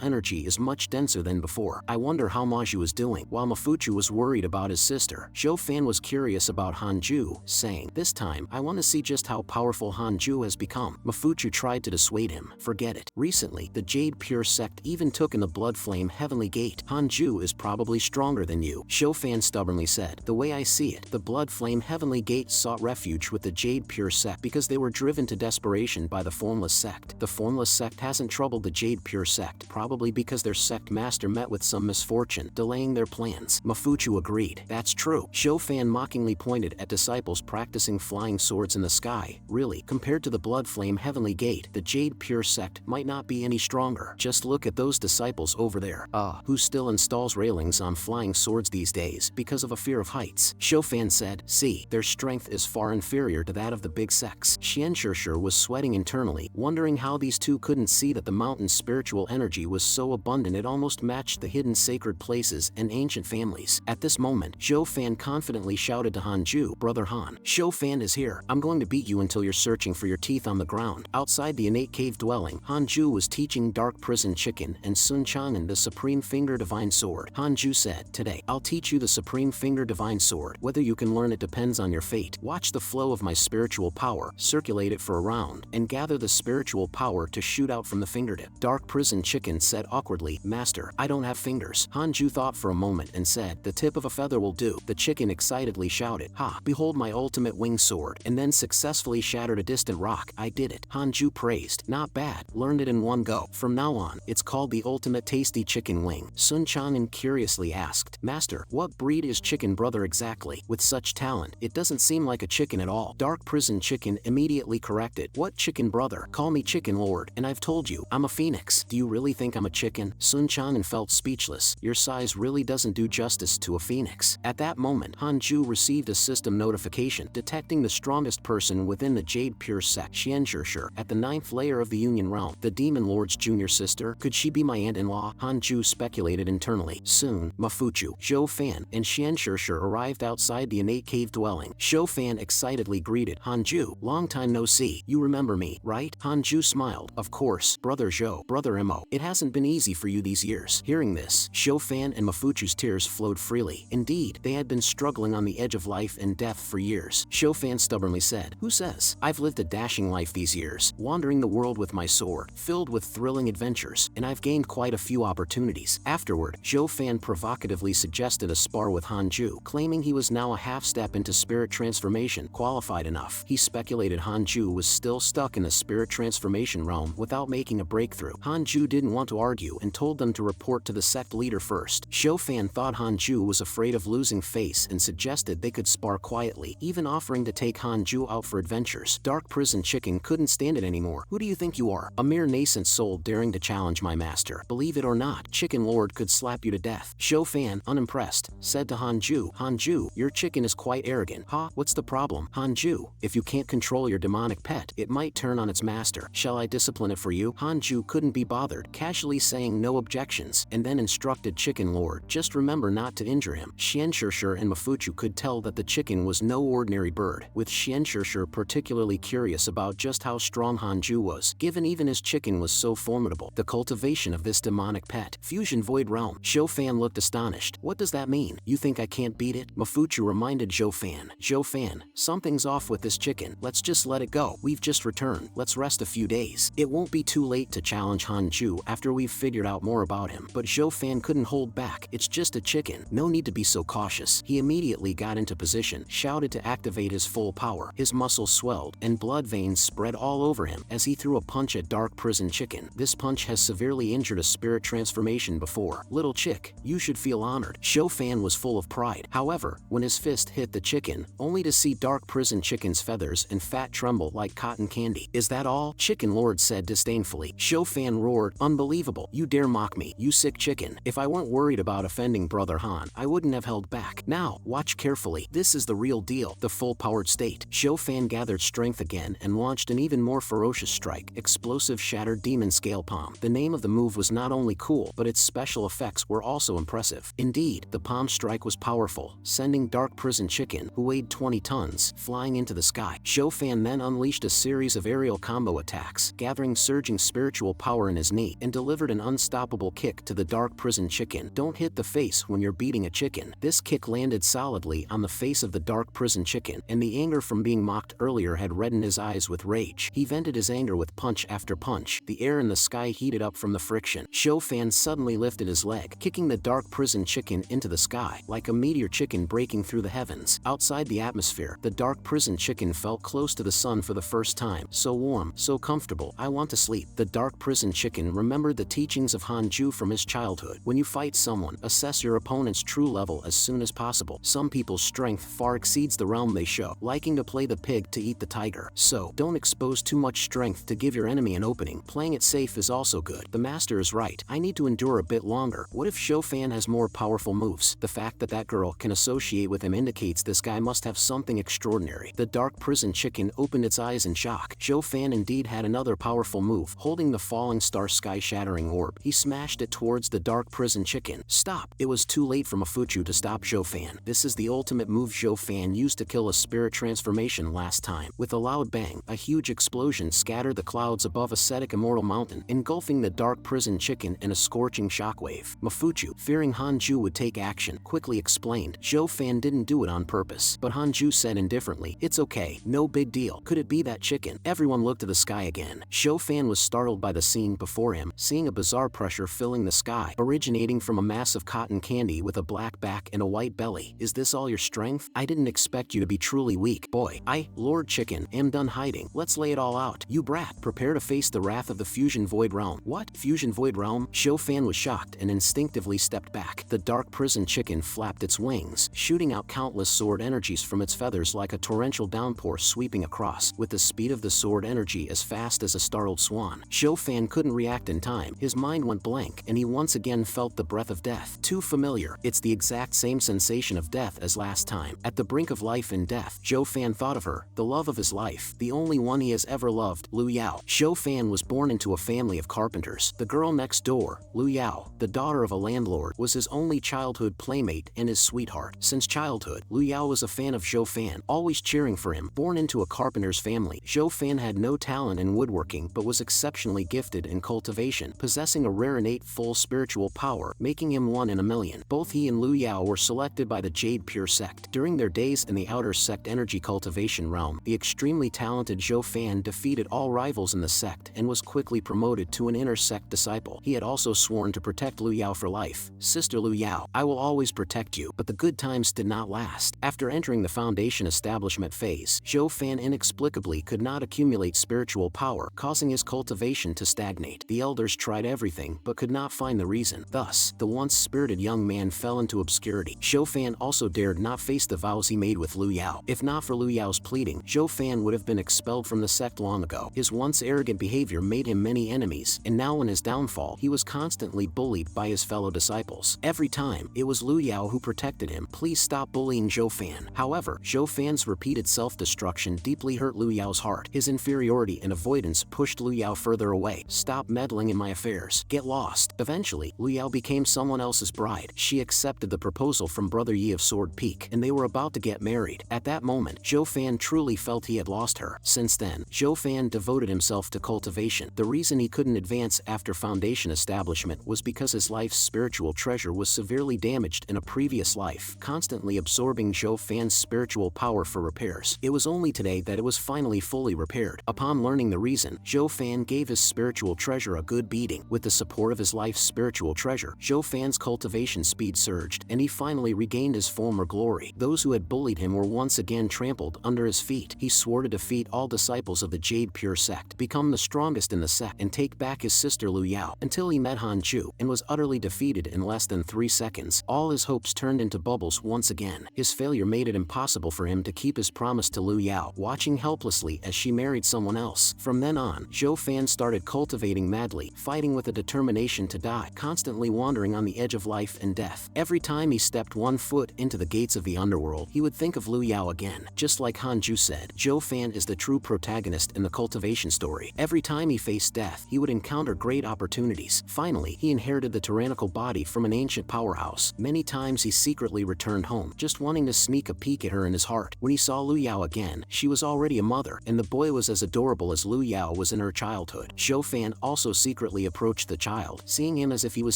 energy is much denser than before. I wonder how Maju is doing. While Mafuchu was worried about his sister, Zhou Fan was curious about Hanju, saying, This time, I want to see just how powerful Hanju has become. Mafuchu tried to dissuade him. Forget it. Recently, the Jade Pure Sect even took in the Blood Flame Heavenly Gate. Hanju is probably stronger than you, Zhou Fan stubbornly said. The way I see it, the Blood Flame Heavenly Gate sought refuge with the Jade Pure Sect because they were driven to desperation by the Formless Sect. The Formless Sect hasn't troubled the Jade Pure Sect, probably because their sect master met with some misfortune, delaying their plans. Mafuchu agreed. That's true. Zhou Fan mockingly pointed at disciples practicing flying swords in the sky. Really, compared to the Blood Flame Heavenly Gate, the Jade Pure Sect might not be any stronger. Just look at those disciples over there. Who still installs railings on flying swords these days because of a fear of heights? Zhou Fan said, See, their strength is far inferior to that of the big sects. Xian Zhishir was sweating internally internally, wondering how these two couldn't see that the mountain's spiritual energy was so abundant it almost matched the hidden sacred places and ancient families. At this moment, Zhou Fan confidently shouted to Hanju, "Brother Han, Zhou Fan is here. I'm going to beat you until you're searching for your teeth on the ground." Outside the innate cave dwelling, Hanju was teaching Dark Prison Chicken and Sun Chang'an the Supreme Finger Divine Sword. Hanju said, "Today, I'll teach you the Supreme Finger Divine Sword. Whether you can learn it depends on your fate. Watch the flow of my spiritual power, circulate it for a round, and gather the spiritual power to shoot out from the fingertip." Dark Prison Chicken said awkwardly, "Master, I don't have fingers." Hanju thought for a moment and said, "The tip of a feather will do." The chicken excitedly shouted, "Ha! Behold my ultimate wing sword," and then successfully shattered a distant rock. "I did it," Hanju praised. "Not bad. Learned it in one go. From now on, it's called the ultimate tasty chicken wing." Sun Chang'an curiously asked, "Master, what breed is chicken brother exactly? With such talent, it doesn't seem like a chicken at all." Dark Prison Chicken immediately corrected, "What chicken brother? Call me Chicken Lord, and I've told you, I'm a phoenix. Do you really think I'm a chicken?" Sun Chang'an felt speechless. Your size really doesn't do justice to a phoenix. At that moment, Hanju received a system notification detecting the strongest person within the Jade Pure sect, Xianzhishir, at the 9th layer of the Union Realm. The Demon Lord's junior sister? Could she be my aunt-in-law? Hanju speculated internally. Soon, Mafuchu, Zhou Fan, and Xianzhishir arrived outside the innate cave dwelling. Zhou Fan excitedly greeted, "Hanju, long time no see. You remember me, right?" Hanju smiled. "Of course, Brother Zhou, Brother Mo. It hasn't been easy for you these years." Hearing this, Zhou Fan and Mafuchu's tears flowed freely. Indeed, they had been struggling on the edge of life and death for years. Zhou Fan stubbornly said, "Who says? I've lived a dashing life these years, wandering the world with my sword, filled with thrilling adventures, and I've gained quite a few opportunities." Afterward, Zhou Fan provocatively suggested a spar with Hanju, claiming he was now a half-step into spirit transformation, qualified enough. He speculated Hanju was still stuck in the spirit transformation realm without making a breakthrough. Hanju didn't want to argue and told them to report to the sect leader first. Zhou Fan thought Hanju was afraid of losing face and suggested they could spar quietly, even offering to take Hanju out for adventures. Dark Prison Chicken couldn't stand it anymore. "Who do you think you are? A mere nascent soul daring to challenge my master. Believe it or not, Chicken Lord could slap you to death." Zhou Fan, unimpressed, said to Hanju, "Hanju, your chicken is quite arrogant." "Ha, what's the problem?" "Hanju, if you can't control your demonic pet, it might turn on its master. Shall I discipline it for you?" Hanju couldn't be bothered, casually saying no objections, and then instructed Chicken Lord, "Just remember not to injure him." Xianzhishir and Mafuchu could tell that the chicken was no ordinary bird, with Xianzhishir particularly curious about just how strong Hanju was, given even his chicken was so formidable. The cultivation of this demonic pet, Fusion Void Realm. Zhou Fan looked astonished. "What does that mean? You think I can't beat it?" Mafuchu reminded Zhou Fan. "Zhou Fan, something's off with this chicken. Let's just let it go. We've just returned. Let's rest a few days. It won't be too late to challenge Hanju after we've figured out more about him." But Zhou Fan couldn't hold back. "It's just a chicken. No need to be so cautious." He immediately got into position, shouted to activate his full power. His muscles swelled, and blood veins spread all over him as he threw a punch at Dark Prison Chicken. This punch has severely injured a spirit transformation before. "Little chick, you should feel honored." Zhou Fan was full of pride. However, when his fist hit the chicken, only to see Dark Prison Chicken's feathers and fat tremble like cotton candy. "Is that all?" Chicken Lord said disdainfully. Zhou Fan roared, "Unbelievable. You dare mock me, you sick chicken. If I weren't worried about offending Brother Han, I wouldn't have held back. Now, watch carefully. This is the real deal, the full-powered state." Zhou Fan gathered strength again and launched an even more ferocious strike, Explosive Shattered Demon Scale Palm. The name of the move was not only cool, but its special effects were also impressive. Indeed, the palm strike was powerful, sending Dark Prison Chicken, who weighed 20 tons, flying into the sky. Zhou Fan then unleashed a series of aerial combo attacks, gathering surging spiritual power in his knee, and delivered an unstoppable kick to the Dark Prison Chicken. "Don't hit the face when you're beating a chicken." This kick landed solidly on the face of the Dark Prison Chicken, and the anger from being mocked earlier had reddened his eyes with rage. He vented his anger with punch after punch. The air in the sky heated up from the friction. Zhou Fan suddenly lifted his leg, kicking the Dark Prison Chicken into the sky, like a meteor chicken breaking through the heavens. Outside the atmosphere, the Dark Prison Chicken felt close to the sun for the first time. "So warm, so comfortable, I want to sleep." The Dark Prison Chicken remembered the teachings of Hanju from his childhood. When you fight someone, assess your opponent's true level as soon as possible. Some people's strength far exceeds the realm they show, liking to play the pig to eat the tiger. So, don't expose too much strength to give your enemy an opening. Playing it safe is also good. The master is right. I need to endure a bit longer. What if Zhou Fan has more powerful moves? The fact that that girl can associate with him indicates this guy must have something extraordinary. The Dark Prison Chicken opened its eyes in shock. Zhou Fan indeed had another powerful move. Holding the falling star sky-shattering orb, he smashed it towards the dark prison chicken. Stop! It was too late for Mafuchu to stop Zhou Fan. This is the ultimate move Zhou Fan used to kill a spirit transformation last time. With a loud bang, a huge explosion scattered the clouds above ascetic immortal mountain, engulfing the dark prison chicken in a scorching shockwave. Mafuchu, fearing Hanju would take action, quickly explained, Zhou Fan didn't do it on purpose. But Hanju said indifferently, it's okay, no big deal. Could it be that chicken? Everyone looked to the sky again. Zhou Fan was startled by the scene before him, seeing a bizarre pressure filling the sky, originating from a mass of cotton candy with a black back and a white belly. Is this all your strength? I didn't expect you to be truly weak. Boy, Lord Chicken, am done hiding. Let's lay it all out. You brat, prepare to face the wrath of the Fusion Void Realm. What? Fusion Void Realm? Zhou Fan was shocked and instinctively stepped back. The dark prison chicken flapped its wings, shooting out countless sword energies from its feathers like a torrential downpour sweeping across, with the speed of the sword energy as fast as a startled swan. Zhou Fan couldn't react in time. His mind went blank, and he once again felt the breath of death. Too familiar. It's the exact same sensation of death as last time. At the brink of life and death, Zhou Fan thought of her, the love of his life, the only one he has ever loved, Lu Yao. Zhou Fan was born into a family of carpenters. The girl next door, Lu Yao, the daughter of a landlord, was his only childhood playmate and his sweetheart. Since childhood, Lu Yao was a fan of Zhou Fan, always cheering for him. Born into a carpenter's family, Zhou Fan had no talent in woodworking but was exceptionally gifted in cultivation, possessing a rare innate full spiritual power, making him one in a million. Both he and Lu Yao were selected by the Jade Pure sect. During their days in the outer sect energy cultivation realm, the extremely talented Zhou Fan defeated all rivals in the sect and was quickly promoted to an inner sect disciple. He had also sworn to protect Lu Yao for life. Sister Lu Yao, I will always protect you. But the good times did not last. After entering the foundation establishment phase, Zhou Fan inexplicably could not accumulate spiritual power, causing his cultivation to stagnate. The elders tried everything but could not find the reason. Thus, the once spirited young man fell into obscurity. Zhou Fan also dared not face the vows he made with Lu Yao. If not for Lu Yao's pleading, Zhou Fan would have been expelled from the sect long ago. His once arrogant behavior made him many enemies, and now in his downfall, he was constantly bullied by his fellow disciples. Every time, it was Lu Yao who protected him. Please stop bullying Zhou Fan. However, Zhou Fan's repeated self-destruction deeply hurt Lu Yao's heart. His inferiority and avoidance pushed Lu Yao further away. Stop meddling in my affairs. Get lost. Eventually, Lu Yao became someone else's bride. She accepted the proposal from Brother Yi of Sword Peak, and they were about to get married. At that moment, Zhou Fan truly felt he had lost her. Since then, Zhou Fan devoted himself to cultivation. The reason he couldn't advance after foundation establishment was because his life's spiritual treasure was severely damaged in a previous life, constantly absorbing Zhou Fan's spiritual power for repairs. It was only today that it was finally fully repaired. Upon learning the reason, Zhou Fan gave his spiritual treasure a good beating. With the support of his life's spiritual treasure, Zhou Fan's cultivation speed surged, and he finally regained his former glory. Those who had bullied him were once again trampled under his feet. He swore to defeat all disciples of the Jade Pure sect, become the strongest in the sect, and take back his sister Lu Yao, until he met Hanju and was utterly defeated in less than 3 seconds. All his hopes turned into bubbles once again. His failure made it impossible for him to keep his promise to Lu Yao, watching helplessly as she married someone else. From then on, Zhou Fan started cultivating madly, fighting with a determination to die, constantly wandering on the edge of life and death. Every time he stepped one foot into the gates of the underworld, he would think of Lu Yao again. Just like Hanju said, Zhou Fan is the true protagonist in the cultivation story. Every time he faced death, he would encounter great opportunities. Finally, he inherited the tyrannical body from an ancient powerhouse. Many times he secretly returned home, just wanting to sneak a peek at her in his heart. When he saw Lu Yao again, she was already a mother, and the boy was as adorable as Lu Yao was in her childhood. Zhou Fan also secretly approached the child, seeing him as if he was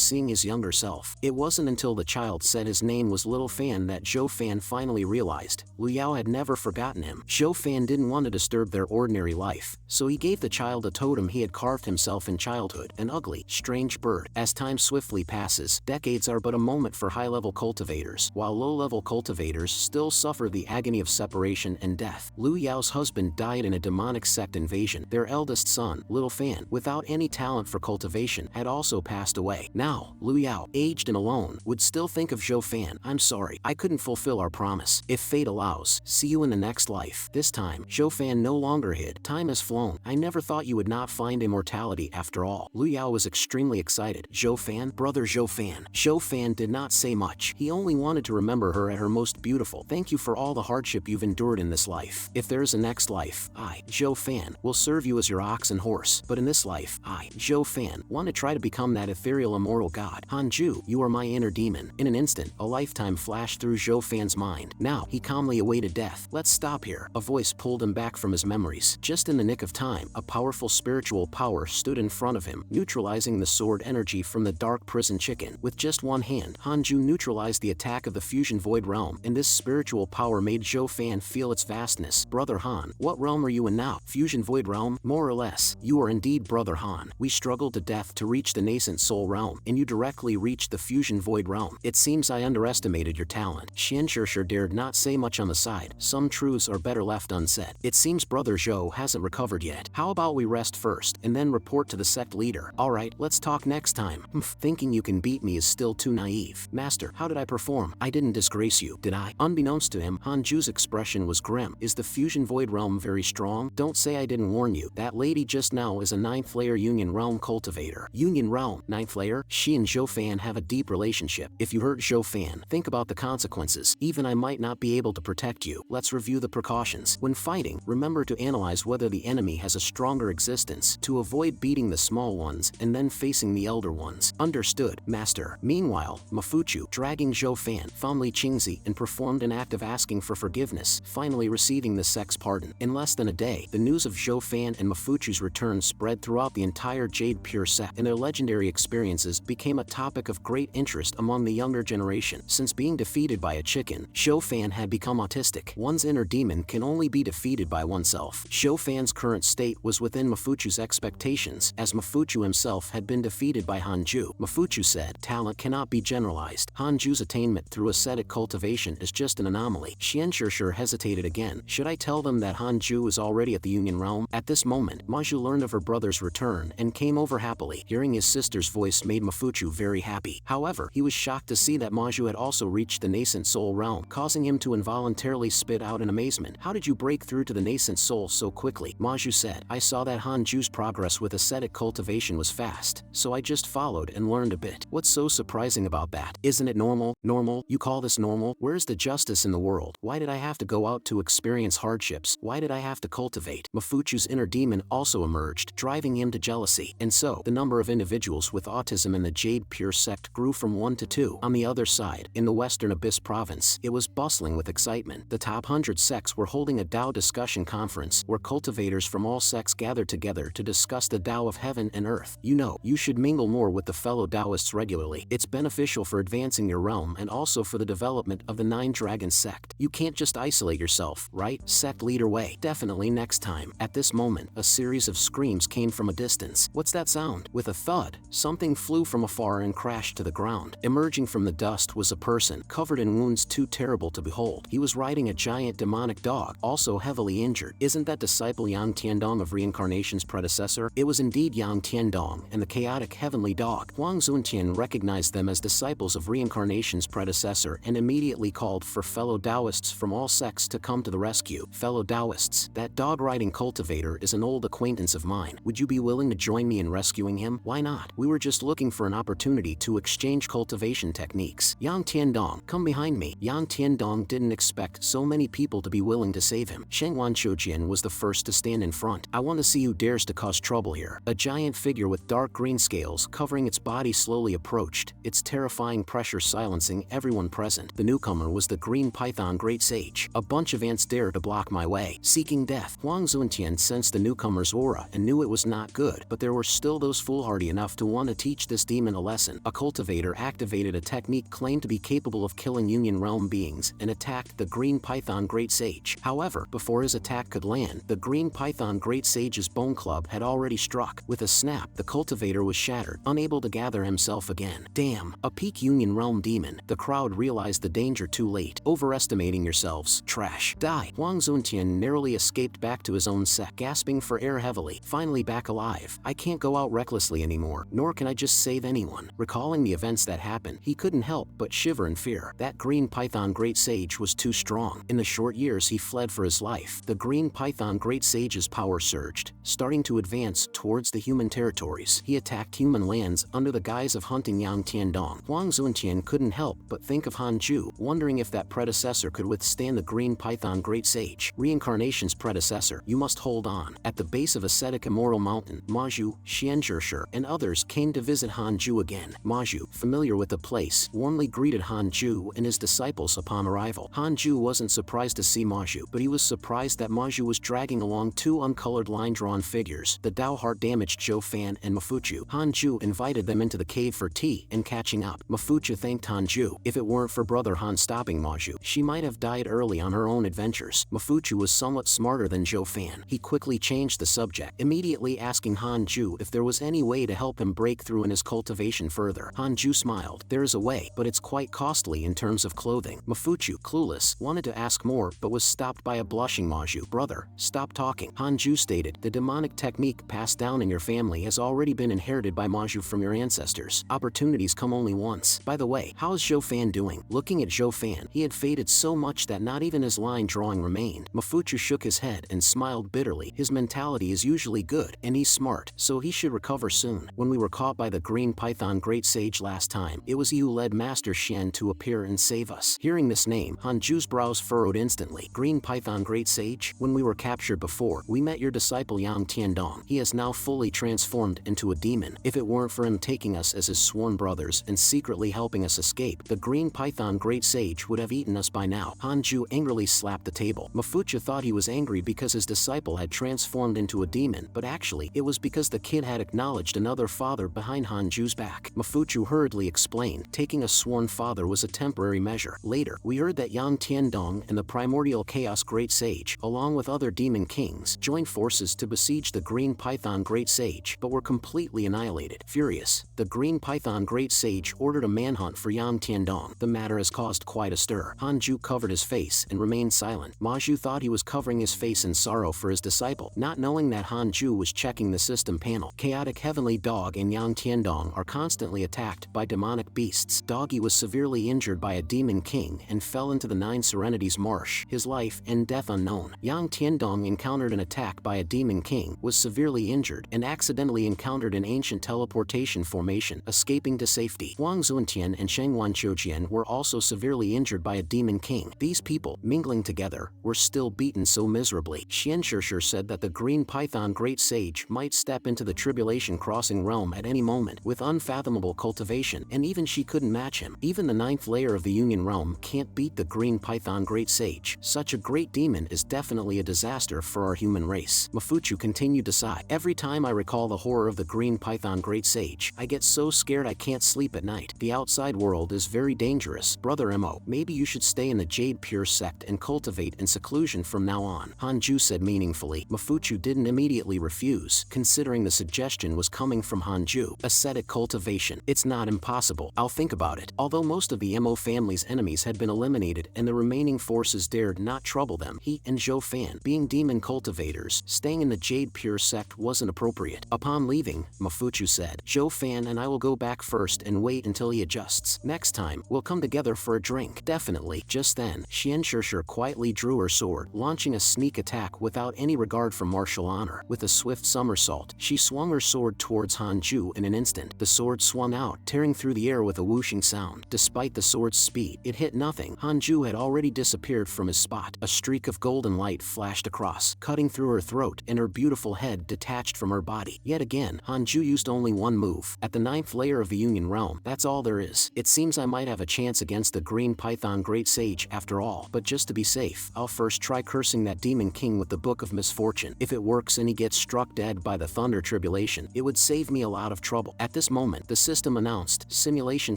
seeing his younger self. It wasn't until the child said his name was Little Fan that Zhou Fan finally realized Lu Yao had never forgotten him. Zhou Fan didn't want to disturb their ordinary life, so he gave the child a totem he had carved himself in childhood, an ugly, strange bird. As time swiftly passes, decades are but a moment for high-level cultivators, while low-level cultivators still suffer the agony of separation and death. Lu Yao's husband died in a demonic sect invasion. Their eldest son, Little Fan, without any talent for cultivation, had also passed away. Now, Lu Yao, aged and alone, would still think of Zhou Fan. I'm sorry, I couldn't fulfill our promise. If fate allows, see you in the next life. This time, Zhou Fan no longer hid. Time has flown. I never thought you would not find immortality after all. Lu Yao was extremely excited. Zhou Fan? Brother Zhou Fan. Zhou Fan did not say much. He only wanted to remember her at her most beautiful. Thank you for all the hardship you've endured in this life. If there is a next life, I, Zhou Fan, will serve you as your ox and horse. But in this life, I, Zhou Fan, want to try to become that ethereal immortal god. Hanju, you are my inner demon. In an instant, a lifetime flashed through Zhou Fan's mind. Now, he calmly awaited death. Let's stop here. A voice pulled him back from his memories. Just in the nick of time, a powerful spiritual power stood in front of him, neutralizing the sword energy from the dark prison chicken. With just one hand, Hanju neutralized the attack of the fusion void realm, and this spiritual power made Zhou Fan feel its vastness. Brother Han, what realm are you in now? Fusion void realm? More or less. You are indeed Brother Han. We struggled to death to reach the nascent soul realm, and you directly reached the fusion void realm. It seems I underestimated your talent. Xianshishir dared not say much on the side. Some truths are better left unsaid. It seems Brother Zhou hasn't recovered yet. How about we rest first, and then report to the sect leader? Alright, let's talk next time. Thinking you can beat me is still too naive. Master, how did I perform? I didn't disgrace you, did I? Unbeknownst to him, Hanju's expression was grim. Is the fusion void realm very strong? Don't say I didn't warn you. That lady just now is a 9th layer Union Realm cultivator. Union Realm, 9th layer? She and Zhou Fan have a deep relationship. If you hurt Zhou Fan, think about the consequences. Even I might not be able to protect you. Let's review the precautions. When fighting, remember to analyze whether the enemy has a stronger existence, to avoid beating the small ones and then facing the elder ones. Understood, Master. Meanwhile, Mafuchu, dragging Zhou Fan, found Li Qingzi and performed an act of asking for forgiveness, finally receiving the sect's pardon. In less than a day, the news of Zhou Fan and Mafuchu's return spread throughout the entire Jade Pure sect, and their legendary experiences became a topic of great interest among the younger generation. Since being defeated by a chicken, Zhou Fan had become autistic. One's inner demon can only be defeated by oneself. Zhou Fan's current state was within Mafuchu's expectations, as Mafuchu himself had been defeated by Hanju. Mafuchu said, talent cannot be generalized. Hanju's attainment through ascetic cultivation is just an anomaly. Xianshishir hesitated again. Should I tell them that Hanju is already at the Union Realm? At this moment, Maju learned of her brother's return and came over happily. Hearing his sister's voice made Mafuchu very happy. However, he was shocked to see that Maju had also reached the nascent soul realm, causing him to involuntarily spit out in amazement. How did you break through to the nascent soul so quickly? Maju said, I saw that Hanju's progress with ascetic cultivation was fast, so I just followed and learned a bit. What's so surprising about that? Isn't it normal? Normal? You call this normal? Where's the justice in the world? Why did I have to go out to experience hardships? Why did I have to cultivate? Mafuchu's inner demon also emerged, driving him to jealousy. And so, the number of individuals with autism in the Jade Pure sect grew from 1 to 2. On the other side, in the Western Abyss province, it was bustling with excitement. The top 100 sects were holding a Tao discussion conference, where cultivators from all sects gathered together to discuss the Tao of heaven and earth. You know, you should mingle more with the fellow Taoists regularly. It's beneficial for advancing your realm and also for the development of the 9 Dragon sect. You can't just isolate yourself, right? Sect leader way. Definitely next time. At this moment, a series of screams came from a distance. What's that sound? With a thud, something flew from afar and crashed to the ground. Emerging from the dust was a person, covered in wounds too terrible to behold. He was riding a giant demonic dog, also heavily injured. Isn't that disciple Yang Tiandong of reincarnation's predecessor? It was indeed Yang Tiandong and the chaotic heavenly dog. Huang Zuntian recognized them as disciples of reincarnation's predecessor and immediately called for fellow Taoists from all sects to come to the rescue. Fellow Taoists, that dog-riding cultivator is an old acquaintance of mine. Would you be willing to join me in rescuing him? Why not? We were just looking for an opportunity to exchange cultivation techniques. Yang Tiandong, come behind me. Yang Tiandong didn't expect so many people to be willing to save him. Shengwan Choujian was the first to stand in front. I want to see who dares to cause trouble here. A giant figure with dark green scales covering its body slowly approached, its terrifying pressure silencing everyone present. The newcomer was the Green Python Great Sage. A bunch of ants dared to block my way, seeking death. Huang Zuntian sensed the newcomer's aura and knew it was not good, but there were still those foolhardy enough to want to teach this demon a lesson. A cultivator activated a technique claimed to be capable of killing Union Realm beings and attacked the Green Python Great Sage. However, before his attack could land, the Green Python Great Sage's bone club had already struck. With a snap, the cultivator was shattered, unable to gather himself again. Damn, a peak Union Realm demon. The crowd realized the danger too late. Overestimating yourselves. Trash. Die. Huang Zuntian narrowly escaped back to his own sect, gasping for air heavily. Finally back alive. I can't go out recklessly anymore, nor can I just save anyone. Recalling the events that happened, he couldn't help but shiver in fear. That Green Python Great Sage was too strong. In the short years he fled for his life, the Green Python Great Sage's power surged, starting to advance towards the human territories. He attacked human lands under the guise of hunting Yang Tiandong. Huang Zuntian couldn't help but think of Hanju, wondering if that predecessor could withstand the Green Python Great Sage. Reincarnation's predecessor. here, you must hold on. At the base of ascetic immoral mountain, Maju, Xianzhishir, and others came to visit Hanju again. Maju, familiar with the place, warmly greeted Hanju and his disciples upon arrival. Hanju wasn't surprised to see Maju, but he was surprised that Maju was dragging along two uncolored line-drawn figures, the Dao heart-damaged Zhou Fan and Mafuchu. Hanju invited them into the cave for tea and catching up. Mafuchu thanked Hanju. If it weren't for Brother Han stopping Maju, she might have died early on her own adventures. Mafuchu was somewhat smarter than Zhou Fan. He quickly changed the subject, immediately asking Hanju if there was any way to help him break through in his cultivation further. Hanju smiled. There is a way, but it's quite costly in terms of clothing. Mafuchu, clueless, wanted to ask more but was stopped by a blushing Maju. Brother, stop talking. Hanju stated, the demonic technique passed down in your family has already been inherited by Maju from your ancestors. Opportunities come only once. By the way, how is Zhou Fan doing? Looking at Zhou Fan, he had faded so much that not even his line drawing remained. Mafuchu shook his head and smiled bitterly. His mentality is usually good, and he's smart, so he should recover soon. When we were caught by the green python great sage last time, it was he who led Master Xian to appear and save us. Hearing this name, Hanju's brows furrowed instantly. Green python great sage? When we were captured before, we met your disciple Yang Tiandong. He has now fully transformed into a demon. If it weren't for him taking us as his sworn brothers and secretly helping us escape, the green python great sage would have eaten us by now. Hanju angrily slapped the table. Mafuchu thought he was angry because his disciple had transformed into a demon, but actually, it was because the kid had acknowledged another father behind Hanju's back. Mafuchu hurriedly explained, taking a sworn father was a temporary measure. Later, we heard that Yang Tiandong and the primordial chaos great sage, along with other demon kings, joined forces to besiege the green python great sage, but were completely annihilated. Furious, the green python great sage ordered a manhunt for Yang Tiandong. The matter has caused quite a stir. Hanju covered his face and remained silent. Maju thought he was covering his face in sorrow for his disciple, not knowing that Hanju was checking the system panel. Chaotic Heavenly Dog and Yang Tiandong are constantly attacked by demonic beasts. Doggy was severely injured by a demon king and fell into the Nine Serenities marsh, his life and death unknown. Yang Tiandong encountered an attack by a demon king, was severely injured, and accidentally encountered an ancient teleportation formation, escaping to safety. Huang Zuntian and Sheng Wanqiujian were also severely injured by a demon king. These people, mingling together, were still beaten so miserably. Xianzhishir said that the green python great sage might step into the tribulation crossing realm at any moment with unfathomable cultivation, and even she couldn't match him. Even the ninth layer of the Union realm can't beat the green python great sage. Such a great demon is definitely a disaster for our human race. Mafuchu continued to sigh. Every time I recall the horror of the green python great sage, I get so scared I can't sleep at night. The outside world is very dangerous. Brother Mo, maybe you should stay in the Jade pure sect and cultivate in seclusion from now on, Hanju said meaningfully. Mafuchu didn't immediately refuse, considering the suggestion was coming from Hanju. Ascetic cultivation. It's not impossible. I'll think about it. Although most of the Mo family's enemies had been eliminated and the remaining forces dared not trouble them, he and Zhou Fan, being demon cultivators, staying in the Jade pure sect wasn't appropriate. Upon leaving, Mafuchu said, Zhou Fan and I will go back first and wait until he adjusts. Next time, we'll come together for a drink. Definitely. Just then, Xianzhishir quietly drew her sword, launching a sneak attack without any regard for martial honor. With a swift somersault, she swung her sword towards Hanju in an instant. The sword swung out, tearing through the air with a whooshing sound. Despite the sword's speed, it hit nothing. Hanju had already disappeared from his spot. A streak of golden light flashed across, cutting through her throat, and her beautiful head detached from her body. Yet again, Hanju used only one move. At the ninth layer of the Union realm, that's all there is. It seems I might have a chance against the green python great sage after all, but just to be safe, I'll first try cursing that demon king with the Book of Misfortune. If it works and he gets struck dead by the thunder tribulation, it would save me a lot of trouble. At this moment, the system announced, simulation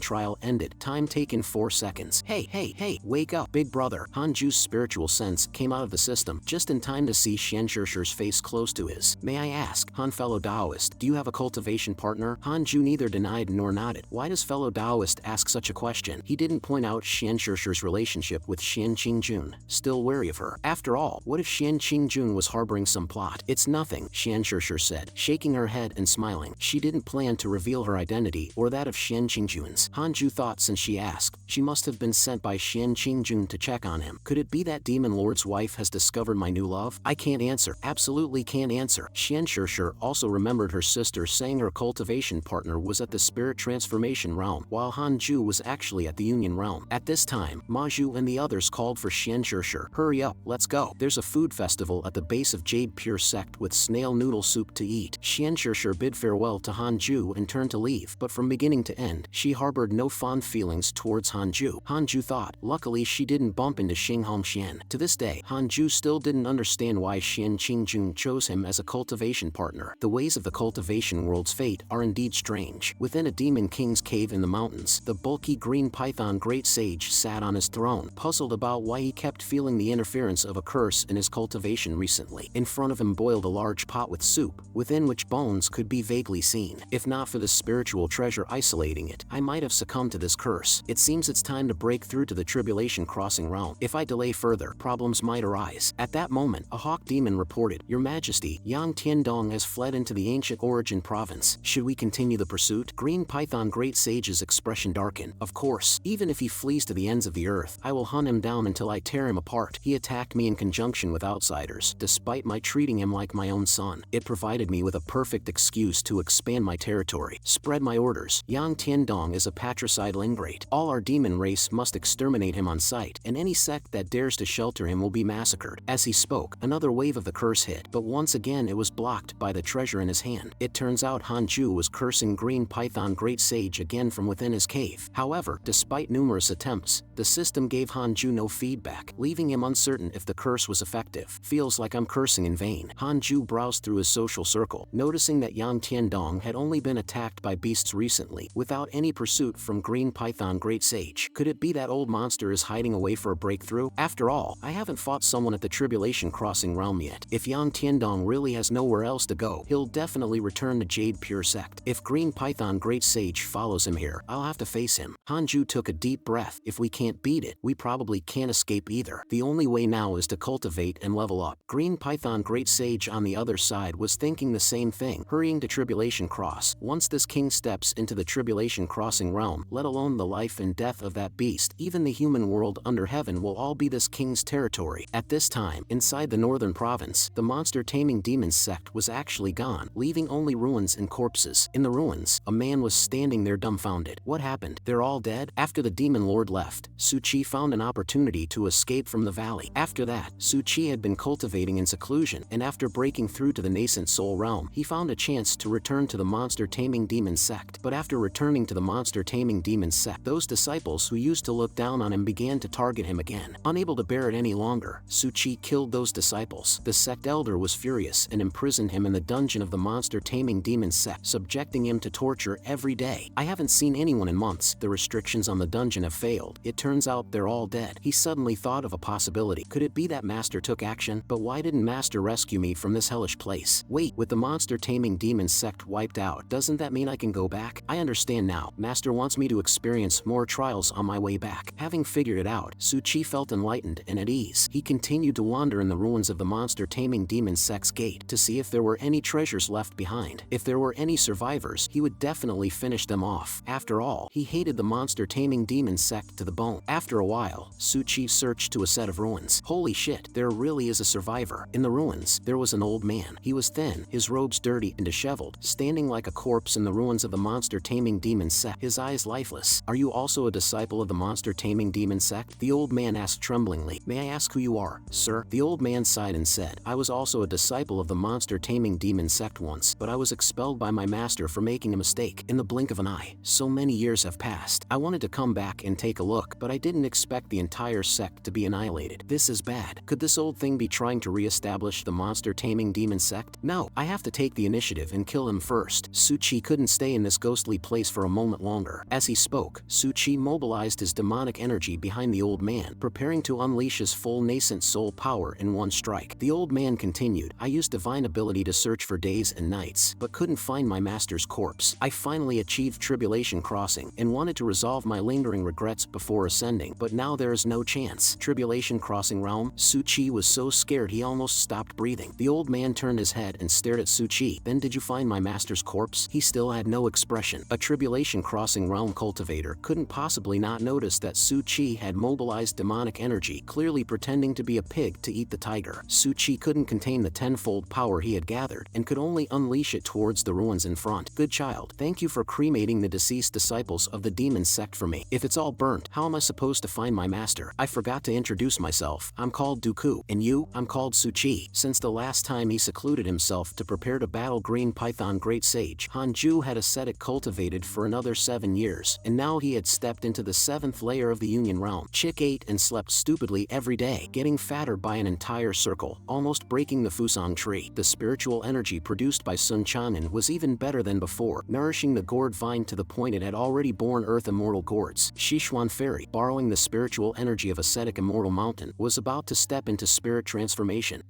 trial ended. Time taken 4 seconds. Hey, wake up, big brother. Hanju's spiritual sense came out of the system, just in time to see Xianzhishir's face close to his. May I ask, Han fellow Taoist, do you have a cultivation partner? Hanju neither denied nor nodded. Why does fellow Taoist ask such a question? He didn't point out Xianzhishir's relationship with Xian Qingjun, still wary of her. After all, what if Xian Qingjun was harboring some plot? It's nothing, Xianzhishir said, shaking her head and smiling. She didn't plan to reveal her identity or that of Xian Qingjun's. Hanju thought since she asked, she must have been sent by Xian Qingjun to check on him. Could it be that demon lord's wife has discovered my new love? I can't answer. Absolutely can't answer. Xianzhishir also remembered her sister saying her cultivation partner was at the spirit transformation realm, while Hanju was actually at the Union realm. At this time, Maju and the others called for Xianzhishir. Hurry up, let's go. There's a food festival level at the base of Jade Pure Sect with snail noodle soup to eat. Xianxia bid farewell to Hanju and turned to leave, but from beginning to end, she harbored no fond feelings towards Hanju. Hanju thought. Luckily she didn't bump into Xing Hongxian. To this day, Hanju still didn't understand why Xian Qingjun chose him as a cultivation partner. The ways of the cultivation world's fate are indeed strange. Within a demon king's cave in the mountains, the bulky green python great sage sat on his throne, puzzled about why he kept feeling the interference of a curse in his cultivation recently. In front of him boiled a large pot with soup, within which bones could be vaguely seen. If not for the spiritual treasure isolating it, I might have succumbed to this curse. It seems it's time to break through to the tribulation crossing realm. If I delay further, problems might arise. At that moment, a hawk demon reported, Your Majesty, Yang Tiandong has fled into the ancient origin province. Should we continue the pursuit? Green Python Great Sage's expression darkened. Of course, even if he flees to the ends of the earth, I will hunt him down until I tear him apart. He attacked me in conjunction with outsiders, despite my treating him like my own son. It provided me with a perfect excuse to expand my territory, spread my orders. Yang Tiandong is a patricidal ingrate. All our demon race must exterminate him on sight, and any sect that dares to shelter him will be massacred. As he spoke, another wave of the curse hit, but once again it was blocked by the treasure in his hand. It turns out Hanju was cursing Green Python Great Sage again from within his cave. However, despite numerous attempts, the system gave Hanju no feedback, leaving him uncertain if the curse was effective. Feels like I'm cursing in vain. Hanju browsed through his social circle, noticing that Yang Tiandong had only been attacked by beasts recently, without any pursuit from Green Python Great Sage. Could it be that old monster is hiding away for a breakthrough? After all, I haven't fought someone at the Tribulation Crossing realm yet. If Yang Tiandong really has nowhere else to go, he'll definitely return to Jade Pure Sect. If Green Python Great Sage follows him here, I'll have to face him. Hanju took a deep breath. If we can't beat it, we probably can't escape either. The only way now is to cultivate and level up. Green Python Great Sage on the other side was thinking the same thing, hurrying to Tribulation Cross. Once this king steps into the Tribulation Crossing realm, let alone the life and death of that beast, even the human world under heaven will all be this king's territory. At this time, inside the northern province, the monster-taming demon sect was actually gone, leaving only ruins and corpses. In the ruins, a man was standing there dumbfounded. What happened? They're all dead? After the demon lord left, Suchi found an opportunity to escape from the valley. After that, Suchi had been cultivating in seclusion, and after breaking through to the nascent soul realm, he found a chance to return to the monster-taming demon sect. But after returning to the monster-taming demon sect, those disciples who used to look down on him began to target him again. Unable to bear it any longer, Suchi killed those disciples. The sect elder was furious and imprisoned him in the dungeon of the monster-taming demon sect, subjecting him to torture every day. I haven't seen anyone in months. The restrictions on the dungeon have failed. It turns out they're all dead. He suddenly thought of a possibility. Could it be that Master took action? But why didn't Master rescue me from this hellish place? Wait, with the monster-taming demon sect wiped out, doesn't that mean I can go back? I understand now. Master wants me to experience more trials on my way back. Having figured it out, Suchi felt enlightened and at ease. He continued to wander in the ruins of the monster-taming demon sect's gate to see if there were any treasures left behind. If there were any survivors, he would definitely finish them off. After all, he hated the monster-taming demon sect to the bone. After a while, Suchi searched to a set of ruins. Holy shit, there really is a survivor. In the ruins, there was an old man. He was thin, his robes dirty and disheveled, standing like a corpse in the ruins of the monster-taming demon sect, his eyes lifeless. Are you also a disciple of the monster-taming demon sect? The old man asked tremblingly. May I ask who you are, sir? The old man sighed and said, I was also a disciple of the monster-taming demon sect once, but I was expelled by my master for making a mistake. In the blink of an eye, so many years have passed. I wanted to come back and take a look, but I didn't expect the entire sect to be annihilated. This is bad. Could this old thing be trying to re-establish the monster-taming demon sect? No, I have to take the initiative and kill him first. Suchi couldn't stay in this ghostly place for a moment longer. As he spoke, Suchi mobilized his demonic energy behind the old man, preparing to unleash his full nascent soul power in one strike. The old man continued, I used divine ability to search for days and nights, but couldn't find my master's corpse. I finally achieved Tribulation Crossing and wanted to resolve my lingering regrets before ascending, but now there is no chance. Tribulation Crossing realm? Suchi was so scared he almost stopped breathing. The old man turned his head and stared at Suchi. Then did you find my master's corpse? He still had no expression. A Tribulation Crossing realm cultivator couldn't possibly not notice that Suchi had mobilized demonic energy, clearly pretending to be a pig to eat the tiger. Suchi couldn't contain the tenfold power he had gathered, and could only unleash it towards the ruins in front. Good child, thank you for cremating the deceased disciples of the demon sect for me. If it's all burnt, how am I supposed to find my master? I forgot to introduce myself. I'm called Dooku. And you? I'm I'm called Suchi. Since the last time he secluded himself to prepare to battle Green Python Great Sage, Hanju had ascetic cultivated for another 7 years, and now he had stepped into the 7th layer of the Union Realm. Chick ate and slept stupidly every day, getting fatter by an entire circle, almost breaking the Fusang tree. The spiritual energy produced by Sun Chanen was even better than before, nourishing the gourd vine to the point it had already borne earth immortal gourds. Shishuan Fairy, borrowing the spiritual energy of ascetic immortal mountain, was about to step into spirit transformation.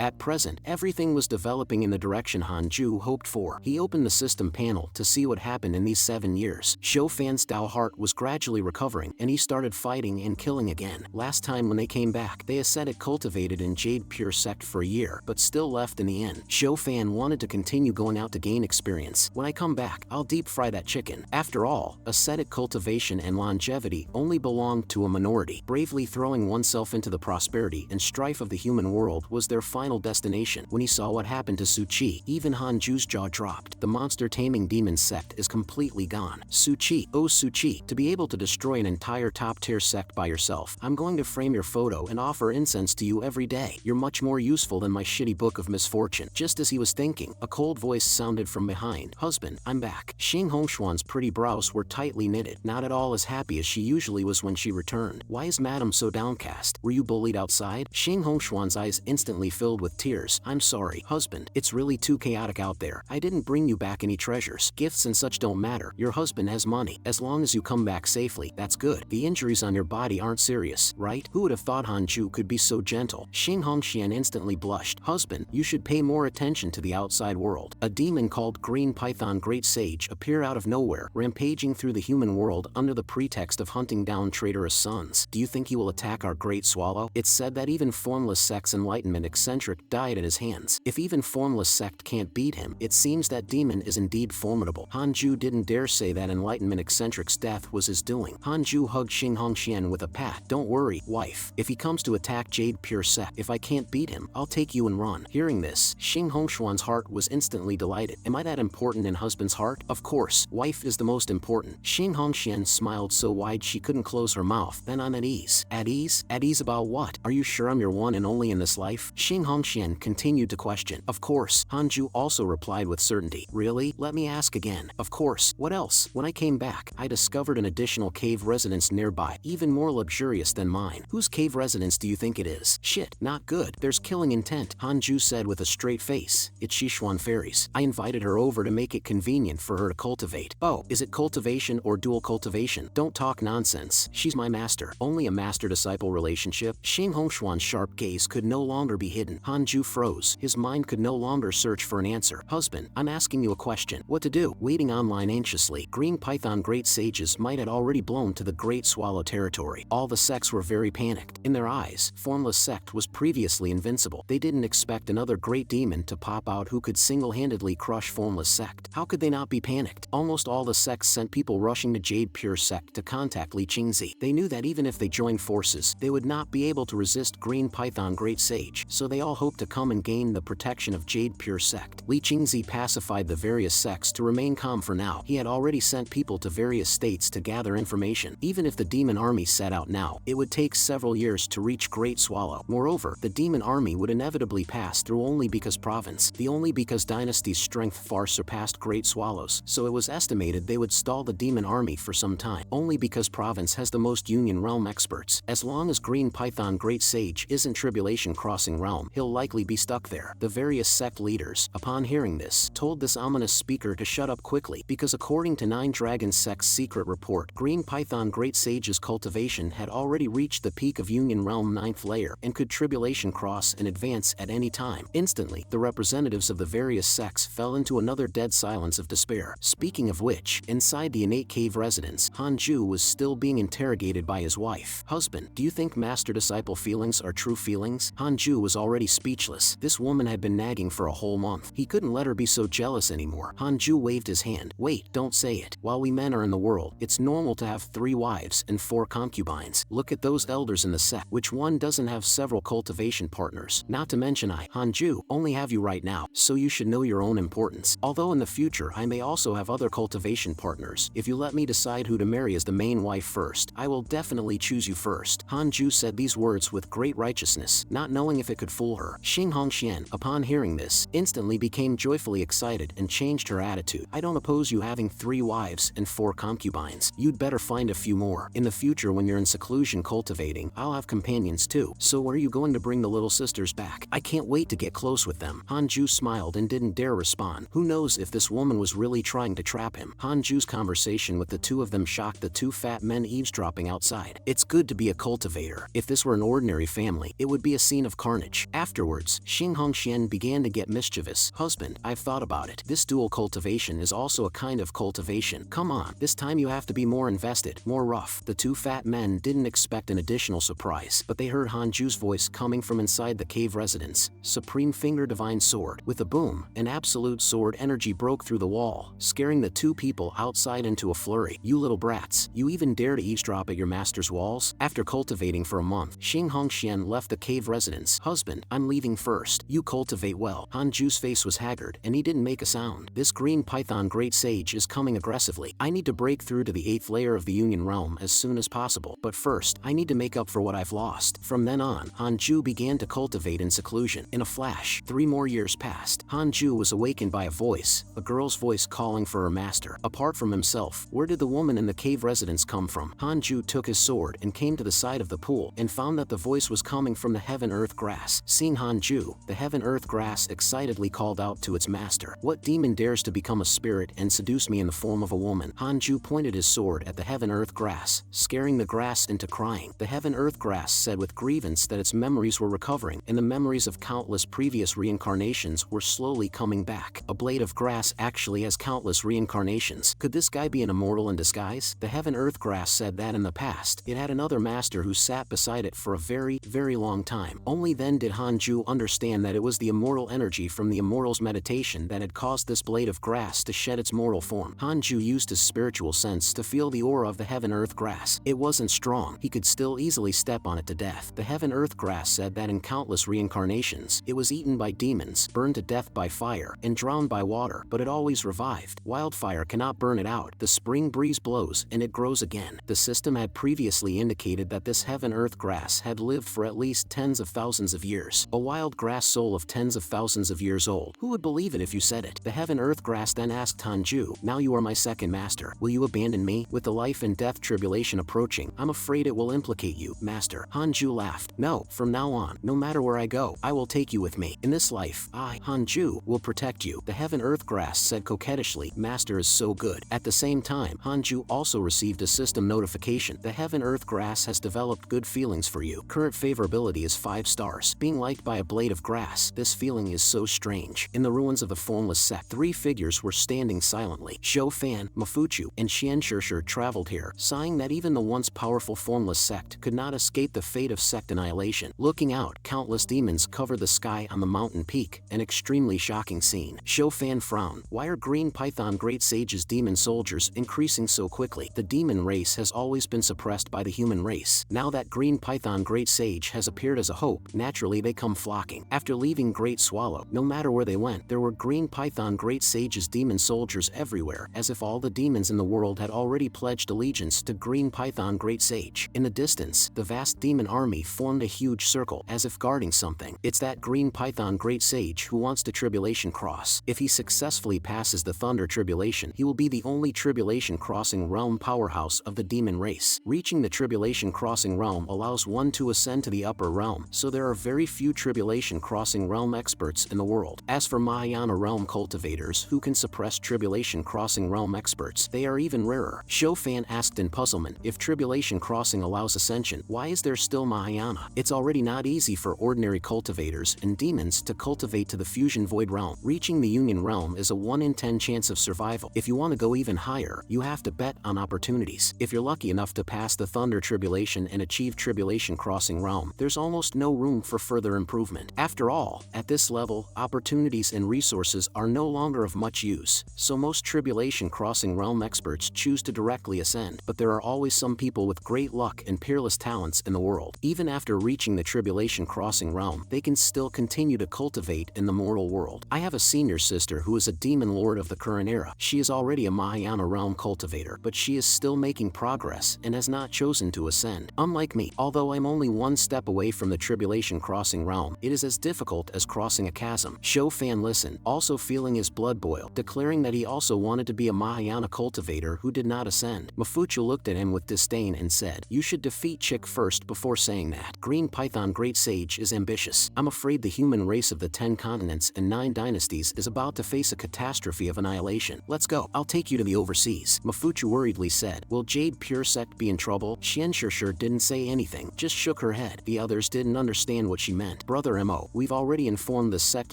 At present, everything was developing in the direction Hanju hoped for. He opened the system panel to see what happened in these 7 years. Zhou Fan's Dao heart was gradually recovering, and he started fighting and killing again. Last time when they came back, they ascetic cultivated in Jade pure sect for a year, but still left in the end. Zhou Fan wanted to continue going out to gain experience. When I come back, I'll deep fry that chicken. After all, ascetic cultivation and longevity only belonged to a minority. Bravely throwing oneself into the prosperity and strife of the human world was their final destination. When he saw what happened to Suchi, even Hanju's jaw dropped. The monster taming demon sect is completely gone. Suchi, oh Suchi, to be able to destroy an entire top-tier sect by yourself, I'm going to frame your photo and offer incense to you every day. You're much more useful than my shitty book of misfortune. Just as he was thinking, a cold voice sounded from behind. Husband, I'm back. Xing Hongshuan's pretty brows were tightly knitted, not at all as happy as she usually was when she returned. Why is Madam so downcast? Were you bullied outside? Xing Hongshuan's eyes instantly filled with tears. I'm sorry, husband. It's really too chaotic out there. I didn't bring you back any treasures. Gifts and such don't matter. Your husband has money. As long as you come back safely, that's good. The injuries on your body aren't serious, right? Who would have thought Hanju could be so gentle? Xing Hongxian instantly blushed. Husband, you should pay more attention to the outside world. A demon called Green Python Great Sage appeared out of nowhere, rampaging through the human world under the pretext of hunting down traitorous sons. Do you think he will attack our Great Swallow? It's said that even formless sect's enlightenment eccentric died at his hands. If even formless sect can't beat him, it seems that demon is indeed formidable. Hanju didn't dare say that enlightenment eccentric's death was his doing. Hanju hugged Xing Hongxian with a pat. Don't worry, wife. If he comes to attack Jade pure sect, if I can't beat him, I'll take you and run. Hearing this, Xing Hongshuan's heart was instantly delighted. Am I that important in husband's heart? Of course, wife is the most important. Xing Hongxian smiled so wide she couldn't close her mouth. Then I'm at ease. At ease? At ease about what? Are you sure I'm your one and only in this life? Xing Hongxian continued to question. Of course, Hanju also replied with certainty. Really? Let me ask again. Of course. What else? When I came back, I discovered an additional cave residence nearby, even more luxurious than mine. Whose cave residence do you think it is? Shit, not good. There's killing intent, Hanju said with a straight face. It's Shishuan Fairy's. I invited her over to make it convenient for her to cultivate. Oh, is it cultivation or dual cultivation? Don't talk nonsense. She's my master. Only a master-disciple relationship? Xing Hongshuan's sharp gaze could no longer be hidden. Hanju froze. His mind could no longer search for an answer. Husband, I'm asking you a question. What to do? Waiting online anxiously, Green Python Great Sages might had already blown to the Great Swallow territory. All the sects were very panicked. In their eyes, formless sect was previously invincible. They didn't expect another great demon to pop out who could single-handedly crush formless sect. How could they not be panicked? Almost all the sects sent people rushing to Jade pure sect to contact Li Qingzi. They knew that even if they joined forces, they would not be able to resist Green Python Great Sage, so they all hoped to come and gain the protection of Jade pure sect. Li Qingzi pacified the various sects to remain calm for now. He had already sent people to various states to gather information. Even if the demon army set out now, it would take several years to reach Great Swallow. Moreover, the demon army would inevitably pass through only because province, the only because dynasty's strength far surpassed Great Swallows, so it was estimated they would stall the demon army for some time. Only because province has the most Union Realm experts. As long as Green Python Great Sage isn't Tribulation crossing realm, he'll likely be stuck there. The various sect leaders, upon hearing this, told this ominous speaker to shut up quickly, because according to Nine Dragon Sect's secret report, Green Python Great Sage's cultivation had already reached the peak of Union Realm 9th layer and could Tribulation cross and advance at any time. Instantly, the representatives of the various sects fell into another dead silence of despair. Speaking of which, inside the innate cave residence, Hanju was still being interrogated by his wife. Husband, do you think master-disciple feelings are true feelings? Hanju was already speechless. This woman had been nagging for a whole month. He couldn't let her be so jealous anymore. Hanju waved his hand. Wait, don't say it. While we men are in the world, it's normal to have 3 wives and 4 concubines. Look at those elders in the sect. Which one doesn't have several cultivation partners? Not to mention I, Hanju, only have you right now, so you should know your own importance. Although in the future I may also have other cultivation partners, if you let me decide who to marry as the main wife first, I will definitely choose you first. Hanju said these words with great righteousness, not knowing if if it could fool her. Xing Hongxian, upon hearing this, instantly became joyfully excited and changed her attitude. I don't oppose you having 3 wives and 4 concubines. You'd better find a few more. In the future when you're in seclusion cultivating, I'll have companions too. So where are you going to bring the little sisters back? I can't wait to get close with them. Hanju smiled and didn't dare respond. Who knows if this woman was really trying to trap him. Hanju's conversation with the two of them shocked the 2 fat men eavesdropping outside. It's good to be a cultivator. If this were an ordinary family, it would be a scene of carnage. Afterwards, Xing Hongxian began to get mischievous. Husband, I've thought about it. This dual cultivation is also a kind of cultivation. Come on, this time you have to be more invested, more rough. The 2 fat men didn't expect an additional surprise, but they heard Hanju's voice coming from inside the cave residence. Supreme Finger Divine Sword. With a boom, an absolute sword energy broke through the wall, scaring the 2 people outside into a flurry. You little brats, you even dare to eavesdrop at your master's walls? After cultivating for a month, Xing Hongxian left the cave residence. Husband, I'm leaving first. You cultivate well. Hanju's face was haggard, and he didn't make a sound. This green python great sage is coming aggressively. I need to break through to the 8th layer of the Union Realm as soon as possible. But first, I need to make up for what I've lost. From then on, Hanju began to cultivate in seclusion. In a flash, 3 more years passed. Hanju was awakened by a voice, a girl's voice calling for her master. Apart from himself, where did the woman in the cave residence come from? Hanju took his sword and came to the side of the pool and found that the voice was coming from the heaven-earth grass. Seeing Hanju, the heaven-earth grass excitedly called out to its master. What demon dares to become a spirit and seduce me in the form of a woman? Hanju pointed his sword at the heaven-earth grass, scaring the grass into crying. The heaven-earth grass said with grievance that its memories were recovering, and the memories of countless previous reincarnations were slowly coming back. A blade of grass actually has countless reincarnations. Could this guy be an immortal in disguise? The heaven-earth grass said that in the past, it had another master who sat beside it for a very, very long time. Only then did Hanju understand that it was the immortal energy from the immortal's meditation that had caused this blade of grass to shed its mortal form. Hanju used his spiritual sense to feel the aura of the heaven-earth grass. It wasn't strong. He could still easily step on it to death. The heaven-earth grass said that in countless reincarnations, it was eaten by demons, burned to death by fire, and drowned by water, but it always revived. Wildfire cannot burn it out. The spring breeze blows, and it grows again. The system had previously indicated that this heaven-earth grass had lived for at least tens of thousands of years. A wild grass soul of tens of thousands of years old. Who would believe it if you said it? The heaven-earth grass then asked Hanju, now you are my second master. Will you abandon me? With the life and death tribulation approaching, I'm afraid it will implicate you, master. Hanju laughed. No, from now on, no matter where I go, I will take you with me. In this life, I, Hanju, will protect you. The heaven-earth grass said coquettishly, master is so good. At the same time, Hanju also received a system notification. The heaven-earth grass has developed good feelings for you. Current favorability is 5 stars. Being liked by a blade of grass, this feeling is so strange. In the ruins of the formless sect, 3 figures were standing silently. Zhou Fan, Mafuchu, and Xianshishir traveled here, sighing that even the once powerful formless sect could not escape the fate of sect annihilation. Looking out, countless demons covered the sky on the mountain peak, an extremely shocking scene. Zhou Fan frowned. Why are green python great sages demon soldiers increasing so quickly? The demon race has always been suppressed by the human race. Now that green python great sage has appeared as a hope, naturally they come flocking. After leaving Great Swallow, no matter where they went, there were green python great sages demon soldiers everywhere, as if all the demons in the world had already pledged allegiance to green python great sage. In the distance, the vast demon army formed a huge circle, as if guarding something. It's that green python great sage who wants to tribulation cross. If he successfully passes the thunder tribulation, he will be the only tribulation crossing realm powerhouse of the demon race. Reaching the tribulation crossing realm allows one to ascend to the upper realm, so there are very few tribulation crossing realm experts in the world. As for Mahayana realm cultivators who can suppress tribulation crossing realm experts, they are even rarer. Zhou Fan asked in puzzlement, if tribulation crossing allows ascension, why is there still Mahayana? It's already not easy for ordinary cultivators and demons to cultivate to the fusion void realm. Reaching the union realm is a 1 in 10 chance of survival. If you want to go even higher, you have to bet on opportunities. If you're lucky enough to pass the thunder tribulation and achieve tribulation crossing realm, there's almost no room for further improvement. After all, at this level, opportunities and resources are no longer of much use, so most tribulation crossing realm experts choose to directly ascend. But there are always some people with great luck and peerless talents in the world. Even after reaching the tribulation crossing realm, they can still continue to cultivate in the mortal world. I have a senior sister who is a demon lord of the current era. She is already a Mahayana realm cultivator, but she is still making progress and has not chosen to ascend. Unlike me, although I'm only 1 step away from the tribulation tribulation crossing realm. It is as difficult as crossing a chasm. Zhou Fan listened, also feeling his blood boil, declaring that he also wanted to be a Mahayana cultivator who did not ascend. Mafuchu looked at him with disdain and said, "You should defeat Chick first before saying that. Green Python Great Sage is ambitious. I'm afraid the human race of the 10 continents and 9 dynasties is about to face a catastrophe of annihilation. Let's go. I'll take you to the overseas." Mafuchu worriedly said, "Will Jade Pure Sect be in trouble?" Xianshishir didn't say anything, just shook her head. The others didn't understand what she meant. "Brother Mo, we've already informed the sect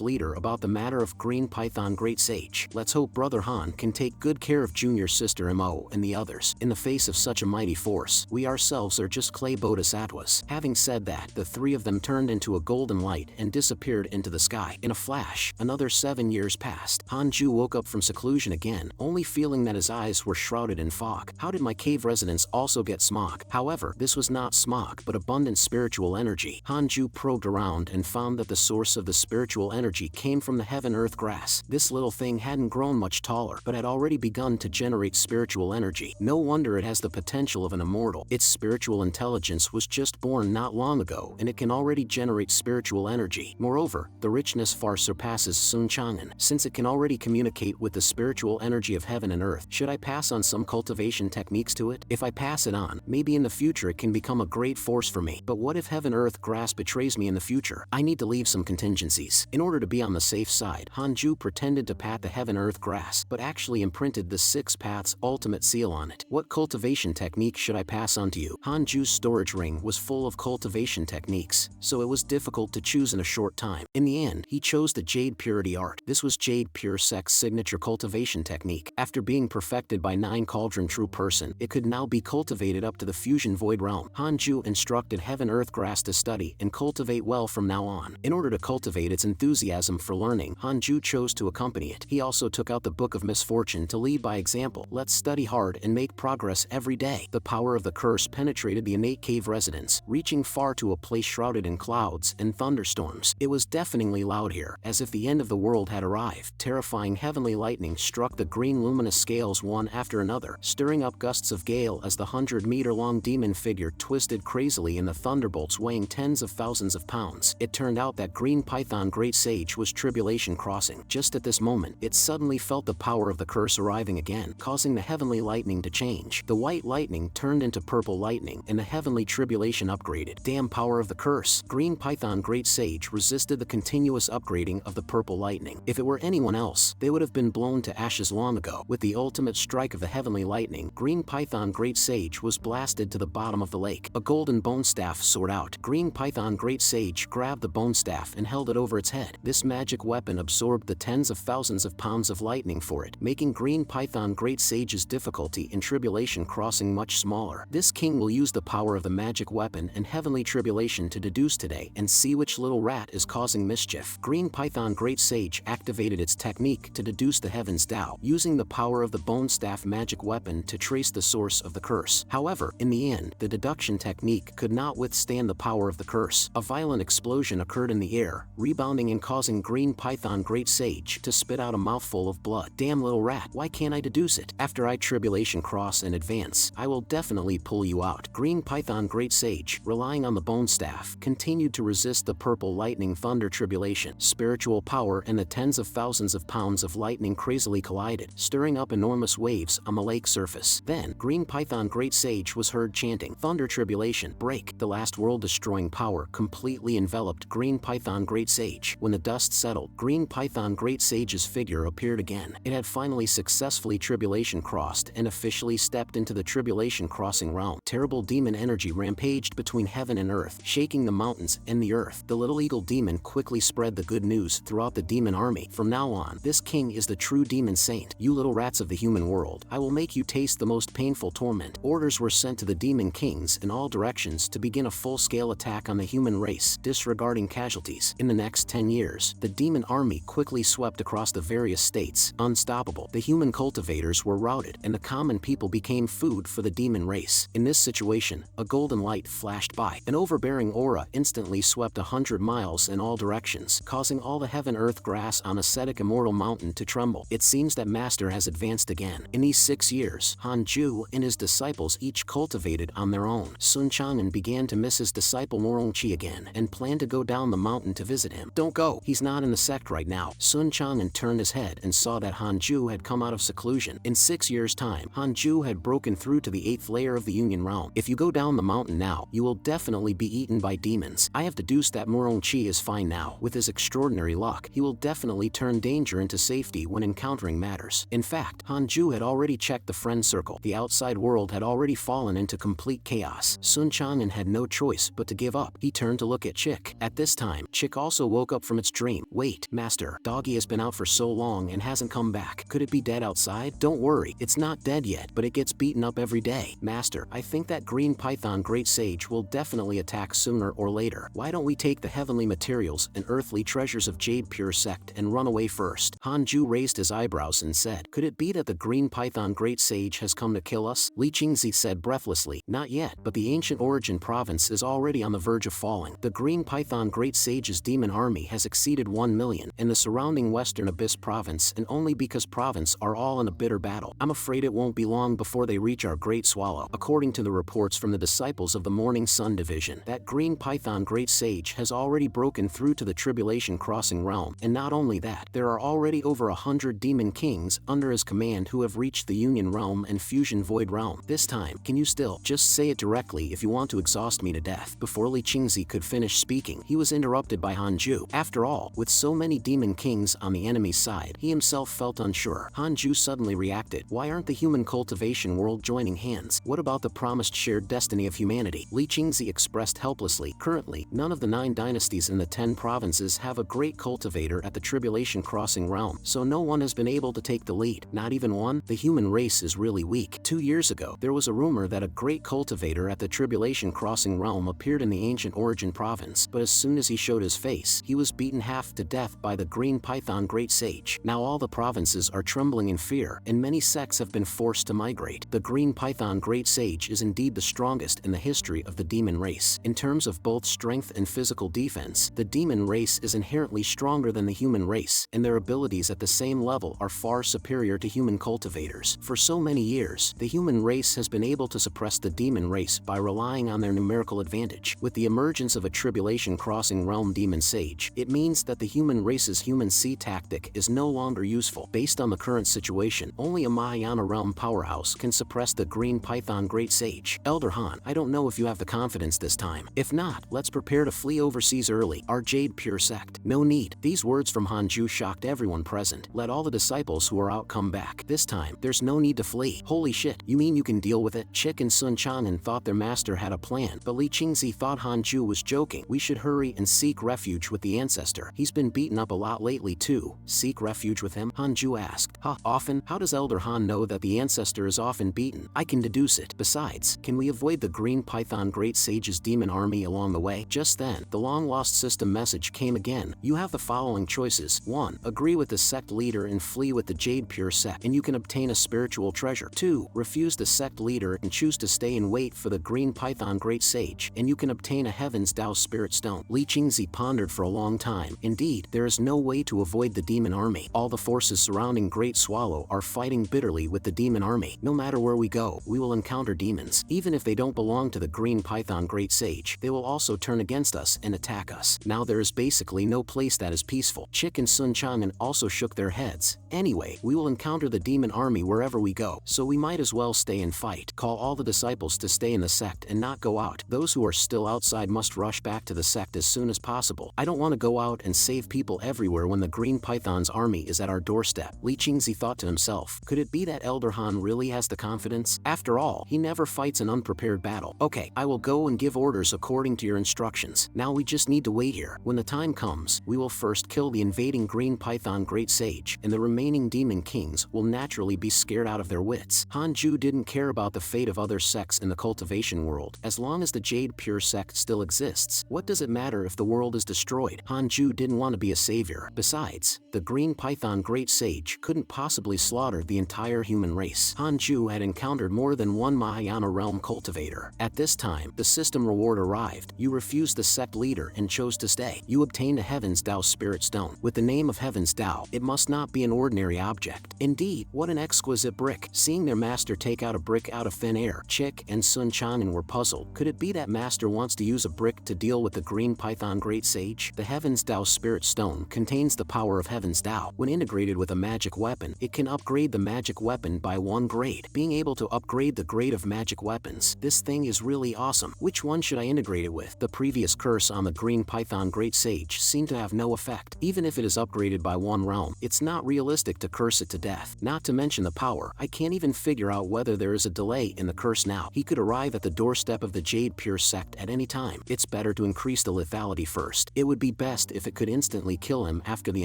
leader about the matter of Green Python Great Sage. Let's hope Brother Han can take good care of junior sister Mo and the others. In the face of such a mighty force, we ourselves are just clay bodhisattvas." Having said that, the three of them turned into a golden light and disappeared into the sky. In a flash, another 7 years passed. Hanju woke up from seclusion again, only feeling that his eyes were shrouded in fog. How did my cave residents also get smog? However, this was not smog, but abundant spiritual energy. Hanju probed around and found that the source of the spiritual energy came from the heaven-earth grass. This little thing hadn't grown much taller, but had already begun to generate spiritual energy. No wonder it has the potential of an immortal. Its spiritual intelligence was just born not long ago, and it can already generate spiritual energy. Moreover, the richness far surpasses Sun Chang'an, since it can already communicate with the spiritual energy of heaven and earth. Should I pass on some cultivation techniques to it? If I pass it on, maybe in the future it can become a great force for me. But what if heaven-earth grass betrays me in the future? I need to leave some contingencies. In order to be on the safe side, Hanju pretended to pat the heaven-earth grass, but actually imprinted the 6 paths ultimate seal on it. What cultivation technique should I pass on to you? Hanju's storage ring was full of cultivation techniques, so it was difficult to choose in a short time. In the end, he chose the Jade Purity Art. This was Jade Pure Sect's signature cultivation technique. After being perfected by 9 Cauldron True Person, it could now be cultivated up to the Fusion Void Realm. Hanju instructed Heaven-Earth Grass to study and cultivate well from now on. In order to cultivate its enthusiasm for learning, Hanju chose to accompany it. He also took out the Book of Misfortune to lead by example. Let's study hard and make progress every day. The power of the curse penetrated the innate cave residence, reaching far to a place shrouded in clouds and thunderstorms. It was deafeningly loud here, as if the end of the world had arrived. Terrifying heavenly lightning struck the green luminous scales one after another, stirring up gusts of gale as the 100-meter-long demon figure twisted crazily in the thunderbolts weighing tens of thousands of pounds. It turned out that Green Python Great Sage was tribulation crossing. Just at this moment, it suddenly felt the power of the curse arriving again, causing the heavenly lightning to change. The white lightning turned into purple lightning, and the heavenly tribulation upgraded. Damn power of the curse! Green Python Great Sage resisted the continuous upgrading of the purple lightning. If it were anyone else, they would have been blown to ashes long ago. With the ultimate strike of the heavenly lightning, Green Python Great Sage was blasted to the bottom of the lake. A golden bone staff soared out. Green Python Great Sage grabbed the bone staff and held it over its head. This magic weapon absorbed the tens of thousands of pounds of lightning for it, making Green Python Great Sage's difficulty in tribulation crossing much smaller. This king will use the power of the magic weapon and heavenly tribulation to deduce today and see which little rat is causing mischief. Green Python Great Sage activated its technique to deduce the heavens Tao, using the power of the bone staff magic weapon to trace the source of the curse. However, in the end, the deduction technique could not withstand the power of the curse. A violent explosion occurred in the air, rebounding and causing Green Python Great Sage to spit out a mouthful of blood. Damn little rat, why can't I deduce it? After I tribulation cross and advance, I will definitely pull you out. Green Python Great Sage, relying on the bone staff, continued to resist the purple lightning thunder tribulation. Spiritual power and the tens of thousands of pounds of lightning crazily collided, stirring up enormous waves on the lake surface. Then, Green Python Great Sage was heard chanting, "Thunder tribulation, break!" The last world-destroying power completely enveloped Green Python Great Sage. When the dust settled, Green Python Great Sage's figure appeared again. It had finally successfully tribulation crossed and officially stepped into the tribulation crossing realm. Terrible demon energy rampaged between heaven and earth, shaking the mountains and the earth. The little eagle demon quickly spread the good news throughout the demon army. From now on, this king is the true demon saint. You little rats of the human world, I will make you taste the most painful torment. Orders were sent to the demon kings in all directions to begin a full-scale attack on the human race, disregarding casualties. In the next 10 years, the demon army quickly swept across the various states, unstoppable. The human cultivators were routed, and the common people became food for the demon race. In this situation, a golden light flashed by. An overbearing aura instantly swept 100 miles in all directions, causing all the heaven-earth grass on ascetic immortal mountain to tremble. It seems that Master has advanced again. In these 6 years, Hanju and his disciples each cultivated on their own. Sun Chang'an began to miss his disciple Morongqi again. again and planned to go down the mountain to visit him. Don't go, he's not in the sect right now. Sun Chang'an turned his head and saw that Hanju had come out of seclusion. In 6 years' time, Hanju had broken through to the 8th layer of the Union realm. If you go down the mountain now, you will definitely be eaten by demons. I have deduced that Murong-chi is fine now. With his extraordinary luck, he will definitely turn danger into safety when encountering matters. In fact, Hanju had already checked the friend circle. The outside world had already fallen into complete chaos. Sun Chang'an had no choice but to give up. He turned to look at Chick. At this time, Chick also woke up from its dream. Wait, master, doggy has been out for so long and hasn't come back. Could it be dead outside? Don't worry, it's not dead yet, but it gets beaten up every day. Master, I think that green python great sage will definitely attack sooner or later. Why don't we take the heavenly materials and earthly treasures of Jade pure sect and run away first? Hanju raised his eyebrows and said, could it be that the green python great sage has come to kill us? Li Qingzi said breathlessly, not yet, but the ancient origin province is already on the verge of falling. The green python great sage's demon army has exceeded 1 million, and the surrounding western abyss province and only because province are all in a bitter battle. I'm afraid it won't be long before they reach our great swallow. According to the reports from the disciples of the Morning Sun division, that green python great sage has already broken through to the tribulation crossing realm, and not only that, there are already over 100 demon kings under his command who have reached the Union realm and Fusion Void realm. This time, can you still just say it directly if you want to exhaust me to death? Before Li Qingzi could finish speaking, he was interrupted by Hanju. After all, with so many demon kings on the enemy's side, he himself felt unsure. Hanju suddenly reacted, why aren't the human cultivation world joining hands? What about the promised shared destiny of humanity? Li Qingzi expressed helplessly, currently, none of the 9 dynasties in the 10 provinces have a great cultivator at the tribulation crossing realm, so no one has been able to take the lead. Not even one? The human race is really weak. 2 years ago, there was a rumor that a great cultivator at the tribulation crossing realm appeared in the ancient origin province, but as soon as he showed his face, he was beaten half to death by the green python great sage. Now all the provinces are trembling in fear, and many sects have been forced to migrate. The green python great sage is indeed the strongest in the history of the demon race. In terms of both strength and physical defense, the demon race is inherently stronger than the human race, and their abilities at the same level are far superior to human cultivators. For so many years, the human race has been able to suppress the demon race by relying on their numerical advantage. With the emergence of a tribulation crossing realm demon sage, it means that the human race's human sea tactic is no longer useful. Based on the current situation, only a Mahayana realm powerhouse can suppress the green python great sage. Elder Han, I don't know if you have the confidence this time. If not, let's prepare to flee overseas early. Our Jade pure sect. No need. These words from Hanju shocked everyone present. Let all the disciples who are out come back. This time, there's no need to flee. Holy shit, you mean you can deal with it? Chick and Sun Chang'an thought their master had a plan, but Li Qingzi thought Hanju was joking. We should hurry and seek refuge with the ancestor. He's been beaten up a lot lately too. Seek refuge with him? Hanju asked. Huh, often? How does Elder Han know that the ancestor is often beaten? I can deduce it. Besides, can we avoid the green python great sage's demon army along the way? Just then, the long-lost system message came again. You have the following choices. 1. Agree with the sect leader and flee with the Jade pure sect, and you can obtain a spiritual treasure. 2. Refuse the sect leader and choose to stay and wait for the green python great sage, and you can obtain a Heaven's Tao spirit stone. Li Qingzi pondered for a long time. Indeed, there is no way to avoid the demon army. All the forces surrounding Great Swallow are fighting bitterly with the demon army. No matter where we go, we will encounter demons. Even if they don't belong to the green python great sage, they will also turn against us and attack us. Now there is basically no place that is peaceful. Chick and Sun Chang'an also shook their heads. Anyway, we will encounter the demon army wherever we go, so we might as well stay and fight. Call all the disciples to stay in the sect and not go out. Those who are still outside must rush back to the sect as soon as possible. I don't want to go out and save people everywhere when the green python's army is at our doorstep. Li Qingzi thought to himself, could it be that Elder Han really has the confidence? After all, he never fights an unprepared battle. Okay, I will go and give orders according to your instructions. Now we just need to wait here. When the time comes, we will first kill the invading green python great sage, and the remaining demon kings will naturally be scared out of their wits. Hanju didn't care about the fate of other sects in the cultivation world. As long as the Jade pure sect still exists, what does it matter if the world is destroyed? Hanju didn't want to be a savior. Besides, the green python great sage couldn't possibly slaughter the entire human race. Hanju had encountered more than one Mahayana realm cultivator. At this time, the system reward arrived. You refused the sect leader and chose to stay. You obtained a Heaven's Tao spirit stone. With the name of Heaven's Tao, it must not be an ordinary object. Indeed, what an exquisite brick. Seeing their master take out a brick out of thin air, Chick and Sun Chang'an were puzzled. Could it be that master wants to use a brick brick to deal with the green python great sage? The Heaven's Tao Spirit Stone contains the power of Heaven's Tao. When integrated with a magic weapon, it can upgrade the magic weapon by 1 grade. Being able to upgrade the grade of magic weapons, this thing is really awesome. Which one should I integrate it with? The previous curse on the green python great sage seemed to have no effect. Even if it is upgraded by 1 realm, it's not realistic to curse it to death. Not to mention the power, I can't even figure out whether there is a delay in the curse now. He could arrive at the doorstep of the Jade Pure sect at any time. It's better to increase the lethality first. It would be best if it could instantly kill him after the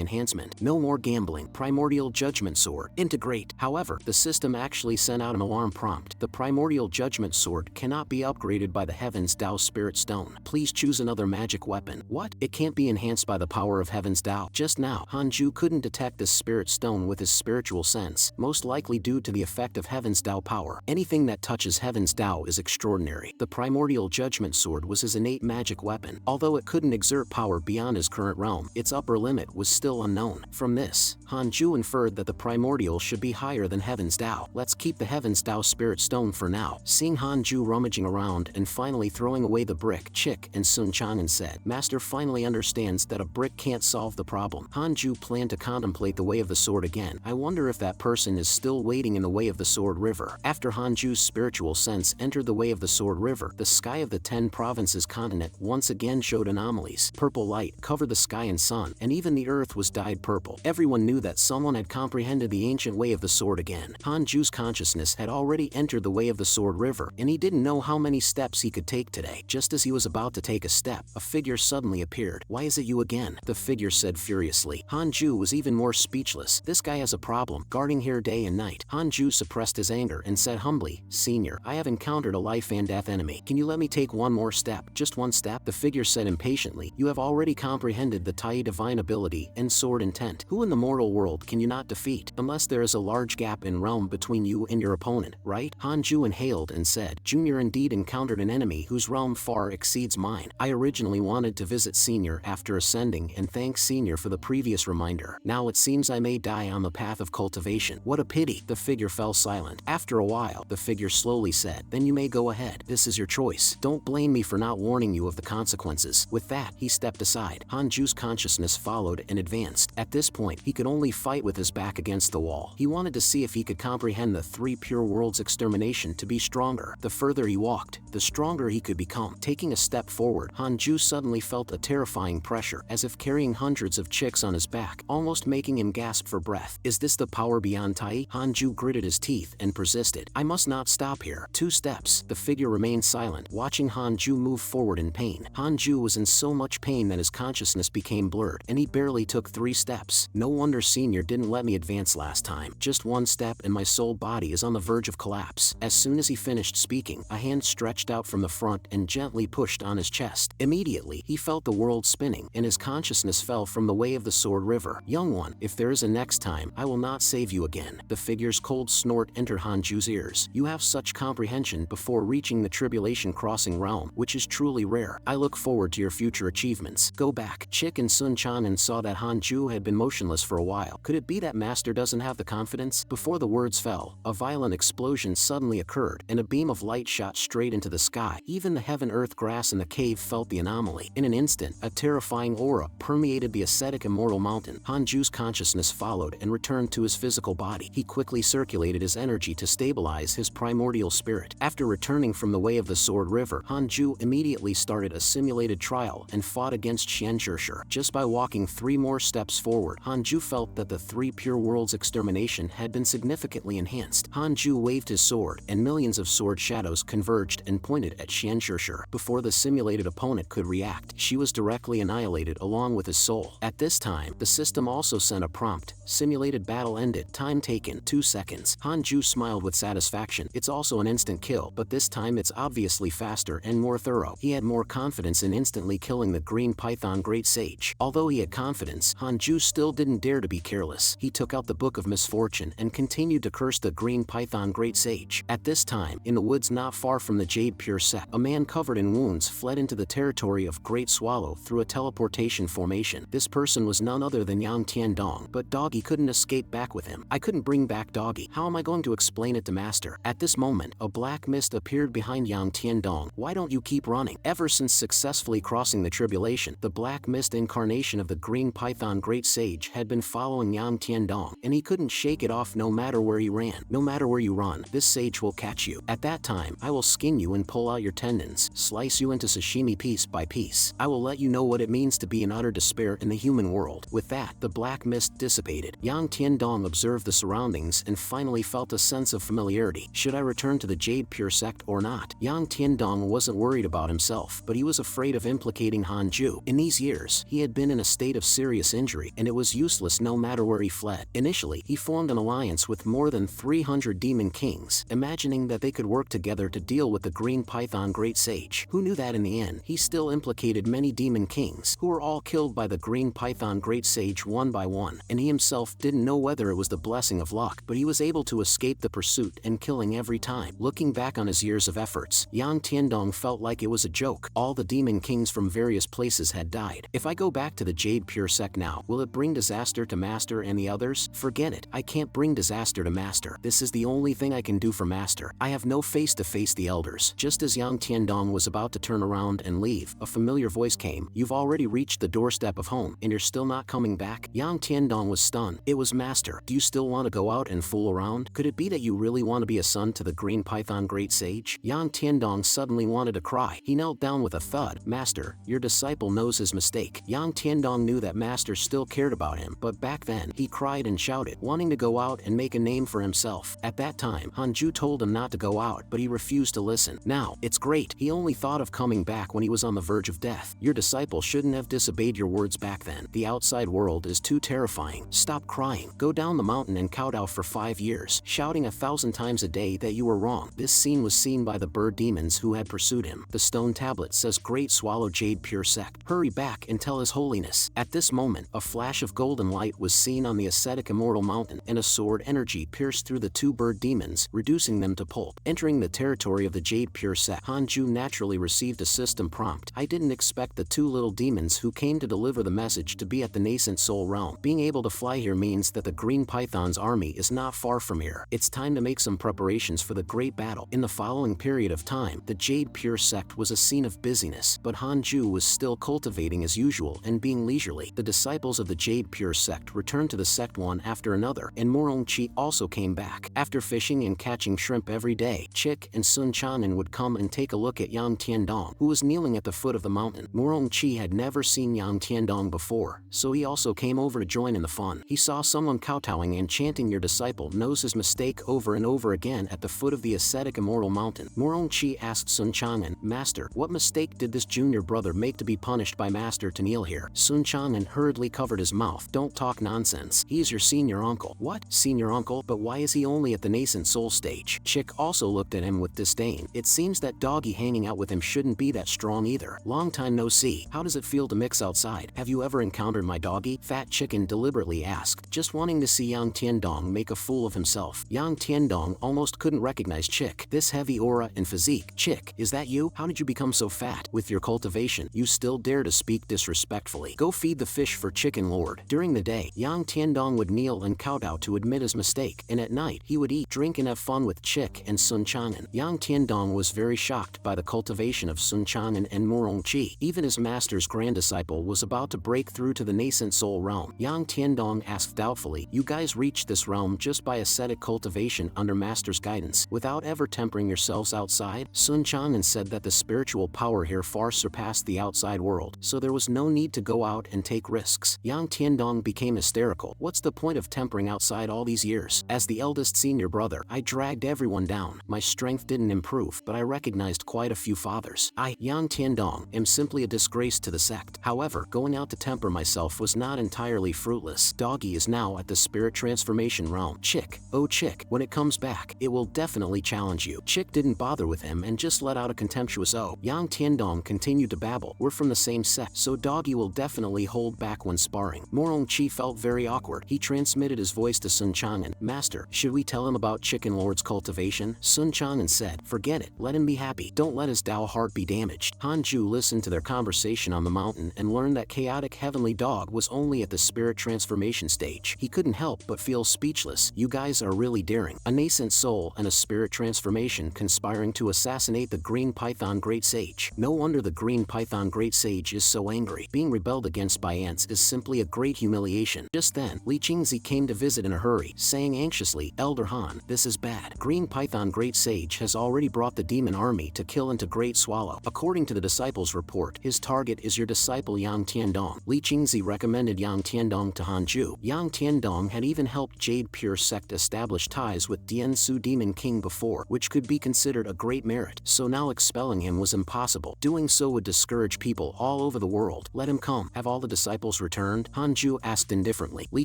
enhancement. No more gambling. Primordial Judgment Sword. Integrate. However, the system actually sent out an alarm prompt. The Primordial Judgment Sword cannot be upgraded by the Heaven's Tao Spirit Stone. Please choose another magic weapon. What? It can't be enhanced by the power of Heaven's Tao. Just now, Hanju couldn't detect this Spirit Stone with his spiritual sense, most likely due to the effect of Heaven's Tao power. Anything that touches Heaven's Tao is extraordinary. The Primordial Judgment Sword was his innate magic weapon. Although it couldn't exert power beyond his current realm, its upper limit was still unknown. From this, Hanju inferred that the Primordial should be higher than Heaven's Tao. Let's keep the Heaven's Tao Spirit Stone for now. Seeing Hanju rummaging around and finally throwing away the brick, Chick and Sun Chang'an said, Master finally understands that a brick can't solve the problem. Hanju planned to contemplate the Way of the Sword again. I wonder if that person is still waiting in the Way of the Sword River. After Hanju's spiritual sense entered the Way of the Sword River, the sky of the 10 provinces continent once again showed anomalies. Purple light covered the sky and sun, and even the earth was dyed purple. Everyone knew that someone had comprehended the ancient Way of the Sword again. Hanju's consciousness had already entered the Way of the Sword River, and he didn't know how many steps he could take today. Just as he was about to take a step, a figure suddenly appeared. Why is it you again? The figure said furiously. Hanju was even more speechless. This guy has a problem, guarding here day and night. Hanju suppressed his anger and said humbly, Senior, I have encountered a life and death enemy. Can you let me take one more step? Just one step? The figure said impatiently. You have already comprehended the Tai divine ability and sword intent. Who in the mortal world can you not defeat? Unless there is a large gap in realm between you and your opponent, right? Hanju inhaled and said, Junior indeed encountered an enemy whose realm far exceeds mine. I originally wanted to visit Senior after ascending and thank Senior for the previous reminder. Now it seems I may die on the path of cultivation. What a pity. The figure fell silent. After a while, the figure slowly said, Then you may go ahead. This is your choice. Don't blame me for not warning you of the consequences. With that, he stepped aside. Hanju's consciousness followed and advanced. At this point, he could only fight with his back against the wall. He wanted to see if he could comprehend the 3 pure worlds extermination to be stronger. The further he walked, the stronger he could become. Taking a step forward, Hanju suddenly felt a terrifying pressure, as if carrying hundreds of chicks on his back, almost making him gasp for breath. Is this the power beyond Tai? Hanju gritted his teeth and persisted. I must not stop here. 2 steps. The figure remained silent, watching Hanju move forward in pain. Hanju was in so much pain that his consciousness became blurred, and he barely took 3 steps. No wonder Senior didn't let me advance last time. Just 1 step and my soul body is on the verge of collapse. As soon as he finished speaking, a hand stretched out from the front and gently pushed on his chest. Immediately, he felt the world spinning, and his consciousness fell from the Way of the Sword River. Young one, if there is a next time, I will not save you again. The figure's cold snort entered Hanju's ears. You have such comprehension before reaching the Tribulation Crossing realm, which is truly rare. I look forward to your future achievements. Go back. Chick and Sun Chang'an saw that Hanju had been motionless for a while. Could it be that Master doesn't have the confidence? Before the words fell, a violent explosion suddenly occurred, and a beam of light shot straight into the sky. Even the heaven earth grass in the cave felt the anomaly. In an instant, a terrifying aura permeated the ascetic immortal mountain. Hanju's consciousness followed and returned to his physical body. He quickly circulated his energy to stabilize his primordial spirit. After returning from the Way of the Sword River, Hanju immediately started a simulated trial and fought against Xianzhishir. Just by walking 3 more steps forward, Hanju felt that the 3 pure worlds extermination had been significantly enhanced. Hanju waved his sword, and millions of sword shadows converged and pointed at Xianzhishir. Before the simulated opponent could react, she was directly annihilated along with his soul. At this time, the system also sent a prompt. Simulated battle ended. Time taken, 2 seconds. Hanju smiled with satisfaction. It's also an instant kill, but this time it's obviously faster and more thorough. He had more confidence in instantly killing the green python great sage. Although he had confidence, Hanju still didn't dare to be careless. He took out the Book of Misfortune and continued to curse the green python great sage. At this time, in the woods not far from the Jade Pure sect, a man covered in wounds fled into the territory of Great Swallow through a teleportation formation. This person was none other than Yang Tiandong, but Doggy couldn't escape back with him. I couldn't bring back Doggy. How am I going to explain it to Master? At this moment, a black mist appeared behind Yang Tiandong. Why don't you keep running? Ever since successfully crossing the tribulation, the black mist incarnation of the green python great sage had been following Yang Tiandong, and he couldn't shake it off no matter where he ran. No matter where you run, this sage will catch you. At that time, I will skin you and pull out your tendons, slice you into sashimi piece by piece. I will let you know what it means to be in utter despair in the human world. With that, the black mist dissipated. Yang Tiandong observed the surroundings and finally felt a sense of familiarity. Should I return to the Jade Pure sect or not? Yang Tiandong wasn't worried about himself, but he was afraid of implicating Hanju. In these years, he had been in a state of serious injury, and it was useless no matter where he fled. Initially, he formed an alliance with more than 300 demon kings, imagining that they could work together to deal with the green python great sage. Who knew that in the end, he still implicated many demon kings, who were all killed by the green python great sage one by one, and he himself didn't know whether it was the blessing of luck, but he was able to escape the pursuit and killing every time. Looking back on his years of efforts, Yang Tiandong felt like it was a joke. All the demon kings from various places had died. If I go back to the Jade Pure sect now, will it bring disaster to Master and the others? Forget it. I can't bring disaster to Master. This is the only thing I can do for Master. I have no face to face the elders. Just as Yang Tiandong was about to turn around and leave, a familiar voice came. You've already reached the doorstep of home, and you're still not coming back? Yang Tiandong was stunned. It was Master. Do you still want to go out and fool around? Could it be that you really want to be a son to the green python great sage? Yang Tiandong suddenly wanted to cry. He knelt down with a thud. Master, your disciple knows his mistake. Yang Tiandong knew that Master still cared about him, but back then, he cried and shouted, wanting to go out and make a name for himself. At that time, Hanju told him not to go out, but he refused to listen. Now, it's great. He only thought of coming back when he was on the verge of death. Your disciple shouldn't have disobeyed your words back then. The outside world is too terrifying. Stop crying. Go down the mountain and kowtow for 5 years, shouting 1,000 times a day that you were wrong. This scene was seen by the bird demons who had pursued him. The stone tablet says Great Swallow Jade Pure sect. Hurry back and tell his holiness. At this moment, a flash of golden light was seen on the ascetic immortal mountain, and a sword energy pierced through the two bird demons, reducing them to pulp. Entering the territory of the Jade Pure sect, Hanju naturally received a system prompt. I didn't expect the two little demons who came to deliver the message to be at the nascent soul realm. Being able to fly here means that the Green Python's army is not far from here. It's time to make some preparations for the great battle. In the following period of time, the Jade Pure sect was a scene of busyness, but Hanju was still cultivating as usual and being leisurely. The disciples of the Jade Pure sect returned to the sect one after another, and Morongchi also came back. After fishing and catching shrimp every day, Chick and Sun Chanen would come and take a look at Yang Tiandong, who was kneeling at the foot of the mountain. Morongchi had never seen Yang Tiandong before, so he also came over to join in the fun. He saw someone kowtowing and chanting your disciple knows his mistake over and over again at the foot of the ascetic immortal mountain. Morongchi asked Sun Chanen, Master, what mistake did this junior brother make to be punished by Master to kneel here? Sun Chanen hurriedly covered his mouth. Don't talk nonsense. He is your senior uncle. What? Senior uncle? But why is he only at the nascent soul stage? Chick also looked at him with disdain. It seems that doggy hanging out with him shouldn't be that strong either. Long time no see. How does it feel to mix outside? Have you ever encountered my doggy? Fat Chicken deliberately asked, just wanting to see Yang Tiandong make a fool of himself. Yang Tiandong almost couldn't recognize Chick. This heavy aura and physique. Chick, is that you? How did you become so fat? With your cultivation, you still dare to speak disrespectfully. Go feed the fish for Chicken Lord. During the day, Yang Tiandong would kneel and kowtow to admit his mistake, and at night, he would eat, drink, and have fun with Chick and Sun Chanen. Yang Tiandong was very shocked by the cultivation of Sun Chanen and Morongchi. Even his master's grand disciple was about to break through to the nascent soul realm. Yang Tiandong asked doubtfully, you guys reached this realm just by ascetic cultivation under master's guidance, without ever tempering yourselves outside? Sun Chanen said that the spiritual power here far surpassed the outside world, so there was no need to go out and take risks. Yang Tiandong became hysterical. What's the point of tempering outside all these years? As the eldest senior brother, I dragged everyone down. My strength didn't improve, but I recognized quite a few fathers. I, Yang Tiandong, am simply a disgrace to the sect. However, going out to temper myself was not entirely fruitless. Doggy is now at the spirit transformation realm. Chick, oh Chick, when it comes back, it will definitely challenge you. Chick didn't bother with him and just let out a contemptuous oh. Yang Tiandong continued to babble. We're from the same sect, so Doggy will definitely hold back when sparring. Morongchi felt very awkward. He transmitted his voice to Sun Chanen. Master, should we tell him about Chicken Lord's cultivation? Sun Chanen said, forget it. Let him be happy. Don't let his Dao heart be damaged. Hanju listened to their conversation on the mountain and learned that chaotic heavenly dog was only at the spirit transformation stage. He couldn't help but feel speechless. You guys are really daring. A nascent soul and a spirit transformation conspiring to assassinate the green python great sage. Sage. No wonder the Green Python Great Sage is so angry. Being rebelled against by ants is simply a great humiliation. Just then, Li Qingzi came to visit in a hurry, saying anxiously, Elder Han, this is bad. Green Python Great Sage has already brought the demon army to kill into Great Swallow. According to the disciples' report, his target is your disciple Yang Tiandong. Li Qingzi recommended Yang Tiandong to Hanju. Yang Tiandong had even helped Jade Pure Sect establish ties with Diansu Demon King before, which could be considered a great merit. So now expelling him was impossible. Doing so would discourage people all over the world. Let him come. Have all the disciples returned? Hanju asked indifferently. Li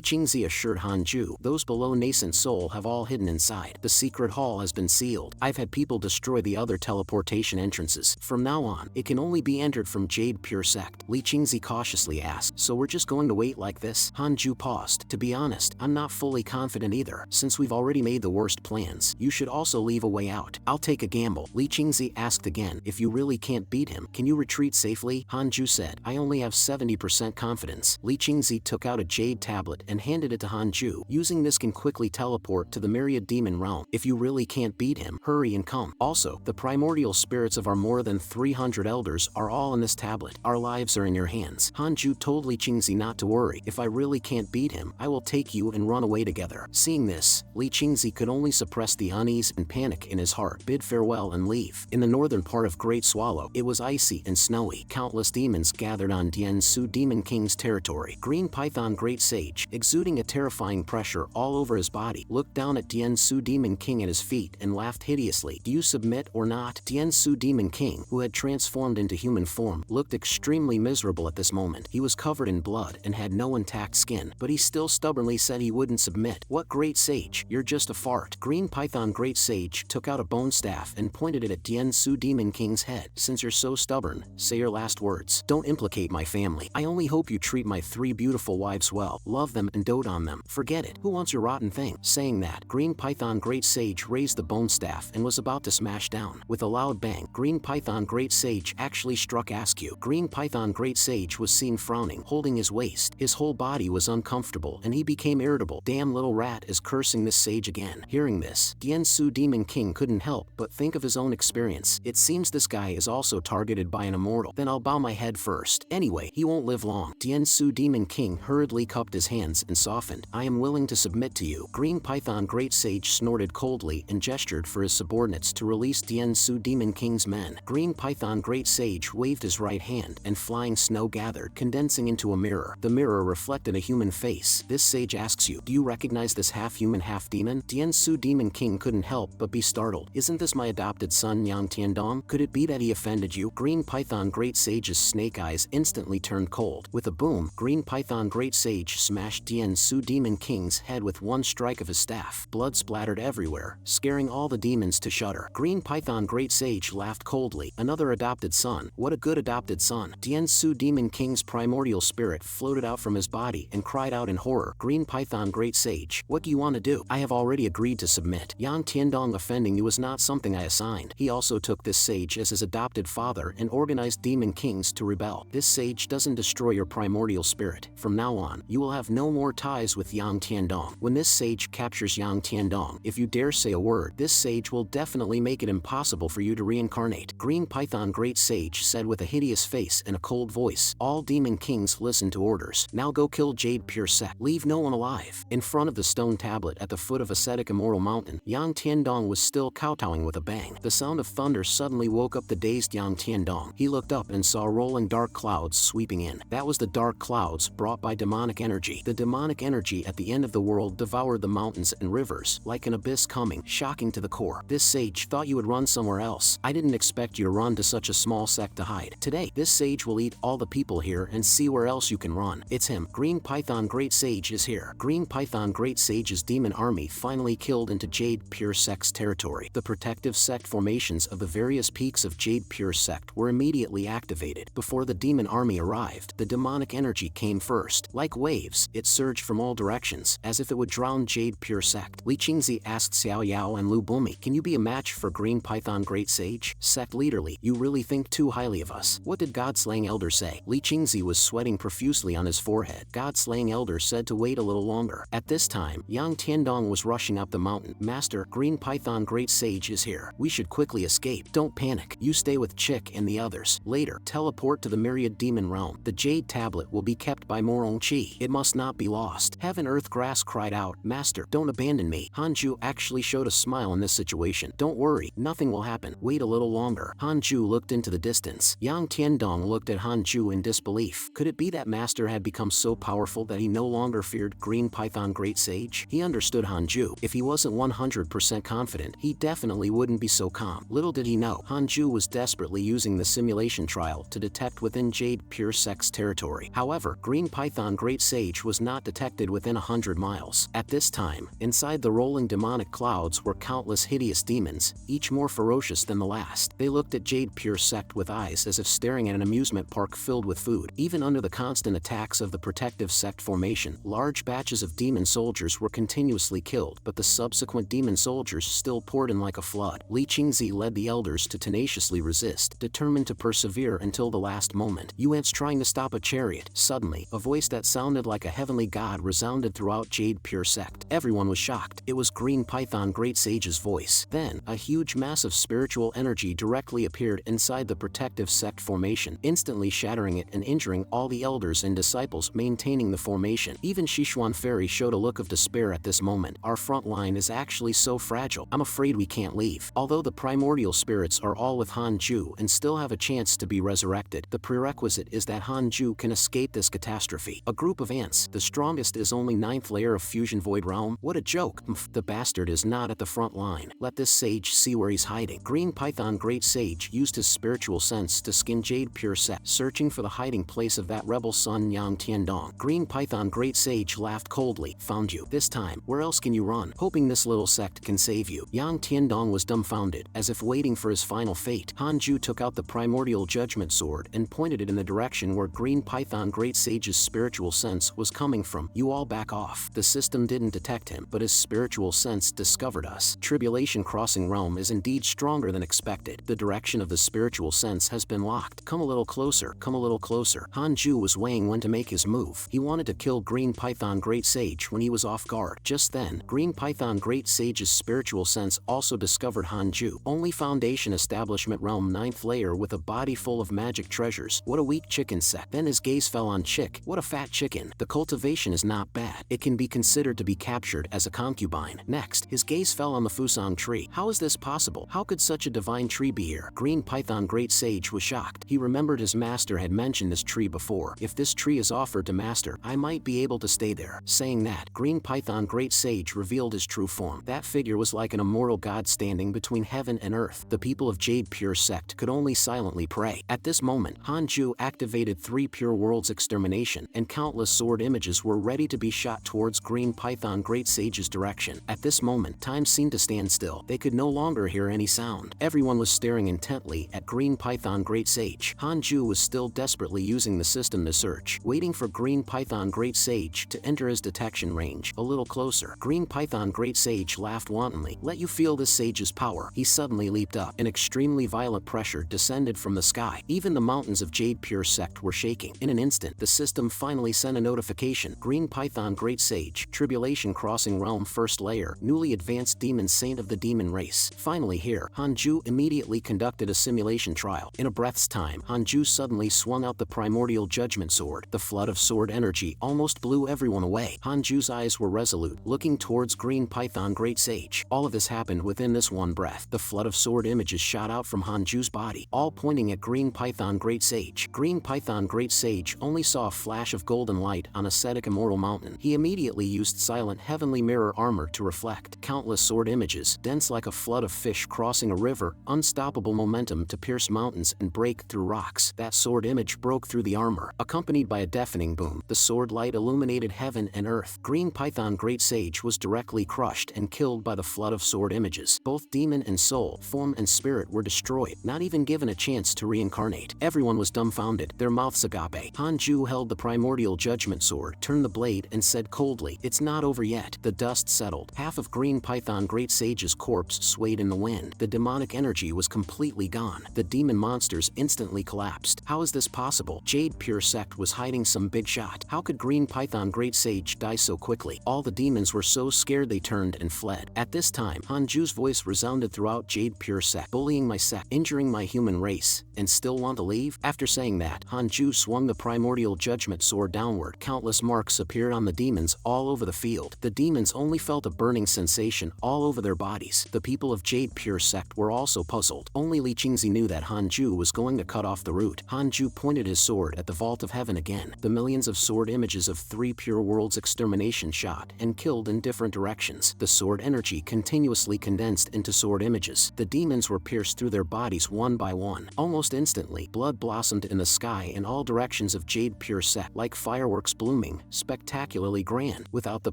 Qingzi assured Hanju, those below nascent soul have all hidden inside. The secret hall has been sealed. I've had people destroy the other teleportation entrances. From now on, it can only be entered from Jade Pure Sect. Li Qingzi cautiously asked, so we're just going to wait like this? Hanju paused. To be honest, I'm not fully confident either. Since we've already made the worst plans, you should also leave a way out. I'll take a gamble. Li Qingzi asked again, if you really can't beat him, can you retreat safely? Hanju said, I only have 70% confidence. Li Qingzi took out a jade tablet and handed it to Hanju. Using this can quickly teleport to the Myriad demon realm. If you really can't beat him, hurry and come. Also, the primordial spirits of our more than 300 elders are all in this tablet. Our lives are in your hands. Hanju told Li Qingzi not to worry. If I really can't beat him, I will take you and run away together. Seeing this, Li Qingzi could only suppress the unease and panic in his heart, bid farewell and leave. In the northern part of Great Swallow, it was icy and snowy. Countless demons gathered on Diansu Demon King's territory. Green Python Great Sage, exuding a terrifying pressure all over his body, looked down at Diansu Demon King at his feet and laughed hideously. Do you submit or not? Diansu Demon King, who had transformed into human form, looked extremely miserable at this moment. He was covered in blood and had no intact skin, but he still stubbornly said he wouldn't submit. What Great Sage? You're just a fart. Green Python Great Sage took out a bone staff and pointed it at Diansu Demon King's head. Since you're so stubborn, say your last words. Don't implicate my family. I only hope you treat my 3 beautiful wives well, love them and dote on them. Forget it. Who wants your rotten thing? Saying that, Green Python Great Sage raised the bone staff and was about to smash down. With a loud bang, Green Python Great Sage actually struck Askew. Green Python Great Sage was seen frowning, holding his waist. His whole body was uncomfortable and he became irritable. Damn little rat is cursing this sage again. Hearing this, Diansu Demon King couldn't help but think of his own experience. It seems this guy is also targeted by an immortal. Then I'll bow my head first. Anyway, he won't live long. Diansu Demon King hurriedly cupped his hands and softened. I am willing to submit to you. Green Python Great Sage snorted coldly and gestured for his subordinates to release Diansu Demon King's men. Green Python Great Sage waved his right hand and flying snow gathered, condensing into a mirror. The mirror reflected a human face. This sage asks you, do you recognize this half-human, half-demon? Diansu Demon King couldn't help but be startled. Isn't this my adopted son Yang Tiandong? Could it be that he offended you? Green Python Great Sage's snake eyes instantly turned cold. With a boom, Green Python Great Sage smashed Diansu Demon King's head with one strike of his staff. Blood splattered everywhere, scaring all the demons to shudder. Green Python Great Sage laughed coldly. Another adopted son. What a good adopted son. Diansu Demon King's primordial spirit floated out from his body and cried out in horror. Green Python Great Sage, what do you want to do? I have already agreed to submit. Yang Tiandong offending you was not something I assigned. He also took this sage as his adopted father and organized demon kings to rebel. This sage doesn't destroy your primordial spirit. From now on, you will have no more ties with Yang Tiandong. When this sage captures Yang Tiandong, if you dare say a word, this sage will definitely make it impossible for you to reincarnate. Green Python Great Sage said with a hideous face and a cold voice. All demon kings listen to orders. Now go kill Jade Pure Sect. Leave no one alive. In front of the stone tablet at the foot of ascetic immortal mountain, Yang Tiandong was still kowtowing with a bang. The sound of thunder suddenly woke up the dazed Yang Tiandong. He looked up and saw rolling dark clouds sweeping in. That was the dark clouds brought by demonic energy. The demonic energy at the end of the world devoured the mountains and rivers, like an abyss coming, shocking to the core. This sage thought you would run somewhere else. I didn't expect you to run to such a small sect to hide. Today, this sage will eat all the people here and see where else you can run. It's him. Green Python Great Sage is here. Green Python Great Sage's demon army finally killed into Jade Pure Sect's territory. The protective sect formations of the various peaks of Jade Pure Sect were immediately activated. Before the demon army arrived, the demonic energy came first. Like waves, it surged from all directions, as if it would drown Jade Pure Sect. Li Qingzi asked Xiao Yao and Lu Bumi, can you be a match for Green Python Great Sage? Sect leaderly, you really think too highly of us. What did God-slaying elder say? Li Qingzi was sweating profusely on his forehead. God-slaying elder said to wait a little longer. At this time, Yang Tiandong was rushing up the mountain. Master, Green Python Great Sage is here. We should quickly escape. Don't panic. You stay stay with Chick and the others. Later, teleport to the Myriad demon realm. The Jade tablet will be kept by Moron-chi. It must not be lost. Heaven Earth Grass cried out, "Master, don't abandon me." Hanju actually showed a smile in this situation. "Don't worry, nothing will happen. Wait a little longer." Hanju looked into the distance. Yang Tiandong looked at Hanju in disbelief. Could it be that Master had become so powerful that he no longer feared Green Python Great Sage? He understood Hanju. If he wasn't 100% confident, he definitely wouldn't be so calm. Little did he know, Hanju was desperately using the simulation trial to detect within Jade Pure Sect's territory. However, Green Python Great Sage was not detected within 100 miles. At this time, inside the rolling demonic clouds were countless hideous demons, each more ferocious than the last. They looked at Jade Pure Sect with eyes as if staring at an amusement park filled with food. Even under the constant attacks of the protective sect formation, large batches of demon soldiers were continuously killed, but the subsequent demon soldiers still poured in like a flood. Li Qingzi led the elders to tenaciously resist, determined to persevere until the last moment. Yuan's trying to stop a chariot. Suddenly, a voice that sounded like a heavenly god resounded throughout Jade Pure Sect. Everyone was shocked. It was Green Python Great Sage's voice. Then, a huge mass of spiritual energy directly appeared inside the protective sect formation, instantly shattering it and injuring all the elders and disciples maintaining the formation. Even Sichuan Fairy showed a look of despair at this moment. Our front line is actually so fragile. I'm afraid we can't leave. Although the primordial spirits are all with Hanju and still have a chance to be resurrected, the prerequisite is that Hanju can escape this catastrophe. A group of ants. The strongest is only 9th layer of Fusion Void Realm. What a joke. The bastard is not at the front line. Let this sage see where he's hiding. Green Python Great Sage used his spiritual sense to skin Jade Pure Sect, searching for the hiding place of that rebel son Yang Tiandong. Green Python Great Sage laughed coldly. Found you. This time, where else can you run? Hoping this little sect can save you. Yang Tiandong was dumbfounded, as if waiting for his final fate. Hanju took out the primordial judgment sword and pointed it in the direction where Green Python Great Sage's spiritual sense was coming from. You all back off. The system didn't detect him, but his spiritual sense discovered us. Tribulation Crossing Realm is indeed stronger than expected. The direction of the spiritual sense has been locked. Come a little closer. Come a little closer. Hanju was weighing when to make his move. He wanted to kill Green Python Great Sage when he was off guard. Just then, Green Python Great Sage's spiritual sense also discovered Hanju. Only Foundation Establishment Realm 9th layer with a body full of magic treasures. What a weak chicken sect. Then his gaze fell on Chick. What a fat chicken. The cultivation is not bad. It can be considered to be captured as a concubine. Next, his gaze fell on the Fusang tree. How is this possible? How could such a divine tree be here? Green Python Great Sage was shocked. He remembered his master had mentioned this tree before. If this tree is offered to master, I might be able to stay there. Saying that, Green Python Great Sage revealed his true form. That figure was like an immortal god standing between heaven and earth. The people of Jade Pure Sect could only silently pray. At this moment, Hanju activated 3 Pure Worlds Extermination, and countless sword images were ready to be shot towards Green Python Great Sage's direction. At this moment, time seemed to stand still. They could no longer hear any sound. Everyone was staring intently at Green Python Great Sage. Hanju was still desperately using the system to search, waiting for Green Python Great Sage to enter his detection range. A little closer. Green Python Great Sage laughed wantonly. Let you feel this sage's power. He suddenly leaped up. An extremely violent pressure descended from the sky. Even the mountains of Jade Pure Sect were shaking. In an instant, the system finally sent a notification. Green Python Great Sage, Tribulation Crossing Realm 1st layer, newly advanced demon saint of the demon race. Finally here, Hanju immediately conducted a simulation trial. In a breath's time, Hanju suddenly swung out the primordial judgment sword. The flood of sword energy almost blew everyone away. Hanju's eyes were resolute, looking towards Green Python Great Sage. All of this happened within this one breath. The flood of sword images shot out from Hanju's body, all pointing at Green Python Great Sage. Green Python Great Sage only saw a flash of golden light on ascetic immortal mountain. He immediately used silent heavenly mirror armor to reflect. Countless sword images, dense like a flood of fish crossing a river, unstoppable momentum to pierce mountains and break through rocks. That sword image broke through the armor, accompanied by a deafening boom. The sword light illuminated heaven and earth. Green Python Great Sage was directly crushed and killed by the flood of sword images. Both demon and soul, form and spirit were destroyed, not even given a chance to reincarnate. Everyone was dumbfounded, their mouths agape. Hanju held the primordial judgment sword, turned the blade, and said coldly, "It's not over yet." The dust settled. Half of Green Python Great Sage's corpse swayed in the wind. The demonic energy was completely gone. The demon monsters instantly collapsed. How is this possible? Jade Pure Sect was hiding some big shot. How could Green Python Great Sage die so quickly? All the demons were so scared they turned and fled. At this time, Hanju's voice resounded throughout Jade Pure Sect. Bullying my sect. injuring my human race, and still want to leave? After saying that, Hanju swung the primordial judgment sword downward. Countless marks appeared on the demons all over the field. The demons only felt a burning sensation all over their bodies. The people of Jade Pure Sect were also puzzled. Only Li Qingzi knew that Hanju was going to cut off the root. Hanju pointed his sword at the vault of heaven again. The millions of sword images of 3 pure worlds extermination shot and killed in different directions. The sword energy continuously condensed into sword images. The demons were pierced through their bodies one by one. Almost instantly, blood blossomed in the sky in all directions of Jade Pure Sect, like fireworks blooming, spectacularly grand. Without the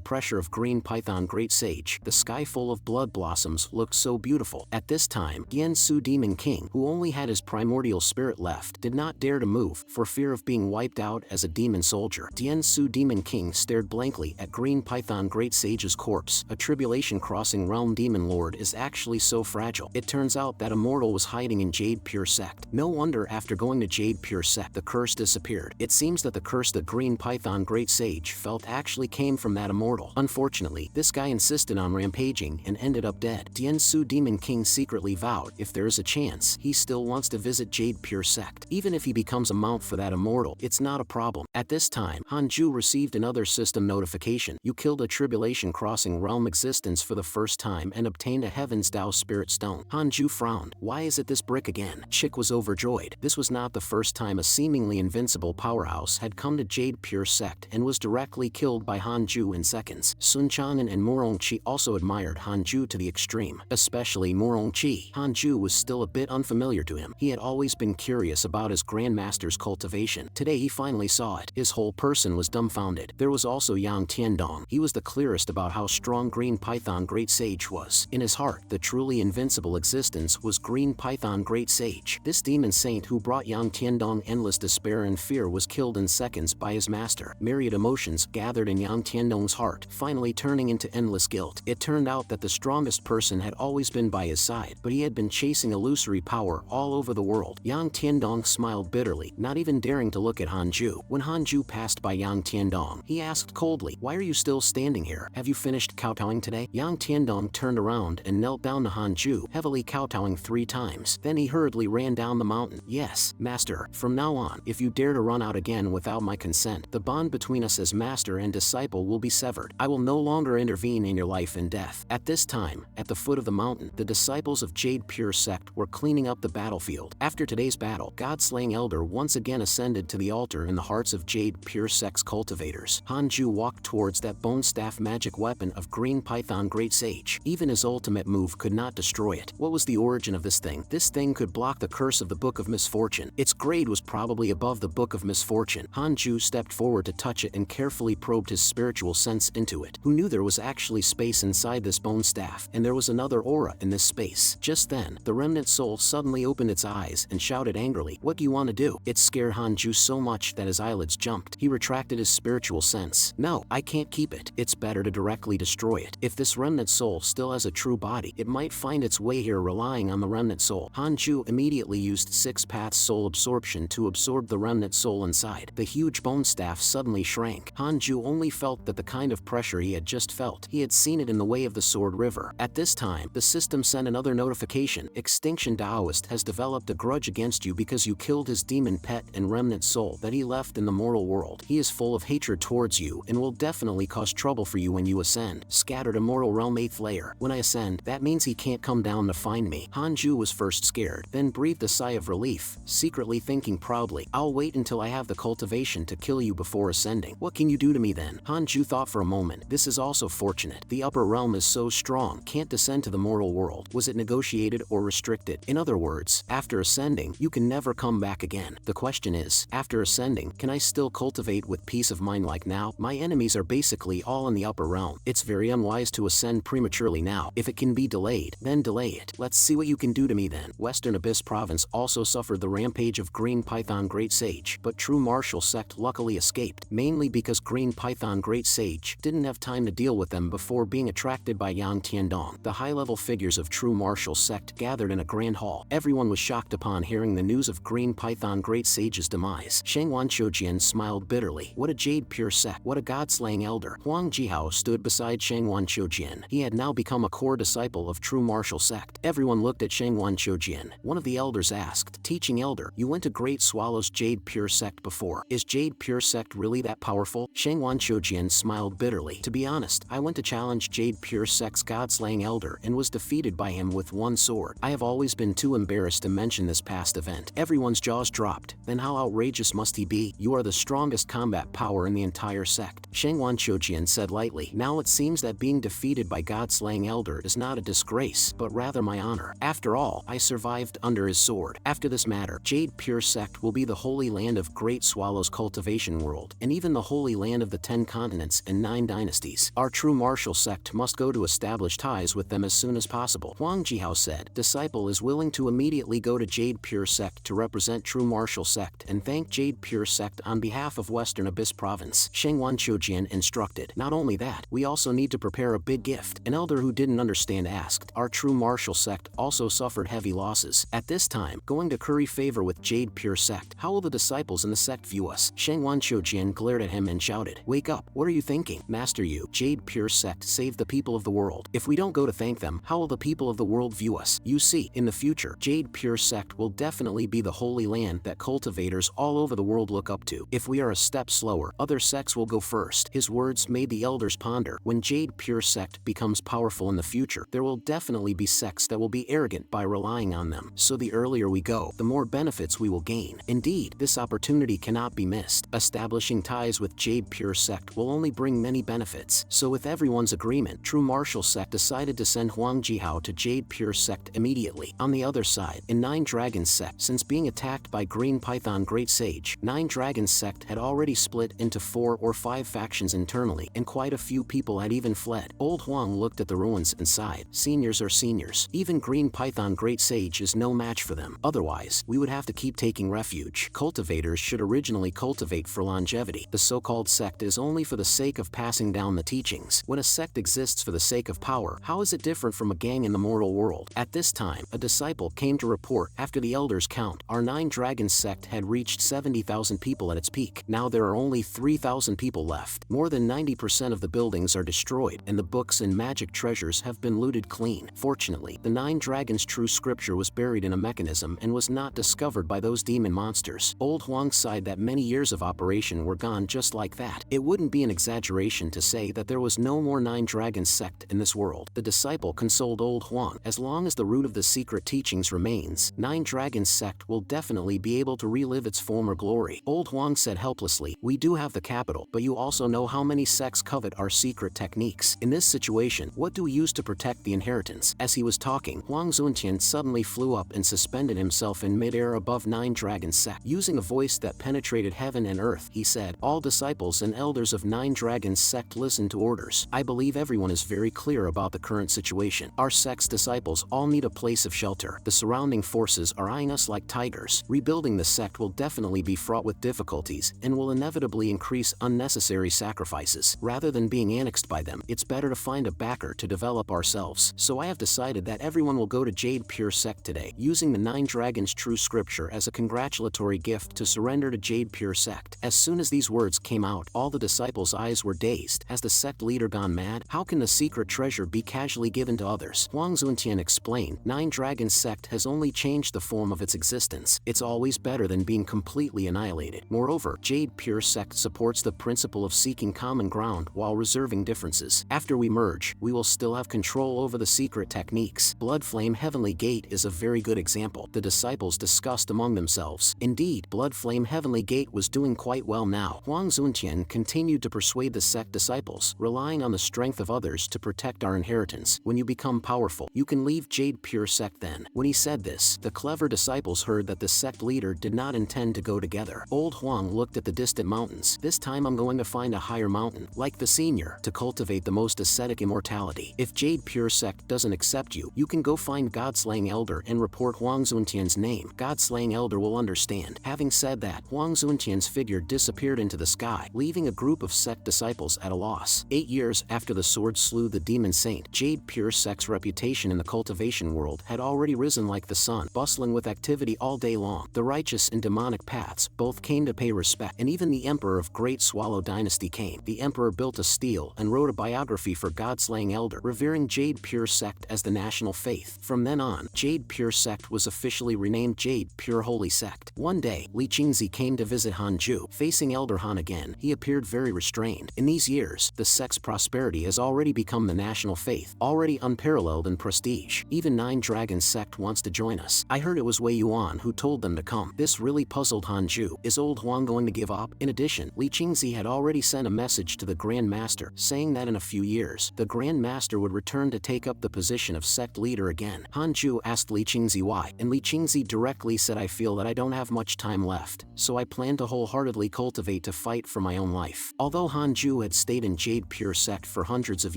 pressure of Green Python Great Sage, the sky full of blood blossoms looked so beautiful. At this time, Yen Su Demon King, who only had his primordial spirit left, did not dare to move for fear of being wiped out as a demon soldier. Yen Su Demon King stared blankly at Green Python Great Sage's corpse. A tribulation crossing realm demon lord is actually so fragile. It turns out that Immortal was hiding in Jade Pure Sect. No wonder after going to Jade Pure Sect, the curse disappeared. It seems that the curse that Green Python Great Sage felt actually came from that Immortal. Unfortunately, this guy insisted on rampaging and ended up dead. Yen Su Demon King secretly vowed if there is a chance, he still wants to visit Jade Pure Sect. Even if he becomes a mount for that Immortal, it's not a problem. At this time, Hanju received another system notification. You killed a tribulation crossing realm existence for the first time and obtained a Heaven's Dao Spirit Stone. Hanju frowned. Why is it this brick again? Chick was overjoyed. This was not the first time a seemingly invincible powerhouse had come to Jade Pure Sect and was directly killed by Hanju in seconds. Sun Chanan and Murongchi also admired Hanju to the extreme, especially Murongchi. Hanju was still a bit unfamiliar to him. He had always been curious about his Grandmaster's cultivation. Today he finally saw it. His whole person was dumbfounded. There was also Yang Tiandong. He was the clearest about how strong Green Python Great Sage was. In his heart, the truly invincible existence was Green Python Great Sage. This demon saint who brought Yang Tiandong endless despair and fear was killed in seconds by his master. Myriad emotions gathered in Yang Tiandong's heart, finally turning into endless guilt. It turned out that the strongest person had always been by his side, but he had been chasing illusory power all over the world. Yang Tiandong smiled bitterly, not even daring to look at Hanju. When Hanju passed by Yang Tiandong, he asked coldly, "Why are you still standing here? Have you finished kowtowing today?" Yang Tiandong turned around and knelt down to Hanju, heavily kowtowing 3 times. Then he hurriedly ran down the mountain. "Yes, master. From now on, if you dare to run out again without my consent, the bond between us as master and disciple will be severed. I will no longer intervene in your life and death." At this time, at the foot of the mountain, the disciples of Jade Pure Sect were cleaning up the battlefield. After today's battle, God-slaying Elder once again ascended to the altar in the hearts of Jade Pure Sect's cultivators. Hanju walked towards that bone staff magic weapon of Green Python Great Sage. Even his ultimate move could not destroy it. What was the origin of this thing? This thing could block the curse of the Book of Misfortune. Its grade was probably above the Book of Misfortune. Hanju stepped forward to touch it and carefully probed his spiritual sense into it. Who knew there was actually space inside this bone staff, and there was another aura in this space. Just then, the remnant soul suddenly opened its eyes and shouted angrily, "What do you want to do?" It scared Hanju so much that his eyelids jumped. He retracted his spiritual sense. "No, I can't keep it. It's better to directly destroy it. If this remnant soul still has a true body, it might find its way here relying on the remnant soul." Hanju immediately used 6 paths soul absorption to absorb the remnant soul inside. The huge bone staff suddenly shrank. Hanju only felt that the kind of pressure he had just felt. He had seen it in the way of the Sword River. At this time, the system sent another notification. Extinction Taoist has developed a grudge against you because you killed his demon pet and remnant soul that he left in the mortal world. He is full of hatred towards you and will definitely cause trouble for you when you ascend. Scattered Immortal Realm 8th layer. When I ascend, that means he can't come down to find me. Hanju was first scared, then breathed a sigh of relief, secretly thinking proudly, "I'll wait until I have the cultivation to kill you before ascending. What can you do to me then?" Hanju thought for a moment. This is also fortunate. The upper realm is so strong, can't descend to the mortal world. Was it negotiated or restricted? In other words, after ascending, you can never come back again. The question is, after ascending, can I still cultivate with peace of mind like now? My enemies are basically all in the upper realm. It's very unwise to ascend prematurely now. If it can be delayed, then delay it. Let's see what you can do to me then. Western Abyss Province also suffered the rampage of Green Python Great Sage, but True Martial Sect luckily escaped, mainly because Green Python Great Sage didn't have time to deal with them before being attracted by Yang Tiandong. The high-level figures of True Martial Sect gathered in a grand hall. Everyone was shocked upon hearing the news of Green Python Great Sage's demise. Shangwan Choujian smiled bitterly. What a Jade Pure Sect. What a god-slaying elder. Huang Jihao stood beside Shangwan Choujian. He had now become a core disciple of True Martial Sect. Everyone looked at Shangwan Choujian Shojin. One of the elders asked, "Teaching elder, you went to Great Swallow's Jade Pure Sect before. Is Jade Pure Sect really that powerful?" Shengwan Shojin smiled bitterly. "To be honest, I went to challenge Jade Pure Sect's God-slaying elder and was defeated by him with one sword. I have always been too embarrassed to mention this past event." Everyone's jaws dropped. "Then how outrageous must he be? You are the strongest combat power in the entire sect," Shengwan Shojin said lightly. "Now it seems that being defeated by God-slaying elder is not a disgrace, but rather my honor. After all, I survived under his sword. After this matter, Jade Pure Sect will be the holy land of Great Swallow's cultivation world, and even the holy land of the 10 continents and 9 dynasties. Our true martial sect must go to establish ties with them as soon as possible." Huang Jihao said. "Disciple is willing to immediately go to Jade Pure Sect to represent true martial sect and thank Jade Pure Sect on behalf of Western Abyss Province," Shengwan Shojin instructed. "Not only that, we also need to prepare a big gift." An elder who didn't understand asked. "Our true martial sect also suffered heavy losses. At this time, going to curry favor with Jade Pure Sect. How will the disciples in the sect view us?" Shengwan Shojin glared at him and shouted. "Wake up, what are you thinking? Master you, Jade Pure Sect saved the people of the world. If we don't go to thank them, how will the people of the world view us? You see, in the future, Jade Pure Sect will definitely be the holy land that cultivators all over the world look up to. If we are a step slower, other sects will go first." His words made the elders ponder. When Jade Pure Sect becomes powerful in the future, there will definitely be sects that will be arrogant by relying on them. So the earlier we go, the more benefits we will gain. Indeed, this opportunity cannot be missed. Establishing ties with Jade Pure Sect will only bring many benefits. So with everyone's agreement, True Martial Sect decided to send Huang Jihao to Jade Pure Sect immediately. On the other side, in Nine Dragons Sect, since being attacked by Green Python Great Sage, Nine Dragons Sect had already split into 4 or 5 factions internally, and quite a few people had even fled. Old Huang looked at the ruins and sighed. Seniors are seniors. Even Green Python Great Sage is no match for them. Otherwise, we would have to keep taking refuge. Cultivators should originally cultivate for longevity. The so-called sect is only for the sake of passing down the teachings. When a sect exists for the sake of power, how is it different from a gang in the mortal world? At this time, a disciple came to report. After the elders' count, our Nine Dragons sect had reached 70,000 people at its peak. Now there are only 3,000 people left. More than 90% of the buildings are destroyed, and the books and magic treasures have been looted clean. Fortunately, the Nine Dragons' true scripture was buried in a mechanism and was not discovered by those demon monsters. Old Huang sighed that many years of operation were gone just like that. It wouldn't be an exaggeration to say that there was no more Nine Dragons sect in this world. The disciple consoled Old Huang. As long as the root of the secret teachings remains, Nine Dragons sect will definitely be able to relive its former glory. Old Huang said helplessly, "We do have the capital, but you also know how many sects covet our secret techniques. In this situation, what do we use to protect the inheritance?" As he was talking, Huang Zuntian suddenly flew up and suspended himself in midair above Nine Dragons sect. Using a voice that penetrated heaven and earth, he said, "All disciples and elders of Nine Dragons sect listen to orders. I believe everyone is very clear about the current situation. Our sect's disciples all need a place of shelter. The surrounding forces are eyeing us like tigers. Rebuilding the sect will definitely be fraught with difficulties and will inevitably increase unnecessary sacrifices. Rather than being annexed by them, it's better to find a backer to develop ourselves. So I have decided that everyone will go to Jade Pure Sect today, using the Nine Dragons true scripture as a congratulatory gift to surrender to Jade Pure Sect." As soon as these words came out, all the disciples' eyes were dazed. Has the sect leader gone mad? How can the secret treasure be casually given to others? Huang Zuntian explained, "Nine Dragons sect has only changed the form of its existence. It's always better than being completely annihilated. Moreover, Jade Pure Sect supports the principle of seeking common ground while reserving differences. After we merge, we will still have control over the secret techniques. Blood Flame Heavenly Gate is a very good example." The disciples discussed among themselves. Indeed, Blood Flame Heavenly Gate was doing quite well now. Huang Zuntian continued to persuade the sect disciples, relying on the strength of others to protect our inheritance. "When you become powerful, you can leave Jade Pure Sect then." When he said this, the clever disciples heard that the sect leader did not intend to go together. Old Huang looked at the distant mountains. "This time I'm going to find a higher mountain, like the senior, to cultivate the most ascetic immortality. If Jade Pure Sect doesn't accept you, you can go find God-slaying Elder and report Huang Zuntian's name. God-slaying Elder will understand." Having said that, Huang Zuntian's figure disappeared into the sky, leaving a group of sect disciples at a loss. 8 years after the sword slew the demon saint, Jade Pure Sect's reputation in the cultivation world had already risen like the sun, bustling with activity all day long. The righteous and demonic paths both came to pay respect, and even the Emperor of Great Swallow Dynasty came. The Emperor built a stele and wrote a biography for God-slaying Elder, revering Jade Pure Sect as the national faith. From then on, Jade Pure Sect was officially renamed Jade Pure Holy Sect. One day, Li Qingzi came to visit Hanju. Facing Elder Han again, he appeared very restrained. In these years, the sect's prosperity has already become the national faith, already unparalleled in prestige. Even Nine Dragons Sect wants to join us. I heard it was Wei Yuan who told them to come. This really puzzled Hanju. Is old Huang going to give up? In addition, Li Qingzi had already sent a message to the Grand Master, saying that in a few years, the Grand Master would return to take up the position of sect leader again. Hanju asked Li Qingzi why, and Li Qingzi directly said, I feel that I don't have much time left, so I plan to wholeheartedly cultivate to fight for my own life. Although Hanju had stayed in Jade Pure Sect for hundreds of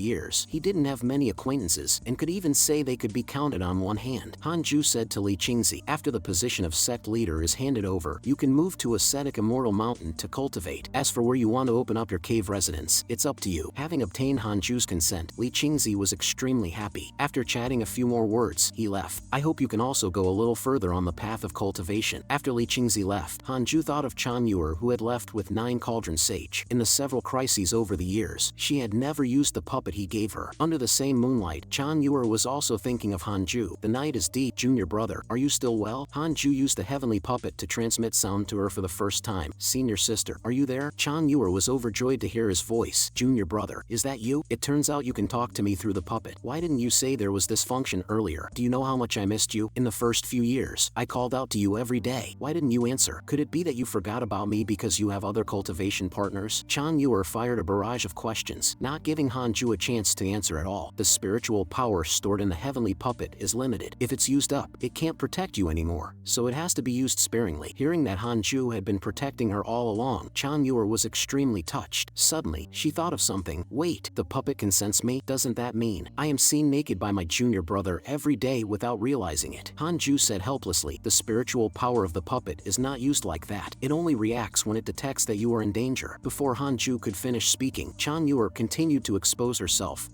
years, he didn't have many acquaintances, and could even say they could be counted on one hand. Hanju said to Li Qingzi, after the position of sect leader is handed over, you can move to ascetic Immortal Mountain to cultivate. As for where you want to open up your cave residence, it's up to you. Having obtained Hanju's consent, Li Qingzi was extremely happy. After chatting a few more words, he left. I hope you can also go a little further on the path of cultivation. After Li Qingzi left, Hanju thought of Chan Yuer, who had left with 9 Cauldron Sage. In the several crises over the years, she had never used the puppet he gave her. Under the same moonlight, Chan Yuer was also thinking of Hanju. The night is deep. Junior brother, are you still well? Hanju used the heavenly puppet to transmit sound to her for the first time. Senior sister, are you there? Chan Yuer was overjoyed to hear his voice. Junior brother, is that you? It turns out you can talk to me through the puppet. Why didn't you say there was this function earlier? Do you know how much I missed you? In the first few years, I called out to you every day. Why didn't you answer? Could it be that you forgot about me because you have other cultivation partners? Chan Yuer fired a barrage of questions, not giving Hanju a chance to answer at all. The spiritual power stored in the heavenly puppet is limited. If it's used up, it can't protect you anymore, so it has to be used sparingly. Hearing that Hanju had been protecting her all along, Chan Yuer was extremely touched. Suddenly, she thought of something. Wait, the puppet can sense me? Doesn't that mean I am seen naked by my junior brother every day without realizing it? Hanju said helplessly, the spiritual power of the puppet is not used like that. It only reacts when it detects that you are in danger. Before Hanju could finish speaking, Chan Yuer continued to expose herself.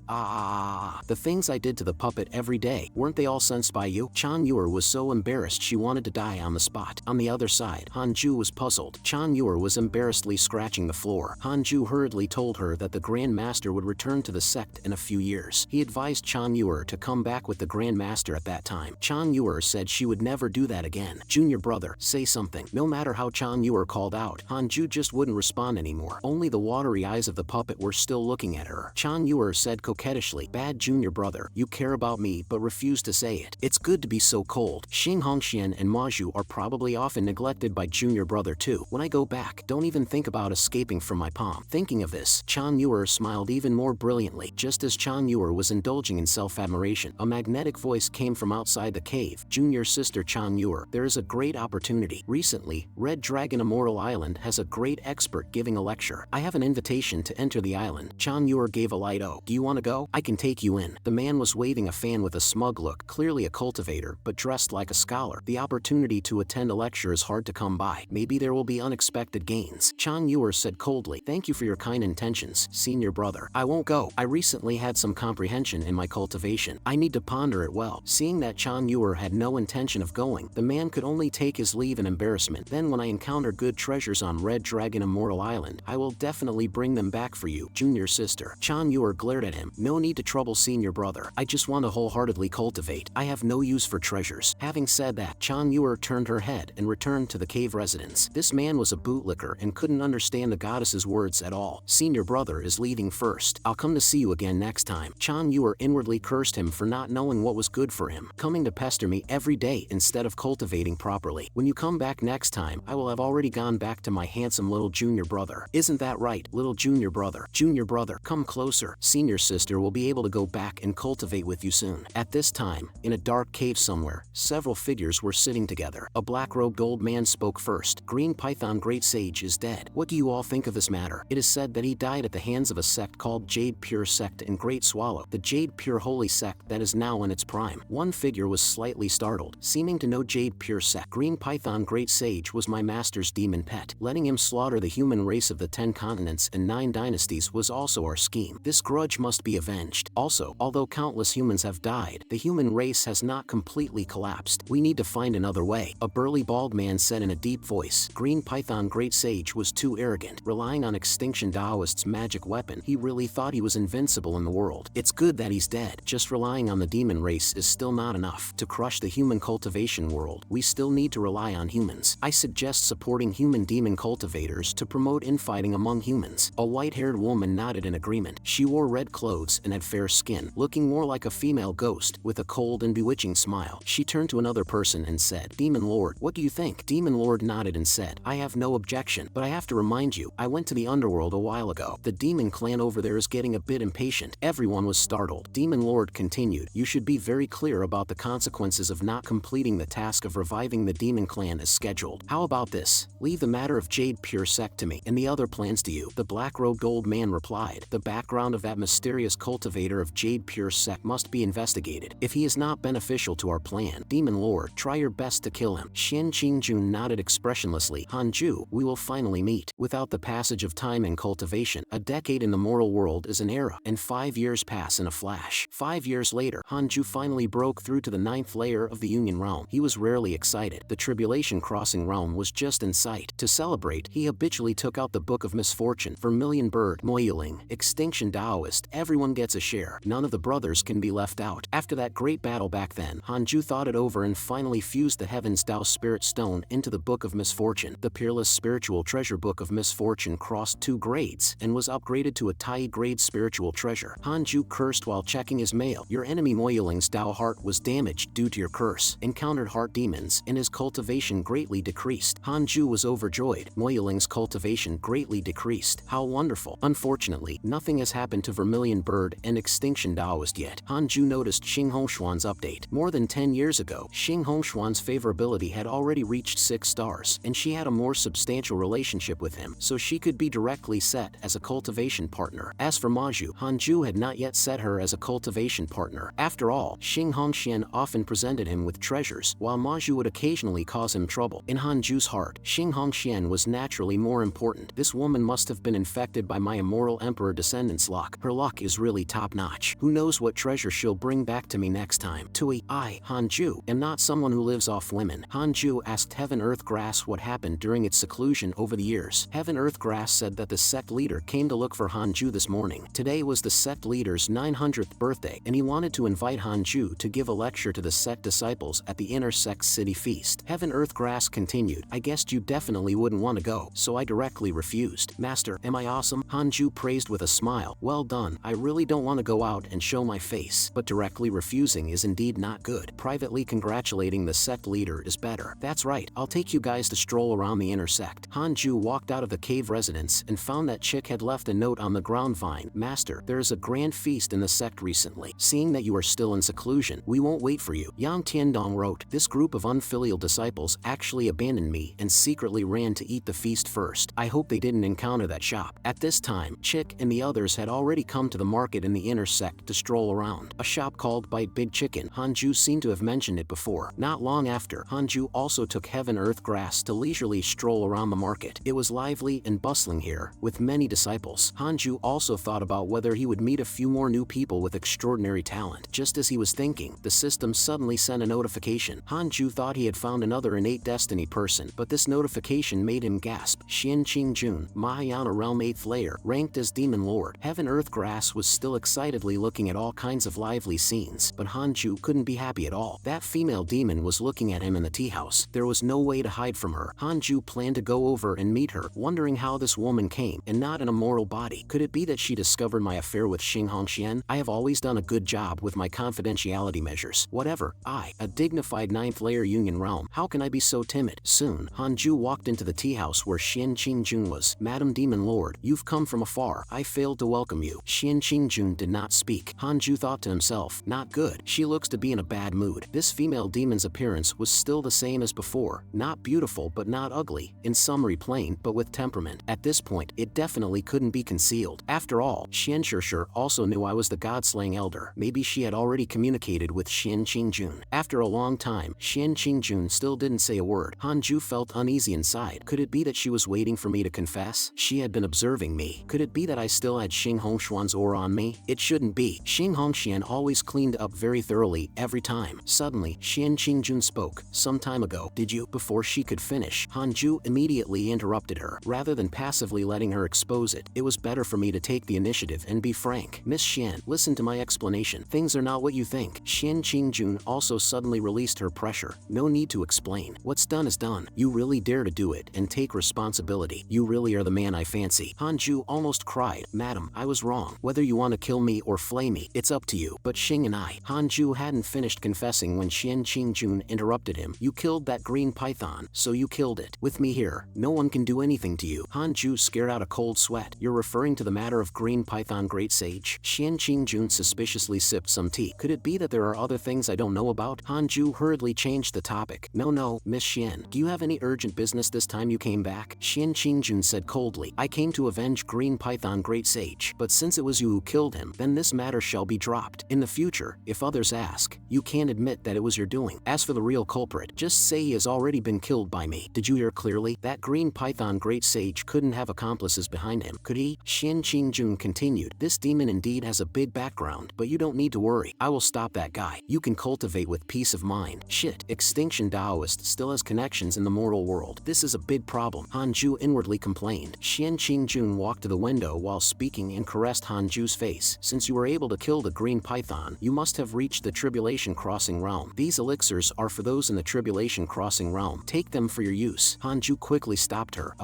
The things I did to the puppet every day, weren't they all sensed by you? Chan Yuer was so embarrassed she wanted to die on the spot. On the other side, Hanju was puzzled. Chan Yuer was embarrassedly scratching the floor. Hanju hurriedly told her that the Grand Master would return to the sect in a few years. He advised Chan Yuer to come back with the Grand Master at that time. Chan Yuer said she would never do that again. Junior brother, say something. No matter how Chan Yuer called out, Hanju just wouldn't respond anymore. Only the watery eyes of the puppet were still looking at her. Chan Yuer said coquettishly, bad junior brother, you care about me but refuse to say it. It's good to be so cold. Xing Hongxian and Maju are probably often neglected by junior brother too. When I go back, don't even think about escaping from my palm. Thinking of this, Chan Yuer smiled even more brilliantly. Just as Chan Yuer was indulging in self-admiration, a magnetic voice came from outside the cave. Junior sister Chan Yuer, there is a great opportunity. Recently, Red Dragon Immortal Island has a great expert giving a lecture. I have an invitation to enter the island. Chan Yuer gave a light O. Do you want to go? I can take you in. The man was waving a fan with a smug look, clearly a cultivator, but dressed like a scholar. The opportunity to attend a lecture is hard to come by. Maybe there will be unexpected gains. Chan Yuer said coldly, thank you for your kind intentions, senior brother. I won't go. I recently had some comprehension in my cultivation. I need to ponder it well. Seeing that Chan Yuer had no intention of going, the man could only take his leave in embarrassment. Then when I encounter good treasures on Red Dragon Immortal Island, I will definitely bring them back for you, junior sister. Chan Yuer glared at him. No need to trouble senior brother. I just want to wholeheartedly cultivate. I have no use for treasures. Having said that, Chan Yuer turned her head and returned to the cave residence. This man was a bootlicker and couldn't understand the goddess's words at all. Senior brother is leaving first. I'll come to see you again next time. Chan Yuer inwardly cursed him for not knowing what was good for him, coming to pester me every day instead of cultivating properly. When you come back next time, I will have already gone back to my handsome little junior brother. Isn't that right, little junior brother? Junior brother, come closer. Senior sister will be able to go back and cultivate with you soon. At this time, in a dark cave somewhere, several figures were sitting together. A black-robed old man spoke first. Green Python Great Sage is dead. What do you all think of this matter? It is said that he died at the hands of a sect called Jade Pure Sect in Great Swallow, the Jade Pure Holy Sect that is now in its prime. One figure was slightly startled, seeming to know Jade Pure Sect. Green Python Great Sage was my master's demon pet. Letting him slaughter the human race of the 10 continents and 9 dynasties was also our scheme. This grudge must be avenged. Also, although countless humans have died, the human race has not completely collapsed. We need to find another way, a burly bald man said in a deep voice. Green Python Great Sage was too arrogant. Relying on Extinction Daoist's magic weapon, he really thought he was invincible in the world. It's good that he's dead. Just relying on the demon race is still not enough. enough. To crush the human cultivation world, we still need to rely on humans. I suggest supporting human demon cultivators to promote infighting among humans. A white-haired woman nodded in agreement. She wore red clothes and had fair skin, looking more like a female ghost, with a cold and bewitching smile. She turned to another person and said, Demon Lord, what do you think? Demon Lord nodded and said, I have no objection, but I have to remind you, I went to the underworld a while ago. The demon clan over there is getting a bit impatient. Everyone was startled. Demon Lord continued, you should be very clear about the consequences of not completing the task of reviving the demon clan as scheduled. How about this? Leave the matter of Jade pure sect to me, and the other plans to you. The black-robed old man replied, the background of that mysterious cultivator of Jade pure sect must be investigated. If he is not beneficial to our plan, Demon Lord, try your best to kill him. Xian Qingjun nodded expressionlessly. Hanju, we will finally meet. Without the passage of time in cultivation, a decade in the mortal world is an era, and 5 years pass in a flash. 5 years later, Hanju finally broke through to the 9th layer of the Union Realm. He was rarely excited. The Tribulation Crossing Realm was just in sight. To celebrate, he habitually took out the Book of Misfortune. Vermilion Bird, Moiling, Extinction Taoist, everyone gets a share. None of the brothers can be left out. After that great battle back then, Hanju thought it over and finally fused the Heaven's Tao Spirit Stone into the Book of Misfortune. The Peerless Spiritual Treasure Book of Misfortune crossed 2 grades and was upgraded to a Tai grade spiritual treasure. Hanju cursed while checking his mail. Your enemy Moiling's Tao heart was damaged due to your curse, encountered heart demons, and his cultivation greatly decreased. Hanju was overjoyed. Moiling's cultivation greatly decreased. How wonderful. Unfortunately, nothing has happened to Vermilion Bird and Extinction Taoist yet. Hanju noticed Xing Hongshuan's update. More than 10 years ago, Xing Hongshuan's favorability had already reached 6 stars, and she had a more substantial relationship with him, so she could be directly set as a cultivation partner. As for Maju, Hanju had not yet set her as a cultivation partner. After all, Xing Hongxian often presented him with treasures, while Maju would occasionally cause him trouble. In Hanju's heart, Xing Hongxian was naturally more important. This woman must have been infected by my immortal emperor descendant's luck. Her luck is really top-notch. Who knows what treasure she'll bring back to me next time. Tui, I, Hanju, am not someone who lives off women. Hanju asked Heaven Earth Grass what happened during its seclusion over the years. Heaven Earth Grass said that the sect leader came to look for Hanju this morning. Today was the sect leader's 900th birthday, and he wanted to invite Hanju to give a lecture to the sect disciples at the Inner Sect City Feast. Heaven Earth Grass continued, I guessed you definitely wouldn't want to go, so I directly refused. Master, am I awesome? Hanju praised with a smile. Well done. I really don't want to go out and show my face, but directly refusing is indeed not good. Privately congratulating the sect leader is better. That's right, I'll take you guys to stroll around the inner sect. Hanju walked out of the cave residence and found that Chick had left a note on the ground vine. Master, there is a grand feast in the sect recently. Seeing that you are still in seclusion, we won't wait for you. Yang Tiandong wrote, this group of unfilial disciples actually abandoned me and secretly ran to eat the feast first. I hope they didn't encounter that shop. At this time, Chick and the others had already come to the market in the inner sect to stroll around. A shop called Bite Big Chicken. Hanju seemed to have mentioned it before. Not long after, Hanju also took Heaven Earth Grass to leisurely stroll around the market. It was lively and bustling here, with many disciples. Hanju also thought about whether he would meet a few more new people with extraordinary talent. Just as he was thinking, the system suddenly sent a notification. Hanju thought he had found another innate destiny person, but this notification made him gasp. Xian Qingjun, Mahayana Realm 8th layer, ranked as Demon Lord. Heaven Earth Grass was still excitedly looking at all kinds of lively scenes, but Hanju couldn't be happy at all. That female demon was looking at him in the tea house. There was no way to hide from her. Hanju planned to go over and meet her, wondering how this woman came, and not in a mortal body. Could it be that she discovered my affair with Xing Hongxian? I have always done a good job with my confidentiality measures. Whatever, a dignified 9th layer Union Realm. How can I be so timid? Soon, Hanju walked into the tea house where Xian Qingjun was. Madam Demon Lord, you've come from afar. I failed to welcome you. Xian Qingjun did not speak. Hanju thought to himself, not good. She looks to be in a bad mood. This female demon's appearance was still the same as before. Not beautiful but not ugly. In summary plain but with temperament. At this point, it definitely couldn't be concealed. After all, Xian Shishir also knew I was the god-slaying elder. Maybe she had already communicated with Xian Qingjun. After a long time, Xian Qingjun still didn't say a word. Hanju felt uneasy inside. Could it be that she was waiting for me to confess? She had been observing me. Could it be that I still had Xing Hongshuan's aura on me? It shouldn't be. Xing Hongxian always cleaned up very thoroughly every time. Suddenly, Xian Qingjun spoke. Some time ago, did you? Before she could finish, Hanju immediately interrupted her. Rather than passively letting her expose it, it was better for me to take the initiative and be frank. Miss Xian, listen to my explanation. Things are not what you think. Xian Qingjun also suddenly released her pressure. No need to explain. What's done is done. You really dare to do it and take responsibility. You really are the man I fancy. Hanju almost cried. Madam, I was wrong. Whether you want to kill me or flay me, it's up to you. But Xing and I. Hanju hadn't finished confessing when Xian Qingjun interrupted him. You killed that green python, so you killed it. With me here, no one can do anything to you. Hanju scared out a cold sweat. You're referring to the matter of green python great sage? Xian Qingjun suspiciously sipped some tea. Could it be that there are other things I don't know about? Hanju hurriedly changed the topic. No, Miss Xian. Do you have any urgent business this time you came back? Xian Qingjun said coldly. I came to avenge green python great sage. But since it was you who killed him, then this matter shall be dropped. In the future, if others ask, you can't admit that it was your doing. As for the real culprit, just say he has already been killed by me. Did you hear clearly? That green python great sage couldn't have accomplices behind him, could he? Xian Qingjun continued. This demon indeed has a big background, but you don't need to worry. I will stop that guy. You can cultivate with peace of mind. Shit, Extinction Taoist still has connections in the mortal world. This is a big problem, Hanju inwardly complained. Xian Qingjun walked to the window while speaking and caressed Hanju's face. Since you were able to kill the green python, you must have reached the Tribulation Crossing realm. These elixirs are for those in the Tribulation Crossing realm. Take them for your use. Hanju quickly stopped her.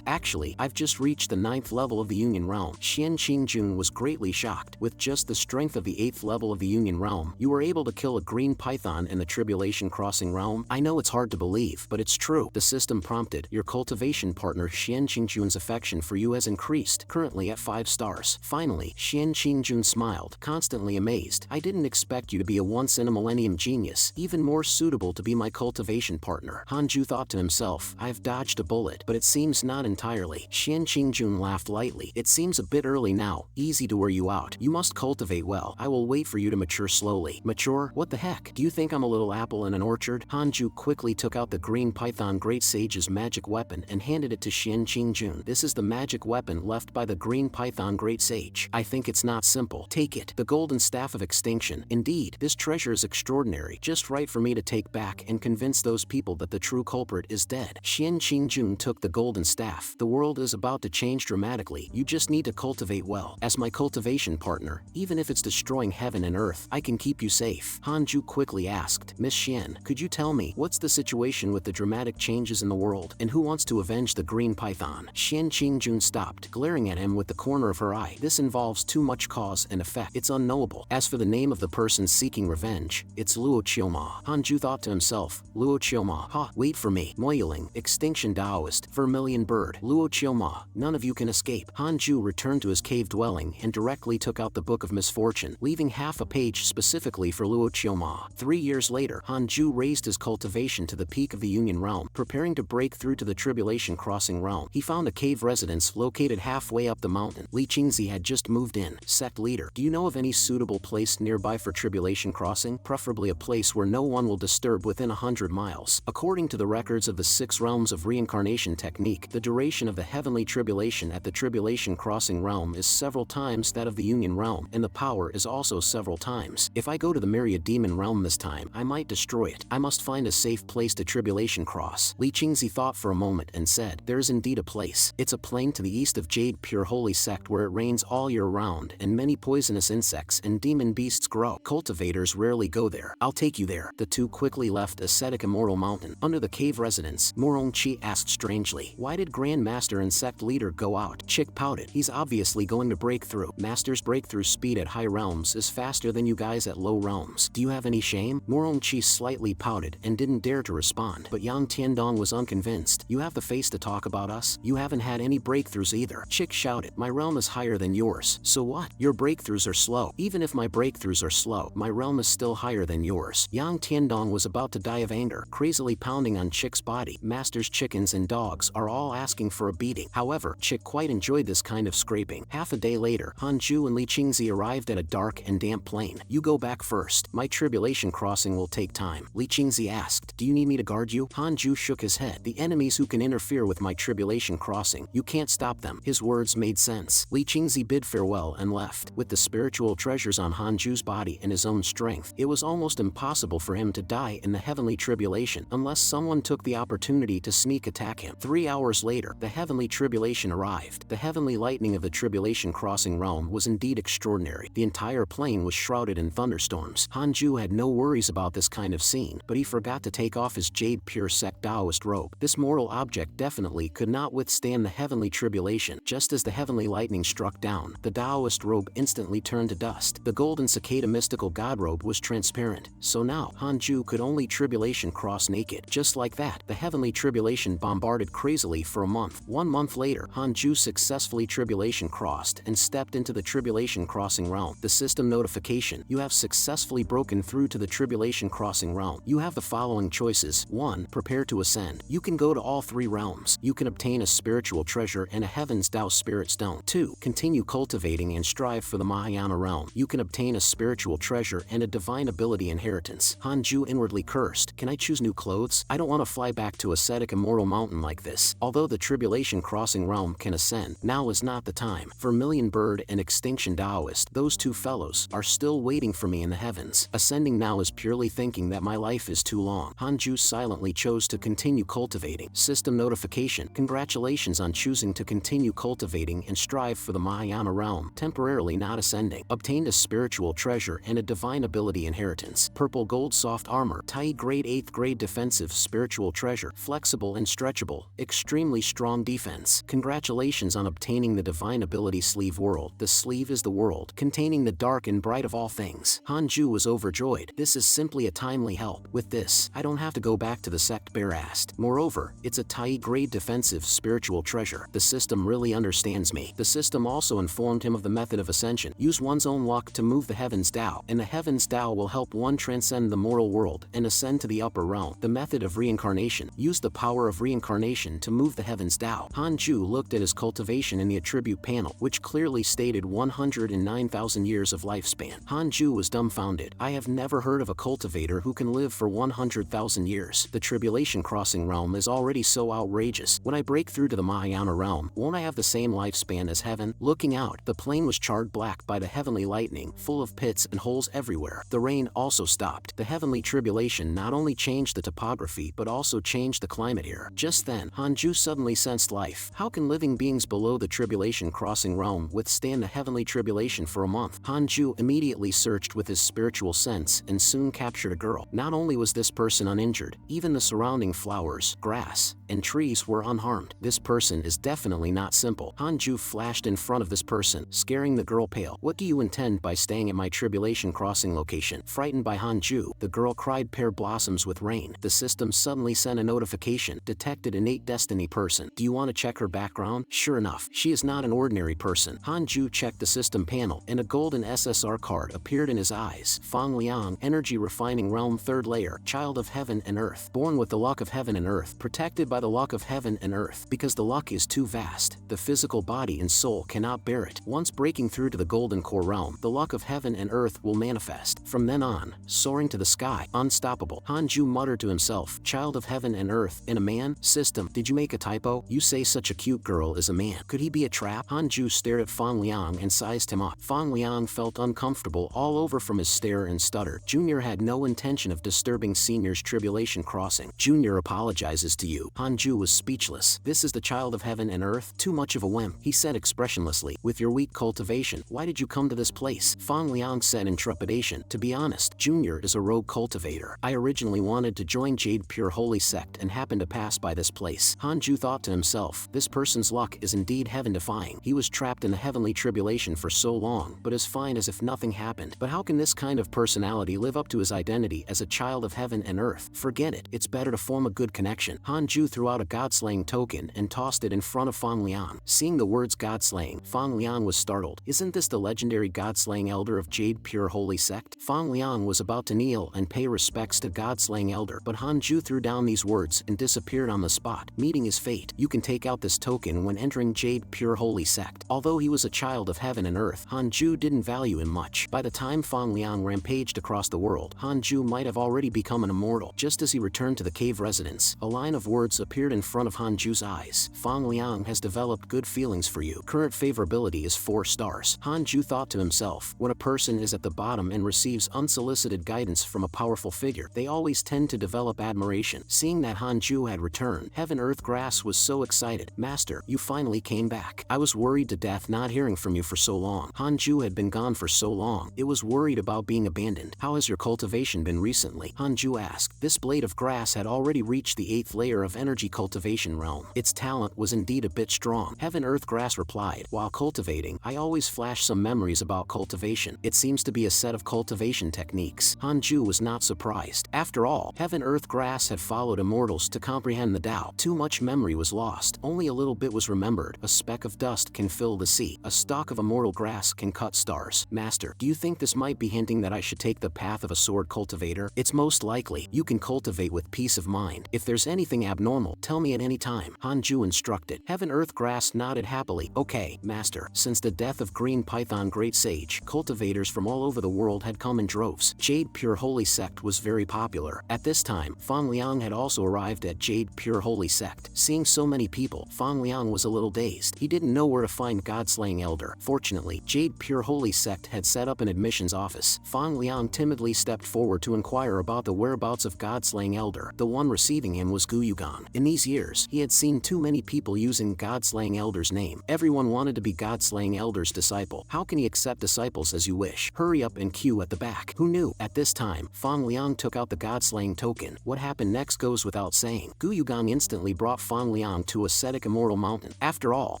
Actually, I've just reached the 9th level of the Union realm. Xian Qingjun was greatly shocked. With just the strength of the 8th level of the Union realm, you were able to kill a green python in the Tribulation Crossing realm? I know it's hard to believe, but it's true. The system prompted. Your cultivation partner Xian Qingjun's affection for you has increased, currently at 5 stars. Finally, Xian Qingjun smiled, constantly amazed. I didn't expect you to be a once-in-a-millennium genius, even more suitable to be my cultivation partner. Hanju thought to himself, I've dodged a bullet, but it seems not entirely. Xian Qingjun laughed lightly. It seems a bit early now, easy to wear you out. You must cultivate well. I will wait for you to mature slowly. Mature? What the heck? Do you think I'm a little apple in an orchard? Hanju quickly took out the green python great sage's magic weapon and handed it to Xian Qingjun. This is the magic weapon left by the green python great sage. I think it's not simple. Take it. The golden staff of extinction. Indeed, this treasure is extraordinary, just right for me to take back and convince those people that the true culprit is dead. Xian Qingjun took the golden staff. The world is about to change dramatically. You just need to cultivate well. As my cultivation partner, even if it's destroying heaven and earth, I can keep you safe. Hanju quickly asked, Miss Xian, could you tell me, what's the situation with the dramatic changes in the world, and who wants to avenge the green python? Xian Qingjun stopped, glaring at him with the corner of her eye. This involves too much cause and effect. It's unknowable. As for the name of the person seeking revenge, it's Luo Qioma. Hanju thought to himself, Luo Qioma. Ha, wait for me. Moiling, Extinction Taoist, Vermilion Bird, Luo Qioma. None of you can escape. Hanju returned to his cave dwelling and directly took out the Book of Misfortune, leaving half a page specifically for Luo Qioma. 3 years later, Hanju raised his cultivation to the peak of the Union realm, preparing to break through to the Tribulation Crossing realm. He found a cave residence located halfway up the mountain. Li Qingzi had just moved in. Sect leader, do you know of any suitable place nearby for Tribulation Crossing? Preferably a place where no one will disturb within 100 miles. According to the records of the 6 realms of reincarnation technique, the duration of the heavenly tribulation at the Tribulation Crossing realm is several times that of the Union realm, and the power is also several times. If I go to the Myriad demon realm this time, I might destroy it. I must find a safe place to Tribulation Cross. Li Qingzi thought for a moment and said, there is indeed a place. It's a plain to the east of Jade, pure holy sect where it rains all year round and many poisonous insects and demon beasts grow. Cultivators rarely go there. I'll take you there. The two quickly left ascetic Immortal Mountain. Under the cave residence, Morongqi asked strangely, why did Grand Master and sect leader go out? Chick pouted. He's obviously going to break through. Master's breakthrough speed at high realms is faster than you guys at low realms. Do you have any shame? Morongqi slightly pouted and didn't dare to respond, but Yang Tiandong was unconvinced. You have the face to talk about us? You haven't had any breakthroughs either. Chick shouted, my realm is higher than yours. So what? Your breakthroughs are slow. Even if my breakthroughs are slow, my realm is still higher than yours. Yang Tiandong was about to die of anger, crazily pounding on Chick's body. Master's chickens and dogs are all asking for a beating. However, Chick quite enjoyed this kind of scraping. Half a day later, Hanju and Li Qingzi arrived at a dark and damp plain. You go back first. My tribulation crossing will take time. Li Qingzi asked, do you need me to guard you? Hanju shook his head. The enemies who can interfere with my tribulation crossing, you can't stop them. His words made sense. Li Qingzi bid farewell and left. With the spiritual treasures on Hanju's body and his own strength, it was almost impossible for him to die in the heavenly tribulation unless someone took the opportunity to sneak attack him. 3 hours later, the heavenly tribulation arrived. The heavenly lightning of the tribulation crossing realm was indeed extraordinary. The entire plain was shrouded in thunderstorms. years. Hanju had no worries about this kind of scene, but he forgot to take off his Jade Pure Sect Taoist robe. This mortal object definitely could not withstand the heavenly tribulation. Just as the heavenly lightning struck down, the Taoist robe instantly turned to dust. The golden cicada mystical god robe was transparent, so now Hanju could only tribulation cross naked. Just like that, the heavenly tribulation bombarded crazily for a month. 1 month later, Hanju successfully tribulation crossed and stepped into the tribulation crossing realm. The system notification: you have successfully broken through to the tribulation crossing realm. You have the following choices. 1. Prepare to ascend. You can go to all 3 realms. You can obtain a spiritual treasure and a Heaven's Tao Spirit Stone. 2. Continue cultivating and strive for the Mahayana realm. You can obtain a spiritual treasure and a divine ability inheritance. Hanju inwardly cursed. Can I choose new clothes? I don't want to fly back to ascetic immortal mountain like this. Although the tribulation crossing realm can ascend, now is not the time. For Million Bird and Extinction Taoist, those 2 fellows are still waiting for me in the heavens. Ascending now is purely thinking that my life is too long. Hanju silently chose to continue cultivating. System notification: congratulations on choosing to continue cultivating and strive for the Mahayana realm, temporarily not ascending. Obtained a spiritual treasure and a divine ability inheritance. Purple gold soft armor, Tai grade 8th grade defensive spiritual treasure, flexible and stretchable, extremely strong defense. Congratulations on obtaining the divine ability sleeve world. The sleeve is the world containing the dark and bright of all things. Hanju was overjoyed. This is simply a timely help. With this, I don't have to go back to the sect bare assed. Moreover, it's a Tai grade defensive spiritual treasure. The system really understands me. The system also informed him of the method of ascension. Use one's own luck to move the Heaven's Tao, and the Heaven's Tao will help one transcend the mortal world and ascend to the upper realm. The method of reincarnation: use the power of reincarnation to move the Heaven's Tao. Hanju looked at his cultivation in the attribute panel, which clearly stated 109,000 years of lifespan. Hanju was dumbfounded. I have never heard of a cultivator who can live for 100,000 years. The tribulation crossing realm is already so outrageous. When I break through to the Mahayana realm, won't I have the same lifespan as heaven? Looking out, the plain was charred black by the heavenly lightning, full of pits and holes everywhere. The rain also stopped. The heavenly tribulation not only changed the topography but also changed the climate here. Just then, Hanju suddenly sensed life. How can living beings below the tribulation crossing realm withstand the heavenly tribulation for a month? Hanju immediately searched with his spiritual sense and soon captured a girl. Not only was this person uninjured, even the surrounding flowers, grass, and trees were unharmed. This person is definitely not simple. Hanju flashed in front of this person, scaring the girl pale. What do you intend by staying at my tribulation crossing location? Frightened by Hanju, the girl cried, pear blossoms with rain. The system suddenly sent a notification: detected innate destiny person. Do you want to check her background? Sure enough, she is not an ordinary person. Hanju checked the system panel, and a golden SSR card appeared in his eyes. Fang Liang, energy refining realm 3rd layer, child of heaven and earth, born with the luck of heaven and earth, protected by the luck of heaven and earth. Because the luck is too vast, the physical body and soul cannot bear it. Once breaking through to the golden core realm, the luck of heaven and earth will manifest. From then on, soaring to the sky, unstoppable. Hanju muttered to himself, child of heaven and earth, and a man? System, did you make a typo? You say such a cute girl is a man. Could he be a trap? Hanju stared at Fang Liang and sized him up. Fang Liang felt uncomfortable all over from his stare and stuttered. Junior had no intention of disturbing Senior's tribulation crossing. Junior apologizes to you. Hanju was speechless. This is the child of heaven and earth? Too much of a whim, he said expressionlessly. With your weak cultivation, why did you come to this place? Fang Liang said in trepidation. To be honest, Junior is a rogue cultivator. I originally wanted to join Jade Pure Holy Sect and happened to pass by this place. Hanju thought to himself, this person's luck is indeed heaven-defying. He was trapped in the heavenly tribulation for so long, but is fine as if nothing happened. But how can this kind of personality live up to his identity as a child of heaven and earth? Forget it. It's better to form a good connection. Hanju threw out a god-slaying token and tossed it in front of Fang Liang. Seeing the words god-slaying, Fang Liang was startled. Isn't this the legendary god-slaying elder of Jade Pure Holy Sect? Fang Liang was about to kneel and pay respects to god-slaying elder, but Hanju threw down these words and disappeared on the spot, meeting his fate. You can take out this token when entering Jade Pure Holy Sect. Although he was a child of heaven and earth, Hanju didn't value him much. By the time Fang Liang rampaged across the world, Hanju might have already become an immortal. Just as he returned to the cave residence, a line of words appeared in front of Hanju's eyes. Fang Liang has developed good feelings for you. Current favorability is 4 stars. Hanju thought to himself, when a person is at the bottom and receives unsolicited guidance from a powerful figure, they always tend to develop admiration. Seeing that Hanju had returned, Heaven Earth Grass was so excited. Master, you finally came back. I was worried to death not hearing from you for so long. Hanju had been gone for so long, it was worried about being abandoned. How has your cultivation been recently? Hanju asked. This blade of grass had already reached the 8th layer of energy cultivation realm. Its talent was indeed a bit strong. Heaven Earth Grass replied, while cultivating, I always flash some memories about cultivation. It seems to be a set of cultivation techniques. Hanju was not surprised. After all, Heaven Earth Grass had followed immortals to comprehend the Tao. Too much memory was lost. Only a little bit was remembered. A speck of dust can fill the sea. A stalk of immortal grass can cut stars. Master, do you think this might be hinting that I should take the path of a sword cultivator? It's most likely. You can cultivate with peace of mind. If there's anything abnormal, tell me at any time. Hanju instructed. Heaven Earth Grass nodded happily. Okay, Master. Since the death of Green Python Great Sage, cultivators from all over the world had come in droves. Jade Pure Holy Sect was very popular. At this time, Fang Liang had also arrived at Jade Pure Holy Sect. Seeing so many people, Fang Liang was a little dazed. He didn't know where to find God-slaying elder. Fortunately, Jade Pure Holy Sect had set up an admissions office. Fang Liang timidly stepped forward to inquire about the whereabouts of God-slaying elder. The one receiving him was Gu Yugan. In these years, he had seen too many people using God-slaying elder's name. Everyone wanted to be God-slaying elder's disciple. How can he accept disciples as you wish? Hurry up and queue at the back. Who knew? At this time, Fang Liang took out the God-slaying token. What happened next goes without saying. Gu Yugang instantly brought Fang Liang to ascetic immortal mountain. After all,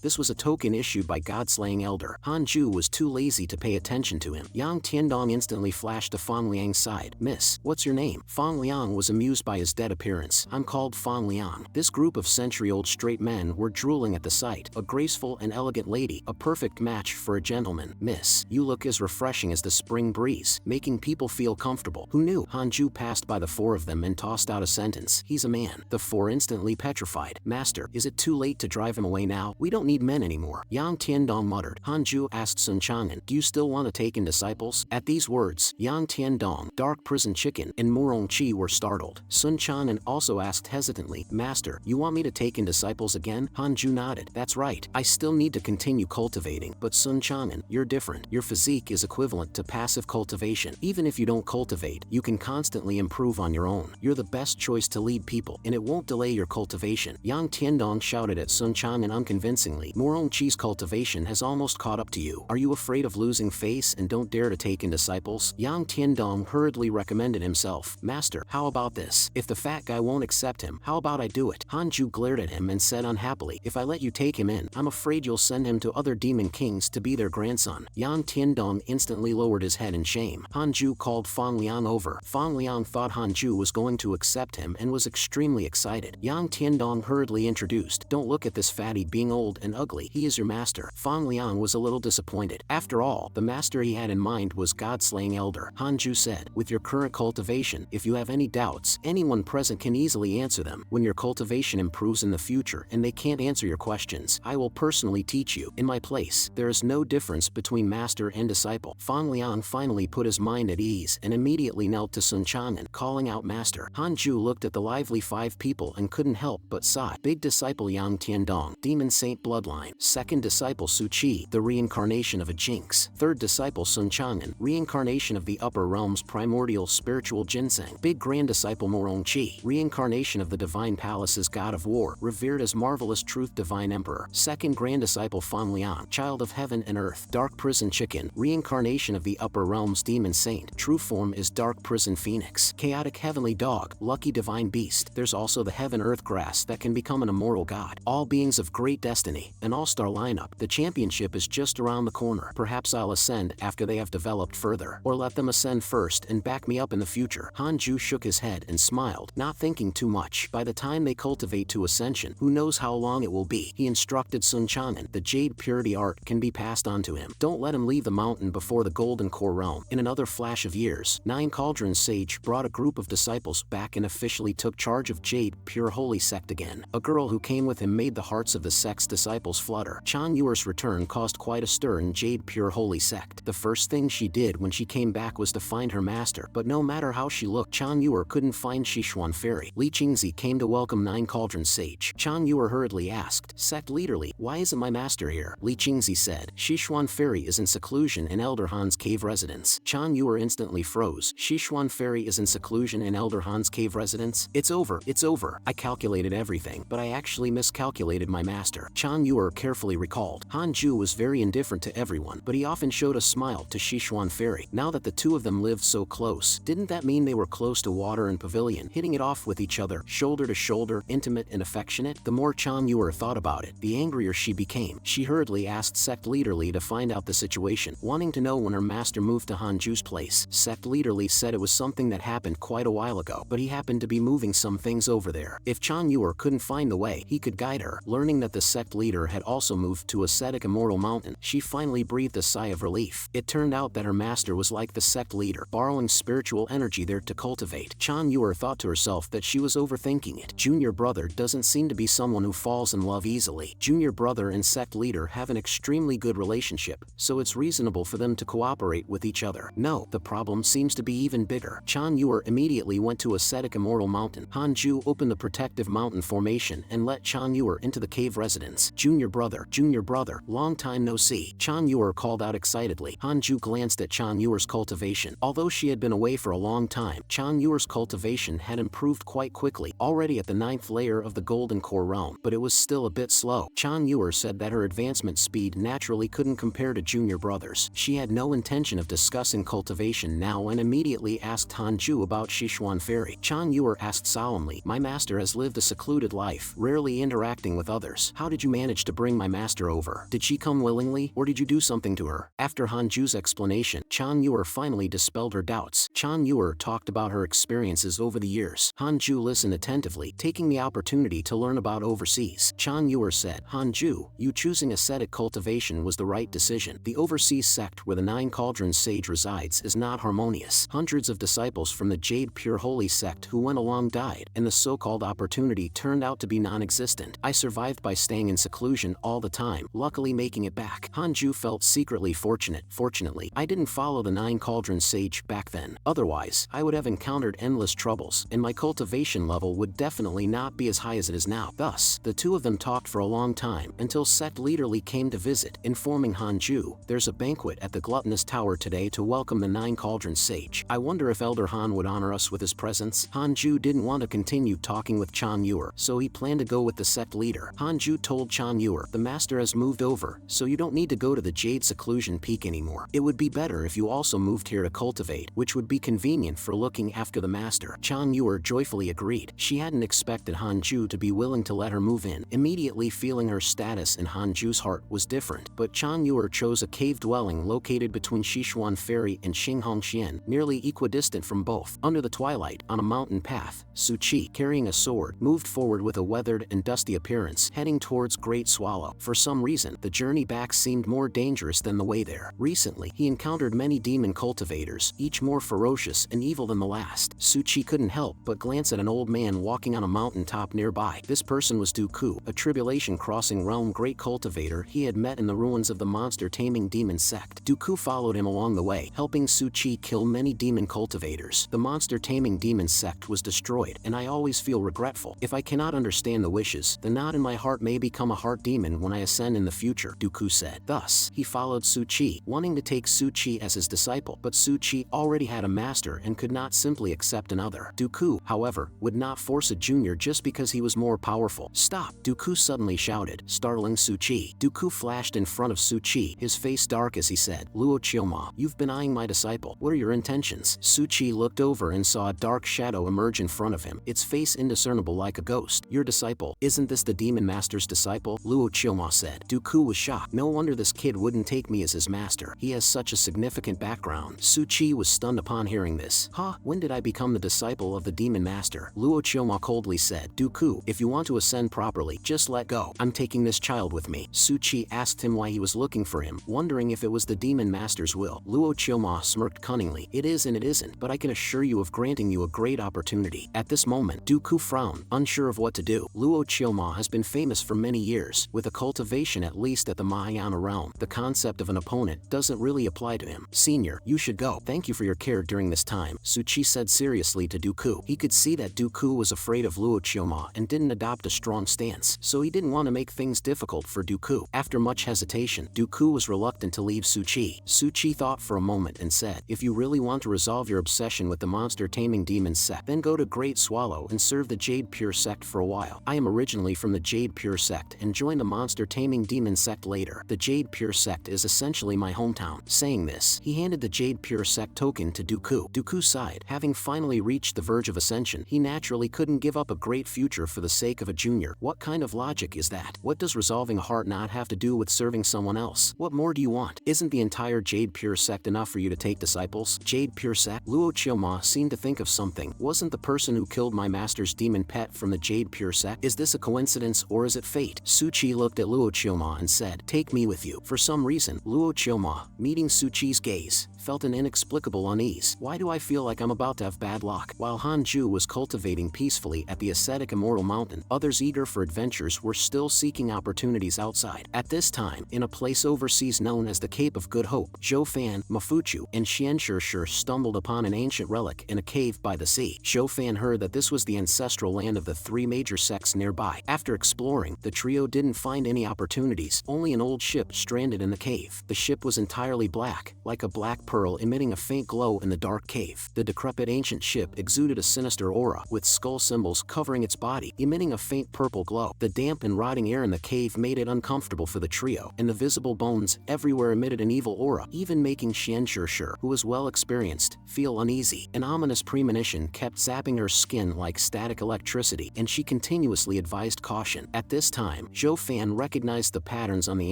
this was a token issued by God-slaying elder. Hanju was too lazy to pay attention to him. Yang Tiandong instantly flashed to Fang Liang's side. Miss, what's your name? Fang Liang was amused by his dead appearance. I'm called Fang Liang. This group of century-old straight men were drooling at the sight. A graceful and elegant lady, a perfect match for a gentleman. Miss, you look as refreshing as the spring breeze, making people feel comfortable. Who knew? Hanju passed by the 4 of them and tossed out a sentence. He's a man. The 4 instantly petrified. Master, is it too late to drive him away now? We don't need men anymore. Yang Tiandong muttered. Hanju asked Sun Chang'an, do you still want to take in disciples? At these words, Yang Tiandong, Dark Prison Chicken, and Murong Chi were startled. Sun Chang'an also asked hesitantly, Master, you want me to take in disciples again? Hanju nodded. That's right. I still need to continue cultivating, but Sun Chang'an, you're different. Your physique is equivalent to passive cultivation. Even if you don't cultivate, you can constantly improve on your own. You're the best choice to lead people, and it won't delay your cultivation. Yang Tiandong shouted at Sun Chang'an unconvincingly. Murong Chi's cultivation has almost caught up to you. Are you afraid of losing face and don't dare to take in disciples? Yang Tiandong hurriedly recommended himself. Master, how about this? If the fat guy won't accept him, how about I do it? Hanju glared at him and said unhappily, if I let you take him in, I'm afraid you'll send him to other demon kings to be their grandson. Yang Tiandong instantly lowered his head in shame. Hanju called Fang Liang over. Fang Liang thought Hanju was going to accept him and was extremely excited. Yang Tiandong hurriedly introduced. Don't look at this fatty being old and ugly. He is your master. Fang Liang was a little disappointed. After all, the master he had in mind was God-slaying elder. Hanju said, with your current cultivation, if you have any doubts, anyone present can easily answer them. When your cultivation improves in the future and they can't answer your questions, I will personally teach you. In my place, there is no difference between master and disciple. Fang Liang finally put his mind at ease and immediately knelt to Sun Chang'an, calling out master. Hanju looked at the lively 5 people and couldn't help but sigh. Big disciple Yang Tiandong, demon saint bloodline. Second disciple Su Qi, the reincarnation of a jinx. Third disciple Sun Chang'an, reincarnation of the upper realms primordial spiritual ginseng. Big grand disciple Murong Chi, reincarnation of the divine palace's god of war, revered as marvelous truth divine emperor. Second grand disciple Fan Liang, child of heaven and earth. Dark prison chicken, reincarnation of the upper realms demon saint. True form is dark prison phoenix. Chaotic heavenly dog, lucky divine beast. There's also the heaven earth grass that can become an immortal god. All beings of great destiny, an all-star lineup. The championship is just around the corner. Perhaps I'll ascend after they have developed further, or let them ascend first and back me up in the future. Hanju shook his head and smiled, not thinking too much. By the time they cultivate to ascension, who knows how long it will be. He instructed Sun Chang'an, the jade purity art can be passed on to him. Don't let him leave the mountain before the golden core realm. In another flash of years, 9 Cauldron Sage brought a group of disciples back and officially took charge of Jade Pure Holy Sect again. A girl who came with him made the hearts of the sect's disciples flutter. Chan Yuer's return caused quite a stir in Jade Pure Holy Sect. The first thing she did when she came back was to find her master, but no matter how she looked, Chan Yuer couldn't find Shishuan Fairy. Li Qingzi came to welcome welcome Nine Cauldrons Sage. Chan Yuer hurriedly asked. Sect leaderly, why isn't my master here? Li Qingzi said. Sichuan Ferry is in seclusion in Elder Han's cave residence. Chan Yuer instantly froze. Sichuan Ferry is in seclusion in Elder Han's cave residence? It's over. I calculated everything, but I actually miscalculated my master. Chan Yuer carefully recalled. Han Ju was very indifferent to everyone, but he often showed a smile to Sichuan Ferry. Now that the two of them lived so close, didn't that mean they were close to water and pavilion, hitting it off with each other, shoulder to shoulder, intimate and affectionate? The more Chan Yuer thought about it, the angrier she became. She hurriedly asked Sect Leaderly to find out the situation, wanting to know when her master moved to Han Ju's place. Sect Leaderly said it was something that happened quite a while ago, but he happened to be moving some things over there. If Chan Yuer couldn't find the way, he could guide her. Learning that the sect leader had also moved to ascetic Immortal Mountain, she finally breathed a sigh of relief. It turned out that her master was like the sect leader, borrowing spiritual energy there to cultivate. Chan Yuer thought to herself that she was overthinking it. Junior brother doesn't seem to be someone who falls in love easily. Junior brother and sect leader have an extremely good relationship, so it's reasonable for them to cooperate with each other. No, the problem seems to be even bigger. Chan Yuer immediately went to ascetic Immortal Mountain. Han Ju opened the protective mountain formation and let Chan Yuer into the cave residence. Junior brother, long time no see. Chan Yuer called out excitedly. Han Ju glanced at Chan Yuer's cultivation. Although she had been away for a long time, Chan Yuer's cultivation had improved quite quickly, already at the 9th layer of the Golden Core realm, but it was still a bit slow. Chan Yuer said that her advancement speed naturally couldn't compare to junior brothers. She had no intention of discussing cultivation now and immediately asked Han Ju about Sichuan Ferry. Chan Yuer asked solemnly, my master has lived a secluded life, rarely interacting with others. How did you manage to bring my master over? Did she come willingly, or did you do something to her? After Han Ju's explanation, Chan Yuer finally dispelled her doubts. Chan Yuer talked about her experiences over the years. Han Ju listened attentively, taking the opportunity to learn about overseas. Chan Yuer said, Han Ju, you choosing ascetic cultivation was the right decision. The overseas sect where the Nine Cauldrons Sage resides is not harmonious. Hundreds of disciples from the Jade Pure Holy sect who went along died, and the so-called opportunity turned out to be non-existent. I survived by staying in seclusion all the time, luckily making it back. Han Ju felt secretly fortunate. Fortunately, I didn't follow the Nine Cauldrons Sage back then. Otherwise, I would have encountered endless troubles, and my cultivation level would definitely not be as high as it is now. Thus, the two of them talked for a long time, until Sect Leaderly came to visit, informing Han Ju, there's a banquet at the Gluttonous Tower today to welcome the Nine Cauldrons Sage. I wonder if Elder Han would honor us with his presence. Han Ju didn't want to continue talking with Chan Yuer, so he planned to go with the sect leader. Han Ju told Chan Yuer, the master has moved over, so you don't need to go to the Jade Seclusion Peak anymore. It would be better if you also moved here to Cultivate, which would be convenient for looking after the master. Chan Yuer joyfully agreed. She hadn't expected Han Ju to be willing to let her move in, immediately feeling her status in Han Ju's heart was different. But Chan Yuer chose a cave dwelling located between Sichuan Ferry and Xinghongxian, nearly equidistant from both. Under the twilight, on a mountain path, Su Qi, carrying a sword, moved forward with a weathered and dusty appearance, heading towards Great Swallow. For some reason, the journey back seemed more dangerous than the way there. Recently, he encountered many demon cultivators, each more ferocious and evil than the last. Su Qi couldn't help but glance at an old man walking on a mountaintop nearby. This person was Du Ku, a tribulation-crossing realm great cultivator he had met in the ruins of the monster-taming demon sect. Du Ku followed him along the way, helping Su Qi kill many demon cultivators. The monster-taming demon sect was destroyed, and I always feel regretful. If I cannot understand the wishes, the knot in my heart may become a heart demon when I ascend in the future, Du Ku said. Thus, he followed Su Qi, wanting to take Su Qi as his disciple, but Su Qi already had a master and could not simply accept another. Du Ku, however, would not force a junior just because he was more powerful. Stop! Du Ku suddenly shouted, startling Su Qi. Du Ku flashed in front of Su Qi, his face dark as he said, Luo Qioma, you've been eyeing my disciple. What are your intentions? Su Qi looked over and saw a dark shadow emerge in front of him, its face indiscernible like a ghost. Your disciple? Isn't this the demon master's disciple? Luo Qioma said. Du Ku was shocked. No wonder this kid wouldn't take me as his master. He has such a significant background. Su Qi was stunned upon hearing this. Huh? When did I become the disciple of the demon master? Luo Qioma coldly said. Du Ku, if you want to ascend properly, just let go. I'm taking this child with me. Su Qi asked him why he was looking for him, wondering if it was the demon master's will. Luo Qioma smirked cunningly. It is and it isn't, but I can assure you of granting you a great opportunity. At this moment, Du Ku frowned, unsure of what to do. Luo Qioma has been famous for many years, with a cultivation at least at the Mahayana realm. The concept of an opponent doesn't really apply to him. Senior, you should go. Thank you for your care during this time, Su Qi said seriously to Du Ku. He could see that Du Ku was afraid of Luo Luo Chioma and didn't adopt a strong stance, so he didn't want to make things difficult for Dooku. After much hesitation, Dooku was reluctant to leave Suchi. Suchi thought for a moment and said, "If you really want to resolve your obsession with the monster-taming demon sect, then go to Great Swallow and serve the Jade Pure sect for a while. I am originally from the Jade Pure sect and joined the monster-taming demon sect later. The Jade Pure sect is essentially my hometown." Saying this, he handed the Jade Pure sect token to Dooku. Dooku sighed. Having finally reached the verge of ascension, he naturally couldn't give up a great future for the sake of a junior. What kind of logic is that? What does resolving a heart not have to do with serving someone else? What more do you want? Isn't the entire Jade Pure sect enough for you to take disciples? Jade Pure sect? Luo Chioma seemed to think of something. Wasn't the person who killed my master's demon pet from the Jade Pure sect? Is this a coincidence or is it fate? Suchi looked at Luo Chioma and said, "Take me with you." For some reason, Luo Chioma, meeting Suchi's gaze, felt an inexplicable unease. Why do I feel like I'm about to have bad luck? While Hanju was cultivating peacefully at the ascetic Immortal Mountain, others eager for adventures were still seeking opportunities outside. At this time, in a place overseas known as the Cape of Good Hope, Zhou Fan, Mafuchu, and Xianshishir stumbled upon an ancient relic in a cave by the sea. Zhou Fan heard that this was the ancestral land of the three major sects nearby. After exploring, the trio didn't find any opportunities, only an old ship stranded in the cave. The ship was entirely black, like a black pearl emitting a faint glow in the dark cave. The decrepit ancient ship exuded a sinister aura, with skull symbols covering its body, emitting a faint purple glow. The damp and rotting air in the cave made it uncomfortable for the trio, and the visible bones everywhere emitted an evil aura, even making Xianshishir, who was well experienced, feel uneasy. An ominous premonition kept zapping her skin like static electricity, and she continuously advised caution. At this time, Zhou Fan recognized the patterns on the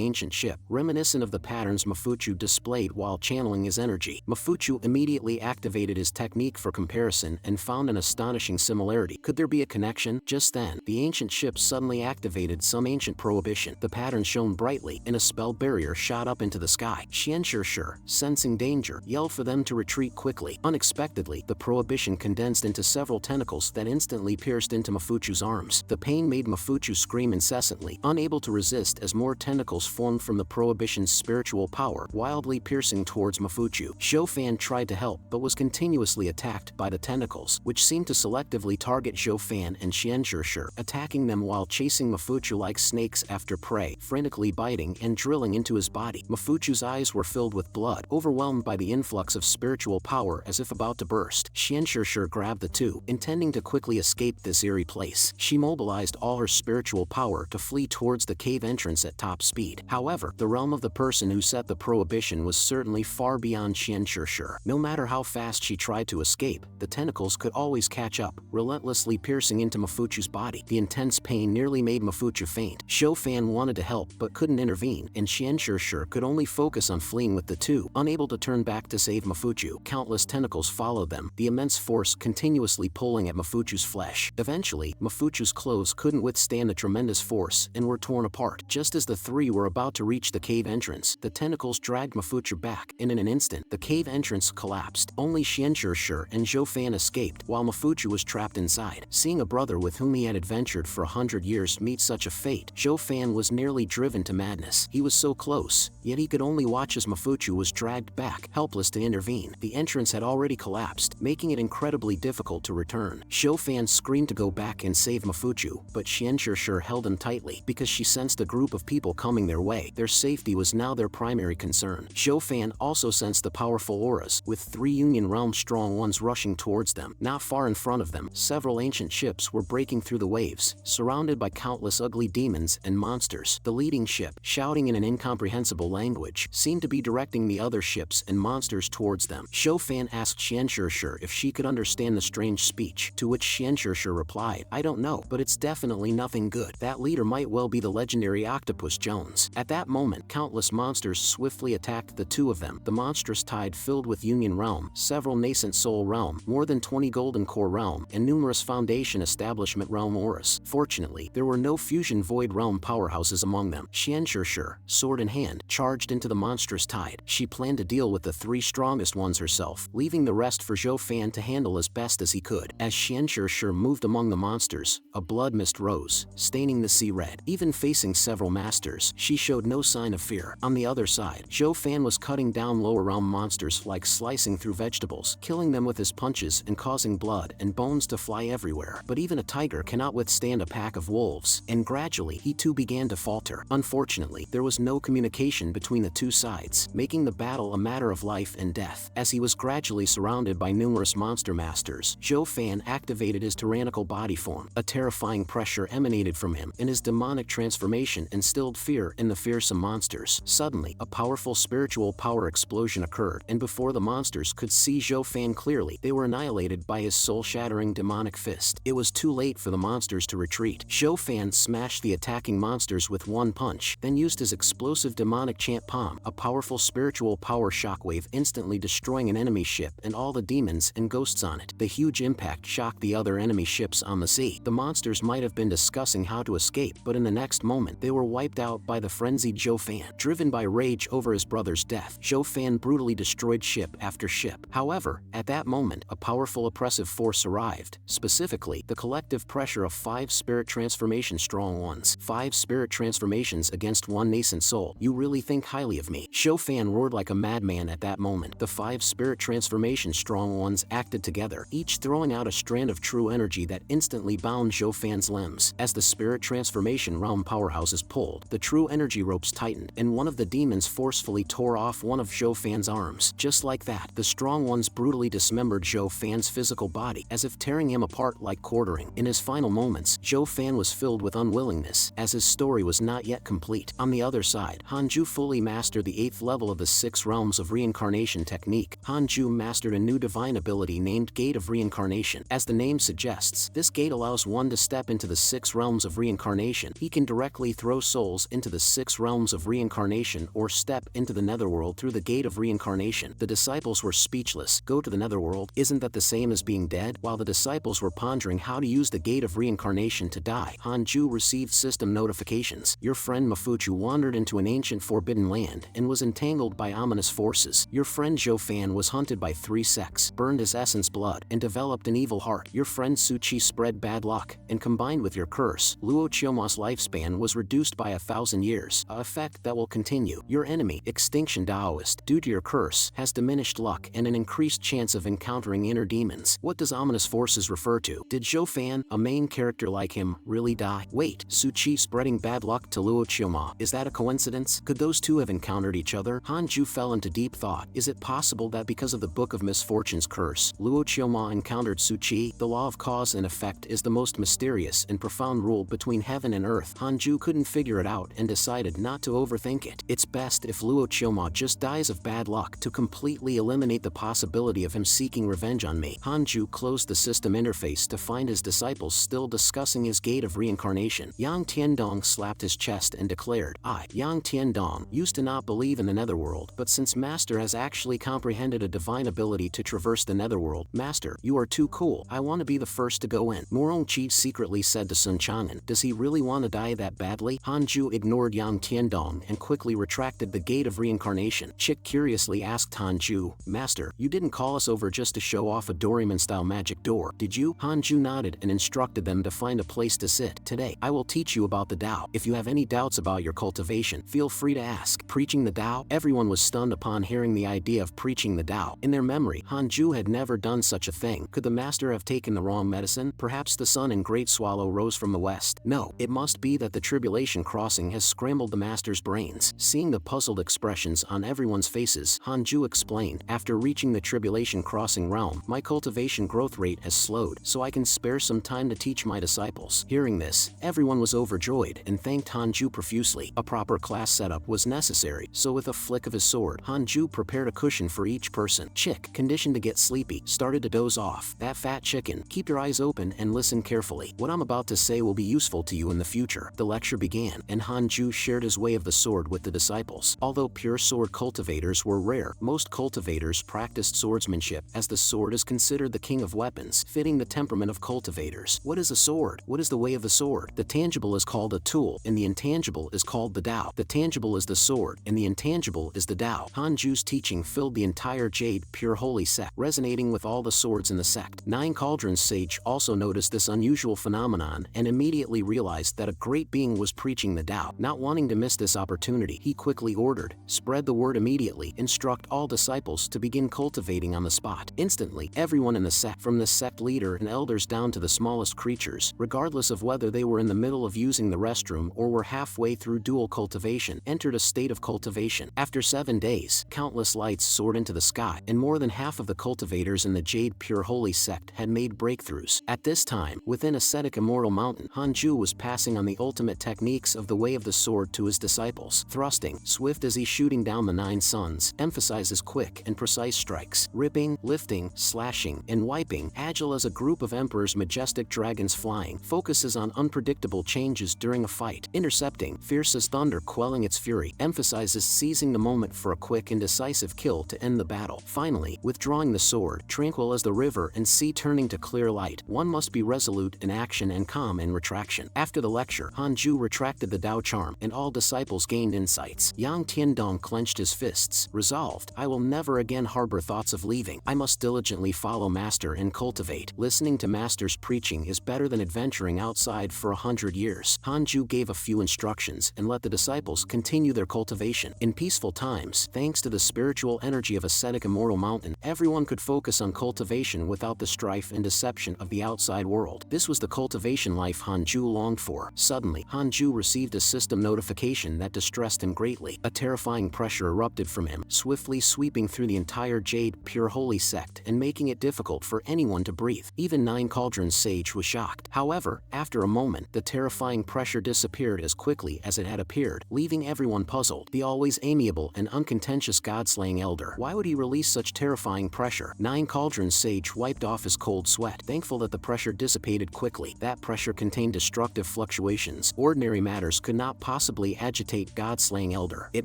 ancient ship, reminiscent of the patterns Mafuchu displayed while channeling his energy. Mafuchu immediately activated his technique for comparison and found an astonishing similarity. Could there be a connection? Just then, the ancient ship suddenly activated some ancient prohibition. The pattern shone brightly, and a spell barrier shot up into the sky. Xianshishir, sensing danger, yelled for them to retreat quickly. Unexpectedly, the prohibition condensed into several tentacles that instantly pierced into Mafuchu's arms. The pain made Mafuchu scream incessantly, unable to resist as more tentacles formed from the prohibition's spiritual power, wildly piercing towards Mafuchu. Zhou Fan tried to help, but was continuously attacked by the tentacles, which seemed to selectively target Zhou Fan and Xianshishir, attacking them while chasing Mafuchu like snakes after prey, frantically biting and drilling into his body. Mafuchu's eyes were filled with blood, overwhelmed by the influx of spiritual power as if about to burst. Xianshishir grabbed the two, intending to quickly escape this eerie place. She mobilized all her spiritual power to flee towards the cave entrance at top speed. However, the realm of the person who set the prohibition was certainly far beyond Xianshishir. No matter how fast she tried to escape, the tentacles could always catch up, relentlessly piercing into Mafuchu's body. The intense pain nearly made Mafuchu faint. Zhou Fan wanted to help but couldn't intervene, and Xianshishir could only focus on fleeing with the two, unable to turn back to save Mafuchu. Countless tentacles followed them, the immense force continuously pulling at Mafuchu's flesh. Eventually, Mafuchu's clothes couldn't withstand the tremendous force and were torn apart. Just as the three were about to reach the cave entrance, the tentacles dragged Mafuchu back, and in an instant, the cave entrance collapsed. Only Xianshishir and Zhou Fan escaped, while Mafuchu was trapped inside. Seeing a brother with whom he had adventured for 100 years meet such a fate, Zhou Fan was nearly driven to madness. He was so close, yet he could only watch as Mafuchu was dragged back, helpless to intervene. The entrance had already collapsed, making it incredibly difficult to return. Zhou Fan screamed to go back and save Mafuchu, but Xianshishir held him tightly, because she sensed a group of people coming their way. Their safety was now their primary concern. Zhou Fan also sensed the powerful auras, with three Union Realm strong ones rushing towards them. Not far in front of them, several ancient ships were breaking through the waves, surrounded by countless ugly demons and monsters. The leading ship, shouting in an incomprehensible language, seemed to be directing the other ships and monsters towards them. Zhou Fan asked Xianshishir if she could understand the strange speech, to which Xianshishir replied, "I don't know, but it's definitely nothing good. That leader might well be the legendary Octopus Jones." At that moment, countless monsters swiftly attacked the two of them. The monstrous tide filled with Union Realm, several nascent Soul Realm, more than 20 Golden Core Realm, and numerous Foundation Establishment Realm auras. Fortunately, there were no Fusion Void Realm powerhouses among them. Xianshishir, sword in hand, charged into the monstrous tide. She planned to deal with the three strongest ones herself, leaving the rest for Zhou Fan to handle as best as he could. As Xianshishir moved among the monsters, a blood mist rose, staining the sea red. Even facing several masters, she showed no sign of fear. On the other side, Zhou Fan was cutting down lower realm some monsters like slicing through vegetables, killing them with his punches and causing blood and bones to fly everywhere. But even a tiger cannot withstand a pack of wolves, and gradually he too began to falter. Unfortunately, there was no communication between the two sides, making the battle a matter of life and death. As he was gradually surrounded by numerous monster masters, Zhou Fan activated his tyrannical body form. A terrifying pressure emanated from him, and his demonic transformation instilled fear in the fearsome monsters. Suddenly, a powerful spiritual power explosion occurred, and before the monsters could see Zhou Fan clearly, they were annihilated by his soul-shattering demonic fist. It was too late for the monsters to retreat. Zhou Fan smashed the attacking monsters with one punch, then used his explosive demonic chant palm, a powerful spiritual power shockwave instantly destroying an enemy ship and all the demons and ghosts on it. The huge impact shocked the other enemy ships on the sea. The monsters might have been discussing how to escape, but in the next moment they were wiped out by the frenzied Zhou Fan. Driven by rage over his brother's death, Zhou Fan brutally destroyed ship after ship. However, at that moment, a powerful oppressive force arrived, specifically the collective pressure of 5 spirit transformation strong ones. 5 spirit transformations against one nascent soul. You really think highly of me. Zhou Fan roared like a madman at that moment. The 5 spirit transformation strong ones acted together, each throwing out a strand of true energy that instantly bound Zhou Fan's limbs. As the spirit transformation realm powerhouses pulled, the true energy ropes tightened, and one of the demons forcefully tore off one of Zhou Fan's arms. Just like that, the strong ones brutally dismembered Zhou Fan's physical body, as if tearing him apart like quartering. In his final moments, Zhou Fan was filled with unwillingness, as his story was not yet complete. On the other side, Hanju fully mastered the 8th level of the 6 realms of reincarnation technique. Hanju mastered a new divine ability named Gate of Reincarnation. As the name suggests, this gate allows one to step into the 6 realms of reincarnation. He can directly throw souls into the 6 realms of reincarnation or step into the netherworld through the Gate of Reincarnation. The disciples were speechless. Go to the netherworld? Isn't that the same as being dead? While the disciples were pondering how to use the Gate of Reincarnation to die, Hanju received system notifications. Your friend Mafuchu wandered into an ancient forbidden land and was entangled by ominous forces. Your friend Zhou Fan was hunted by 3 sects, burned his essence blood, and developed an evil heart. Your friend Suchi spread bad luck, and combined with your curse, Luo Chioma's lifespan was reduced by 1,000 years, a effect that will continue. Your enemy, Extinction Taoist, due to your curse, has diminished luck and an increased chance of encountering inner demons. What does ominous forces refer to? Did Zhou Fan, a main character like him, really die? Wait, Suchi spreading bad luck to Luo Chioma, is that a coincidence? Could those two have encountered each other? Hanju fell into deep thought. Is it possible that because of the Book of Misfortune's curse, Luo Chioma encountered Suchi? The law of cause and effect is the most mysterious and profound rule between heaven and earth. Hanju couldn't figure it out and decided not to overthink it. It's best if Luo Chioma just dies of bad luck to completely eliminate the possibility of him seeking revenge on me. Hanju closed the system interface to find his disciples still discussing his Gate of Reincarnation. Yang Tiandong slapped his chest and declared, Yang Tiandong, used to not believe in the netherworld, but since Master has actually comprehended a divine ability to traverse the netherworld, Master, you are too cool. I want to be the first to go in. Morong Chi secretly said to Sun Chang'an, does he really want to die that badly? Hanju ignored Yang Tiandong and quickly retracted the Gate of Reincarnation. Chick curiously asked Hanju, Master, you didn't call us over just to show off a Doraemon-style magic door, did you? Hanju nodded and instructed them to find a place to sit. Today, I will teach you about the Tao. If you have any doubts about your cultivation, feel free to ask. Preaching the Tao? Everyone was stunned upon hearing the idea of preaching the Tao. In their memory, Hanju had never done such a thing. Could the master have taken the wrong medicine? Perhaps the sun and great swallow rose from the west. No, it must be that the tribulation crossing has scrambled the master's brains. Seeing the puzzled expressions on everyone's faces, Hanju explained, after reaching the tribulation crossing realm, my cultivation growth rate has slowed, so I can spare some time to teach my disciples. Hearing this, everyone was overjoyed and thanked Hanju profusely. A proper class setup was necessary, so with a flick of his sword, Hanju prepared a cushion for each person. Chick, conditioned to get sleepy, started to doze off. That fat chicken, keep your eyes open and listen carefully. What I'm about to say will be useful to you in the future. The lecture began, and Hanju shared his way of the sword with the disciples. Although pure sword cultivators were rare, most cultivators practiced swordsmanship, as the sword is considered the king of weapons, fitting the temperament of cultivators. What is a sword? What is the way of the sword? The tangible is called a tool, and the intangible is called the Tao. The tangible is the sword, and the intangible is the Tao. Hanju's teaching filled the entire Jade Pure Holy sect, resonating with all the swords in the sect. 9 Cauldrons Sage also noticed this unusual phenomenon and immediately realized that a great being was preaching the Tao. Not wanting to miss this opportunity, he quickly ordered, spread the word immediately, instructing instruct all disciples to begin cultivating on the spot. Instantly, everyone in the sect, from the sect leader and elders down to the smallest creatures, regardless of whether they were in the middle of using the restroom or were halfway through dual cultivation, entered a state of cultivation. After 7 days, countless lights soared into the sky, and more than half of the cultivators in the Jade Pure Holy sect had made breakthroughs. At this time, within ascetic Immortal Mountain, Hanju was passing on the ultimate techniques of the Way of the Sword to his disciples. Thrusting, swift as he's shooting down the 9 suns, emphasizes quick and precise strikes. Ripping, lifting, slashing, and wiping, agile as a group of emperors, majestic dragons flying, focuses on unpredictable changes during a fight. Intercepting, fierce as thunder quelling its fury, emphasizes seizing the moment for a quick and decisive kill to end the battle. Finally, withdrawing the sword, tranquil as the river and sea turning to clear light, one must be resolute in action and calm in retraction. After the lecture, Hanju retracted the Dao charm, and all disciples gained insights. Yang Tiandong clenched his fists, resolved, I will never again harbor thoughts of leaving. I must diligently follow Master and cultivate. Listening to Master's preaching is better than adventuring outside for 100 years. Hanju gave a few instructions and let the disciples continue their cultivation. In peaceful times, thanks to the spiritual energy of ascetic Immortal Mountain, everyone could focus on cultivation without the strife and deception of the outside world. This was the cultivation life Hanju longed for. Suddenly, Hanju received a system notification that distressed him greatly. A terrifying pressure erupted from him, swiftly sweeping through the entire Jade Pure Holy sect and making it difficult for anyone to breathe. Even Nine Cauldrons Sage was shocked. However, after a moment, the terrifying pressure disappeared as quickly as it had appeared, leaving everyone puzzled. The always amiable and uncontentious god-slaying elder. Why would he release such terrifying pressure? Nine Cauldrons Sage wiped off his cold sweat, thankful that the pressure dissipated quickly. That pressure contained destructive fluctuations. Ordinary matters could not possibly agitate god-slaying elder. It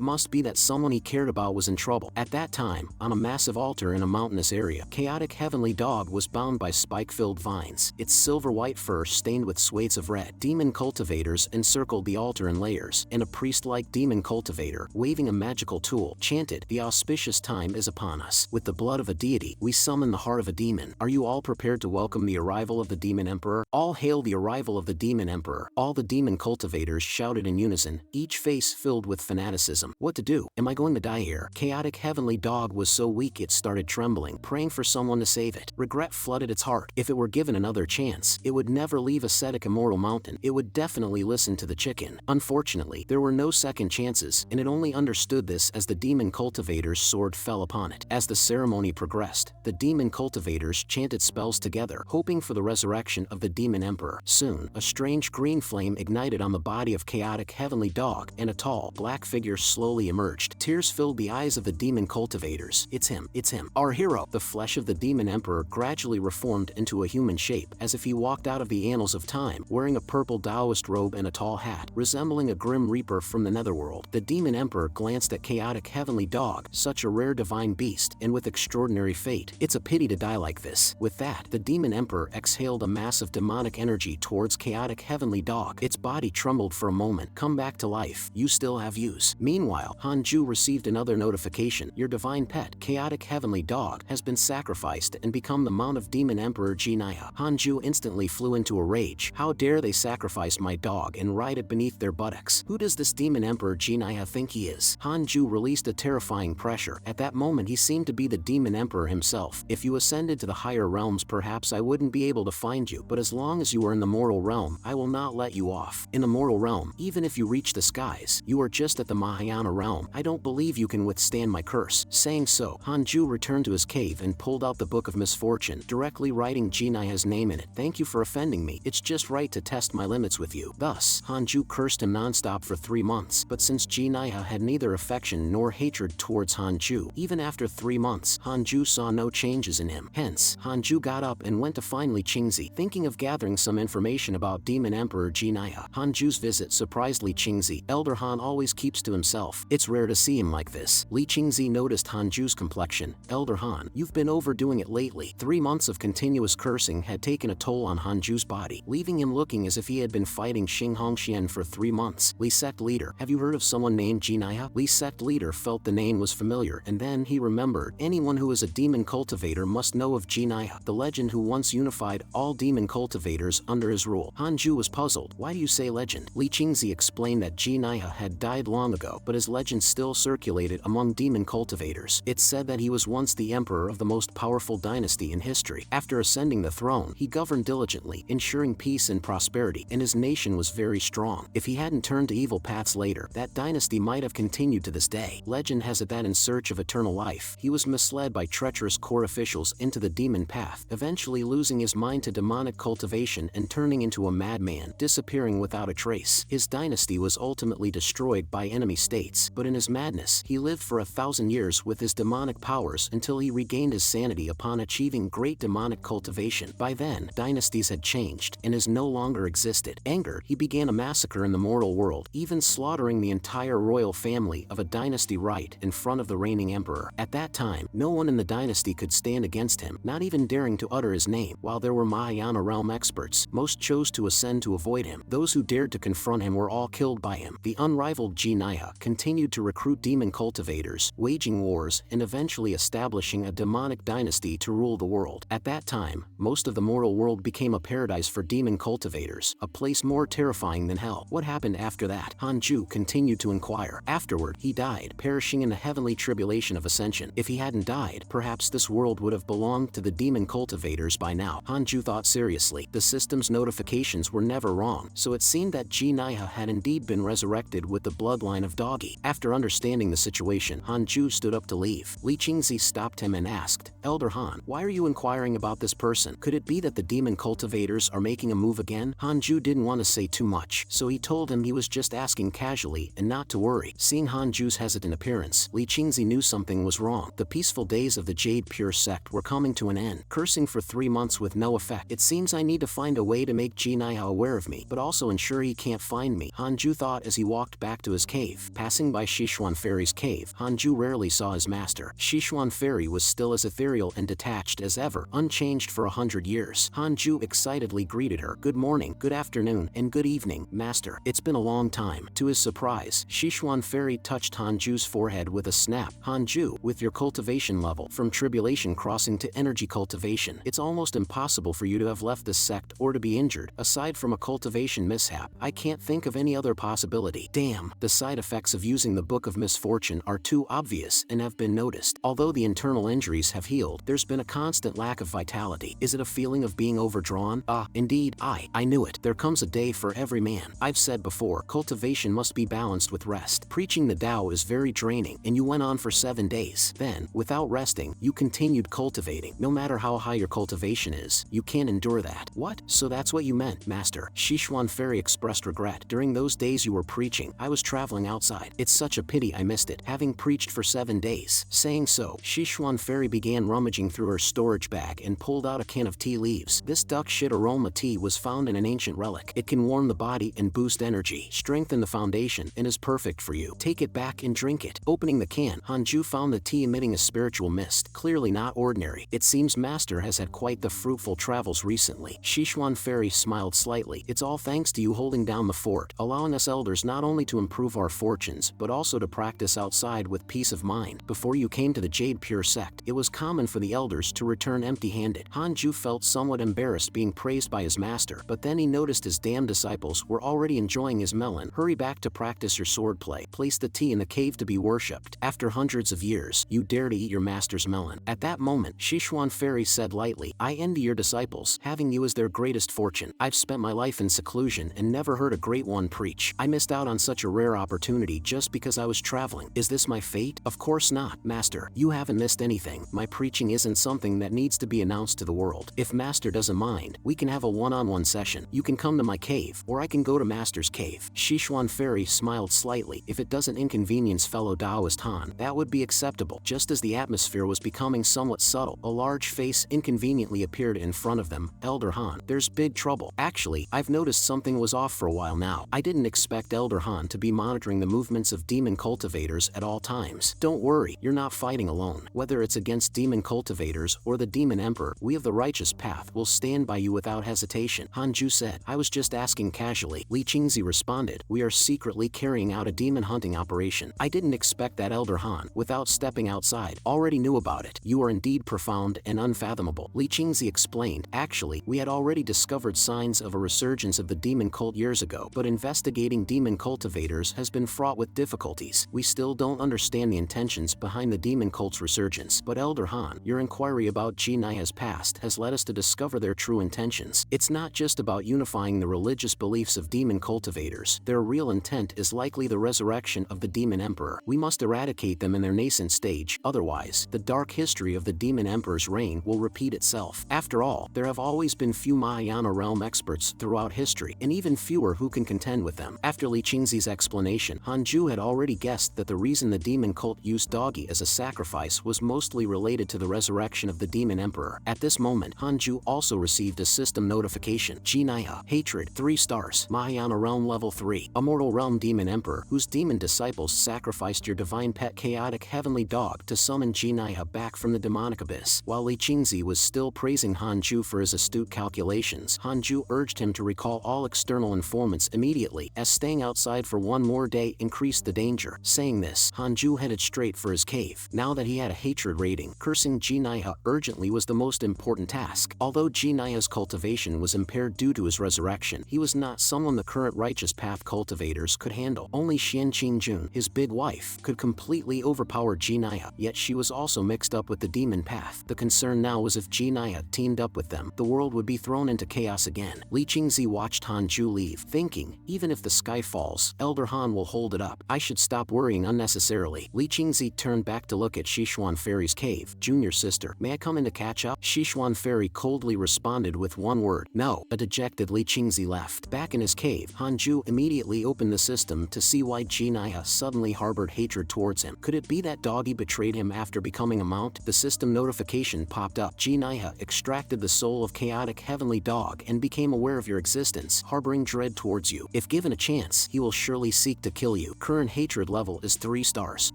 must be that someone he cared about was in trouble. At that time, on a massive altar in a mountainous area, chaotic heavenly dog was bound by spike-filled vines, its silver-white fur stained with swathes of red. Demon cultivators encircled the altar in layers, and a priest-like demon cultivator, waving a magical tool, chanted, "The auspicious time is upon us. With the blood of a deity, we summon the heart of a demon. Are you all prepared to welcome the arrival of the demon emperor? All hail the arrival of the demon emperor." All the demon cultivators shouted in unison, each face filled with fanaticism. What to do? Am I going to die here? Chaotic heavenly dog was so weak it started trembling, praying for someone to save it. Regret flooded its heart. If it were given another chance, it would never leave ascetic Immortal Mountain. It would definitely listen to the chicken. Unfortunately, there were no second chances, and it only understood this as the demon cultivator's sword fell upon it. As the ceremony progressed, the demon cultivators chanted spells together, hoping for the resurrection of the demon emperor. Soon, a strange green flame ignited on the body of chaotic heavenly dog, and a tall, black figure slowly emerged. Tears filled the eyes of the demon cultivators. It's him, our hero. The flesh of the demon emperor gradually reformed into a human shape, as if he walked out of the annals of time, wearing a purple Taoist robe and a tall hat, resembling a grim reaper from the netherworld. The demon emperor glanced at chaotic heavenly dog, such a rare divine beast, and with extraordinary fate. It's a pity to die like this. With that, the demon emperor exhaled a mass of demonic energy towards chaotic heavenly dog. Its body trembled for a moment. Come back to life. You still have use. Meanwhile, Hanju received another notification. Your divine pet, chaotic heavenly dog, has been sacrificed and become the mount of demon emperor Jinaya. Hanju instantly flew into a rage. How dare they sacrifice my dog and ride it beneath their buttocks? Who does this demon emperor Jinaya think he is? Hanju released a terrifying pressure. At that moment he seemed to be the demon emperor himself. If you ascended to the higher realms, perhaps I wouldn't be able to find you, but as long as you are in the mortal realm, I will not let you off. In the mortal realm, even if you reach the skies, you are just at the Mahayana realm. I don't believe you can withstand my curse. Saying so, Hanju returned to his cave and pulled out the Book of Misfortune, directly writing Jinaya's name in it. Thank you for offending me. It's just right to test my limits with you. Thus, Hanju cursed him non-stop for 3 months, but since Jinaya had neither affection nor hatred towards Hanju, even after 3 months, Hanju saw no changes in him. Hence, Hanju got up and went to find Li Qingzi, thinking of gathering some information about Demon Emperor Jinaya. Hanju's visit surprised Li Qingzi. Elder Han always keeps to himself. It's rare to see him like this. Li Qingzi noticed Hanju's complexion. Elder Han, you've been overdoing it lately. 3 months of continuous cursing had taken a toll on Hanju's body, leaving him looking as if he had been fighting Xing Hongxian for 3 months. Li sect leader, have you heard of someone named Jinaya? Li sect leader felt the name was familiar, and then he remembered. Anyone who is a demon cultivator must know of Jinaya, the legend who once unified all demon cultivators under his rule. Hanju was puzzled. Why do you say legend? Li Qingzi explained that Jinaya had died long ago, but his legend still circulated among demon cultivators. It's said that he was once the emperor of the most powerful dynasty in history. After ascending the throne, he governed diligently, ensuring peace and prosperity, and his nation was very strong. If he hadn't turned to evil paths later, that dynasty might have continued to this day. Legend has it that in search of eternal life, he was misled by treacherous court officials into the demon path, eventually losing his mind to demonic cultivation and turning into a madman, disappearing without a trace. His dynasty was ultimately destroyed by enemy states, but in his madness, he lived for 1,000 years with his demonic powers until he regained his sanity upon achieving great demonic cultivation. By then, dynasties had changed, and his no longer existed. Angered, he began a massacre in the mortal world, even slaughtering the entire royal family of a dynasty right in front of the reigning emperor. At that time, no one in the dynasty could stand against him, not even daring to utter his name. While there were Mahayana realm experts, most chose to ascend to avoid him. Those who dared to confront him were all killed by him. The unrivaled Jinaya continued to recruit demon cultivators, waging wars, and eventually establishing a demonic dynasty to rule the world. At that time, most of the mortal world became a paradise for demon cultivators, a place more terrifying than hell. What happened after that? Hanju continued to inquire. Afterward, he died, perishing in the heavenly tribulation of Ascension. If he hadn't died, perhaps this world would have belonged to the demon cultivators by now. Hanju thought seriously. The system's notifications were never wrong, so it seemed that Jinaya had indeed been resurrected with the bloodline of Doggy. After understanding the situation, Hanju stood up to leave. Li Qingzi stopped him and asked, "Elder Han, why are you inquiring about this person? Could it be that the demon cultivators are making a move again?" Hanju didn't want to say too much, so he told him he was just asking casually and not to worry. Seeing Hanju's hesitant appearance, Li Qingzi knew something was wrong. The peaceful days of the Jade Pure sect were coming to an end. Cursing for 3 months with no effect. It seems I need to find a way to make Jinaya aware of me, but also ensure he can't find me, Hanju thought as he walked back to his cave. Passing by Shishuan Fairy's cave, Hanju rarely saw his master. Shishuan Fairy was still as ethereal and detached as ever, unchanged for 100 years. Hanju excitedly greeted her. "Good morning, good afternoon, and good evening, master. It's been a long time." To his surprise, Shishuan Fairy touched Hanju's forehead with a snap. "Hanju, with your cultivation level, from tribulation crossing to energy cultivation, it's almost impossible for you to have left this sect or to be injured. Aside from a cultivation mishap, I can't think of any other possibility." Damn, the side effects of using the Book of Misfortune are too obvious and have been noticed. Although the internal injuries have healed, there's been a constant lack of vitality. Is it a feeling of being overdrawn? Indeed, I knew it. There comes a day for every man. I've said before, cultivation must be balanced with rest. Preaching the Tao is very draining, and you went on for 7 days. Then, without resting, you continued cultivating. No matter how high your cultivation is, you can't endure that. What? So that's what you meant, master. Shishuan Fairy expressed regret. During those days you were preaching, I was traveling outside. It's such a pity I missed it, having preached for 7 days. Saying so, Shishuan Fairy began rummaging through her storage bag and pulled out a can of tea leaves. This duck shit aroma tea was found in an ancient relic. It can warm the body and boost energy, strengthen the foundation, and is perfect for you. Take it back and drink it. Opening the can, Hanju found the tea emitting a spiritual mist, clearly not ordinary. It seems master has had quite the fruitful travels recently. Shishuan Fairy smiled slightly. It's all thanks to you holding down the fort, allowing us elders not only to improve our fortunes, but also to practice outside with peace of mind. Before you came to the Jade Pure sect, it was common for the elders to return empty-handed. Hanju felt somewhat embarrassed being praised by his master, but then he noticed his damn disciples were already enjoying his melon. Hurry back to practice your swordplay. Place the tea in the cave to be worshipped. After hundreds of years, you dare to eat your master's melon. At that moment, Shishuan Fairy said lightly, "I envy your disciples, having you as their greatest fortune. I've spent my life in seclusion and never heard a great one preach. I missed out on such a rare opportunity just because I was traveling. Is this my fate? Of course not, master. You haven't missed anything. My preaching isn't something that needs to be announced to the world. If master doesn't mind, we can have a one-on-one session. You can come to my cave, or I can go to master's cave." Shishuan Fairy smiled slightly. If it doesn't inconvenience fellow Taoist Han, that would be acceptable. Just as the atmosphere was becoming somewhat subtle, a large face inconveniently appeared in front of them. "Elder Han, there's big trouble. Actually, I've noticed something was off for a while now. I didn't expect Elder Han to be monitoring the movements of demon cultivators at all times. Don't worry, you're not fighting alone. Whether it's against demon cultivators or the demon emperor, we of the righteous path will stand by you without hesitation," Hanju said. "I was just asking casually." Li Qingzi responded, "We are secretly carrying out a demon hunting operation. I didn't expect that Elder Han, without stepping outside, already knew about it. You are indeed profound and unfathomable." Li Qingzi explained, "Actually, we had already discovered signs of a resurgence of the demon cult years ago, but investigating demon cultivators has been fraught with difficulties. We still don't understand understand the intentions behind the demon cult's resurgence. But Elder Han, your inquiry about Jinaya's past has led us to discover their true intentions. It's not just about unifying the religious beliefs of demon cultivators. Their real intent is likely the resurrection of the demon emperor. We must eradicate them in their nascent stage, otherwise, the dark history of the demon emperor's reign will repeat itself. After all, there have always been few Mahayana realm experts throughout history, and even fewer who can contend with them. After Li Qingzi's explanation, Hanju had already guessed that the reason the demon cult used doggy as a sacrifice was mostly related to the resurrection of the demon emperor. At this moment, Hanju also received a system notification. Jinaya, Hatred, 3 stars, Mahayana Realm Level 3, Immortal Realm Demon Emperor, whose demon disciples sacrificed your divine pet chaotic heavenly dog to summon Jinaya back from the demonic abyss. While Li Qingzi was still praising Hanju for his astute calculations, Hanju urged him to recall all external informants immediately, as staying outside for one more day increased the danger. Saying this, Hanju headed straight for his cave. Now that he had a hatred rating, cursing Jinaya urgently was the most important task. Although Jinaya's cultivation was impaired due to his resurrection, he was not someone the current righteous path cultivators could handle. Only Xian Qingjun, his big wife, could completely overpower Jinaya, yet she was also mixed up with the demon path. The concern now was if Jinaya teamed up with them, the world would be thrown into chaos again. Li Qingzi watched Hanju leave, thinking, even if the sky falls, Elder Han will hold it up. I should stop worrying unnecessarily. Li Qingzi turned back to look at Shishuan Fairy's cave. Junior sister, may I come in to catch up? Shishuan Fairy coldly responded with one word, no. A dejected Li Qingzi left. Back in his cave, Hanju immediately opened the system to see why Jinaya suddenly harbored hatred towards him. Could it be that doggy betrayed him after becoming a mount? The system notification popped up. Jinaya extracted the soul of chaotic heavenly dog and became aware of your existence, harboring dread towards you. If given a chance, he will surely seek to kill you. Current hatred level is 3 stars.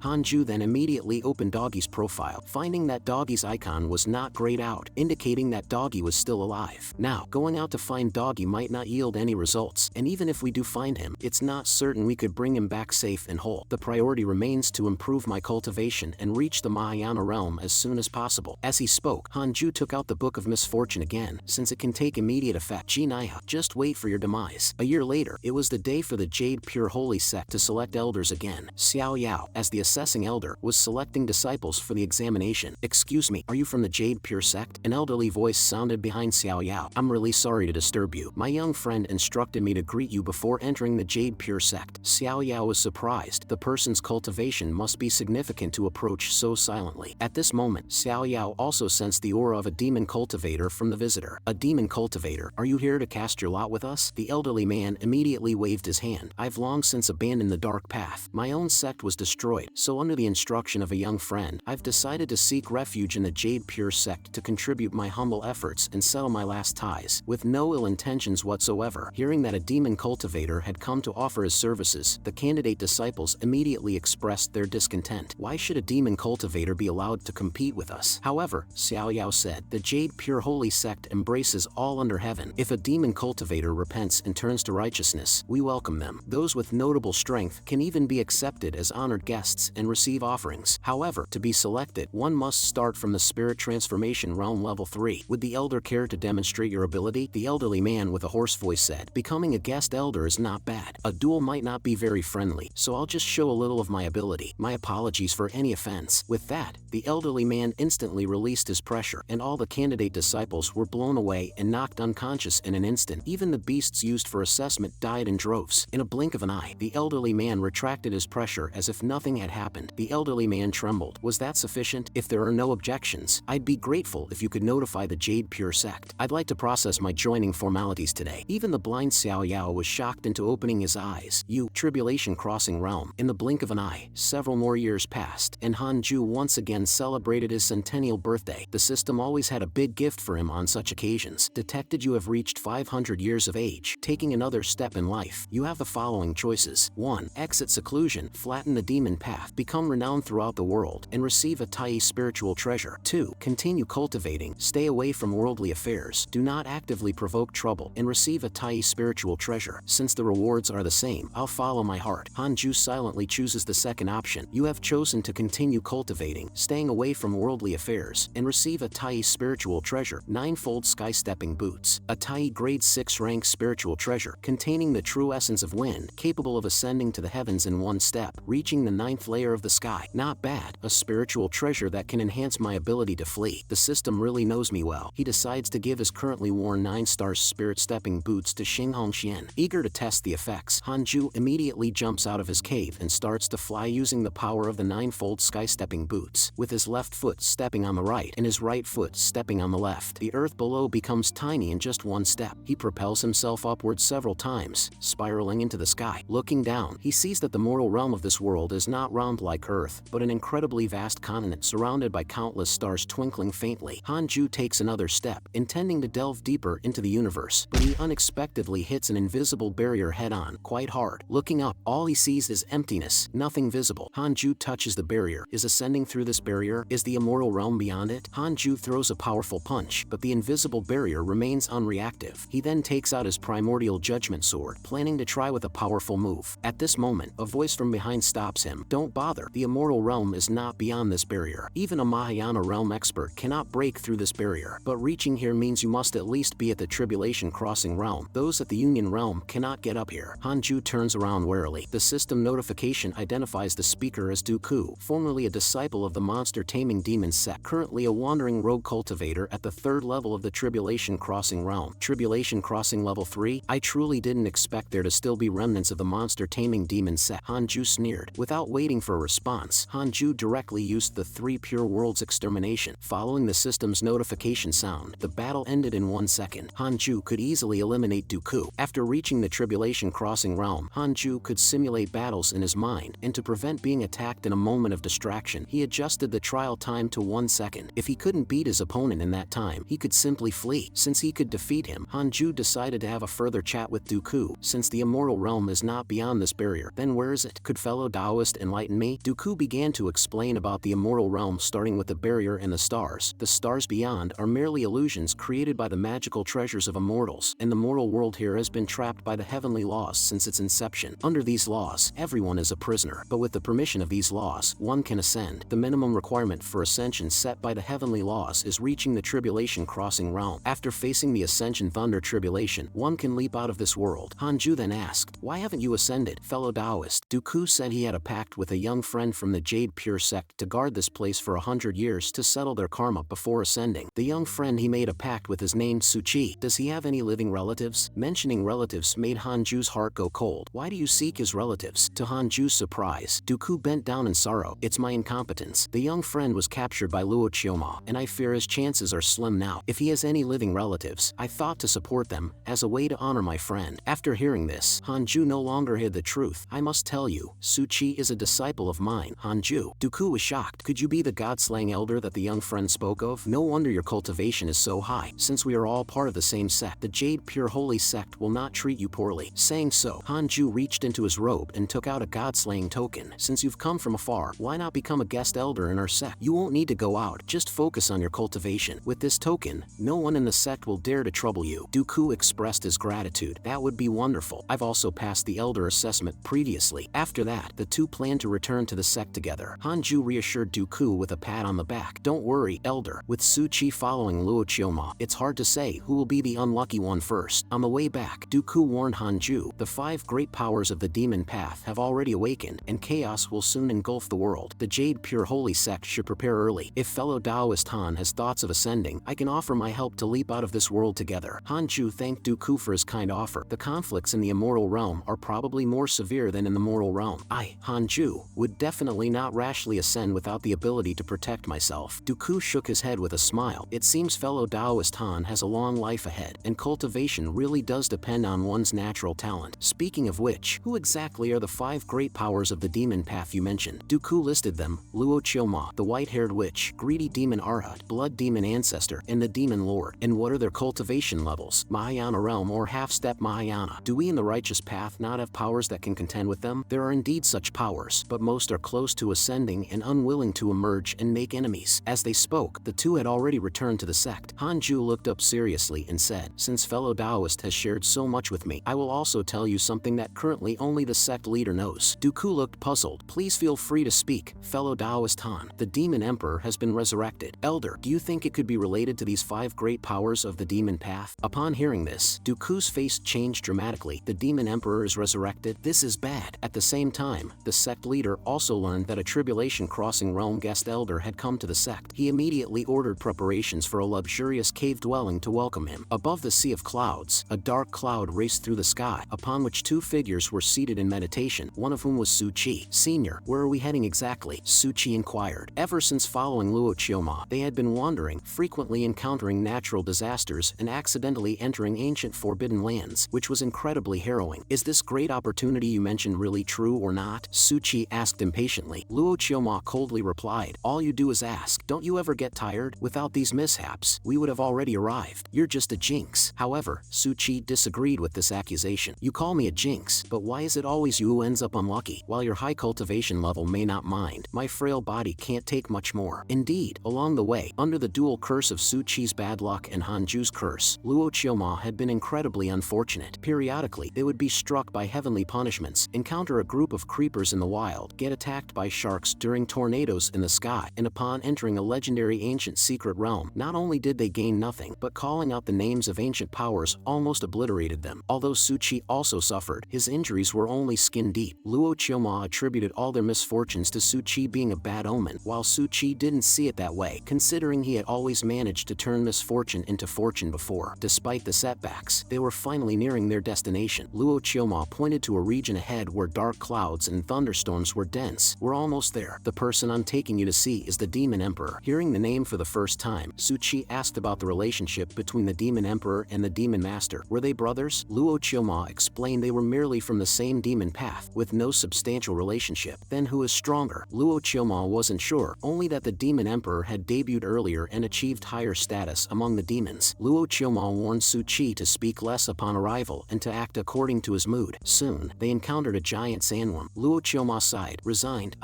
Hanju then immediately opened Doggy's profile, finding that Doggy's icon was not grayed out, indicating that Doggy was still alive. Now, going out to find Doggy might not yield any results, and even if we do find him, it's not certain we could bring him back safe and whole. The priority remains to improve my cultivation and reach the Mahayana realm as soon as possible. As he spoke, Hanju took out the Book of Misfortune again, since it can take immediate effect. Jinaya, just wait for your demise. A year later, it was the day for the Jade Pure Holy sect to select elders again. Xiao Yao, as the assessing elder, was selecting disciples for the examination. Excuse me, are you from the Jade Pure sect? An elderly voice sounded behind Xiao Yao. I'm really sorry to disturb you. My young friend instructed me to greet you before entering the Jade Pure sect. Xiao Yao was surprised. The person's cultivation must be significant to approach so silently. At this moment, Xiao Yao also sensed the aura of a demon cultivator from the visitor. A demon cultivator, are you here to cast your lot with us? The elderly man immediately waved his hand. I've long since abandoned the dark path. My own sect was destroyed, so under the instruction of a young friend, I've decided to seek refuge in the Jade Pure sect to contribute my humble efforts and settle my last ties, with no ill intentions whatsoever. Hearing that a demon cultivator had come to offer his services, the candidate disciples immediately expressed their discontent. Why should a demon cultivator be allowed to compete with us? However, Xiao Yao said, the Jade Pure Holy sect embraces all under heaven. If a demon cultivator repents and turns to righteousness, we welcome them. Those with notable strength can even be accepted as honored guests and receive offerings. However, to be selected, one must start from the Spirit Transformation Realm Level 3. Would the elder care to demonstrate your ability? The elderly man with a hoarse voice said, becoming a guest elder is not bad. A duel might not be very friendly, so I'll just show a little of my ability. My apologies for any offense. With that, the elderly man instantly released his pressure, and all the candidate disciples were blown away and knocked unconscious in an instant. Even the beasts used for assessment died in droves. In a blink of an eye, the elderly man retracted his pressure as if nothing had happened. The elderly man trembled. Was that sufficient? If there are no objections, I'd be grateful if you could notify the Jade Pure sect. I'd like to process my joining formalities today. Even the blind Xiao Yao was shocked into opening his eyes. Tribulation Crossing Realm. In the blink of an eye, several more years passed, and Hanju once again celebrated his centennial birthday. The system always had a big gift for him on such occasions. Detected you have reached 500 years of age. Taking another step in life, you have the following choices. 1. Exit seclusion, flatten the demon path, become renowned throughout the world, and receive a Tai spiritual treasure. 2. Continue cultivating, stay away from worldly affairs, do not actively provoke trouble, and receive a Tai spiritual treasure. Since the rewards are the same, I'll follow my heart. Hanju silently chooses the second option. You have chosen to continue cultivating, staying away from worldly affairs, and receive a Tai spiritual treasure. 9-fold sky-stepping boots. A Tai grade 6 rank spiritual treasure, containing the true essence of wind, capable of ascending to the heavens in one step. Reaching the 9 9th layer of the sky. Not bad, a spiritual treasure that can enhance my ability to flee. The system really knows me well. He decides to give his currently worn 9-star spirit stepping boots to Xing Hongxian. Eager to test the effects, Hanju immediately jumps out of his cave and starts to fly using the power of the 9-fold sky stepping boots, with his left foot stepping on the right and his right foot stepping on the left. The earth below becomes tiny in just one step. He propels himself upward several times, spiraling into the sky. Looking down, he sees that the mortal realm of this world is not round like Earth, but an incredibly vast continent surrounded by countless stars twinkling faintly. Hanju takes another step, intending to delve deeper into the universe, but he unexpectedly hits an invisible barrier head-on, quite hard. Looking up, all he sees is emptiness, nothing visible. Hanju touches the barrier. Is ascending through this barrier? Is the immortal realm beyond it? Hanju throws a powerful punch, but the invisible barrier remains unreactive. He then takes out his primordial judgment sword, planning to try with a powerful move. At this moment, a voice from behind stops him. Don't bother. The immortal realm is not beyond this barrier. Even a Mahayana realm expert cannot break through this barrier, but reaching here means you must at least be at the Tribulation Crossing realm. Those at the Union realm cannot get up here. Hanju turns around warily. The system notification identifies the speaker as Dooku, formerly a disciple of the monster taming demon sect, currently a wandering rogue cultivator at the 3rd level of the Tribulation Crossing realm. Tribulation Crossing level 3? I truly didn't expect there to still be remnants of the monster taming demon sect, Hanju sneered. Without waiting for a response, Hanju directly used the 3 pure worlds extermination. Following the system's notification sound, the battle ended in 1 second. Hanju could easily eliminate Dooku. After reaching the Tribulation Crossing realm, Hanju could simulate battles in his mind, and to prevent being attacked in a moment of distraction, he adjusted the trial time to 1 second. If he couldn't beat his opponent in that time, he could simply flee. Since he could defeat him, Hanju decided to have a further chat with Dooku. Since the immortal realm is not beyond this barrier, then where is it? Could fellow Taoist enlighten me? Dooku began to explain about the immortal realm, starting with the barrier and the stars. The stars beyond are merely illusions created by the magical treasures of immortals, and the mortal world here has been trapped by the heavenly laws since its inception. Under these laws, everyone is a prisoner, but with the permission of these laws, one can ascend. The minimum requirement for ascension set by the heavenly laws is reaching the Tribulation Crossing realm. After facing the Ascension Thunder Tribulation, one can leap out of this world. Hanju then asked, why haven't you ascended, fellow Taoist? Dooku said he had a pact with a young friend from the Jade Pure sect to guard this place for 100 years to settle their karma before ascending. The young friend he made a pact with is named Suchi. Does he have any living relatives? Mentioning relatives made Hanju's heart go cold. Why do you seek his relatives? To Hanju's surprise, Dooku bent down in sorrow. It's my incompetence. The young friend was captured by Luo Chioma, and I fear his chances are slim now. If he has any living relatives, I thought to support them, as a way to honor my friend. After hearing this, Hanju no longer hid the truth. I must tell you, Suchi is a disciple of mine. Hanju. Dooku was shocked. Could you be the god-slaying elder that the young friend spoke of? No wonder your cultivation is so high. Since we are all part of the same sect, the Jade Pure Holy Sect will not treat you poorly. Saying so, Hanju reached into his robe and took out a god-slaying token. Since you've come from afar, why not become a guest elder in our sect? You won't need to go out, just focus on your cultivation. With this token, no one in the sect will dare to trouble you. Dooku expressed his gratitude. That would be wonderful. I've also passed the elder assessment previously. After that, the two planned to return to the sect together. Hanju reassured Dooku with a pat on the back. Don't worry, elder. With Suchi following Luo Chioma, it's hard to say who will be the unlucky one first. On the way back, Dooku warned Hanju, the 5 great powers of the demon path have already awakened, and chaos will soon engulf the world. The Jade Pure Holy Sect should prepare early. If fellow Taoist Han has thoughts of ascending, I can offer my help to leap out of this world together. Hanju thanked Dooku for his kind offer. The conflicts in the immortal realm are probably more severe than in the mortal realm. I, Hanju, would definitely not rashly ascend without the ability to protect myself. Dooku shook his head with a smile. It seems fellow Taoist Han has a long life ahead, and cultivation really does depend on one's natural talent. Speaking of which, who exactly are the 5 great powers of the demon path you mentioned? Dooku listed them: Luo Chioma, the white-haired witch, greedy demon Arhat, blood demon ancestor, and the demon lord. And what are their cultivation levels? Mahayana realm or half-step Mahayana. Do we in the righteous path not have powers that can contend with them? There are indeed such powers, but most are close to ascending and unwilling to emerge and make enemies. As they spoke, the two had already returned to the sect. Hanju looked up seriously and said, since fellow Taoist has shared so much with me, I will also tell you something that currently only the sect leader knows. Dooku looked puzzled. Please feel free to speak, fellow Taoist Han. The demon emperor has been resurrected. Elder, do you think it could be related to these 5 great powers of the demon path? Upon hearing this, Dooku's face changed dramatically. The demon emperor is resurrected? This is bad. At the same time, the sect sect leader also learned that a tribulation crossing realm guest elder had come to the sect. He immediately ordered preparations for a luxurious cave dwelling to welcome him. Above the sea of clouds, a dark cloud raced through the sky, upon which two figures were seated in meditation, one of whom was Su Qi. "Senior, where are we heading exactly?" Su Qi inquired. Ever since following Luo Qiuma, they had been wandering, frequently encountering natural disasters and accidentally entering ancient forbidden lands, which was incredibly harrowing. "Is this great opportunity you mentioned really true or not?" Su Qi asked impatiently. Luo Qiuma coldly replied, "All you do is ask. Don't you ever get tired? Without these mishaps, we would have already arrived. You're just a jinx." However, Su Qi disagreed with this accusation. "You call me a jinx, but why is it always you who ends up unlucky? While your high cultivation level may not mind, my frail body can't take much more." Indeed, along the way, under the dual curse of Su Qi's bad luck and Hanju's curse, Luo Qiuma had been incredibly unfortunate. Periodically, they would be struck by heavenly punishments, encounter a group of creepers in the wild, get attacked by sharks during tornadoes in the sky, and upon entering a legendary ancient secret realm, not only did they gain nothing, but calling out the names of ancient powers almost obliterated them. Although Su Qi also suffered, his injuries were only skin deep. Luo Qiuma attributed all their misfortunes to Su Qi being a bad omen, while Su Qi didn't see it that way, considering he had always managed to turn misfortune into fortune before. Despite the setbacks, they were finally nearing their destination. Luo Qiuma pointed to a region ahead where dark clouds and thunderstorms were dense. "We're almost there. The person I'm taking you to see is the Demon Emperor." Hearing the name for the first time, Su Qi asked about the relationship between the Demon Emperor and the Demon Master. Were they brothers? Luo Qiuma explained they were merely from the same demon path, with no substantial relationship. Then who is stronger? Luo Qiuma wasn't sure, only that the Demon Emperor had debuted earlier and achieved higher status among the demons. Luo Qiuma warned Su Qi to speak less upon arrival and to act according to his mood. Soon, they encountered a giant sandworm. Luo Qiuma sighed, resigned,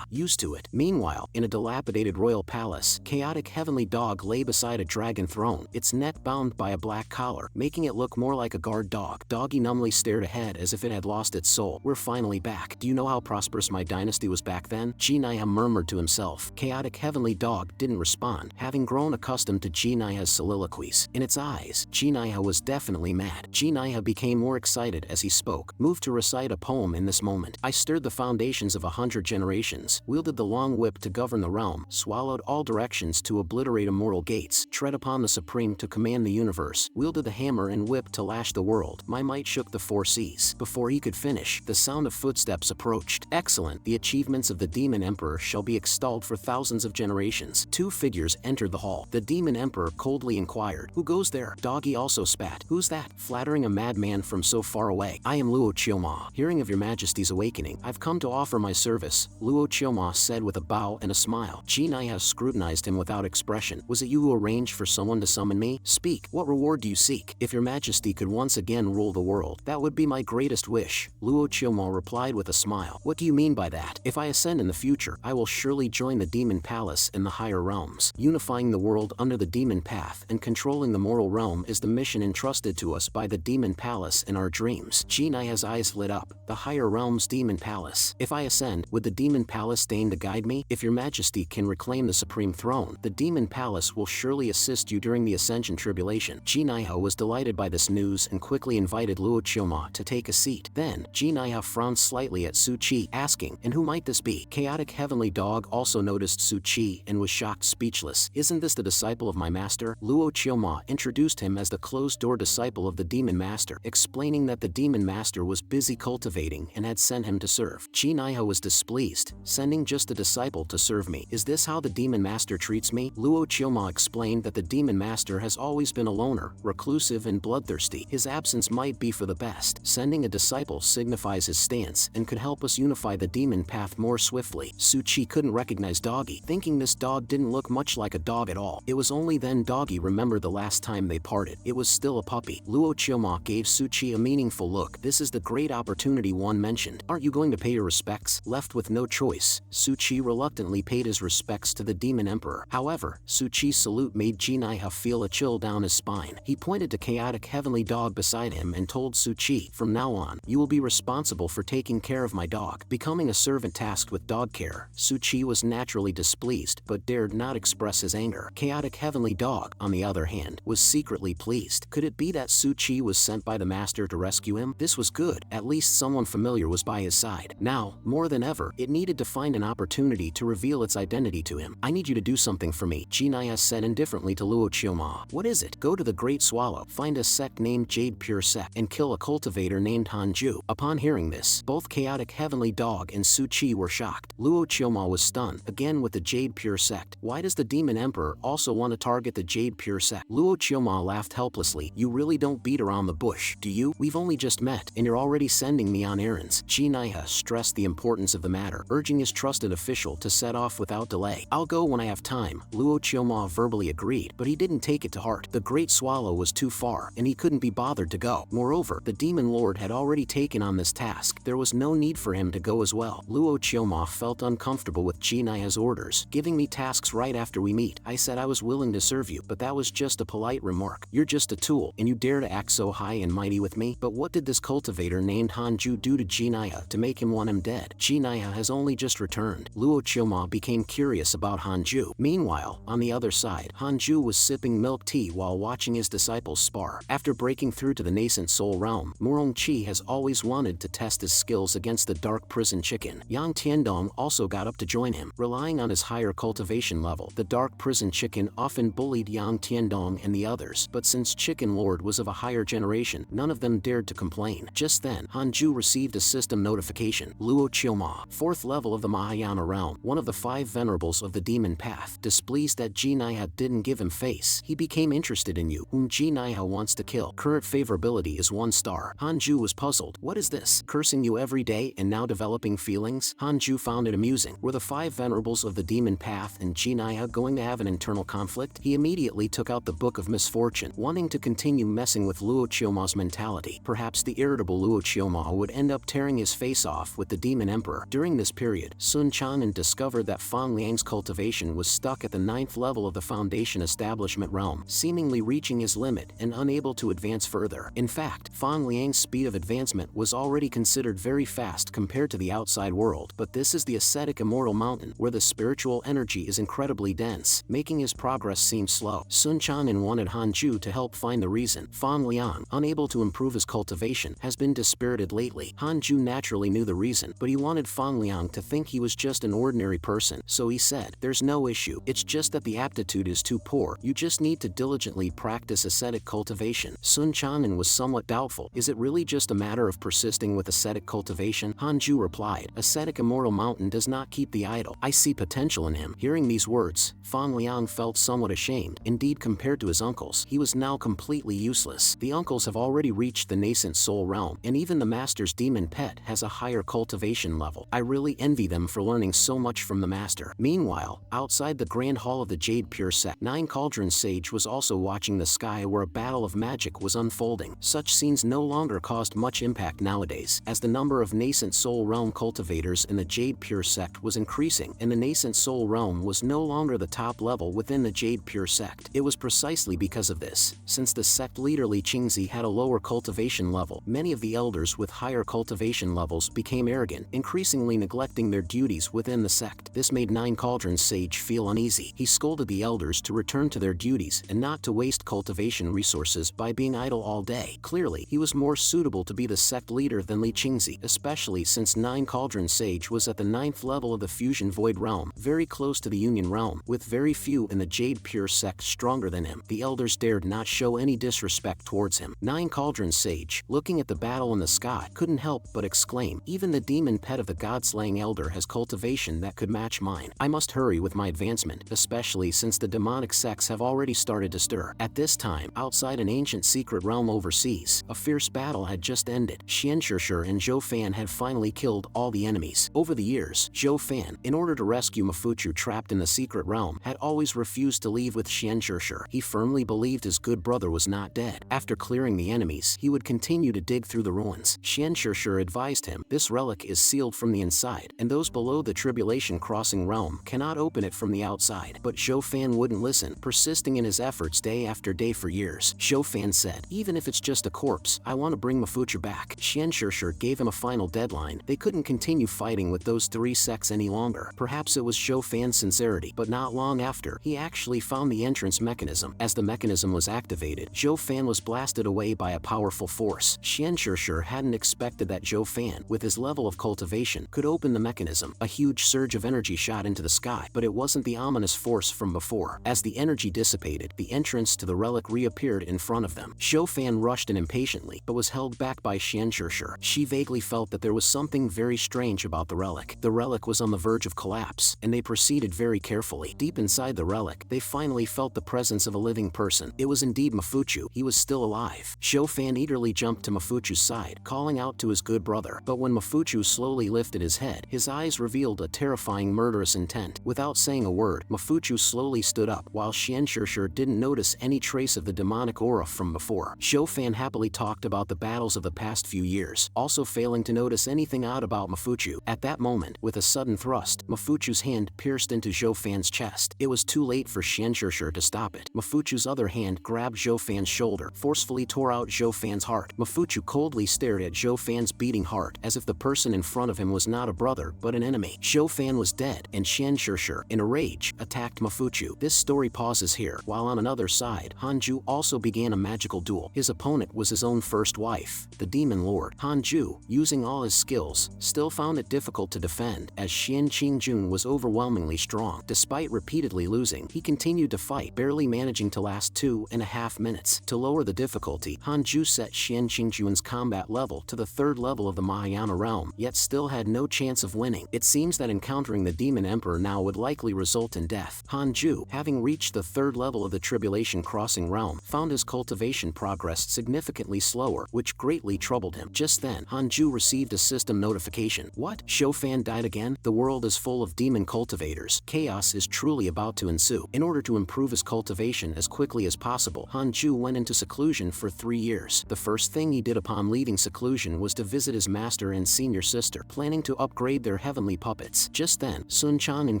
used to it. Meanwhile, in a dilapidated royal palace, chaotic heavenly dog lay beside a dragon throne, its neck bound by a black collar, making it look more like a guard dog. Doggy numbly stared ahead as if it had lost its soul. "We're finally back. Do you know how prosperous my dynasty was back then?" Jinaya murmured to himself. Chaotic heavenly dog didn't respond, having grown accustomed to Jinaya's soliloquies. In its eyes, Jinaya was definitely mad. Jinaya became more excited as he spoke, moved to recite a poem in this moment. "I stirred the foundations of 100 generations, wielded the long whip to govern the realm, swallowed all directions to obliterate immortal gates, tread upon the supreme to command the universe, wielded the hammer and whip to lash the world. My might shook the 4 seas." Before he could finish, the sound of footsteps approached. "Excellent. The achievements of the Demon Emperor shall be extolled for thousands of generations." 2 figures entered the hall. The Demon Emperor coldly inquired, "Who goes there?" Doggy also spat. "Who's that? Flattering a madman from so far away." "I am Luo Qiuma. Hearing of your majesty's awakening, I've come to offer my service," Luo Qiuma said with a bow and a smile. Jinaya scrutinized him without expression. "Was it you who arranged for someone to summon me? Speak. What reward do you seek?" "If your majesty could once again rule the world, that would be my greatest wish," Luo Qiuma replied with a smile. "What do you mean by that?" "If I ascend in the future, I will surely join the demon palace in the higher realms. Unifying the world under the demon path and controlling the mortal realm is the mission entrusted to us by the demon palace in our dreams." Jinaya's eyes lit up. "The higher realms demon palace. If I ascend, would the demon palace deign to guide me? If your majesty can reclaim the supreme throne, the demon palace will surely assist you during the Ascension tribulation." Jinaya was delighted by this news and quickly invited Luo Qiuma to take a seat. Then, Jinaya frowned slightly at Su Qi, asking, "And who might this be?" Chaotic heavenly dog also noticed Su Qi and was shocked speechless. "Isn't this the disciple of my master?" Luo Qiuma introduced him as the closed-door disciple of the demon master, explaining that the demon master was busy cultivating and had sent him to serve. Jinaya was displeased. "Sending just a disciple to serve me? Is this how the demon master treats me?" Luo Qiuma explained that the demon master has always been a loner, reclusive and bloodthirsty. His absence might be for the best. Sending a disciple signifies his stance and could help us unify the demon path more swiftly. Su Qi couldn't recognize Doggy, thinking this dog didn't look much like a dog at all. It was only then Doggy remembered the last time they parted. It was still a puppy. Luo Qiuma gave Su Qi a meaningful look. "This is the great opportunity one mentioned. Aren't you going to pay your respects?" Left with no choice, Su Qi reluctantly paid his respects to the Demon Emperor. However, Su Qi's salute made Jinaya feel a chill down his spine. He pointed to chaotic heavenly dog beside him and told Su Qi, "From now on, you will be responsible for taking care of my dog." Becoming a servant tasked with dog care, Su Qi was naturally displeased but dared not express his anger. Chaotic heavenly dog, on the other hand, was secretly pleased. Could it be that Su Qi was sent by the master to rescue him? This was good. At least someone familiar was by his side. Now, More than ever, it needed to find an opportunity to reveal its identity to him. "I need you to do something for me," Jinaya said indifferently to Luo Chioma. "What is it?" "Go to the Great Swallow, find a sect named Jade Pure Sect, and kill a cultivator named Hanju." Upon hearing this, both Chaotic Heavenly Dog and Su Chi were shocked. Luo Chioma was stunned, again with the Jade Pure Sect. Why does the Demon Emperor also want to target the Jade Pure Sect? Luo Chioma laughed helplessly. "You really don't beat around the bush, do you? We've only just met, and you're already sending me on errands." Jinaya stressed the importance of the matter, urging his trusted official to set off without delay. "I'll go when I have time," Luo Chioma verbally agreed, but he didn't take it to heart. The Great Swallow was too far, and he couldn't be bothered to go. Moreover, the Demon Lord had already taken on this task. There was no need for him to go as well. Luo Chioma felt uncomfortable with Jinaya's orders. "Giving me tasks right after we meet. I said I was willing to serve you, but that was just a polite remark. You're just a tool, and you dare to act so high and mighty with me? But what did this cultivator named Hanju do to Jinaya to make him want him dead? Jinaya has only just returned." Luo Chioma became curious about Hanju. Meanwhile, on the other side, Hanju was sipping milk tea while watching his disciples spar. After breaking through to the nascent soul realm, Murong Chi has always wanted to test his skills against the dark prison chicken. Yang Tiandong also got up to join him. Relying on his higher cultivation level, the dark prison chicken often bullied Yang Tiandong and the others, but since Chicken Lord was of a higher generation, none of them dared to complain. Just then, Hanju received a system notification. "Luo Chioma, 4th level of the Mahayana realm, one of the 5 venerables of the demon path." Displeased that Jinaya didn't give him face, he became interested in you, whom Jinaya wants to kill. Current favorability is 1 star. Hanju was puzzled. "What is this? Cursing you every day and now developing feelings?" Hanju found it amusing. Were the 5 venerables of the demon path and Jinaya going to have an internal conflict? He immediately took out the Book of Misfortune, wanting to continue messing with Luo Chioma's mentality. Perhaps the irritable Luo Chioma would end up tearing his face off with the Demon Emperor. During this period, Sun Chanen discovered that Fan Liang's cultivation was stuck at the 9th level of the Foundation Establishment realm, seemingly reaching his limit and unable to advance further. In fact, Fan Liang's speed of advancement was already considered very fast compared to the outside world, but this is the ascetic immortal mountain where the spiritual energy is incredibly dense, making his progress seem slow. Sun Chanen wanted Hanju to help find the reason. Fan Liang, unable to improve his cultivation, has been dispirited lately. Hanju naturally knew the reason, but he wanted Fan Liang to think he was just an ordinary person, so he said, "There's no issue. It's just that the aptitude is too poor. You just need to diligently practice ascetic cultivation." Sun Chanen was somewhat doubtful. "Is it really just a matter of persisting with ascetic cultivation?" Hanju replied, "Ascetic immortal mountain does not keep the idle. I see potential in him." Hearing these words, Fan Liang felt somewhat ashamed. Indeed, compared to his uncles, he was now completely useless. The uncles have already reached the nascent soul realm, and even the master's demon pet has a higher cultivation level. I really envy them for learning so much from the master. Meanwhile, outside the grand hall of the Jade Pure Sect, Nine Cauldron Sage was also watching the sky where a battle of magic was unfolding. Such scenes no longer caused much impact nowadays, as the number of nascent soul realm cultivators in the Jade Pure Sect was increasing, and the nascent soul realm was no longer the top level within the Jade Pure Sect. It was precisely because of this. Since the sect leader Li Qingzi had a lower cultivation level, many of the elders with higher cultivation levels became arrogant, increasingly neglecting their duties within the sect. This made Nine Cauldron Sage feel uneasy. He scolded the elders to return to their duties and not to waste cultivation resources by being idle all day. Clearly, he was more suitable to be the sect leader than Li Qingzi, especially since Nine Cauldron Sage was at the 9th level of the Fusion Void realm, very close to the Union realm, with very few in the Jade Pure Sect stronger than him. The elders dared not show any disrespect towards him. Nine Cauldron Sage, looking at the battle in the sky, couldn't help but exclaim, "Even the demon pet of the god-slaying elder has cultivation that could match mine. I must hurry with my advancement, especially since the demonic sects have already started to stir." At this time, outside an ancient secret realm overseas, a fierce battle had just ended. Xianshishir and Zhou Fan had finally killed all the enemies. Over the years, Zhou Fan, in order to rescue Mafuchu trapped in the secret realm, had always refused to leave with Xianshishir. He firmly believed his good brother was not dead. After clearing the enemies, he would continue to dig through the ruins. Xianshishir advised him, "This relic is sealed from the inside, and those below the Tribulation Crossing realm cannot open it from the outside." But Zhou Fan wouldn't listen, persisting in his efforts day after day for years. Zhou Fan said, "Even if it's just a corpse, I want to bring Mafuchu back." Xianshishir gave him a final deadline. They couldn't continue fighting with those 3 sects any longer. Perhaps it was Zhou Fan's sincerity, but not long after, he actually found the entrance mechanism. As the mechanism was activated, Zhou Fan was blasted away by a powerful force. Xianshishir hadn't expected that Zhou Fan, with his level of Cultivation, could open the mechanism. A huge surge of energy shot into the sky, but it wasn't the ominous force from before. As the energy dissipated, the entrance to the relic reappeared in front of them. Zhou Fan rushed in impatiently, but was held back by Xianxerxer. She vaguely felt that there was something very strange about the relic. The relic was on the verge of collapse, and they proceeded very carefully. Deep inside the relic, they finally felt the presence of a living person. It was indeed Mafuchu. He was still alive. Zhou Fan eagerly jumped to Mafuchu's side, calling out to his good brother. But when Mafuchu slowly lifted his head, his eyes revealed a terrifying murderous intent. Without saying a word, Mafuchu slowly stood up, while Xianxerxer didn't notice any trace of the demonic aura from before. Zhou Fan happily talked about the battles of the past few years, also failing to notice anything odd about Mafuchu. At that moment, with a sudden thrust, Mafuchu's hand pierced into Zhou Fan's chest. It was too late for Xianxerxer to stop it. Mafuchu's other hand grabbed Zhou Fan's shoulder, forcefully tore out Zhou Fan's heart. Mafuchu coldly stared at Zhou Fan's beating heart, as if the person in front of him was not a brother, but an enemy. Zhou Fan was dead, and Xianxerxer, in a rage, attacked Mafuchu. This story pauses here, while on another side, Hanju also began a magical duel. His opponent was his own first wife, the Demon Lord. Hanju, using all his skills, still found it difficult to defend, as Xian Qingjun was overwhelmingly strong. Despite repeatedly losing, he continued to fight, barely managing to last 2.5 minutes. To lower the difficulty, Hanju set Xian Qingjun's combat level to the 3rd level of the Mahayana realm, yet still had no chance of winning. It seems that encountering the Demon Emperor now would likely result in death. Hanju, having reached the 3rd level of the Tribulation Crossing realm, found his cultivation progressed significantly slower, which greatly troubled him. Just then, Hanju received a system notification. What? Zhou Fan died again? The world is full of demon cultivators. Chaos is truly about to ensue. In order to improve his cultivation as quickly as possible, Hanju went into seclusion for 3 years. The first thing he did upon leaving seclusion was to visit his master and senior sister, planning to upgrade their heavenly puppets. Just then, Sun Chanen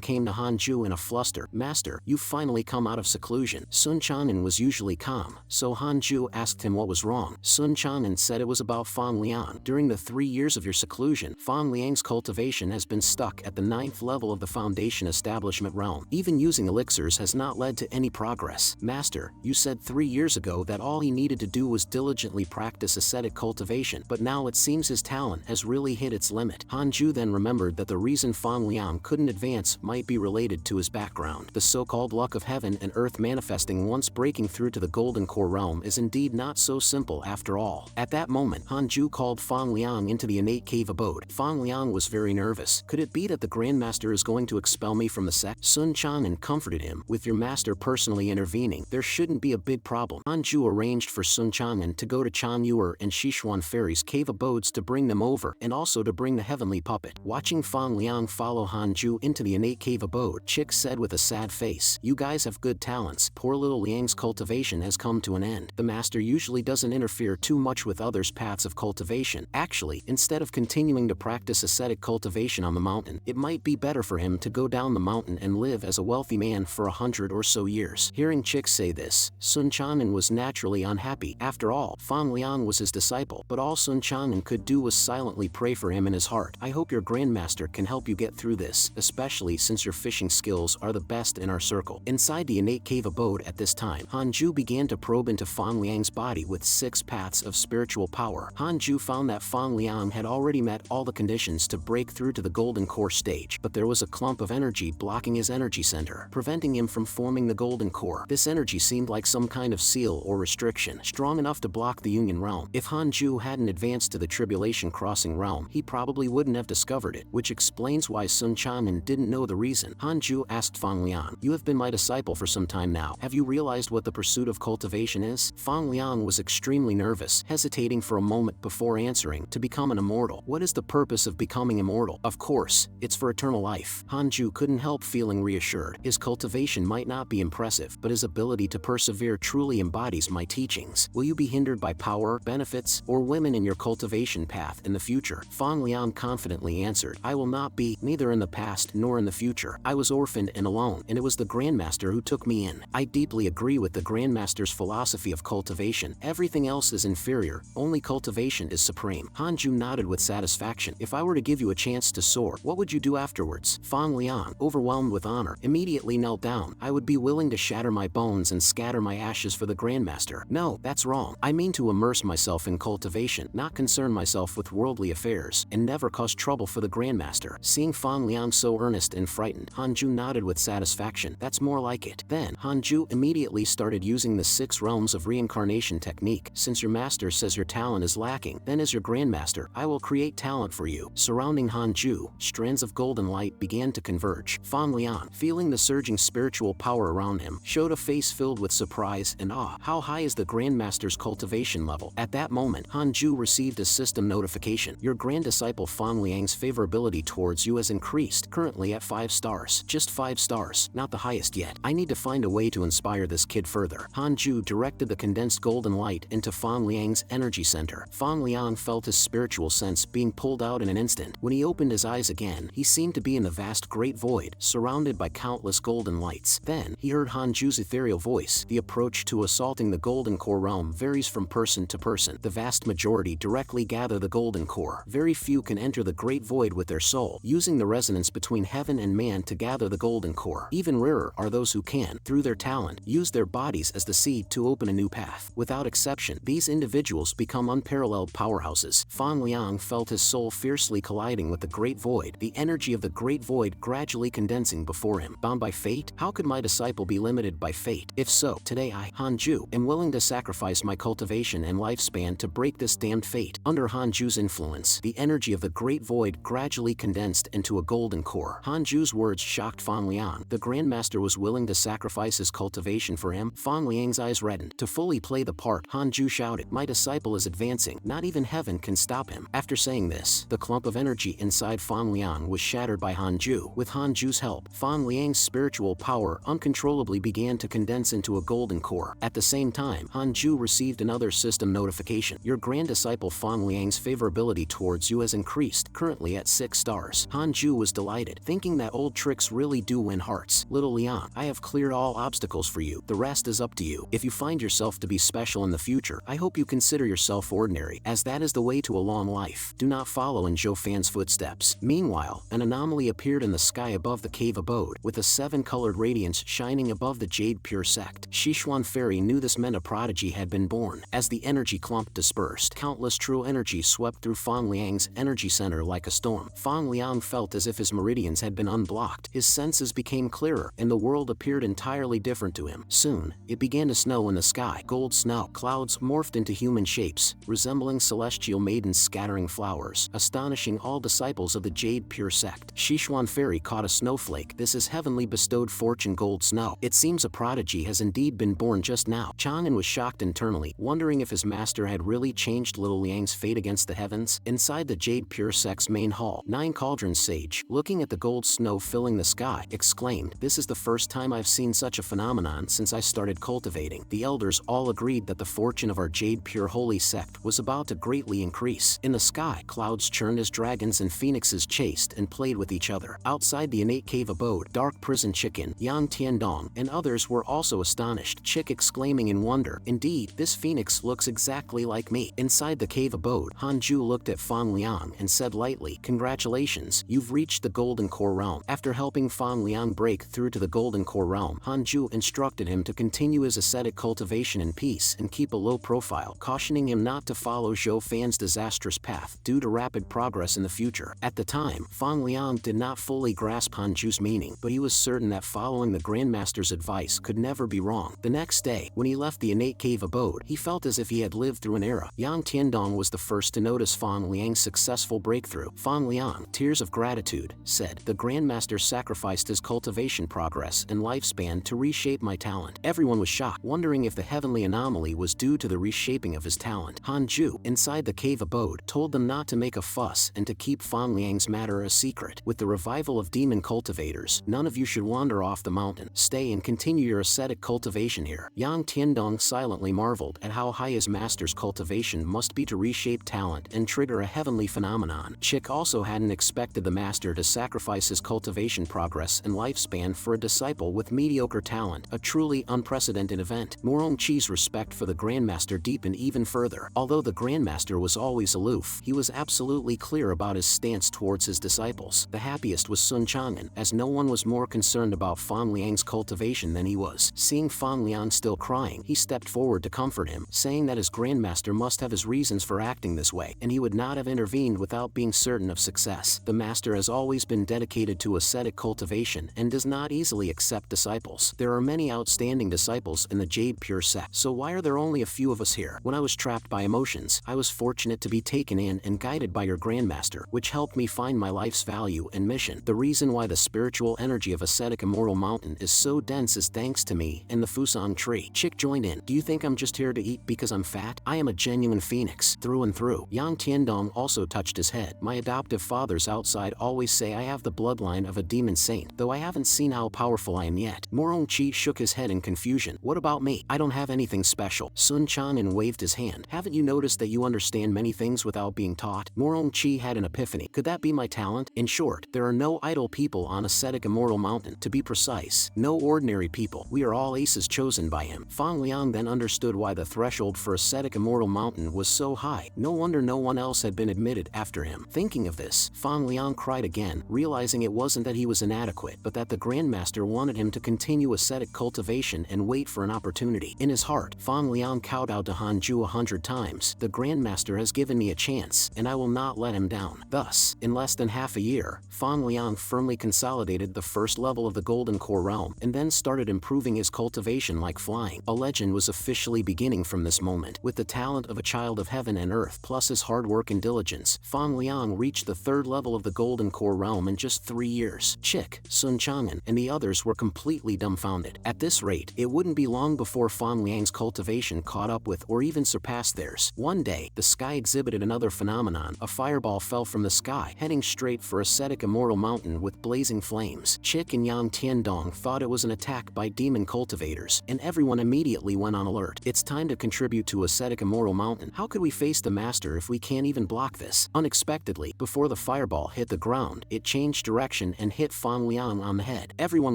came to Hanju in a fluster. Master, you've finally come out of seclusion. Sun Chanen was usually calm, so Hanju asked him what was wrong. Sun Chanen said it was about Fan Liang. During the 3 years of your seclusion, Fan Liang's cultivation has been stuck at the 9th level of the Foundation Establishment realm. Even using elixirs has not led to any progress. Master, you said 3 years ago that all he needed to do was diligently practice ascetic cultivation, but now it seems his talent has really hit its limit. Hanju then remembered that the reason Fan Liang couldn't advance might be related to his background. The so-called luck of heaven and earth manifesting once breaking through to the Golden Core realm is indeed not so simple after all. At that moment, Hanju called Fan Liang into the innate cave abode. Fan Liang was very nervous. Could it be that the Grandmaster is going to expel me from the sect? Sun Chanen comforted him. With your master personally intervening, there shouldn't be a big problem. Hanju arranged for Sun Chanen to go to Chan Yuer and Sichuan Fairy's cave abodes to bring them over, and also to bring the heavenly puppet. Watching Fan Liang follow Hanju into the innate cave abode, Chick said with a sad face, "You guys have good talents. Poor little Liang's cultivation has come to an end. The master usually doesn't interfere too much with others' paths of cultivation. Actually, instead of continuing to practice ascetic cultivation on the mountain, it might be better for him to go down the mountain and live as a wealthy man for 100 or so years." Hearing Chick say this, Sun Chanen was naturally unhappy. After all, Fan Liang was his disciple, but all Sun Chanen could do was silently pray for him in his heart. "I hope your Grandmaster can help you get through this, especially since your fishing skills are the best in our circle." Inside the innate cave abode at this time, Hanju began to probe into Fan Liang's body with 6 paths of spiritual power. Hanju found that Fan Liang had already met all the conditions to break through to the Golden Core stage, but there was a clump of energy blocking his energy center, preventing him from forming the Golden Core. This energy seemed like some kind of seal or restriction, strong enough to block the Union realm. If Hanju hadn't advanced to the Tribulation Crossing realm, he probably wouldn't have discovered it, which explains why Sun Chanen didn't know the reason. Hanju asked Fan Liang, "You have been my disciple for some time now. Have you realized what the pursuit of cultivation is?" Fan Liang was extremely nervous, hesitating for a moment before answering. "To become an immortal." "What is the purpose of becoming immortal?" "Of course, it's for eternal life." Hanju couldn't help feeling reassured. His cultivation might not be impressive, but his ability to persevere truly embodies my teachings. "Will you be hindered by power, benefits, or women in your cultivation path in the future?" Fan Liang confidently answered, "I will not be, neither in the past nor in the future. I was orphaned and alone, and it was the Grandmaster who took me in. I deeply agree with the Grandmaster's philosophy of cultivation. Everything else is inferior, only cultivation is supreme." Hanju nodded with satisfaction. "If I were to give you a chance to soar, what would you do afterwards?" Fan Liang, overwhelmed with honor, immediately knelt down. "I would be willing to shatter my bones and scatter my ashes for the Grandmaster." "No, that's wrong. I mean to immerse myself in cultivation, not concern myself with worldly affairs." and never cause trouble for the Grandmaster. Seeing Fan Liang so earnest and frightened, Hanju nodded with satisfaction. That's more like it. Then, Hanju immediately started using the 6 realms of reincarnation technique. Since your master says your talent is lacking, then as your Grandmaster, I will create talent for you. Surrounding Hanju, strands of golden light began to converge. Fan Liang, feeling the surging spiritual power around him, showed a face filled with surprise and awe. How high is the Grandmaster's cultivation level? At that moment, Hanju received a system notification. Your Grand Disciple Fan Liang's favorability towards you has increased, currently at 5 stars. Just 5 stars, not the highest yet. I need to find a way to inspire this kid further. Hanju directed the condensed golden light into Fan Liang's energy center. Fan Liang felt his spiritual sense being pulled out in an instant. When he opened his eyes again, he seemed to be in the vast great void, surrounded by countless golden lights. Then, he heard Hanju's ethereal voice. The approach to assaulting the golden core realm varies from person to person. The vast majority directly gather the golden core. Very few can enter the great void with their soul, using the resonance between heaven and man to gather the golden core. Even rarer are those who can, through their talent, use their bodies as the seed to open a new path. Without exception, these individuals become unparalleled powerhouses. Fan Liang felt his soul fiercely colliding with the great void, the energy of the great void gradually condensing before him. Bound by fate? How could my disciple be limited by fate? If so, today I, Hanju, am willing to sacrifice my cultivation and lifespan to break this damned fate. Under Hanju's influence, the energy of the great void gradually condensed into a golden core. Hanju's words shocked Fan Liang. The Grandmaster was willing to sacrifice his cultivation for him. Fan Liang's eyes reddened. To fully play the part, Hanju shouted, "My disciple is advancing. Not even heaven can stop him." After saying this, the clump of energy inside Fan Liang was shattered by Hanju. With Hanju's help, Fan Liang's spiritual power uncontrollably began to condense into a golden core. At the same time, Hanju received another system notification. Your Grand Disciple Fan Liang's favorability towards you has increased, currently at 6 stars. Hanju was delighted, thinking that old tricks really do win hearts. Little Liang, I have cleared all obstacles for you. The rest is up to you. If you find yourself to be special in the future, I hope you consider yourself ordinary, as that is the way to a long life. Do not follow in Zhou Fan's footsteps. Meanwhile, an anomaly appeared in the sky above the cave abode, with a 7-colored radiance shining above the Jade pure sect. Zhou Fairy knew this meant a prodigy had been born. As the energy clump dispersed, countless true energy swept through Fan Liang's energy center like a storm. Fan Liang felt as if his meridians had been unblocked. His senses became clearer, and the world appeared entirely different to him. Soon, it began to snow in the sky. Gold snow. Clouds morphed into human shapes, resembling celestial maidens scattering flowers, astonishing all disciples of the Jade pure sect. Zhou Fairy caught a snowflake. This is heavenly bestowed fortune gold snow. It seems a prodigy has indeed been born just now. Chang'an was shocked internally, wondering if his master had really changed little Liang's fate against the heavens. Inside the Jade pure sect's main hall, 9 Cauldrons sage, looking at the gold snow filling the sky, exclaimed, "This is the first time I've seen such a phenomenon since I started cultivating." The elders all agreed that the fortune of our Jade pure holy sect was about to greatly increase. In the sky, clouds churned as dragons and phoenixes chased and played with each other. Outside the innate cave abode, dark prison chicken, Yang Tiandong, and others were also astonished, Chick exclaiming in wonder, "Indeed, this phoenix looks exactly like me." Inside the cave abode, Hanju looked at Fan Liang and said lightly, "Congratulations, you've reached the golden core realm." After helping Fan Liang break through to the golden core realm, Hanju instructed him to continue his ascetic cultivation in peace and keep a low profile, cautioning him not to follow Zhou Fan's disastrous path due to rapid progress in the future. At the time, Fan Liang did not fully grasp Hanju's meaning, but he was certain that following the Grandmaster's advice could never be wrong. The next day, when he left the innate cave abode, he felt as if he had lived through an era. Yang Tiandong was the first to notice Fan Liang's successful breakthrough. Fan Liang, tears of gratitude, said, "The Grandmaster sacrificed his cultivation progress and lifespan to reshape my talent." Everyone was shocked, wondering if the heavenly anomaly was due to the reshaping of his talent. Hanju, inside the cave abode, told them not to make a fuss and to keep Fan Liang's matter a secret. With the revival of demon cultivators, none of you should wander off the mountain. Stay and continue your ascetic cultivation here. Yang Tiandong silently marveled at how high his master's cultivation must be to reshape talent and trigger a heavenly phenomenon. Chick also hadn't expected the master to sacrifice his cultivation progress and lifespan for a disciple with mediocre talent, a truly unprecedented event. Morong Chi's respect for the Grandmaster deepened even further. Although the Grandmaster was always aloof, he was absolutely clear about his stance towards his disciples. The happiest was Sun Chang'an, as no one was more concerned about Fan Liang's cultivation than he was. Seeing Fan Liang still crying, he stepped forward to comfort him, saying that his Grandmaster must have his reasons for acting this way, and he would not have intervened intervened without being certain of success. The master has always been dedicated to ascetic cultivation and does not easily accept disciples. There are many outstanding disciples in the Jade pure sect, so why are there only a few of us here? When I was trapped by emotions, I was fortunate to be taken in and guided by your grandmaster, which helped me find my life's value and mission. The reason why the spiritual energy of ascetic immortal mountain is so dense is thanks to me and the Fusang tree. Chick joined in. Do you think I'm just here to eat because I'm fat? I am a genuine phoenix, through and through. Yang Tiandong also touched his head. My adoptive fathers outside always say I have the bloodline of a demon saint, though I haven't seen how powerful I am yet. Morong Chi shook his head in confusion. What about me? I don't have anything special. Sun Chanin waved his hand. Haven't you noticed that you understand many things without being taught? Morong Chi had an epiphany. Could that be my talent? In short, there are no idle people on ascetic immortal mountain. To be precise, no ordinary people. We are all aces chosen by him. Fang Liang then understood why the threshold for ascetic immortal mountain was so high. No wonder no one else had been admitted after him. Thinking of this, Fang Liang cried again, realizing it wasn't that he was inadequate, but that the Grandmaster wanted him to continue ascetic cultivation and wait for an opportunity. In his heart, Fang Liang kowtowed to Hanju 100 times. The Grandmaster has given me a chance, and I will not let him down. Thus, in less than half a year, Fang Liang firmly consolidated the first level of the Golden Core realm, and then started improving his cultivation like flying. A legend was officially beginning from this moment. With the talent of a child of heaven and earth plus his hard work and diligence, Fang Liang reached the third level of the Golden Core realm in just 3 years. Chick, Sun Chang'an, and the others were completely dumbfounded. At this rate, it wouldn't be long before Fang Liang's cultivation caught up with or even surpassed theirs. One day, the sky exhibited another phenomenon. A fireball fell from the sky, heading straight for ascetic immortal mountain with blazing flames. Chick and Yang Tiandong thought it was an attack by demon cultivators, and everyone immediately went on alert. It's time to contribute to ascetic immortal mountain. How could we face the master if we can't even block this? Unexpectedly, before the fireball hit the ground, it changed direction and hit Fang Liang on the head. Everyone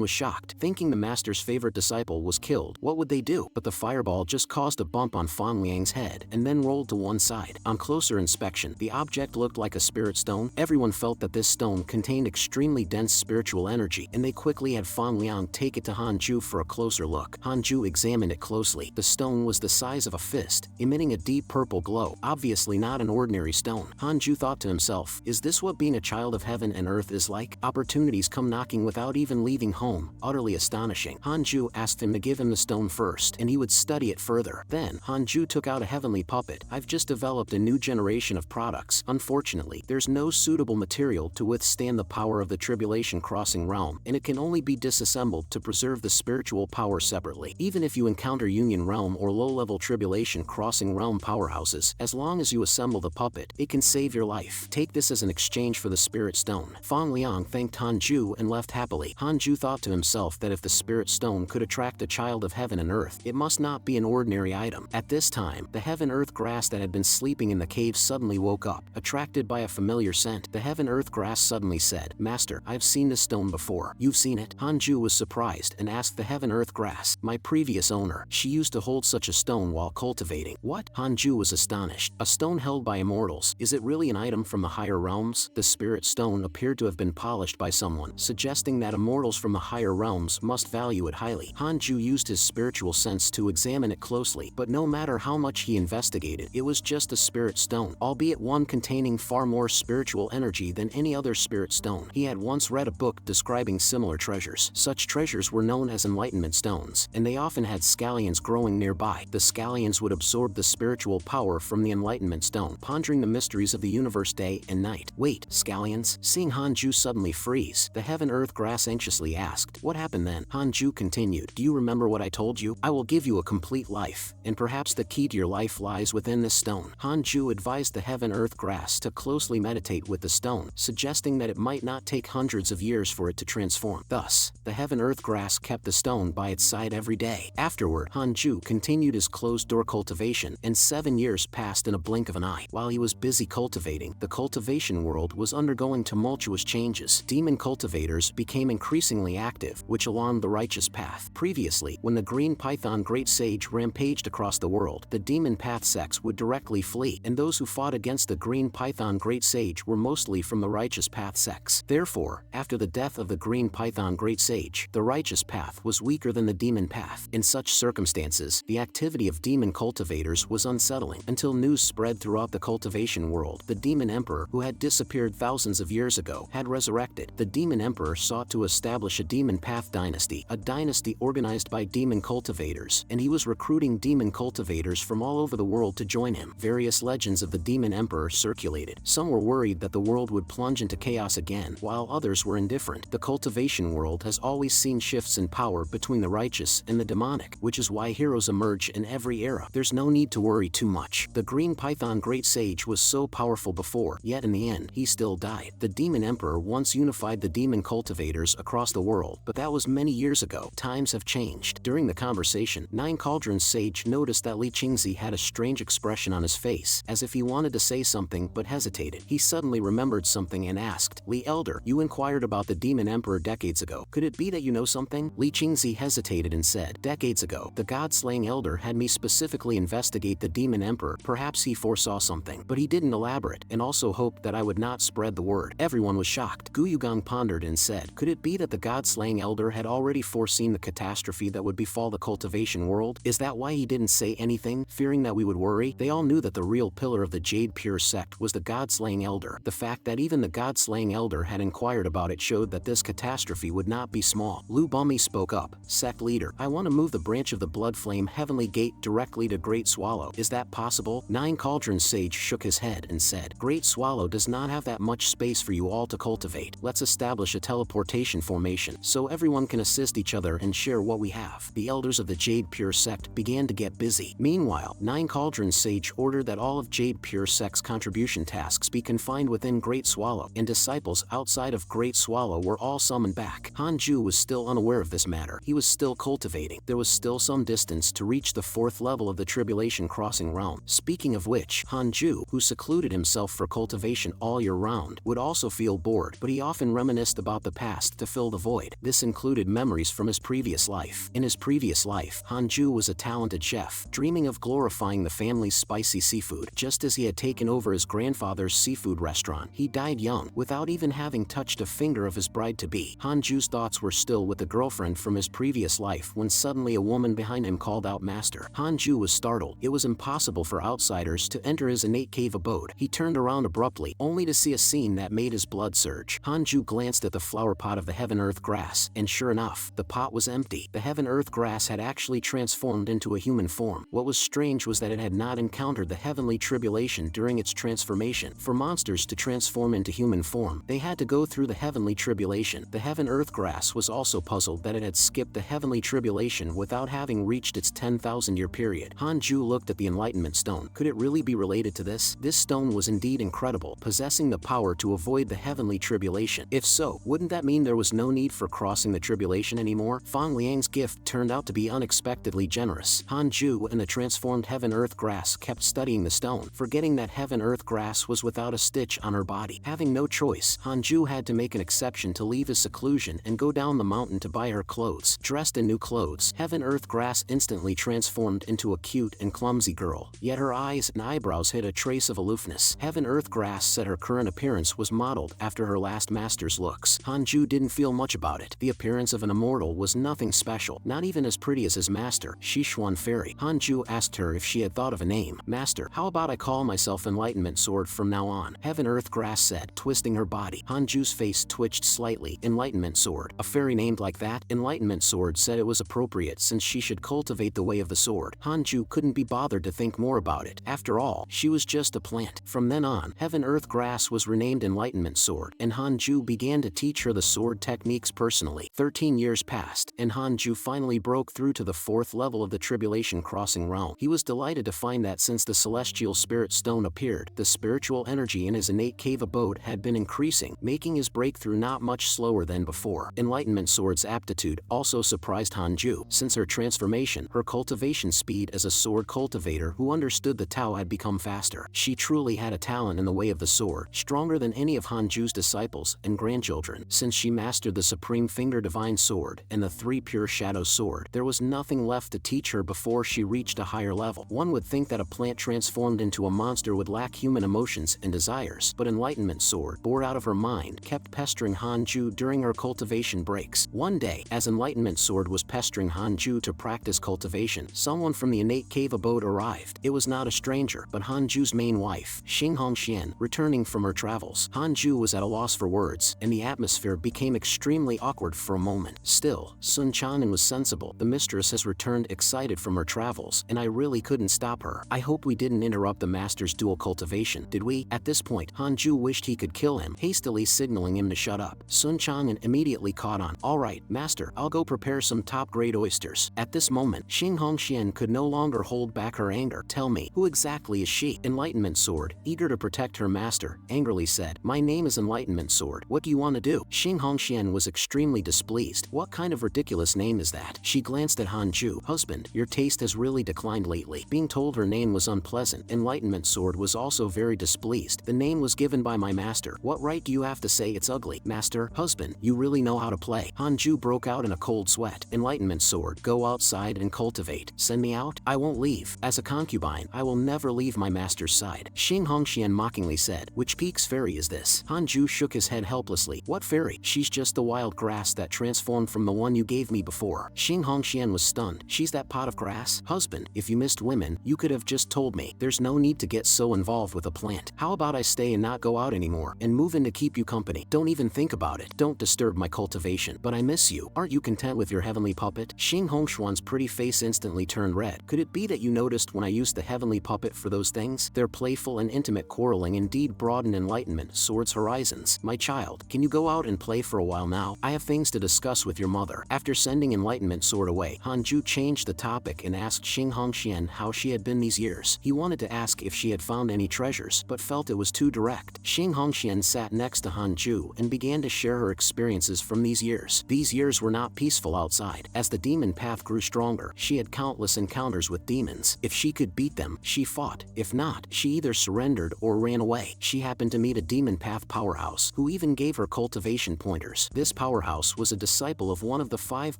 was shocked, thinking the master's favorite disciple was killed. What would they do? But the fireball just caused a bump on Fang Liang's head and then rolled to one side. On closer inspection, the object looked like a spirit stone. Everyone felt that this stone contained extremely dense spiritual energy, and they quickly had Fang Liang take it to Hanju for a closer look. Hanju examined it closely. The stone was the size of a fist, emitting a deep purple glow, obviously not an ordinary stone. Hanju thought to himself, is this what being a child of heaven and earth is like? Opportunities come knocking without even leaving home, utterly astonishing. Hanju asked him to give him the stone first, and he would study it further. Then, Hanju took out a heavenly puppet. I've just developed a new generation of products. Unfortunately, there's no suitable material to withstand the power of the tribulation crossing realm, and it can only be disassembled to preserve the spiritual power separately. Even if you encounter Union Realm or low-level tribulation crossing realm powerhouses, as long as you assemble the puppet, it can save your life. Take this as an exchange for the spirit stone. Fang Liang thanked Hanju and left happily. Hanju thought to himself that if the spirit stone could attract a child of heaven and earth, it must not be an ordinary item. At this time, the heaven-earth grass that had been sleeping in the cave suddenly woke up. Attracted by a familiar scent, the heaven-earth grass suddenly said, Master, I've seen this stone before. You've seen it? Hanju was surprised and asked the heaven-earth grass, my previous owner. She used to hold such a stone while cultivating. What? Hanju was astonished. A stone held by immortals. Is it really an item from the higher realms? The spirit stone appeared to have been polished by someone, suggesting that immortals from the higher realms must value it highly. Hanju used his spiritual sense to examine it closely, but no matter how much he investigated, it was just a spirit stone, albeit one containing far more spiritual energy than any other spirit stone. He had once read a book describing similar treasures. Such treasures were known as enlightenment stones, and they often had scallions growing nearby. The scallions would absorb the spiritual power from the enlightenment stone, pondering the mysteries of the universe day and night. Wait, scallions? Seeing Hanju suddenly freeze, the heaven-earth grass anxiously asked, what happened then? Hanju continued, do you remember what I told you? I will give you a complete life, and perhaps the key to your life lies within this stone. Hanju advised the heaven-earth grass to closely meditate with the stone, suggesting that it might not take hundreds of years for it to transform. Thus, the heaven-earth grass kept the stone by its side every day. Afterward, Hanju continued his closed-door cultivation, and 7 years passed in a blink of an eye. While he was busy cultivating, the cultivation world was undergoing tumultuous changes. Demon cultivators became increasingly active, which alarmed the righteous path. Previously, when the Green Python Great Sage rampaged across the world, the demon path sects would directly flee, and those who fought against the Green Python Great Sage were mostly from the righteous path sects. Therefore, after the death of the Green Python Great Sage, the righteous path was weaker than the demon path. In such circumstances, the activity of demon cultivators was unsettling, until news spread throughout the cultivation world world. The Demon Emperor, who had disappeared thousands of years ago, had resurrected. The Demon Emperor sought to establish a Demon Path dynasty, a dynasty organized by demon cultivators, and he was recruiting demon cultivators from all over the world to join him. Various legends of the Demon Emperor circulated. Some were worried that the world would plunge into chaos again, while others were indifferent. The cultivation world has always seen shifts in power between the righteous and the demonic, which is why heroes emerge in every era. There's no need to worry too much. The Green Python Great Sage was so powerful before, yet in the end, he still died. The Demon Emperor once unified the demon cultivators across the world, but that was many years ago. Times have changed. During the conversation, Nine Cauldrons Sage noticed that Li Qingzi had a strange expression on his face, as if he wanted to say something but hesitated. He suddenly remembered something and asked, Li Elder, you inquired about the Demon Emperor decades ago. Could it be that you know something? Li Qingzi hesitated and said, decades ago, the God-slaying Elder had me specifically investigate the Demon Emperor. Perhaps he foresaw something, but he didn't elaborate, and also hoped that I would not spread the word. Everyone was shocked. Gu Yugang pondered and said, could it be that the God-slaying Elder had already foreseen the catastrophe that would befall the cultivation world? Is that why he didn't say anything, fearing that we would worry? They all knew that the real pillar of the Jade Pure sect was the God-slaying Elder. The fact that even the God-slaying Elder had inquired about it showed that this catastrophe would not be small. Lu Bumi spoke up, sect leader, I want to move the branch of the Blood Flame Heavenly Gate directly to Great Swallow. Is that possible? Nine Cauldrons Sage shook his head and said, Great Swallow does not have that much space for you all to cultivate. Let's establish a teleportation formation, so everyone can assist each other and share what we have. The elders of the Jade Pure sect began to get busy. Meanwhile, Nine Cauldrons Sage ordered that all of Jade Pure sect's contribution tasks be confined within Great Swallow, and disciples outside of Great Swallow were all summoned back. Hanju was still unaware of this matter. He was still cultivating. There was still some distance to reach the 4th level of the Tribulation Crossing realm. Speaking of which, Hanju, who secluded himself for cultivation all year round, would also feel bored, but he often reminisced about the past to fill the void. This included memories from his previous life. In his previous life, Hanju was a talented chef, dreaming of glorifying the family's spicy seafood. Just as he had taken over his grandfather's seafood restaurant, he died young, without even having touched a finger of his bride-to-be. Hanju's thoughts were still with the girlfriend from his previous life when suddenly a woman behind him called out, Master. Hanju was startled. It was impossible for outsiders to enter his innate cave abode. He turned around abruptly, only to see a scene that made his blood surge. Hanju glanced at the flower pot of the Heaven-Earth grass, and sure enough, the pot was empty. The Heaven-Earth grass had actually transformed into a human form. What was strange was that it had not encountered the heavenly tribulation during its transformation. For monsters to transform into human form, they had to go through the heavenly tribulation. The Heaven-Earth grass was also puzzled that it had skipped the heavenly tribulation without having reached its 10,000-year period. Hanju looked at the Enlightenment Stone. Could it really be related to this? This stone was indeed incredible, possessing the power to avoid the heavenly tribulation. If so, wouldn't that mean there was no need for crossing the tribulation anymore? Fang Liang's gift turned out to be unexpectedly generous. Hanju and the transformed Heaven-Earth grass kept studying the stone, forgetting that Heaven-Earth grass was without a stitch on her body. Having no choice, Hanju had to make an exception to leave his seclusion and go down the mountain to buy her clothes. Dressed in new clothes, Heaven-Earth grass instantly transformed into a cute and clumsy girl, yet her eyes and eyebrows hid a trace of aloofness. Heaven-Earth grass said her current appearance was modeled after her last master's looks. Hanju didn't feel much about it. The appearance of an immortal was nothing special, not even as pretty as his master, Shishuan Fairy. Hanju asked her if she had thought of a name. Master, how about I call myself Enlightenment Sword from now on? Heaven-Earth grass said, twisting her body. Hanju's face twitched slightly. Enlightenment Sword. A fairy named like that? Enlightenment Sword said it was appropriate since she should cultivate the way of the sword. Hanju couldn't be bothered to think more about it. After all, she was just a plant. From then on, Heaven-Earth grass was renamed Enlightenment Sword, and Hanju began to teach her the sword techniques personally. 13 years passed, and Hanju finally broke through to the 4th level of the Tribulation Crossing realm. He was delighted to find that since the Celestial Spirit Stone appeared, the spiritual energy in his innate cave abode had been increasing, making his breakthrough not much slower than before. Enlightenment Sword's aptitude also surprised Hanju. Since her transformation, her cultivation speed as a sword cultivator who understood the Tao had become faster. She truly had a talent in the way of the sword, stronger than any of Hanju's disciples and grandchildren. Since she mastered the Supreme Finger Divine Sword and the 3 Pure Shadow Sword, there was nothing left to teach her before she reached a higher level. One would think that a plant transformed into a monster would lack human emotions and desires, but Enlightenment Sword, bored out of her mind, kept pestering Hanju during her cultivation breaks. One day, as Enlightenment Sword was pestering Hanju to practice cultivation, someone from the innate cave abode arrived. It was not a stranger, but Hanju's main wife, Xing Hongxian, returning from her travels. Hanju was at a loss for words, and the atmosphere became extremely awkward for a moment. Still, Sun Chanen was sensible. The mistress has returned excited from her travels, and I really couldn't stop her. I hope we didn't interrupt the master's dual cultivation, did we? At this point, Hanju wished he could kill him, hastily signaling him to shut up. Sun Chanen immediately caught on. Alright, master, I'll go prepare some top-grade oysters. At this moment, Xing Hongxian could no longer hold back her anger. Tell me, who exactly is she? Enlightenment Sword, eager to protect her master, angrily said, my name is Enlightenment Sword. What do you want to do? Xing Hongxian was extremely displeased. What kind of ridiculous name is that? She glanced at Hanju. Husband, your taste has really declined lately. Being told her name was unpleasant. Enlightenment Sword was also very displeased. The name was given by my master. What right do you have to say it's ugly? Master, husband, you really know how to play. Hanju broke out in a cold sweat. Enlightenment Sword, go outside and cultivate. Send me out? I won't leave. As a concubine, I will never leave my master's side. Xing Hongxian mockingly said, which peak's fairy is this? Hanju shook his head helplessly. What fairy? She's just the wild grass that transformed from the one you gave me before. Xing Hongxian was stunned. She's that pot of grass? Husband, if you missed women, you could have just told me. There's no need to get so involved with a plant. How about I stay and not go out anymore, and move in to keep you company? Don't even think about it. Don't disturb my cultivation. But I miss you. Aren't you content with your heavenly puppet? Xing Hongxuan's pretty face instantly turned red. Could it be that you noticed when I used the heavenly puppet for those things? Their playful and intimate quarreling indeed broadened Enlightenment Sword's horizons. My child, can you go out and play for a while now? I have things to discuss with your mother. After sending Enlightenment Sword away, Hanju changed the topic and asked Xing Hongxian how she had been these years. He wanted to ask if she had found any treasures, but felt it was too direct. Xing Hongxian sat next to Hanju and began to share her experiences from these years. These years were not peaceful outside. As the demon path grew stronger, she had countless encounters with demons. If she could beat them, she fought. If not, she either surrendered or ran away. She happened to meet a demon path powerhouse, who even gave her cultivation pointers. This powerhouse was a disciple of one of the 5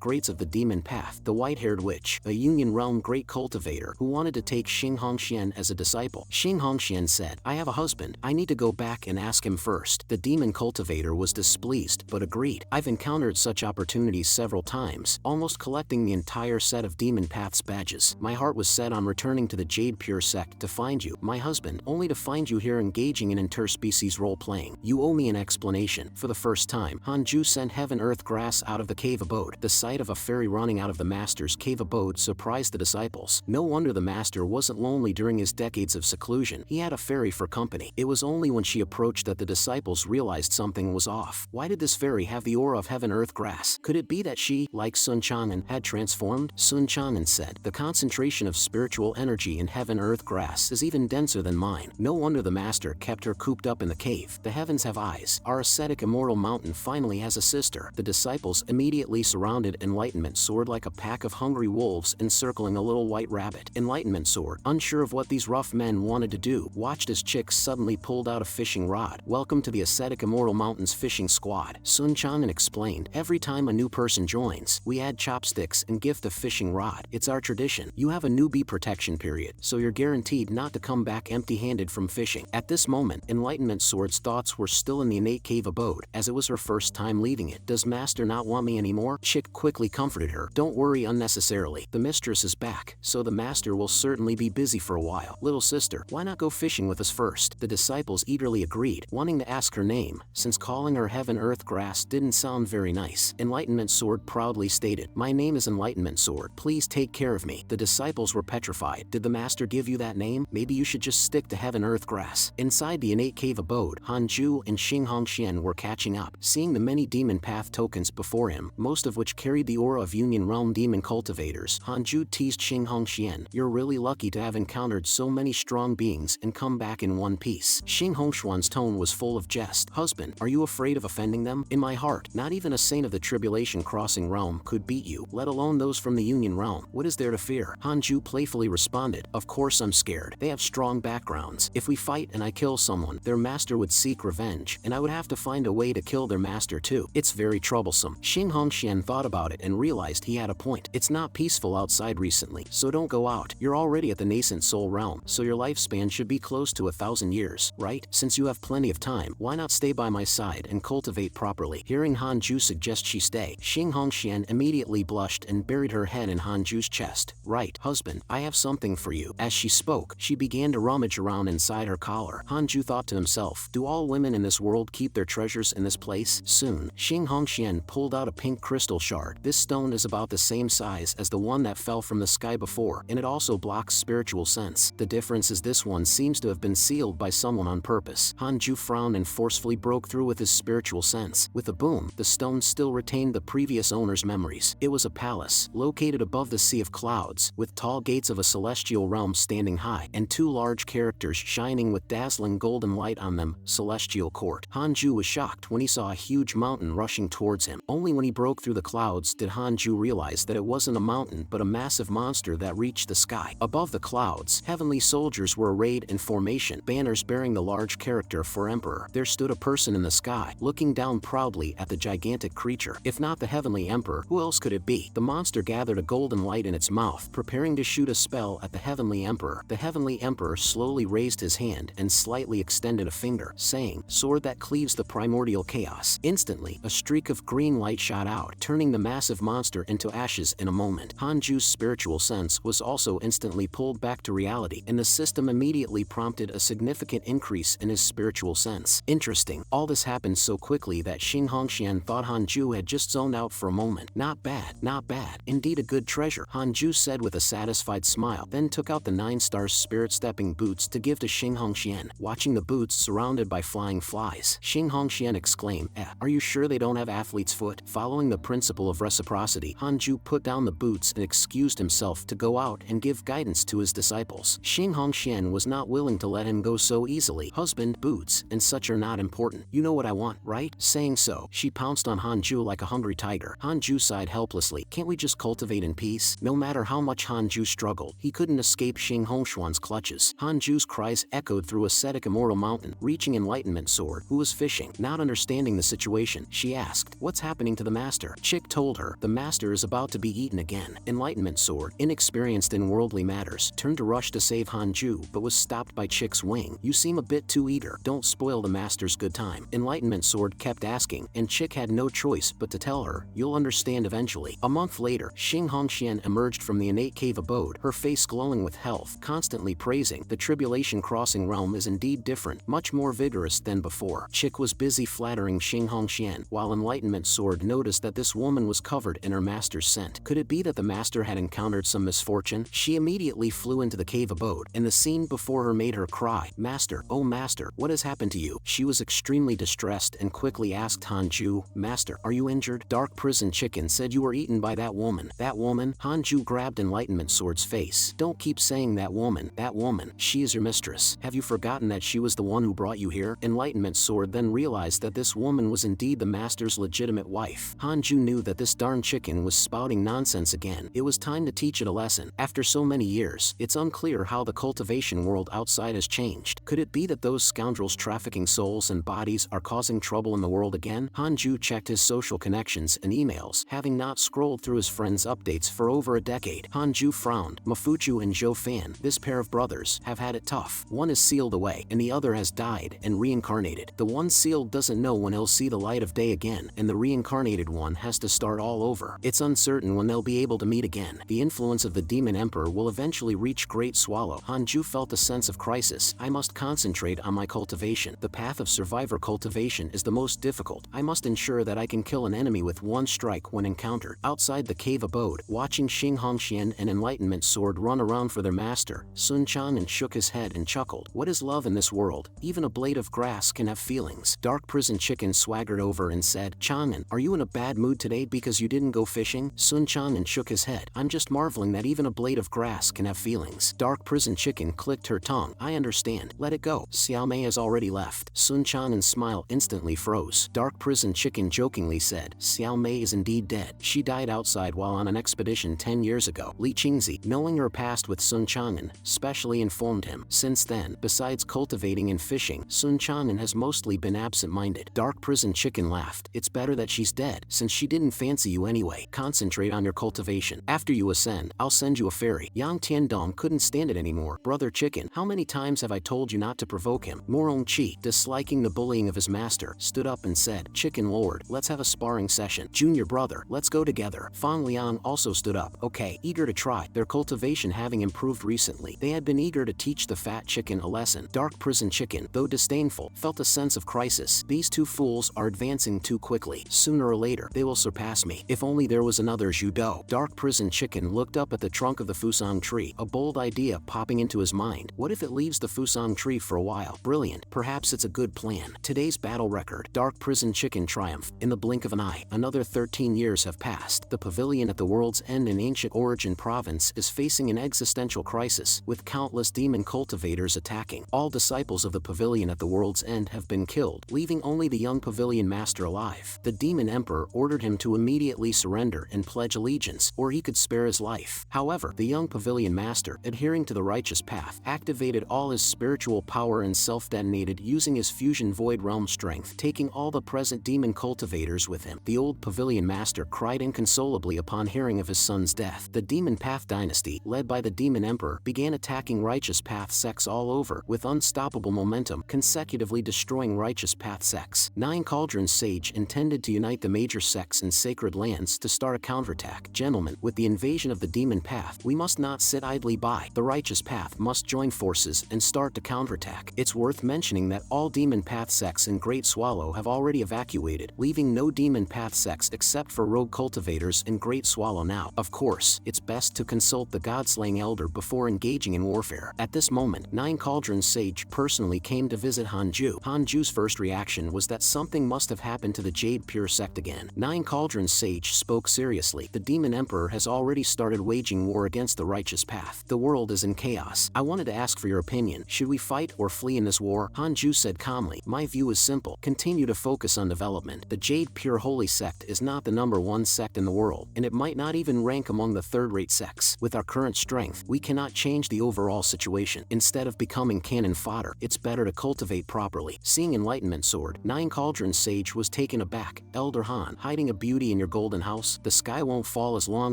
greats of the demon path, the white-haired witch, a Union Realm great cultivator who wanted to take Xing Hongxian as a disciple. Xing Hongxian said, I have a husband. I need to go back and ask him first. The demon cultivator was displeased, but agreed. I've encountered such opportunities several times, almost collecting the entire set of demon path's badges. My heart was set on returning to the Jade Pure sect to find you, my husband, only to find you here engaging in interspecies role-playing. You owe me an explanation. For the first time, Hanju sent Heaven Earth Grass out of the cave abode. The sight of a fairy running out of the master's cave abode surprised the disciples. No wonder the master wasn't lonely during his decades of seclusion. He had a fairy for company. It was only when she approached that the disciples realized something was off. Why did this fairy have the aura of Heaven Earth Grass? Could it be that she, like Sun Chanen, had transformed? Sun Chanen said, the concentration of spiritual energy in Heaven Earth Grass is even denser than mine. No wonder the master kept her cooped up in the cave. The heavens have eyes. Our ascetic immortal mountain finally has a sister. The disciples immediately surrounded Enlightenment Sword like a pack of hungry wolves encircling a little white rabbit. Enlightenment Sword, unsure of what these rough men wanted to do, watched as Chick suddenly pulled out a fishing rod. Welcome to the ascetic immortal mountain's fishing squad. Sun Chanen explained, every time a new person joins, we add chopsticks and gift a fishing rod. It's our tradition. You have a newbie protection period, so you're guaranteed not to come back empty-handed from fishing. At this moment, Enlightenment Sword's thoughts were still in the innate cave abode, as it was her first time leaving it. Does master not want me anymore? Chick quickly comforted her. Don't worry unnecessarily. The mistress is back, so the master will certainly be busy for a while. Little sister, why not go fishing with us first? The disciples eagerly agreed, wanting to ask her name, since calling her Heaven Earth Grass didn't sound very nice. Enlightenment Sword proudly stated, my name is Enlightenment Sword. Please take care of me. The disciples were petrified. Did the master give you that name? Maybe you should just stick to Heaven Earth Grass. Inside the innate cave abode, Hanju and Xing Hongxian were catching up. Seeing the many demon path tokens before him, most of which carried the aura of Union Realm demon cultivators, Hanju teased Xing Hongxian, you're really lucky to have encountered so many strong beings and come back in one piece. Xing Hongxuan's tone was full of jest. Husband, are you afraid of offending them? In my heart, not even a saint of the Tribulation Crossing realm could beat you, let alone those from the Union Realm. What is there to fear? Hanju playfully responded, of course I'm scared. They have strong backgrounds. If we fight and I kill someone, their master would seek revenge, and I would have to find a way to kill their master too. It's very troublesome. Xing Hongxian thought about it and realized he had a point. It's not peaceful outside recently, so don't go out. You're already at the nascent soul realm, so your lifespan should be close to 1,000 years, right? Since you have plenty of time, why not stay by my side and cultivate properly? Hearing Hanju suggest she stay, Xing Hongxian immediately blushed and buried her head in Hanju's chest. Right, husband, I have something for you. As she spoke, she began to rummage around in inside her collar. Hanju thought to himself, do all women in this world keep their treasures in this place? Soon, Xing Hongxian pulled out a pink crystal shard. This stone is about the same size as the one that fell from the sky before, and it also blocks spiritual sense. The difference is this one seems to have been sealed by someone on purpose. Hanju frowned and forcefully broke through with his spiritual sense. With a boom, the stone still retained the previous owner's memories. It was a palace, located above the sea of clouds, with tall gates of a celestial realm standing high, and two large characters shining with dazzling golden light on them, Celestial Court. Hanju was shocked when he saw a huge mountain rushing towards him. Only when he broke through the clouds did Hanju realize that it wasn't a mountain but a massive monster that reached the sky. Above the clouds, heavenly soldiers were arrayed in formation, banners bearing the large character for Emperor. There stood a person in the sky, looking down proudly at the gigantic creature. If not the heavenly emperor, who else could it be? The monster gathered a golden light in its mouth, preparing to shoot a spell at the heavenly emperor. The heavenly emperor slowly raised his hand and slightly extended a finger, saying, "Sword that cleaves the primordial chaos." Instantly, a streak of green light shot out, turning the massive monster into ashes in a moment. Hanju's spiritual sense was also instantly pulled back to reality, and the system immediately prompted a significant increase in his spiritual sense. Interesting. All this happened so quickly that Xing Hongxian thought Hanju had just zoned out for a moment. Not bad, not bad. Indeed a good treasure, Hanju said with a satisfied smile, then took out the 9-star spirit stepping boots to give to Xing Hongxian. Watching the boots surrounded by flying flies, Xing Hongxian exclaimed, are you sure they don't have athlete's foot? Following the principle of reciprocity, Hanju put down the boots and excused himself to go out and give guidance to his disciples. Xing Hongxian was not willing to let him go so easily. Husband, boots, and such are not important. You know what I want, right? Saying so, she pounced on Hanju like a hungry tiger. Hanju sighed helplessly. Can't we just cultivate in peace? No matter how much Hanju struggled, he couldn't escape Xing Hongxuan's clutches. Hanju's cries echoed through ascetic immortal mountain, reaching Enlightenment Sword, who was fishing. Not understanding the situation, she asked, what's happening to the master? Chick told her, the master is about to be eaten again. Enlightenment Sword, inexperienced in worldly matters, turned to rush to save Hanju but was stopped by Chick's wing. You seem a bit too eager. Don't spoil the master's good time. Enlightenment Sword kept asking, and Chick had no choice but to tell her, you'll understand eventually. A month later, Xing Hongxian emerged from the innate cave abode, her face glowing with health, constantly praising, the tribulation crossing realm is indeed different, much more vigorous than before. Chick was busy flattering Xing Hongxian, while Enlightenment Sword noticed that this woman was covered in her master's scent. Could it be that the master had encountered some misfortune? She immediately flew into the cave abode, and the scene before her made her cry, Master, oh master, what has happened to you? She was extremely distressed and quickly asked Hanju, Master, are you injured? Dark Prison Chicken said you were eaten by that woman. That woman? Hanju grabbed Enlightenment Sword's face. Don't keep saying that woman. That woman. She is your mistress. Have you forgotten that she was the one who brought you here? Enlightenment Sword then realized that this woman was indeed the master's legitimate wife. Hanju knew that this darn chicken was spouting nonsense again. It was time to teach it a lesson. After so many years, it's unclear how the cultivation world outside has changed. Could it be that those scoundrels trafficking souls and bodies are causing trouble in the world again? Hanju checked his social connections and emails, having not scrolled through his friends' updates for over a decade. Hanju frowned. Mafuchu and Zhou Fan, this pair of brothers, have had it tough. One is sealed away, and the other has died and reincarnated. The one sealed doesn't know when he'll see the light of day again, and the reincarnated one has to start all over. It's uncertain when they'll be able to meet again. The influence of the Demon Emperor will eventually reach Great Swallow. Hanju felt a sense of crisis. I must concentrate on my cultivation. The path of survivor cultivation is the most difficult. I must ensure that I can kill an enemy with one strike when encountered. Outside the cave abode, watching Xing Hongxian and Enlightenment Sword run around for their master, Sun Chang'an shook his head and chuckled. What is love in this world? Even a blade of grass can have feelings. Dark Prison Chicken swaggered over and said, Chang'an, are you in a bad mood today because you didn't go fishing? Sun Chang'an shook his head. I'm just marveling that even a blade of grass can have feelings. Dark Prison Chicken clicked her tongue. I understand. Let it go. Xiao Mei has already left. Sun Chang'an's smile instantly froze. Dark Prison Chicken jokingly said, Xiao Mei is indeed dead. She died outside while on an expedition 10 years ago. Li Qingzi, knowing her past with Sun Chang'an, specially informed him. Since then, besides cultivating and fishing, Sun Chang'an has mostly been absent-minded. Dark Prison Chicken laughed. It's better that she's dead, since she didn't fancy you anyway. Concentrate on your cultivation. After you ascend, I'll send you a fairy. Yang Tiandong couldn't stand it anymore. Brother Chicken, how many times have I told you not to provoke him? Morong Chi, disliking the bullying of his master, stood up and said, Chicken Lord, let's have a sparring session. Junior brother, let's go together. Fang Liang also stood up. Okay, eager to try. Their cultivation having improved recently, they had been eager to teach the fat chicken a lesson. Dark prison chicken, though disdainful, felt a sense of crisis. These two fools are advancing too quickly. Sooner or later, they will surpass me. If only there was another Zhudo. Dark prison chicken looked up at the trunk of the Fusang tree, a bold idea popping into his mind. What if it leaves the Fusang tree for a while? Brilliant. Perhaps it's a good plan. Today's battle record. Dark prison chicken triumph. In the blink of an eye, another 13 years have passed. The pavilion at the world's end in ancient Origin province is facing an existential crisis, with countless demon cultivators attacking. All disciples of the pavilion at the world's end have been killed, leaving only the young pavilion master alive. The demon emperor ordered him to immediately surrender and pledge allegiance, or he could spare his life. However, the young pavilion master, adhering to the righteous path, activated all his spiritual power and self-detonated using his fusion void realm strength, taking all the present demon cultivators with him. The old pavilion master cried inconsolably upon hearing of his son's death. The demon path dynasty, led by the demon emperor, began attacking righteous path sects all over, with unstoppable momentum, consecutively destroying righteous path sects. 9 Cauldrons Sage intended to unite the major sects and sacred lands to start a counterattack. Gentlemen, with the invasion of the demon path, we must not sit idly by. The righteous path must join forces and start to counterattack. It's worth mentioning that all demon path sects in Great Swallow have already evacuated, leaving no demon path sects except for rogue cultivators in Great Swallow now. Of course, it's best to consult the God-slaying elder before engaging in warfare. At this moment, 9 Cauldrons Sage personally came to visit Hanju. Hanju's first reaction was that something must have happened to the Jade Pure sect again. 9 Cauldrons Sage spoke seriously. The demon emperor has already started waging war against the righteous path. The world is in chaos. I wanted to ask for your opinion. Should we fight or flee in this war? Hanju said calmly. My view is simple. Continue to focus on development. The Jade Pure Holy sect is not the #1 sect in the world, and it might not even rank among the third-rate sects. With our current strength, we cannot change the overall situation. Instead of becoming cannon fodder, it's better to cultivate properly. Seeing Enlightenment Sword, 9 Cauldrons Sage was taken aback. Elder Han, hiding a beauty in your golden house? The sky won't fall as long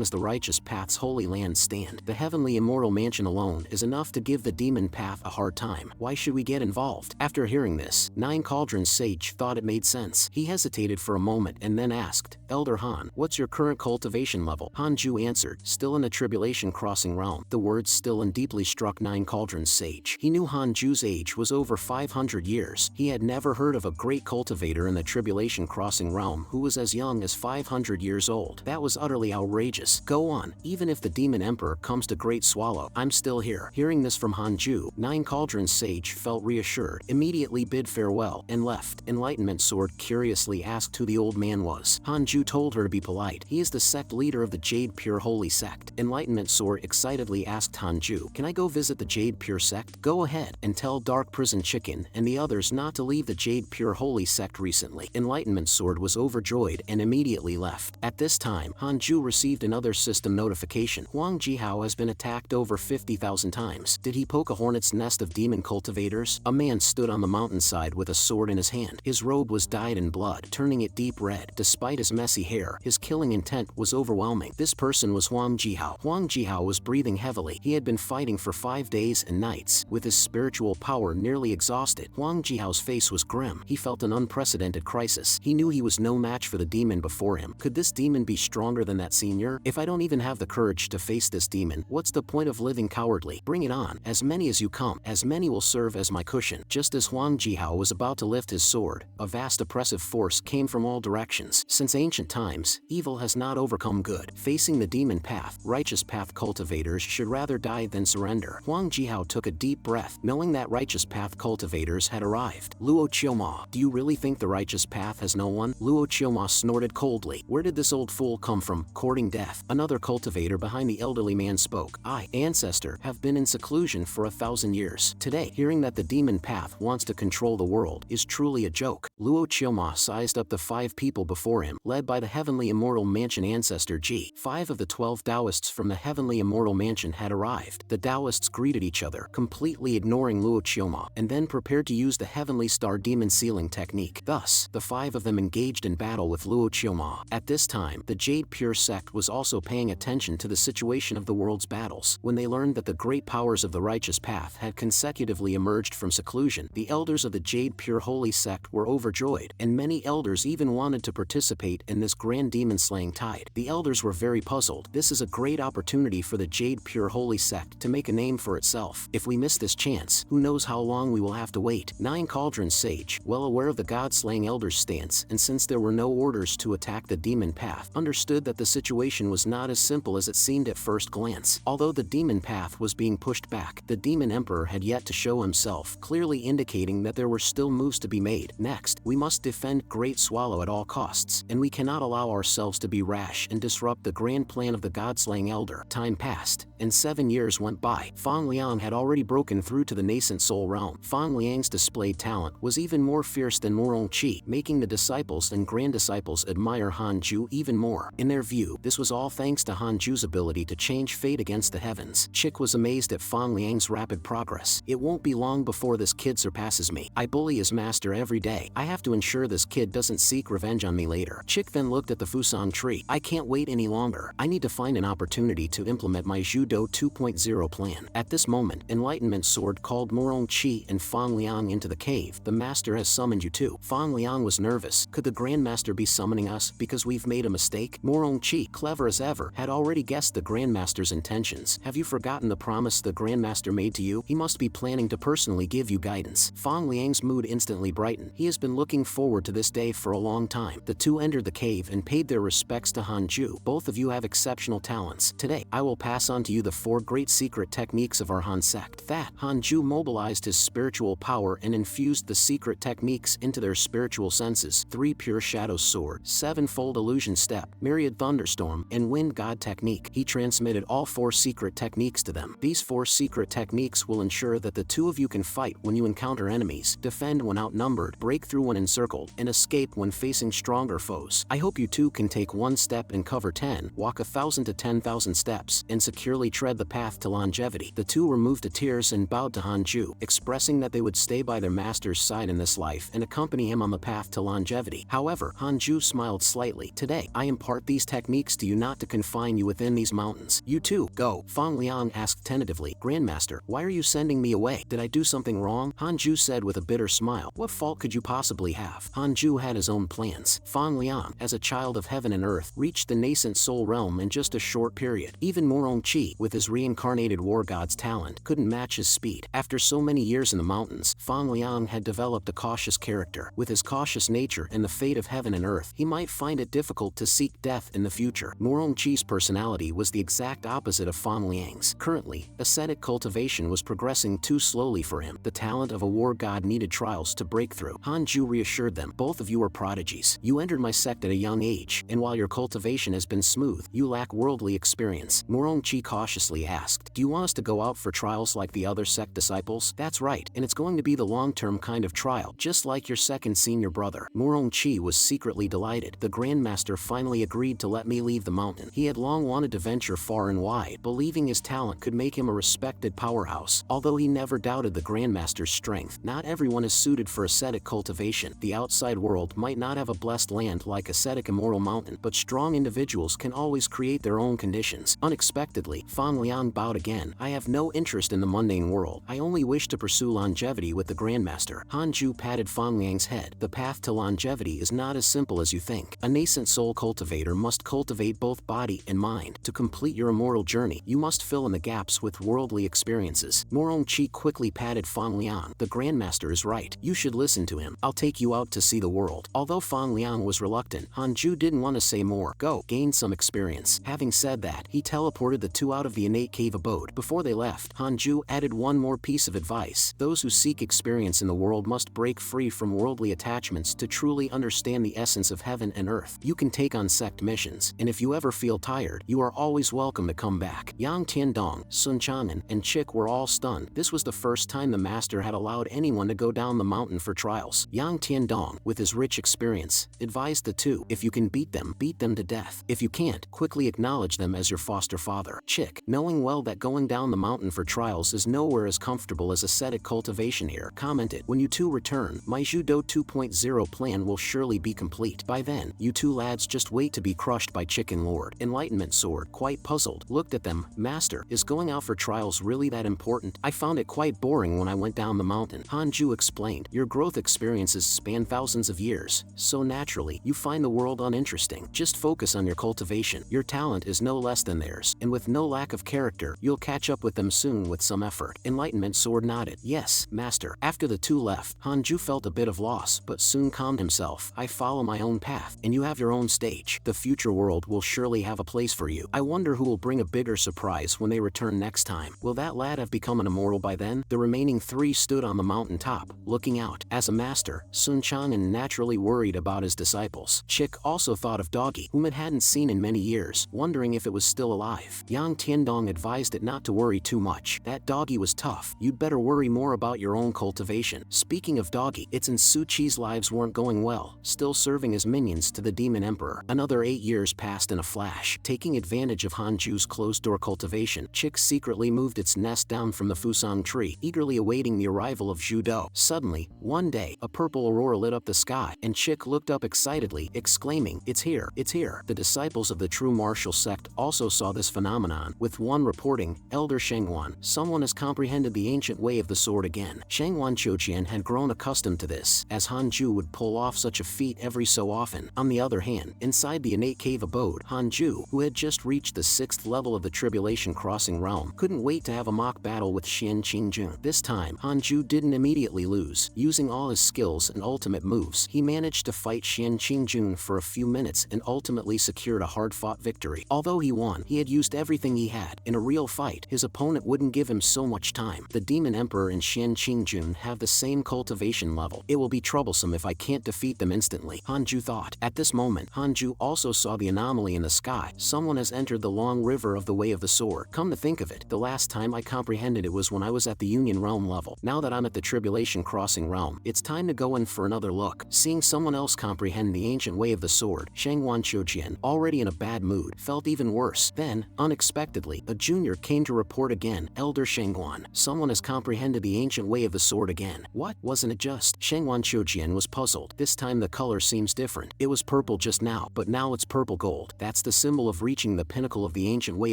as the righteous path's holy lands stand. The heavenly immortal mansion alone is enough to give the demon path a hard time. Why should we get involved? After hearing this, 9 Cauldrons Sage thought it made sense. He hesitated for a moment and then asked, Elder Han, what's your current cultivation level? Hanju answered, still in the tribulation crossing realm. The words still and deeply struck 9 Cauldrons Sage. He knew Hanju's age was over 500 years. He had never heard of a great cultivator in the tribulation crossing realm who was as young as 500 years old. That was utterly outrageous. Go on, even if the demon emperor comes to Great Swallow, I'm still here. Hearing this from Hanju, 9 Cauldrons Sage felt reassured, immediately bid farewell, and left. Enlightenment Sword curiously asked who the old man was. Hanju told her to be polite. He is the sect leader of the Jade Pure Holy sect. Enlightenment Sword excitedly asked Hanju, can I go visit the Jade Pure sect? Go ahead, and tell Dark Prison Chicken and the others not to leave the Jade Pure Holy sect recently. Enlightenment Sword was overjoyed and immediately left. At this time, Hanju received another system notification. Huang Jihao has been attacked over 50,000 times. Did he poke a hornet's nest of demon cultivators? A man stood on the mountainside with a sword in his hand. His robe was dyed in blood, turning it deep red. Despite his messy hair, his killing intent was overwhelming. This person was Huang Jihao. Huang Jihao was breathing heavily. He had been fighting for 5 days and nights, with his spiritual power nearly exhausted. Huang Jihao's face was grim. He felt an unprecedented crisis. He knew he was no match for the demon before him. Could this demon be stronger than that senior? If I don't even have the courage to face this demon, what's the point of living cowardly? Bring it on. As many as you come, as many will serve as my cushion. Just as Huang Jihao was about to lift his sword, a vast oppressive force came from all directions. Since ancient times, evil has not overcome good. Facing the demon path, righteous path cultivators should rather die than surrender. Huang Jihao took a deep breath, knowing that righteous path cultivators had arrived. Luo Qiuma, do you really think the righteous path has no one? Luo Qiuma snorted coldly. Where did this old fool come from, courting death? Another cultivator behind the elderly man spoke. I, ancestor, have been in seclusion for 1,000 years. Today, hearing that the demon path wants to control the world is truly a joke. Luo Qiuma sized up the 5 people before him, led by the heavenly immortal mansion ancestor Ji. 5 of the 12 Taoists from the heavenly immortal mansion had arrived. The Taoists greeted each other, completely ignoring Luo Qiuma, and then prepared to use the heavenly star demon sealing technique. Thus, the 5 of them engaged in battle with Luo Qiuma. At this time, the Jade Pure sect was also paying attention to the situation of the world's battles. When they learned that the great powers of the righteous path had consecutively emerged from seclusion, the elders of the Jade Pure Holy sect were overjoyed, and many elders even wanted to participate in this grand demon-slaying tide. The elders were very puzzled. This is a great opportunity for the Jade Pure Holy sect to make a name for itself. If we we miss this chance, who knows how long we will have to wait. 9 Cauldron Sage, well aware of the god-slaying elder's stance, and since there were no orders to attack the demon path, understood that the situation was not as simple as it seemed at first glance. Although the demon path was being pushed back, the demon emperor had yet to show himself, clearly indicating that there were still moves to be made. Next, we must defend Great Swallow at all costs, and we cannot allow ourselves to be rash and disrupt the grand plan of the god-slaying elder. Time passed, and 7 years went by. Fang Liang had already broken through to the nascent soul realm. Fang Liang's displayed talent was even more fierce than Morong Qi, making the disciples and grand disciples admire Han Ju even more. In their view, this was all thanks to Han Ju's ability to change fate against the heavens. Chick was amazed at Fang Liang's rapid progress. It won't be long before this kid surpasses me. I bully his master every day. I have to ensure this kid doesn't seek revenge on me later. Chick then looked at the Fusang tree. I can't wait any longer. I need to find an opportunity to implement my Judo 2.0 plan. At this moment, Enlightenment Sword called Morong Qi and Fang Liang into the cave. The master has summoned you too. Fang Liang was nervous. Could the Grandmaster be summoning us because we've made a mistake? Morong Qi, clever as ever, had already guessed the Grandmaster's intentions. Have you forgotten the promise the Grandmaster made to you? He must be planning to personally give you guidance. Fang Liang's mood instantly brightened. He has been looking forward to this day for a long time. The two entered the cave and paid their respects to Han Ju. Both of you have exceptional talents. Today, I will pass on to you the 4 great secret techniques of our Han sect. That, Han Ju mobilized his spiritual power and infused the secret techniques into their spiritual senses. 3 Pure Shadow Sword, 7-fold Illusion Step, Myriad Thunderstorm, and Wind God Technique. He transmitted all 4 secret techniques to them. These 4 secret techniques will ensure that the two of you can fight when you encounter enemies, defend when outnumbered, break through when encircled, and escape when facing stronger foes. I hope you too can take 1 step and cover 10, walk 1,000 to 10,000 steps, and securely tread the path to longevity. The two were moved to tears and bowed to Han Ju, expressing that they would stay by their master's side in this life and accompany him on the path to longevity. However, Han Ju smiled slightly. Today, I impart these techniques to you not to confine you within these mountains. You too, go. Fang Liang asked tentatively, Grandmaster, why are you sending me away? Did I do something wrong? Han Ju said with a bitter smile, what fault could you possibly have? Han Ju had his own plans. Fang Liang, as a child of heaven and earth, reached the nascent soul realm in just a short period. Even Morong Qi, with his reincarnated war god's talent, couldn't match his speed. After so many years in the mountains, Fang Liang had developed a cautious character. With his cautious nature and the fate of heaven and earth, he might find it difficult to seek death in the future. Morong Qi's personality was the exact opposite of Fang Liang's. Currently, ascetic cultivation was progressing too slowly for him. The talent of a war god needed trials to break through. Han Ju reassured them, both of you are prodigies. You entered my sect at a young age, and while your cultivation has been smooth, you lack worldly experience. Morong Qi cautiously asked, do you want us to go out for trials like the other sect disciples? That's right, and it's going to be the long-term kind of trial, just like your second senior brother. Morong Qi was secretly delighted. The Grandmaster finally agreed to let me leave the mountain. He had long wanted to venture far and wide, believing his talent could make him a respected powerhouse. Although he never doubted the Grandmaster's strength, not everyone is suited for ascetic cultivation. The outside world might not have a blessed land like ascetic Immortal Mountain, but strong individuals can always create their own conditions. Unexpectedly, Fang Liang bowed again. I have no interest in the mundane world. I only wish to pursue longevity with the Grandmaster. Han Ju patted Fang Liang's head. The path to longevity is not as simple as you think. A nascent soul cultivator must cultivate both body and mind. To complete your immortal journey, you must fill in the gaps with worldly experiences. Morong Qi quickly patted Fang Liang. The Grandmaster is right. You should listen to him. I'll take you out to see the world. Although Fang Liang was reluctant, Han Ju didn't want to say more. Go, gain some experience. Having said that, he teleported the two out of the innate cave abode. Before they left, Han Ju added one more piece of advice. Those who seek experience in the world must break free from worldly attachments to truly understand the essence of heaven and earth. You can take on sect missions, and if you ever feel tired, you are always welcome to come back. Yang Tiandong, Sun Chang'an, and Chick were all stunned. This was the first time the master had allowed anyone to go down the mountain for trials. Yang Tiandong, with his rich experience, advised the two, if you can beat them to death. If you can't, quickly acknowledge them as your foster father. Chick, knowing well that going down the mountain for trials is nowhere as comfortable as ascetic cultivation here, commented, when you two return, my Judo 2.0 plan will surely be complete. By then, you two lads just wait to be crushed by Chicken Lord. Enlightenment Sword, quite puzzled, looked at them. Master, is going out for trials really that important? I found it quite boring when I went down the mountain. Han Ju explained, your growth experiences span thousands of years, so naturally, you find the world uninteresting. Just focus on your cultivation. Your talent is no less than theirs, and with no lack of character, you'll catch up with them soon with some effort. Enlightenment Sword nodded. Yes, master. After the two left, Hanju felt a bit of loss, but soon calmed himself. I follow my own path, and you have your own stage. The future world will surely have a place for you. I wonder who will bring a bigger surprise when they return next time. Will that lad have become an immortal by then? The remaining three stood on the mountain top, looking out. As a master, Sun Chang'an naturally worried about his disciples. Chick also thought of Doggy, whom it hadn't seen in many years, wondering if it was still alive. Yang Tiandong advised it not to worry too much. That Doggy was tough. You'd better worry more about your own cultivation. Speaking of Doggy, its and Suchi's lives weren't going well, still serving as minions to the Demon Emperor. Another 8 years passed in a flash. Taking advantage of Hanju's closed-door cultivation, Chick secretly moved its nest down from the Fusang tree, eagerly awaiting the arrival of Zhu Do. Suddenly, one day, a purple aurora lit up the sky, and Chick looked up excitedly, exclaiming, "It's here! It's here!" The disciples of the true martial sect also saw this phenomenon, with one reporting, "Elder Shengwan, someone has comprehended the ancient way of the sword again." Shengwan Chojian had grown accustomed to this, as Hanju would pull off such a feat every so often. On the other hand, inside the innate cave abode, Hanju, who had just reached the 6th level of the Tribulation Crossing realm, couldn't wait to have a mock battle with Xian Qingjun. This time, Hanju didn't immediately lose. Using all his skills and ultimate moves, he managed to fight Xian Qingjun for a few minutes and ultimately secured a hard-fought victory. Although he won, he had used everything he had. In a real fight, his opponent wouldn't give him so much time. The Demon Emperor and Xian Qingjun have the same cultivation level. It will be troublesome if I can't defeat them instantly, Hanju thought. At this moment, Hanju also saw the anomaly in the sky. Someone has entered the long river of the Way of the Sword. Come to think of it, the last time I comprehended it was when I was at the Union Realm level. Now that I'm at the Tribulation Crossing realm, it's time to go in for another look. Seeing someone else comprehend the ancient way of the sword, Shengwan Chojian, already in a bad mood, felt even worse. Then, unexpectedly, a junior came to report again. "Elder Shengwan, someone has comprehended the ancient way of the sword again." What? Wasn't it just? Shengwan Chojian was puzzled. This time the color seems different. It was purple just now, but now it's purple gold. That's the symbol of reaching the pinnacle of the ancient way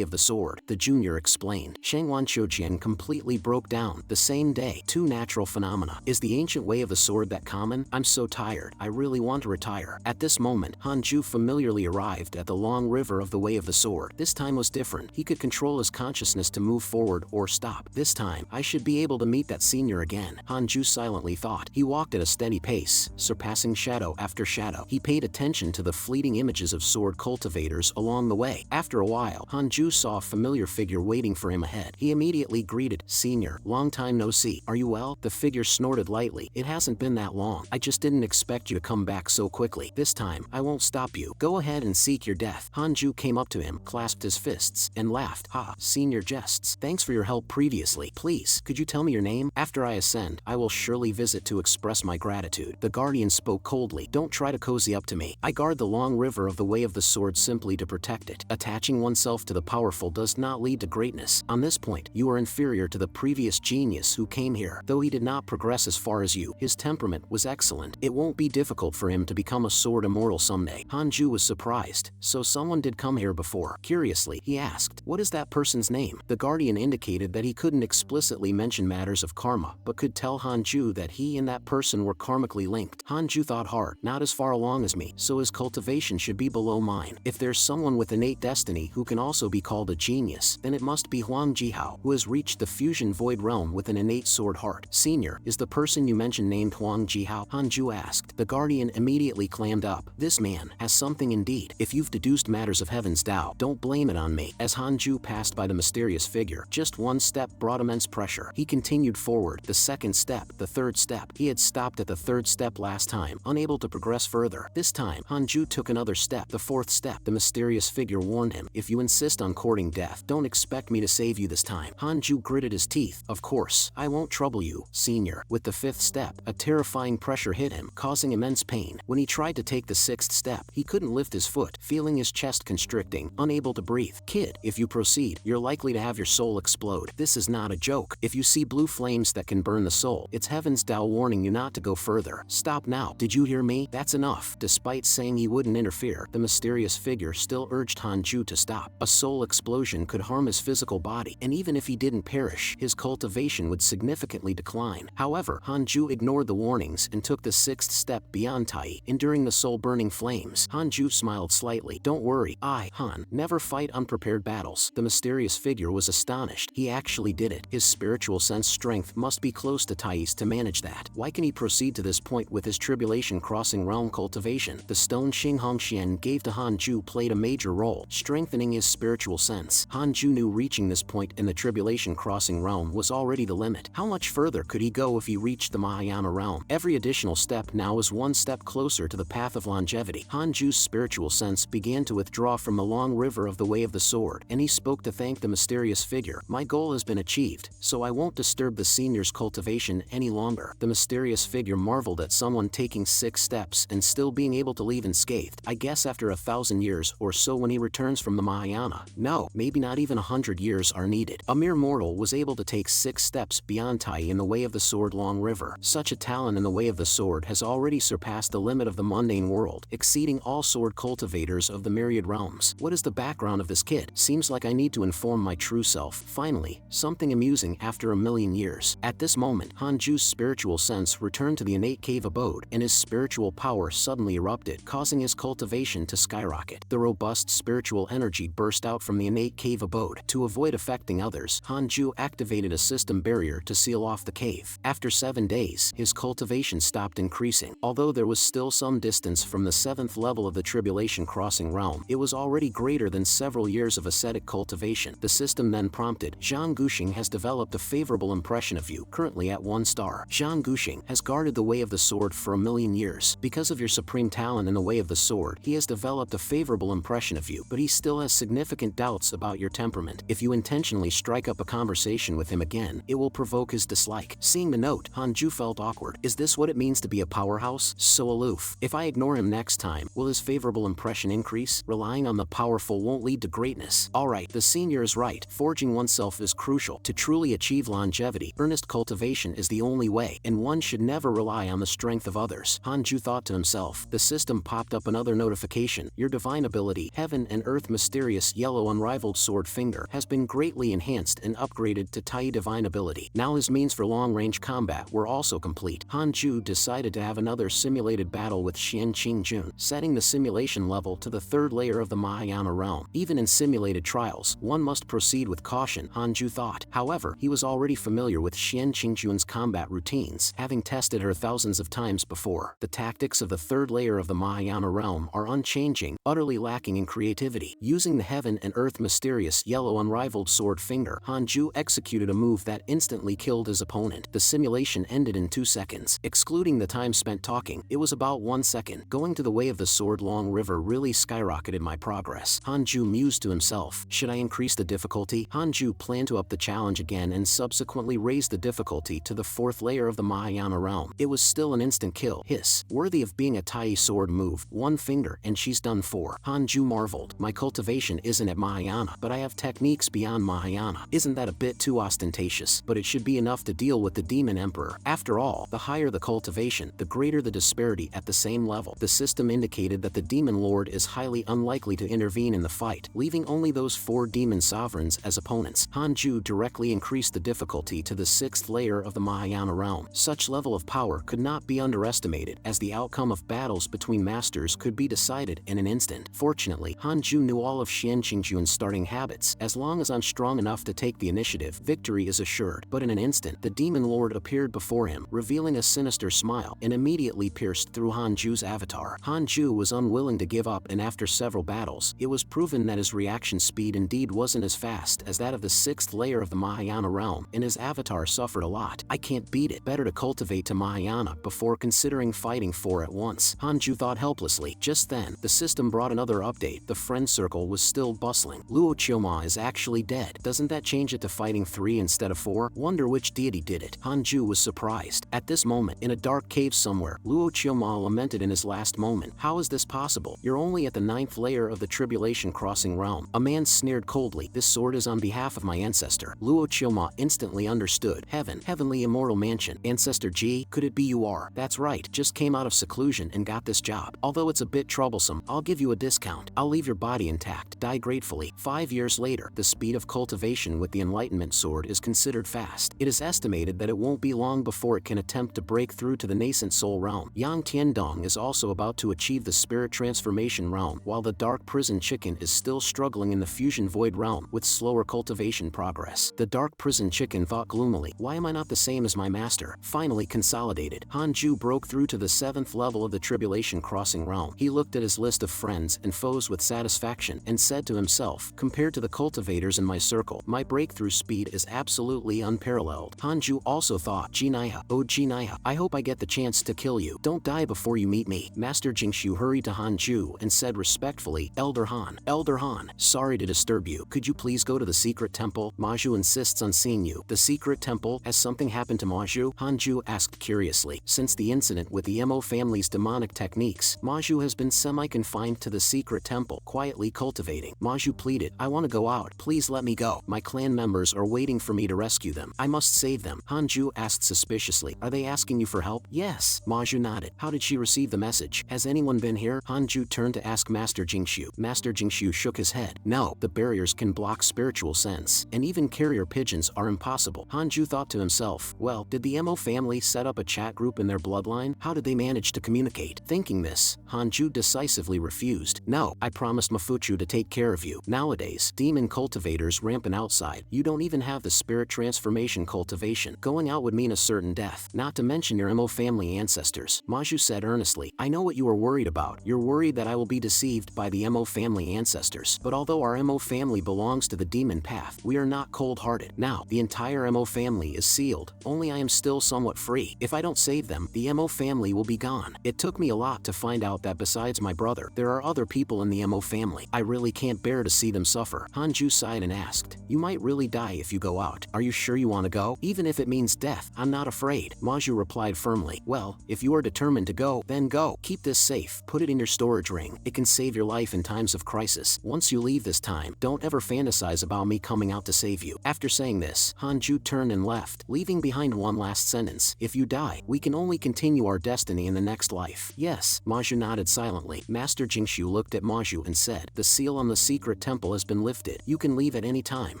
of the sword, the junior explained. Shengwan Chojian completely broke down. The same day, two natural phenomena. Is the ancient way of the sword that common? I'm so tired. I really want to retire. At this moment, Hanju familiarly arrived at the long river of the Way of the Sword. This time was different. He could control his consciousness to move forward or stop. This time, I should be able to meet that senior again, Hanju silently thought. He walked at a steady pace, surpassing shadow after shadow. He paid attention to the fleeting images of sword cultivators along the way. After a while, Hanju saw a familiar figure waiting for him ahead. He immediately greeted, "Senior, long time no see. Are you well?" The figure snorted lightly. "It hasn't been that long. I just didn't expect you to come back so quickly. This time, I won't stop you. Go ahead and seek your death." Hanju came up to him, clasped his fists, and laughed. "Ha, senior jests. Thanks for your help previously. Please, could you tell me your name? After I ascend, I will surely visit to express my gratitude." The guardian spoke coldly. "Don't try to cozy up to me. I guard the long river of the Way of the Sword simply to protect it. Attaching oneself to the powerful does not lead to greatness. On this point, you are inferior to the previous genius who came here. Though he did not progress as far as you, his temperament was excellent. It won't be difficult for him to become a sword immortal someday." Hanju was surprised. So someone did come here before. Curiously, he asked, "What is that person's name?" The guardian indicated that he couldn't explicitly mention matters of karma, but could tell Hanju that he and that person were karmically linked. Hanju thought hard. Not as far along as me, so his cultivation should be below mine. If there's someone with innate destiny who can also be called a genius, then it must be Huang Jihao, who has reached the fusion void realm with an innate sword heart. "Senior, is the person you mentioned named Huang Jihao?" Hanju asked. The guardian immediately clammed up. "This man has something indeed. If you've deduced matters of heaven's Tao, don't blame it on me." As Hanju passed by the mysterious figure, just one step brought immense pressure. He continued forward, the second step, the third step. He had stopped at the third step last time, unable to progress further. This time, Hanju took another step, the fourth step. The mysterious figure warned him, "If you insist on courting death, don't expect me to save you this time." Hanju gritted his teeth. "Of course, I won't trouble you, senior." With the fifth step, a terrifying pressure hit him, causing immense pain. When he tried to take the sixth step, he couldn't lift his foot, feeling his chest constricting, unable to breathe. "Kid, if you proceed, you're likely to have your soul explode. This is not a joke. If you see blue flames that can burn the soul, it's heaven's Tao warning you not to go further. Stop now. Did you hear me? That's enough." Despite saying he wouldn't interfere, the mysterious figure still urged Hanju to stop. A soul explosion could harm his physical body, and even if he didn't perish, his cultivation would significantly decline. However, Hanju ignored the warnings and took the sixth step beyond Tai, enduring the soul-burning flames. Hanju smiled slightly. "Don't worry, Han, never fight unprepared battles." The mysterious figure was astonished. He actually actually did it. His spiritual sense strength must be close to Tai's to manage that. Why can he proceed to this point with his tribulation crossing realm cultivation? The stone Xinghong Xian gave to Hanju played a major role, strengthening his spiritual sense. Hanju knew reaching this point in the tribulation crossing realm was already the limit. How much further could he go if he reached the Mahayana realm? Every additional step now was one step closer to the path of longevity. Hanju's spiritual sense began to withdraw from the long river of the way of the sword, and he spoke to thank the mysterious figure. My goal has been achieved, so I won't disturb the senior's cultivation any longer. The mysterious figure marveled at someone taking 6 steps and still being able to leave unscathed. I guess after 1,000 years or so when he returns from the Mahayana. No, maybe not even 100 years are needed. A mere mortal was able to take 6 steps beyond Tai in the way of the sword long river. Such a talent in the way of the sword has already surpassed the limit of the mundane world, exceeding all sword cultivators of the myriad realms. What is the background of this kid? Seems like I need to inform my true self. Finally, something amusing after 1,000,000 years. At this moment, Hanju's spiritual sense returned to the innate cave abode, and his spiritual power suddenly erupted, causing his cultivation to skyrocket. The robust spiritual energy burst out from the innate cave abode. To avoid affecting others, Hanju activated a system barrier to seal off the cave. After 7 days, his cultivation stopped increasing. Although there was still some distance from the 7th level of the tribulation crossing realm, it was already greater than several years of ascetic cultivation. The system then prompted, Zhang Guxing has developed a favorable impression of you, currently at 1 star. Zhang Guxing has guarded the way of the sword for 1,000,000 years. Because of your supreme talent in the way of the sword, he has developed a favorable impression of you, but he still has significant doubts about your temperament. If you intentionally strike up a conversation with him again, it will provoke his dislike. Seeing the note, Hanju felt awkward. Is this what it means to be a powerhouse? So aloof. If I ignore him next time, will his favorable impression increase? Relying on the powerful won't lead to greatness. Alright, the senior is right. Forging oneself is crucial. To truly achieve longevity, earnest cultivation is the only way, and one should never rely on the strength of others. Hanju thought to himself. The system popped up another notification. Your divine ability, Heaven and Earth Mysterious Yellow Unrivaled Sword Finger, has been greatly enhanced and upgraded to Tai Divine Ability. Now his means for long-range combat were also complete. Hanju decided to have another simulated battle with Xian Qingjun, setting the simulation level to the 3rd layer of the Mahayana realm. Even in simulated trials, one must proceed with caution, Hanju thought. However, he was already familiar with Xian Qingjun's combat routines, having tested her thousands of times before. The tactics of the 3rd layer of the Mahayana realm are unchanging, utterly lacking in creativity. Using the Heaven and Earth Mysterious Yellow Unrivaled Sword Finger, Hanju executed a move that instantly killed his opponent. The simulation ended in 2 seconds. Excluding the time spent talking, it was about 1 second. Going to the way of the sword long river really skyrocketed my progress. Hanju mused to himself. Should I increase the difficulty? Hanju planned to up the challenge again and subsequently raise the difficulty to the 4th layer of the Mahayana realm. It was still an instant kill. Hiss. Worthy of being a Tai sword move. 1 finger and she's done for. Hanju marveled. My cultivation isn't at Mahayana, but I have techniques beyond Mahayana. Isn't that a bit too ostentatious? But it should be enough to deal with the Demon Emperor. After all, the higher the cultivation, the greater the disparity at the same level. The system indicated that the Demon Lord is highly unlikely to intervene in the fight, leaving only those 4 demon sovereigns as opponents. Hanju directly increased the difficulty to the 6th layer of the Mahayana realm. Such level of power could not be underestimated, as the outcome of battles between masters could be decided in an instant. Fortunately, Hanju knew all of Xian Qingjun's starting habits. As long as I'm strong enough to take the initiative, victory is assured. But in an instant, the Demon Lord appeared before him, revealing a sinister smile, and immediately pierced through Hanju's avatar. Hanju was unwilling to give up, and after several battles, it was proven that his reaction speed indeed wasn't as fast as that of the 6th layer of the Mahayana realm, and his avatar suffered a lot. I can't beat it. Better to cultivate to Mahayana before considering fighting 4 at once. Hanju thought helplessly. Just then, the system brought another update. The friend circle was still bustling. Luo Qiuma is actually dead. Doesn't that change it to fighting 3 instead of 4? Wonder which deity did it. Hanju was surprised. At this moment, in a dark cave somewhere, Luo Qiuma lamented in his last moment. How is this possible? You're only at the 9th layer of the tribulation crossing realm. A man sneered coldly. This sword is on behalf of my ancestor. Luo Qiuma instantly understood. Heavenly immortal mansion. Ancestor G, could it be you are? That's right, just came out of seclusion and got this job. Although it's a bit troublesome, I'll give you a discount. I'll leave your body intact. Die gratefully. 5 years later, the speed of cultivation with the Enlightenment Sword is considered fast. It is estimated that it won't be long before it can attempt to break through to the nascent soul realm. Yang Tiandong is also about to achieve the spirit transformation realm, while the dark prison chicken is still struggling in the fusion void realm with slower cultivation progress. progress. The dark prison chicken thought gloomily, why am I not the same as my master? Finally consolidated, Hanju broke through to the 7th level of the Tribulation Crossing realm. He looked at his list of friends and foes with satisfaction and said to himself, compared to the cultivators in my circle, my breakthrough speed is absolutely unparalleled. Hanju also thought, Jinaya, oh Jinaya, I hope I get the chance to kill you. Don't die before you meet me. Master Jingshu hurried to Hanju and said respectfully, Elder Han, sorry to disturb you. Could you please go to the secret temple? Maju insists on seeing you. The secret temple? Has something happened to Maju? Hanju asked curiously. Since the incident with the Mo family's demonic techniques, Maju has been semi-confined to the secret temple, quietly cultivating. Maju pleaded, I want to go out. Please let me go. My clan members are waiting for me to rescue them. I must save them. Hanju asked suspiciously, are they asking you for help? Yes. Maju nodded. How did she receive the message? Has anyone been here? Hanju turned to ask Master Jingshu. Master Jingshu shook his head. No, the barriers can block spiritual sense, and even carrier pigeons are impossible. Hanju thought to himself, well, did the Mo family set up a chat group in their bloodline? How did they manage to communicate? Thinking this, Hanju decisively refused. No, I promised Mafuchu to take care of you. Nowadays, demon cultivators rampant outside. You don't even have the spirit transformation cultivation. Going out would mean a certain death, not to mention your Mo family ancestors. Maju said earnestly, I know what you are worried about. You're worried that I will be deceived by the Mo family ancestors. But although our Mo family belongs to the demon path, we are not cold-hearted. Now, the entire Mo family is sealed, only I am still somewhat free. If I don't save them, the Mo family will be gone. It took me a lot to find out that besides my brother, there are other people in the Mo family. I really can't bear to see them suffer. Hanju sighed and asked, you might really die if you go out. Are you sure you want to go? Even if it means death, I'm not afraid. Maju replied firmly, well, if you are determined to go, then go. Keep this safe, put it in your storage ring. It can save your life in times of crisis. Once you leave this time, don't ever fantasize about me coming out to save you. After saying this, Hanju turned and left, leaving behind one last sentence. If you die, we can only continue our destiny in the next life. Yes, Maju nodded silently. Master Jingshu looked at Maju and said, the seal on the secret temple has been lifted. You can leave at any time.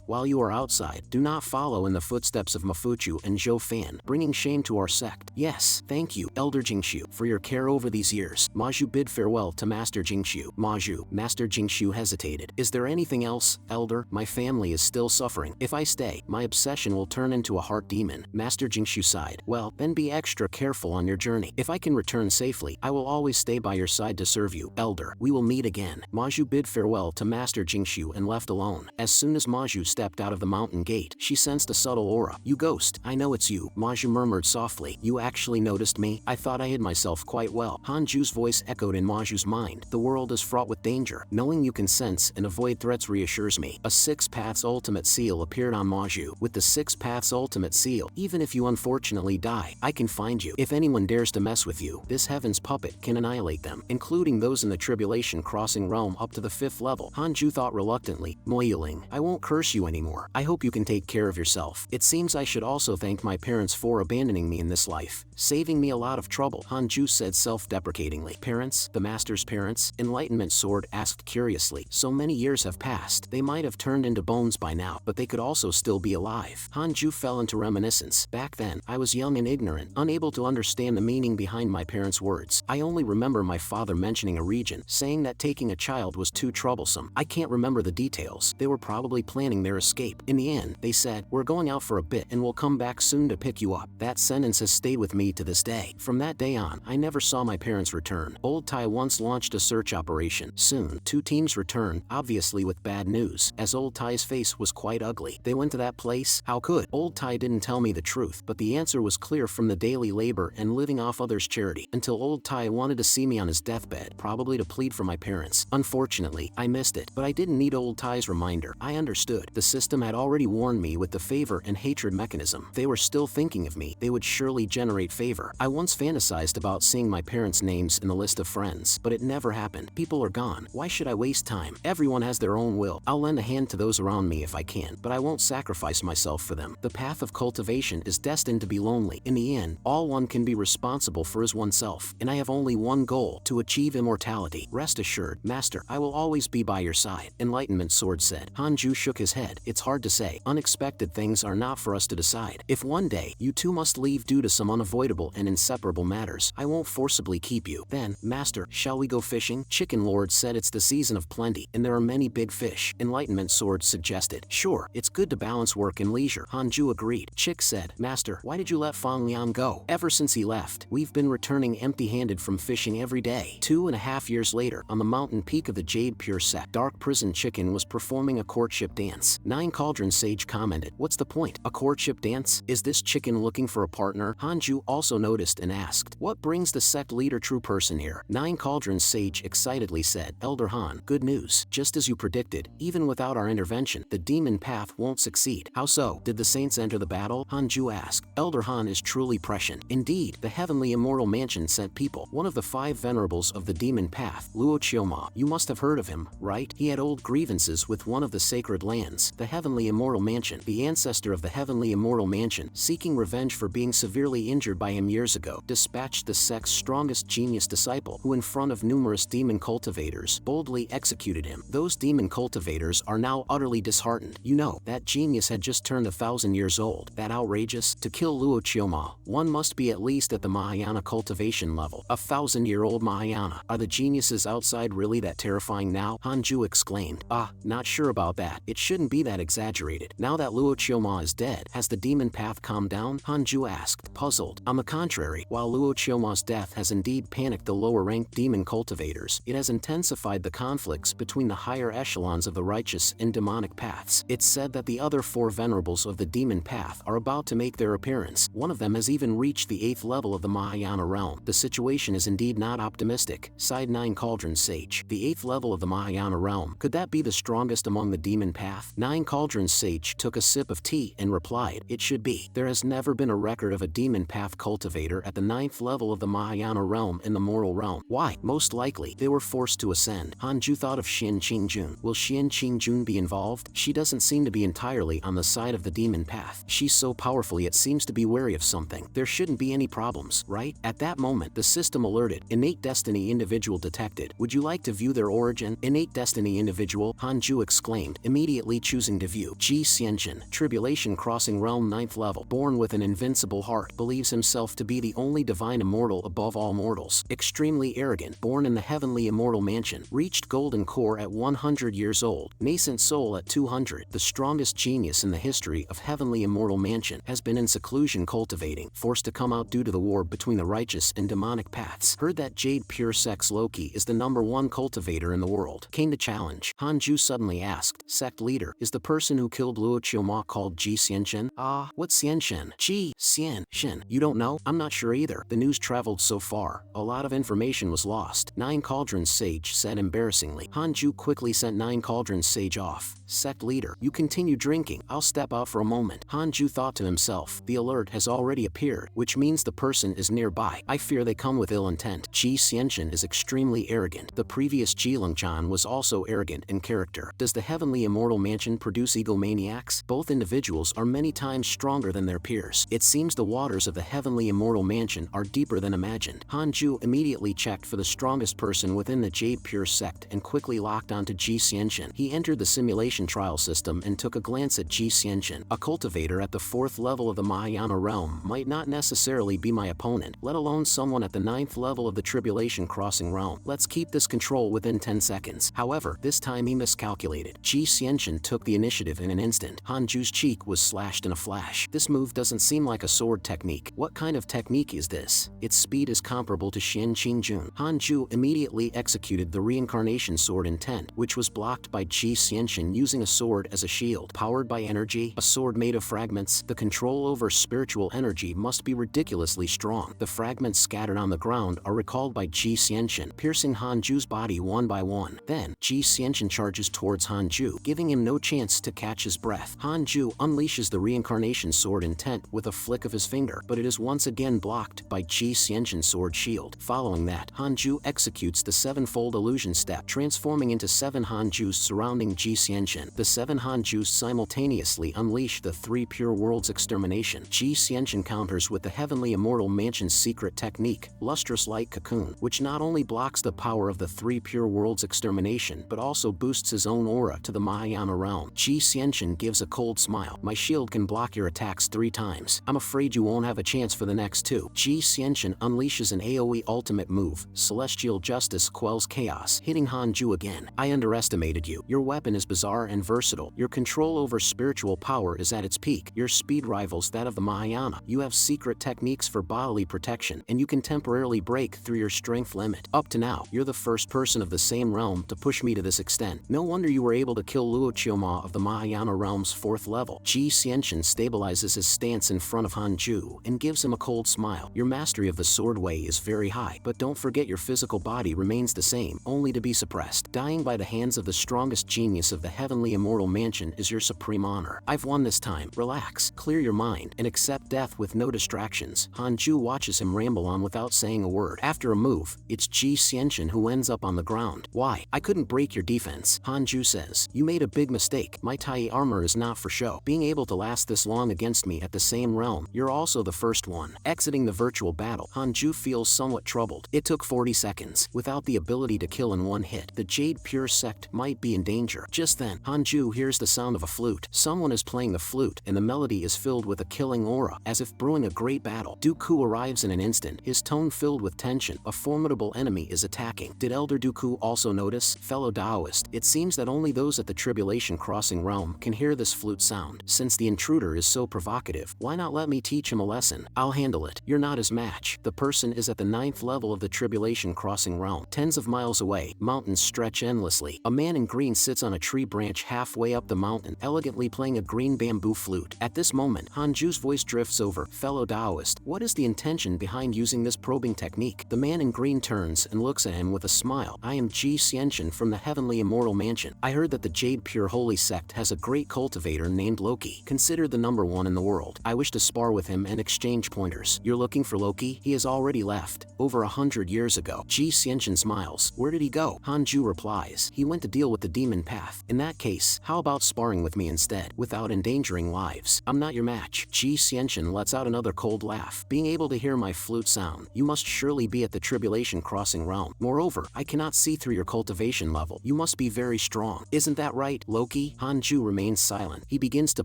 While you are outside, do not follow in the footsteps of Mafuchu and Zhou Fan, bringing shame to our sect. Yes, thank you, Elder Jingshu, for your care over these years. Maju bid farewell to Master Jingshu. Maju, Master Jingshu hesitated. Is there anything else, Elder? My family is still suffering. If I stay, my obsession will turn into a heart demon. Master Jingshu sighed. Well, then be extra careful on your journey. If I can return safely, I will always stay by your side to serve you. Elder, we will meet again. Maju bid farewell to Master Jingshu and left alone. As soon as Maju stepped out of the mountain gate, she sensed a subtle aura. You ghost, I know it's you. Maju murmured softly. You actually noticed me? I thought I hid myself quite well. Hanju's voice echoed in Maju's mind. The world is fraught with danger. Knowing you can sense and avoid threats reassures me. A 6 Paths Ultimate Seal appeared on Maju. With the 6 Paths Ultimate Seal, even if you unfortunately die, I can find you. If anyone dares to mess with you, this heaven's puppet can annihilate them, including those in the Tribulation Crossing realm up to the 5th level. Hanju thought reluctantly, Moiling, I won't curse you anymore. I hope you can take care of yourself. It seems I should also thank my parents for abandoning me in this life, saving me a lot of trouble. Hanju said self-deprecatingly. Parents? The master's parents? Enlightenment Sword asked curiously. So many years have passed. They might have turned into bones by now, but they could also still be alive. Hanju fell into reminiscence. Back then, I was young and ignorant, unable to understand the meaning behind my parents' words. I only remember my father mentioning a region, saying that taking a child was too troublesome. I can't remember the details. They were probably planning their escape. In the end, they said, we're going out for a bit and we'll come back soon to pick you up. That sentence has stayed with me to this day. From that day on, I never saw my parents return. Old Tai once launched a search operation. Soon, 2 teams returned, obviously with bad news, as Old Tai's face was quite ugly. They went to that place? How could? Old Tai didn't tell me the truth, but the answer was clear from the daily labor and living off others' charity, until Old Tai wanted to see me on his deathbed, probably to plead for my parents. Unfortunately, I missed it, but I didn't need Old Tai's reminder. I understood. The system had already warned me with the favor and hatred mechanism. They were still thinking of me. They would surely generate favor. I once fantasized about seeing my parents' names in the list of friends, but it never happened. People are gone. Why should I waste time? Everyone has their own will. I'll lend a hand to those around me if I can, but I won't sacrifice myself for them. The path of cultivation is destined to be lonely. In the end, all one can be responsible for is oneself, and I have only one goal: to achieve immortality. Rest assured, Master, I will always be by your side. Enlightenment Sword said. Hanju shook his head. It's hard to say. Unexpected things are not for us to decide. If one day, you too must leave due to some unavoidable and inseparable matters, I won't forcibly keep you. Then, Master, shall we go fishing? Chicken Lord said it's the season of plenty, and there are many big fish. Enlightenment Sword suggested. Sure, It's good to balance work and leisure. Hanju agreed. Chick said, Master, why did you let Fang Liang go? Ever since he left, we've been returning empty-handed from fishing every day. 2.5 years later, on the mountain peak of the Jade Pure Sect, Dark Prison Chicken was performing a courtship dance. Nine Cauldron Sage commented, what's the point? A courtship dance? Is this chicken looking for a partner? Hanju also noticed and asked, what brings the sect leader true person here? Nine Cauldron Sage excitedly said, Elder Han, good news. Just as you predicted, even without our intervention, the demon path won't succeed. How so? Did the saints enter the battle? Hanju asked. Elder Han is truly prescient. Indeed, the heavenly immortal mansion sent people. One of the 5 venerables of the demon path, Luo Chioma. You must have heard of him, right? He had old grievances with one of the sacred lands, the heavenly immortal mansion. The ancestor of the heavenly immortal mansion, seeking revenge for being severely injured by him years ago, dispatched the sect's strongest genius disciple, who in front of numerous demon cultivators, boldly executed him. Those demon cultivators are now utterly disheartened. You know, that genius had just turned 1,000 years old. That outrageous? To kill Luo Chioma, one must be at least at the Mahayana cultivation level. 1,000-year-old Mahayana. Are the geniuses outside really that terrifying now? Hanju exclaimed. Not sure about that. It shouldn't be that exaggerated. Now that Luo Chioma is dead, has the demon path calmed down? Hanju asked, puzzled. On the contrary, while Luo Chioma's death has indeed panicked the lower-ranked demon cultivators, it has intensified the conflicts between the higher echelons of the righteous and demonic paths. It's said that the other 4 venerables of the demon path are about to make their appearance. One of them has even reached the 8th level of the Mahayana realm. The situation is indeed not optimistic, sighed Nine Cauldron Sage. The 8th level of the Mahayana realm, could that be the strongest among the demon path? Nine Cauldron Sage took a sip of tea and replied, it should be. There has never been a record of a demon path cultivator at the 9th level of the Mahayana realm in the moral realm. Why? Most likely, they were forced to ascend. Hanju thought of Xian Qingjun. Will Xian Qingjun be involved? She doesn't seem to be entirely on the side of the demon path. She's so powerful yet seems to be wary of something. There shouldn't be any problems, right? At that moment, the system alerted. Innate Destiny individual detected. Would you like to view their origin? Innate Destiny individual, Hanju exclaimed, immediately choosing to view. Ji Xianjin, Tribulation Crossing Realm 9th level, born with an invincible heart, believes himself to be the only divine immortal above all mortals. Extremely arrogant, born in the heavenly immortal mansion, reached golden core at 100 years old, nascent soul at 200. The strongest genius in the history of heavenly immortal mansion has been in seclusion cultivating, forced to come out due to the war between the righteous and demonic paths. Heard that Jade Pure Sect's Loki is the #1 cultivator in the world. Came to challenge. Hanju suddenly asked, sect leader, is the person who killed Luo Chioma called Ji Xianchen? What's Xianchen? Ji Xianchen. You don't know? I'm not sure either. The news traveled so far, a lot of information was lost. Nine Cauldron Sage said embarrassingly. Hanju quickly sent Nine Cauldron Sage off. Sect leader, you continue drinking. I'll step out for a moment. Hanju thought to himself, the alert has already appeared, which means the person is nearby. I fear they come with ill intent. Ji Xianchen is extremely arrogant. The previous Ji Longchan was also arrogant in character. Does the heavenly immortal mansion produce egomaniacs? Both individuals are many times stronger than their peers. It seems the waters of the heavenly immortal mansion are deeper than imagined. Hanju immediately checked for the strongest person within the Jade Pure Sect and quickly locked onto Ji Xianchen. He entered the simulation trial system and took a glance at Ji Xianchen. A cultivator at the 4th level of the Mahayana realm might not necessarily be my opponent, let alone someone at the 9th level of the Tribulation Crossing realm. Let's keep this control within 10 seconds. However, this time he miscalculated. Ji Xianchen took the initiative in an instant. Hanju's cheek was slashed in a flash. This move doesn't seem like a sword technique. What kind of technique is this? Its speed is comparable to Xian Qingjun. Hanju immediately executed the reincarnation sword intent, which was blocked by Ji Xianchen using a sword as a shield. Powered by energy, a sword made of fragments, the control over spiritual energy must be ridiculously strong. The fragments scattered on the ground are recalled by Ji Xianchen, piercing Hanju's body one by one. Then, Ji Xianchen charges towards Hanju, giving him no chance to catch his breath. Hanju unleashes the reincarnation sword intent with a flick of his finger, but it is once again blocked by Ji Xianchen's sword shield. Following that, Hanju executes the 7-fold illusion step, transforming into 7 Hanjus surrounding Ji Xianchen. The 7 Hanjus simultaneously unleash the 3 pure worlds extermination. Ji Xianchen counters with the heavenly immortal mansion's secret technique, lustrous light cocoon, which not only blocks the power of the 3 pure worlds extermination but also boosts his own aura to the Mahayana realm. Ji Xianchen gives a cold smile. My shield can block your attacks 3 times. I'm afraid you won't have a chance for the next 2. Ji Xianchen unleashes an AoE ultimate move, Celestial Justice quells chaos, hitting Hanju again. I underestimated you. Your weapon is bizarre and versatile. Your control over spiritual power is at its peak. Your speed rivals that of the Mahayana. You have secret techniques for bodily protection, and you can temporarily break through your strength limit. Up to now, you're the first person of the same realm to push me to this extent. No wonder you were able to kill Luo Chioma of the Mahayana realm's 4th level. Ji Xianchen stabilizes his stance in front of Hanju and gives him a cold smile. Your mastery of the sword way is very high, but don't forget your physical body remains the same, only to be suppressed. Dying by the hands of the strongest genius of the heavenly immortal mansion is your supreme honor. I've won this time. Relax, clear your mind, and accept death with no distractions. Hanju watches him ramble on without saying a word. After a move, it's Ji Xianchen who ends up on the ground. Why? I couldn't break your defense. Hanju says, you made a big mistake. My Tai armor is not for show. Being able to last this long against me at the same realm, you're also the first one. Exiting the virtual battle, Hanju feels somewhat troubled. It took 40 seconds. Without the ability to kill in one hit, the Jade Pure sect might be in danger. Just then, Hanju hears the sound of a flute. Someone is playing the flute, and the melody is filled with a killing aura, as if brewing a great battle. Dooku arrives in an instant, his tone filled with tension. A formidable enemy is attacking. Did Elder Dooku also notice? Fellow Taoist, it seems that only those at the Tribulation Crossing realm can hear this flute sound. Since the intruder is so provocative, why not let me teach him a lesson? I'll handle it. You're not his match. The person is at the 9th level of the Tribulation Crossing realm. Tens of miles away, mountains stretch endlessly. A man in green sits on a tree branch halfway up the mountain, elegantly playing a green bamboo flute. At this moment, Hanju's voice drifts over. Fellow Taoist, what is the intention behind using this probing technique? The man in green turns and looks at him with a smile. I am Ji Xianchen from the Heavenly Immortal Mansion. I heard that the Jade Pure Holy Sect has a great cultivator named Loki, considered the #1 in the world. I wish to spar with him and exchange pointers. You're looking for Loki? He has already left. Over 100 years ago. Ji Xianchen smiles. Where did he go? Hanju replies. He went to deal with the demon path. In that case, how about sparring with me instead, without endangering lives? I'm not your match. Ji Xianchen lets out another cold laugh. Being able to hear my flute sound, you must surely be at the Tribulation Crossing realm. Moreover, I cannot see through your cultivation level. You must be very strong. Isn't that right, Loki? Hanju remains silent. He begins to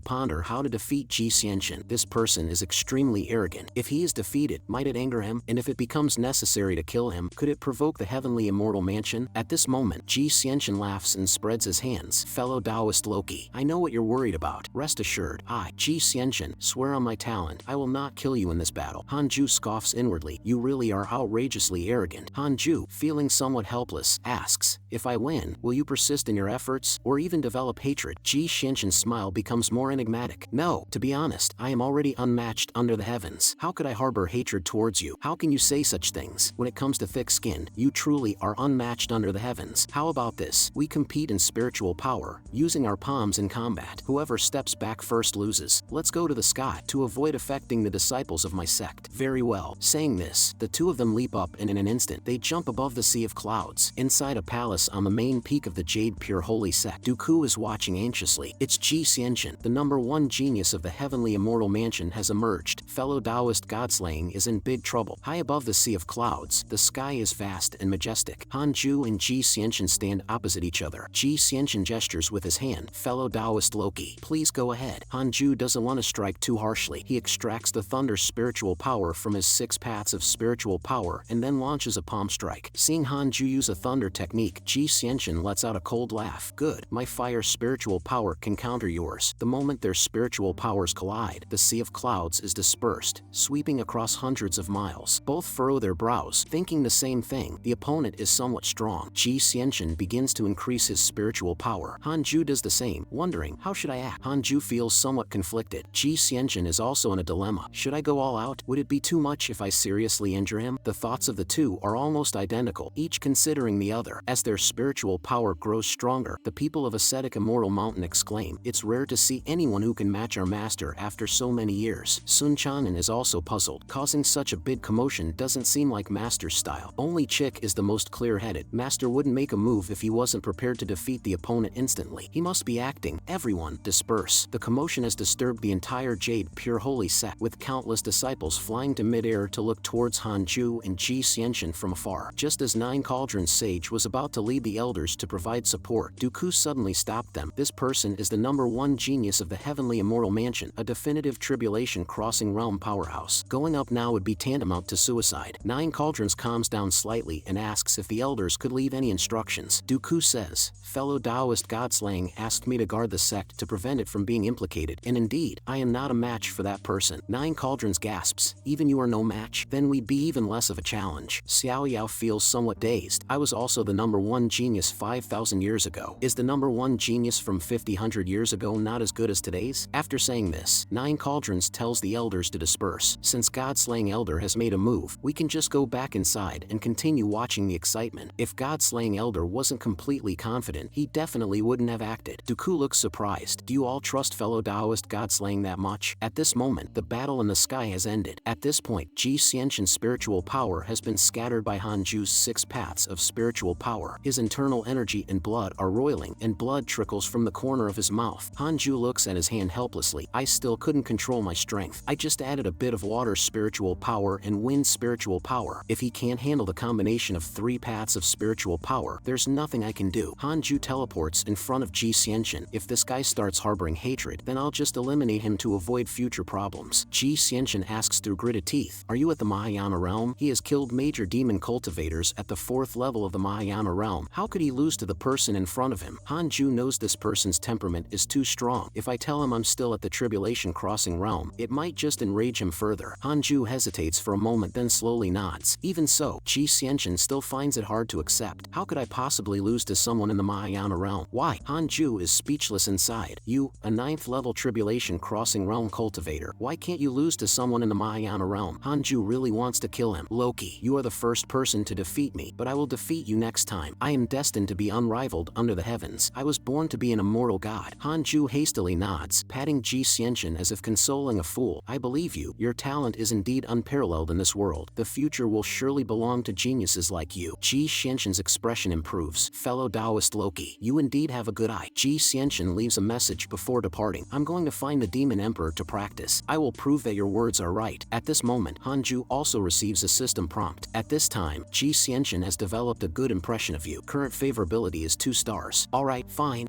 ponder how to defeat Ji Xianchen. This person is extremely arrogant. If he is defeated, might it anger him? And if it becomes necessary to kill him, could it provoke the Heavenly Immortal Mansion? At this moment, Ji Xianchen laughs and spreads his hands. Fellow Taoist Loki, I know what you're worried about. Rest assured, I, Ji Xianchen, swear on my talent, I will not kill you in this battle. Hanju scoffs inwardly. You really are outrageously arrogant. Hanju, feeling somewhat helpless, asks, if I win, will you persist in your efforts, or even develop hatred? Ji Xianchen's smile becomes more enigmatic. No, to be honest, I am already unmatched under the heavens. How could I harbor hatred towards you? How can you say such things? When it comes to thick skin, you truly are unmatched under the heavens. How about this? We compete in spiritual power, using our palms in combat. Whoever steps back first loses. Let's go to the sky, to avoid affecting the disciples of my sect. Very well. Saying this, the two of them leap up and in an instant, they jump above the sea of clouds. Inside a palace on the main peak of the Jade Pure Holy Sect, Dooku is watching anxiously. It's Ji Xianchen, the #1 genius of the Heavenly Immortal Mansion, has emerged. Fellow Taoist godslaying is in big trouble. High above the sea of clouds, the sky is vast and majestic. Hanju and Ji Xianchen stand opposite each other. Ji Xianchen gestures with his hand. Fellow Taoist Loki, please go ahead. Hanju doesn't want to strike too harshly. He extracts the thunder spiritual power from his 6 paths of spiritual power and then launches a palm strike. Seeing Hanju use a thunder technique, Ji Xianchen lets out a cold laugh. Good, my fire spiritual power can counter yours. The moment their spiritual powers collide, the sea of clouds is dispersed, sweeping across hundreds of miles. Both furrow their brows, thinking the same thing. The opponent is somewhat strong. Ji Xianchen begins to increase his spiritual power. Hanju does the same, wondering, how should I act? Hanju feels somewhat conflicted. Ji Xianchen is also in a dilemma. Should I go all out? Would it be too much if I seriously injure him? The thoughts of the two are almost identical, each considering the other. As their spiritual power grows stronger, the people of ascetic Immortal Mountain exclaim, it's rare to see anyone who can match our master after so many years. Sun Chanen is also puzzled. Causing such a big commotion doesn't seem like Master's style. Only Chick is the most clear-headed. Master wouldn't make a move if he wasn't prepared to defeat the opponent instantly. He must be acting. Everyone, disperse. The commotion has disturbed the entire Jade Pure Holy Sect, with countless disciples flying to midair to look towards Hanju and Ji Xianchen from afar. Just as Nine Cauldrons Sage was about to lead the elders to provide support, Dooku suddenly stopped them. This person is the #1 genius of the Heavenly Immortal Mansion, a definitive Tribulation Crossing realm powerhouse. Going up now would be tantamount to suicide. Nine Cauldrons calms down slightly and asks if the elders could leave any instructions. Dooku says, fellow Taoist godslaying asked me to guard the sect to prevent it from being implicated, and indeed, I am not a match for that person. 9 Cauldrons gasps, even you are no match? Then we'd be even less of a challenge. Xiao Yao feels somewhat dazed. I was also the #1 genius 5,000 years ago. Is the #1 genius from 50-100 years ago not as good as today's? After saying this, 9 Cauldrons tells the elders to disperse. Since God-slaying elder has made a move, we can just go back inside and continue watching the excitement. If God-slaying elder wasn't completely confident, he definitely wouldn't have acted. Dooku looks surprised. Do you all trust fellow Taoist God-slaying that much? At this moment, the battle in the sky has ended. At this point, Ascension's spiritual power has been scattered by Hanju's 6 paths of spiritual power. His internal energy and blood are roiling, and blood trickles from the corner of his mouth. Hanju looks at his hand helplessly. I still couldn't control my strength. I just added a bit of water spiritual power and wind spiritual power. If he can't handle the combination of 3 paths of spiritual power, there's nothing I can do. Hanju teleports in front of Ascension. If this guy starts harboring hatred, then I'll just eliminate him to avoid future problems. Ascension asks through gritted teeth, are you at the Mahayana realm? He has killed major demon cultivators at the 4th level of the Mahayana realm. How could he lose to the person in front of him? Hanju knows this person's temperament is too strong. If I tell him I'm still at the Tribulation Crossing realm, it might just enrage him further. Hanju hesitates for a moment then slowly nods. Even so, Ascension still finds it hard to accept. How could I possibly lose to someone in the Mahayana realm? Why? Hanju is speechless inside. You, a 9th level Tribulation Crossing realm cultivator. Why can't you lose to someone in the Mahayana realm? Hanju really wants to kill him. Loki, you are the first person to defeat me, but I will defeat you next time. I am destined to be unrivaled under the heavens. I was born to be an immortal god. Hanju hastily nods, patting Ascension as if consoling a fool. I believe you. Your talent is indeed unparalleled in this world. The future will surely belong to geniuses like you. Ascension's expression improves. Fellow Taoist Loki, you indeed have a good eye. Ascension leaves a message before departing. I'm going to find the Demon Emperor to practice. I will prove that your words are right. At this moment, Hanju also receives a system prompt. At this time, Ascension has developed a good impression of you. Current favorability is 2 stars. Alright, fine,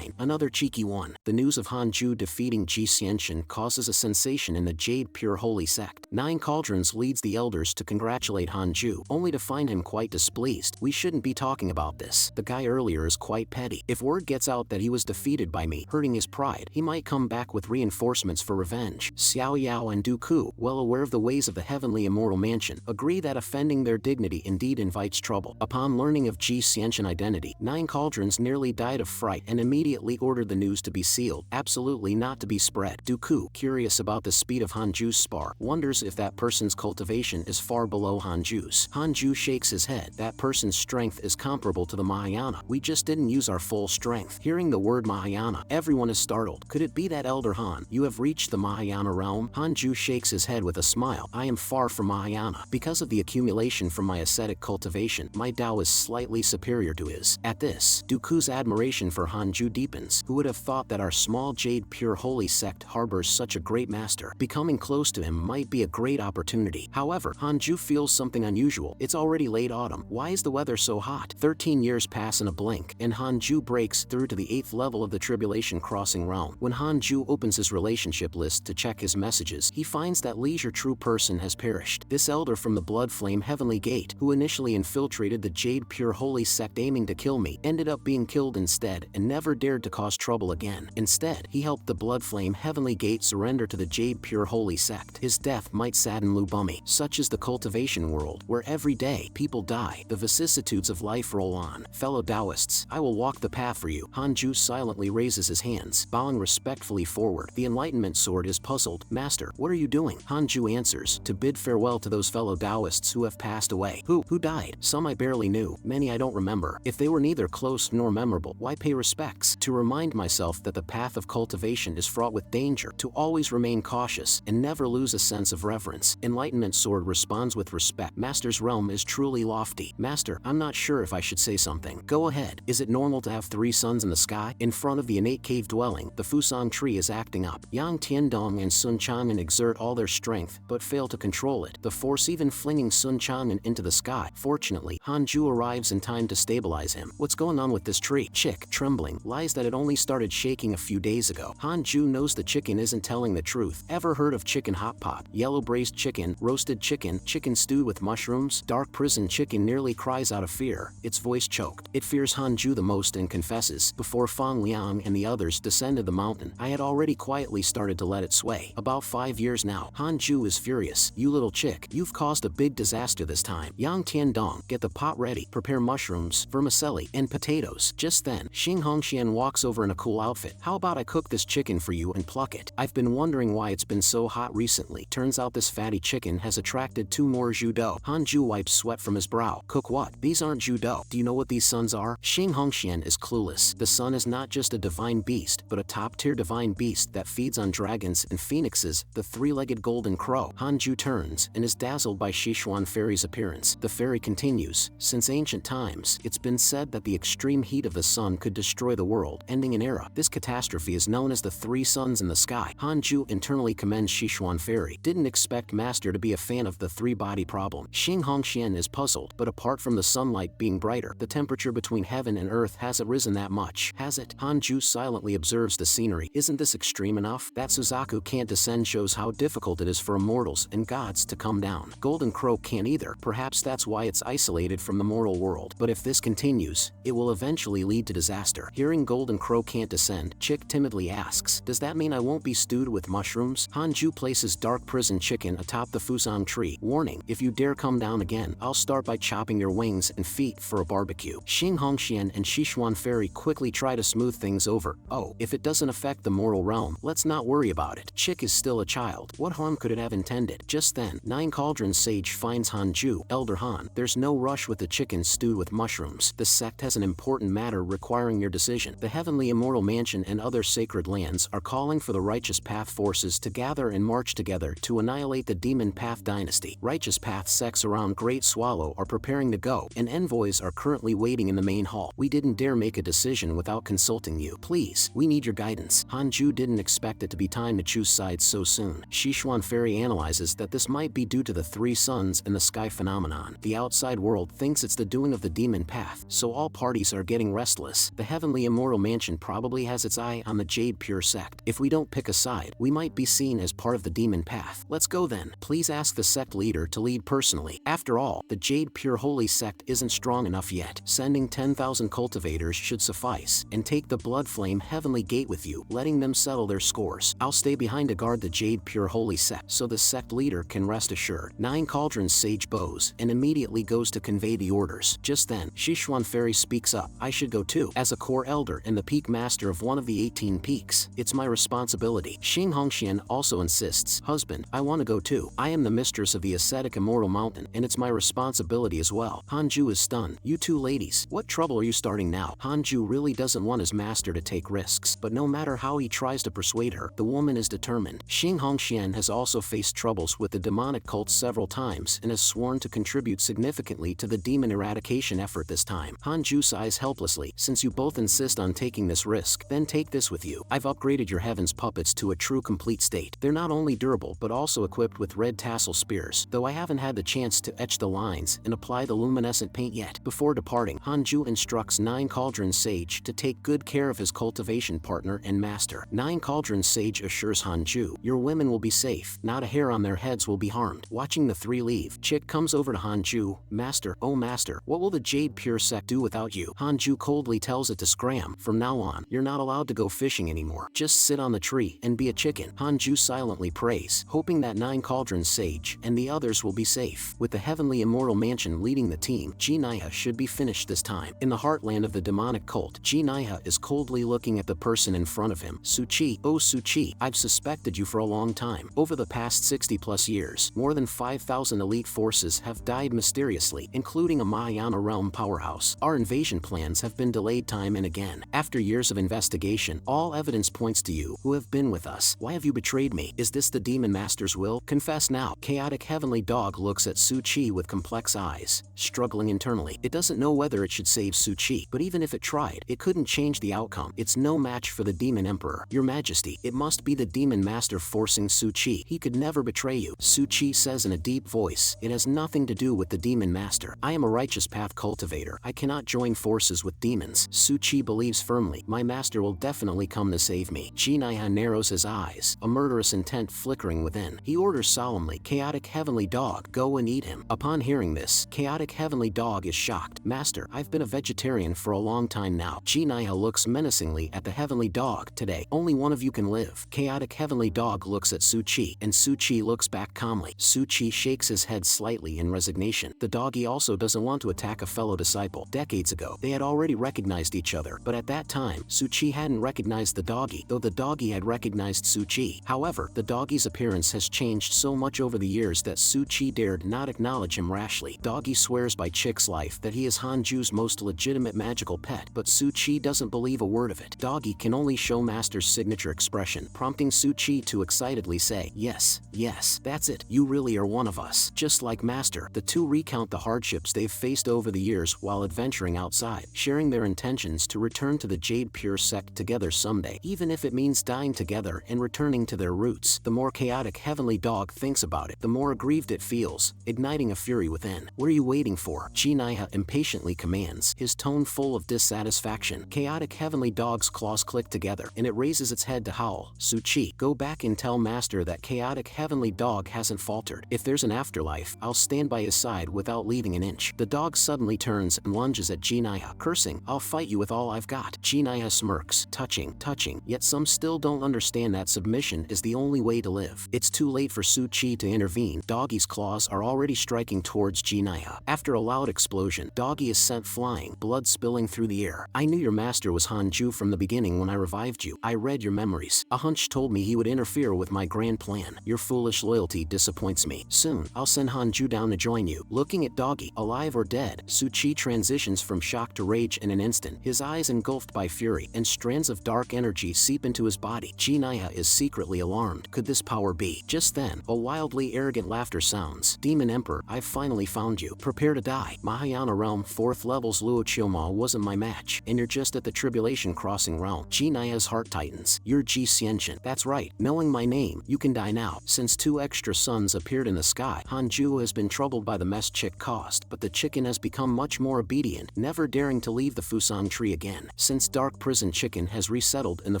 another cheeky one. The news of Hanju defeating Ascension causes a sensation in the Jade Pure Holy Sect. 9 Cauldrons leads the elders to congratulate Hanju, only to find him quite displeased. We shouldn't be talking about this. The guy earlier is quite petty. If word gets out that he was defeated by me, hurting his pride, he might come back with reinforcements for revenge. Xiao Yao and Dooku, well aware of the ways of the heavenly immortal mansion, agree that offending their dignity indeed invites trouble. Upon learning of Ascension identity, 9 Cauldrons nearly died of fright and immediately ordered the news to be sealed, absolutely not to be spread. Dooku, curious about the speed of Hanju's spar, wonders if that person's cultivation is far below Hanju's. Hanju shakes his head. That person's strength is comparable to the Mahayana. We just didn't use our full strength. Hearing the word Mahayana, everyone is startled. Could it be that Elder Han? You have reached the Mahayana realm? Hanju shakes his head with a smile. I am far from Mahayana. Because of the accumulation from my ascetic cultivation, my Tao is slightly superior to his. At this, Dooku's admiration for Hanju deepens. Who would have thought that our small Jade Pure Holy Sect harbors such a great master? Becoming close to him might be a great opportunity. However, Hanju feels something unusual. It's already late autumn. Why is the weather so hot? 13 years pass in a blink, and Hanju breaks through to the 8th level of the Tribulation Crossing realm. When Hanju opens his relationship list to check his messages, he finds that Leisure True Person has perished. This elder from the Blood Flame Heavenly Gate, who initially infiltrated the Jade Pure Holy Sect aiming to kill me, ended up being killed instead and never dared to cause trouble again. Instead, he helped the Blood Flame Heavenly Gate surrender to the Jade Pure Holy Sect. His death might sadden Lubummi. Such is the cultivation world, where every day people die. The vicissitudes of life roll on. Fellow Taoists, I will walk the path for you. Hanju silently raises his hands, bowing respectfully forward. The Enlightenment Sword is puzzled. Master, what are you doing? Hanju answers, to bid farewell to those fellow Taoists who have passed away. Who died? Some I barely knew, many I don't remember. If they were neither close nor memorable, why pay respects? To remind myself that the path of cultivation is fraught with danger, to always remain cautious, and never lose a sense of reverence. Enlightenment Sword responds with respect. Master's realm is truly lofty. Master, I'm not sure if I should say something. Go ahead. Is it normal to have 3 suns in the sky? In front of the innate cave dwelling, the Fusang tree is acting up. Yang Tiandong and Sun Chang'an exert all their strength, but fail to control it. The force even flinging Sun Chang'an into the sky. Fortunately, Hanju arrives in time to stabilize him. What's going on with this tree? Chick, trembling, lies that it only started shaking a few days ago. Hanju knows the chicken isn't telling the truth. Ever heard of chicken hot pot? Yellow braised chicken, roasted chicken, chicken stewed with mushrooms? Dark prison chicken nearly cries out of fear, its voice choked. It fears Hanju the most and confesses, before Fang Liang Yang and the others descended the mountain, I had already quietly started to let it sway. About 5 years now. Hanju is furious. You little chick, you've caused a big disaster this time. Yang Tiandong, get the pot ready. Prepare mushrooms, vermicelli, and potatoes. Just then, Xing Hongxian walks over in a cool outfit. How about I cook this chicken for you and pluck it? I've been wondering why it's been so hot recently. Turns out this fatty chicken has attracted 2 more judo. Hanju wipes sweat from his brow. Cook what? These aren't judo. Do you know what these suns are? Xing Hongxian is clueless. The sun is not just a divine beast, but a top-tier divine beast that feeds on dragons and phoenixes, the 3-legged golden crow. Hanju turns and is dazzled by Sichuan Fairy's appearance. The fairy continues, since ancient times, it's been said that the extreme heat of the sun could destroy the world, ending an era. This catastrophe is known as the 3 suns in the sky. Hanju internally commends Sichuan Fairy. Didn't expect Master to be a fan of the 3-body problem. Xing Hongxian is puzzled, but apart from the sunlight being brighter, the temperature between heaven and earth hasn't risen that much, has it? Hanju silently observes the scenery. Isn't this extreme enough? That Suzaku can't descend shows how difficult it is for immortals and gods to come down. Golden Crow can't either. Perhaps that's why it's isolated from the mortal world. But if this continues, it will eventually lead to disaster. Hearing Golden Crow can't descend, Chick timidly asks, does that mean I won't be stewed with mushrooms? Hanju places dark prison chicken atop the fusang tree. Warning, if you dare come down again, I'll start by chopping your wings and feet for a barbecue. Xing Hongxian and Sichuan Fairy quickly try to smooth things over. Oh, if it doesn't affect the mortal realm, let's not worry about it. Chick is still a child. What harm could it have intended? Just then, 9 Cauldrons Sage finds Hanju. Elder Han, there's no rush with the chicken stewed with mushrooms. The sect has an important matter requiring your decision. The Heavenly Immortal Mansion and other sacred lands are calling for the Righteous Path forces to gather and march together to annihilate the Demon Path dynasty. Righteous Path sects around Great Swallow are preparing to go, and envoys are currently waiting in the main hall. We didn't dare make a decision without consulting you. Please, we need your guidance. Hanju didn't expect it to be time to choose sides so soon. Sichuan Fairy analyzes that this might be due to the 3 suns and the sky phenomenon. The outside world thinks it's the doing of the Demon Path, so all parties are getting restless. The Heavenly Immortal Mansion probably has its eye on the Jade Pure sect. If we don't pick a side, we might be seen as part of the Demon Path. Let's go then. Please ask the sect leader to lead personally. After all, the Jade Pure Holy sect isn't strong enough yet. Sending 10,000 cultivators should suffice, and take the Blood Flame Heavenly Gate with you, letting them settle their scores. I'll stay behind to guard the Jade Pure Holy sect, so the sect leader can rest assured. 9 Cauldrons Sage bows, and immediately goes to convey the orders. Just then, Sichuan Fairy speaks up. I should go too. As a core elder and the peak master of one of the 18 peaks, it's my responsibility. Xing Hongxian also insists. Husband, I want to go too. I am the mistress of the ascetic Immortal Mountain, and it's my responsibility as well. Hanju is stunned. You two ladies, what trouble are you starting now? Hanju really doesn't want his master to take risks, but no matter how he tries to persuade her, the woman is determined. Xing Hongxian has also faced troubles with the demonic cult several times and has sworn to contribute significantly to the demon eradication effort this time. Hanju sighs helplessly. Since you both insist on taking this risk, then take this with you. I've upgraded your heaven's puppets to a true complete state. They're not only durable but also equipped with red tassel spears, though I haven't had the chance to etch the lines and apply the luminescent paint yet. Before departing, Hanju instructs 9 Cauldrons Sage to take good care of his cultivation partner and master. 9 Cauldrons Sage assures Hanju, your women will be safe, not a hair on their heads will be harmed. Watching the 3 leave, Chick comes over to Hanju. Master, oh master, what will the Jade Pure sect do without you? Hanju coldly tells it to scram. From now on, you're not allowed to go fishing anymore. Just sit on the tree and be a chicken. Hanju silently prays, hoping that 9 Cauldrons Sage and the others will be safe. With the Heavenly Immortal Mansion leading the team, Jinaya should be finished this time. In the heartland of the demonic cult, Jinaya is coldly looking at the person in front of him. Suchi, oh Suchi, I've suspected you for a long time. Over the past 60+ years, more than 5,000 elite forces have died mysteriously, including a Mahayana realm powerhouse. Our invasion plans have been delayed time and again. After years of investigation, all evidence points to you, who have been with us. Why have you betrayed me? Is this the Demon Master's will? Confess now. Chaotic Heavenly Dog looks at Suchi with complex eyes, struggling internally. It doesn't know whether it should save Suchi, but even if it tried, it couldn't change the outcome. It's no match for the Demon Emperor. Your Majesty, it must be the Demon Master forcing Suchi. He could never betray you. Suchi says in a deep voice, it has nothing to do with the Demon Master. I am a righteous path cultivator. I cannot join forces with demons. Suchi believes firmly, my master will definitely come to save me. Jinaya narrows his eyes, a murderous intent flickering within. He orders solemnly, Chaotic Heavenly Dog, go and eat him. Upon hearing this, Chaotic Heavenly Dog is shocked. Master, I've been a vegetarian for a long time now. Jinaya looks looks menacingly at the Heavenly Dog. Today, only one of you can live. Chaotic Heavenly Dog looks at Su-Chi, and Su-Chi looks back calmly. Su-Chi shakes his head slightly in resignation. The doggy also doesn't want to attack a fellow disciple. Decades ago, they had already recognized each other, but at that time, Su-Chi hadn't recognized the doggy, though the doggy had recognized Su-Chi. However, the doggy's appearance has changed so much over the years that Su-Chi dared not acknowledge him rashly. Doggy swears by Chick's life that he is Hanju's most legitimate magical pet, but Su-Chi doesn't believe a word of it. Doggy can only show Master's signature expression, prompting Su-Chi to excitedly say, "Yes, yes, that's it, you really are one of us." Just like Master, the two recount the hardships they've faced over the years while adventuring outside, sharing their intentions to return to the Jade Pure sect together someday, even if it means dying together and returning to their roots. The more chaotic Heavenly Dog thinks about it, the more aggrieved it feels, igniting a fury within. "What are you waiting for?" Jinaiha impatiently commands, his tone full of dissatisfaction. Chaotic Heavenly Dog's claws click together, and it raises its head to howl. "Su-Chi, go back and tell Master that Chaotic Heavenly Dog hasn't faltered. If there's an afterlife, I'll stand by his side without leaving an inch." The dog suddenly turns and lunges at Jinaiha, cursing, "I'll fight you with all I've got." Jinaiha smirks, touching, yet some still don't understand that submission is the only way to live. It's too late for Su-Chi to intervene. Doggy's claws are already striking towards Jinaiha. After a loud explosion, Doggy is sent flying, blood spilling through the air. "I knew your master was Hanju from the beginning when I revived you. I read your memories. A hunch told me he would interfere with my grand plan. Your foolish loyalty disappoints me. Soon, I'll send Hanju down to join you." Looking at Doggy, alive or dead, Su-Chi transitions from shock to rage in an instant, his eyes engulfed by fury, and strands of dark energy seep into his body. Jinaiha is secretly alarmed. Could this power be? Just then, a wildly arrogant laughter sounds. "Demon Emperor, I've finally found you. Prepare to die. Mahayana Realm 4th levels Luo Chioma wasn't my match, and you're just at the Tribulation Crossing realm." Jinaiha's heart tightens. "You're Ji Xianxian. That's right. Knowing my name, you can die now." Since 2 extra suns appeared in the sky, Hanju has been troubled by the mess Chick caused, but the chicken has become much more obedient, never daring to leave the Fusang tree again. Since Dark Prison Chicken has resettled in the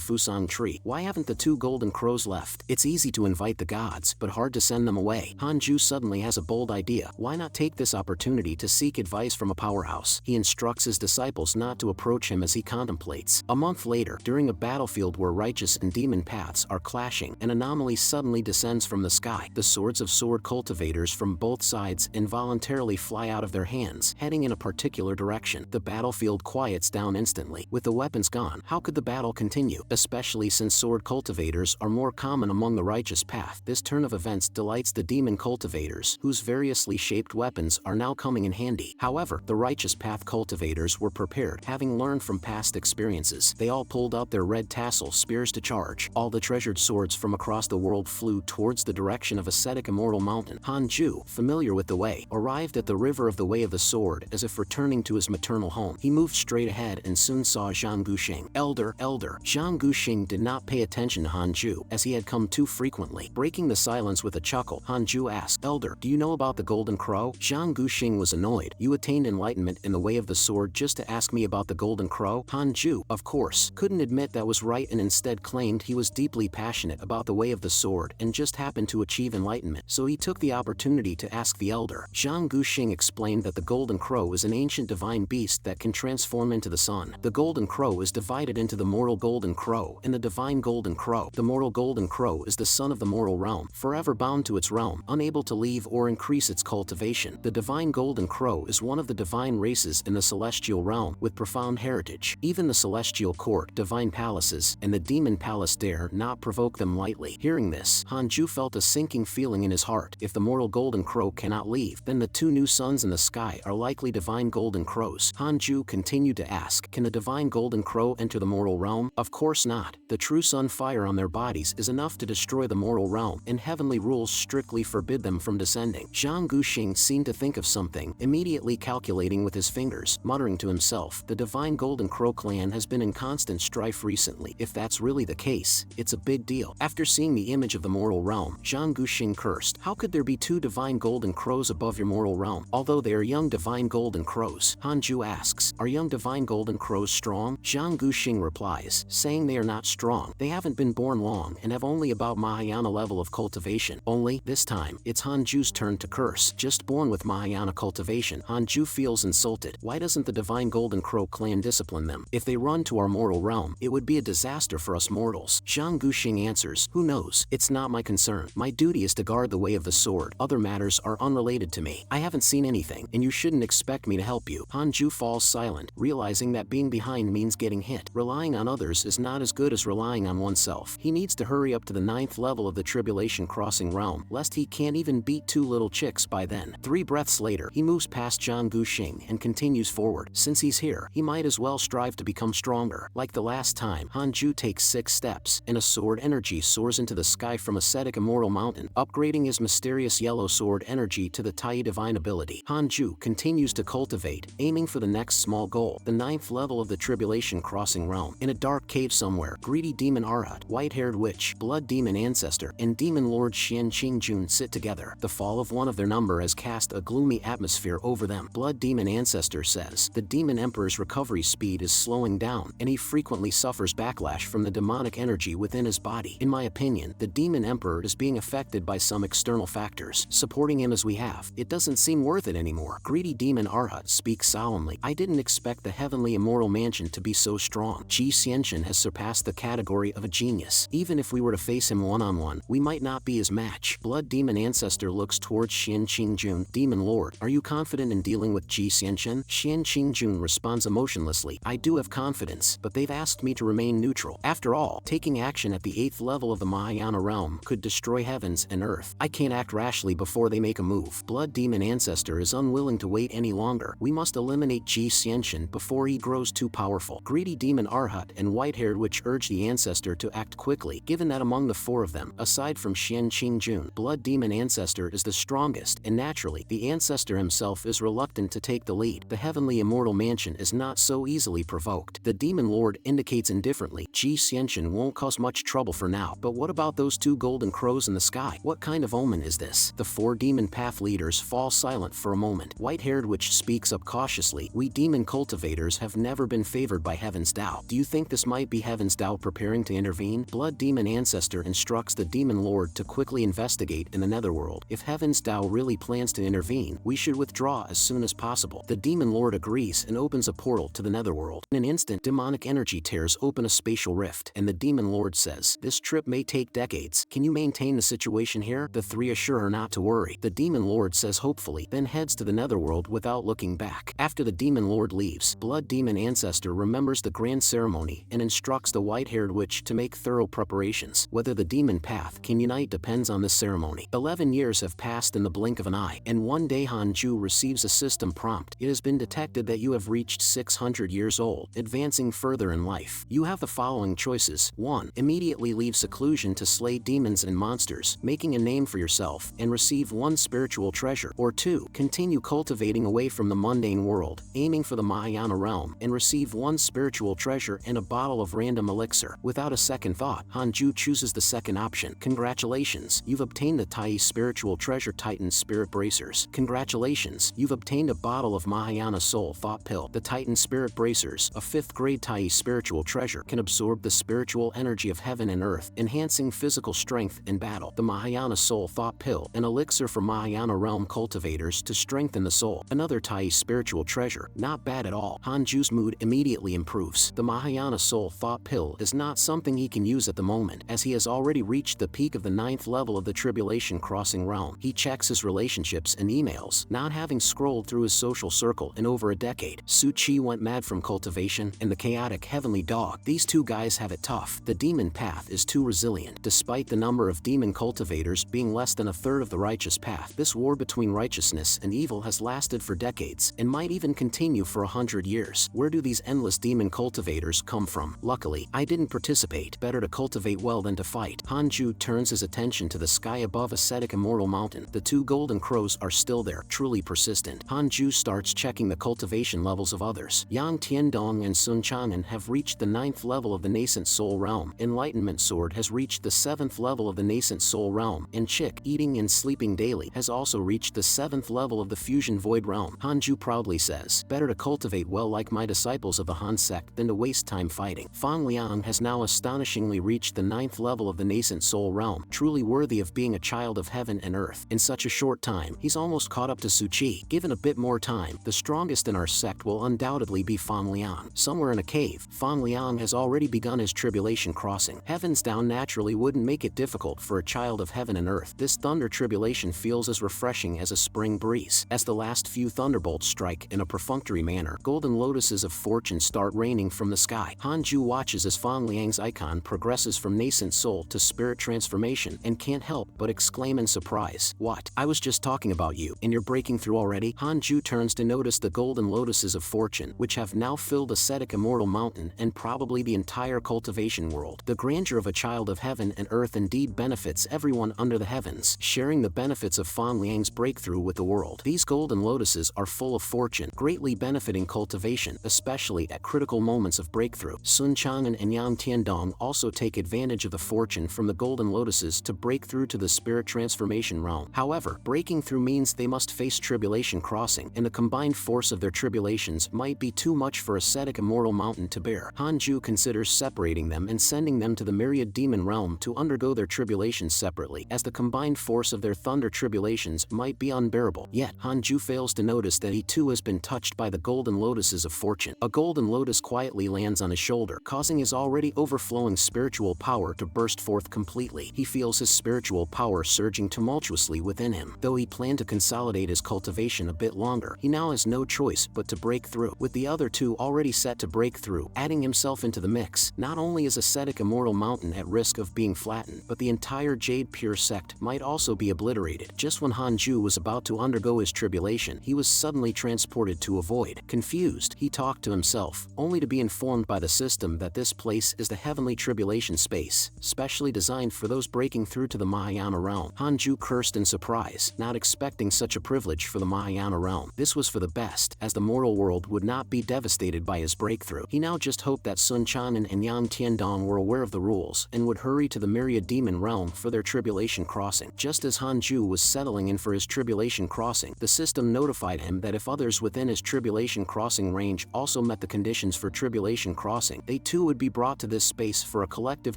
Fusang tree, why haven't the 2 golden crows left? It's easy to invite the gods, but hard to send them away. Hanju suddenly has a bold idea. Why not take this opportunity to seek advice from a powerhouse? He instructs his disciples not to approach him as he contemplates. A month later, during a battlefield where righteous and demon paths are clashing, an anomaly suddenly descends from the sky. The swords of sword cultivators from both sides involuntarily fly out of their hands, heading in a particular direction. The battlefield quiets down instantly. With the weapons gone, how could the battle continue? Especially since sword cultivators are more common among the righteous path. This turn of events delights the demon cultivators, whose variously shaped weapons are now coming in handy. However, the righteous path cultivators were prepared, having learned from past experiences. They all pulled out their red tassel spears to charge. All the treasured swords from across the world flew towards the direction of ascetic Immortal Mountain. Hanju, familiar with the way, arrived at the river of the Way of the Sword as if returning to his maternal home. He moved straight ahead and soon saw Zhang Guxing. Elder. Zhang Guxing did not pay attention to Hanju, as he had come too frequently. Breaking the silence with a chuckle, Hanju asked, "Elder, do you know about the Golden Crow?" Zhang Guxing was annoyed. "You attained enlightenment in the Way of the Sword just to ask me about the Golden Crow?" Hanju, of course, couldn't admit that was right and instead claimed he was deeply passionate about the Way of the Sword and just happened to achieve enlightenment, so he took the opportunity to ask the elder. Zhang Guxing explained that the Golden Crow is an ancient divine beast that can transform into the sun. The Golden Crow is divided into the mortal Golden Crow and the divine Golden Crow. The mortal Golden Crow is the son of the mortal realm, forever bound to its realm, unable to leave or increase its cultivation. The divine Golden Crow is one of the divine races in the celestial realm with profound heritage. Even the celestial court, divine palaces, and the demon palace dare not provoke them lightly. Hearing this, Hanju felt a sinking feeling in his heart. If the mortal Golden Crow cannot leave, then the 2 new suns in the sky are likely divine Golden Crows. Hanju continued to ask, "Can the divine Golden Crow enter the mortal realm?" Of course not. The true sun fire on their bodies is enough to destroy the mortal realm, and heavenly rules strictly forbid them from descending. Zhang Guxing seemed to think of something, immediately calculating with his fingers, muttering to himself, "The divine Golden Crow clan has been in constant strife recently. If that's really the case, it's a big deal." After seeing the image of the mortal realm, Zhang Guxing cursed, "How could there be 2 divine Golden Crows above your mortal realm? Although they are young divine Golden Crows." Hanju asks, "Are young divine Golden Crows strong?" Zhang Guxing replies, saying they are not strong. They haven't been born long and have only about Mahayana level of cultivation. Only, this time, it's Hanju's turn to curse. Just born with Mahayana cultivation. Hanju feels insulted. Why doesn't the divine Golden Crow clan discipline them? If they run to our mortal realm, it would be a disaster for us mortals. Zhang Guxing answers, who knows? It's not my concern. My duty is to guard the way of the sword. Other matters are unrelated to me. I haven't seen anything, and you shouldn't expect me to help you. Hanju falls silent, realizing that being behind means getting hit. Relying on others is not as good as relying on oneself. He needs to hurry up to the 9th level of the Tribulation Crossing realm, lest he can't even beat 2 little chicks by then. 3 breaths later, he moves past Zhang Guxing and continues forward. Since he's here, he might as well strive to become stronger. Like the last time, Hanju takes 6 steps, and a sword energy soars into the sky from ascetic immortal mountain, upgrading his mysterious yellow sword energy to the Tai divine ability. Hanju continues to cultivate, aiming for the next small goal, the 9th level of the Tribulation Crossing realm. In a dark cave somewhere, greedy demon Arhat, white-haired witch, blood demon ancestor, and demon lord Xian Qingjun sit together. The fall of one of their number has cast a gloomy atmosphere over them. Blood demon ancestor says, the demon emperor's recovery speed is slowing down, and he frequently suffers backlash from the demonic energy within his body. In my opinion, the demon emperor is being affected by some external factors. Supporting him as we have, it doesn't seem worth it anymore. Greedy demon Arhat speaks solemnly. I didn't expect the heavenly immortal mansion to be so strong. Ji Xianxian has surpassed the category of a genius. Even if we were to face him one-on-one, we might not be his match. Blood demon ancestor looks towards Xian Qingjun. Demon lord, are you confident in dealing with Ji Xianxian? Xian Qingjun responds emotionlessly. I do have confidence, but they've asked me to remain neutral. After all, taking action at the 8th level of the Mahayana realm could destroy heavens and earth. I can't act rashly before they make a move. Blood demon ancestor is unwilling to wait any longer. We must eliminate Ji Xianxian before he grows too powerful. Greedy demon Arhat and white-haired witch urge the ancestor to act quickly, given that among the 4 of them, aside from Xian Qingjun, blood demon ancestor is the strongest, and naturally, the ancestor himself is reluctant to take the lead. The heavenly immortal mansion is not so easily provoked. The demon lord indicates indifferently, Ji Xianxian won't cause much trouble for now, but what about those 2 golden crows in the sky? What kind of omen is this? The 4 demon path leaders fall silent for a moment. White-haired witch speaks up cautiously. We demon cultivators have never been favored by Heaven's Tao. Do you think this might be Heaven's Tao preparing to intervene? Blood demon ancestor instructs the demon lord to quickly investigate in the netherworld. If Heaven's Tao really plans to intervene, we should withdraw as soon as possible. The demon lord agrees and opens a portal to the netherworld. In an instant, demonic energy tears open a spatial rift, and the demon lord says, this trip may take decades. Can you maintain the situation here? The 3 assure her not to worry. The demon lord says hopefully, then heads to the netherworld without looking back. After the demon lord leaves, blood demon ancestor remembers the grand ceremony and instructs the white-haired witch to make thorough preparations. Whether the demon path can unite depends on this ceremony. 11 years have passed in the blink of an eye, and one day Hanju receives a system prompt. It has been detected that you have reached 600 years old, advancing further in life. You have the following choices. 1. Immediately leave seclusion to slay demons and monsters, making a name for yourself, and receive 1 spiritual treasure. Or 2. Continue cultivating away from the mundane world, aiming for the Mahayana realm, and receive 1 spiritual treasure and a bottle of random elixir. Without a second thought, Hanju chooses the second option. Congratulations, you've obtained the Tai spiritual treasure Titan Spirit Bracers. Congratulations, you've obtained a bottle of Mahayana Soul Thought Pill. The Titan Spirit Bracers, a 5th grade Tai spiritual treasure, can absorb the spiritual energy of heaven and earth, enhancing physical strength in battle. The Mahayana Soul Thought Pill, an elixir for Mahayana realm cultivators to strengthen the soul. Another Tai spiritual treasure, not bad at all. Hanju's mood immediately improves. The Mahayana Soul Thought Pill is not something he can use at the moment, as he has already reached the peak of the 9th level of the Tribulation Crossing realm. He checks his relationships and emails, not having scrolled through his social circle in over a decade. Su Chi went mad from Cultivation, and the chaotic heavenly dog. These 2 guys have it tough. The demon path is too resilient. Despite the number of demon cultivators being less than a third of the righteous path, this war between righteousness and evil has lasted for decades, and might even continue for 100 years. Where do these endless demon cultivators come from? Luckily, I didn't participate. Better to cultivate well than to fight. Hanju turns his attention to the sky above ascetic immortal mountain. The 2 golden crows are still there, truly persistent. Hanju starts checking the cultivation levels of others. Yang Tiandong and Sun Chang'an have reached the 9th level of the nascent soul realm. Enlightenment Sword has reached the 7th level of the nascent soul realm, and Chick, eating and sleeping daily, has also reached the 7th level of the fusion void realm. Hanju proudly says, better to cultivate well like my disciples of the Han sect than to waste time fighting. Fang Liang has now astonishingly reached the 9th level of the nascent soul realm, truly worthy of being a child of heaven and earth. In such a short time, he's almost caught up to Su Chi. Given a bit more time, the strongest in our sect will undoubtedly be Fang Liang. Somewhere in a cave, Fan Liang has already begun his tribulation crossing. Heaven's down naturally wouldn't make it difficult for a child of heaven and earth. This thunder tribulation feels as refreshing as a spring breeze. As the last few thunderbolts strike in a perfunctory manner, golden lotuses of fortune start raining from the sky. Hanju watches as Fan Liang's icon progresses from nascent soul to spirit transformation and can't help but exclaim in surprise, "What? I was just talking about you, and you're breaking through already?" Hanju turns to notice the golden lotuses of fortune, which have now filled ascetic immortal mountain and probably the entire cultivation world. The grandeur of a child of heaven and earth indeed benefits everyone under the heavens, sharing the benefits of Fan Liang's breakthrough with the world. These golden lotuses are full of fortune, greatly benefiting cultivation, especially at critical moments of breakthrough. Sun Chang'an and Yang Tiandong also take advantage of the fortune from the golden lotuses to break through to the spirit transformation realm. However, breaking through means they must face tribulation crossing, and the combined force of their tribulations might be too much for ascetic immortal mountain to bear. Hanju considers separating them and sending them to the Myriad demon realm to undergo their tribulations separately, as the combined force of their thunder tribulations might be unbearable. Yet, Hanju fails to notice that he too has been touched by the golden lotuses of fortune. A golden lotus quietly lands on his shoulder, causing his already overflowing spiritual power to burst forth completely. He feels his spiritual power surging tumultuously within him. Though he planned to consolidate his cultivation a bit longer, he now has no choice but to break through. With the other two already set to break through, adding himself into the mix, not only is ascetic immortal mountain at risk of being flattened, but the entire Jade pure sect might also be obliterated. Just when Hanju was about to undergo his tribulation, he was suddenly transported to a void. Confused, he talked to himself, only to be informed by the system that this place is the heavenly tribulation space, specially designed for those breaking through to the Mahayana realm. Hanju cursed in surprise, not expecting such a privilege for the Mahayana realm. This was for the best, as the mortal world would not be devastated by his breakthrough. He now just hoped that Sun Chanen and Yang Tiandong were aware of the rules and would hurry to the Myriad demon realm for their tribulation crossing. Just as Hanju was settling in for his tribulation crossing, the system notified him that if others within his tribulation crossing range also met the conditions for tribulation crossing, they too would be brought to this space for a collective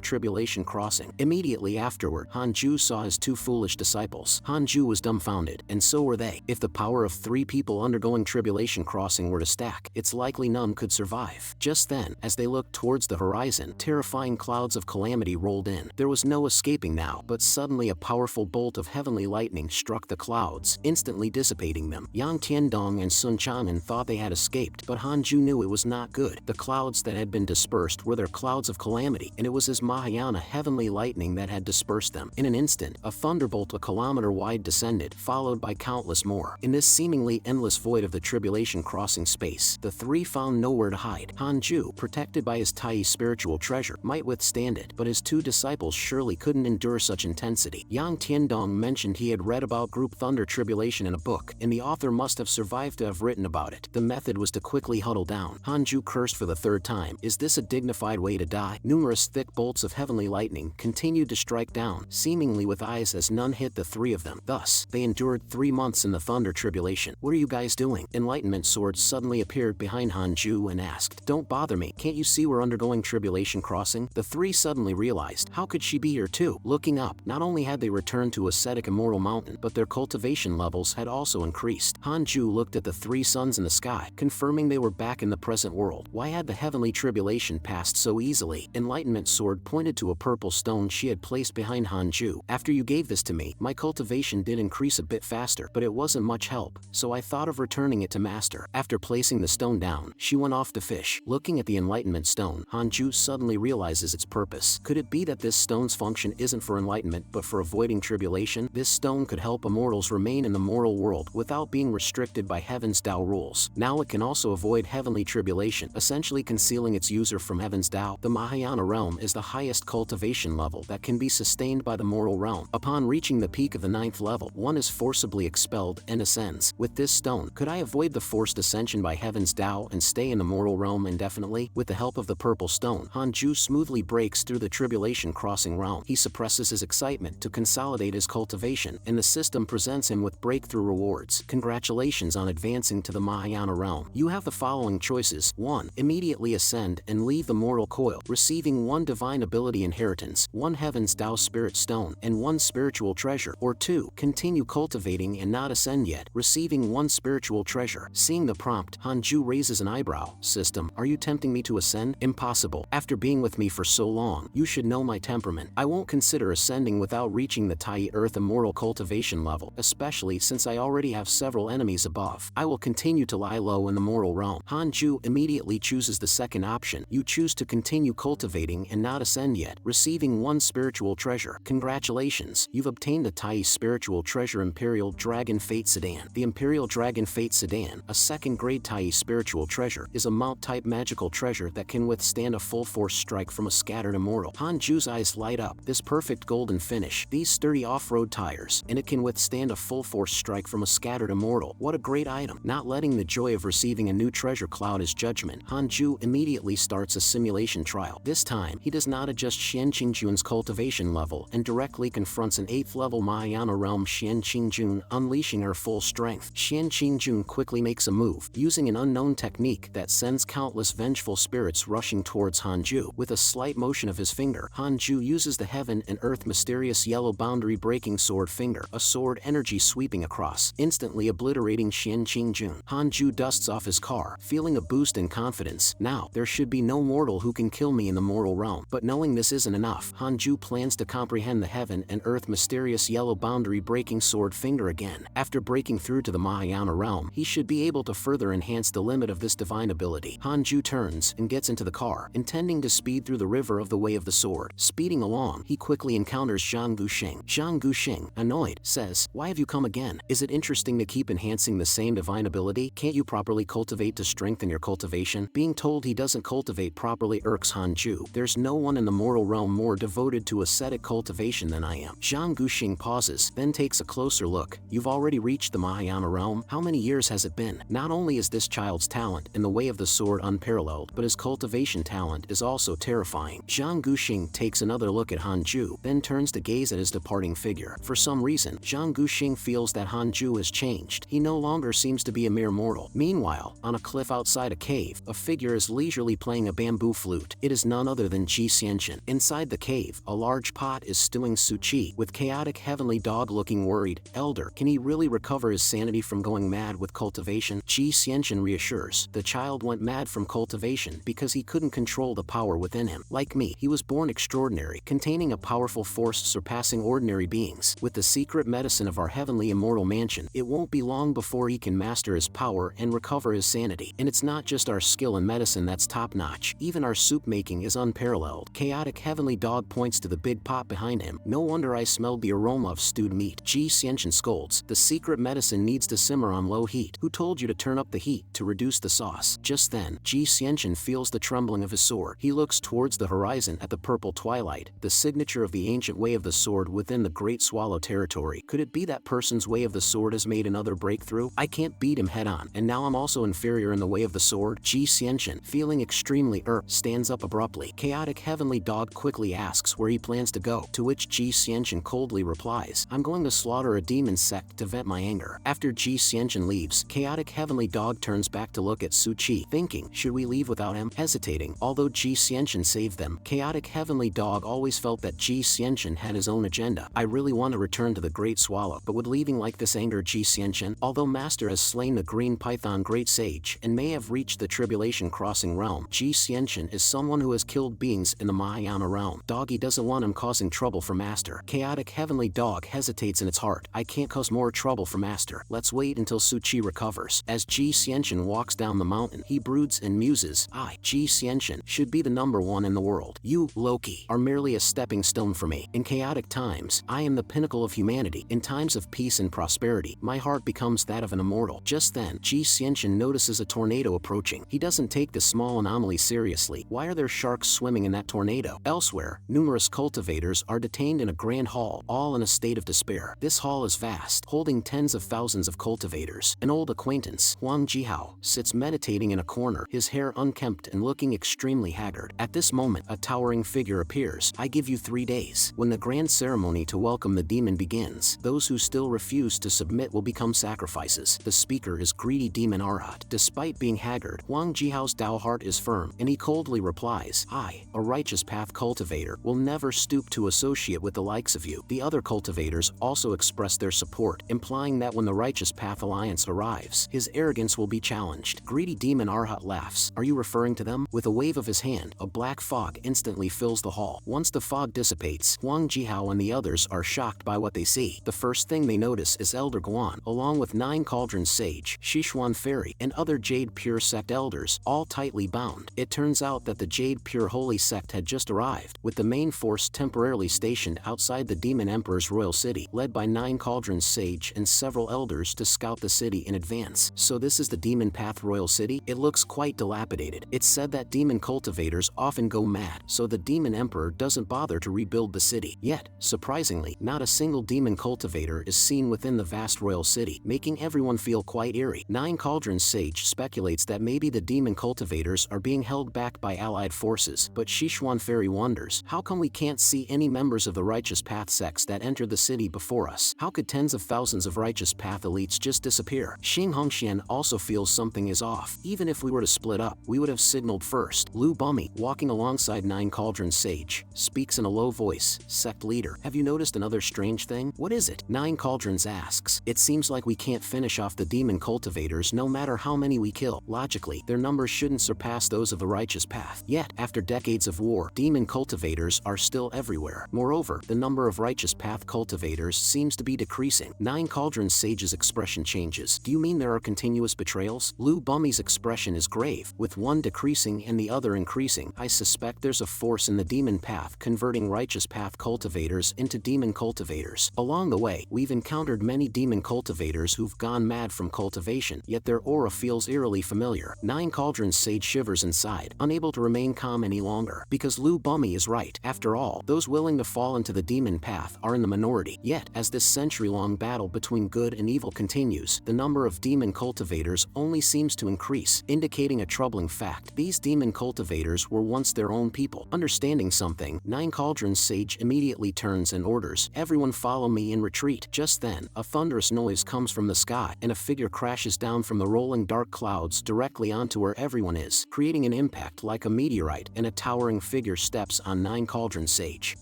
tribulation crossing. Immediately afterward, Hanju saw his two foolish disciples. Hanju was dumbfounded, and so were they. If the power of three people undergoing tribulation crossing were to stack, it's likely none could survive. Just then, as they looked towards the horizon, terrifying clouds of calamity rolled in. There was no escaping now, but suddenly a powerful bolt of heavenly lightning struck the clouds, instantly dissipating them. Yang Tiandong and Sun Chanen thought they had escaped, but Hanju knew it was not good. The clouds that had been dispersed were their clouds of calamity, and it was his Mahayana heavenly lightning that had dispersed them. In an instant, a thunderbolt a kilometer wide descended, followed by countless more. In this seemingly endless void of the tribulation crossing space, the three found nowhere to hide. Hanju, protected by his Tai spiritual treasure, might withstand it, but his two disciples surely couldn't endure such intensity. Yang Tiandong mentioned he had read about group thunder tribulation in a book, and the author must have survived to have written about it. The method was to quickly huddle down. Hanju cursed for the third time. Is this a dignified way to die? Numerous thick bolts of heavenly lightning continued to strike down, seemingly with eyes as none hit the three of them. Thus, they endured 3 months in the thunder tribulation. What are you guys doing? Enlightenment Sword suddenly appeared behind Hanju and asked, "Don't bother me. Can't you see we're undergoing tribulation crossing?" The three suddenly realized, how could she be here too? Looking up, not only had they returned to ascetic immortal mountain, but their cultivation levels had also increased. Hanju looked at the three suns in the sky, confirming they were back in the present world. Why had the heavenly tribulation passed so easily? Enlightenment Sword pointed to a purple stone she had placed behind Hanju. After you gave this to me, my cultivation did increase a bit faster, but it wasn't much help, so I thought of returning it to Master. After placing the stone down, she went off to fish. Looking at the enlightenment stone, Hanju suddenly realizes its purpose. Could it be that this stone's function isn't for enlightenment but for avoiding tribulation? This stone could help immortals remain in the mortal world without being restricted by heaven's Tao rules. Now it can also avoid heavenly tribulation, essentially concealing its user from heaven's Tao. The Mahayana realm is the highest cultivation level that can be sustained by the mortal realm. Upon reaching the peak of the 9th level, one is forcibly expelled and ascends. With this stone, could I avoid the forced ascension by heaven's Tao and stay in the mortal realm indefinitely? With the help of the purple stone, Hanju smoothly breaks through the tribulation crossing realm. He suppresses his excitement to consolidate his cultivation, and the system presents him with breakthrough rewards. Congratulations on advancing to the Mahayana realm. You have the following choices. 1. Immediately ascend and leave the mortal coil, receiving 1 divine ability inheritance, 1 heaven's Tao spirit stone, and 1 spiritual treasure. Or 2. Continue cultivating and not ascend yet, receiving 1 spiritual treasure. Seeing the prompt, Hanju raises an eyebrow, system, are you tempting me to ascend? Impossible. After being with me for so long, you should know my temperament. I won't consider ascending without reaching the Tai Earth Immortal Cultivation level, especially since I already have several enemies above. I will continue to lie low in the mortal realm. Hanju immediately chooses the second option. You choose to continue cultivating and not ascend yet, receiving one spiritual treasure. Congratulations, you've obtained the Tai spiritual treasure Imperial Dragon Fate Sedan. The Imperial Dragon Fate Sedan, a second-grade Tai spiritual treasure, is a mount-type magical treasure that can withstand a full-force strike from a scattered immortal. Hanju's eyes light up. This perfect golden finish, these sturdy off-road tires, and it can withstand a full-force strike from a scattered immortal. What a great item. Not letting the joy of receiving a new treasure cloud his judgment, Hanju immediately starts a simulation trial. This time, he does not adjust Xian Qingjun's cultivation level and directly confronts an 8th level Mahayana realm Xian Qingjun, unleashing her full strength. Xian Qingjun quickly makes a move, using an unknown technique that sends countless vengeful spirits rushing towards Hanju. With a slight motion of his finger, Hanju uses the heaven and earth mysterious yellow boundary breaking sword finger, a sword energy sweeping across, instantly obliterating Xian Qingjun. Hanju dusts off his car, feeling a boost in confidence. Now, there should be no mortal who can kill me in the mortal realm. But knowing this isn't enough, Hanju plans to comprehend the heaven and earth mysterious yellow boundary breaking sword finger again. After breaking through to the Mahayana realm, he should be able to further enhance the limit of this divine ability. Hanju turns and gets into the car, intending to speed through the river of the way of the sword. Speeding along, he quickly encounters Zhang Guxing. Zhang Guxing, annoyed, says, "Why have you come again? Is it interesting to keep enhancing the same divine ability? Can't you properly cultivate to strengthen your cultivation?" Being told he doesn't cultivate properly irks Hanju. There's no one in the mortal realm more devoted to ascetic cultivation than I am. Zhang Guxing pauses, then takes a closer look. You've already reached the Mahayana realm? How many years has it been? Not only is this child's talent in the way of the sword unparalleled, but his cultivation talent is also terrifying. Zhang Guxing takes another look at Hanju, then turns to gaze at his departing figure. For some reason, Zhang Guxing feels that Hanju has changed. He no longer seems to be a mere mortal. Meanwhile, on a cliff outside a cave, a figure is leisurely playing a bamboo flute. It is none other than Ji Xianchen. Inside the cave, a large pot is stewing Suchi, with chaotic heavenly dog looking worried. Elder, can he really recover his sanity from going mad with cultivation? Ji Xianchen reassures. The child went mad from cultivation because he couldn't control the power within him. Like me, he was born extraordinary, containing a powerful force surpassing ordinary beings. With the secret medicine of our heavenly immortal mansion, it won't be long before he can master his power and recover his sanity. And it's not just our skill in medicine that's top-notch. Even our soup making is unparalleled. Chaotic heavenly dog points to the big pot behind him. No wonder I smelled the aroma of stewed meat. Ji Xianchen scolds. The secret medicine needs to simmer on low heat. Who told you to turn up the heat to reduce the sauce? Just then, Ji Xianchen feels the trembling of his sword. He looks towards the horizon at the purple twilight, the signature of the ancient way of the sword within the Great Swallow territory. Could it be that person's way of the sword has made another breakthrough? I can't beat him head on, and now I'm also inferior in the way of the sword? Ji Xianchen, feeling extremely stands up abruptly. Chaotic heavenly dog quickly asks where he plans to go, to which Ji Xianchen coldly replies, "I'm going to slaughter a demon sect to vent my anger." After Ji Xianchen leaves, chaotic heavenly dog turns back to look at Su Qi, thinking, should we leave without him? Hesitating, although Ji Xianchen saved them, chaotic heavenly dog always felt that Ji Xianchen had his own agenda. I really want to return to the Great Swallow, but would leaving like this anger Ji Xianchen? Although Master has slain the Green Python Great Sage and may have reached the Tribulation Crossing realm, Ji Xianchen is someone who has killed beings in the Mahayana realm. Doggy doesn't want him causing trouble for Master. Chaotic heavenly dog hesitates in its heart. I can't cause more trouble for Master. Let's wait until Su Qi recovers. As Ji Xianchen walks down the mountain, he broods and muses. I, Ji Xianchen, should be the #1 in the world. You, Loki, are merely a stepping stone for me. In chaotic times, I am the pinnacle of humanity. In times of peace and prosperity, my heart becomes that of an immortal. Just then, Ji Xianchen notices a tornado approaching. He doesn't take the small anomaly seriously. Why are there sharks swimming in that tornado? Elsewhere, numerous cultivators are detained in a grand hall, all in a state of despair. This hall is vast, holding tens of thousands of cultivators. An old acquaintance, Huang Jihao, sits meditating in a corner, his hair unkempt and looking extremely haggard. At this moment, a towering figure appears. I give you 3 days. When the grand ceremony to welcome the demon begins, those who still refuse to submit will become sacrifices. The speaker is greedy demon Arhat. Despite being haggard, Huang Jihao's Dao heart is firm, and he coldly replies, I, a righteous path cultivator, will never stoop to associate with the likes of you. The other cultivators also express their support, implying that when the righteous path alliance arrives, his arrogance will be challenged. Greedy demon Arhat laughs. Are you referring to them? With a wave of his hand, a black fog instantly fills the hall. Once the fog dissipates, Huang Jihao and the others are shocked by what they see. The first thing they notice is Elder Guan, along with 9 Cauldrons Sage, Sichuan Fairy, and other Jade Pure Sect elders, all tightly bound. It turns out that the Jade Pure Holy Sect had just arrived, with the main force temporarily stationed outside the Demon Emperor's royal city, led by 9 Cauldrons Sage and several elders to scout the city in advance. So this is the Demon Path Royal City? It looks quite dilapidated. It's said that demon cultivators often go mad, so the Demon Emperor doesn't bother to rebuild the city. Yet, surprisingly, not a single demon cultivator is seen within the vast royal city, making everyone feel quite eerie. 9 Cauldrons Sage speculates that maybe the demon cultivators are being held back by allied forces, but Sichuan Fairy wonders, how come we can't see any members of the Righteous Path sects that entered the city before us? How could tens of thousands of Righteous Path elites just disappear? Xing Hongxian also feels something is off. Even if we were to split up, we would have signaled first. Lu Bummy, walking alongside 9 Cauldrons Sage, speaks in a low voice. Sect leader, have you noticed another strange thing? What is it? 9 Cauldrons asks. It seems like we can't finish off the demon cultivators no matter how many we kill. Logically, their numbers shouldn't surpass those of the Righteous Path. Yet, after decades of war, demon cultivators are still everywhere. Moreover, the number of Righteous Path cultivators seems to be decreasing. 9 Cauldrons Sage's expression changes. Do you mean there are continuous betrayals? Lu Bummy's expression is grave, with one decreasing and the other increasing. I suspect there's a force in the demon path converting Righteous Path cultivators into demon cultivators. Along the way, we've encountered many demon cultivators who've gone mad from cultivation, yet their aura feels eerily familiar. 9 Cauldrons Sage shivers inside, unable to remain calm any longer, because Lu Bummy is right. After all, those willing to fall into the demon path are in the minority. Yet, as this century-long battle between good and evil continues, the number of demon cultivators only seems to increase, indicating a troubling fact. These demon cultivators were once their own people. Understanding something, 9 Cauldrons Sage immediately turns and orders, everyone follow me in retreat. Just then, a thunderous noise comes from the sky, and a figure crashes down from the rolling dark clouds directly onto where everyone is, creating an impact like a meteorite, and a towering figure steps on 9 Cauldrons Sage.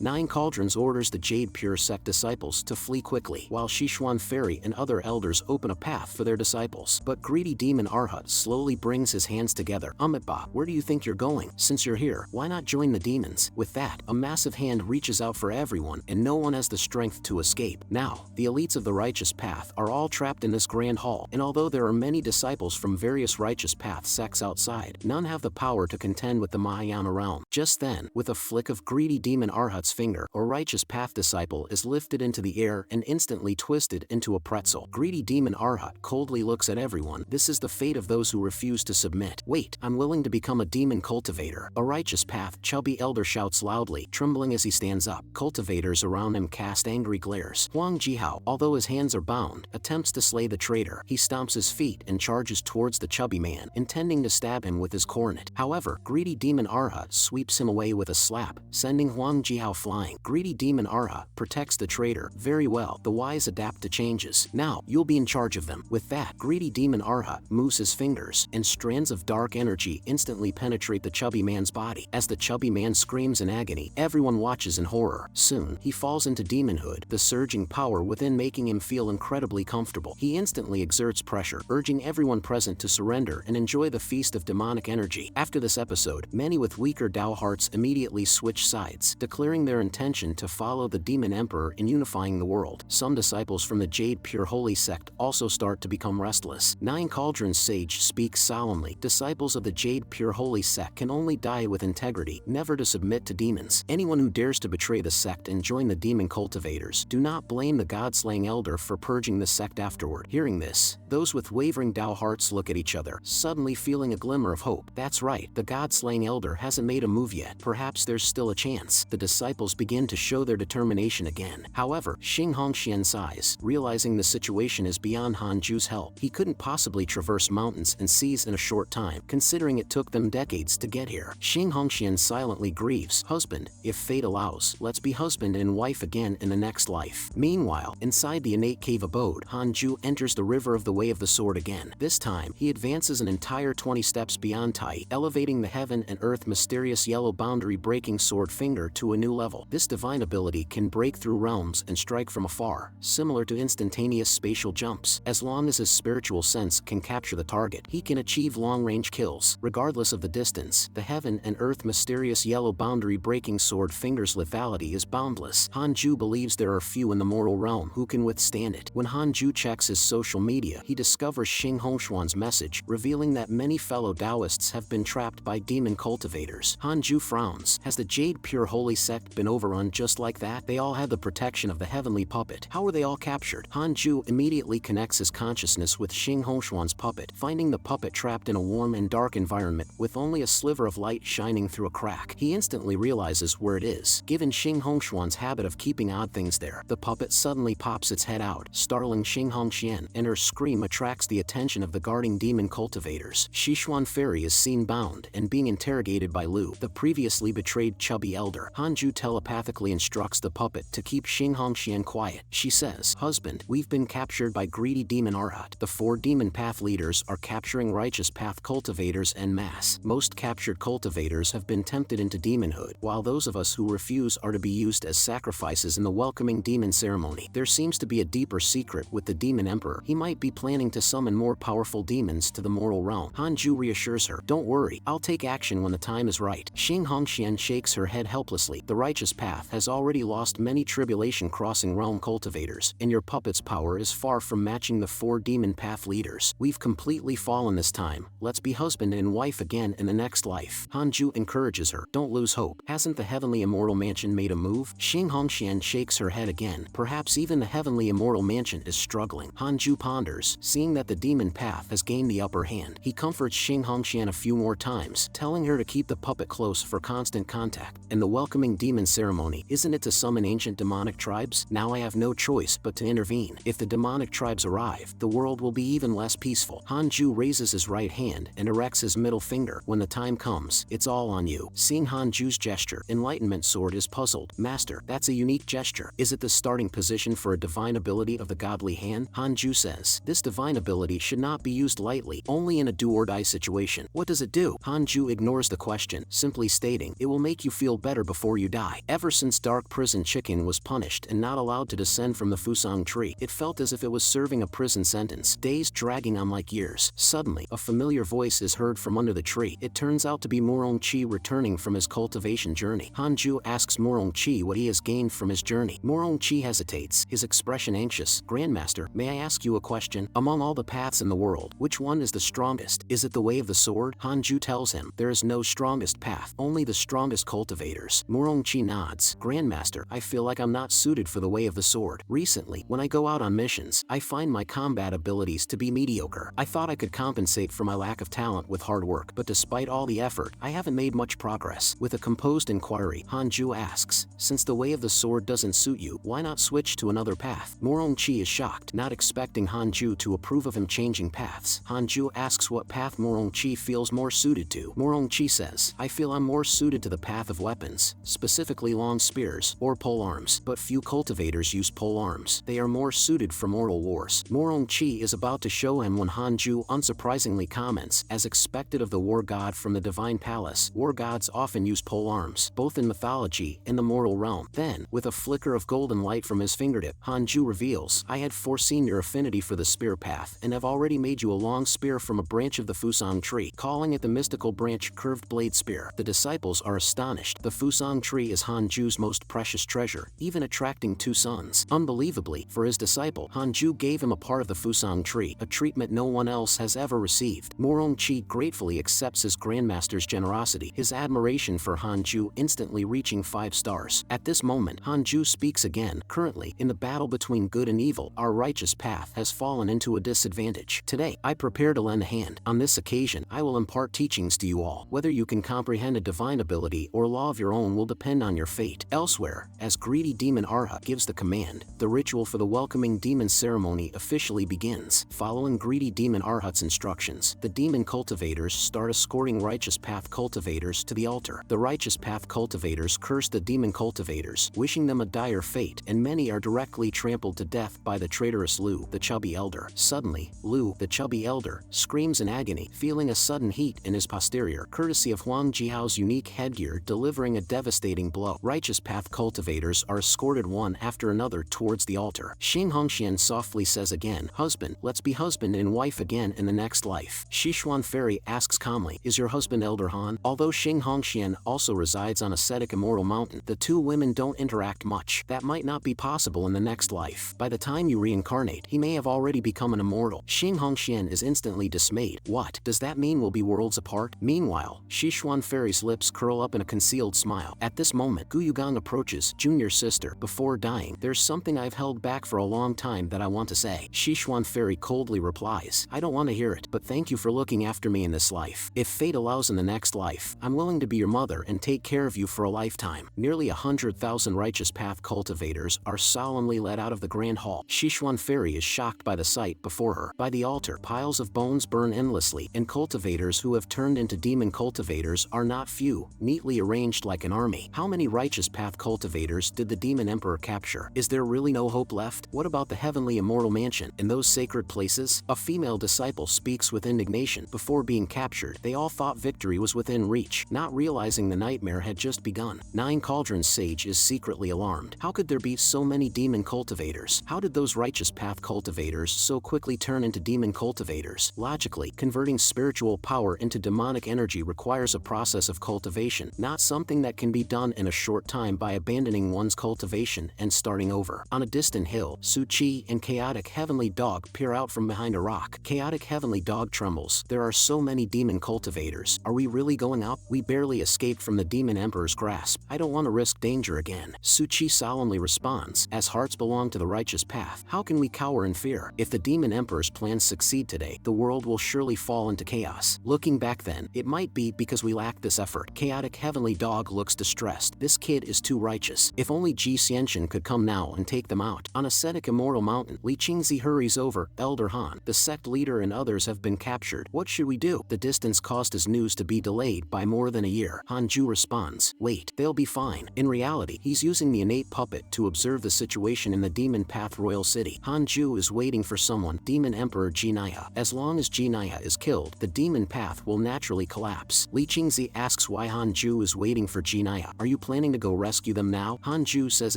9 Cauldrons orders the Jade Pure Sect disciples to flee quickly, while Sichuan Fairy and other elders open a path for their disciples. But greedy demon Arhat slowly brings his hands together. Amitba, where do you think you're going? Since you're here, why not join the demons? With that, a massive hand reaches out for everyone, and no one has the strength to escape. Now, the elites of the Righteous Path are all trapped in this grand hall, and although there are many disciples from various Righteous Path sects outside, none have the power to contend with the Mahayana realm. Just then, with a flick of greedy demon Arhat's finger, a Righteous Path disciple is lifted into the air and instantly twisted into a pretzel. Greedy demon Arhat coldly looks at everyone. This is the fate of those who refuse to submit. Wait, I'm willing to become a demon cultivator. A Righteous Path chubby elder shouts loudly, trembling as he stands up. Cultivators around him cast angry glares. Huang Jihao, although his hands are bound, attempts to slay the traitor. He stomps his feet and charges towards the chubby man, intending to stab him with his coronet. However, greedy demon Arhat sweeps him away with a slap, sending Huang Jihao flying. Greedy demon Arhat protects the traitor. Very well, the wise adapt to changes. Now, you'll be in charge of them. With that, greedy demon Arhat moves his fingers, and strands of dark energy instantly penetrate the chubby man's body. As the chubby man screams in agony, everyone watches in horror. Soon, he falls into demonhood, the surging power within making him feel incredibly comfortable. He instantly exerts pressure, urging everyone present to surrender and enjoy the feast of demonic energy. After this episode, many with weaker Dao hearts immediately switch sides, declaring their intention to follow the Demon Emperor in unifying the world. Some disciples from the Jade Pure Holy Sect also start to become restless. 9 Cauldrons Sage speaks solemnly. Disciples of the Jade Pure Holy Sect can only die with integrity, never to submit to demons. Anyone who dares to betray the sect and join the demon cultivators, do not blame the god-slaying elder for purging the sect afterward. Hearing this, those with wavering Dao hearts look at each other, suddenly feeling a glimmer of hope. That's right, the god-slaying elder hasn't made a move yet. Perhaps there's still a chance. The disciples begin to show their determination again. However, Xing Hongxian sighs, realizing the situation is beyond Hanju's help. He couldn't possibly traverse mountains and seas in a short time, considering it took them decades to get here. Xing Hongxian silently grieves. Husband, if fate allows, let's be husband and wife again in the next life. Meanwhile, inside the innate cave abode, Hanju enters the river of the way of the sword again. This time, he advances an entire 20 steps beyond Tai, elevating the heaven and earth mysterious yellow boundary-breaking sword finger to a new level. This divine ability can break through realms and strike from afar, similar to instantaneous spatial jumps. As long as his spiritual sense can capture the target, he can achieve achieve long-range kills. Regardless of the distance, the heaven and earth mysterious yellow boundary-breaking sword finger's lethality is boundless. Hanju believes there are few in the mortal realm who can withstand it. When Hanju checks his social media, he discovers Xing Hongshuan's message, revealing that many fellow Taoists have been trapped by demon cultivators. Hanju frowns. Has the Jade Pure Holy Sect been overrun just like that? They all had the protection of the heavenly puppet. How were they all captured? Hanju immediately connects his consciousness with Xing Hongshuan's puppet, finding the puppet trapped in a warm and dark environment with only a sliver of light shining through a crack. He instantly realizes where it is. Given Xing Hongshuan's habit of keeping odd things there, the puppet suddenly pops its head out, startling Xing Hongxian, and her scream attracts the attention of the guarding demon cultivators. Xishuan Fairy is seen bound and being interrogated by Lu, the previously betrayed chubby elder. Hanju telepathically instructs the puppet to keep Xing Hongxian quiet. She says, "Husband, we've been captured by greedy demon Arhat. The 4 demon path leaders are capturing righteous path cultivators en masse. Most captured cultivators have been tempted into demonhood, while those of us who refuse are to be used as sacrifices in the welcoming demon ceremony. There seems to be a deeper secret with the demon emperor. He might be planning to summon more powerful demons to the mortal realm." Hanju reassures her, "Don't worry, I'll take action when the time is right." Xing Hongxian shakes her head helplessly. "The righteous path has already lost many tribulation crossing realm cultivators, and your puppet's power is far from matching the 4 demon path leaders. We've completely fallen this time. Let's be husband and wife again in the next life." Hanju encourages her, "Don't lose hope. Hasn't the heavenly immortal mansion made a move?" Xing Hongxian shakes her head again. Perhaps even the heavenly immortal mansion is struggling. Hanju ponders, seeing that the demon path has gained the upper hand. He comforts Xing Hongxian a few more times, telling her to keep the puppet close for constant contact. "And the welcoming demon ceremony, isn't it to summon ancient demonic tribes? Now I have no choice but to intervene. If the demonic tribes arrive, the world will be even less peaceful." Hanju raises his right hand and erects his middle finger. "When the time comes, it's all on you." Seeing Hanju's gesture, Enlightenment Sword is puzzled. "Master, that's a unique gesture. Is it the starting position for a divine ability of the godly hand?" Hanju says, "This divine ability should not be used lightly, only in a do-or-die situation." "What does it do?" Hanju ignores the question, simply stating, "It will make you feel better before you die." Ever since Dark Prison Chicken was punished and not allowed to descend from the Fusang tree, it felt as if it was serving a prison sentence, days dragging on like years. Suddenly, a familiar voice is heard from under the tree. It turns out to be Morongchi returning from his cultivation journey. Hanju asks Morongchi what he has gained from his journey. Morongchi hesitates, his expression anxious. "Grandmaster, may I ask you a question? Among all the paths in the world, which one is the strongest? Is it the way of the sword?" Hanju tells him, "There is no strongest path, only the strongest cultivators." Morongchi nods. "Grandmaster, I feel like I'm not suited for the way of the sword. Recently, when I go out on missions, I find my combat abilities to be mediocre. I thought I could compensate for my lack of talent with hard work, but despite all the effort, I haven't made much progress." With a composed inquiry, Hanju asks, "Since the way of the sword doesn't suit you, why not switch to another path?" Morongchi is shocked, not expecting Hanju to approve of him changing paths. Hanju asks what path Morongchi feels more suited to. Morongchi says, "I feel I'm more suited to the path of weapons, specifically long spears or pole arms, but few cultivators use pole arms. They are more suited for mortal wars." Morongchi is about to show him when Hanju unsurprisingly comments, "As expected of the war god from the divine palace, war gods often use pole arms, both in mythology and the mortal realm." Then, with a flicker of golden light from his fingertip, Hanju reveals, "I had foreseen your affinity for the spear path, and have already made you a long spear from a branch of the Fusang tree, calling it the mystical branch curved blade spear." The disciples are astonished. The Fusang tree is Hanju's most precious treasure, even attracting 2 sons. Unbelievably, for his disciple, Hanju gave him a part of the Fusang tree, a treatment no one else has ever received. Morongchi gratefully accepts his grandmaster's generosity, his admiration for Hanju instantly reaching 5 stars. At this moment, Hanju speaks again. "Currently, in the battle between good and evil, our righteous path has fallen into a disadvantage. Today, I prepare to lend a hand. On this occasion, I will impart teachings to you all. Whether you can comprehend a divine ability or law of your own will depend on your fate." Elsewhere, as greedy demon Arha gives the command, the ritual for the welcoming demon ceremony officially begins. Following greedy demon Arhat's instructions, the demon cultivators start escorting righteous path cultivators to the altar. The righteous path cultivators curse the demon cultivators, wishing them a dire fate, and many are directly trampled to death by the traitorous Lu, the chubby elder. Suddenly, Lu, the chubby elder, screams in agony, feeling a sudden heat in his posterior, courtesy of Huang Jiao's unique headgear delivering a devastating blow. Righteous path cultivators are escorted one after another towards the altar. Xing Hongxian softly says again, "Husband, let's be husband and wife again in the next life." life. Sichuan Fairy asks calmly, is your husband Elder Han? Although Xing Hongxian also resides on ascetic immortal mountain, the two women don't interact much. That might not be possible in the next life. By the time you reincarnate, he may have already become an immortal. Xing Hongxian is instantly dismayed. What? Does that mean we'll be worlds apart? Meanwhile, Sichuan Fairy's lips curl up in a concealed smile. At this moment, Gu Yugang approaches, junior sister. Before dying, there's something I've held back for a long time that I want to say. Sichuan Fairy coldly replies, I don't want to hear it, but thank you for looking after me in this life. If fate allows in the next life, I'm willing to be your mother and take care of you for a lifetime. Nearly 100,000 righteous path cultivators are solemnly led out of the grand hall. Sichuan Fairy is shocked by the sight before her. By the altar, piles of bones burn endlessly, and cultivators who have turned into demon cultivators are not few, neatly arranged like an army. How many righteous path cultivators did the demon emperor capture? Is there really no hope left? What about the heavenly immortal mansion? In those sacred places, a female disciple speaks with indignation. Before being captured, they all thought victory was within reach, not realizing the nightmare had just begun. Nine Cauldrons Sage is secretly alarmed. How could there be so many demon cultivators? How did those righteous path cultivators so quickly turn into demon cultivators? Logically, converting spiritual power into demonic energy requires a process of cultivation, not something that can be done in a short time by abandoning one's cultivation and starting over. On a distant hill, Su Chi and Chaotic Heavenly Dog peer out from behind a rock. Chaotic Heavenly Dog trembles. There are so many demon cultivators. Are we really going up? We barely escaped from the demon emperor's grasp. I don't want to risk danger again. Su Chi solemnly responds, as hearts belong to the righteous path, how can we cower in fear? If the demon emperor's plans succeed today, the world will surely fall into chaos. Looking back then, it might be because we lacked this effort. Chaotic Heavenly Dog looks distressed. This kid is too righteous. If only Ji Xianxian could come now and take them out. On ascetic immortal mountain, Li Qingzi hurries over. Elder Han, the sect leader and others have been captured. What should we do? The distance caused his news to be delayed by more than a year. Hanju responds, wait, they'll be fine. In reality, he's using the innate puppet to observe the situation in the Demon Path Royal City. Hanju is waiting for someone, Demon Emperor Jinaya. As long as Jinaya is killed, the Demon Path will naturally collapse. Li Qingzi asks why Hanju is waiting for Jinaya. Are you planning to go rescue them now? Hanju says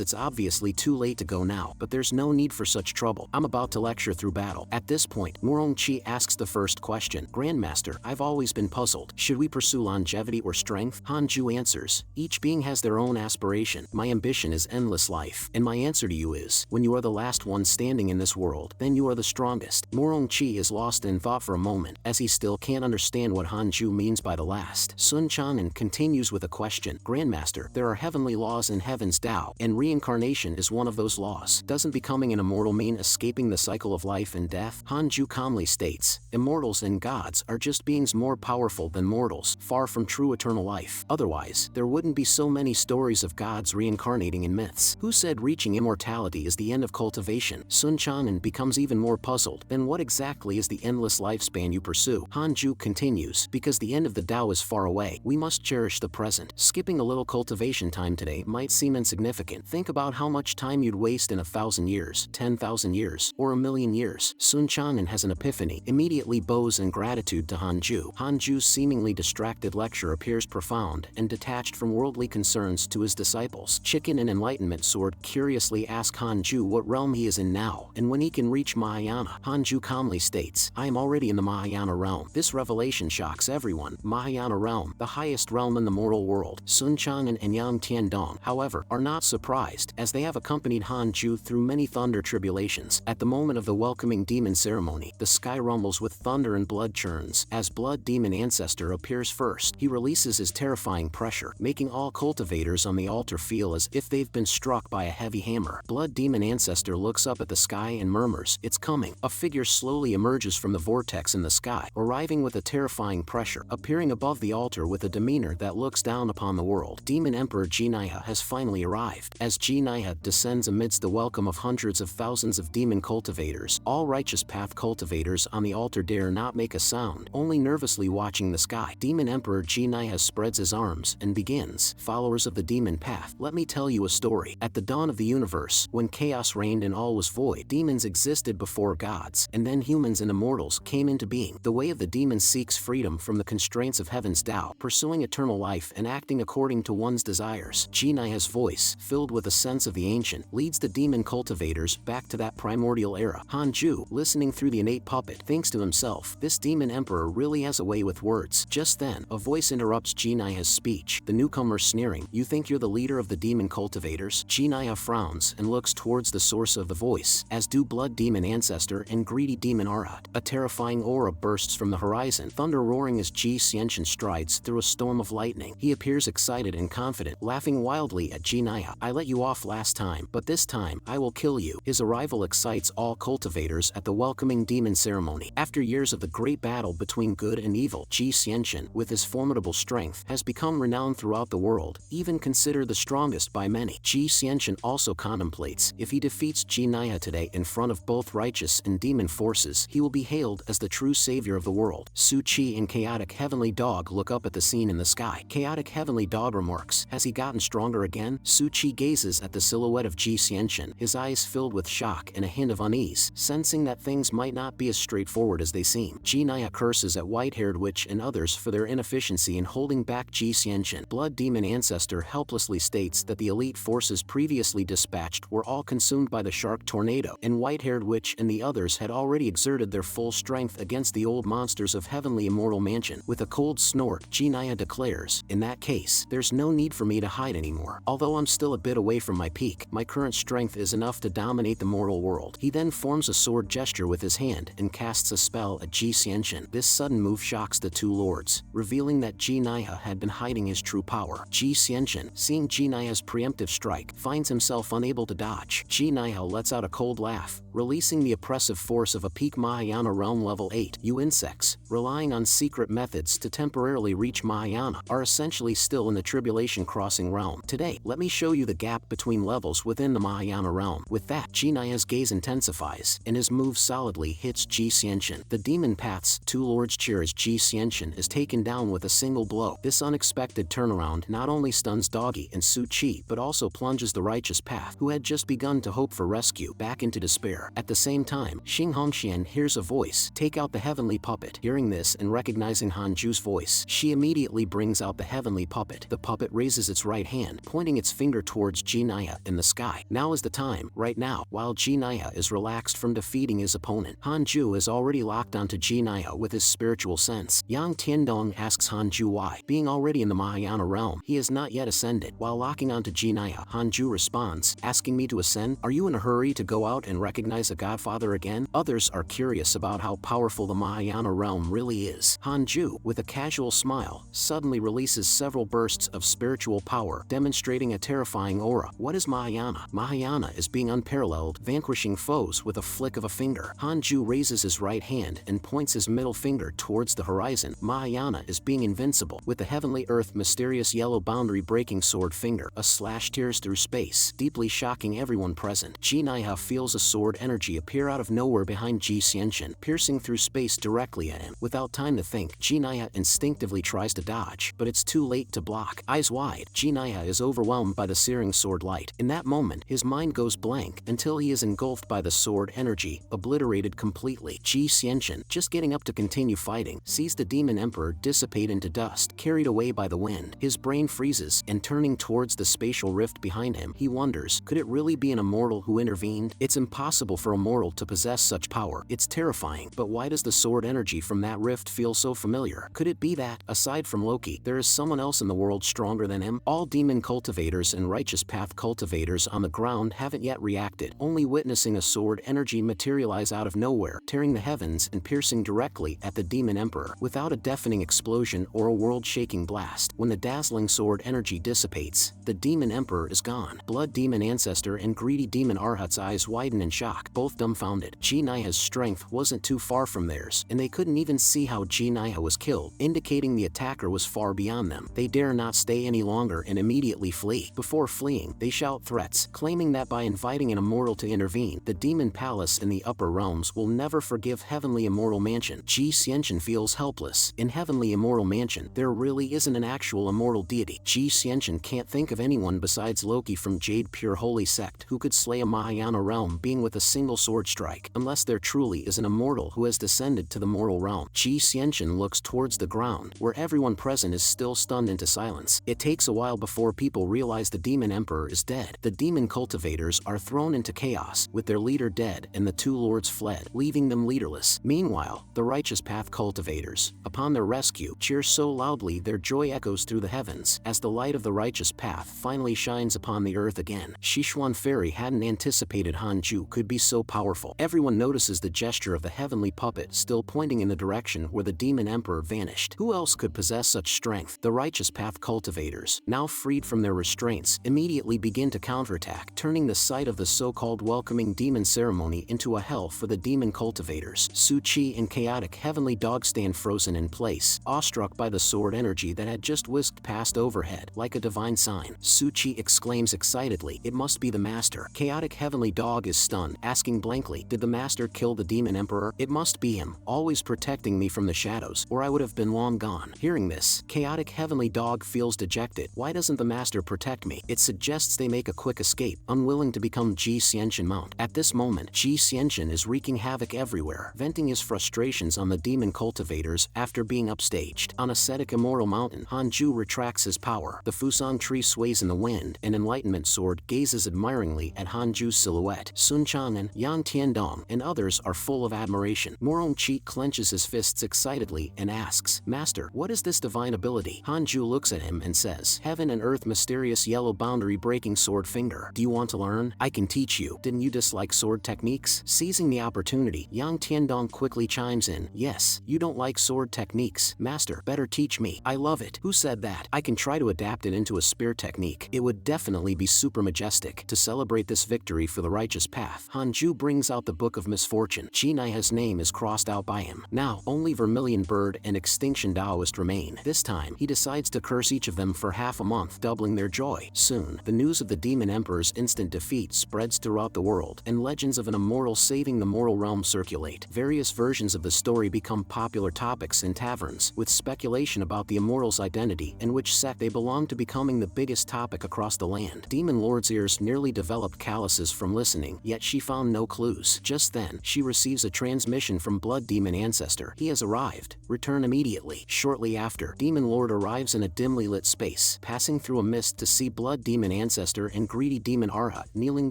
it's obviously too late to go now, but there's no need for such trouble. I'm about to lecture through battle. At this point, Murongqi asks the first question. Grandmaster, I've always been puzzled. Should we pursue longevity or strength? Hanju answers, each being has their own aspiration. My ambition is endless life, and my answer to you is, when you are the last one standing in this world, then you are the strongest. Murongqi is lost in thought for a moment, as he still can't understand what Hanju means by the last. Sun Chanen continues with a question. Grandmaster, there are heavenly laws in heaven's Tao, and reincarnation is one of those laws. Doesn't becoming an immortal mean escaping the cycle of life and death? Hanju calmly states, immortals and gods are just beings more powerful than mortals, far from true eternal life. Otherwise, there wouldn't be so many stories of gods reincarnating in myths. Who said reaching immortality is the end of cultivation? Sun Chanen becomes even more puzzled. Then what exactly is the endless lifespan you pursue? Hanju continues, because the end of the Tao is far away, we must cherish the present. Skipping a little cultivation time today might seem insignificant. Think about how much time you'd waste in 1,000 years, 10,000 years, or 1,000,000 years. Sun Chanen has an epiphany, immediately bows in gratitude to Hanju. Hanju's seemingly distracted lecture appears profound and detached from worldly concerns to his disciples. Chicken and Enlightenment Sword curiously ask Hanju what realm he is in now, and when he can reach Mahayana. Hanju calmly states, I am already in the Mahayana realm. This revelation shocks everyone. Mahayana realm, the highest realm in the mortal world. Sun Chanen and Yang Tiandong, however, are not surprised, as they have accompanied Hanju through many thunder tribulations. At the moment of the welcoming demon ceremony, the sky rumbles with thunder and blood churns. As Blood Demon Ancestor appears first, he releases his terrifying pressure, making all cultivators on the altar feel as if they've been struck by a heavy hammer. Blood Demon Ancestor looks up at the sky and murmurs, it's coming. A figure slowly emerges from the vortex in the sky, arriving with a terrifying pressure, appearing above the altar with a demeanor that looks down upon the world. Demon Emperor Jinaya has finally arrived. As Jinaya descends amidst the welcome of hundreds of thousands of demon cultivators, all righteous path cultivators on the altar dare not make a sound, only nervously watching the sky. Demon Emperor Jinaya spreads his arms and begins, followers of the demon path, let me tell you a story. At the dawn of the universe, when chaos reigned and all was void, demons existed before gods, and then humans and immortals came into being. The way of the demon seeks freedom from the constraints of heaven's Tao, pursuing eternal life and acting according to one's desires. Jinaya's voice, filled with a sense of the ancient, leads the demon cultivators back to that primordial era. Hanju, listening through the innate puppet, thinks to himself, himself. This demon emperor really has a way with words. Just then, a voice interrupts Jinai's speech, the newcomer sneering, "You think you're the leader of the demon cultivators?" Jinai frowns and looks towards the source of the voice, as do blood demon ancestor and greedy demon Arhat. A terrifying aura bursts from the horizon, thunder roaring as Ascension strides through a storm of lightning. He appears excited and confident, laughing wildly at Jinai. "I let you off last time, but this time, I will kill you." His arrival excites all cultivators at the welcoming demon ceremony. After years of the great battle between good and evil, Ascension, with his formidable strength, has become renowned throughout the world, even considered the strongest by many. Ascension also contemplates, if he defeats Jinai today in front of both righteous and demon forces, he will be hailed as the true savior of the world. Su-Chi and Chaotic Heavenly Dog look up at the scene in the sky. Chaotic Heavenly Dog remarks, "Has he gotten stronger again?" Su-Chi gazes at the silhouette of Ascension, his eyes filled with shock and a hint of unease, sensing that things might not be as straightforward as they seem. Jinai curses at White-Haired Witch and others for their inefficiency in holding back Ascension. Blood Demon Ancestor helplessly states that the elite forces previously dispatched were all consumed by the Shark Tornado, and White-Haired Witch and the others had already exerted their full strength against the old monsters of Heavenly Immortal Mansion. With a cold snort, Jinai declares, "In that case, there's no need for me to hide anymore. Although I'm still a bit away from my peak, my current strength is enough to dominate the mortal world." He then forms a sword gesture with his hand and casts a spell at Ascension. This sudden move shocks the two lords, revealing that Jinai had been hiding his true power. Ascension, seeing Jinai's preemptive strike, finds himself unable to dodge. Jinai lets out a cold laugh, releasing the oppressive force of a peak Mahayana realm level 8. You insects, relying on secret methods to temporarily reach Mahayana, are essentially still in the Tribulation Crossing realm. Today, let me show you the gap between levels within the Mahayana realm. With that, Jinai's gaze intensifies, and his move solidly hits Ascension. The Demon Path's two lords cheer as Ascension is taken down with a single blow. This unexpected turnaround not only stuns Doggy and Su-Chi, but also plunges the Righteous Path, who had just begun to hope for rescue, back into despair. At the same time, Xing Hongxian hears a voice, "Take out the heavenly puppet." Hearing this and recognizing Hanju's voice, she immediately brings out the heavenly puppet. The puppet raises its right hand, pointing its finger towards Jinai in the sky. Now is the time, right now. While Jinai is relaxed from defeating his opponent, Hanju is already locked onto Jinai with his spiritual sense. Yang Tiandong asks Hanju why, being already in the Mahayana realm, he has not yet ascended. While locking onto Jinai, Hanju responds, "Asking me to ascend? Are you in a hurry to go out and recognize a godfather again?" Others are curious about how powerful the Mahayana realm really is. Hanju, with a casual smile, suddenly releases several bursts of spiritual power, demonstrating a terrifying aura. What is Mahayana? Mahayana is being unparalleled, vanquishing foes with a flick of a finger. Hanju raises his right hand and points his middle finger towards the horizon. Mahayana is being invincible. With the heavenly earth mysterious yellow boundary breaking sword finger, a slash tears through space, deeply shocking everyone present. Jinai feels a sword energy appear out of nowhere behind Ascension, piercing through space directly at him. Without time to think, Jinai instinctively tries to dodge, but it's too late to block. Eyes wide, Jinai is overwhelmed by the searing sword light. In that moment, his mind goes blank until he is engulfed by the sword energy, obliterated completely. Ascension, just getting up to continue fighting, sees the demon emperor dissipate into dust, carried away by the wind. His brain freezes, and turning towards the spatial rift behind him, he wonders, could it really be an immortal who intervened? It's impossible for a mortal to possess such power. It's terrifying, but why does the sword energy from that rift feel so familiar? Could it be that, aside from Loki, there is someone else in the world stronger than him? All demon cultivators and righteous path cultivators on the ground haven't yet reacted, only witnessing a sword energy materialize out of nowhere, tearing the heavens and piercing directly at the demon emperor, without a deafening explosion or a world-shaking blast. When the dazzling sword energy dissipates, the demon emperor is gone. Blood demon ancestor and greedy demon Arhat's eyes widen in shock, both dumbfounded. Jinai's strength wasn't too far from theirs, and they couldn't even see how Jinai was killed, indicating the attacker was far beyond them. They dare not stay any longer and immediately flee. Before fleeing, they shout threats, claiming that by inviting an immortal to intervene, the demon palace in the upper realms will never forgive Heavenly Immortal Mansion. Ascension feels helpless. In Heavenly Immortal Mansion, there really isn't an actual immortal deity. Ascension can't think of anyone besides Loki from Jade Pure Holy Sect who could slay a Mahayana realm being with a single sword strike, unless there truly is an immortal who has descended to the mortal realm. Ji Xianxian looks towards the ground, where everyone present is still stunned into silence. It takes a while before people realize the demon emperor is dead. The demon cultivators are thrown into chaos, with their leader dead and the two lords fled, leaving them leaderless. Meanwhile, the righteous path cultivators, upon their rescue, cheer so loudly their joy echoes through the heavens, as the light of the righteous path finally shines upon the earth again. Sichuan Fairy hadn't anticipated Hanju could be so powerful. Everyone notices the gesture of the heavenly puppet still pointing in the direction where the demon emperor vanished. Who else could possess such strength? The righteous path cultivators, now freed from their restraints, immediately begin to counterattack, turning the site of the so-called welcoming demon ceremony into a hell for the demon cultivators. Su Qi and chaotic heavenly dog stand frozen in place, awestruck by the sword energy that had just whisked past overhead, like a divine sign. Su Qi exclaims excitedly, "It must be the master." Chaotic heavenly dog is stunned, asking blankly, "Did the master kill the demon emperor? It must be him, always protecting me from the shadows, or I would have been long gone." Hearing this, chaotic heavenly dog feels dejected. Why doesn't the master protect me? It suggests they make a quick escape, unwilling to become Ji Xianxian mount. At this moment, Ji Xianxian is wreaking havoc everywhere, venting his frustrations on the demon cultivators after being upstaged. On ascetic immortal mountain, Hanju retracts his power. The Fusan tree sways in the wind, and Enlightenment Sword gazes admiringly at Hanju's silhouette. Sun Chanen, Yan Tiandong, and others are full of admiration. Morong Chi clenches his fists excitedly and asks, "Master, what is this divine ability?" Hanju looks at him and says, "Heaven and earth mysterious yellow boundary breaking sword finger. Do you want to learn? I can teach you. Didn't you dislike sword techniques?" Seizing the opportunity, Yang Tiandong quickly chimes in, "Yes, you don't like sword techniques. Master, better teach me. I love it." "Who said that? I can try to adapt it into a spear technique. It would definitely be super majestic." To celebrate this victory for the righteous path, Hanju brings out the Book of Misfortune. Jinai's name is crossed out by him. Now, only Vermilion Bird and Extinction Taoist remain. This time, he decides to curse each of them for half a month, doubling their joy. Soon, the news of the demon emperor's instant defeat spreads throughout the world, and legends of an immortal saving the mortal realm circulate. Various versions of the story become popular topics in taverns, with speculation about the immortal's identity and which sect they belong to becoming the biggest topic across the land. Demon Lord's ears nearly developed calluses from listening, yet she found no clues. Just then, she receives a transmission from Blood Demon Ancestor. He has arrived. Return immediately. Shortly after, Demon Lord arrives in a dimly lit space, passing through a mist to see Blood Demon Ancestor and greedy Demon Arhat kneeling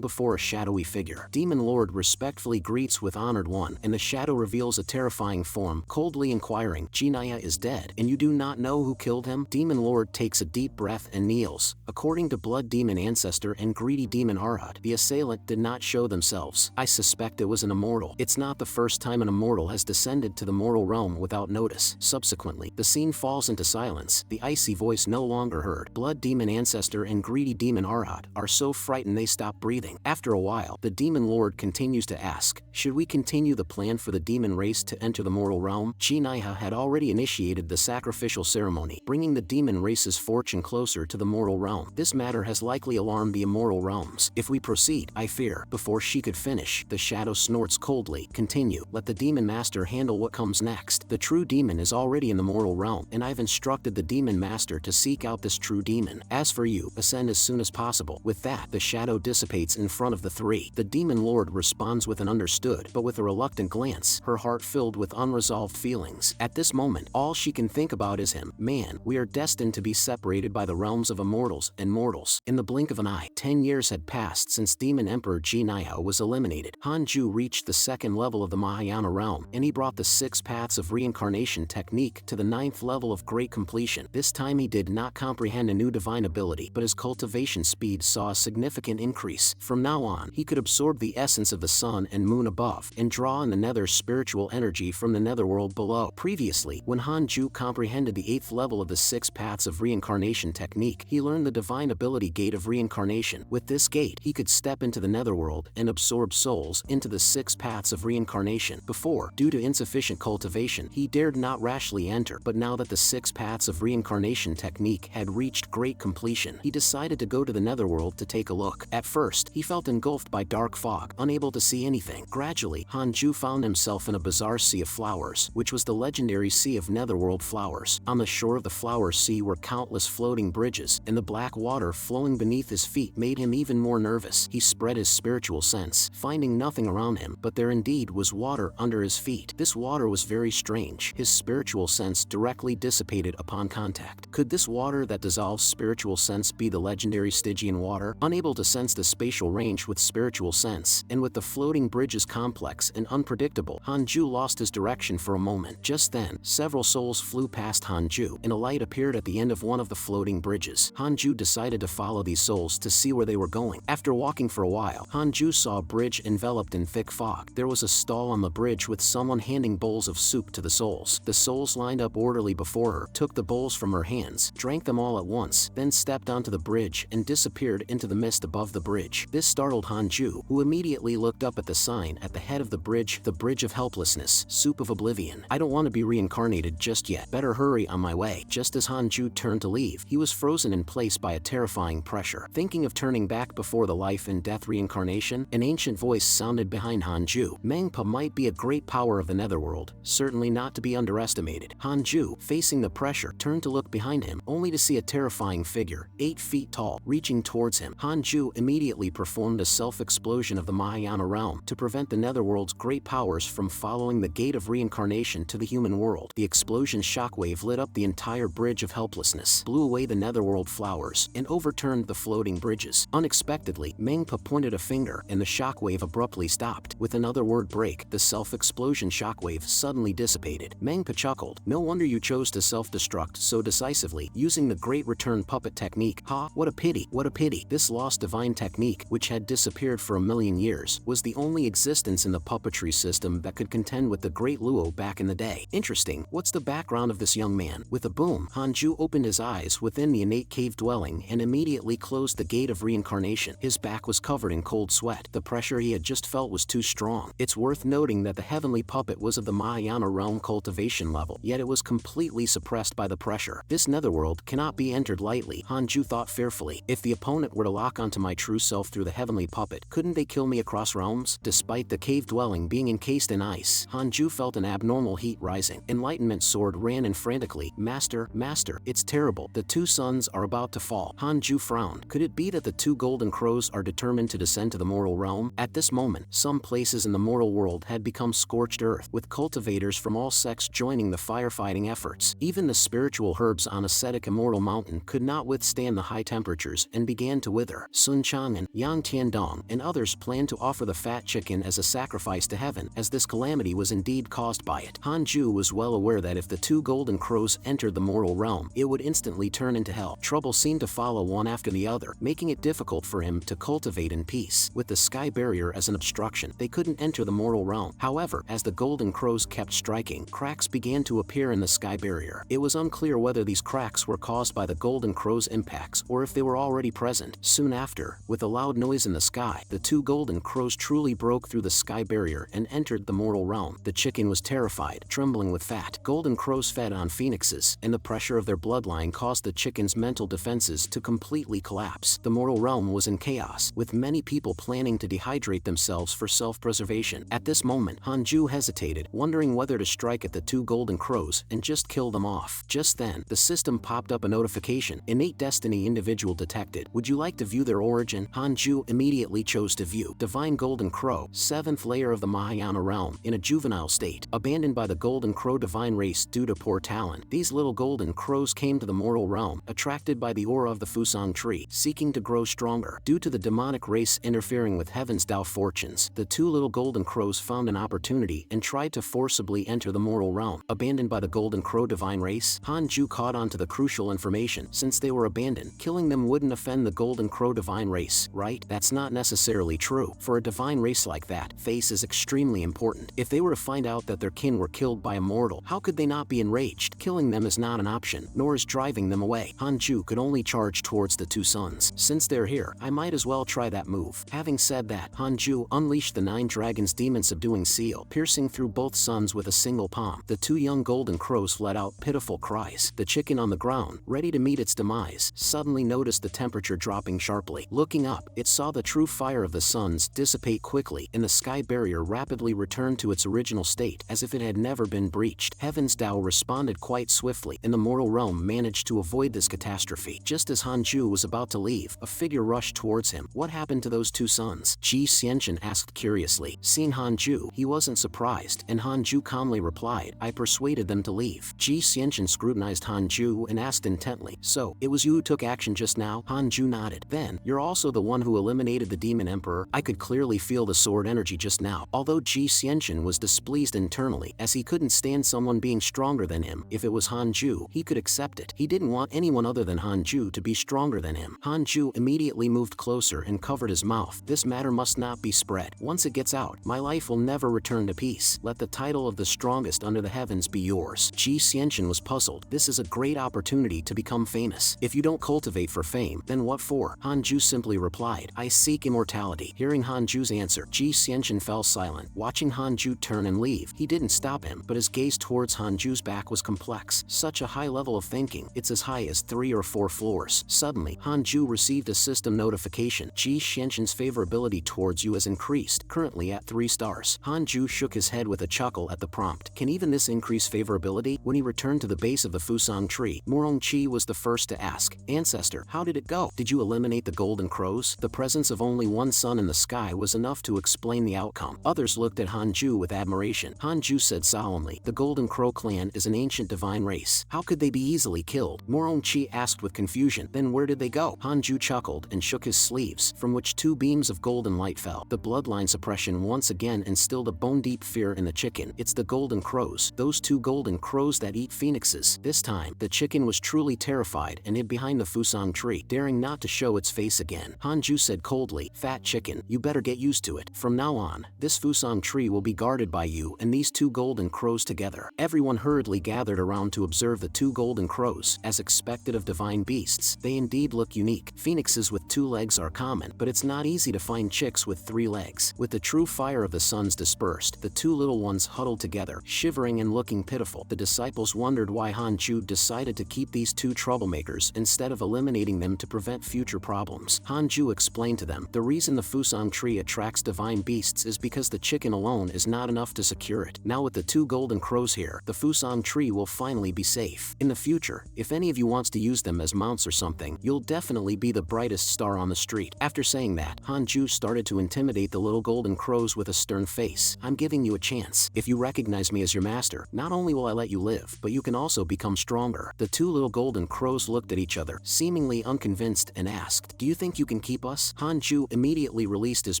before a shadowy figure. Demon Lord respectfully greets with Honored One, and the shadow reveals a terrifying form, coldly inquiring, "Jinaya is dead, and you do not know who killed him?" Demon Lord takes a deep breath and kneels. According to Blood Demon Ancestor and greedy Demon Arhat, the assailant did not show themselves. "I suspect it was an immortal. It's not the first time an immortal has descended to the mortal realm without notice." Subsequently, the scene falls into silence, the icy voice no longer heard. Blood Demon Ancestor and greedy Demon Arhat are so frightened they stop breathing. After a while, the Demon Lord continues to ask, "Should we continue the plan for the demon race to enter the mortal realm?" Jinaiha had already initiated the sacrificial ceremony, bringing the demon race's fortune closer to the mortal realm. This matter has likely alarmed the immortal realms. "If we proceed, I fear." Before she could finish, the shadow snorts coldly, "Continue. Let the demon master handle what comes next. The true demon is already in the mortal realm, and I've instructed the demon master to seek out this true demon. As for you, ascend as soon as possible." With that, the shadow dissipates in front of the three. The demon lord responds with an understood, but with a reluctant glance, her heart filled with unresolved feelings. At this moment, all she can think about is him. Man, we are destined to be separated by the realms of immortals and mortals. In the blink of an eye, 10 years had passed since Demon Emperor Jinaiha was eliminated. Hanju reached the second level of the Mahayana realm, and he brought the 6 paths of reincarnation technique to the 9th level of great completion. This time he did not comprehend a new divine ability, but his cultivation speed saw a significant increase. From now on, he could absorb the essence of the sun and moon above, and draw in the nether spiritual energy from the netherworld below. Previously, when Hanju comprehended the 8th level of the 6 paths of reincarnation technique, he learned the divine ability gate of reincarnation. With this gate, he could step into the netherworld and absorb souls into the 6 paths of reincarnation. Before, due to insufficient cultivation, he dared not rashly enter, but now that the 6 paths of reincarnation technique had reached great completion, he decided to go to the netherworld to take a look. At first, he felt engulfed by dark fog, unable to see anything. Gradually, Hanju found himself in a bizarre sea of flowers, which was the legendary Sea of Netherworld Flowers. On the shore of the flower sea were countless floating bridges, and the black water flowing beneath his feet made him even more nervous. He spread his spiritual sense, distance, finding nothing around him, but there indeed was water under his feet. This water was very strange. His spiritual sense directly dissipated upon contact. Could this water that dissolves spiritual sense be the legendary Stygian water? Unable to sense the spatial range with spiritual sense, and with the floating bridges complex and unpredictable, Hanju lost his direction for a moment. Just then, several souls flew past Hanju, and a light appeared at the end of one of the floating bridges. Hanju decided to follow these souls to see where they were going. After walking for a while, Hanju saw a bridge enveloped in thick fog. There was a stall on the bridge with someone handing bowls of soup to the souls. The souls lined up orderly before her, took the bowls from her hands, drank them all at once, then stepped onto the bridge and disappeared into the mist above the bridge. This startled Hanju, who immediately looked up at the sign at the head of the bridge of helplessness, soup of oblivion. I don't want to be reincarnated just yet. Better hurry on my way. Just as Hanju turned to leave, he was frozen in place by a terrifying pressure. Thinking of turning back before the life and death reincarnation, an ancient voice sounded behind Hanju. Mangpa might be a great power of the netherworld, certainly not to be underestimated. Hanju, facing the pressure, turned to look behind him, only to see a terrifying figure, 8 feet tall, reaching towards him. Hanju immediately performed a self-explosion of the Mahayana realm to prevent the netherworld's great powers from following the gate of reincarnation to the human world. The explosion's shockwave lit up the entire bridge of helplessness, blew away the netherworld flowers, and overturned the floating bridges. Unexpectedly, Mangpa pointed a finger, and the shockwave abruptly stopped. With another word break, the self-explosion shockwave suddenly dissipated. Mangpa chuckled. No wonder you chose to self-destruct so decisively, using the Great Return puppet technique. Ha, what a pity, what a pity. This lost divine technique, which had disappeared for a million years, was the only existence in the puppetry system that could contend with the Great Luo back in the day. Interesting. What's the background of this young man? With a boom, Hanju opened his eyes within the innate cave dwelling and immediately closed the gate of reincarnation. His back was covered in cold sweat. The pressure he had just felt was too strong. It's worth noting that the heavenly puppet was of the Mahayana realm cultivation level, yet it was completely suppressed by the pressure. This netherworld cannot be entered lightly, Hanju thought fearfully. If the opponent were to lock onto my true self through the heavenly puppet, couldn't they kill me across realms? Despite the cave dwelling being encased in ice, Hanju felt an abnormal heat rising. Enlightenment sword ran in frantically. Master, master, it's terrible. The two suns are about to fall. Hanju frowned. Could it be that the two golden crows are determined to descend to the mortal realm? At this moment, some places in the mortal world had become scorched earth, with cultivators from all sects joining the firefighting efforts. Even the spiritual herbs on ascetic immortal mountain could not withstand the high temperatures and began to wither. Sun Chang'an, Yang Tiandong, and others planned to offer the fat chicken as a sacrifice to heaven, as this calamity was indeed caused by it. Hanju was well aware that if the two golden crows entered the mortal realm, it would instantly turn into hell. Trouble seemed to follow one after the other, making it difficult for him to cultivate in peace. With the sky barrier as an obstruction, they couldn't enter the mortal realm. However, as the golden crows kept striking, cracks began to appear in the sky barrier. It was unclear whether these cracks were caused by the golden crow's impacts or if they were already present. Soon after, with a loud noise in the sky, the two golden crows truly broke through the sky barrier and entered the mortal realm. The chicken was terrified, trembling with fat. Golden crows fed on phoenixes, and the pressure of their bloodline caused the chicken's mental defenses to completely collapse. The mortal realm was in chaos, with many people planning to dehydrate themselves for self-preservation. At this moment, Hanju hesitated, wondering whether to strike at the two golden crows and just kill them off. Just then, the system popped up a notification. Innate destiny individual detected. Would you like to view their origin? Hanju immediately chose to view. Divine golden crow, 7th layer of the Mahayana realm, in a juvenile state, abandoned by the golden crow divine race due to poor talent. These little golden crows came to the mortal realm, attracted by the aura of the Fusang tree, seeking to grow stronger. Due to the demonic race interfering with heaven's Tao fortunes, the two little golden crows found an opportunity and tried to forcibly enter the mortal realm. Abandoned by the golden crow divine race, Hanju caught on to the crucial information. Since they were abandoned, killing them wouldn't offend the golden crow divine race, right? That's not necessarily true. For a divine race like that, face is extremely important. If they were to find out that their kin were killed by a mortal, how could they not be enraged? Killing them is not an option, nor is driving them away. Hanju could only charge towards the two suns. Since they're here, I might as well try that move. Having said that, Hanju unleashed the 9 dragons demon subduing seal, piercing through both suns with a single palm. The two young golden crows let out pitiful cries. The chicken on the ground, ready to meet its demise, suddenly noticed the temperature dropping sharply. Looking up, it saw the true fire of the suns dissipate quickly, and the sky barrier rapidly returned to its original state, as if it had never been breached. Heaven's Tao responded quite swiftly, and the mortal realm managed to avoid this catastrophe. Just as Hanju was about to leave, a figure rushed towards him. What happened to those two suns? Ji Xianchen asked curiously. Seeing Hanju, he wasn't surprised, and Hanju calmly replied, I persuaded them to leave. Ji Xianchen scrutinized Hanju and asked intently, so, it was you who took action just now? Hanju nodded. Then, you're also the one who eliminated the demon emperor? I could clearly feel the sword energy just now. Although Ji Xianchen was displeased internally, as he couldn't stand someone being stronger than him, if it was Hanju, he could accept it. He didn't want anyone other than Hanju to be stronger than him. Hanju immediately moved closer and covered his mouth. This matter must not be spread. Once it gets out, my life will never return to peace. Let the title of the strongest under the heavens be yours. Ji Xianchen was puzzled. This is a great opportunity to become famous. If you don't cultivate for fame, then what for? Hanju simply replied, I seek immortality. Hearing Hanju's answer, Ji Xianchen fell silent. Watching Hanju turn and leave, he didn't stop him, but his gaze towards Hanju's back was complex. Such a high level of thinking. It's as high as 3 or 4 floors. Suddenly, Hanju received a system notification. Ji Xianchen's favorability towards you has increased, currently at 3 stars. Hanju shook his head with a chuckle at the prompt. Can even this increase favorability? When he returned to the base of the Fusang tree, Morongqi was the first to ask, Ancestor, how did it go? Did you eliminate the golden crows? The presence of only one sun in the sky was enough to explain the outcome. Others looked at Hanju with admiration. Hanju said solemnly, the Golden Crow clan is an ancient divine race. How could they be easily killed? Morongqi asked with confusion. Then where did they go? Hanju chuckled and shook his sleeves, from which 2 beams of golden light fell. The bloodline suppression once again instilled a bone-deep fear in the chicken. It's the golden crows, those 2 golden crows that eat phoenixes. This time, the chicken was truly terrified and hid behind the Fusang tree, daring not to show its face again. Hanju said coldly, Fat chicken, you better get used to it. From now on, this Fusang tree will be guarded by you and these 2 golden crows together. Everyone hurriedly gathered around to observe the 2 golden crows. As expected of divine beasts, they indeed look unique. Phoenixes with 2 legs are common, but it's not easy to find chicks with 3 legs. With the true fire of the suns dispersed, the 2 little ones huddled together, shivering and looking pitiful. The disciples wondered why Hanju decided to keep these 2 troublemakers instead of eliminating them to prevent future problems. Hanju explained to them, the reason the Fusang tree attracts divine beasts is because the chicken alone is not enough to secure it. Now with the 2 golden crows here, the Fusang tree will finally be safe. In the future, if any of you wants to use them as mounts or something, you'll definitely be the brightest star on the street. After saying that, Hanju started to intimidate the little golden crows with a stern face. I'm giving you a chance. If you recognize me as your master, not only will I let you live, but you can also become stronger. The 2 little golden crows looked at each other, seemingly unconvinced, and asked, do you think you can keep us? Hanju immediately released his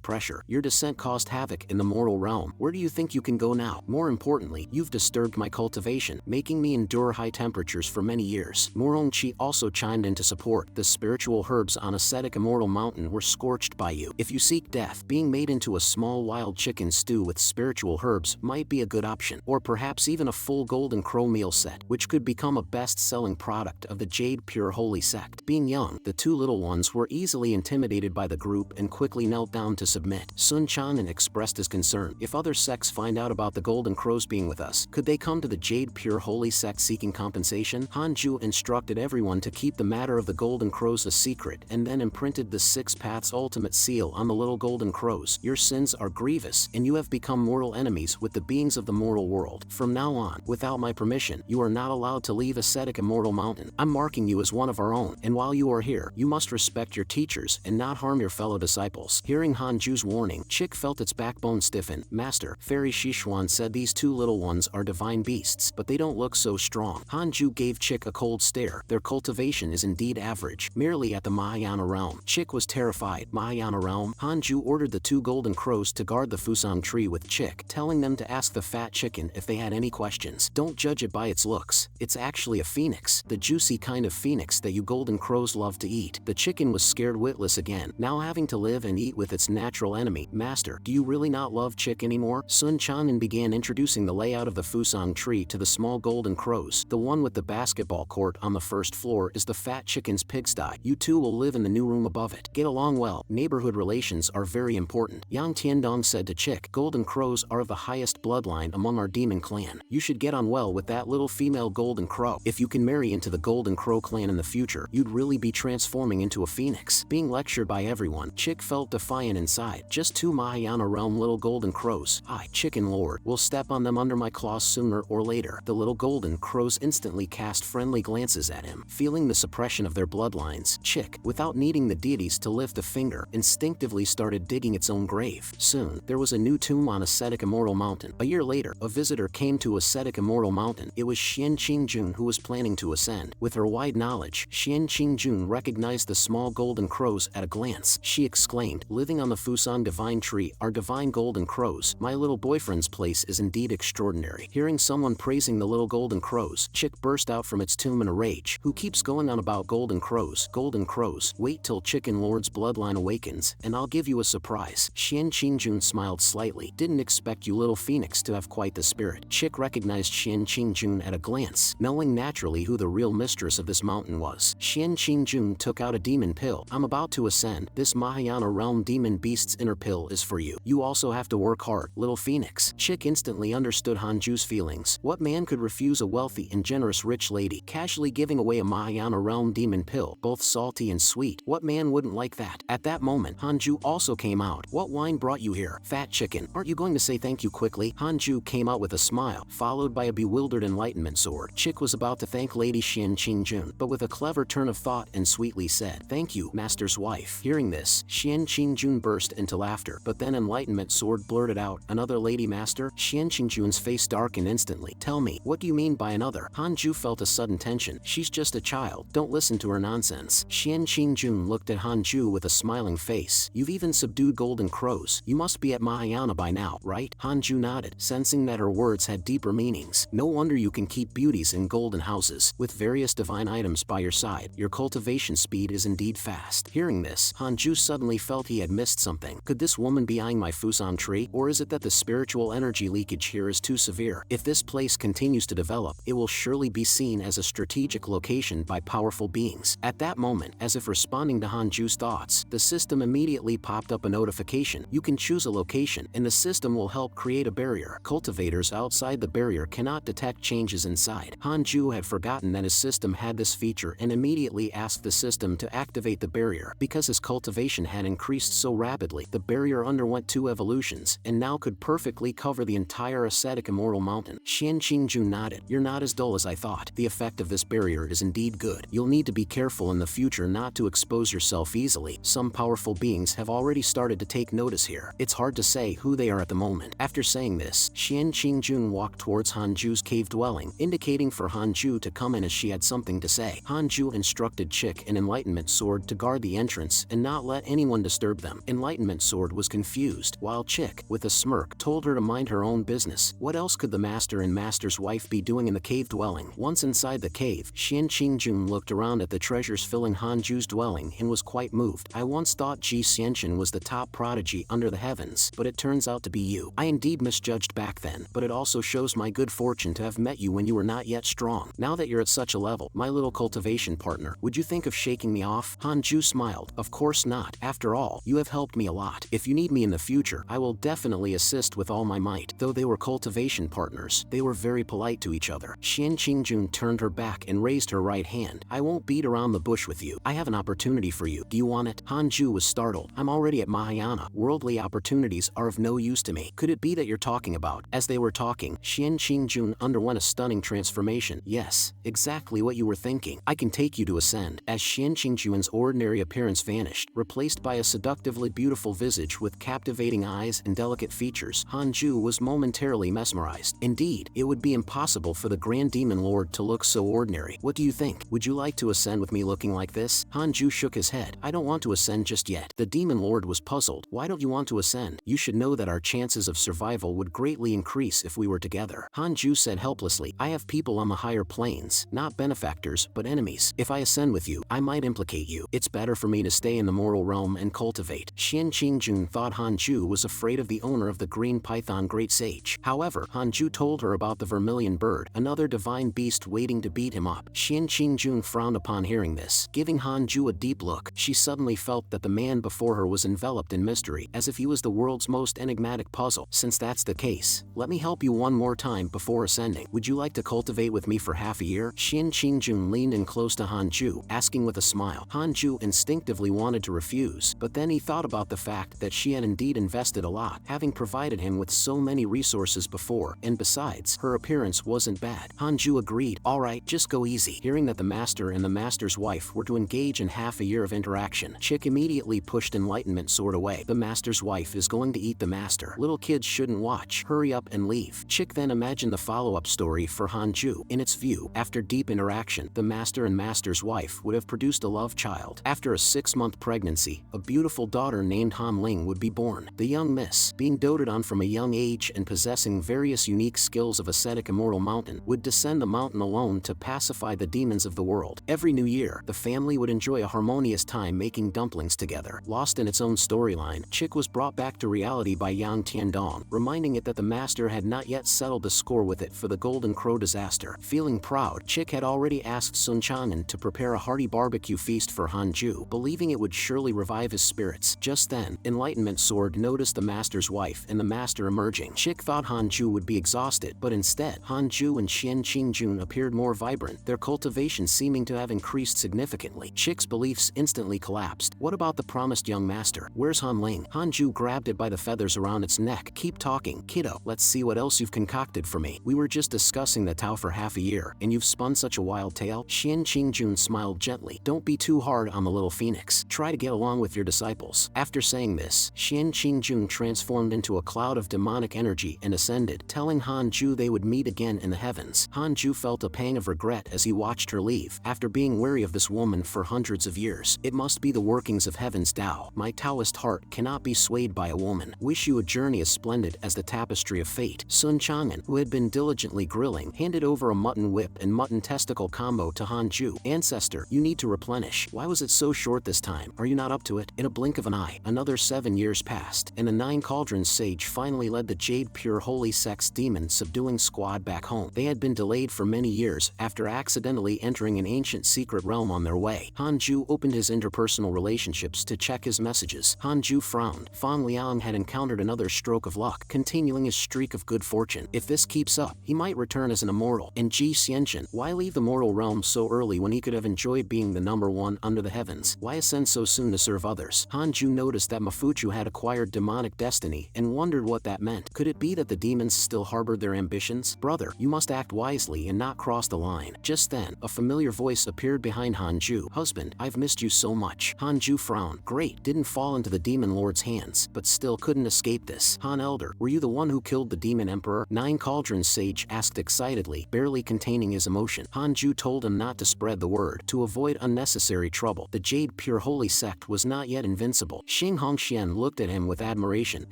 pressure. Your descent caused havoc in the mortal realm. Where do you think you can go now? More importantly, you've disturbed my cultivation, making me endure high temperatures for many years. Morongqi also chimed in to support. The spiritual herbs on ascetic immortal mountain were scorched by you. If you seek death, being made into a small wild chicken stew with spiritual herbs might be a good option. Or perhaps even a full golden crow meal set, which could become a best-selling product of the Jade Pure Holy Sect. Being young, the 2 little ones were easily intimidated by the group and quickly knelt down to submit. Sun Chanen expressed his concern. If other sects find out about the golden crows being with us, could they come to the Jade Pure Holy Sect seeking compensation? Hanju instructed everyone to keep the matter of the golden crows a secret and then imprinted the 6 Paths ultimate seal on the little golden crows. Your sins are grievous and you have become mortal enemies with the beings of the mortal world. From now on, without my permission, you are not allowed to leave ascetic immortal mountain. I'm marking you as one of our own, and while you are here, you must respect your teachers and not harm your fellow disciples. Hearing Hanju's warning, Chick felt its backbone stiffen. Master, Fairy Shishuan said these 2 little ones are divine beasts, but they don't look so strong. Hanju gave Chick a cold stare. Their cultivation is indeed average, merely at the Mahayana realm. Chick was terrified. Mahayana realm? Hanju ordered the 2 golden crows to guard the Fusang tree with Chick, telling them to ask the fat chicken if they had any questions. Don't judge it by its looks. It's actually a phoenix, the juicy kind of phoenix that you golden crows love to eat. The chicken was scared witless again, now having to live and eat with its natural enemy. Master, do you really not love Chick anymore? Sun Chanen began introducing the layout of the Fusang tree to the small golden crows. The one with the basketball court on the 1st floor is the fat chicken's pigsty. You 2 will live in the new room above it. Get along well. Neighborhood relations are very important. Yang Tiandong said to Chick, golden crows are of the highest bloodline among our demon clan. You should get on well with that little female golden crow. If you can marry into the golden crow clan in the future, you'd really be transforming into a phoenix. Being lectured by everyone, Chick felt defiant inside. Just 2 Mahayana realm little golden crows. I, Chicken Lord, will step on them under my claws sooner or later. The little golden crows instantly cast friendly glances at him. Feeling the suppression of their bloodlines, Chick, without needing the deities to lift a finger, instinctively started started digging its own grave. Soon, there was a new tomb on ascetic Immortal Mountain. A year later, a visitor came to ascetic Immortal Mountain. It was Xian Qingjun who was planning to ascend. With her wide knowledge, Xian Qingjun recognized the small golden crows at a glance. She exclaimed, "Living on the Fusang divine tree are divine golden crows. My little boyfriend's place is indeed extraordinary." Hearing someone praising the little golden crows, Chick burst out from its tomb in a rage. "Who keeps going on about golden crows? Golden crows? Wait till Chicken Lord's bloodline awakens, and I'll give you a surprise." Xian Qingjun smiled slightly. "Didn't expect you little phoenix to have quite the spirit." Chick recognized Xian Qingjun at a glance, knowing naturally who the real mistress of this mountain was. Xian Qingjun took out a demon pill. "I'm about to ascend. This Mahayana realm demon beast's inner pill is for you. You also have to work hard, little phoenix." Chick instantly understood Hanju's feelings. What man could refuse a wealthy and generous rich lady casually giving away a Mahayana realm demon pill, both salty and sweet? What man wouldn't like that? At that moment, Hanju also came out. "What wine brought you here, fat chicken? Aren't you going to say thank you quickly?" Hanju came out with a smile, followed by a bewildered enlightenment sword. Chick was about to thank Lady Xian Qingjun, but with a clever turn of thought and sweetly said, "Thank you, master's wife." Hearing this, Xian Qingjun burst into laughter, but then enlightenment sword blurted out, "Another lady master?" Xian Qingjun's face darkened instantly. "Tell me, what do you mean by another?" Hanju felt a sudden tension. "She's just a child, don't listen to her nonsense." Xian Qingjun looked at Hanju with a smiling face. "You've even subdued golden crows. You must be at Mahayana by now, right?" Hanju nodded, sensing that her words had deeper meanings. "No wonder you can keep beauties in golden houses. With various divine items by your side, your cultivation speed is indeed fast." Hearing this, Hanju suddenly felt he had missed something. Could this woman be eyeing my Fusan tree? Or is it that the spiritual energy leakage here is too severe? If this place continues to develop, it will surely be seen as a strategic location by powerful beings. At that moment, as if responding to Hanju's thoughts, the system immediately popped up a notification. You can choose a location, and the system will help create a barrier. Cultivators outside the barrier cannot detect changes inside. Hanju had forgotten that his system had this feature and immediately asked the system to activate the barrier. Because his cultivation had increased so rapidly, the barrier underwent 2 evolutions, and now could perfectly cover the entire ascetic Immortal Mountain. Xian Qingjun nodded. "You're not as dull as I thought. The effect of this barrier is indeed good. You'll need to be careful in the future not to expose yourself easily. Some powerful beings have already started to take notice here. It's hard to say who they are at the moment." After saying this, Xian Qingjun walked towards Hanju's cave dwelling, indicating for Hanju to come in as she had something to say. Hanju instructed Chick and Enlightenment Sword to guard the entrance and not let anyone disturb them. Enlightenment Sword was confused, while Chick, with a smirk, told her to mind her own business. What else could the master and master's wife be doing in the cave dwelling? Once inside the cave, Xian Qingjun looked around at the treasures filling Hanju's dwelling and was quite moved. "I once thought Ji Xianxian was the top prodigy under the heavens, but it turns out to be you. I indeed misjudged back then, but it also shows my good fortune to have met you when you were not yet strong. Now that you're at such a level, my little cultivation partner, would you think of shaking me off?" Hanju smiled. "Of course not. After all, you have helped me a lot. If you need me in the future, I will definitely assist with all my might." Though they were cultivation partners, they were very polite to each other. Xian Qingjun turned her back and raised her right hand. "I won't beat around the bush with you. I have an opportunity for you. Do you want it?" Hanju was startled. "I'm already at Mahayana. Worldly opportunities are of no use to me. Could it be that you're talking about?" As they were talking, Xian Qingjun underwent a stunning transformation. "Yes, exactly what you were thinking. I can take you to ascend." As Xian Qingjun's ordinary appearance vanished, replaced by a seductively beautiful visage with captivating eyes and delicate features, Hanju was momentarily mesmerized. Indeed, it would be impossible for the Grand Demon Lord to look so ordinary. "What do you think? Would you like to ascend with me looking like this?" Hanju shook his head. "I don't want to ascend just yet." The Demon Lord was puzzled. "Why don't you want to ascend? You should know that our chances of survival would greatly increase if we were together." Hanju said helplessly, "I have people on the higher planes, not benefactors, but enemies. If I ascend with you, I might implicate you. It's better for me to stay in the mortal realm and cultivate." Xian Qingjun thought Hanju was afraid of the owner of the Green Python Great Sage. However, Hanju told her about the Vermilion Bird, another divine beast waiting to beat him up. Xian Qingjun frowned upon hearing this. Giving Hanju a deep look, she suddenly felt that the man before her was enveloped in mystery, as if he was the world's most enigmatic puzzle. "Since that's the case, let me help you one more time before ascending. Would you like to cultivate with me for half a year?" Xian Qingjun leaned in close to Hanju, asking with a smile. Hanju instinctively wanted to refuse, but then he thought about the fact that she had indeed invested a lot, having provided him with so many resources before, and besides, her appearance wasn't bad. Hanju agreed. "All right, just go easy." Hearing that the master and the master's wife were to engage in half a year of interaction, Chick immediately pushed Enlightenment enlightenment sword away. The master's wife is going to eat the master. Little kids shouldn't watch. Hurry up and leave. Chick then imagined the follow-up story for Hanju. In its view, after deep interaction, the master and master's wife would have produced a love child. After a 6-month pregnancy, a beautiful daughter named Han Ling would be born. The young miss, being doted on from a young age and possessing various unique skills of ascetic immortal mountain, would descend the mountain alone to pacify the demons of the world. Every new year, the family would enjoy a harmonious time making dumplings together. Lost in its own storyline, Chick was brought back to reality by Yang Tiandong, reminding it that the master had not yet settled the score with it for the Golden Crow disaster. Feeling proud, Chick had already asked Sun Chang'an to prepare a hearty barbecue feast for Hanju, believing it would surely revive his spirits. Just then, Enlightenment Sword noticed the master's wife and the master emerging. Chick thought Hanju would be exhausted, but instead, Hanju and Xian Qingjun appeared more vibrant, their cultivation seeming to have increased significantly. Chick's beliefs instantly collapsed. What about the promised young master? Where's Han Ling? Hanju grabbed it by the feathers around its neck. Keep talking, kiddo. Let's see what else you've concocted for me. We were just discussing the Tao for half a year, and you've spun such a wild tale? Xian Qingjun smiled gently. Don't be too hard on the little phoenix. Try to get along with your disciples. After saying this, Xian Qingjun transformed into a cloud of demonic energy and ascended, telling Hanju they would meet again in the heavens. Hanju felt a pang of regret as he watched her leave. After being wary of this woman for hundreds of years, it must be the workings of heaven's Tao. My Taoist heart cannot be swayed by a woman. Wish you a journey as splendid as the tapestry of fate. Sun Chang'an, who had been diligently grilling, handed over a mutton whip and mutton testicle combo to Hanju. Ancestor, you need to replenish. Why was it so short this time? Are you not up to it? In a blink of an eye, another 7 years passed, and the 9 Cauldrons sage finally led the Jade Pure Holy Sect's demon subduing squad back home. They had been delayed for many years after accidentally entering an ancient secret realm on their way. Hanju opened his interpersonal relationships to check his messages. Hanju frowned. Fang Liang had encountered another stroke of luck, continuing his streak of good fortune. If this keeps up, he might return as an immortal. And Ji Xianchen, why leave the mortal realm so early when he could have enjoyed being the #1 under the heavens? Why ascend so soon to serve others? Hanju noticed that Mafuchu had acquired demonic destiny and wondered what that meant. Could it be that the demons still harbored their ambitions? Brother, you must act wisely and not cross the line. Just then, a familiar voice appeared behind Hanju. Husband, I've missed you so much. Hanju frowned. Great, didn't fall into the demon lord's hands, but still couldn't escape this. Han Elder, were you the one who killed the demon emperor? 9 Cauldrons sage asked excitedly, barely containing his emotion. Hanju told him not to spread the word, to avoid unnecessary trouble. The Jade Pure Holy Sect was not yet invincible. Xing Hongxian looked at him with admiration.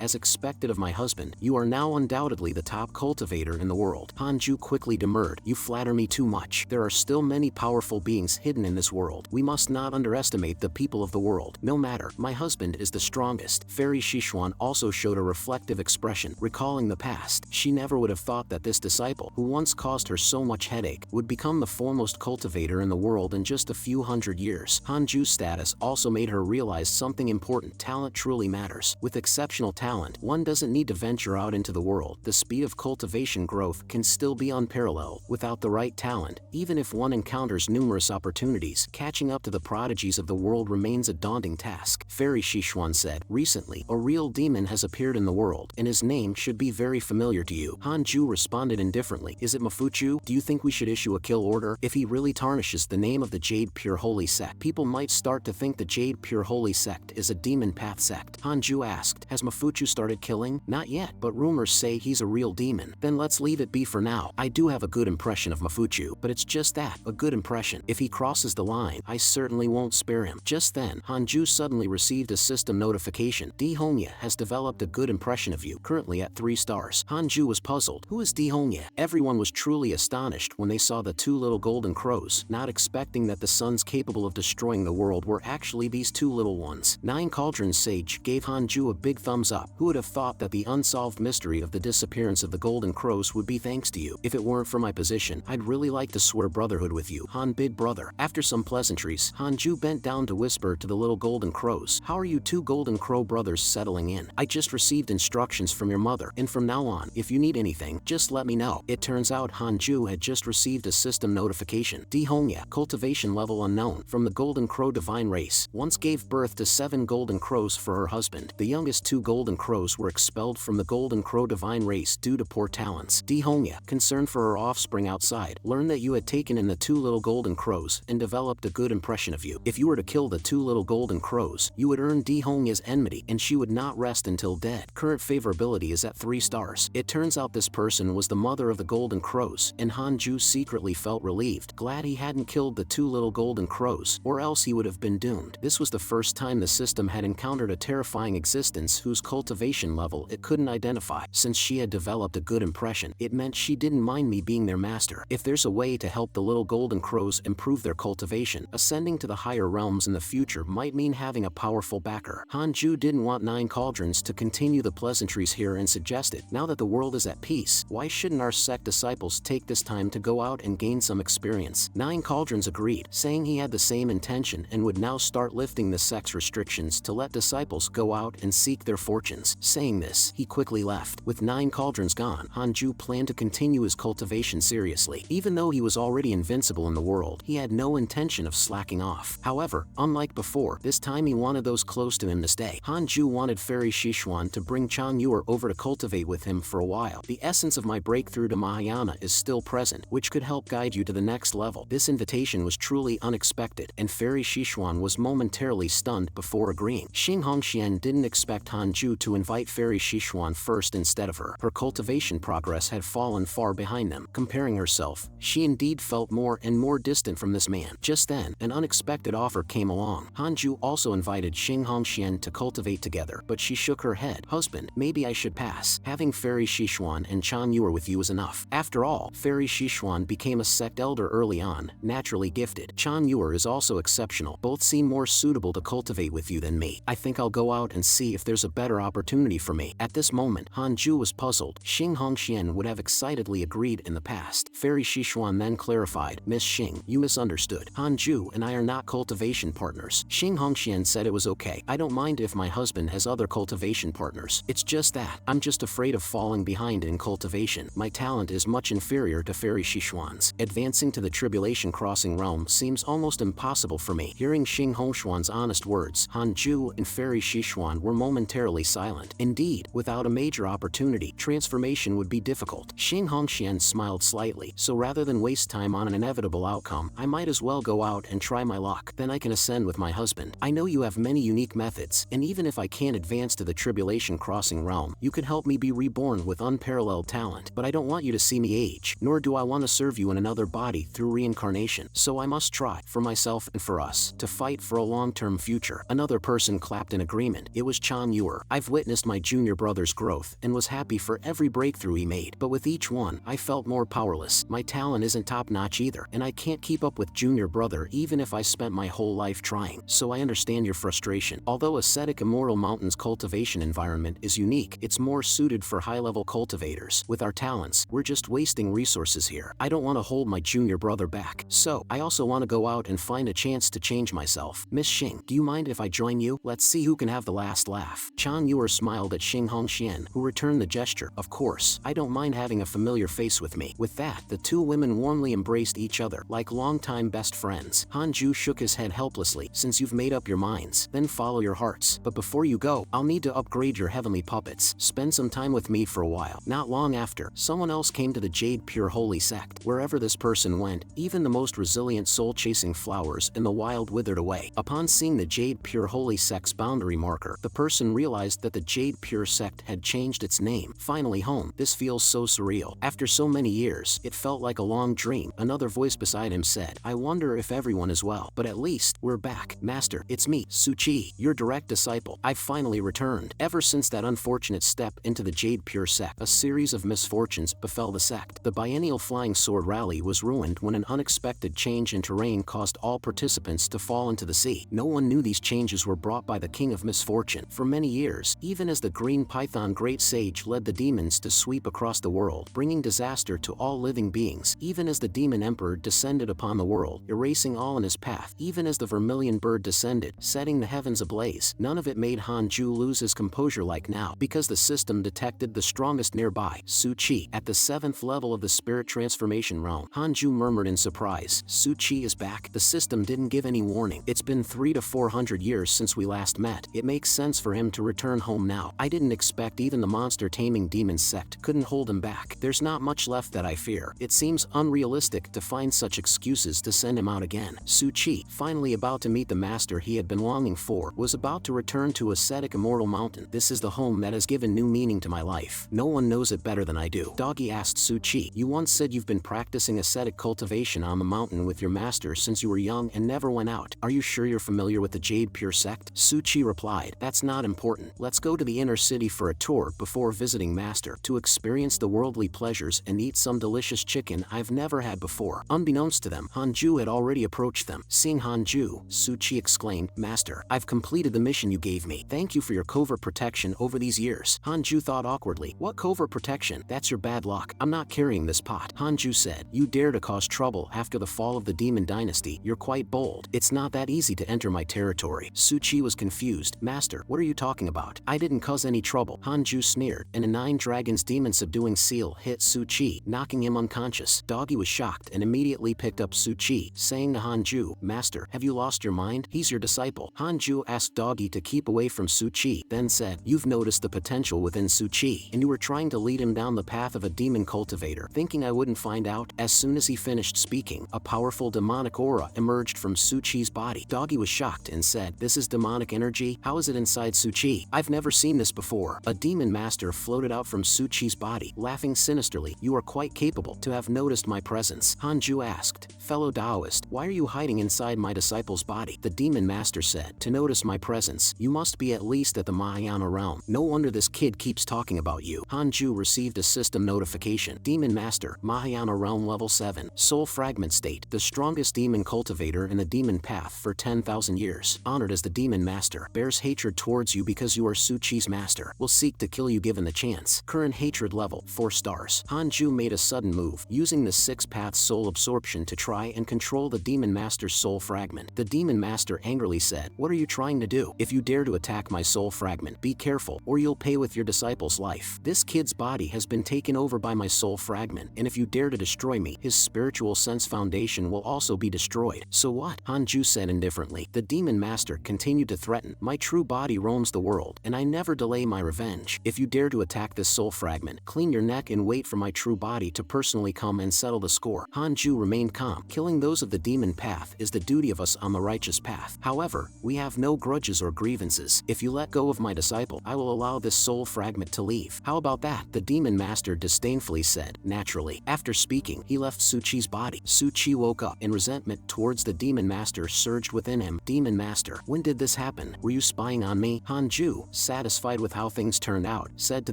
As expected of my husband, you are now undoubtedly the top cultivator in the world. Hanju quickly demurred. You flatter me too much. There are still many powerful beings hidden in this world. We must not underestimate the people of the world. No matter, my husband is the strongest. Fairy Shishuan also showed a reflective expression, recalling the past. She never would have thought that this disciple, who once caused her so much headache, would become the foremost cultivator in the world in just a few hundred years. Hanju's status also made her realize something important. Talent truly matters. With exceptional talent, one doesn't need to venture out into the world. The speed of cultivation growth can still be unparalleled. Without the right talent, even if one encounters numerous opportunities, catching up to the prodigies of the world remains a daunting task. Fairy Shishuan said, recently, a real demon has appeared in the world, and his name should be very familiar to you. Hanju responded indifferently. Is it Mafuchu? Do you think we should issue a kill order? If he really tarnishes the name of the Jade Pure Holy Sect, people might start to think the Jade Pure Holy Sect is a demon path sect. Hanju asked, has Mafuchu started killing? Not yet, but rumors say he's a real demon. Then let's leave it be for now. I do have a good impression of Mafuchu, but it's just that, a good impression. If he crosses the line, I certainly won't spare him. Just then, Hanju suddenly received a system notification. Di Hongya has developed a good impression of you, currently at 3 stars. Hanju was puzzled. Who is Di Hongya? Everyone was truly astonished when they saw the 2 little golden crows, not expecting that the sons capable of destroying the world were actually these 2 little ones. 9 Cauldrons sage gave Hanju a big thumbs up. Who would have thought that the unsolved mystery of the disappearance of the golden crows would be thanks to you? If it weren't for my position, I'd really like to swear brotherhood with you, Han big brother. After some pleasantries, Hanju bent down to whisper to the little golden crows. How are you 2 golden crow brothers settling in? I just received instructions from your mother, and from now on, if you need anything, just let me know. It turns out Hanju had just received a system notification. Di Hongya, cultivation level unknown, from the golden crow divine race, once gave birth to 7 golden crows for her husband. The youngest 2 golden crows were expelled from the golden crow divine race due to poor talents. Di Hongya, concerned for her offspring outside, learned that you had taken in the 2 little golden crows and developed a good impression of you. If you were to kill the 2 little golden crows, you would earn earned Di Hongya's enmity and she would not rest until dead. Current favorability is at 3 stars. It turns out this person was the mother of the Golden Crows, and Hanju secretly felt relieved, glad he hadn't killed the 2 little Golden Crows, or else he would have been doomed. This was the first time the system had encountered a terrifying existence whose cultivation level it couldn't identify. Since she had developed a good impression, it meant she didn't mind me being their master. If there's a way to help the little Golden Crows improve their cultivation, ascending to the higher realms in the future might mean having a powerful backer. Hanju didn't want 9 Cauldrons to continue the pleasantries here and suggested, now that the world is at peace, why shouldn't our sect disciples take this time to go out and gain some experience? 9 Cauldrons agreed, saying he had the same intention and would now start lifting the sect's restrictions to let disciples go out and seek their fortunes. Saying this, he quickly left. With 9 Cauldrons gone, Hanju planned to continue his cultivation seriously. Even though he was already invincible in the world, he had no intention of slacking off. However, unlike before, this time he wanted those close to him to stay. Hanju wanted Fairy Shishuan to bring Chang Yuer over to cultivate with him for a while. The essence of my breakthrough to Mahayana is still present, which could help guide you to the next level. This invitation was truly unexpected, and Fairy Shishuan was momentarily stunned before agreeing. Xing Hongxian didn't expect Hanju to invite Fairy Shishuan first instead of her. Her cultivation progress had fallen far behind them. Comparing herself, she indeed felt more and more distant from this man. Just then, an unexpected offer came along. Hanju also invited Xing Hongxian to cultivate together, but she shook her head. Husband, maybe I should pass. Having Fairy Shishuan and Chang Yuer with you is enough. After all, Fairy Shishuan became a sect elder early on, naturally gifted. Chang Yuer is also exceptional. Both seem more suitable to cultivate with you than me. I think I'll go out and see if there's a better opportunity for me. At this moment, Hanju was puzzled. Xing Hongxian would have excitedly agreed in the past. Fairy Shishuan then clarified, Miss Xing, you misunderstood. Hanju and I are not cultivation partners. Xing Hongxian said it was okay. I don't mind if my husband has other cultivation partners. It's just that I'm just afraid of falling behind in cultivation. My talent is much inferior to Fairy Shishuan's. Advancing to the Tribulation Crossing realm seems almost impossible for me. Hearing Xing Hongxian's honest words, Hanju and Fairy Shishuan were momentarily silent. Indeed, without a major opportunity, transformation would be difficult. Xing Hongxian smiled slightly, so rather than waste time on an inevitable outcome, I might as well go out and try my luck. Then I can ascend with my husband. I know you have many unique methods, and even if I can't advance to the Tribulation Crossing realm, you could help me be reborn with unparalleled talent. But I don't want you to see me age, nor do I want to serve you in another body through reincarnation. So I must try, for myself and for us, to fight for a long-term future. Another person clapped in agreement. It was Chang Yuer. I've witnessed my junior brother's growth and was happy for every breakthrough he made, but with each one, I felt more powerless. My talent isn't top-notch either, and I can't keep up with junior brother even if I spent my whole life trying. So I understand your frustration. Although ascetic Immortal Mountain's cultivation environment is unique, it's more suited for high-level cultivators. With our talents, we're just wasting resources here. I don't want to hold my junior brother back. So, I also want to go out and find a chance to change myself. Miss Xing, do you mind if I join you? Let's see who can have the last laugh. Chang Yuer smiled at Xing Hongxian, who returned the gesture. Of course, I don't mind having a familiar face with me. With that, the 2 women warmly embraced each other, like longtime best friends. Hanju shook his head helplessly. Since you've made up your minds, then follow your hearts. But before you go, I'll need to upgrade your heavenly puppets. Spend some time with me for a while. Not long after, someone else came to the Jade Pure Holy Sect. Wherever this person went, even the most resilient soul-chasing flowers in the wild withered away. Upon seeing the Jade Pure Holy Sect's boundary marker, the person realized that the Jade Pure Sect had changed its name. Finally home. This feels so surreal. After so many years, it felt like a long dream. Another voice beside him said, I wonder if everyone is well. But at least, we're back. Master, it's me, Su Qi, your direct disciple. I've finally returned. Ever since that unfortunate step into the Jade Pure Sect, a series of misfortunes befell the sect. The biennial Flying Sword Rally was ruined when an unexpected change in terrain caused all participants to fall into the sea. No one knew these changes were brought by the King of Misfortune. For many years, even as the Green Python Great Sage led the demons to sweep across the world, bringing disaster to all living beings, even as the Demon Emperor descended upon the world, erasing all in his path, even as the Vermilion Bird descended, setting the heavens ablaze, none of it made Hanju lose his composure like now, because the system detected the strongest nearby, Su Qi. At the 7th level of the Spirit Transformation realm, Hanju murmured in surprise, Su Qi is back. The system didn't give any warning. It's been 300 to 400 years since we last met. It makes sense for him to return home now. I didn't expect even the monster-taming demon sect couldn't hold him back. There's not much left that I fear. It seems unrealistic to find such excuses to send him out again. Su Qi, finally about to meet the master he had been longing for, before, was about to return to ascetic immortal mountain. This is the home that has given new meaning to my life. No one knows it better than I do. Doggy asked Su-Chi, you once said you've been practicing ascetic cultivation on the mountain with your master since you were young and never went out. Are you sure you're familiar with the Jade Pure sect? Su-Chi replied, that's not important. Let's go to the inner city for a tour before visiting master to experience the worldly pleasures and eat some delicious chicken I've never had before. Unbeknownst to them, Hanju had already approached them. Seeing Hanju, Su-Chi exclaimed, Master, I've completed the mission you gave me. Thank you for your covert protection over these years. Hanju thought awkwardly, what covert protection? That's your bad luck. I'm not carrying this pot. Hanju said, you dare to cause trouble after the fall of the demon dynasty. You're quite bold. It's not that easy to enter my territory. Su-Chi was confused. Master, what are you talking about? I didn't cause any trouble. Hanju sneered, and a 9 dragons demon subduing seal hit Su-Chi, knocking him unconscious. Doggy was shocked and immediately picked up Su-Chi, saying to Hanju, Master, have you lost your mind? He's your disciple. Hanju asked Doggy to keep away from Su-Chi, then said, you've noticed the potential within Su-Chi, and you were trying to lead him down the path of a demon cultivator, thinking I wouldn't find out? As soon as he finished speaking, a powerful demonic aura emerged from Su-Chi's body. Doggy was shocked and said, this is demonic energy? How is it inside Su-Chi? I've never seen this before. A demon master floated out from Su-Chi's body, laughing sinisterly. You are quite capable to have noticed my presence. Hanju asked, fellow Taoist, why are you hiding inside my disciple's body? The demon master said, to notice my presence, you must be at least at the Mahayana realm. No wonder this kid keeps talking about you. Hanju received a system notification. Demon master, Mahayana realm level 7, soul fragment state, the strongest demon cultivator in the demon path for 10,000 years. Honored as the demon master, bears hatred towards you because you are Su-Chi's master. Will seek to kill you given the chance. Current hatred level, 4 stars. Hanju made a sudden move, using the 6-path soul absorption to try and control the demon master's soul fragment. The demon master angrily said, what are you trying to do? If you dare to attack my soul fragment, be careful, or you'll pay with your disciple's life. This kid's body has been taken over by my soul fragment, and if you dare to destroy me, his spiritual sense foundation will also be destroyed. So what? Hanju said indifferently. The demon master continued to threaten, my true body roams the world, and I never delay my revenge. If you dare to attack this soul fragment, clean your neck and wait for my true body to personally come and settle the score. Hanju remained calm. Killing those of the demon path is the duty of us on the righteous path. However, we have no grudges or grievances. If you let go of my disciple, I will allow this soul fragment to leave. How about that? The demon master disdainfully said, naturally. After speaking, he left Su-Chi's body. Su-Chi woke up, and resentment towards the demon master surged within him. Demon master, when did this happen? Were you spying on me? Hanju, satisfied with how things turned out, said to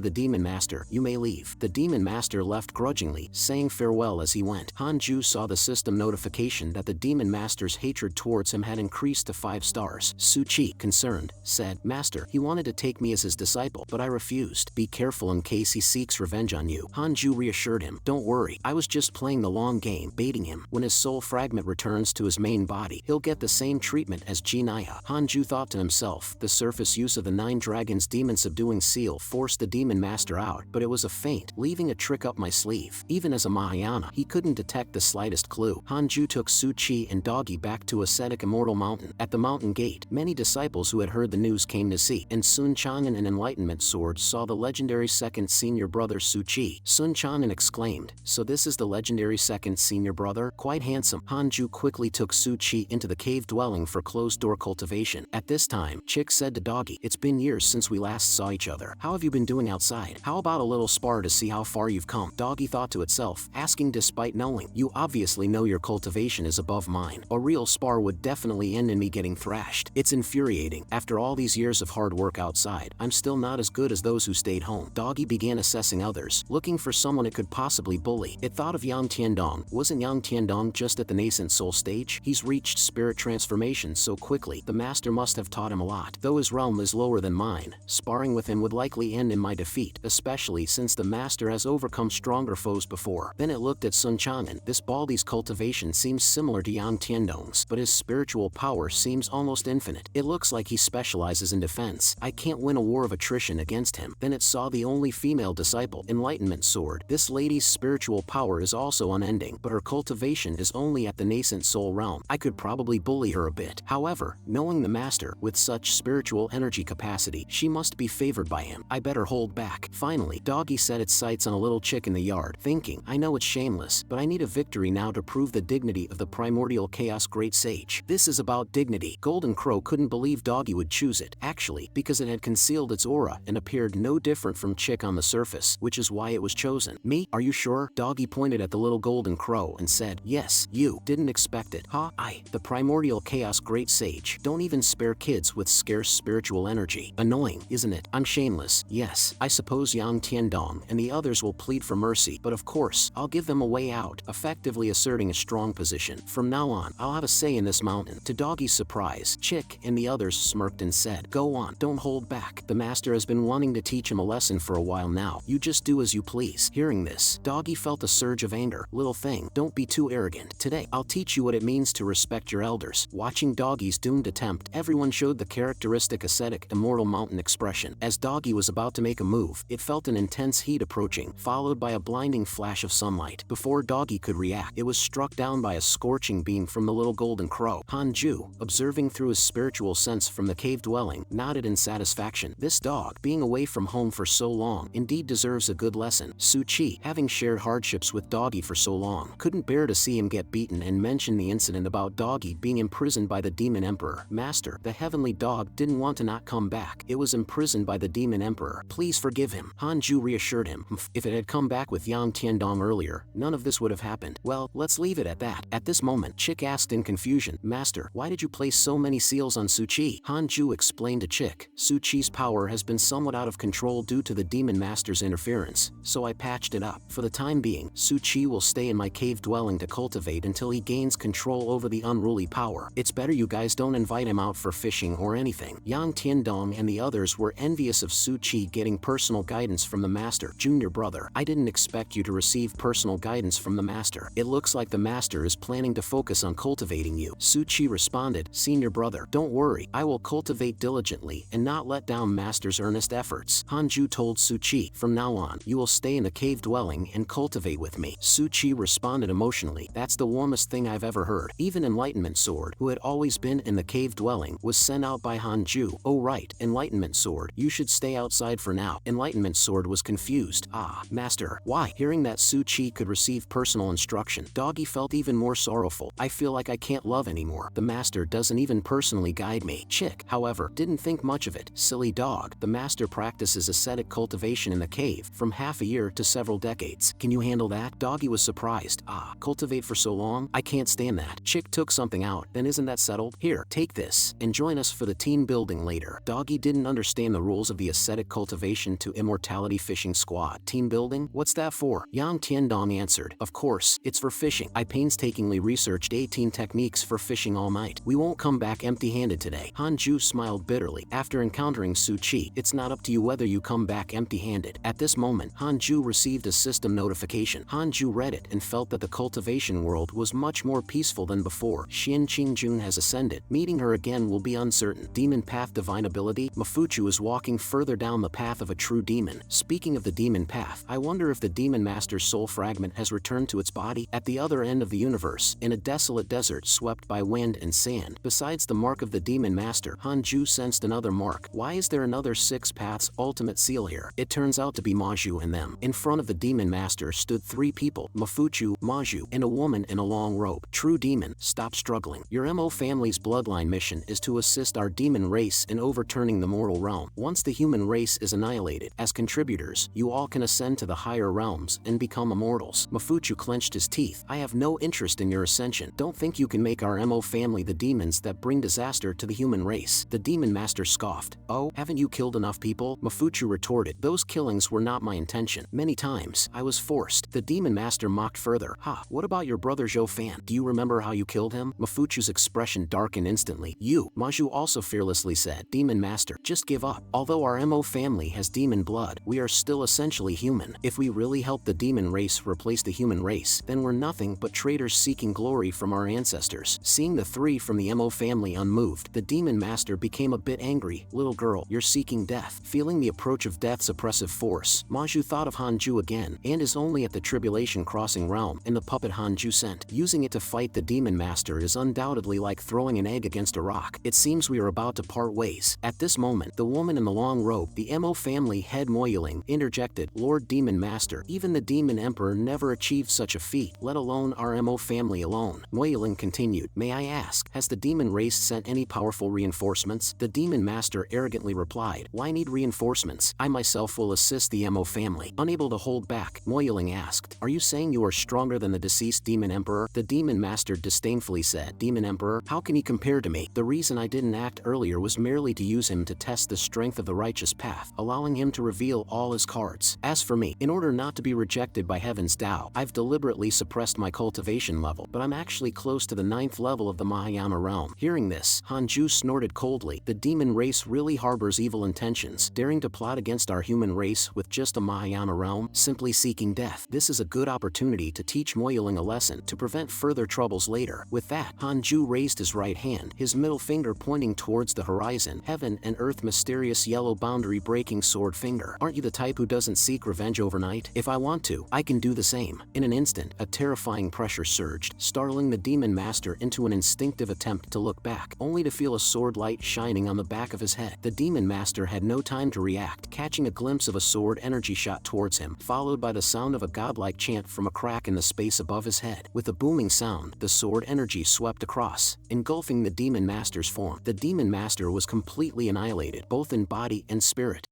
the demon master, you may leave. The demon master left grudgingly, saying farewell as he went. Hanju saw the system notification that the demon master's hatred towards him had increased to 5 stars. Su-Chi, concerned, said, Master, he wanted to take me as his disciple, but I refused. Be careful in case he seeks revenge on you. Hanju reassured him, don't worry, I was just playing the long game, baiting him. When his soul fragment returns to his main body, he'll get the same treatment as Jinaya. Hanju thought to himself, the surface use of the 9 dragons demon subduing seal forced the demon master out, but it was a feint, leaving a trick up my sleeve. Even as a Mahayana, he couldn't detect the slightest clue. Hanju took Su-Chi and Doggy back to ascetic immortal mountain. At the mountain gate, many disciples who had heard the news came to see, and Sun Chang'an and Enlightenment Sword saw the legendary second senior brother Su-Chi. Sun Chang'an exclaimed, so this is the legendary second senior brother? Quite handsome. Hanju quickly took Su-Chi into the cave dwelling for closed-door cultivation. At this time, Chick said to Doggy, it's been years since we last saw each other. How have you been doing outside? How about a little spar to see how far you've come? Doggy thought to itself, asking despite knowing, you obviously know your cultivation is above mine. A real spar would definitely end in me getting thrashed. It's infuriating. After all these years of hard work outside, I'm still not as good as those who stayed home. Doggy began assessing others, looking for someone it could possibly bully. It thought of Yang Tiandong. Wasn't Yang Tiandong just at the nascent soul stage? He's reached spirit transformation so quickly, the master must have taught him a lot. Though his realm is lower than mine, sparring with him would likely end in my defeat, especially since the master has overcome stronger foes before. Then it looked at Sun Chang'an. This Baldi's cultivation seems similar to Yang Tiandong's, but his spiritual power seems almost infinite. It looks like he specializes in defense. I can't win a war of attrition against him. Then it saw the only female disciple, Enlightenment Sword. This lady's spiritual power is also unending, but her cultivation is only at the nascent soul realm. I could probably bully her a bit. However, knowing the master, with such spiritual energy capacity, she must be favored by him. I better hold back. Finally, Doggy set its sights on a little chick in the yard, thinking, I know it's shameless, but I need a victory now to prove the dignity of the primordial chaos great sage. This is about dignity. Golden Crow couldn't believe Doggy would choose it, actually, because it had concealed its aura and appeared no different from Chick on the surface, which is why it was chosen. Me? Are you sure? Doggy pointed at the little golden crow and said, yes, you. Didn't expect it, huh? The primordial chaos great sage. Don't even spare kids with scarce spiritual energy. Annoying, isn't it? I'm shameless. Yes, I suppose Yang Tiandong and the others will plead for mercy, but of course, I'll give them a way out, effectively asserting a strong position. From now on, I'll have a say in this mountain. To Doggy's surprise, Chick and the others smirked and said, go on, don't hold back. The master has been wanting to teach him a lesson for a while now. You just do as you please. Hearing this, Doggy felt a surge of anger. Little thing, don't be too arrogant. Today, I'll teach you what it means to respect your elders. Watching Doggy's doomed attempt, everyone showed the characteristic ascetic immortal mountain expression. As Doggy was about to make a move, it felt an intense heat approaching, followed by a blinding flash of sunlight. Before Doggy could react, it was struck down by a scorching beam from the little golden crow. Hanju, observing through his spiritual sense from the cave dwelling, nodded in satisfaction. This dog, being away from home for so long, indeed deserves a good lesson. Su Chi, having shared hardships with Doggy for so long, couldn't bear to see him get beaten and mentioned the incident about Doggy being imprisoned by the demon emperor. Master, the heavenly dog didn't want to not come back. It was imprisoned by the demon emperor. Please forgive him. Hanju reassured him. If it had come back with Yang Tiandong earlier, none of this would have happened. Well, let's leave it at that. At this moment, Chick asked in confusion, Master, why did you place so many seals on Su Chi? Hanju explained to Chick, Su Chi's power has been somewhat out of control due to the demon master's interference, so I patched it up. For the time being, Su Chi will stay in my cave dwelling to cultivate until he gains control over the unruly power. It's better you guys don't invite him out for fishing or anything. Yang Tiandong and the others were envious of Su Chi getting personal guidance from the master. Junior brother, I didn't expect you to receive personal guidance from the master. It looks like the master is planning to focus on cultivating you. Su Chi responded, Senior brother, don't worry, I will cultivate diligently and not let down master's earnest efforts. Hanju told Su Chi, from now on, you will stay in the cave dwelling and cultivate with me. Su Chi responded emotionally, that's the warmest thing I've ever heard. Even Enlightenment Sword, who had always been in the cave dwelling, was sent out by Hanju. Oh right, Enlightenment Sword, you should stay outside for now. Enlightenment Sword was confused. Master, why? Hearing that Su Chi could receive personal instruction, Doggy felt even more sorrowful. I feel like I can't love anymore. The master doesn't even personally guide me. Chick, however, didn't think much of it. Silly dog, the master practices ascetic cultivation in the cave, from half a year to several decades. Can you handle that? Doggy was surprised. Cultivate for so long? I can't stand that. Chick took something out, then isn't that settled? Here, take this, and join us for the team building later. Doggy didn't understand the rules of the ascetic cultivation to immortality fishing squad. Team building? What's that for? Yang Tiandong answered, of course, it's for fishing. I painstakingly researched 18 techniques for fishing all night. We won't come back empty-handed today. Hanju smiled bitterly. After encountering Su Chi, it's not up to you whether you come back empty-handed. At this moment, Hanju received a system notification. Hanju read it and felt that the cultivation world was much more peaceful than before. Xin Qingjun has ascended. Meeting her again will be uncertain. Demon path divine ability? Mafuchu is walking further down the path of a true demon. Speaking of the demon path, I wonder if the demon master's soul fragment has returned to its body. At the other end of the universe, in a desolate desert swept by wind and sand, besides the mark of the demon master, Hanju sensed another mark. Why is there another Six Paths ultimate seal here? It turns out to be Maju and them. In front of the demon master stood three people, Mafuchu, Maju, and a woman in a long robe. True demon, stop struggling. Your MO family's bloodline mission is to assist our demon race in overturning the mortal realm. Once the human race is annihilated, as contributors, you all can ascend to the higher realms and become immortals. Mafuchu clenched his teeth. I have no interest in your ascension. Don't think you can make our MO family the demons that bring disaster to the human race. The demon master scoffed. Oh, haven't you killed enough people? Mafuchu retorted. Those killings were not my intention. Many times, I was forced. The demon master mocked further. What about your brother Zhou Fan? Do you remember how you killed him? Mafuchu's expression darkened instantly. You, Maju also fearlessly said. Demon master, just give up. Although our MO family has demon blood, we are still essentially human. If we really help the demon race replace the human race, then we're nothing but traitors seeking glory from our ancestors. Seeing the three from the MO family unmoved, the demon master became a bit angry. Little girl, you're seeking death. Feeling the approach of death's oppressive force, Maju thought of Hanju again, and is only at the tribulation crossing realm, and the puppet Hanju sent. Using it to fight the demon master is undoubtedly like throwing an egg against a rock. It seems we are about to part ways. At this moment, the woman in the long robe, the MO family head Moyiling, interjected, Lord Demon Master, even the Demon Emperor never achieved such a feat, let alone our MO family alone. Moyiling continued, may I ask, has the demon race sent any any powerful reinforcements? The Demon Master arrogantly replied, why need reinforcements? I myself will assist the Mo family. Unable to hold back, Moiling asked, are you saying you are stronger than the deceased Demon Emperor? The Demon Master disdainfully said, Demon Emperor, how can he compare to me? The reason I didn't act earlier was merely to use him to test the strength of the righteous path, allowing him to reveal all his cards. As for me, in order not to be rejected by Heaven's Tao, I've deliberately suppressed my cultivation level, but I'm actually close to the 9th level of the Mahayana realm. Hearing this, Hanju snorted coldly. The demon race really harbors evil intentions, daring to plot against our human race with just a Mahayana realm, simply seeking death. This is a good opportunity to teach Moiling a lesson to prevent further troubles later. With that, Hanju raised his right hand, his middle finger pointing towards the horizon. Heaven and earth, mysterious yellow boundary breaking sword finger. Aren't you the type who doesn't seek revenge overnight? If I want to, I can do the same. In an instant, a terrifying pressure surged, startling the Demon Master into an instinctive attempt to look back, only to feel a sword light shining on the back of his head. The Demon Master had no time to react, catching a glimpse of a sword energy shot towards him, followed by the sound of a godlike chant from a crack in the space above his head. With a booming sound, the sword energy swept across, engulfing the Demon Master's form. The Demon Master was completely annihilated, both in body and spirit.